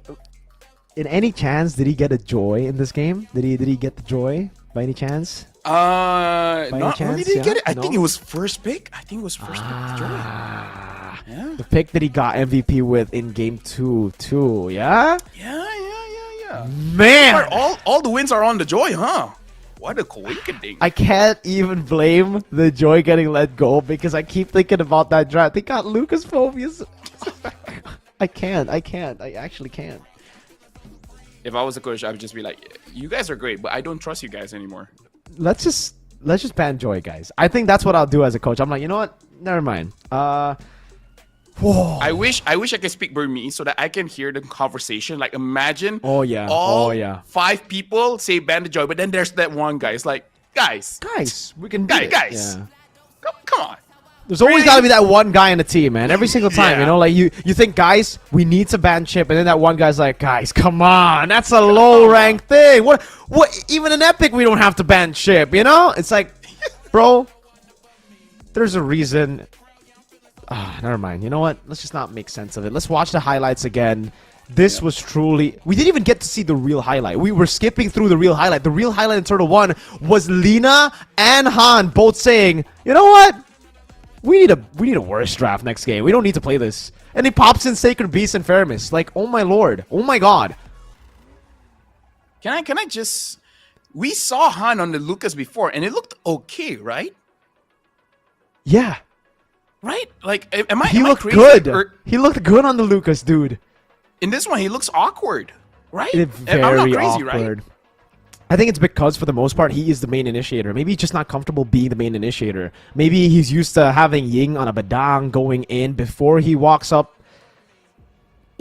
In any chance, did he get a Joy in this game? Did he get the Joy by any chance?
Not
chance,
really did he get it. I
No?
think it was first pick. I think it was first pick to Joy. Yeah.
The pick that he got MVP with in game 2 too, yeah?
Yeah.
Man!
All the wins are on the Joy, huh? What a coincidence.
I can't even blame the Joy getting let go because I keep thinking about that draft. They got Lucas Phobius. I can't. I actually can't.
If I was a coach, I would just be like, you guys are great, but I don't trust you guys anymore.
Let's just ban Joy, guys. I think that's what I'll do as a coach. I'm like, you know what? Never mind. Whoa.
I wish I could speak Burmese so that I can hear the conversation. Like, imagine
Oh yeah.
all
Oh yeah.
5 people say ban the Joy, but then there's that one guy. It's like, guys,
We can do it.
guys.
Yeah.
come on.
There's always got to be that one guy in the team, man. Every single time,
Yeah.
you know, like you think, guys, we need to ban Chip, and then that one guy's like, guys, come on, that's a low rank thing. What? Even in Epic, we don't have to ban Chip, you know? It's like, bro, there's a reason. Never mind. You know what? Let's just not make sense of it. Let's watch the highlights again. This was truly... We didn't even get to see the real highlight. We were skipping through the real highlight. The real highlight in Turtle 1 was Lina and Han both saying, you know what? We need a worse draft next game. We don't need to play this. And he pops in Sacred Beast and Feramis. Like, oh my lord. Oh my god.
Can I just... We saw Han on the Lucas before, and it looked okay, right?
Yeah.
Right? Like, am I
He
am I
looked
crazy?
good.
Or
He looked good on the Lucas, dude.
in this one, he looks awkward, right?
Very
I'm not crazy,
awkward.
right?
I think it's because, for the most part, he is the main initiator. Maybe he's just not comfortable being the main initiator. Maybe he's used to having Ying on a Badang going in before he walks up.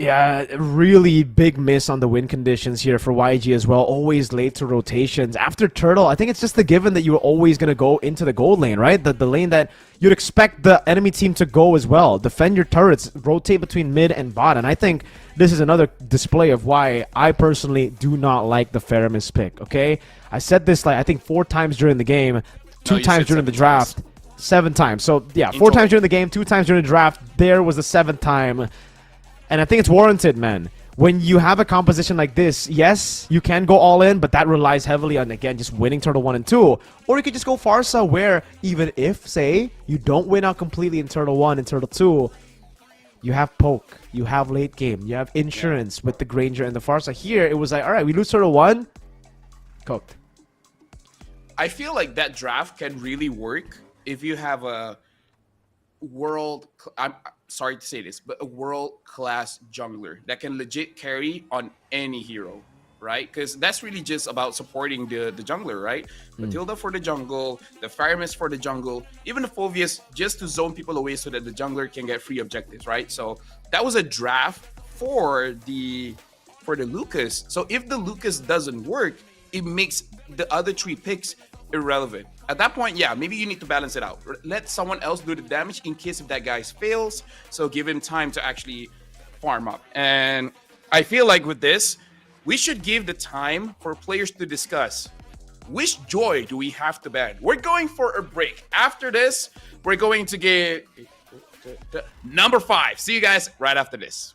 Yeah, really big miss on the win conditions here for YG as well. Always late to rotations. After Turtle, I think it's just the given that you're always going to go into the gold lane, right? The lane that you'd expect the enemy team to go as well. Defend your turrets, rotate between mid and bot. And I think this is another display of why I personally do not like the Faramis pick, okay? I said this, like, I think 4 times during the game, 2 times during the draft, 7 times. So, yeah, 4 times during the game, 2 times during the draft. There was the 7th time. And I think it's warranted, man. When you have a composition like this, yes, you can go all in, but that relies heavily on, again, just winning Turtle 1 and 2. Or you could just go Farsa, where even if, say, you don't win out completely in Turtle 1 and Turtle 2, you have poke, you have late game, you have insurance with the Granger and the Farsa. Here, it was like, all right, we lose Turtle 1, cooked.
I feel like that draft can really work if you have a I'm sorry to say this, but a world-class jungler that can legit carry on any hero, right? Because that's really just about supporting the jungler, right? Matilda for the jungle, the Faramis for the jungle, even the Phoveus just to zone people away so that the jungler can get free objectives, right? So that was a draft for the Lucas. So if the Lucas doesn't work, it makes the other 3 picks irrelevant. At that point, yeah, maybe you need to balance it out. Let someone else do the damage in case if that guy fails. So give him time to actually farm up. And I feel like with this, we should give the time for players to discuss which joy do we have to ban. We're going for a break. After this, we're going to get number 5. See you guys right after this.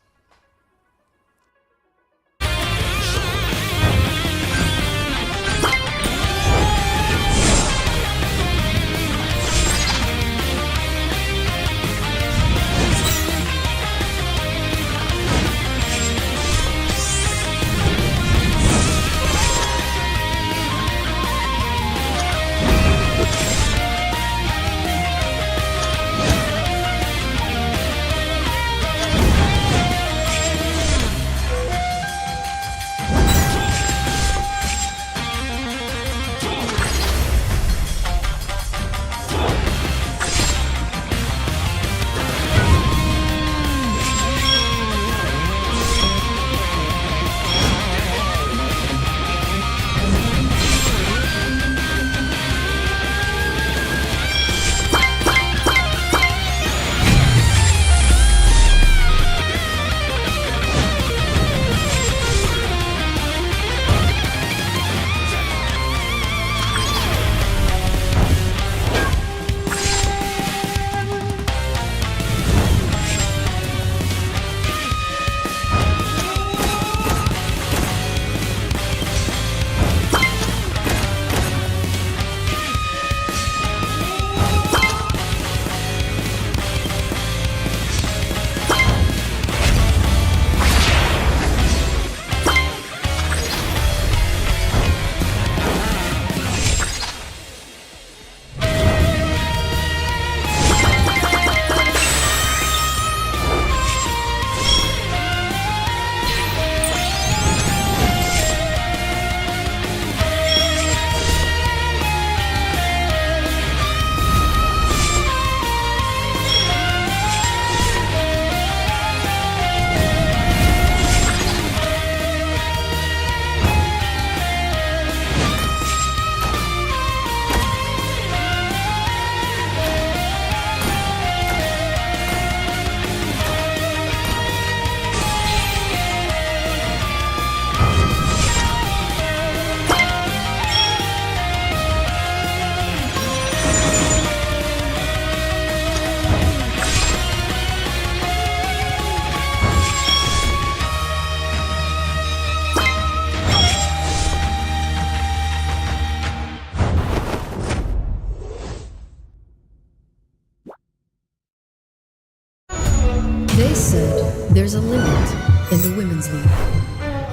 They said there's a limit in the women's league.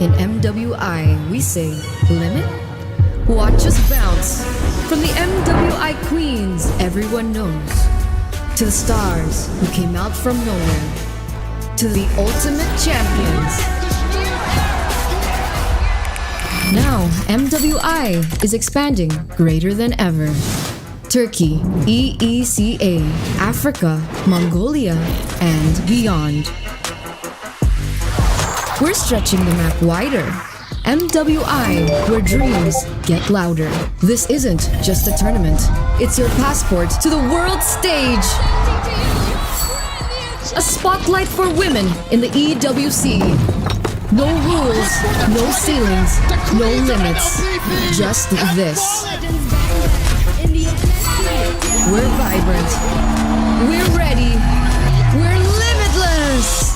In MWI, we say limit? Watch us bounce from the MWI queens everyone knows, to the stars who came out from nowhere, to the ultimate champions. Now, MWI is expanding greater than ever. Turkey, EECA, Africa, Mongolia, and beyond. We're stretching the map wider. MWI, where dreams get louder. This isn't just a tournament, it's your passport to the world stage. A spotlight for women in the EWC. No rules, no ceilings, no limits. Just this. We're vibrant. We're ready. We're limitless.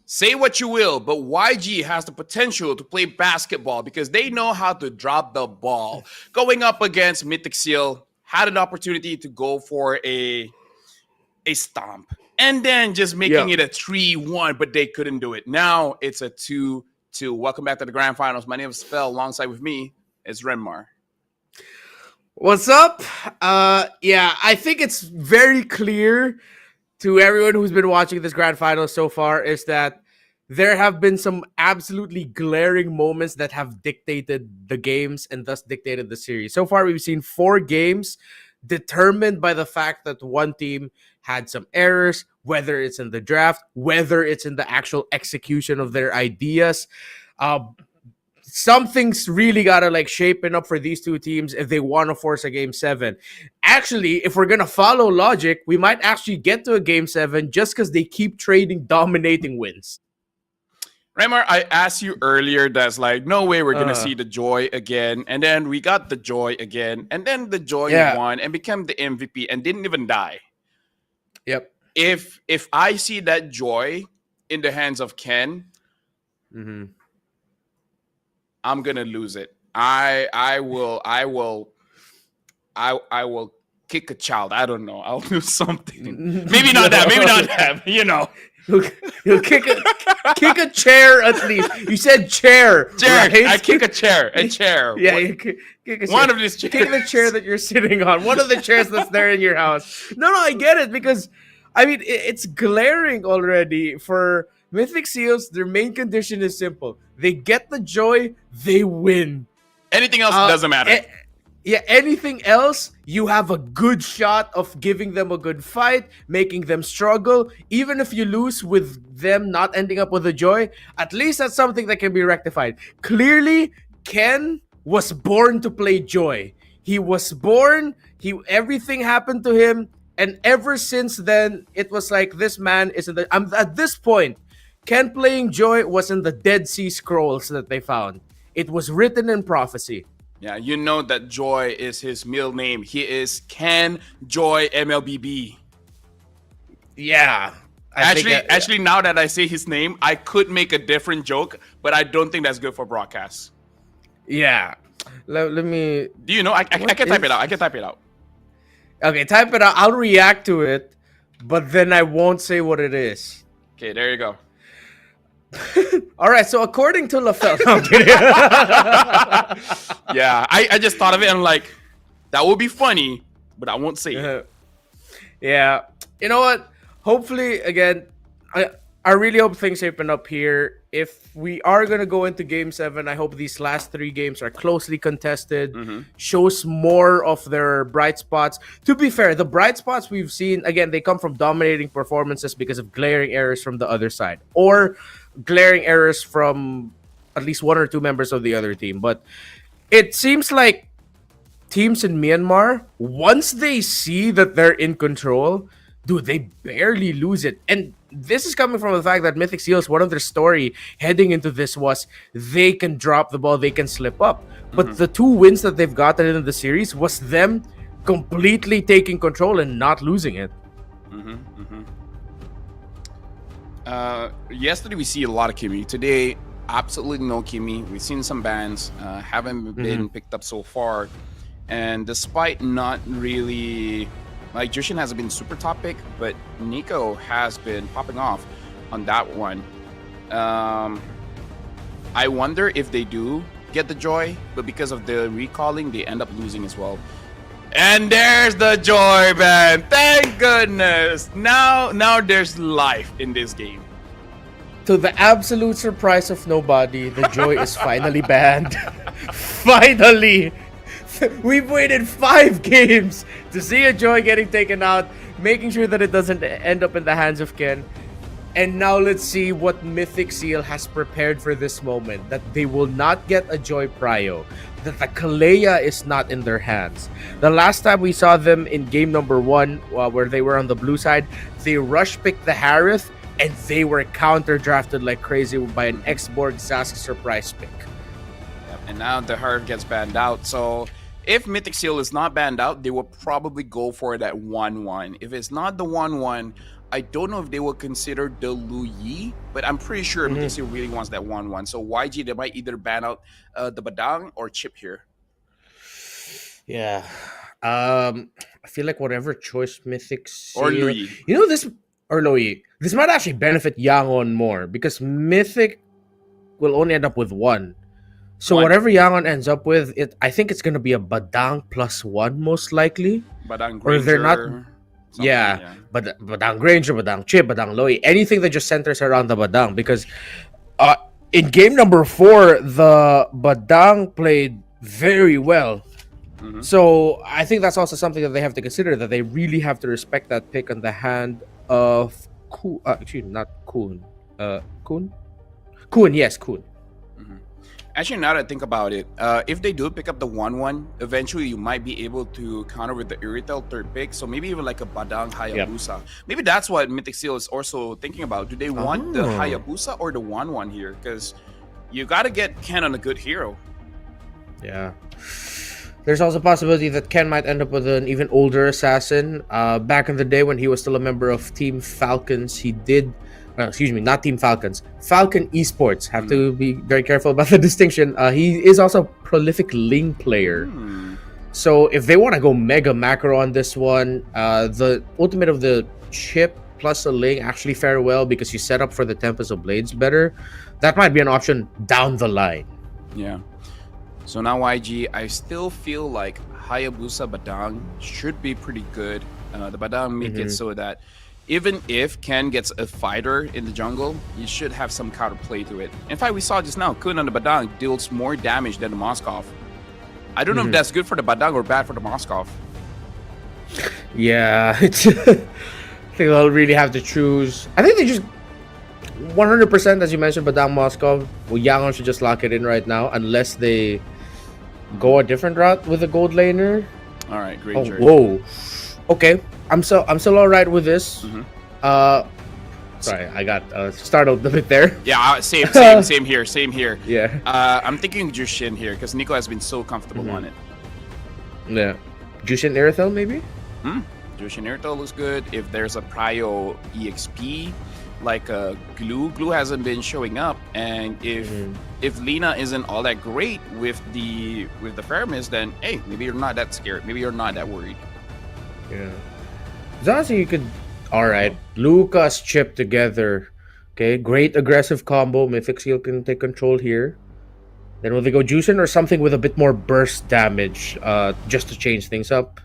Say what you will, but YG has the potential to play basketball because they know how to drop the ball. Going up against Mythic Seal, had an opportunity to go for a stomp and then just making it a 3-1, but they couldn't do it. Now it's a 2-2. Welcome back to the grand finals. My name is Phil. Alongside with me is Renmar.
What's up? I think it's very clear to everyone who's been watching this grand final so far is that there have been some absolutely glaring moments that have dictated the games and thus dictated the series. So far, we've seen 4 games determined by the fact that one team had some errors, whether it's in the draft, whether it's in the actual execution of their ideas. Uh, Something's really gotta like shaping up for these two teams if they want to force a game 7. Actually, if we're gonna follow logic, we might actually get to a game 7 just because they keep trading dominating wins.
Raymar, I asked you earlier that's like, no way we're going to see the Joy again. And then we got the Joy again. And then the Joy won and became the MVP and didn't even die.
Yep.
If I see that Joy in the hands of Ken, I'm going to lose it. I will kick a child. I don't know. I'll do something. Maybe not that. Maybe not that. You know.
He'll kick a chair at least. You said chair.
Right? I kick a chair. A chair.
Yeah, you kick a chair.
One of these chairs.
Kick the chair that you're sitting on. One of the chairs that's there in your house. No, I get it because, I mean, it's glaring already for Mythic Seals. Their main condition is simple. They get the Joy, they win.
Anything else doesn't matter.
Anything else, you have a good shot of giving them a good fight, making them struggle. Even if you lose with them not ending up with a Joy, at least that's something that can be rectified. Clearly, Ken was born to play Joy. He was born, everything happened to him, and ever since then, it was like this man is at this point, Ken playing Joy was in the Dead Sea Scrolls that they found. It was written in prophecy.
Yeah, you know that Joy is his middle name. He is Ken Joy MLBB.
Yeah.
Actually, now that I say his name, I could make a different joke, but I don't think that's good for broadcast.
Yeah. Let me...
Do you know? I can type it out. I can type it out.
Okay, type it out. I'll react to it, but then I won't say what it is.
Okay, there you go.
All right, so according to LaFell... No, I'm kidding.
Yeah, I just thought of it and I'm like, that would be funny, but I won't say it.
Yeah. You know what? Hopefully, again, I really hope things open up here. If we are going to go into game 7, I hope these last 3 games are closely contested, shows more of their bright spots. To be fair, the bright spots we've seen, again, they come from dominating performances because of glaring errors from the other side or glaring errors from at least 1 or 2 members of the other team. But it seems like teams in Myanmar, once they see that they're in control, dude, they barely lose it. And this is coming from the fact that Mythic Seals, one of their story heading into this was they can drop the ball, they can slip up. But the 2 wins that they've gotten in the series was them completely taking control and not losing it.
Yesterday we see a lot of Kimmy. Today, absolutely no Kimmy. We've seen some bans, haven't been picked up so far. And despite not really... Like, Jushin hasn't been super top pick, but Nico has been popping off on that one. I wonder if they do get the Joy, but because of the recalling, they end up losing as well. And there's the Joy ban. Thank goodness. Now there's life in this game.
To the absolute surprise of nobody, the Joy is finally banned. Finally! We've waited 5 games to see a Joy getting taken out, making sure that it doesn't end up in the hands of Ken. And now let's see what Mythic Seal has prepared for this moment. That they will not get a Joy Prio. That the Kalea is not in their hands. The last time we saw them in game number 1, where they were on the blue side, they rush picked the Harith, and they were counter-drafted like crazy by an X-Borg Zask surprise pick.
And now the Harith gets banned out, so... If Mythic Seal is not banned out, they will probably go for that 1-1. If it's not the 1-1, I don't know if they will consider the Lu Yi, but I'm pretty sure Mythic Seal really wants that 1-1. So YG, they might either ban out the Badang or Chip here.
Yeah. I feel like whatever choice Mythic Seal...
Or Lu Yi.
You know, this... Or Lu Yi. This might actually benefit Yangon more because Mythic will only end up with 1. So whatever Yangon ends up with, I think it's gonna be a Badang +1 most likely.
Badang
or they're not. Yeah, but Badang Granger, Badang Chip, Badang Loy, anything that just centers around the Badang. Because uh, in game number 4, the Badang played very well. So I think that's also something that they have to consider, that they really have to respect that pick on the hand of excuse me, not Kun. Kun? Kun, yes, Kun.
Actually, now that I think about it, if they do pick up the 1-1, eventually you might be able to counter with the Iritel third pick. So maybe even like a Badang Hayabusa. Maybe that's what Mythic Seal is also thinking about. Do they want the Hayabusa or the 1-1 here? Because you got to get Ken on a good hero.
Yeah. There's also a possibility that Ken might end up with an even older assassin. Back in the day when he was still a member of Team Falcons, he did... excuse me, not Team Falcons. Falcon Esports. Have to be very careful about the distinction. He is also a prolific Ling player. So if they want to go mega macro on this one, the ultimate of the chip plus a Ling actually fare well because you set up for the Tempest of Blades better. That might be an option down the line.
Yeah. So now YG, I still feel like Hayabusa Badang should be pretty good. The Badang make it so that even if Ken gets a fighter in the jungle, you should have some counterplay to it. In fact, we saw just now, Kun on the Badang deals more damage than the Moskov. I don't know if that's good for the Badang or bad for the Moskov.
Yeah, it's I think they'll really have to choose. I think they just 100%, as you mentioned, Badang Moskov. Well, Yangon should just lock it in right now, unless they go a different route with a gold laner.
All right, great journey.
Whoa. Okay, I'm still all right with this. Sorry, I got startled a bit there.
Yeah, same here.
Yeah.
I'm thinking Jushin here because Nico has been so comfortable on it.
Yeah. Jushin Irithel, maybe?
Jushin Irithel looks good. If there's a Prio EXP, like Glue hasn't been showing up, and if Lina isn't all that great with the Faramis, then hey, maybe you're not that scared. Maybe you're not that worried.
Yeah. Honestly, you could. All right, Lucas Chip together. Okay, great aggressive combo. Mythic Seal can take control here. Then will they go Juicing or something with a bit more burst damage, just to change things up?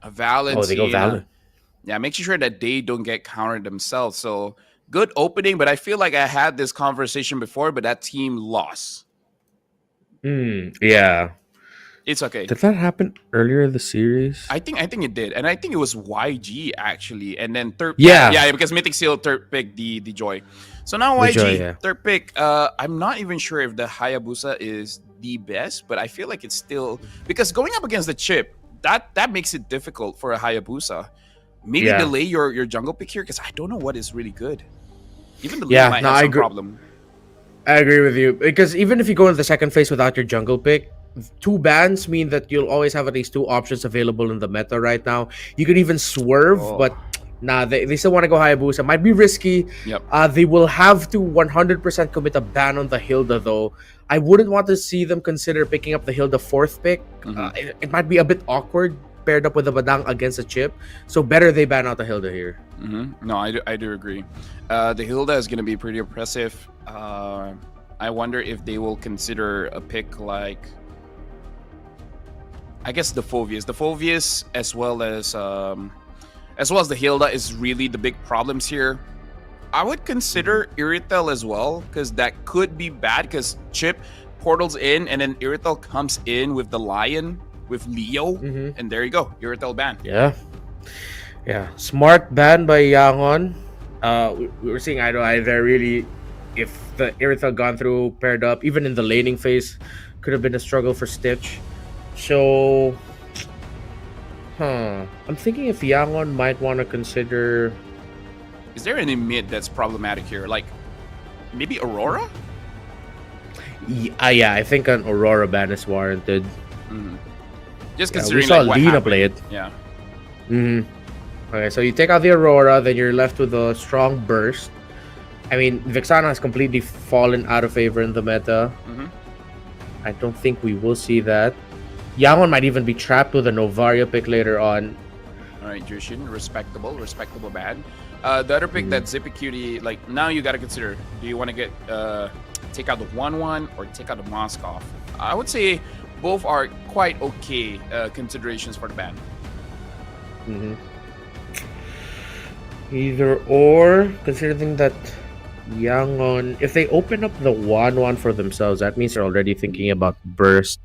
A Valentina.
Oh, they go Valen.
Yeah, making sure that they don't get countered themselves. So good opening, but I feel like I had this conversation before, but that team lost.
Yeah.
It's okay.
Did that happen earlier in the series?
I think it did, and I think it was YG actually, and then third.
Yeah,
because Mythic Seal third pick the Joy. So now YG third pick. I'm not even sure if the Hayabusa is the best, but I feel like it's still, because going up against the chip, that makes it difficult for a Hayabusa. Maybe delay your jungle pick here, because I don't know what is really good. Even the lane might have some problem.
I agree with you, because even if you go into the second phase without your jungle pick, 2 bans mean that you'll always have at least 2 options available in the meta right now. You could even swerve, but nah, they still want to go Hayabusa. Might be risky. They will have to 100% commit a ban on the Hilda, though. I wouldn't want to see them consider picking up the Hilda 4th pick. It might be a bit awkward paired up with the Badang against a chip. So better they ban out the Hilda here.
No, I do agree. The Hilda is going to be pretty oppressive. I wonder if they will consider a pick like, I guess, the Phoveus. The Phoveus as well as the Hilda is really the big problems here. I would consider Irithel as well, because that could be bad, because Chip portals in and then Irithel comes in with the Lion, with Leo, and there you go, Irithel ban.
Yeah. Smart ban by Yangon. We were seeing eye to eye there, really. If the Irithel gone through paired up, even in the laning phase, could have been a struggle for Stitch. So, I'm thinking if Yangon might want to consider...
Is there any mid that's problematic here? Like, maybe Aurora?
Yeah, I think an Aurora ban is warranted.
Just considering
we saw
like,
Lina play it.
Yeah.
Okay, so you take out the Aurora, then you're left with a strong burst. I mean, Vexana has completely fallen out of favor in the meta. I don't think we will see that. Yangon might even be trapped with a Novaria pick later on.
Alright, Jushin, respectable bad. The other pick that Zippy Cutie, like, now you gotta consider, do you want to get take out the 1-1 or take out the Moskov? I would say both are quite okay considerations for the ban.
Either or, considering that Yangon, if they open up the 1-1 for themselves, that means they're already thinking about burst.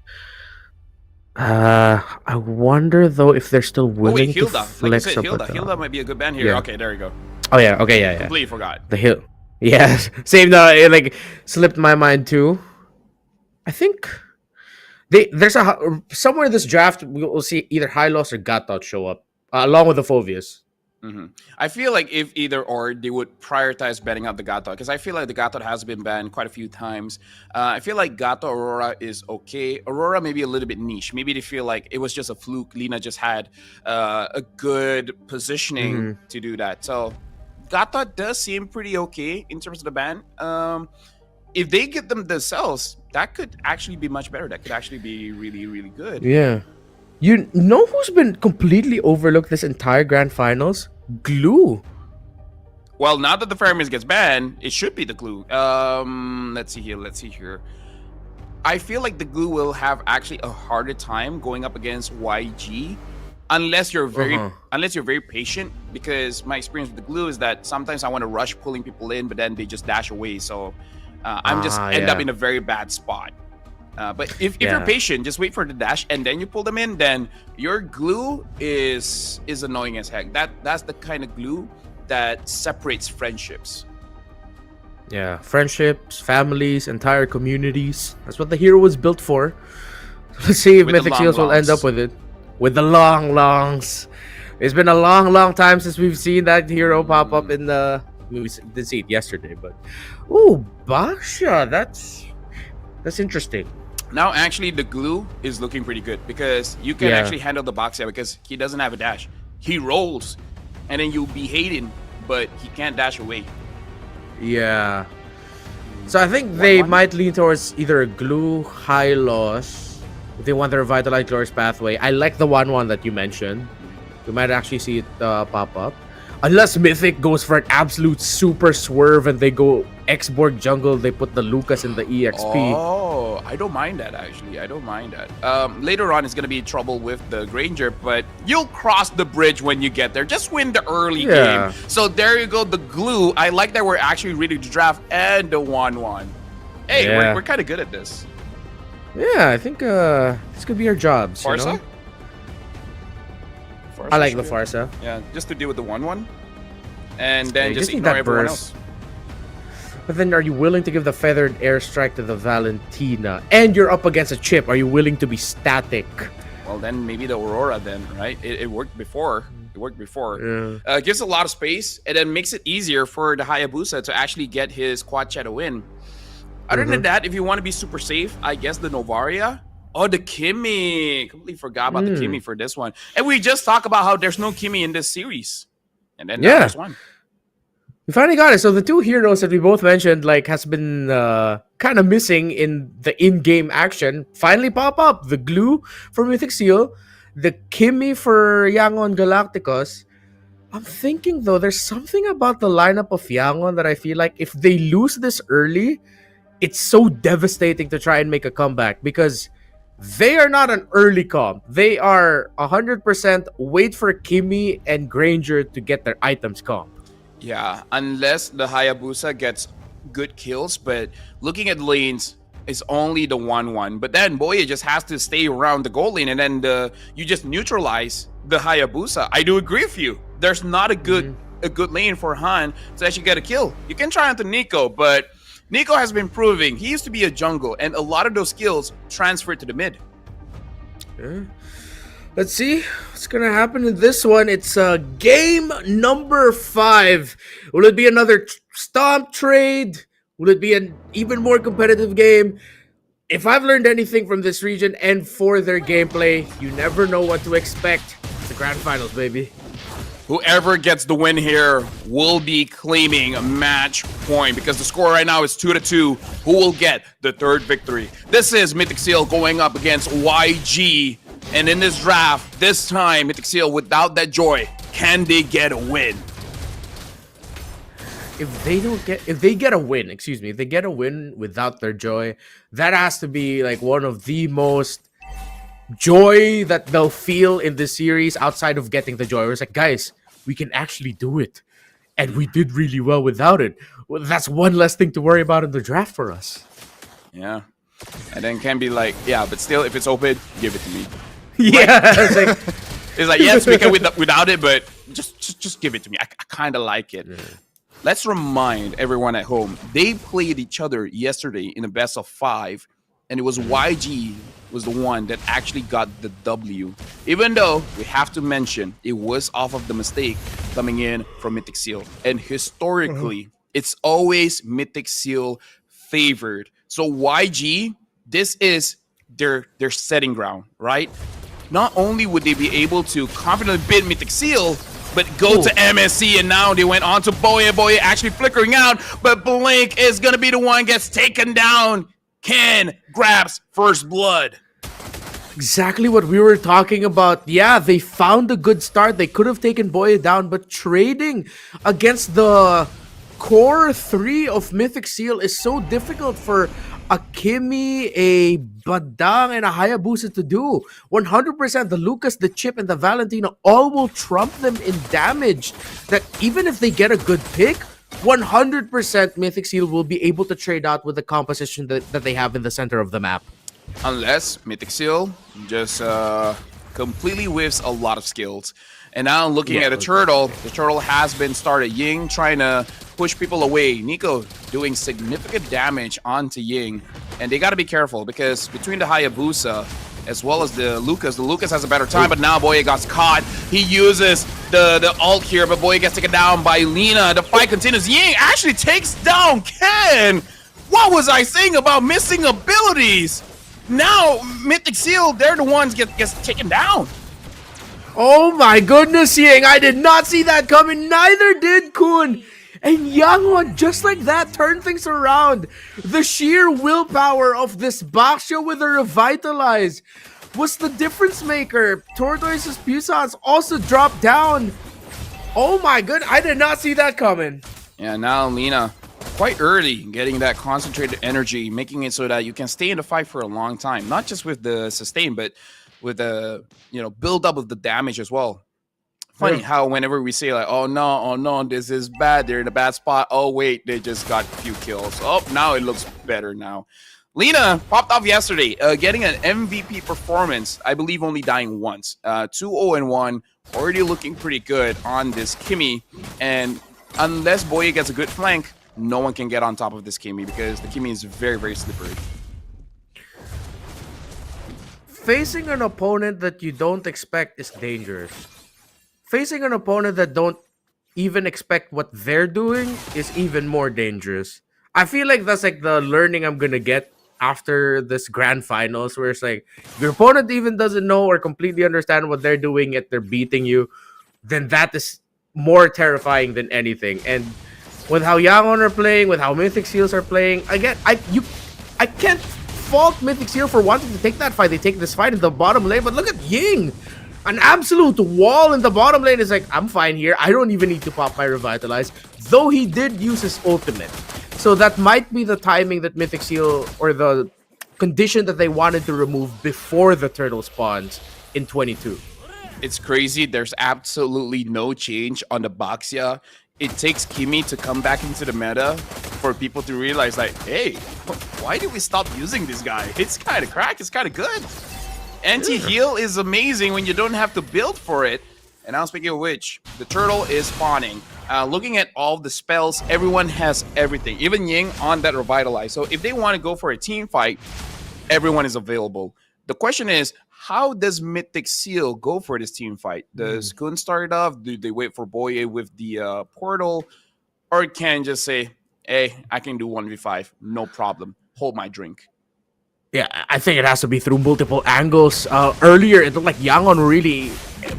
I wonder though if they're still
Oh wait,
willing to
Hilda. Like you
flex
said,
up
Hilda.
with
Hilda might be a good band here.
yeah.
Okay, there you go.
Oh yeah, okay, yeah.
Completely forgot.
The hill. Yeah, same though. It like slipped my mind too. I think there's somewhere in this draft we'll see either Hylos or Gatot show up along with the Phobias.
I feel like if either or, they would prioritize banning out the Gato because I feel like the Gato has been banned quite a few times. I feel like Gato Aurora is okay. Aurora maybe a little bit niche. Maybe they feel like it was just a fluke. Lina just had a good positioning to do that. So Gato does seem pretty okay in terms of the ban. If they get them themselves, that could actually be much better. That could actually be really, really good.
Yeah. You know who's been completely overlooked this entire grand finals? Glue.
Well, now that the Fireman gets banned, it should be the Glue. Let's see here. I feel like the Glue will have actually a harder time going up against YG unless you're very patient, because my experience with the Glue is that sometimes I want to rush pulling people in, but then they just dash away. So I'm just end up in a very bad spot. But if you're patient, just wait for the dash and then you pull them in, then your glue is annoying as heck. That's the kind of glue that separates friendships.
Yeah, friendships, families, entire communities. That's what the hero was built for. Let's see if Mythic Seals will end up with it. With the long longs. It's been a long time since we've seen that hero pop up in the... We didn't see it yesterday, but... Ooh, Basha, that's interesting.
Now, actually, the glue is looking pretty good because you can actually handle the box because he doesn't have a dash. He rolls, and then you'll be hating, but he can't dash away.
Yeah. So I think they might lean towards either a glue, high loss, if they want to revitalize Glorious Pathway. I like the 1-1 that you mentioned. We might actually see it pop up. Unless Mythic goes for an absolute super swerve and they go X-Borg jungle, they put the Lucas in the EXP.
Oh, I don't mind that, actually. I don't mind that. Later on, it's going to be trouble with the Granger, but you'll cross the bridge when you get there. Just win the early game. So there you go, the glue. I like that we're actually ready to draft and the 1-1. Hey, we're kind of good at this.
Yeah, I think this could be our jobs.
Farsa?
You know? I like the Farsa.
Yeah, just to deal with the 1-1. And then just ignore everyone else.
But then are you willing to give the feathered airstrike to the Valentina? And you're up against a chip. Are you willing to be static?
Well, then maybe the Aurora then, right? It worked before. Gives a lot of space and then makes it easier for the Hayabusa to actually get his quad shadow win. Other than that, if you want to be super safe, I guess the Novaria. Oh, the Kimmy. Completely forgot about the Kimmy for this one. And we just talked about how there's no Kimmy in this series. And then there's one.
We finally got it. So the two heroes that we both mentioned has been kind of missing in the in-game action finally pop up. The Glue for Mythic Seal, the Kimmy for Yangon Galacticos. I'm thinking though, there's something about the lineup of Yangon that I feel like if they lose this early, it's so devastating to try and make a comeback because they are not an early comp. They are 100% wait for Kimmy and Granger to get their items comp.
Yeah, unless the Hayabusa gets good kills, but looking at lanes, it's only the 1-1. But then Boya just has to stay around the gold lane and then you just neutralize the Hayabusa. I do agree with you. There's not a good lane for Han to actually get a kill. You can try onto Nico, but Nico has been proving he used to be a jungle, and a lot of those skills transferred to the mid.
Yeah. Let's see what's gonna happen in this one. It's game number 5. Will it be another stomp trade? Will it be an even more competitive game? If I've learned anything from this region and for their gameplay, you never know what to expect. It's the grand finals, baby.
Whoever gets the win here will be claiming a match point because the score right now is 2-2. Who will get the third victory? This is Mythic Seal going up against YG. And in this draft, this time, Mythic Seal without that joy, can they get a win?
If they get a win without their joy, that has to be like one of the most joy that they'll feel in this series outside of getting the joy. It's like, guys, we can actually do it. And we did really well without it. Well, that's one less thing to worry about in the draft for us.
Yeah. And then can be like, yeah, but still, if it's open, give it to me.
Yeah, it's like,
It's like, yes, we can without it, but just give it to me. I kind of like it. Let's remind everyone at home, they played each other yesterday in a best of 5, and it was YG was the one that actually got the W. Even though we have to mention it was off of the mistake coming in from Mythic Seal. And historically, it's always Mythic Seal favored. So YG, this is their setting ground, right? Not only would they be able to confidently beat Mythic Seal, but go to MSC, and now they went on to Boye. Boye actually flickering out, but Blink is going to be the one gets taken down. Ken grabs first blood.
exactly what we were talking about. Yeah, they found a good start. They could have taken Boye down, but trading against the core 3 of Mythic Seal is so difficult for a Kimmy, a Badang, and a Hayabusa to do. 100% the Lucas, the Chip, and the Valentina all will trump them in damage. That even if they get a good pick, 100% Mythic Seal will be able to trade out with the composition that they have in the center of the map.
Unless Mythic Seal just completely whiffs a lot of skills. And now looking at a turtle, the turtle has been started. Ying trying to push people away. Nico doing significant damage onto Ying. And they got to be careful because between the Hayabusa as well as the Lucas has a better time, but now Boye got caught. He uses the ult here, but Boye gets taken down by Lina. The fight continues. Ying actually takes down Ken. What was I saying about missing abilities? Now Mythic Seal, they're the ones gets taken down.
Oh my goodness, Ying! I did not see that coming. Neither did Kun. And Yangon, just like that, turned things around. The sheer willpower of this Baxia with a Revitalize was the difference maker. Tortoise's Pusans also dropped down. Oh my good, I did not see that coming.
Yeah, now Lina, quite early, getting that concentrated energy, making it so that you can stay in the fight for a long time. Not just with the sustain, but with the build up of the damage as well. Funny how whenever we say like, oh no, this is bad, they're in a bad spot. Oh wait, they just got a few kills. Oh, now it looks better now. Lina popped off yesterday, getting an MVP performance. I believe only dying once. 2-0-1, already looking pretty good on this Kimmy. And unless Boye gets a good flank, no one can get on top of this Kimmy because the Kimmy is very, very slippery.
Facing an opponent that you don't expect is dangerous. Facing an opponent that don't even expect what they're doing is even more dangerous. I feel like that's like the learning I'm gonna get after this grand finals, where it's like your opponent even doesn't know or completely understand what they're doing, yet they're beating you. Then that is more terrifying than anything. And with how Yangon are playing, with how Mythic Seals are playing, again, I can't fault Mythic Seal for wanting to take that fight. They take this fight in the bottom lane, but look at Ying. An absolute wall in the bottom lane is like, I'm fine here. I don't even need to pop my Revitalize. Though he did use his ultimate. So that might be the timing that Mythic Seal, or the condition that they wanted to remove before the turtle spawns in 22.
It's crazy. There's absolutely no change on the Baxia. It takes Kimmy to come back into the meta for people to realize like, hey, why did we stop using this guy? It's kind of cracked. It's kind of good. Anti-heal is amazing when you don't have to build for it. And now speaking of which, the turtle is spawning. Looking at all the spells, everyone has everything. Even Ying on that Revitalize. So if they want to go for a team fight, everyone is available. The question is, how does Mythic Seal go for this team fight? Does Kun start it off? Do they wait for Boye with the portal? Or can just say, hey, I can do 1v5, no problem. Hold my drink.
Yeah, I think it has to be through multiple angles. Earlier, it looked like Yangon really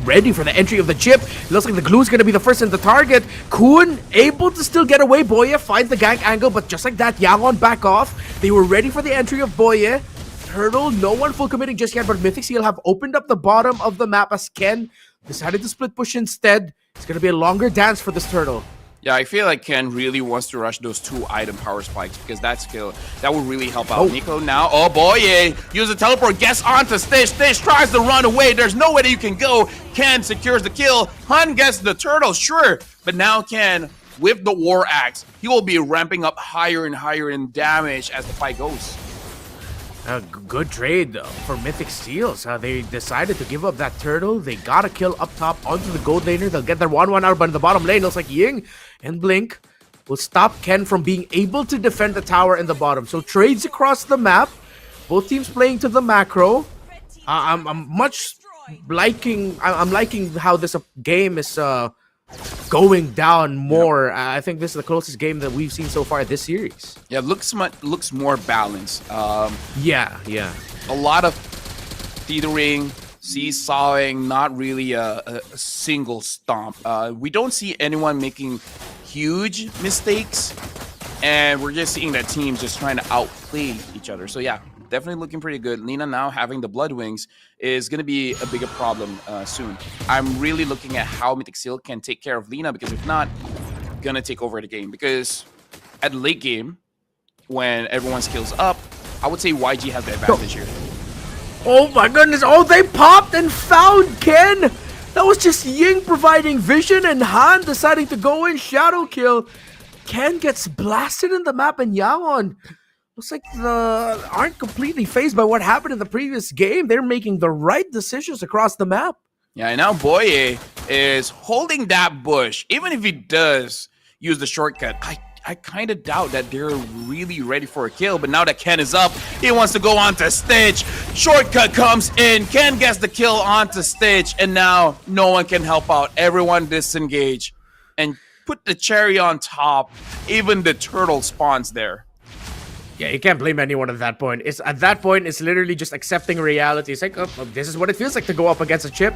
ready for the entry of the chip. It looks like the glue is going to be the first in the target. Kun able to still get away. Boye finds the gank angle, but just like that, Yangon back off. They were ready for the entry of Boye. Turtle, no one full committing just yet, but Mythic Seal have opened up the bottom of the map as Ken decided to split push instead. It's going to be a longer dance for this Turtle.
Yeah, I feel like Ken really wants to rush those 2 item power spikes because that skill, that would really help out. Nico now, oh boy, use a teleport, gets onto Stitch. Stitch tries to run away. There's no way that you can go. Ken secures the kill. Hun gets the turtle, sure. But now Ken with the War Axe, he will be ramping up higher and higher in damage as the fight goes.
Good trade for Mythic Steels. They decided to give up that turtle. They got a kill up top onto the gold laner. They'll get their 1-1 out, but in the bottom lane, looks like Ying and Blink will stop Ken from being able to defend the tower in the bottom. So trades across the map. Both teams playing to the macro. I'm liking how this game is going down more. Yep. I think this is the closest game that we've seen so far this series.
Yeah, looks more balanced.
Yeah.
A lot of teetering, seesawing, not really a single stomp. We don't see anyone making huge mistakes, and we're just seeing that teams just trying to outplay each other. So yeah, definitely looking pretty good. Lina now having the Blood Wings is going to be a bigger problem soon. I'm really looking at how Mythic Seal can take care of Lina, because if not, going to take over the game. Because at late game, when everyone skills up, I would say YG has the advantage here.
Oh my goodness. Oh, they popped and found Ken. That was just Ying providing vision and Han deciding to go in shadow kill. Ken gets blasted in the map, and Yangon looks like aren't completely phased by what happened in the previous game. They're making the right decisions across the map.
Yeah, and now Boye is holding that bush. Even if he does use the shortcut, I kind of doubt that they're really ready for a kill. But now that Ken is up, he wants to go onto Stitch. Shortcut comes in. Ken gets the kill onto Stitch. And now no one can help out. Everyone disengage. And put the cherry on top. Even the turtle spawns there.
Yeah, you can't blame anyone at that point. At that point, it's literally just accepting reality. It's like, oh, this is what it feels like to go up against a chip.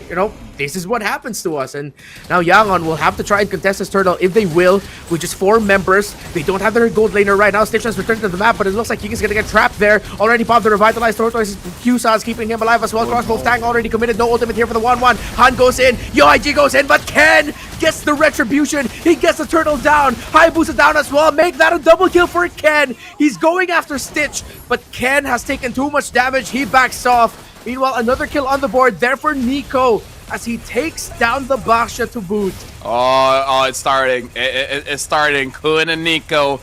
You know, this is what happens to us. And now Yangon will have to try and contest this turtle. If they will, with just 4 members, they don't have their gold laner right now. Stitch has returned to the map, but it looks like Ying is going to get trapped there. Already popped the revitalized tortoise. Q-Sa's keeping him alive as well. Crossbow Tang already committed. No ultimate here for the 1-1. Han goes in. YG goes in, but Ken gets the retribution. He gets the turtle down. Hayabusa down as well. Make that a double kill for Ken. He's going after Stitch, but Ken has taken too much damage. He backs off. Meanwhile, another kill on the board there for Nico as he takes down the Basha to boot.
Oh, it's starting. It's starting. Kun and Nico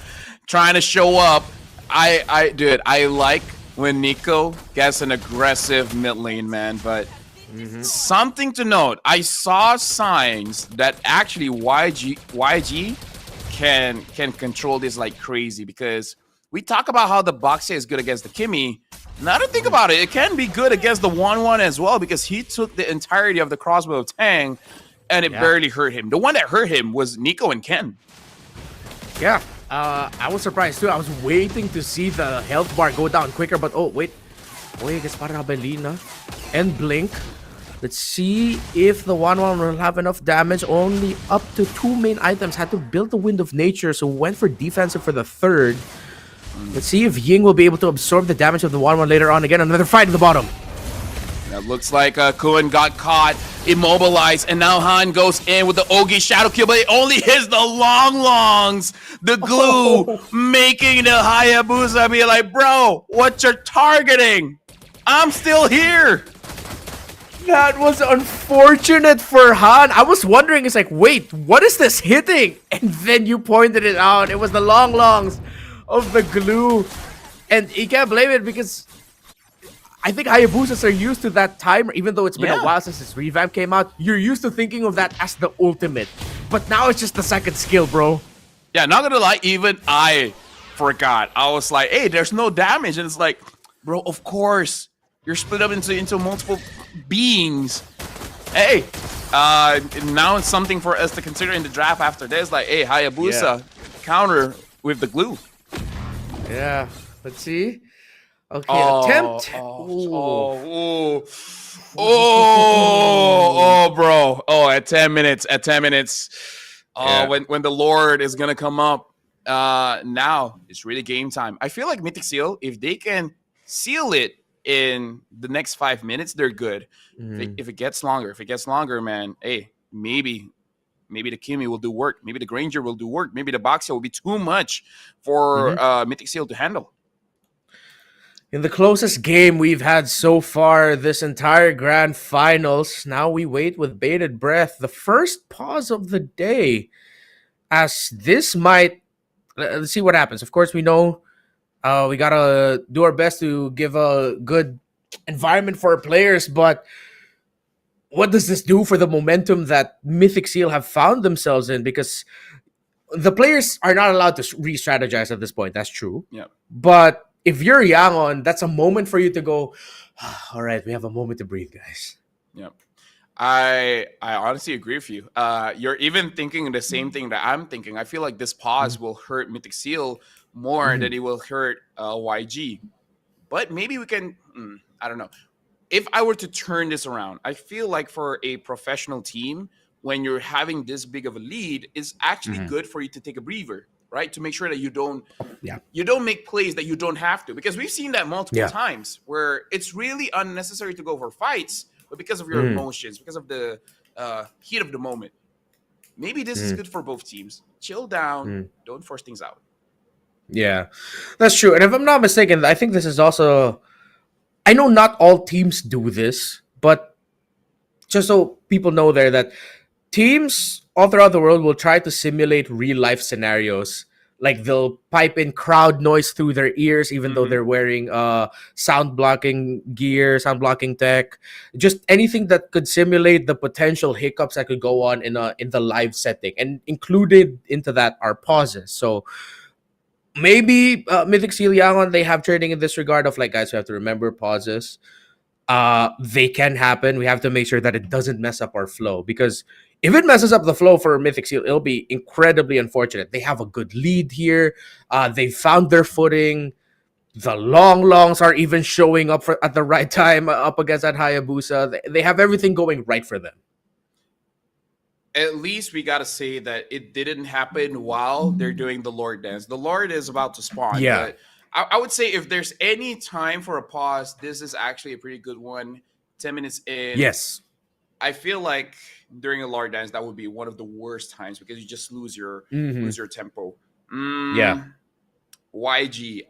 trying to show up. Dude, I like when Nico gets an aggressive mid lane, man, but something to note. I saw signs that actually YG can control this like crazy, because we talk about how the Boxer is good against the Kimmy. Now to think about it, it can be good against the 1-1 as well, because he took the entirety of the crossbow of Tang and it barely hurt him. The one that hurt him was Nico and Ken.
Yeah, I was surprised too. I was waiting to see the health bar go down quicker, but oh, wait. Oye, gets para Belina and Blink. Let's see if the 1-1 will have enough damage. Only up to 2 main items. Had to build the Wind of Nature, so went for defensive for the 3rd. Let's see if Ying will be able to absorb the damage of the 1-1 later on. Again, another fight at the bottom.
It looks like Kuan got caught, immobilized, and now Han goes in with the Ogi shadow kill, but it only hits the longs, the glue, making the Hayabusa be like, bro, what you're targeting? I'm still here.
That was unfortunate for Han. I was wondering, it's like, wait, what is this hitting? And then you pointed it out. It was the longs of the glue. And you can't blame it, because I think Hayabusas are used to that timer. Even though it's been a while since this revamp came out, you're used to thinking of that as the ultimate. But now it's just the 2nd skill, bro.
Yeah, not gonna lie, even I forgot. I was like, hey, there's no damage. And it's like, bro, of course. You're split up into multiple beings. Hey, now it's something for us to consider in the draft after this. Like, hey, Hayabusa, counter with the glue.
Yeah, let's see. Okay, attempt.
Bro. Oh, at 10 minutes. When the Lord is gonna come up, now it's really game time. I feel like Mythic Seal, if they can seal it in the next 5 minutes, they're good. If it gets longer, man, hey, maybe the Kimmy will do work. Maybe the Granger will do work. Maybe the Boxer will be too much for Mythic Seal to handle.
In the closest game we've had so far this entire grand finals, now we wait with bated breath. The first pause of the day. as this might. Let's see what happens. Of course, we know we gotta do our best to give a good environment for our players, but what does this do for the momentum that Mythic Seal have found themselves in? Because the players are not allowed to re-strategize at this point. That's true.
Yeah.
But if you're Yangon, that's a moment for you to go, all right, we have a moment to breathe, guys.
Yeah. I honestly agree with you. You're even thinking the same thing that I'm thinking. I feel like this pause will hurt Mythic Seal more than it will hurt YG. But maybe we can. I don't know. If I were to turn this around, I feel like for a professional team, when you're having this big of a lead, it's actually good for you to take a breather, right? To make sure that you don't make plays that you don't have to, because we've seen that multiple times where it's really unnecessary to go for fights, but because of your emotions, because of the heat of the moment, maybe this is good for both teams. Chill down, don't force things out.
Yeah, that's true. And if I'm not mistaken, I think this is also. I know not all teams do this, but just so people know there that teams all throughout the world will try to simulate real life scenarios. Like they'll pipe in crowd noise through their ears, even though they're wearing sound blocking gear, sound blocking tech. Just anything that could simulate the potential hiccups that could go on in the live setting, and included into that are pauses. So maybe Mythic Seal Yangon, they have training in this regard of like, guys, we have to remember pauses. They can happen. We have to make sure that it doesn't mess up our flow, because if it messes up the flow for Mythic Seal, it'll be incredibly unfortunate. They have a good lead here. They found their footing. The longs are even showing up at the right time up against that Hayabusa. They have everything going right for them.
At least we gotta say that it didn't happen while they're doing the Lord dance. The Lord is about to spawn.
Yeah.
But I would say if there's any time for a pause, this is actually a pretty good one. 10 minutes in.
Yes.
I feel like during a Lord dance, that would be one of the worst times because you just lose your tempo.
Yeah.
YG.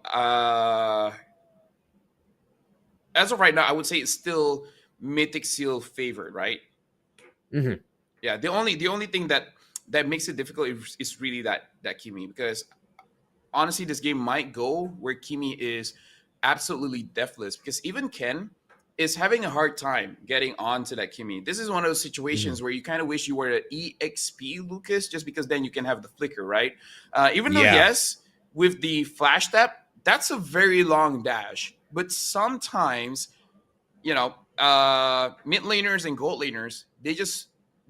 As of right now, I would say it's still Mythic Seal favored, right? Yeah, the only thing that makes it difficult is really that Kimi, because honestly, this game might go where Kimi is absolutely deathless, because even Ken is having a hard time getting onto that Kimi. This is one of those situations where you kind of wish you were an EXP Lucas, just because then you can have the flicker, right? Even though, yes, with the flash tap, that's a very long dash, but sometimes, mid laners and gold laners,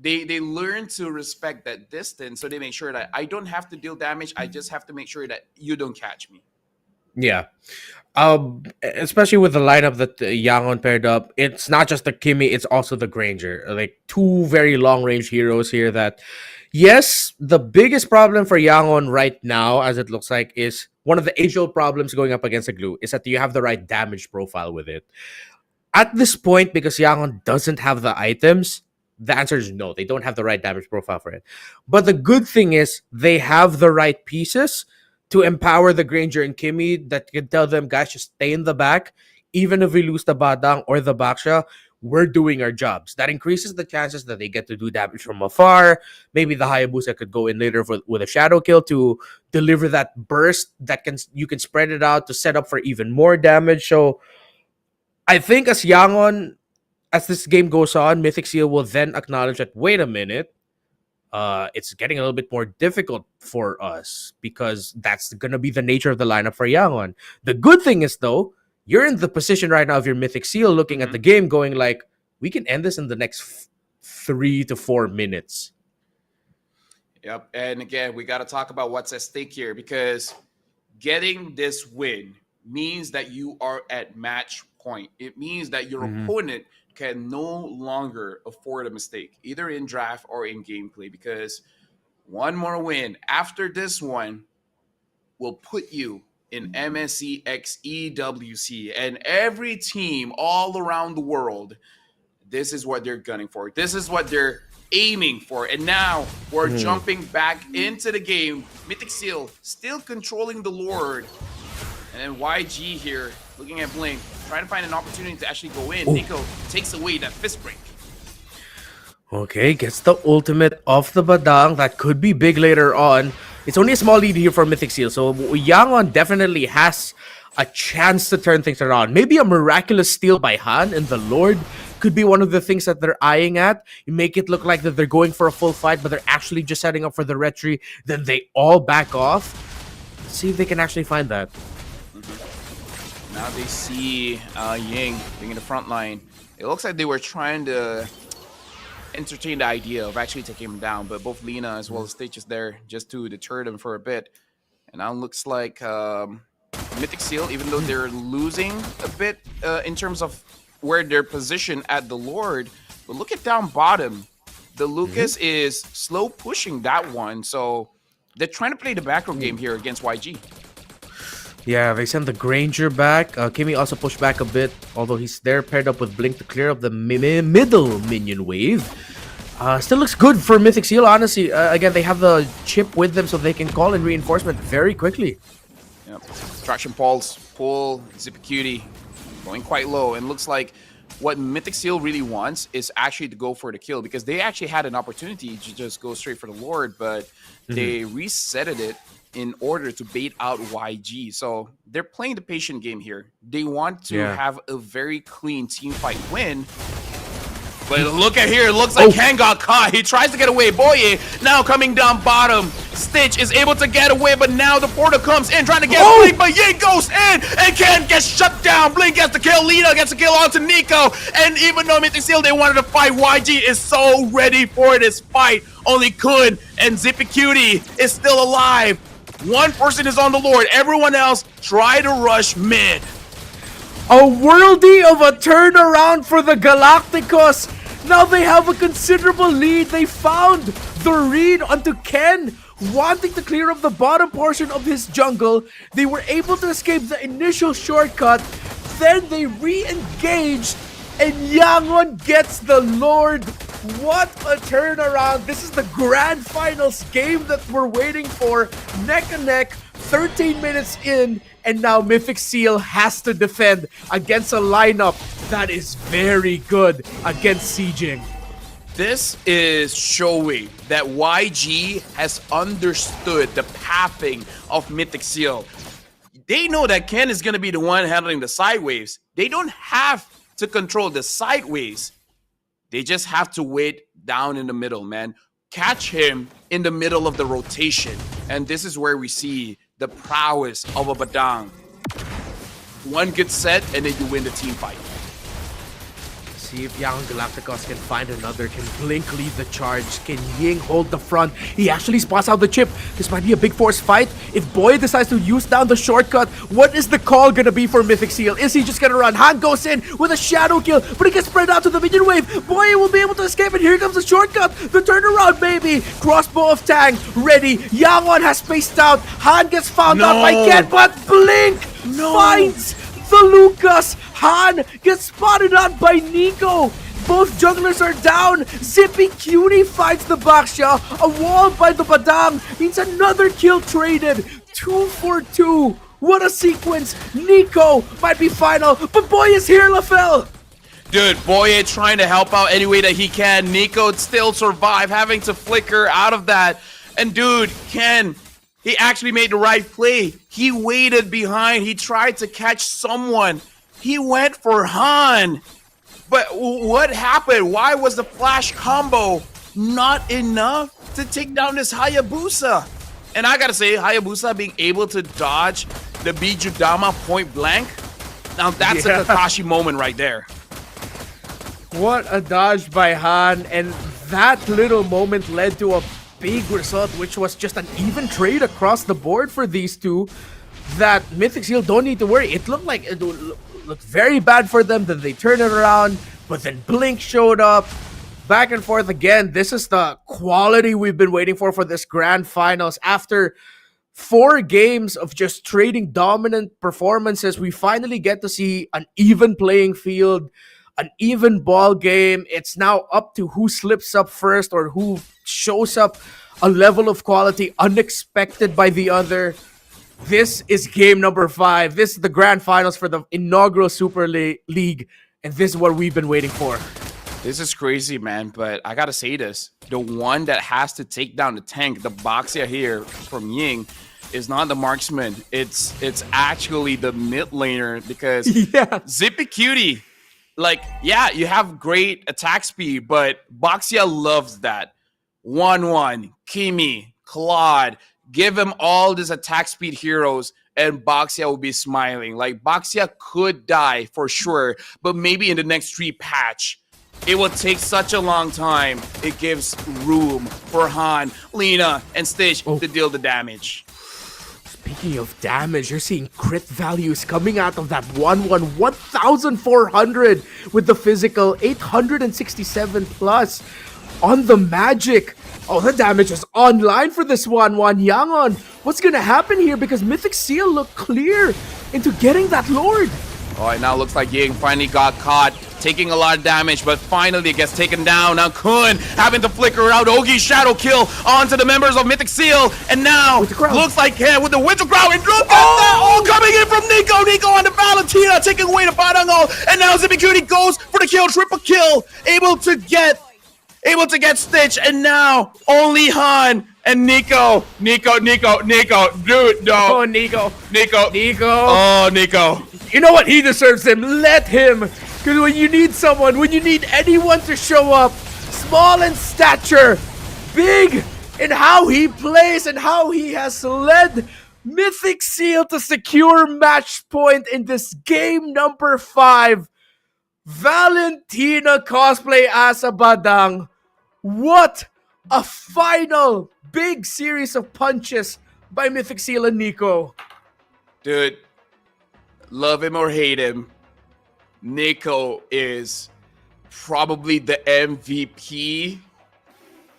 they learn to respect that distance, so they make sure that I don't have to deal damage. I just have to make sure that you don't catch me.
Yeah. Especially with the lineup that Yangon paired up, it's not just the Kimi, it's also the Granger. Like two very long range heroes here that, yes, the biggest problem for Yangon right now, as it looks like, is one of the age-old problems going up against the glue, is that you have the right damage profile with it. At this point, because Yangon doesn't have the items, the answer is no. They don't have the right damage profile for it. But the good thing is they have the right pieces to empower the Granger and Kimi that can tell them, guys, just stay in the back. Even if we lose the Badang or the Baksha, we're doing our jobs. That increases the chances that they get to do damage from afar. Maybe the Hayabusa could go in later with a shadow kill to deliver that burst that you can spread it out to set up for even more damage. So I think as Yangon, as this game goes on, Mythic Seal will then acknowledge that, wait a minute, it's getting a little bit more difficult for us, because that's going to be the nature of the lineup for Yangon. The good thing is, though, you're in the position right now of your Mythic Seal looking at the game going like, we can end this in the next 3 to 4 minutes.
Yep. And again, we got to talk about what's at stake here, because getting this win means that you are at match point. It means that your opponent can no longer afford a mistake, either in draft or in gameplay, because one more win after this one will put you in MSC x EWC, and every team all around the world, this is what they're gunning for. This is what they're aiming for. And now we're jumping back into the game. Mythic Seal still controlling the Lord. And then YG here, looking at Blink, trying to find an opportunity to actually go in. Nico takes away that fist break.
Okay, gets the ultimate off the Badang. That could be big later on. It's only a small lead here for Mythic Seal, so Yangon definitely has a chance to turn things around. Maybe a miraculous steal by Han and the Lord could be one of the things that they're eyeing at. You make it look like that they're going for a full fight, but they're actually just setting up for the retry. Then they all back off. Let's see if they can actually find that.
Now they see Ying being in the front line. It looks like they were trying to entertain the idea of actually taking him down, but both Lina as well as Stitch is there just to deter them for a bit. And now it looks like Mythic Seal, even though they're losing a bit in terms of where they're positioned at the Lord, but look at down bottom. The Lucas is slow pushing that one, so they're trying to play the back row game here against YG.
Yeah, they send the Granger back. Kimi also pushed back a bit, although he's there paired up with Blink to clear up the middle minion wave. Still looks good for Mythic Seal, honestly. Again, they have the chip with them, so they can call in reinforcement very quickly.
Yep. Traction Pulse, pull, Zippy Cutie, going quite low. And looks like what Mythic Seal really wants is actually to go for the kill, because they actually had an opportunity to just go straight for the Lord, but they resetted it in order to bait out YG. So they're playing the patient game here. They want to have a very clean team fight win. But look at here, it looks like Ken got caught. He tries to get away. Boye now coming down bottom. Stitch is able to get away, but now the portal comes in trying to get Blink, but Ying goes in and Ken gets shut down. Blink gets the kill, Lina gets the kill onto Nico. And even though Mythic Seal, they wanted to fight, YG is so ready for this fight. Only Kun and Zippy Cutie is still alive. One person is on the Lord. Everyone else try to rush mid.
A worldie of a turnaround for the Galacticos. Now they have a considerable lead. They found the read onto Ken, wanting to clear up the bottom portion of his jungle. They were able to escape the initial shortcut. Then they re-engaged, and Yangon gets the Lord. What a turnaround. This is the grand finals game that we're waiting for. Neck and neck, 13 minutes in, and now Mythic Seal has to defend against a lineup that is very good against sieging.
This is showing that YG has understood the pathing of Mythic Seal. They know that Ken is going to be the one handling the sideways. They don't have to control the sideways. They just have to wait down in the middle, man. Catch him in the middle of the rotation. And this is where we see the prowess of a Badang. One good set, and then you win the team fight.
See if Young Galacticos can find another. Can Blink lead the charge? Can Ying hold the front? He actually spots out the chip. This might be a big force fight. If Boy decides to use down the shortcut, what is the call gonna be for Mythic Seal? Is he just gonna run? Han goes in with a shadow kill, but he gets spread out to the minion wave. Boy will be able to escape, and here comes the shortcut. The turnaround, baby. Crossbow of Tang ready. Yangon has spaced out. Han gets found out by Ken, but Blink finds the Lucas. Han gets spotted out by Nico. Both jugglers are down. Zippy Cutie finds the Baksha. A wall by the Badang means another kill traded. 2 for 2. What a sequence. Nico might be final, but Boy is here, LaFell.
Dude, Boye trying to help out any way that he can. Nico still survive, having to flicker out of that. And dude, Ken, he actually made the right play. He waited behind. He tried to catch someone. He went for Han. But what happened? Why was the flash combo not enough to take down this Hayabusa? And I gotta say, Hayabusa being able to dodge the Bijudama point blank, now that's a Kakashi moment right there.
What a dodge by Han, and that little moment led to a big result, which was just an even trade across the board for these two. That Mythic Seal don't need to worry. It looked like it looked very bad for them. Then they turned it around, but then Blink showed up. Back and forth again. This is the quality we've been waiting for this grand finals. After 4 games of just trading dominant performances, we finally get to see an even playing field, an even ball game. It's now up to who slips up first or who shows up a level of quality unexpected by the other. This is game number 5. This is the grand finals for the inaugural Super League, and this is what we've been waiting for.
This is crazy, man, but I gotta say this. The one that has to take down the tank, the Boxia here from Ying, is not the marksman. It's actually the mid laner because Zippy Cutie, like, yeah, you have great attack speed, but Boxia loves that. 1-1, Kimi, Claude, give him all these attack speed heroes, and Boxia will be smiling. Like, Boxia could die for sure, but maybe in the next 3 patch, it will take such a long time. It gives room for Han, Lina, and Stitch to deal the damage.
Speaking of damage, you're seeing crit values coming out of that 1-1, 1,400 with the physical, 867 plus on the magic. Oh, the damage is online for this 1-1. Yangon, what's gonna happen here? Because Mythic Seal looked clear into getting that Lord.
Oh, it now looks like Ying finally got caught, taking a lot of damage, but finally it gets taken down. Now Kun having to flicker out Ogi's shadow kill onto the members of Mythic Seal, and now looks like with the Winter Crown, and look at that all coming in from Nico. Nico on the Valentina, taking away the Badango, and now Zippy Cutie goes for the kill, triple kill, able to get Stitch, and now only Han and Nico, dude, no.
Oh, Nico.
Oh, Nico.
You know what? He deserves him. Let him. Because when you need someone, when you need anyone to show up, small in stature, big in how he plays and how he has led Mythic Seal to secure match point in this game number 5. Valentina cosplay as a Badang. What a final big series of punches by Mythic Seal and Nico.
Dude, love him or hate him, Nico is probably the MVP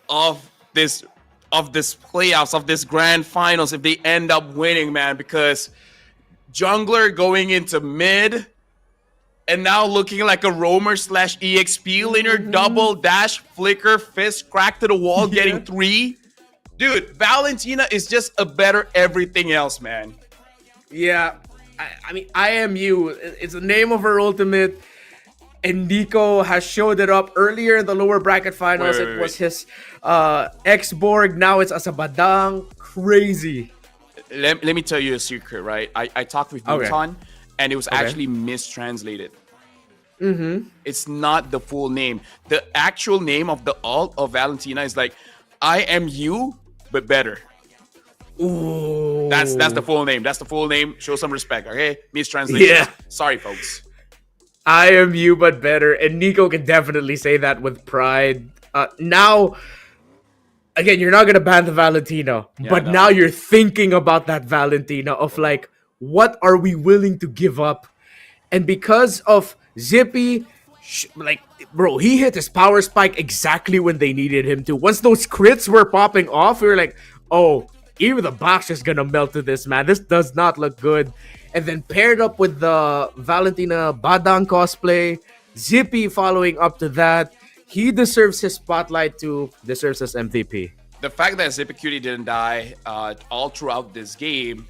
of this playoffs, of this grand finals, if they end up winning, man, because jungler going into mid and now looking like a roamer / EXP laner, double dash, flicker, fist, crack to the wall, getting 3. Dude, Valentina is just a better everything else, man.
Yeah, I mean, IMU, it's the name of her ultimate, and Nico has showed it up earlier in the lower bracket finals. It was his X-Borg, now it's as a Badang. Crazy.
Let me tell you a secret, right? I talked with Newton, and it was actually mistranslated. It's not the full name. The actual name of the alt of Valentina is like, I am you, but better.
Ooh.
That's the full name. That's the full name. Show some respect, okay? Mistranslation.
Yeah.
Sorry, folks.
I am you, but better. And Nico can definitely say that with pride. Now, again, you're not going to ban the Valentina. But now you're thinking about that Valentina of like, what are we willing to give up? And because of Zippy, like, bro, he hit his power spike exactly when they needed him to. Once those crits were popping off, we were like, oh, even the box is gonna melt to this, man. This does not look good. And then paired up with the Valentina Badang cosplay, Zippy following up to that, he deserves his spotlight too, deserves his MVP.
The fact that Zippy Cutie didn't die all throughout this game,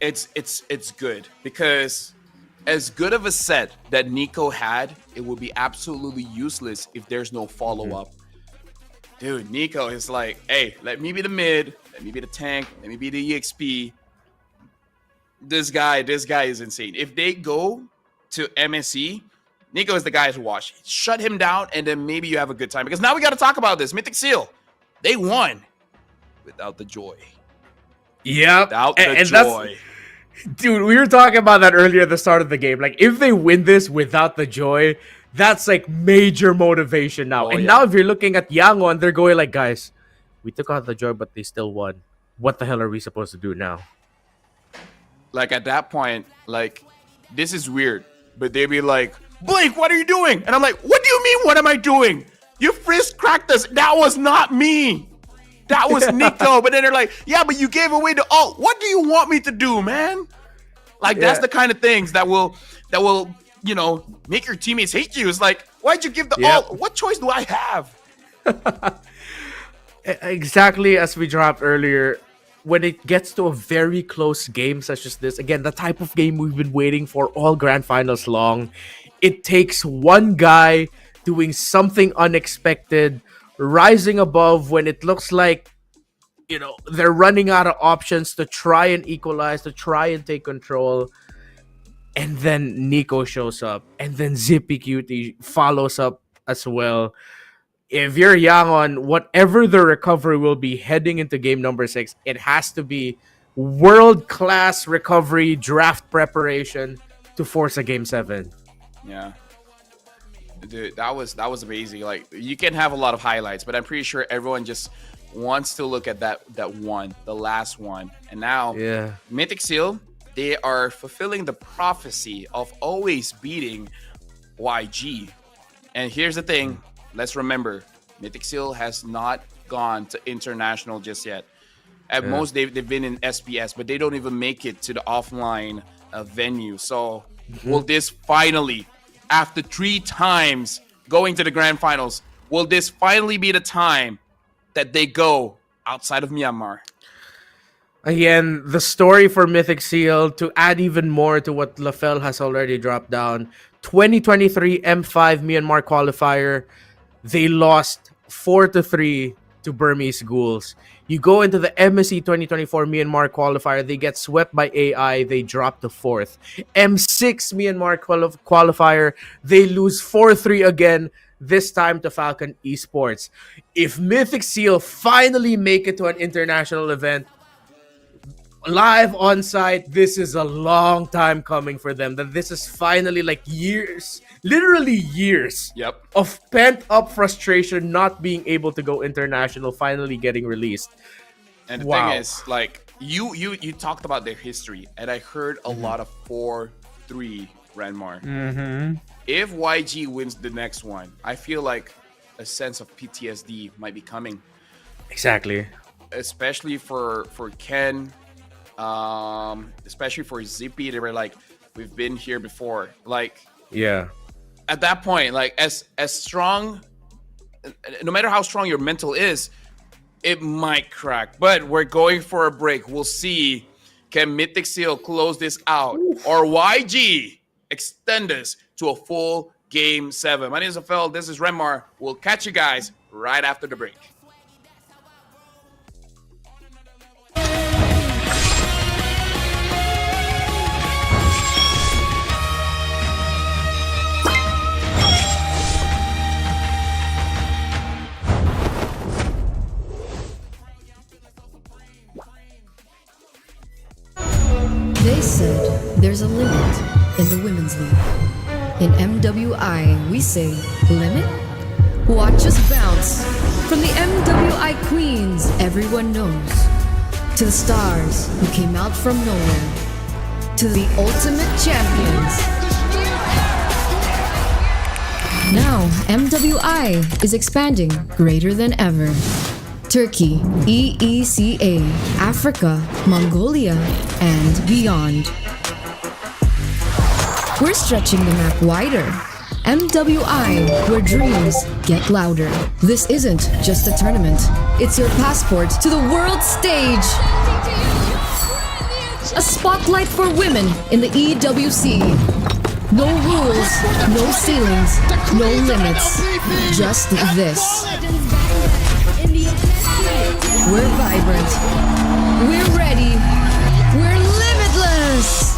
it's good, because as good of a set that Nico had, it would be absolutely useless if there's no follow-up. Dude, Nico is like, hey, let me be the mid, let me be the tank, let me be the EXP. This guy is insane. If they go to MSE, Nico is the guy to watch. Shut him down, and then maybe you have a good time. Because now we got to talk about this. Mythic Seal, they won without the joy.
Yep.
Without the joy.
Dude, we were talking about that earlier at the start of the game. Like, if they win this without the joy, that's like major motivation now. Now if you're looking at Yangon, they're going like, guys, we took out the joy, but they still won. What the hell are we supposed to do now?
Like, at that point, like, this is weird. But they'd be like, Blake, what are you doing? And I'm like, what do you mean, what am I doing? You frisk cracked us. That was not me. That was Nico. But then they're like, yeah, but you gave away the ult. What do you want me to do, man? Like, that's the kind of things that will, you know, make your teammates hate you. It's like, why'd you give the ult? What choice do I have?
Exactly as we dropped earlier, when it gets to a very close game such as this, again, the type of game we've been waiting for all grand finals long, it takes one guy doing something unexpected, rising above when it looks like they're running out of options to try and equalize, to try and take control. And then Nico shows up, and then Zippy Cutie follows up as well. If you're young on whatever the recovery will be heading into game number 6, it has to be world-class recovery draft preparation to force a game 7.
Yeah. Dude, that was amazing. Like, you can have a lot of highlights, but I'm pretty sure everyone just wants to look at that one, the last one. And now, Mythic Seal, they are fulfilling the prophecy of always beating YG. And here's the thing, let's remember, Mythic Seal has not gone to international just yet. At most, they've been in SPS, but they don't even make it to the offline venue. So will this finally, after 3 times going to the grand finals, will this finally be the time that they go outside of Myanmar?
Again, the story for Mythic Seal, to add even more to what Lafell has already dropped down, 2023 M5 Myanmar qualifier, they lost 4-3 to Burmese Ghouls. You go into the MSC 2024 Myanmar qualifier, they get swept by AI, they drop to 4th. M6 Myanmar qualifier, they lose 4-3 again, this time to Falcon Esports. If Mythic Seal finally make it to an international event, live on site, this is a long time coming for them. That this is finally like years, literally years of pent up frustration not being able to go international finally getting released.
And the thing is, like, you talked about their history, and I heard a lot of 4-3 Ranmar. If YG wins the next one, I feel like a sense of PTSD might be coming.
Exactly.
Especially for Ken, especially for Zippy. They were like, we've been here before. Like, at that point, like, as strong, no matter how strong your mental is, it might crack. But we're going for a break. We'll see, can Mythic Seal close this out, or YG extend this to a full game 7? My name is Afel. This is Remar. We'll catch you guys right after the break.
They said there's a limit in the women's league. In MWI, we say limit? Watch us bounce from the MWI queens everyone knows, to the stars who came out from nowhere, to the ultimate champions. Now, MWI is expanding greater than ever. Turkey, EECA, Africa, Mongolia, and beyond. We're stretching the map wider. MWI, where dreams get louder. This isn't just a tournament. It's your passport to the world stage. A spotlight for women in the EWC. No rules, no ceilings, no limits. Just this. We're vibrant. We're ready. We're limitless.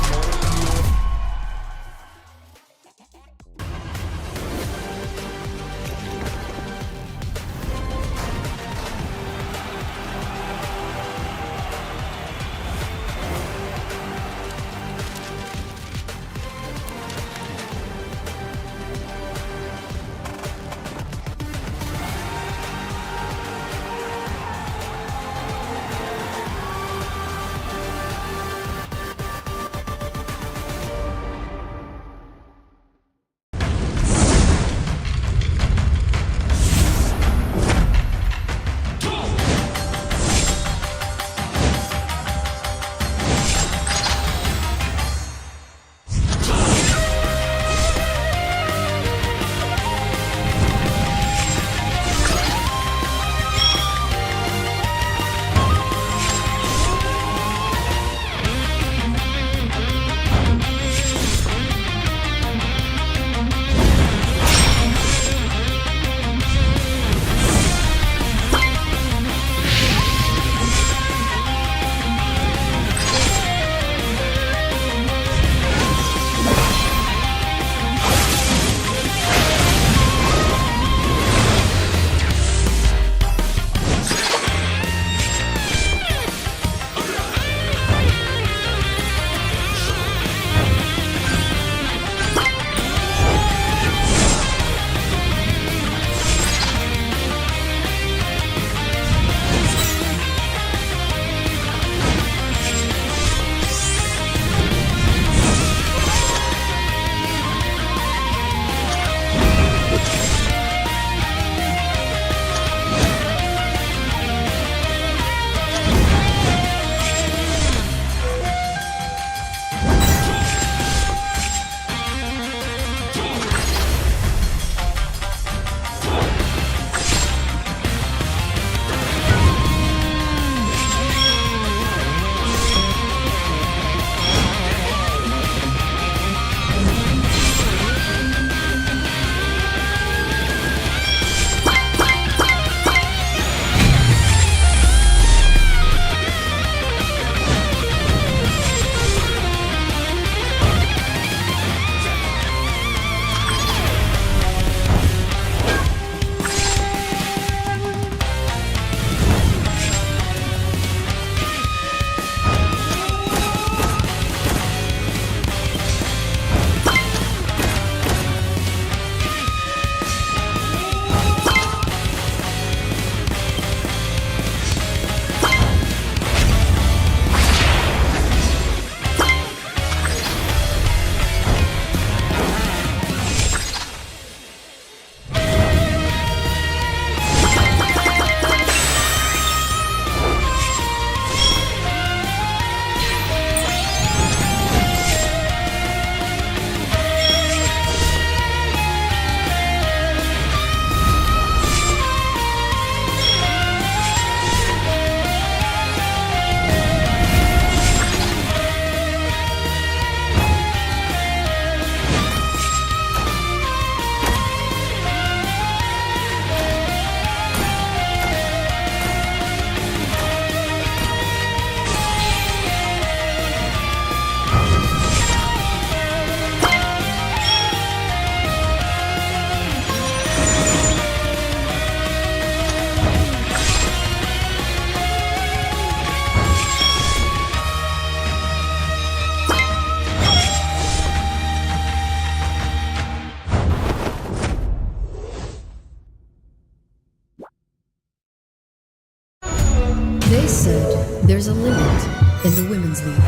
There's a limit in the women's league.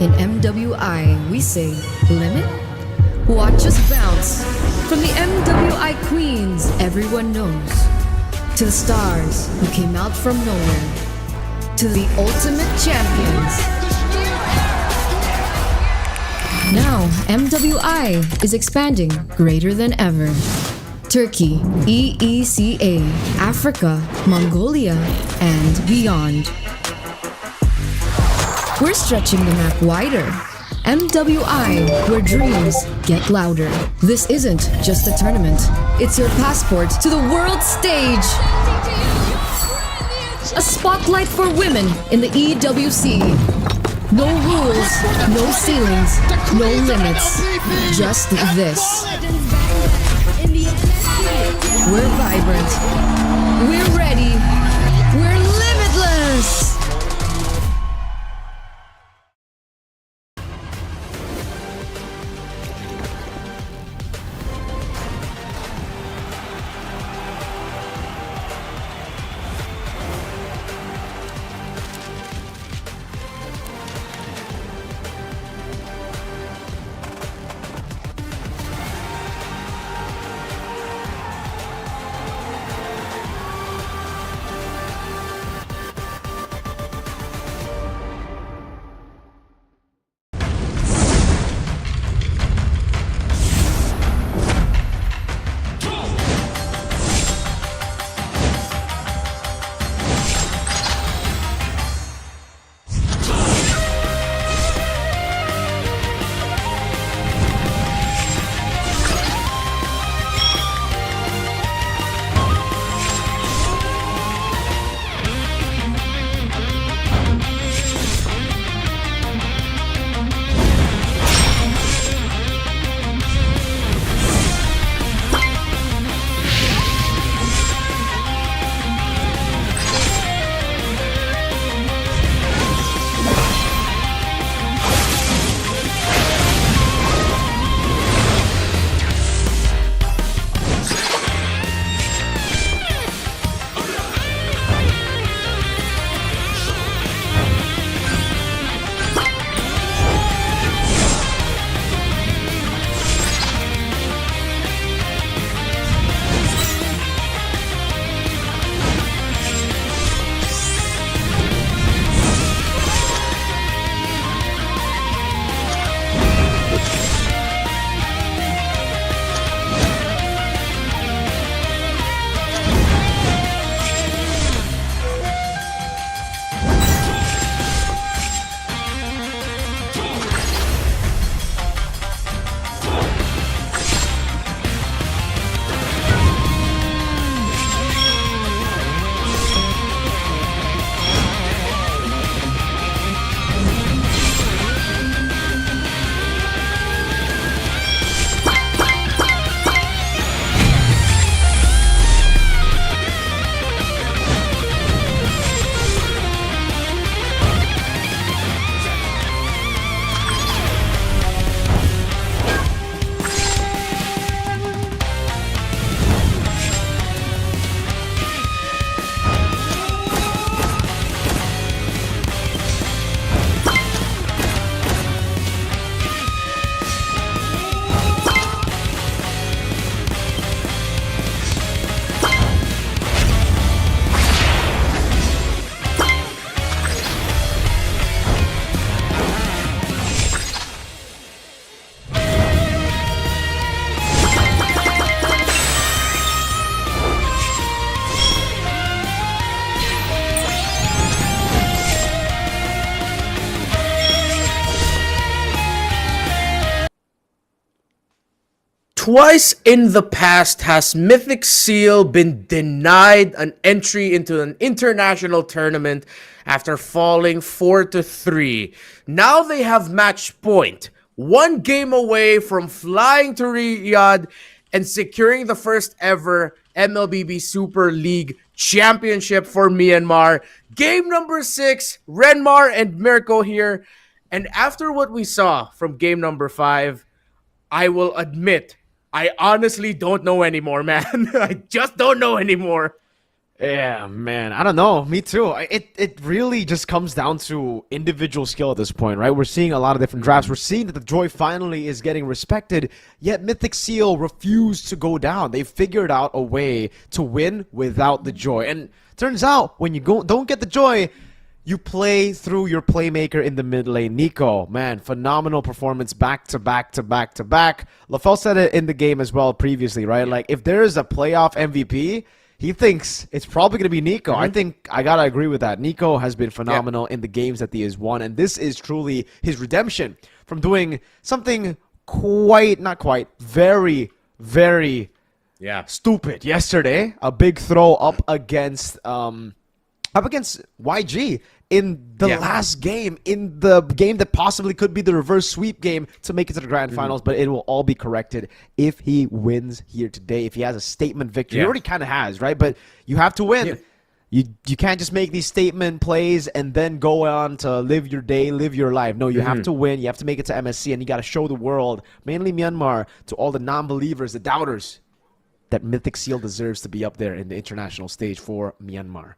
In MWI, we say limit? Watch us bounce from the MWI queens everyone knows, to the stars who came out from nowhere, to the ultimate champions. Now, MWI is expanding greater than ever. Turkey, EECA, Africa, Mongolia, and beyond. We're stretching the map wider. MWI, where dreams get louder. This isn't just a tournament. It's your passport to the world stage. A spotlight for women in the EWC. No rules, no ceilings, no limits. Just this. We're vibrant. We're ready. We're limitless.
Twice in the past has Mythic Seal been denied an entry into an international tournament after falling 4-3. Now they have match point, one game away from flying to Riyadh and securing the first ever MLBB Super League championship for Myanmar. Game number 6, Renmar and Mirko here. And after what we saw from game number 5, I will admit, I honestly don't know anymore, man. I just don't know anymore.
Yeah, man. I don't know. Me too. It really just comes down to individual skill at this point, right? We're seeing a lot of different drafts. We're seeing that the Joy finally is getting respected, yet Mythic Seal refused to go down. They figured out a way to win without the Joy. And turns out, when you don't get the Joy, you play through your playmaker in the mid lane. Nico, man, phenomenal performance back to back to back to back. LaFell said it in the game as well previously, right? Like, if there is a playoff MVP, he thinks it's probably going to be Nico. I think I got to agree with that. Nico has been phenomenal in the games that he has won, and this is truly his redemption from doing something very, very stupid yesterday. A big throw up against YG in the last game, in the game that possibly could be the reverse sweep game to make it to the grand finals, but it will all be corrected if he wins here today, if he has a statement victory. He already kind of has, right? But you have to win. You can't just make these statement plays and then go on to live your day, live your life. No, you have to win. You have to make it to MSC, and you got to show the world, mainly Myanmar, to all the non-believers, the doubters, that Mythic Seal deserves to be up there in the international stage for Myanmar.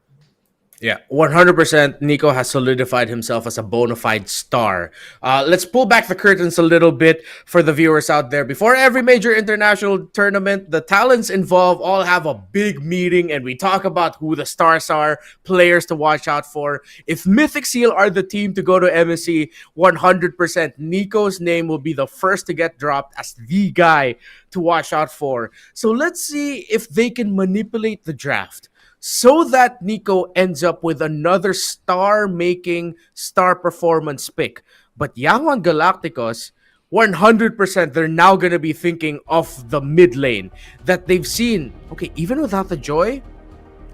Yeah, 100%. Nico has solidified himself as a bona fide star. Let's pull back the curtains a little bit for the viewers out there. Before every major international tournament, the talents involved all have a big meeting and we talk about who the stars are, players to watch out for. If Mythic Seal are the team to go to MSC, 100% Nico's name will be the first to get dropped as the guy to watch out for. So let's see if they can manipulate the draft so that Nico ends up with another star-making, star performance pick. But Yangwon Galacticos, 100% they're now going to be thinking of the mid lane that they've seen. Okay, even without the Joy,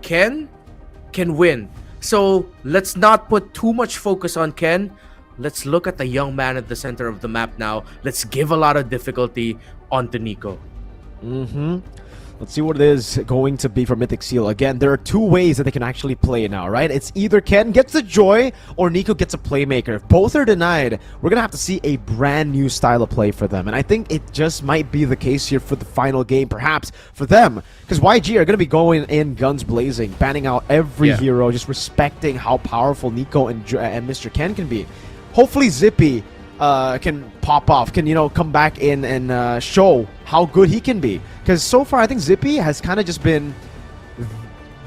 Ken can win. So let's not put too much focus on Ken. Let's look at the young man at the center of the map now. Let's give a lot of difficulty onto Nico.
Let's see what it is going to be for Mythic Seal. Again, there are two ways that they can actually play now, right? It's either Ken gets the Joy or Nico gets a playmaker. If both are denied, we're going to have to see a brand new style of play for them. And I think it just might be the case here for the final game, perhaps, for them. Because YG are going to be going in guns blazing, banning out every hero, just respecting how powerful Nico and Mr. Ken can be. Hopefully Zippy can pop off, can, come back in and show how good he can be. Because so far, I think Zippy has kind of just been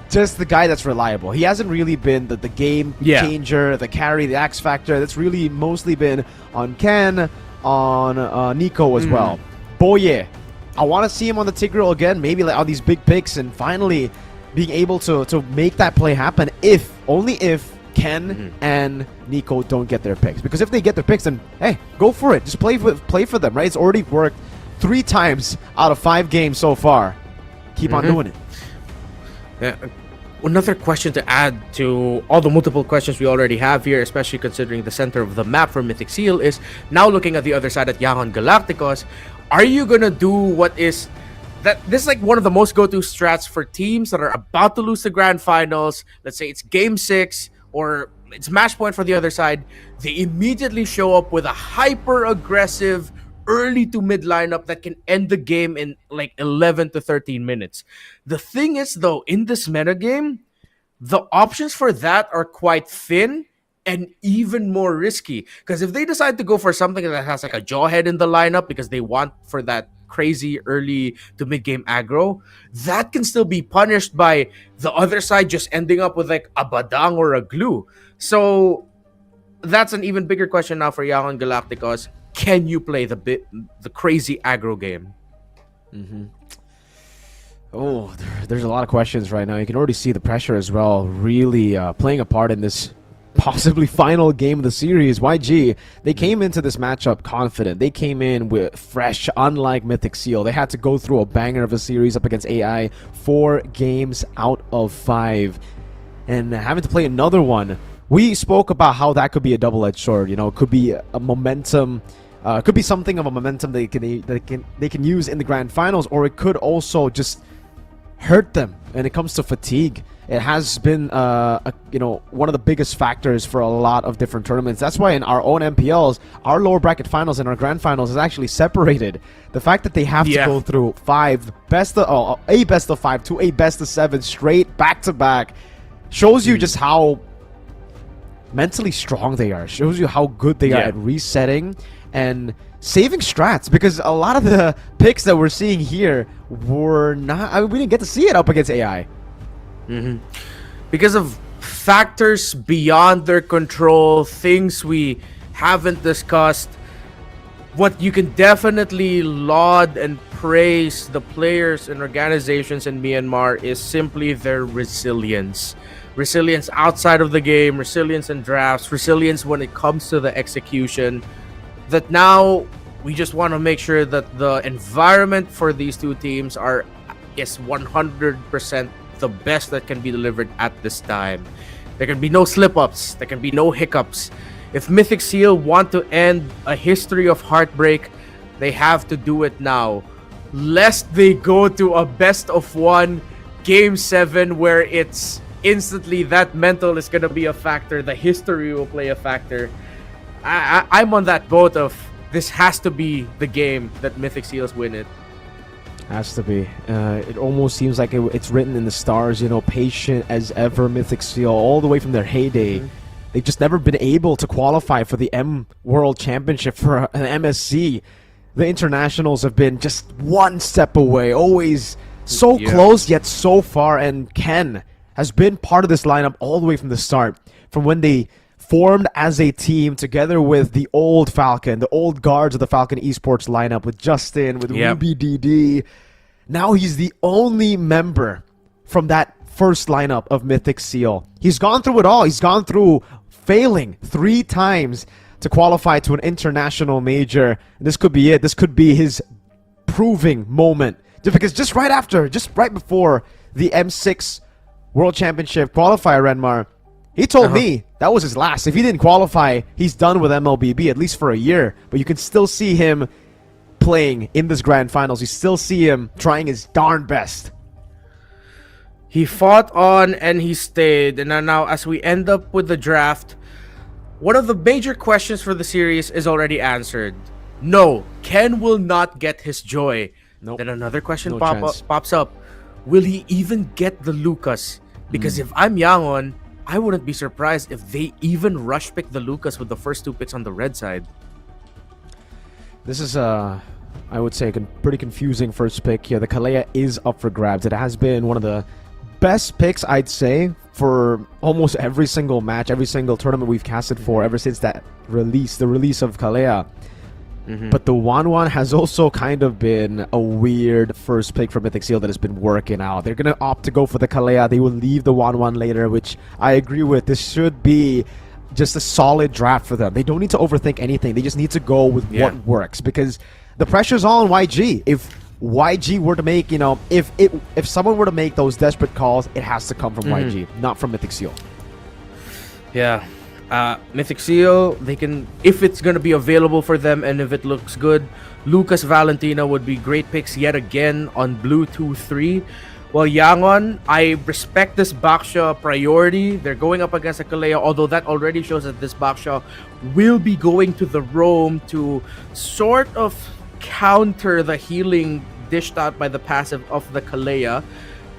just the guy that's reliable. He hasn't really been the game changer, the carry, the X factor. That's really mostly been on Ken, on Nico as well. Boye, I want to see him on the Tigreal again, maybe like on these big picks, and finally being able to make that play happen, only if Ken and Nico don't get their picks. Because if they get their picks, then hey, go for it. Just play for them, right? It's already worked 3 times out of 5 games so far. Keep on doing it.
Yeah. Another question to add to all the multiple questions we already have here, especially considering the center of the map for Mythic Seal, is now looking at the other side at Yangwon Galacticos. Are you gonna do what is that? This is like one of the most go-to strats for teams that are about to lose the grand finals. Let's say it's game 6 or it's match point for the other side. They immediately show up with a hyper-aggressive early to mid lineup that can end the game in like 11 to 13 minutes. The thing is, though, in this metagame, the options for that are quite thin and even more risky. Because if they decide to go for something that has like a jawhead in the lineup because they want for that crazy early to mid game aggro, that can still be punished by the other side just ending up with like a badang or a glue. So that's an even bigger question now for Yangwon Galacticos. Can you play the crazy aggro game?
Oh, there's a lot of questions right now. You can already see the pressure as well, really playing a part in this possibly final game of the series. YG, they came into this matchup confident. They came in with fresh, unlike Mythic Seal. They had to go through a banger of a series up against AI, 4 games out of 5, and having to play another one. We spoke about how that could be a double-edged sword. It could be a momentum. Could be something of a momentum they can use in the grand finals, or it could also just hurt them when it comes to fatigue. it has been one of the biggest factors for a lot of different tournaments. That's why in our own MPLs, our lower bracket finals and our grand finals is actually separated. The fact that they have to go through a best of 5 to a best of 7 straight back to back shows you just how mentally strong they are. Shows you how good they are at resetting and saving strats, because a lot of the picks that we're seeing here were not, I mean, we didn't get to see it up against AI.
Because of factors beyond their control, things we haven't discussed. What you can definitely laud and praise the players and organizations in Myanmar is simply their resilience. Resilience outside of the game, resilience in drafts, resilience when it comes to the execution. That now we just want to make sure that the environment for these two teams is 100% the best that can be delivered at this time. There can be no slip-ups. There can be no hiccups. If Mythic Seal want to end a history of heartbreak, they have to do it now. Lest they go to a best of 1 game 7 where it's instantly that mental is going to be a factor. The history will play a factor. I'm on that boat of this has to be the game that Mythic Seals win it.
Has to be. It almost seems like it's written in the stars, patient as ever Mythic Seal, all the way from their heyday. They've just never been able to qualify for the M World Championship for an MSC. The internationals have been just one step away, always so close yet so far, and Ken has been part of this lineup all the way from the start, from when they formed as a team together with the old Falcon, the old guards of the Falcon Esports lineup with Justin, with Ruby DD. Now he's the only member from that first lineup of Mythic Seal. He's gone through it all. He's gone through failing 3 times to qualify to an international major. And this could be it. This could be his proving moment. Because just right before the M6 World Championship qualifier, Renmar, he told me that was his last. If he didn't qualify, he's done with MLBB, at least for a year. But you can still see him playing in this grand finals. You still see him trying his darn best.
He fought on and he stayed. And now as we end up with the draft, one of the major questions for the series is already answered. No, Ken will not get his joy.
Nope.
Then another question
No
pops up. Will he even get the Lucas? Because if I'm Yangon, I wouldn't be surprised if they even rush pick the Lucas with the first 2 picks on the red side.
This is, I would say, a pretty confusing first pick here. The Kalea is up for grabs. It has been one of the best picks, I'd say, for almost every single match, every single tournament we've casted for ever since that release, the release of Kalea. But the Wanwan has also kind of been a weird first pick for Mythic Seal that has been working out. They're going to opt to go for the Kalea. They will leave the Wanwan later, which I agree with. This should be just a solid draft for them. They don't need to overthink anything. They just need to go with what works, because the pressure's all on YG. If YG were to make, if someone were to make those desperate calls, it has to come from YG, not from Mythic Seal.
Yeah. Mythic Seal, they can, if it's going to be available for them and if it looks good, Lucas Valentina would be great picks yet again on Blue 2-3. Well, Yangon, I respect this Baksha priority. They're going up against a Kalea, although that already shows that this Baksha will be going to the roam to sort of counter the healing dished out by the passive of the Kalea.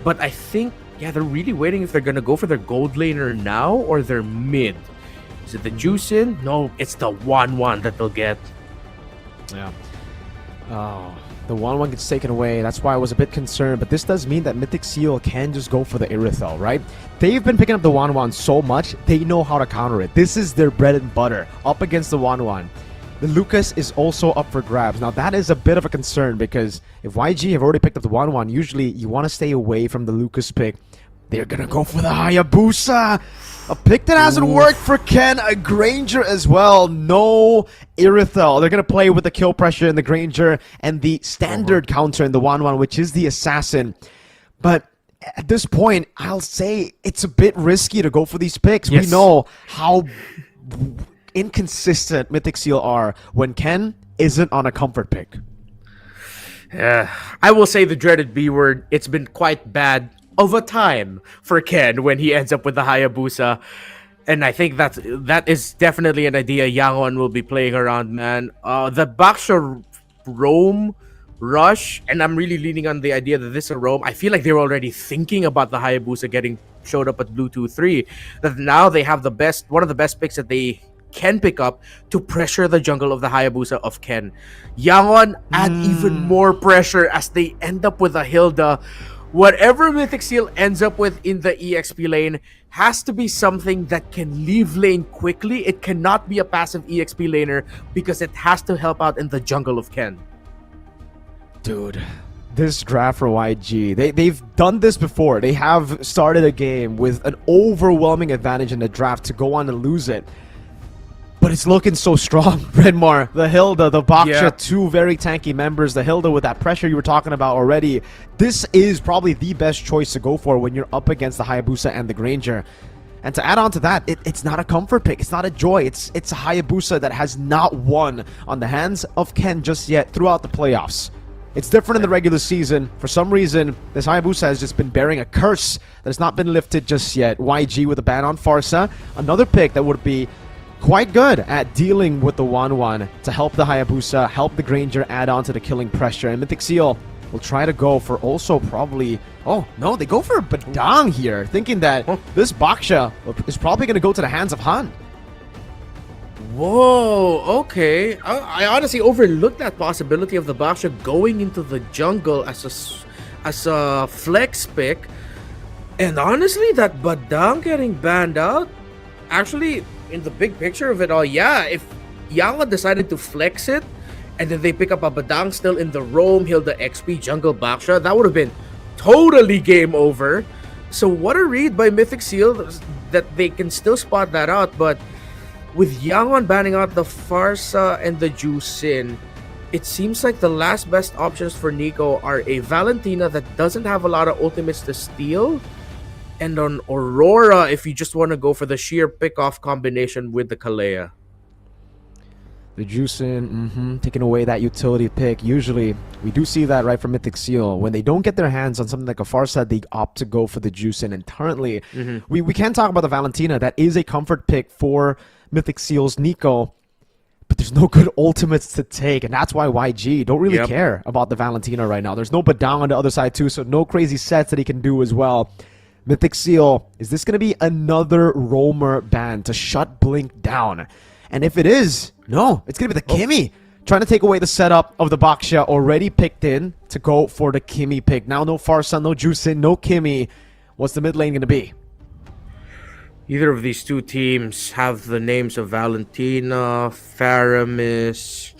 But I think, they're really waiting if they're going to go for their gold laner now or their mid. Is it the Juicin? No, it's the 1-1 that they'll get.
Yeah. Oh, the 1-1 gets taken away. That's why I was a bit concerned. But this does mean that Mythic Seal can just go for the Irithel, right? They've been picking up the 1-1 so much, they know how to counter it. This is their bread and butter, up against the 1-1. The Lucas is also up for grabs. Now, that is a bit of a concern, because if YG have already picked up the 1-1, usually you want to stay away from the Lucas pick. They're going to go for the Hayabusa. A pick that hasn't worked for Ken. A Granger as well. No Irithel. They're going to play with the kill pressure in the Granger and the standard counter in the 1-1, which is the Assassin. But at this point, I'll say it's a bit risky to go for these picks.
Yes.
We know how inconsistent Mythic Seal are when Ken isn't on a comfort pick.
I will say the dreaded B word. It's been quite bad of a time for Ken when he ends up with the Hayabusa. And I think that is definitely an idea Yangon will be playing around, man. The Baksha roam rush, and I'm really leaning on the idea that this is a roam. I feel like they were already thinking about the Hayabusa getting showed up at Blue 2-3. That now they have one of the best picks that they can pick up to pressure the jungle of the Hayabusa of Ken. Yangon add even more pressure as they end up with a Hilda. Whatever Mythic Seal ends up with in the EXP lane has to be something that can leave lane quickly. It cannot be a passive EXP laner because it has to help out in the jungle of Ken.
Dude, this draft for YG, they've done this before. They have started a game with an overwhelming advantage in the draft to go on and lose it. But it's looking so strong. Redmar, the Hilda, the Baksha, two very tanky members. The Hilda with that pressure you were talking about already. This is probably the best choice to go for when you're up against the Hayabusa and the Granger. And to add on to that, it's not a comfort pick. It's not a joy. It's a Hayabusa that has not won on the hands of Ken just yet throughout the playoffs. It's different in the regular season. For some reason, this Hayabusa has just been bearing a curse that has not been lifted just yet. YG with a ban on Farsa. Another pick that would be quite good at dealing with the 1-1 to help the Hayabusa, help the Granger add on to the killing pressure. And Mythic Seal will try to go for also probably... Oh, no, they go for Badang here, thinking that this Baksha is probably going to go to the hands of Han.
Whoa, okay. I honestly overlooked that possibility of the Baksha going into the jungle as a flex pick. And honestly, that Badang getting banned out, actually... in the big picture of it all, yeah, if Yanga decided to flex it and then they pick up a Badang still in the roam, Hilda XP, jungle Baksha, that would have been totally game over. So what a read by Mythic Seal that they can still spot that out. But with Yangon banning out the Farsa and the Jusin, it seems like the last best options for Nico are a Valentina that doesn't have a lot of ultimates to steal, and on Aurora if you just want to go for the sheer pick-off combination with the Kalea.
The Juicin, taking away that utility pick. Usually, we do see that right from Mythic Seal. When they don't get their hands on something like a Farsa, they opt to go for the Juicin. And currently, we can talk about the Valentina. That is a comfort pick for Mythic Seal's Nico. But there's no good ultimates to take. And that's why YG don't really care about the Valentina right now. There's no Badang on the other side too, so no crazy sets that he can do as well. Mythic Seal, is this going to be another roamer ban to shut Blink down? And if it is, no, it's going to be the Kimmy. Trying to take away the setup of the Baksha already picked in to go for the Kimmy pick. Now no Farsa, no Juicin, no Kimmy. What's the mid lane going to be?
Either of these two teams have the names of Valentina, Faramis,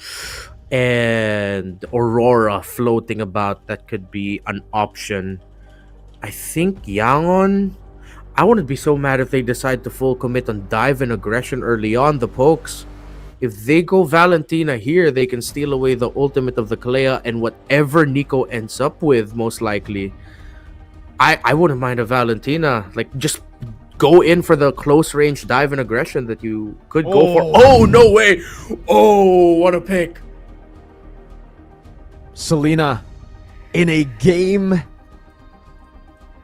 and Aurora floating about. That could be an option. I think Yangon, I wouldn't be so mad if they decide to full commit on dive and aggression early on, the pokes. If they go Valentina here, they can steal away the ultimate of the Kalea and whatever Nico ends up with, most likely. I wouldn't mind a Valentina. Like, just go in for the close range dive and aggression that you could go for. Oh, no way! Oh, what a pick!
Selena, in a game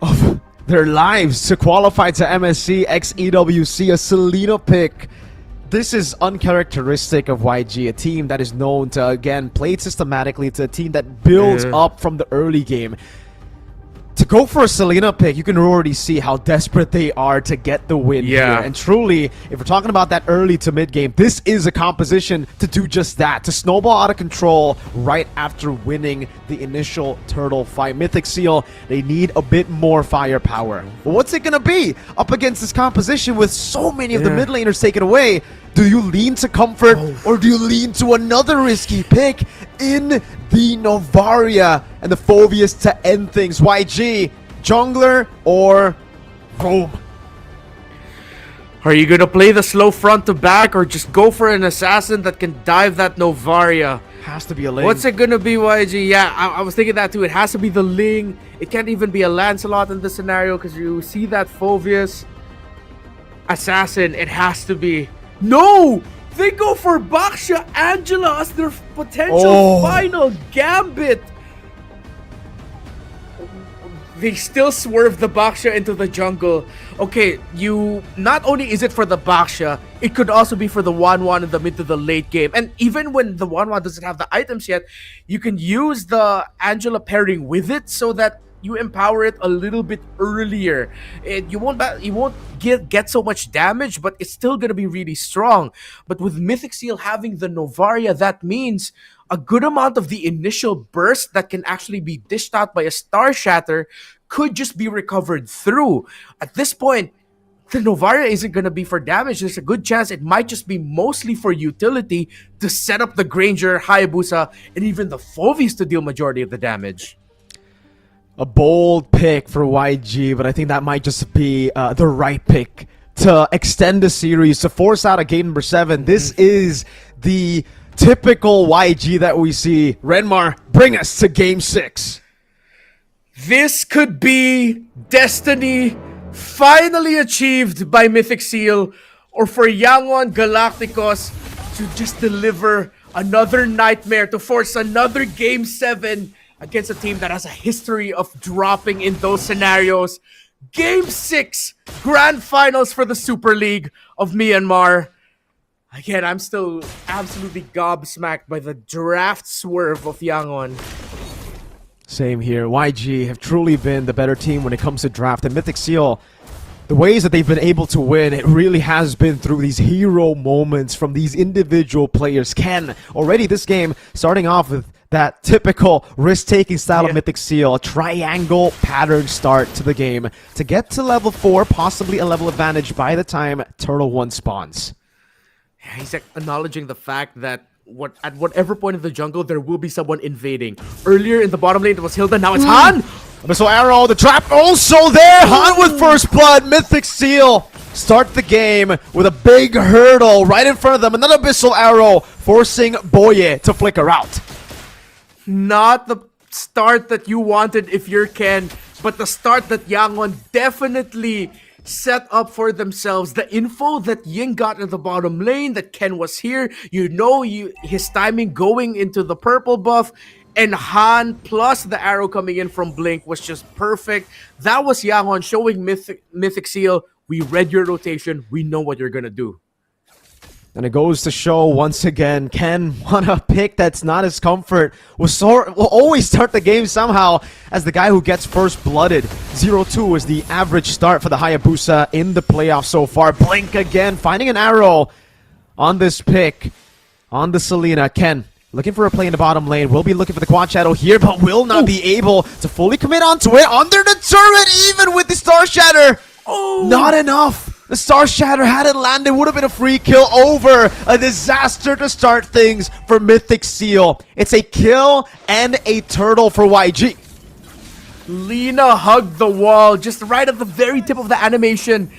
of their lives to qualify to MSC x EWC, a Selena pick. This is uncharacteristic of YG, a team that is known to, again, play systematically, to a team that builds up from the early game. To go for a Selena pick, you can already see how desperate they are to get the win here. And truly, if we're talking about that early to mid game, this is a composition to do just that, to snowball out of control right after winning the initial turtle fight. Mythic Seal, they need a bit more firepower. But what's it gonna be up against this composition with so many of the mid laners taken away? Do you lean to comfort or do you lean to another risky pick in the Novaria and the Phobius to end things? YG, jungler or roam?
Are you gonna play the slow front to back or just go for an assassin that can dive that Novaria?
Has to be a Ling.
What's it gonna be, YG? Yeah, I was thinking that too. It has to be the Ling. It can't even be a Lancelot in this scenario because you see that Phobius assassin. It has to be. No! They go for Baksha Angela as their potential final gambit. They still swerve the Baksha into the jungle. Okay, not only is it for the Baksha, it could also be for the 1-1 in the mid to the late game. And even when the 1-1 doesn't have the items yet, you can use the Angela pairing with it so that you empower it a little bit earlier. You won't get so much damage, but it's still gonna be really strong. But with Mythic Seal having the Novaria, that means a good amount of the initial burst that can actually be dished out by a Star Shatter could just be recovered through. At this point, the Novaria isn't going to be for damage. There's a good chance it might just be mostly for utility to set up the Granger, Hayabusa, and even the Fovies to deal majority of the damage.
A bold pick for YG, but I think that might just be the right pick to extend the series, to force out a game number 7. This is the typical YG that we see. Renmar, bring us to game 6.
This could be destiny finally achieved by Mythic Seal, or for Yangon Galacticos to just deliver another nightmare, to force another game 7 against a team that has a history of dropping in those scenarios. Game 6, Grand Finals for the Super League of Myanmar. Again, I'm still absolutely gobsmacked by the draft swerve of Yangon.
Same here. YG have truly been the better team when it comes to draft. And Mythic Seal, the ways that they've been able to win, it really has been through these hero moments from these individual players. Ken, already this game, starting off with that typical risk-taking style of Mythic Seal, a triangle pattern start to the game to get to level 4, possibly a level advantage by the time Turtle 1 spawns.
He's acknowledging the fact that at whatever point of the jungle, there will be someone invading. Earlier in the bottom lane, it was Hilda, now it's Han!
Abyssal Arrow, the trap also there! Han with first blood, Mythic Seal start the game with a big hurdle right in front of them. Another Abyssal Arrow forcing Boye to flicker out.
Not the start that you wanted if you're Ken, but the start that Yangon definitely set up for themselves. The info that Ying got in the bottom lane, that Ken was here, his timing going into the purple buff, and Han plus the arrow coming in from Blink was just perfect. That was Yangon showing Mythic Seal, we read your rotation, we know what you're gonna do.
And it goes to show once again, Ken on a pick that's not his comfort will always start the game somehow as the guy who gets first blooded. 0-2 is the average start for the Hayabusa in the playoffs so far. Blink again, finding an arrow on this pick on the Selena. Ken looking for a play in the bottom lane. Will be looking for the quad shadow here, but will not be able to fully commit onto it. Under the turret, even with the Star Shatter. Not enough. The Star Shatter had it landed, would have been a free kill over. A disaster to start things for Mythic Seal. It's a kill and a turtle for YG.
Lina hugged the wall just right at the very tip of the animation.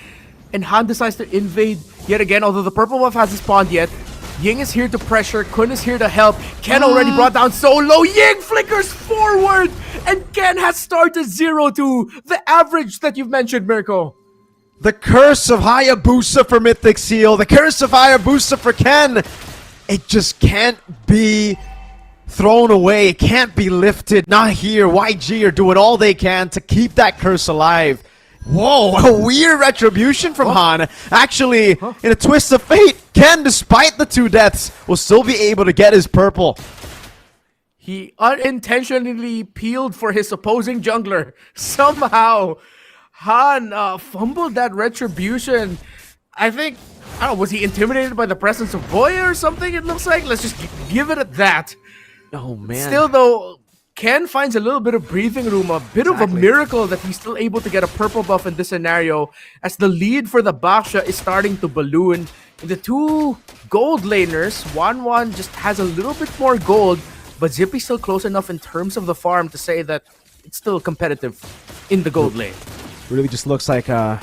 And Han decides to invade yet again, although the purple buff hasn't spawned yet. Ying is here to pressure, Kun is here to help. Ken already brought down Solo. Ying flickers forward, and Ken has started 0-2. The average that you've mentioned, Mirko.
The curse of Hayabusa for Mythic Seal. The curse of Hayabusa for Ken. It just can't be thrown away. It can't be lifted. Not here. YG are doing all they can to keep that curse alive. Whoa, a weird retribution from Han. Actually, in a twist of fate, Ken, despite the 2 deaths, will still be able to get his purple.
He unintentionally peeled for his opposing jungler. Somehow, Han fumbled that retribution. I don't know, was he intimidated by the presence of Boya or something? It looks like. Let's just give it at that.
Oh, man.
Still, though, Ken finds a little bit of breathing room, a bit of a miracle that he's still able to get a purple buff in this scenario, as the lead for the Baksha is starting to balloon. The 2 gold laners, 1-1 just has a little bit more gold, but Zippy's still close enough in terms of the farm to say that it's still competitive in the gold lane.
Really just looks like a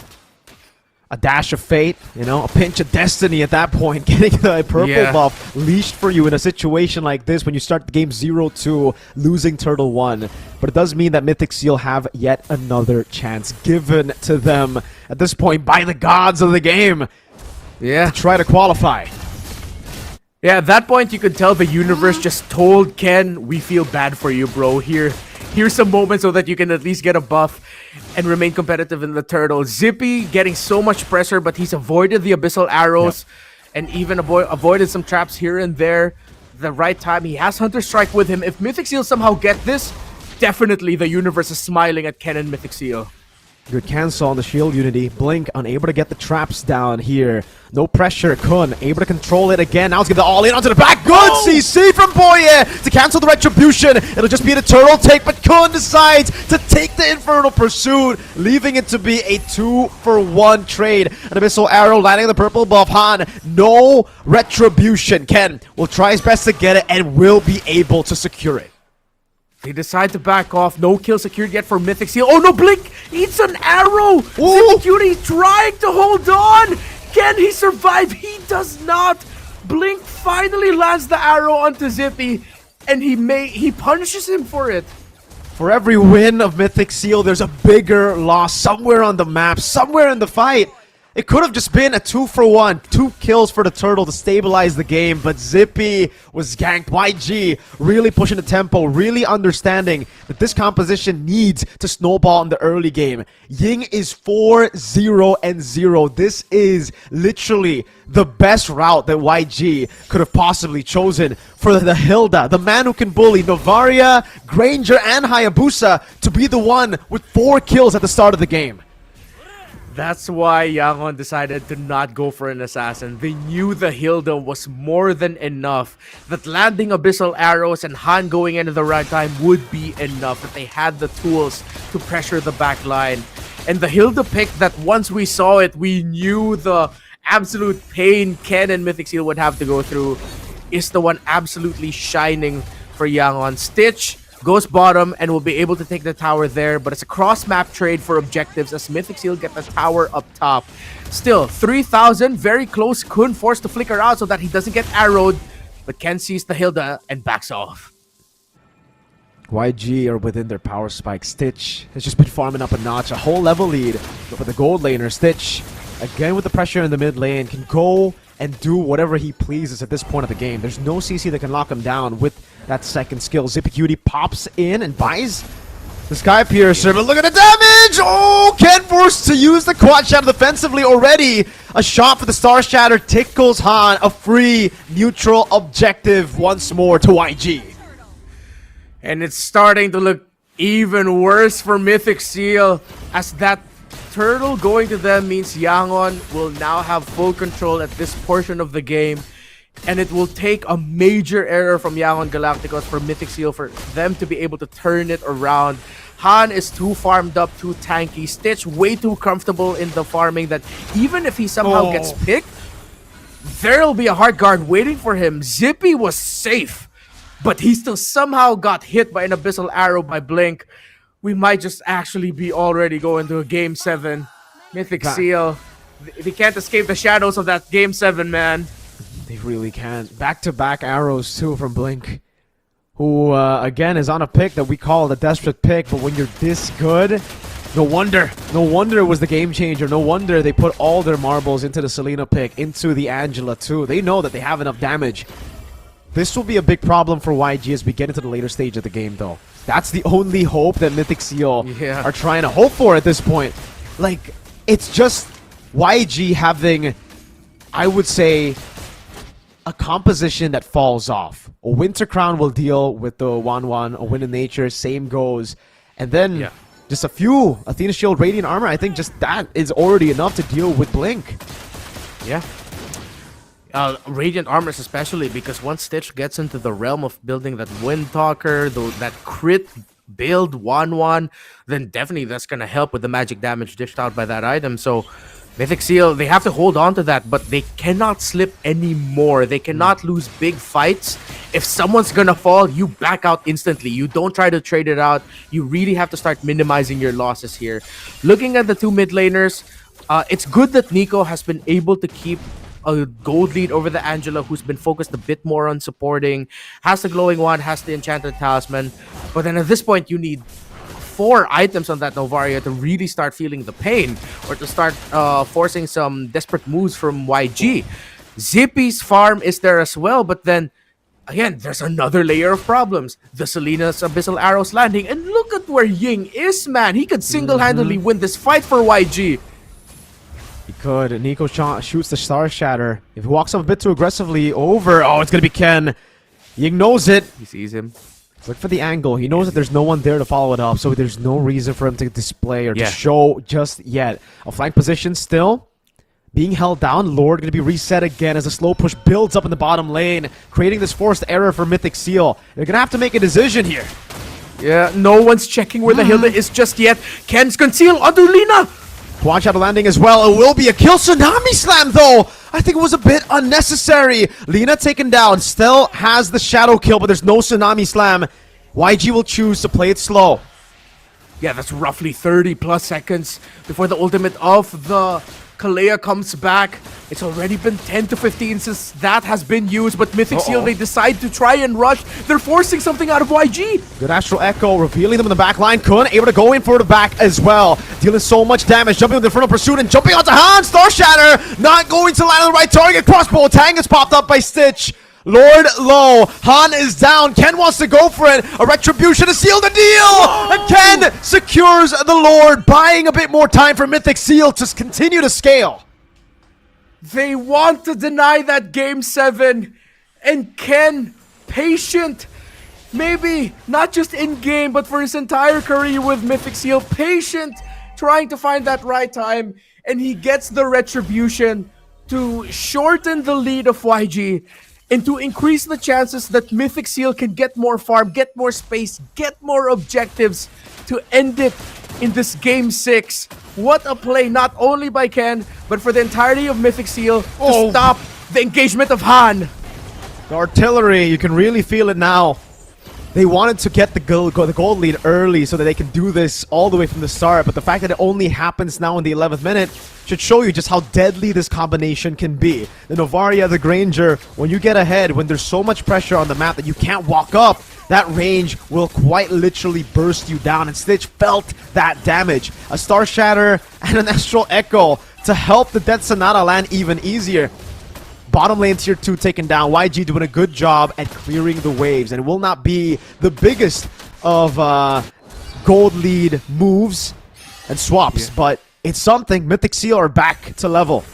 dash of fate, a pinch of destiny at that point, getting the purple buff leashed for you in a situation like this when you start the game 0-2, losing Turtle 1. But it does mean that Mythic Seal have yet another chance given to them at this point by the gods of the game. To try to qualify. Yeah,
at that point you could tell the universe just told Ken, we feel bad for you, bro. Here, Here's some moments so that you can at least get a buff and remain competitive in the turtle. Zippy getting so much pressure, but he's avoided the abyssal arrows and even avoided some traps here and there. The right time, he has Hunter Strike with him. If Mythic Seal somehow get this, definitely the universe is smiling at Ken and Mythic Seal.
Good cancel on the shield unity. Blink unable to get the traps down here. No pressure. Kun able to control it again. Now it's going to all in onto the back. Good CC from Boye to cancel the retribution. It'll just be the turtle take, but Kun decides to take the Infernal Pursuit, leaving it to be a 2-for-1 trade. An Abyssal Arrow landing the purple buff. Han, no retribution. Ken will try his best to get it and will be able to secure it.
They decide to back off. No kill secured yet for Mythic Seal. Oh no, Blink eats an arrow! Zippy Cutie trying to hold on! Can he survive? He does not! Blink finally lands the arrow onto Zippy, and he punishes him for it.
For every win of Mythic Seal, there's a bigger loss somewhere on the map, somewhere in the fight. It could have just been a 2-for-1, 2 kills for the turtle to stabilize the game, but Zippy was ganked. YG really pushing the tempo, really understanding that this composition needs to snowball in the early game. Ying is 4-0-0. This is literally the best route that YG could have possibly chosen for the Hilda, the man who can bully Novaria, Granger, and Hayabusa to be the one with 4 kills at the start of the game.
That's why Yangon decided to not go for an assassin. They knew the Hilda was more than enough. That landing abyssal arrows and Han going in at the right time would be enough. That they had the tools to pressure the back line. And the Hilda pick that once we saw it, we knew the absolute pain Ken and Mythic Seal would have to go through is the one absolutely shining for Yangon. Stitch goes bottom and will be able to take the tower there, but it's a cross-map trade for objectives as Mythic Seal get the tower up top. Still, 3,000, very close. Kun forced to flicker out so that he doesn't get arrowed, but Ken sees the Hilda and backs off.
YG are within their power spike. Stitch has just been farming up a notch, a whole level lead. But for the gold laner, Stitch, again with the pressure in the mid lane, can go and do whatever he pleases at this point of the game. There's no CC that can lock him down with that second skill. Zippy Cutie pops in and buys the Sky Piercer, but look at the damage! Oh, Ken forced to use the Quad Shatter defensively already. A shot for the Star Shatter tickles Han. A free neutral objective once more to YG.
And it's starting to look even worse for Mythic Seal as that turtle going to them means Yangon will now have full control at this portion of the game, and it will take a major error from Yangon Galacticos for Mythic Seal for them to be able to turn it around. Han is too farmed up, too tanky. Stitch way too comfortable in the farming that even if he somehow gets picked, there'll be a hard guard waiting for him. Zippy was safe, but he still somehow got hit by an abyssal arrow by Blink. We might just actually be already going to a Game 7. Mythic Seal, they can't escape the shadows of that Game 7, man.
They really can't. Back-to-back arrows, too, from Blink. Who, again, is on a pick that we call the desperate pick. But when you're this good, no wonder. No wonder it was the game changer. No wonder they put all their marbles into the Selena pick, into the Angela, too. They know that they have enough damage. This will be a big problem for YG as we get into the later stage of the game, though. That's the only hope that Mythic Seal are trying to hope for at this point. Like, it's just YG having, I would say, a composition that falls off. A Winter Crown will deal with the 1-1, a Wind of Nature, same goes. And then just a few Athena Shield, Radiant Armor, I think just that is already enough to deal with Blink.
Yeah. Radiant Armors especially, because once Stitch gets into the realm of building that Wind Talker, that crit build 1-1, then definitely that's going to help with the magic damage dished out by that item. So Mythic Seal, they have to hold on to that, but they cannot slip anymore. They cannot lose big fights. If someone's going to fall, you back out instantly. You don't try to trade it out. You really have to start minimizing your losses here. Looking at the two mid laners, it's good that Nico has been able to keep a gold lead over the Angela, who's been focused a bit more on supporting, has the glowing wand, has the enchanted talisman, but then at this point you need 4 items on that Novaria to really start feeling the pain or to start forcing some desperate moves from YG. Zippy's farm is there as well, but then again, there's another layer of problems. The Selena's Abyssal Arrows landing, and look at where Ying is, man. He could single-handedly win this fight for YG.
He could. Nico shoots the Star Shatter. If he walks up a bit too aggressively over, oh, it's going to be Ken. Ying knows it.
He sees him.
Look for the angle. He knows that there's no one there to follow it up, so there's no reason for him to display or to show just yet. A flank position still being held down. Lord going to be reset again as a slow push builds up in the bottom lane, creating this forced error for Mythic Seal. They're going to have to make a decision here.
Yeah, no one's checking where the Hilda is just yet. Ken's concealed under Lina.
Watch out landing as well. It will be a kill. Tsunami Slam, though. I think it was a bit unnecessary. Lina taken down. Still has the shadow kill, but there's no Tsunami Slam. YG will choose to play it slow.
Yeah, that's roughly 30 plus seconds before the ultimate of the Kalea comes back. It's already been 10 to 15 since that has been used, but Mythic Seal, they decide to try and rush. They're forcing something out of YG.
Good Astral Echo, revealing them in the back line. Kun able to go in for the back as well. Dealing so much damage, jumping with the Infernal Pursuit and jumping onto Han. Star Shatter, not going to land on the right target. Crossbow Tang is popped up by Stitch. Lord low, Han is down. Ken wants to go for it. A Retribution to seal the deal. And Ken secures the Lord, buying a bit more time for Mythic Seal to continue to scale.
They want to deny that Game 7. And Ken, patient. Maybe not just in-game, but for his entire career with Mythic Seal. Patient, trying to find that right time. And he gets the Retribution to shorten the lead of YG. And to increase the chances that Mythic Seal can get more farm, get more space, get more objectives to end it in this Game 6. What a play, not only by Ken, but for the entirety of Mythic Seal to stop the engagement of Han.
The artillery, you can really feel it now. They wanted to get the gold lead early so that they can do this all the way from the start, but the fact that it only happens now in the 11th minute should show you just how deadly this combination can be. The Novaria, the Granger, when you get ahead, when there's so much pressure on the map that you can't walk up, that range will quite literally burst you down, and Stitch felt that damage. A Star Shatter and an Astral Echo to help the Death Sonata land even easier. Bottom lane tier 2 taken down. YG doing a good job at clearing the waves, and it will not be the biggest of gold lead moves and swaps, but it's something. Mythic Seal are back to level.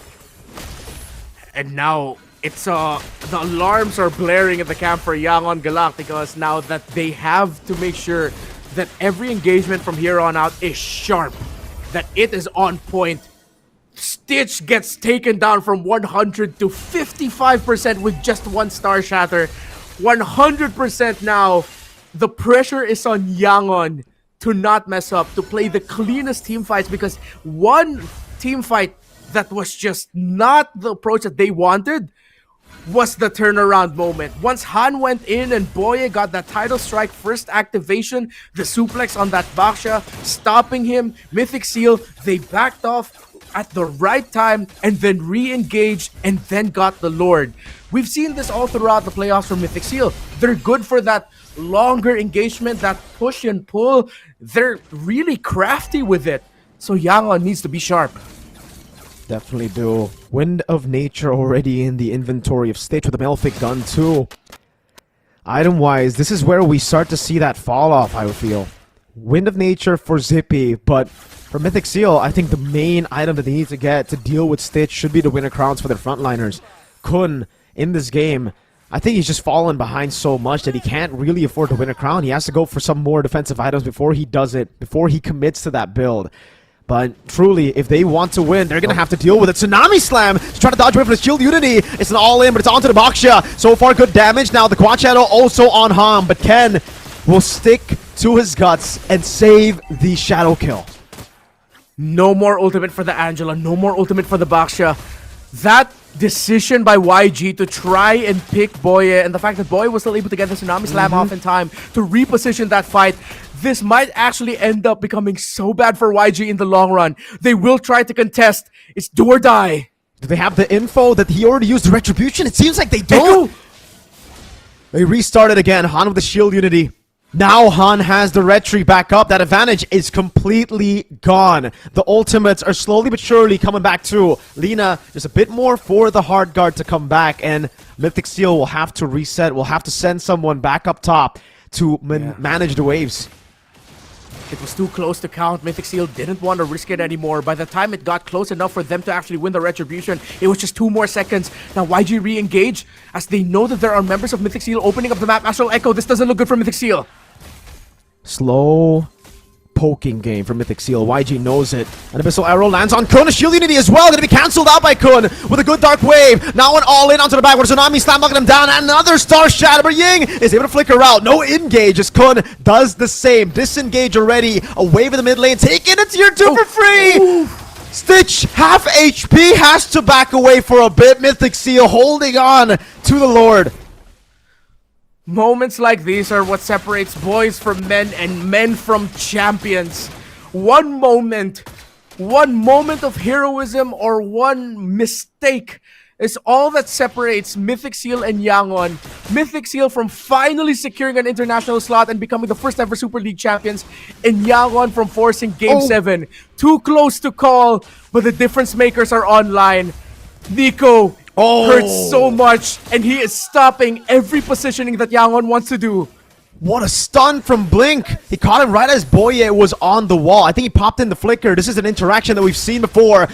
And now it's the alarms are blaring at the camp for Yangon Galacticos now that they have to make sure that every engagement from here on out is sharp, that it is on point. Stitch gets taken down from 100 to 55% with just one Star Shatter. 100% now. The pressure is on Yangon to not mess up, to play the cleanest team fights, because one team fight that was just not the approach that they wanted was the turnaround moment. Once Han went in and Boye got that title strike first activation, the suplex on that Baksha, stopping him, Mythic Seal, they backed off at the right time and then re-engaged and then got the Lord. We've seen this all throughout the playoffs from Mythic Seal. They're good for that longer engagement, that push and pull. They're really crafty with it. So Yangon needs to be sharp.
Definitely do. Wind of Nature already in the inventory of Stitch with the Malefic gun too. Item-wise, this is where we start to see that fall off, I would feel. Wind of Nature for Zippy, but for Mythic Seal, I think the main item that they need to get to deal with Stitch should be the winner crowns for their frontliners. Kun, in this game, I think he's just fallen behind so much that he can't really afford to win a crown. He has to go for some more defensive items before he does it, before he commits to that build. But truly, if they want to win, they're going to have to deal with it. Tsunami Slam! He's trying to dodge away from his Shield Unity. It's an all-in, but it's onto the Baksha. So far, good damage. Now, the Quad Shadow also on Han, but Ken will stick to his guts and save the Shadow kill.
No more ultimate for the Angela, no more ultimate for the Baksha. That decision by YG to try and pick Boye, and the fact that Boye was still able to get the Tsunami Slam off in time to reposition that fight, this might actually end up becoming so bad for YG in the long run. They will try to contest. It's do or die.
Do they have the info that he already used the Retribution? It seems like they don't. They restarted again. Han with the Shield Unity. Now Han has the red tree back up. That advantage is completely gone. The ultimates are slowly but surely coming back too. Lina, just a bit more for the hard guard to come back, and Mythic Seal will have to reset. We'll have to send someone back up top to manage the waves.
It was too close to count. Mythic Seal didn't want to risk it anymore. By the time it got close enough for them to actually win the Retribution, it was just 2 more seconds. Now YG re-engage as they know that there are members of Mythic Seal opening up the map. Astral Echo, this doesn't look good for Mythic Seal.
Slow poking game for Mythic Seal. YG knows it. An Abyssal Arrow lands on Kun. A Shield Unity as well. Going to be cancelled out by Kun with a good Dark Wave. Now an all in onto the back where Tsunami Slam knocking him down. And another Star Shatter. But Ying is able to flicker out. No engage as Kun does the same. Disengage already. A wave in the mid lane. Taking it to your 2 for free. Ooh. Stitch, half HP, has to back away for a bit. Mythic Seal holding on to the Lord.
Moments like these are what separates boys from men and men from champions. One moment of heroism or one mistake is all that separates Mythic Seal and Yangon. Mythic Seal from finally securing an international slot and becoming the first ever Super League champions, and Yangon from forcing Game 7. Too close to call, but the difference makers are online. Nico hurts so much, and he is stopping every positioning that Yangon wants to do.
What a stun from Blink. He caught him right as Boye was on the wall. I think he popped in the flicker. This is an interaction that we've seen before.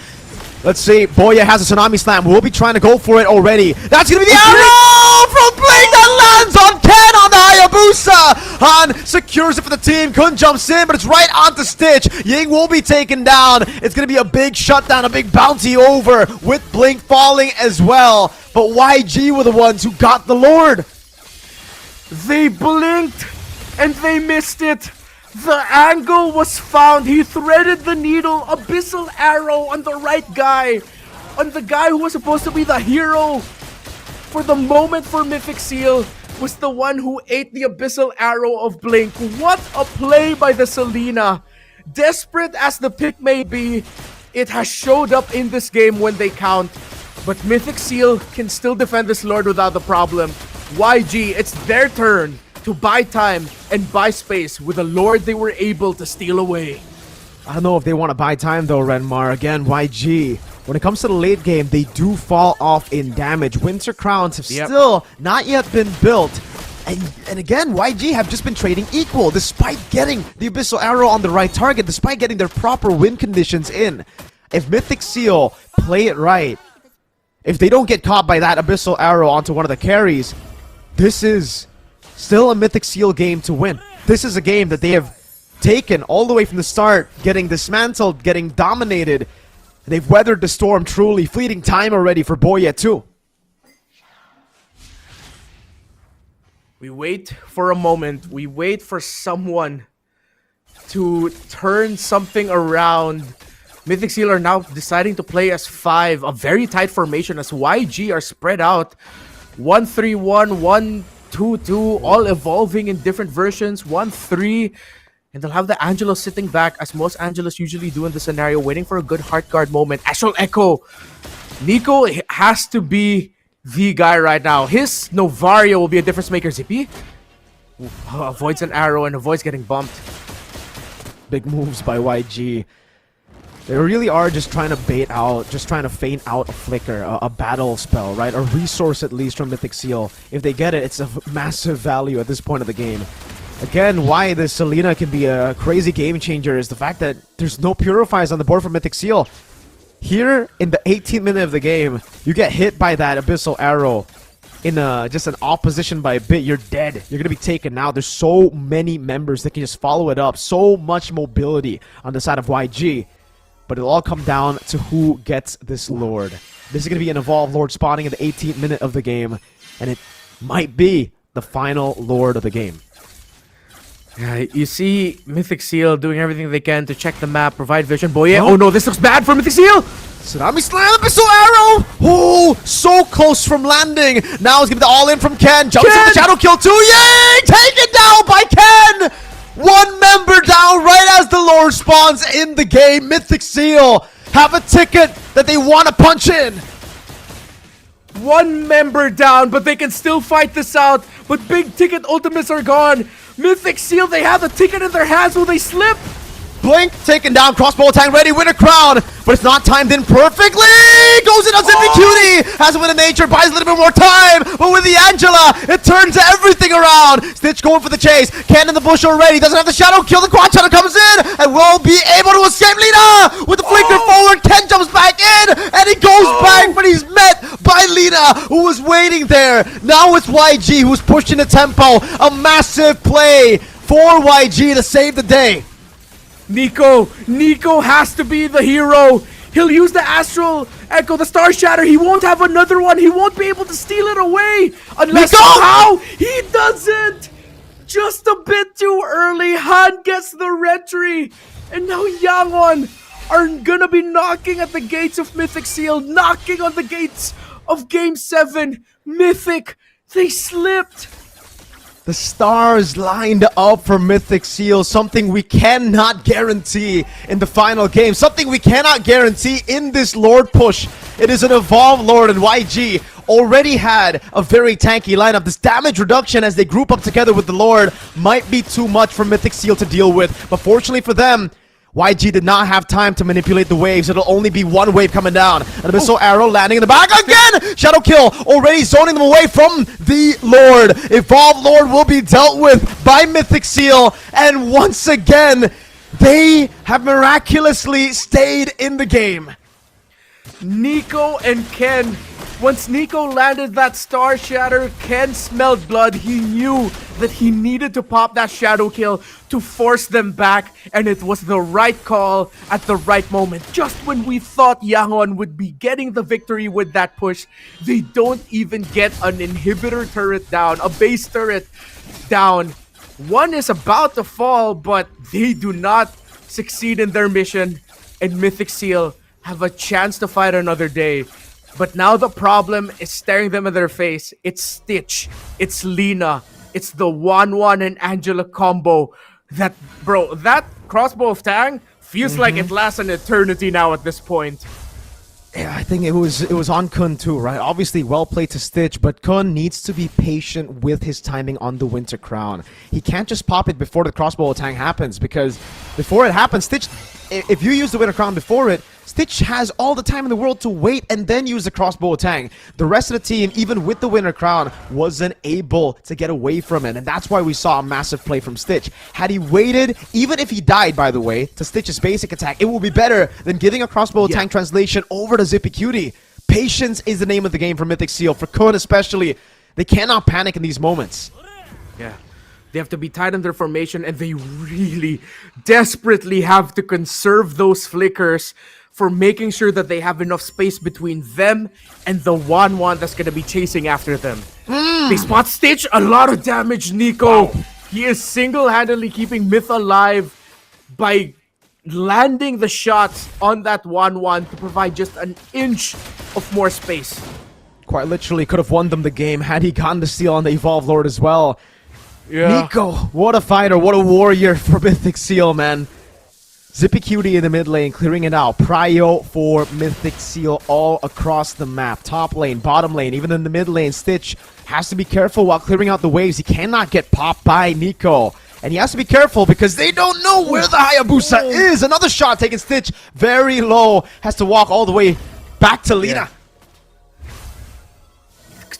Let's see. Boye has a Tsunami Slam. We'll be trying to go for it already. That's going to be the arrow from Blink that lands on Ken on the Hayabusa. Han secures it for the team. Kun jumps in, but it's right onto Stitch. Ying will be taken down. It's going to be a big shutdown, a big bounty over with Blink falling as well. But YG were the ones who got the Lord.
They blinked and they missed it. The angle was found. He threaded the needle. Abyssal Arrow on the right guy. On the guy who was supposed to be the hero for the moment for Mythic Seal was the one who ate the Abyssal Arrow of Blink. What a play by the Selena. Desperate as the pick may be, it has showed up in this game when they count. But Mythic Seal can still defend this Lord without a problem. YG, it's their turn to buy time and buy space with a Lord they were able to steal away.
I don't know if they want to buy time though, Renmar. Again, YG, when it comes to the late game, they do fall off in damage. Winter Crowns have still not yet been built. And again, YG have just been trading equal, despite getting the Abyssal Arrow on the right target, despite getting their proper win conditions in. If Mythic Seal play it right, if they don't get caught by that Abyssal Arrow onto one of the carries, this is still a Mythic Seal game to win. This is a game that they have taken all the way from the start, getting dismantled, getting dominated. They've weathered the storm truly. Fleeting time already for Boye too.
We wait for a moment. We wait for someone to turn something around. Mythic Seal are now deciding to play as 5. A very tight formation as YG are spread out. 1-3-1, 1-2-2, all evolving in different versions. 1-3. And they'll have the Angelos sitting back, as most Angelos usually do in this scenario, waiting for a good heart guard moment. Astral Echo. Nico has to be the guy right now. His Novario will be a difference maker. Zippy avoids an arrow and avoids getting bumped.
Big moves by YG. They really are just trying to bait out, just trying to feint out a flicker, a battle spell, right? A resource at least from Mythic Seal. If they get it, it's a massive value at this point of the game. Again, why this Selena can be a crazy game changer is the fact that there's no purifiers on the board for Mythic Seal. Here, in the 18th minute of the game, you get hit by that Abyssal Arrow in just an opposition by a bit, you're dead. You're going to be taken out. There's so many members that can just follow it up. So much mobility on the side of YG. But it'll all come down to who gets this Lord. This is going to be an Evolved Lord spawning in the 18th minute of the game. And it might be the final Lord of the game.
Yeah, you see Mythic Seal doing everything they can to check the map, provide vision. Boye, oh no, this looks bad for Mythic Seal!
Tsunami Slam, Abyssal Arrow! Oh, so close from landing. Now it's going to be the all-in from Ken. Jumps in the Shadow Kill too. Yay! Taken down by Ken! One member down right as the Lord spawns in the game. Mythic Seal have a ticket that they want to punch in.
One member down, but they can still fight this out. But big ticket ultimates are gone. Mythic Seal, they have the ticket in their hands. Will they slip?
Blink taken down, crossbow tank ready, winner crown, but it's not timed in perfectly. Goes in on Zippy Cutie, has a win of nature, buys a little bit more time, but with the Angela, it turns everything around. Stitch going for the chase, Ken in the bush already, doesn't have the shadow kill, the quad shadow comes in, and will be able to escape. Lina with the flicker forward, Ken jumps back in, and he goes back, but he's met by Lina, who was waiting there. Now it's YG who's pushing the tempo, a massive play for YG to save the day.
Nico has to be the hero. He'll use the Astral Echo, the Star Shatter. He won't have another one. He won't be able to steal it away unless somehow he doesn't. Just a bit too early. Han gets the retry. And now Yangon are gonna be knocking at the gates of Mythic Seal, knocking on the gates of Game 7. Mythic, they slipped.
The stars lined up for Mythic Seal, something we cannot guarantee in the final game, something we cannot guarantee in this Lord push. It is an Evolved Lord, and YG already had a very tanky lineup. This damage reduction as they group up together with the Lord might be too much for Mythic Seal to deal with, but fortunately for them, YG did not have time to manipulate the waves. It'll only be one wave coming down. An Abyssal Arrow landing in the back again! Shadow Kill already zoning them away from the Lord. Evolved Lord will be dealt with by Mythic Seal. And once again, they have miraculously stayed in the game.
Nico and Ken. Once Nico landed that Star Shatter, Ken smelled blood. He knew that he needed to pop that Shadow Kill to force them back, and it was the right call at the right moment. Just when we thought Yangon would be getting the victory with that push, they don't even get an inhibitor turret down, a base turret down. One is about to fall, but they do not succeed in their mission, and Mythic Seal have a chance to fight another day. But now the problem is staring them in their face. It's Stitch. It's Lina. It's the 1-1 and Angela combo. That crossbow of Tang feels like it lasts an eternity now at this point.
Yeah, I think it was on Kun too, right? Obviously, well played to Stitch, but Kun needs to be patient with his timing on the Winter Crown. He can't just pop it before the crossbow attack happens, because before it happens, Stitch, if you use the Winter Crown before it, Stitch has all the time in the world to wait and then use the crossbow attack. The rest of the team, even with the Winter Crown, wasn't able to get away from it, and that's why we saw a massive play from Stitch. Had he waited, even if he died, by the way, to Stitch's basic attack, it will be better than giving a crossbow attack translation over to Zippy Cutie. Patience is the name of the game for Mythic Seal. For Kun especially, they cannot panic in these moments.
Yeah. They have to be tight in their formation, and they really desperately have to conserve those flickers for making sure that they have enough space between them and the 1-1 that's going to be chasing after them. They spot Stitch, a lot of damage, Nico. Wow. He is single-handedly keeping Myth alive by landing the shots on that 1-1 to provide just an inch of more space.
Quite literally could have won them the game had he gotten the steal on the Evolved Lord as well.
Yeah.
Nico, what a fighter, what a warrior for Mythic Seal, man. Zippy Cutie in the mid lane, clearing it out. Prio for Mythic Seal all across the map. Top lane, bottom lane, even in the mid lane, Stitch has to be careful while clearing out the waves. He cannot get popped by Nico. And he has to be careful because they don't know where the Hayabusa is. Another shot taking Stitch very low. Has to walk all the way back to Lina.
Yeah.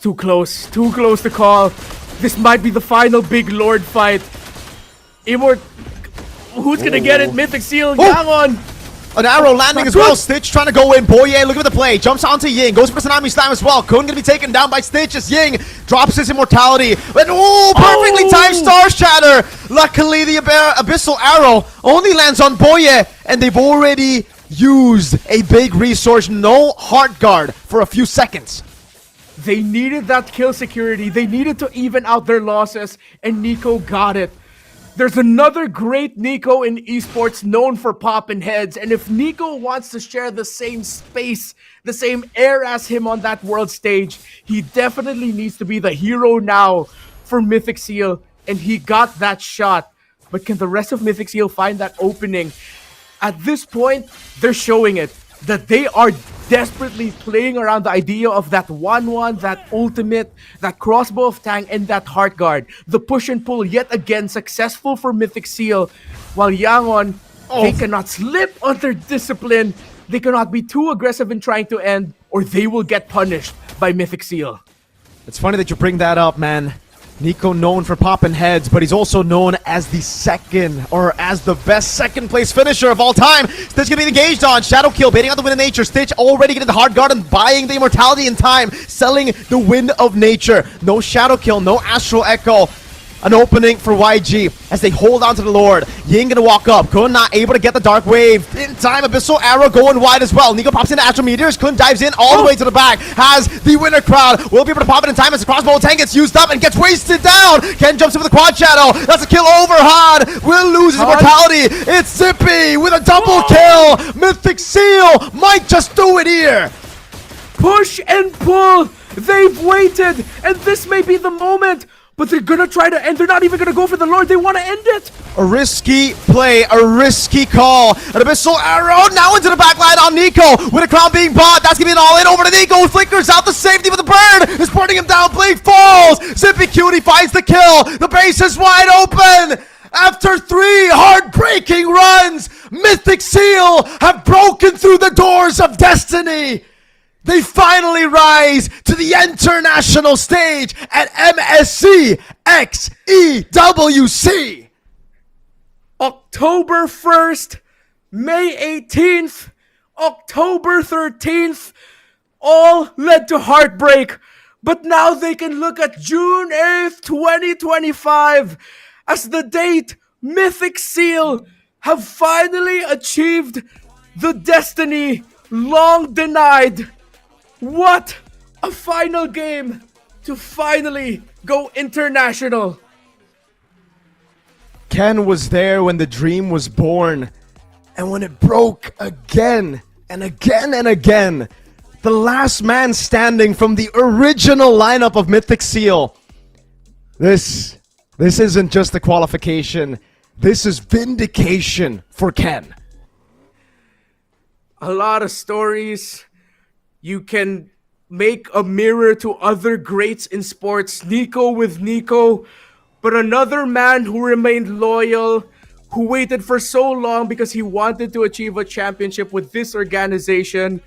Too close to call. This might be the final big Lord fight. Who's gonna get it? Mythic Seal, Yangon!
An arrow landing as well. Stitch trying to go in. Boye looking at the play. Jumps onto Ying. Goes for Tsunami Slam as well. Kun gonna be taken down by Stitch as Ying drops his immortality. But perfectly timed Star Shatter. Luckily the Abyssal Arrow only lands on Boye. And they've already used a big resource. No Heart Guard for a few seconds.
They needed that kill security. They needed to even out their losses. And Nico got it. There's another great Nico in esports known for popping heads, and if Nico wants to share the same space, the same air as him on that world stage, he definitely needs to be the hero now for Mythic Seal, and he got that shot. But can the rest of Mythic Seal find that opening? At this point, they're showing it, that they are desperately playing around the idea of that 1-1, that ultimate, that crossbow of Tang, and that heart guard. The push and pull yet again successful for Mythic Seal, while Yangon, they cannot slip on their discipline. They cannot be too aggressive in trying to end, or they will get punished by Mythic Seal.
It's funny that you bring that up, man. Nico known for popping heads, but he's also known as the best second place finisher of all time. Stitch gonna be engaged on. Shadow Kill, baiting out the Wind of Nature. Stitch already getting the hard guard and buying the immortality in time. Selling the Wind of Nature. No Shadow Kill, no Astral Echo. An opening for YG as they hold on to the Lord. Ying gonna walk up. Kun not able to get the Dark Wave. In time, Abyssal Arrow going wide as well. Nico pops into Astral Meteors. Kun dives in all the way to the back. Has the Winter Crowd. Will be able to pop it in time as the crossbow tank gets used up and gets wasted down. Ken jumps in with the Quad Shadow. That's a kill over Han. Will lose his immortality. It's Zippy with a double kill. Mythic Seal might just do it here.
Push and pull. They've waited, and this may be the moment. But they're gonna try to end. They're not even gonna go for the Lord. They want to end it.
A risky play, a risky call. An Abyssal Arrow now into the backline on Nico. With a crown being bought, that's gonna be an all-in over to Nico. Flickers out the safety, but the bird is burning him down. Blade falls. Zippy Cutie finds the kill. The base is wide open. After 3 heartbreaking runs, Mythic Seal have broken through the doors of destiny. They finally rise to the international stage at MSC XEWC.
October 1st, May 18th, October 13th, all led to heartbreak. But now they can look at June 8th, 2025 as the date Mythic Seal have finally achieved the destiny long denied. What a final game to finally go international.
Ken was there when the dream was born, and when it broke again and again and again. The last man standing from the original lineup of Mythic Seal. This isn't just a qualification. This is vindication for Ken.
A lot of stories. You can make a mirror to other greats in sports, Nico with Nico, but another man who remained loyal, who waited for so long because he wanted to achieve a championship with this organization.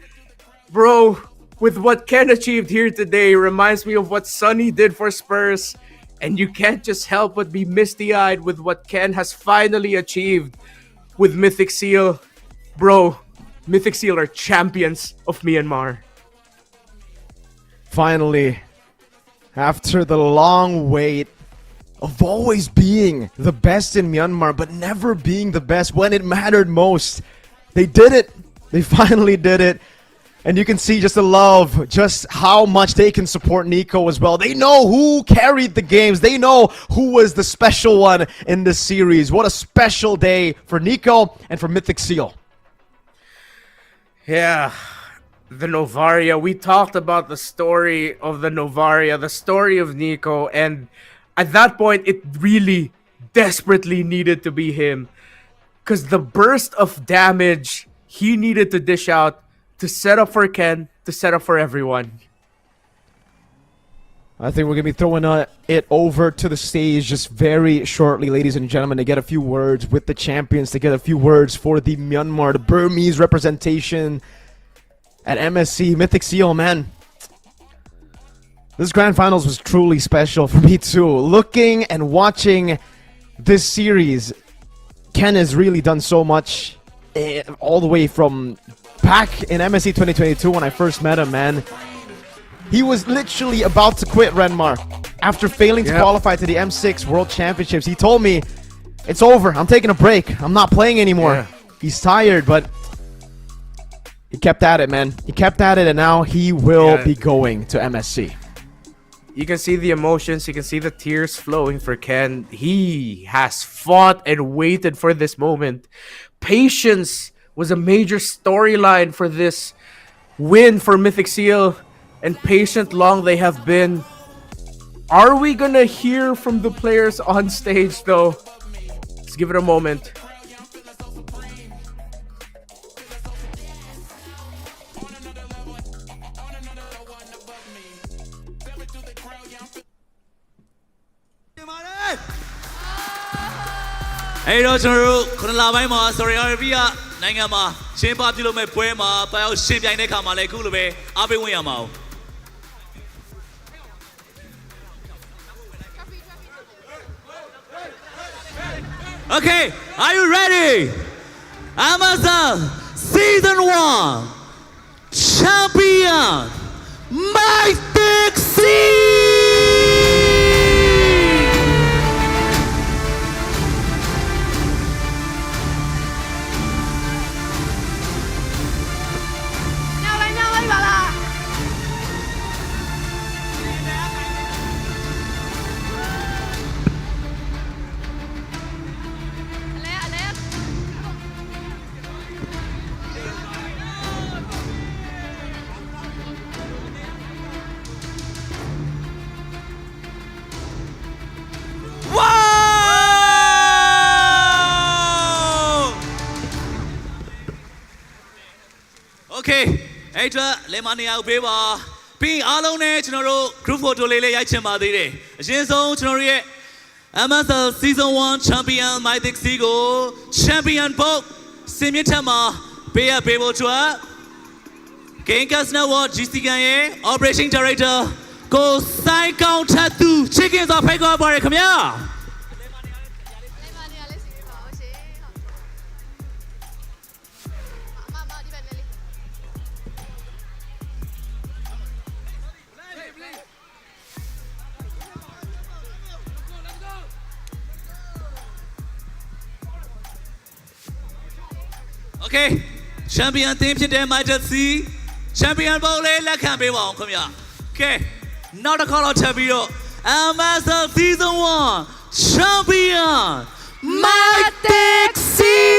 Bro, with what Ken achieved here today reminds me of what Sonny did for Spurs, and you can't just help but be misty-eyed with what Ken has finally achieved with Mythic Seal. Bro, Mythic Seal are champions of Myanmar.
Finally, after the long wait of always being the best in Myanmar, but never being the best when it mattered most, they did it. They finally did it. And you can see just the love, just how much they can support Nico as well. They know who carried the games. They know who was the special one in this series. What a special day for Nico and for Mythic Seal.
Yeah, the Novaria. We talked about the story of the Novaria, the story of Nico, and at that point, it really desperately needed to be him. Because the burst of damage he needed to dish out to set up for Ken, to set up for everyone.
I think we're going to be throwing it over to the stage just very shortly, ladies and gentlemen, to get a few words with the champions, to get a few words for the Myanmar, the Burmese representation at MSC. Mythic Seal, man. This Grand Finals was truly special for me too. Looking and watching this series, Ken has really done so much all the way from back in MSC 2022 when I first met him, man. He was literally about to quit Renmar after failing to qualify to the M6 World Championships. He told me, it's over, I'm taking a break, I'm not playing anymore.
Yeah.
He's tired, but he kept at it, man. He kept at it, and now he will be going to MSC.
You can see the emotions, you can see the tears flowing for Ken. He has fought and waited for this moment. Patience was a major storyline for this win for Mythic Seal, and patient long they have been. Are we gonna hear from the players on stage though? Let's give it a moment.
အဲ့တော့ကျွန်တော်တို့ခုနလပိုင်းမှာ sorry RB ကနိုင်ငံမှာရှင်းပပြုလုပ်မဲ့ပွဲမှာတယောက်ရှင်းပြိုင်တဲ့ခါမှာလည်းအခုလိုပဲအားပေးဝင်ရမှာ Okay, are you ready? Amazon Season 1 Champion Mike Dixie! Okay, အဲ့တော့လေမနီယာကိုပေးပါပြီးအားလုံးနဲ့ကျွန်တော်တို့ group photo လေးရိုက်ချင်ပါသေးတယ်အရင်ဆုံးကျွန်တော်တို့ရဲ့ MSL Season 1 Champion Mike Dixie ကို Champion Boat စင်မြင့်ထက်မှာပေးဖို့အတွက် Game Cast Network GC ကန်ရဲ့ Operation Director ကိုစိုင်းကောင်းထက်သူ Chicken ဆိုဖိတ်ခေါ်ပါရခင်ဗျာOkay, Champion team ဖြစ်တဲ့ Mike Dixie Champion ပုံလေးလက်ခံပေးပါအောင်ခင်ဗျာ Okay, နောက်တစ်ခါတော့ထပ်ပြီးတော့ MSL Season 1 Champion Mike Dixie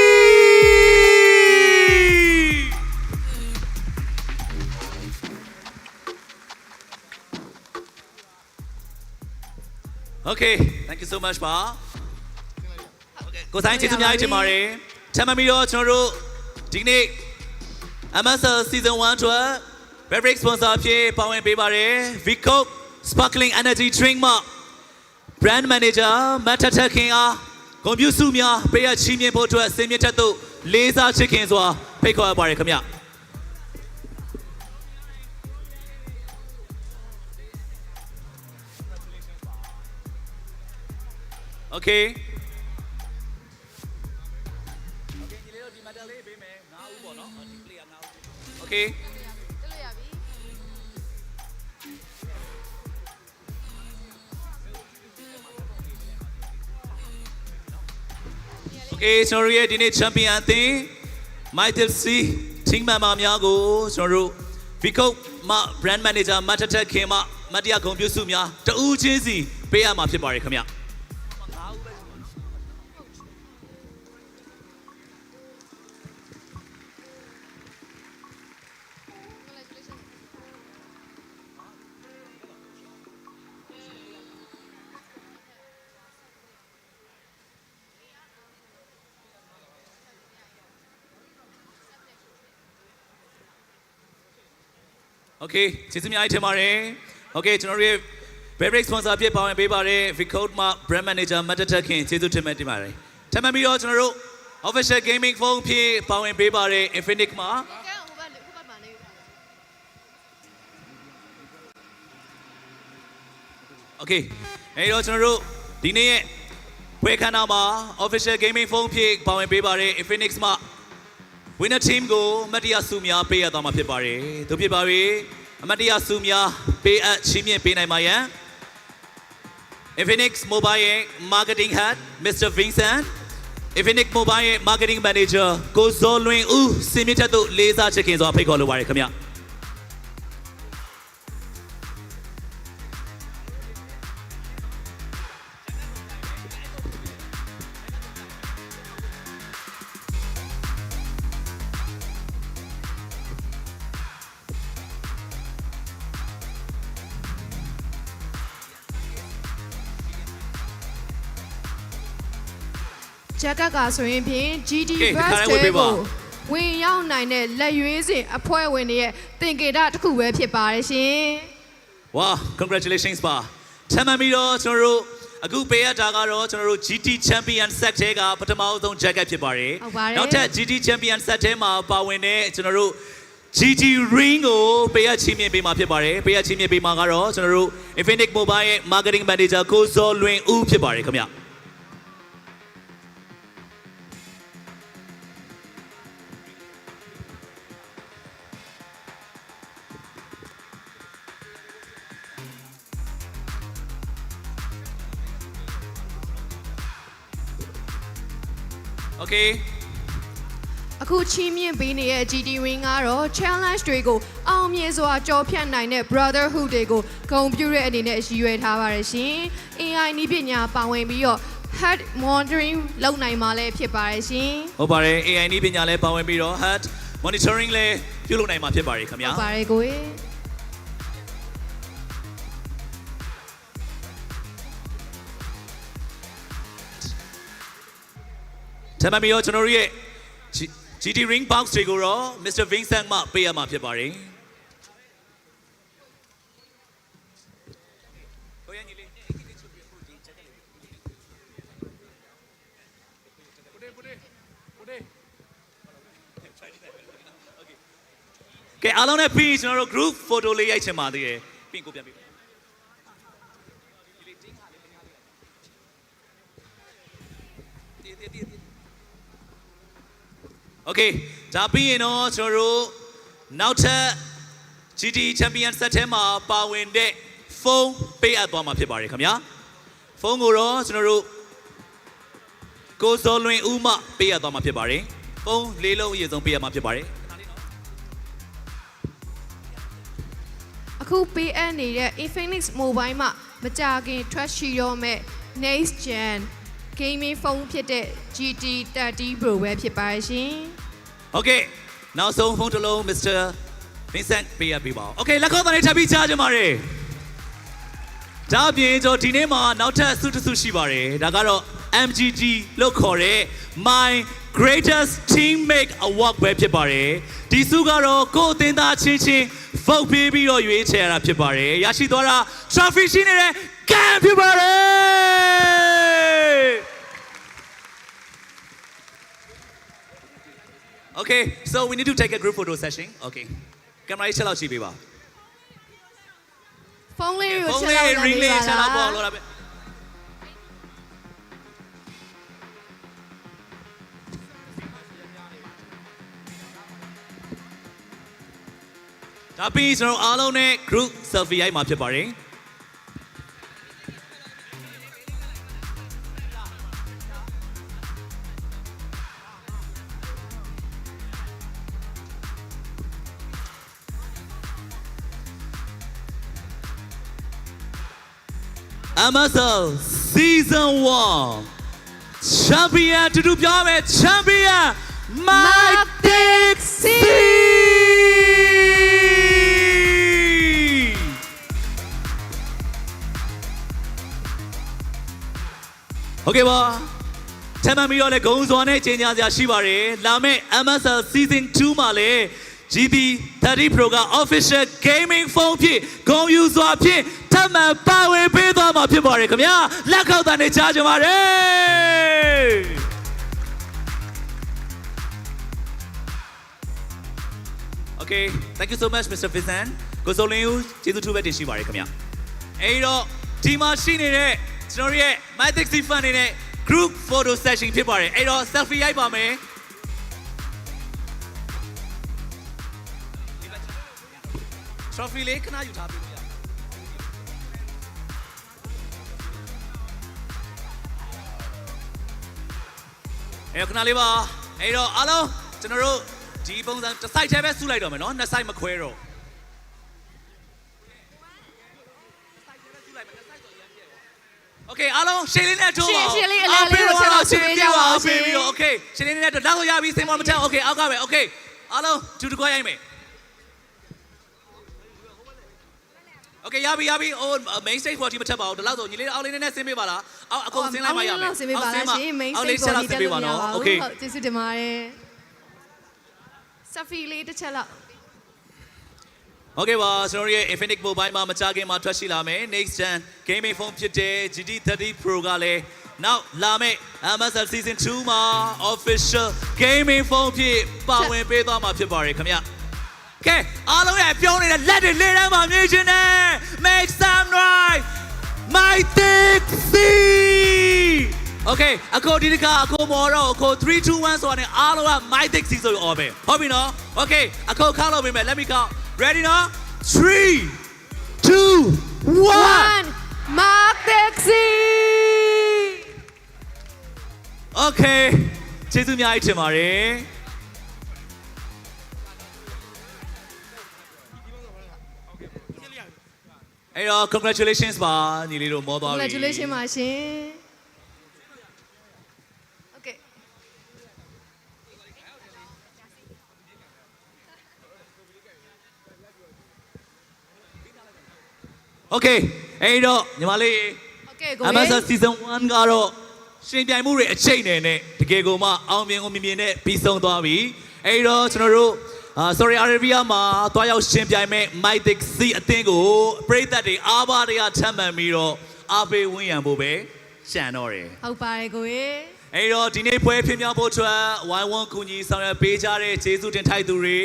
Okay, thank you so much ပါ Okay, ကိုဆိုင်ကျေးဇူးများတင်ပါတယ်ထပ်မပြီးတော့ကျွန်တော်တို့ဒီနေ့ MSL Season 1 အတွက် beverage sponsor ဖြစ်ပါဝင်ပေးပါတယ် Vico Sparkling Energy Drink မှာ Brand Manager မတ်ထထခင်အားဂုဏ်ပြုစုများပေးအပ်ချီးမြှင့်ဖို့အတွက်စင်မြင့်ထက်သို့လေးစားချစ်ခင်စွာဖိတ်ခေါ်ရပါတယ်ခင်ဗျ Okay Okay. Okay, ကျွန်တော်ရဲ့ဒီနေ့ champion အသင်း Mike Dixie team member များကိုကျွန်တော်တို့ Vico မှ brand manager မတ်ထထခင်မှမတ်တရားဂုဏ်ပြုစုများတဦးချင်းစီပေးရမှာဖြစ်ပါတယ်ခင်ဗျ Okay, ကျေးဇူးများတင်ပါတယ် Okay ကျွန်တော်တို့ရဲ့ beverage sponsor ဖြစ်ပါဝင်ပေးပါတယ် Vico မှာ brand manager မတ်တထခင်ကျေးဇူးတင်ပါတယ်ထပ်မံပြီးတော့ကျွန်တော်တို့ official gaming phone ဖြစ်ပါဝင်ပေးပါတယ် Infinix မှာ Okay အဲ့တော့ကျွန်တော်တို့ဒီနေ့ရဲ့ပွဲခန်းနာမှာ official gaming phone ဖြစ်ပါဝင်ပေးပါတယ် Infinix မှာ winner team ကိုအမတ်တရားဆုများပေးရသွားမှာဖြစ်ပါတယ်တို့ဖြစ်ပါပြီအမတ်တရားဆုများပေးအပ်ချီးမြှင့်ပေးနိုင်ပါရန် Infinix Mobile ရဲ့ Marketing Head Mr. Vincent Infinix Mobile ရဲ့ Marketing Manager ကိုဇော်လွင်ဦးစင်မြင့်ထက်တို့လေးစားချစ်ခင်စွာဖိတ်ခေါ်လိုပါတယ်ခင်ဗျ
ဂျက်ကကဆိုရင်ဖြင့် GD Burst ကိုဝင်ရောက်နိုင်တဲ့လက်ရွေးစင်အဖွဲ့ဝင်တွေရဲ့တင်ကေတတစ်ခုပဲဖြစ်ပါတယ်ရှင်
Wow, congratulations ပါထပ်မံပြီးတော့ကျွန်တော်တို့ အခုပေးရတာကတော့ကျွန်တော်တို့ GT Champion Set ထဲကပထမဆုံး jacket ဖြစ်ပါတယ်နောက်ထပ် GT Champion Set ထဲမှာပါဝင်တဲ့ကျွန်တော်တို့ GT Ring ကိုပေးရချင်းမြင့်ပေးမှာဖြစ်ပါတယ်ပေးရချင်းမြင့်ပေးမှာကတော့ကျွန်တော်တို့ Infinix Mobile ရဲ့ Marketing Manager ကိုဇော်လွင်ဦးဖြစ်ပါတယ်ခင်ဗျโอเค
အခုချီးမြှင့်ပေးနေတဲ့ GT Ring ကတော့ challenge တွေကိုအောင်မြင်စွာကြော်ဖြတ်နိုင်တဲ့ brotherhood တွေကိုဂုဏ်ပြုတဲ့အနေနဲ့ရည်ရွယ်ထားပါတယ်ရှင် AI နည်းပညာပါဝင်ပြီးတော့ head monitoring လုပ်နိုင်မှာလည်းဖြစ်ပါတယ်ရှင်
ဟုတ်ပါတယ် AI နည်းပညာလည်းပါဝင်ပြီးတော့ head monitoring လည်းပြုလုပ်နိုင်မှာဖြစ်ပါတယ်ခင်ဗျာ
ဟုတ်ပါတယ်ကို
ထပ်မံပြီးတော့ကျွန်တော်တို့ရဲ့ GT Ring Box တွေကိုတော့ Mr. Vincent မှပေးရမှာဖြစ်ပါတယ်ကဲအားလုံးနဲ့ပြီးကျွန်တော်တို့ group photo လေးရိုက်ချင်ပါသေးတယ်ပြီးကိုပြန်ပြီးโอเคဒါပြီးရင်တော့ကျွန်တော်တို့နောက်ထပ် GT Champion Set ထဲမှာပါဝင်တဲ့ဖုန်းပေးအပ်သွားမှာဖြစ်ပါတယ်ခင်ဗျာဖုန်းကိုတော့ကျွန်တော်တို့ကိုစောလွင်ဦးမှပေးအပ်သွားမှာဖြစ်ပါတယ်ဖုန်းလေးလုံးအရင်ဆုံးပေးအပ်မှာဖြစ်ပါတယ်
အခုပေးအပ်နေတဲ့ Infinix Mobile မှာမကြခင် trash ရှိတော့မဲ့ next gen gaming phone ဖြစ်တဲ့ GT30 Pro ပဲဖြစ်ပါတယ်ရှင်
โอเคနောက်ဆုံးဖုန်းတစ်လုံး Mr. Vincent ပေးရပေးပါဦးโอเคလက်ခေါ်တန်းထပ်ပြီးချကြပါရစေဒါအပြင်ကျွန်တော်ဒီနေ့မှာနောက်ထပ်ဆုတစ်ဆုရှိပါတယ်ဒါကတော့ MGT လို့ခေါ်တဲ့ My Greatest Teammate Award ပဲဖြစ်ပါတယ်ဒီဆုကတော့ကိုယ်အသင်းသားချင်းချင်း vote ပေးပြီးတော့ရွေးချယ်ရတာဖြစ်ပါတယ်ရရှိသွားတာ trophy ရှိနေတဲ့ကံဖြစ်ပါတယ် Okay, so we need to take a group photo session. Okay. Camera ချက်လောက်ရှိပေးပါ
ဖုန်းလေးကိုချက်လောက်
ring လေးချက်လောက်ပေါ့လို့လားပဲဒါပြီးကျွန်တော်အားလုံးနဲ့ group selfie ရိုက်မှာဖြစ်ပါတယ်MSL Season 1 Champion တူတူပြောမယ် Champion Matic C Okay ပါထပ်မံပြီးတော့လည်းဂုဏ်စွာနဲ့ကြေညာစရာရှိပါတယ်လာမယ့် MSL Season 2မှာလည်း GT30 Pro က official gaming phone ဖြစ်ဂုဏ်ယူစွာဖြင့်ထပ်မံပါဝင်ပေးသွားမှာဖြစ်ပါတယ်ခင်ဗျာလက်ခေါက်တန်းနဲ့ကြားကြပါရစေ Okay thank you so much Mr. Vincent ကိုစိုးလင်းဦးကျေးဇူးထူးပဲတင်ရှိပါတယ်ခင်ဗျာအဲဒီတော့ဒီမှာရှိနေတဲ့ကျွန်တော်ရဲ့ Matic C fan တွေနဲ့ group photo session ဖြစ်ပါတယ်အဲဒီတော့ selfie ရိုက်ပါမယ်trophy လေးခဏယူထားပေးလို့ရအဲ့ခဏလေးပါအဲ့တော့အားလုံးကျွန်တော်တို့ဒီပုံစံတစ် site ထဲပဲစုလိုက်တော့မယ်နော်နှစ် site မခွဲတော့โอเคအားလုံးရှင်းလေးနဲ့ထိုးပါ
ရှင်းလေးအလဲလေးကိုဆက်လို့ဆွေးကြပါဦးရှင်
ပြီးတော့โอเคရှင်းလေးနဲ့တော့လောက်ရပြီစိတ်မမထက်โอเคအောက်ကပဲโอเคအားလုံးတူတကွရိုက်မယ်โอเคရပြီဟို main stage ပေါ်ဒီမထက်ပါဘူးဒီလောက်ဆိုညီလေးအောက်လေးနဲ့ဆင်းပေးပါလားအောက်အကုန်ဆင်းလိုက်မှရမယ်
အောက်ဆင်းပေးပါလားရှင် main stage ပေါ်ဒီတက်လို့မရပါဘူးဟုတ်ကျေးဇူးတင်ပါတယ် selfie လေးတစ်ချက်လောက်
Okay ပါကျွန်တော်တို့ရဲ့ Infinix Mobile မှာမကြခင်မှာထွက်ရှိလာမယ် Next Gen Gaming Phone ဖြစ်တဲ့ GT30 Pro ကလည်းနောက်လာမယ့် MSL Season 2မှာ Official Gaming Phone ဖြစ်ပါဝင်ပေးသွားမှာဖြစ်ပါတယ်ခင်ဗျ။ Okay အားလုံးရဲ့ပြောနေတဲ့လက်တွေလေးတန်းမှာမြင်ရှင်နဲ့ Make some noise My decisive Okay အခုဒီတစ်ခါအခုမော်တော့အခု3 2 1ဆိုတော့အားလုံးက My decisive ဆိုအော်ပဲဟုတ်ပြီနော် Okay အခုခေါက်လို့ပြင်မယ် Let me count Ready now 3 2 1
Mark Taxi
Okay ကျေးဇူးအများကြီးတင်ပါတယ်အဲ့တော့ congratulations ပါညီလေးတို့မောသွားပြီ
Congratulations ပါရှင် Okay
Okay အဲ့တော့ညီမလေး
Okay ကို
MSL Season 1ကတော့ရှင်ပြိုင်မှုတွေအချိန်နဲ့တကယ်ကိုမှအောင်မြင်ကိုမြင်မြင်နဲ့ပြီးဆုံးသွားပြီအဲ့တော့ကျွန်တော်တို့ Sorry Arabia မှာတွားရောက်ရှင်ပြိုင်မဲ့ Mythic C အသင်းကိုပရိသတ်တွေအားပါတွေကထပ်မံပြီးတော့အားပေးဝန်းရံဖို့ပဲရှန်တော့တယ်
ဟုတ်ပါတယ်ကိုရေ
အဲ့တော့ဒီနေ့ပွဲဖြစ်မြောက်ဖို့အတွက် Y1 ကူညီဆောင်ရွက်ပေးကြတဲ့ကျေးဇူးတင်ထိုက်သူတွေ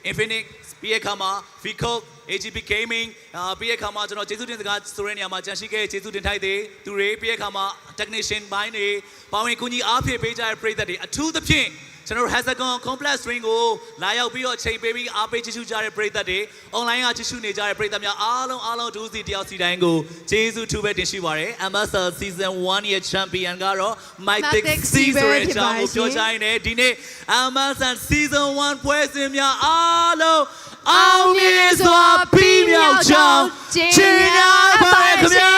Infinix ပြီးရခါမှာ Vico AGP Gaming ပြီးရခါမှာကျွန်တော်ကျေးဇူးတင်စကားဆိုတဲ့နေရာမှာကြန့်ရှိခဲ့ကျေးဇူးတင်ထိုက်တဲ့သူတွေပြီးရခါမှာ Technician ဘိုင်းတွေပါဝင်ကူညီအားဖြည့်ပေးကြတဲ့ပရိသတ်တွေအထူးသဖြင့်ကျွန်တော် Hexagon Complex String ကိုလာရောက်ပြီးတော့ချိန်ပေးပြီးအားပေးကြည့်ရှုကြတဲ့ပရိသတ်တွေ online ကကြည့်ရှုနေကြတဲ့ပရိသတ်များအားလုံးဒူးစီတယောက်စီတိုင်းကိုကျေးဇူးထူးပဲတင်ရှိပါရစေ MSL Season 1ရဲ့ Champion ကတော့ Mythic C ဆိုတဲ့အကြောင်းကိုပြောကြရင်းဒီနေ့ MSL Season 1ပွဲစဉ်များအားလုံးအောင်မြင်စွာပြီးမြောက်ကြောင်းချီးမြှောက်ပါရခင်ဗျာ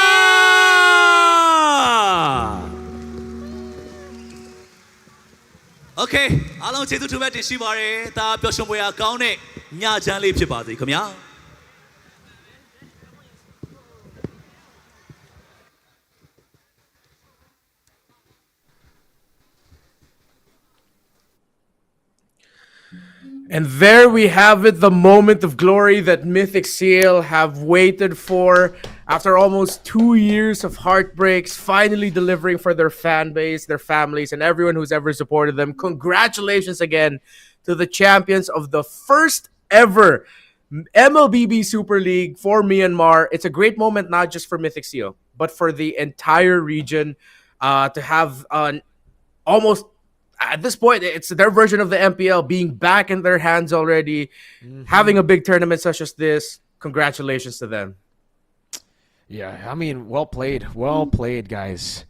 Okay အားလုံးကျေးဇူးထူးပဲတင်ရှိပါရစေဒါပျော်ရွှင်ပွဲကောင်းတဲ့ညချမ်းလေးဖြစ်ပါစေခင်ဗျာ
And there we have it, the moment of glory that Mythic Seal have waited for after almost 2 years of heartbreaks, finally delivering for their fan base, their families, and everyone who's ever supported them. Congratulations again to the champions of the first ever MLBB Super League for Myanmar. It's a great moment, not just for Mythic Seal, but for the entire region to have an almost at this point, it's their version of the MPL being back in their hands already, having a big tournament such as this. Congratulations to them.
Yeah, I mean, well played, guys.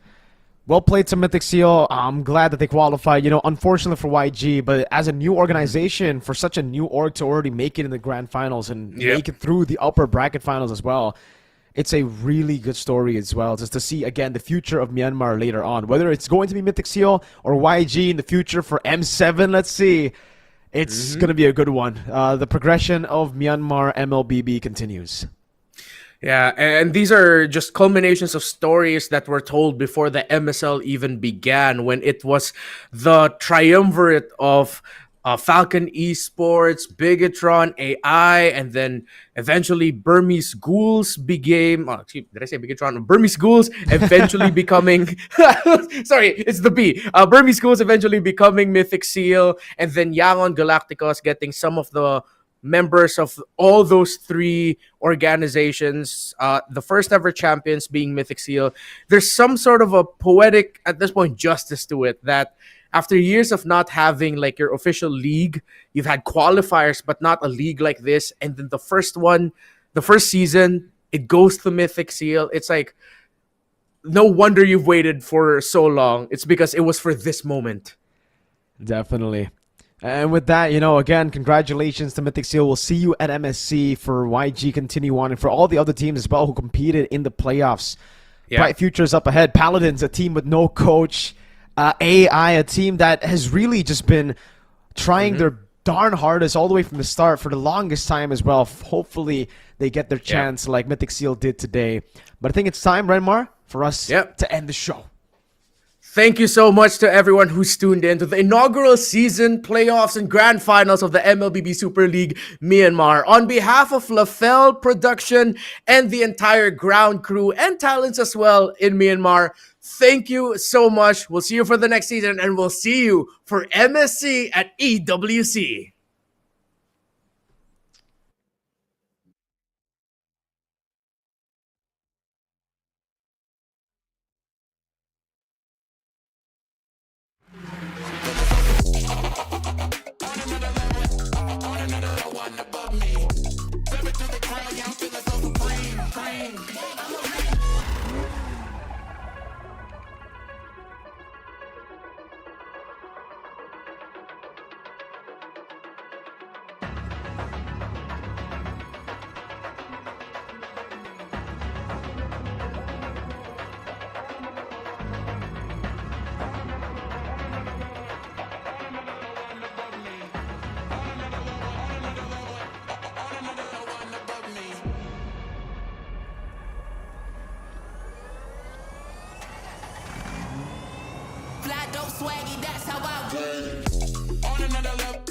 Well played to Mythic Seal. I'm glad that they qualified. You know, unfortunately for YG, but as a new organization, for such a new org to already make it in the grand finals and make it through the upper bracket finals as well, it's a really good story as well, just to see, again, the future of Myanmar later on. Whether it's going to be Mythic Seal or YG in the future for M7, let's see. It's going to be a good one. The progression of Myanmar MLBB continues.
Yeah, and these are just culminations of stories that were told before the MSL even began, when it was the triumvirate of Falcon Esports, Bigatron, AI, and then eventually Burmese Ghouls became... did I say Bigatron? Burmese Ghouls eventually becoming... sorry, it's the B. Burmese Ghouls eventually becoming Mythic Seal, and then Yangon Galacticos getting some of the members of all those three organizations, the first ever champions being Mythic Seal. There's some sort of a poetic, at this point, justice to it, that after years of not having like your official league, you've had qualifiers, but not a league like this. And then the first season, it goes to Mythic Seal. It's like, no wonder you've waited for so long. It's because it was for this moment.
Definitely. And with that, you know, again, congratulations to Mythic Seal. We'll see you at MSC for YG continue on, and for all the other teams as well who competed in the playoffs. Yeah. Bright futures up ahead. Paladins, a team with no coach. AI, a team that has really just been trying their darn hardest all the way from the start for the longest time as well. Hopefully, they get their chance like Mythic Seal did today. But I think it's time, Renmar, for us to end the show.
Thank you so much to everyone who's tuned in to the inaugural season, playoffs, and grand finals of the MLBB Super League Myanmar. On behalf of LaFell Production and the entire ground crew and talents as well in Myanmar, thank you so much. We'll see you for the next season, and we'll see you for MSC at EWC.
Fly dope swaggy, that's how I roll. On another level.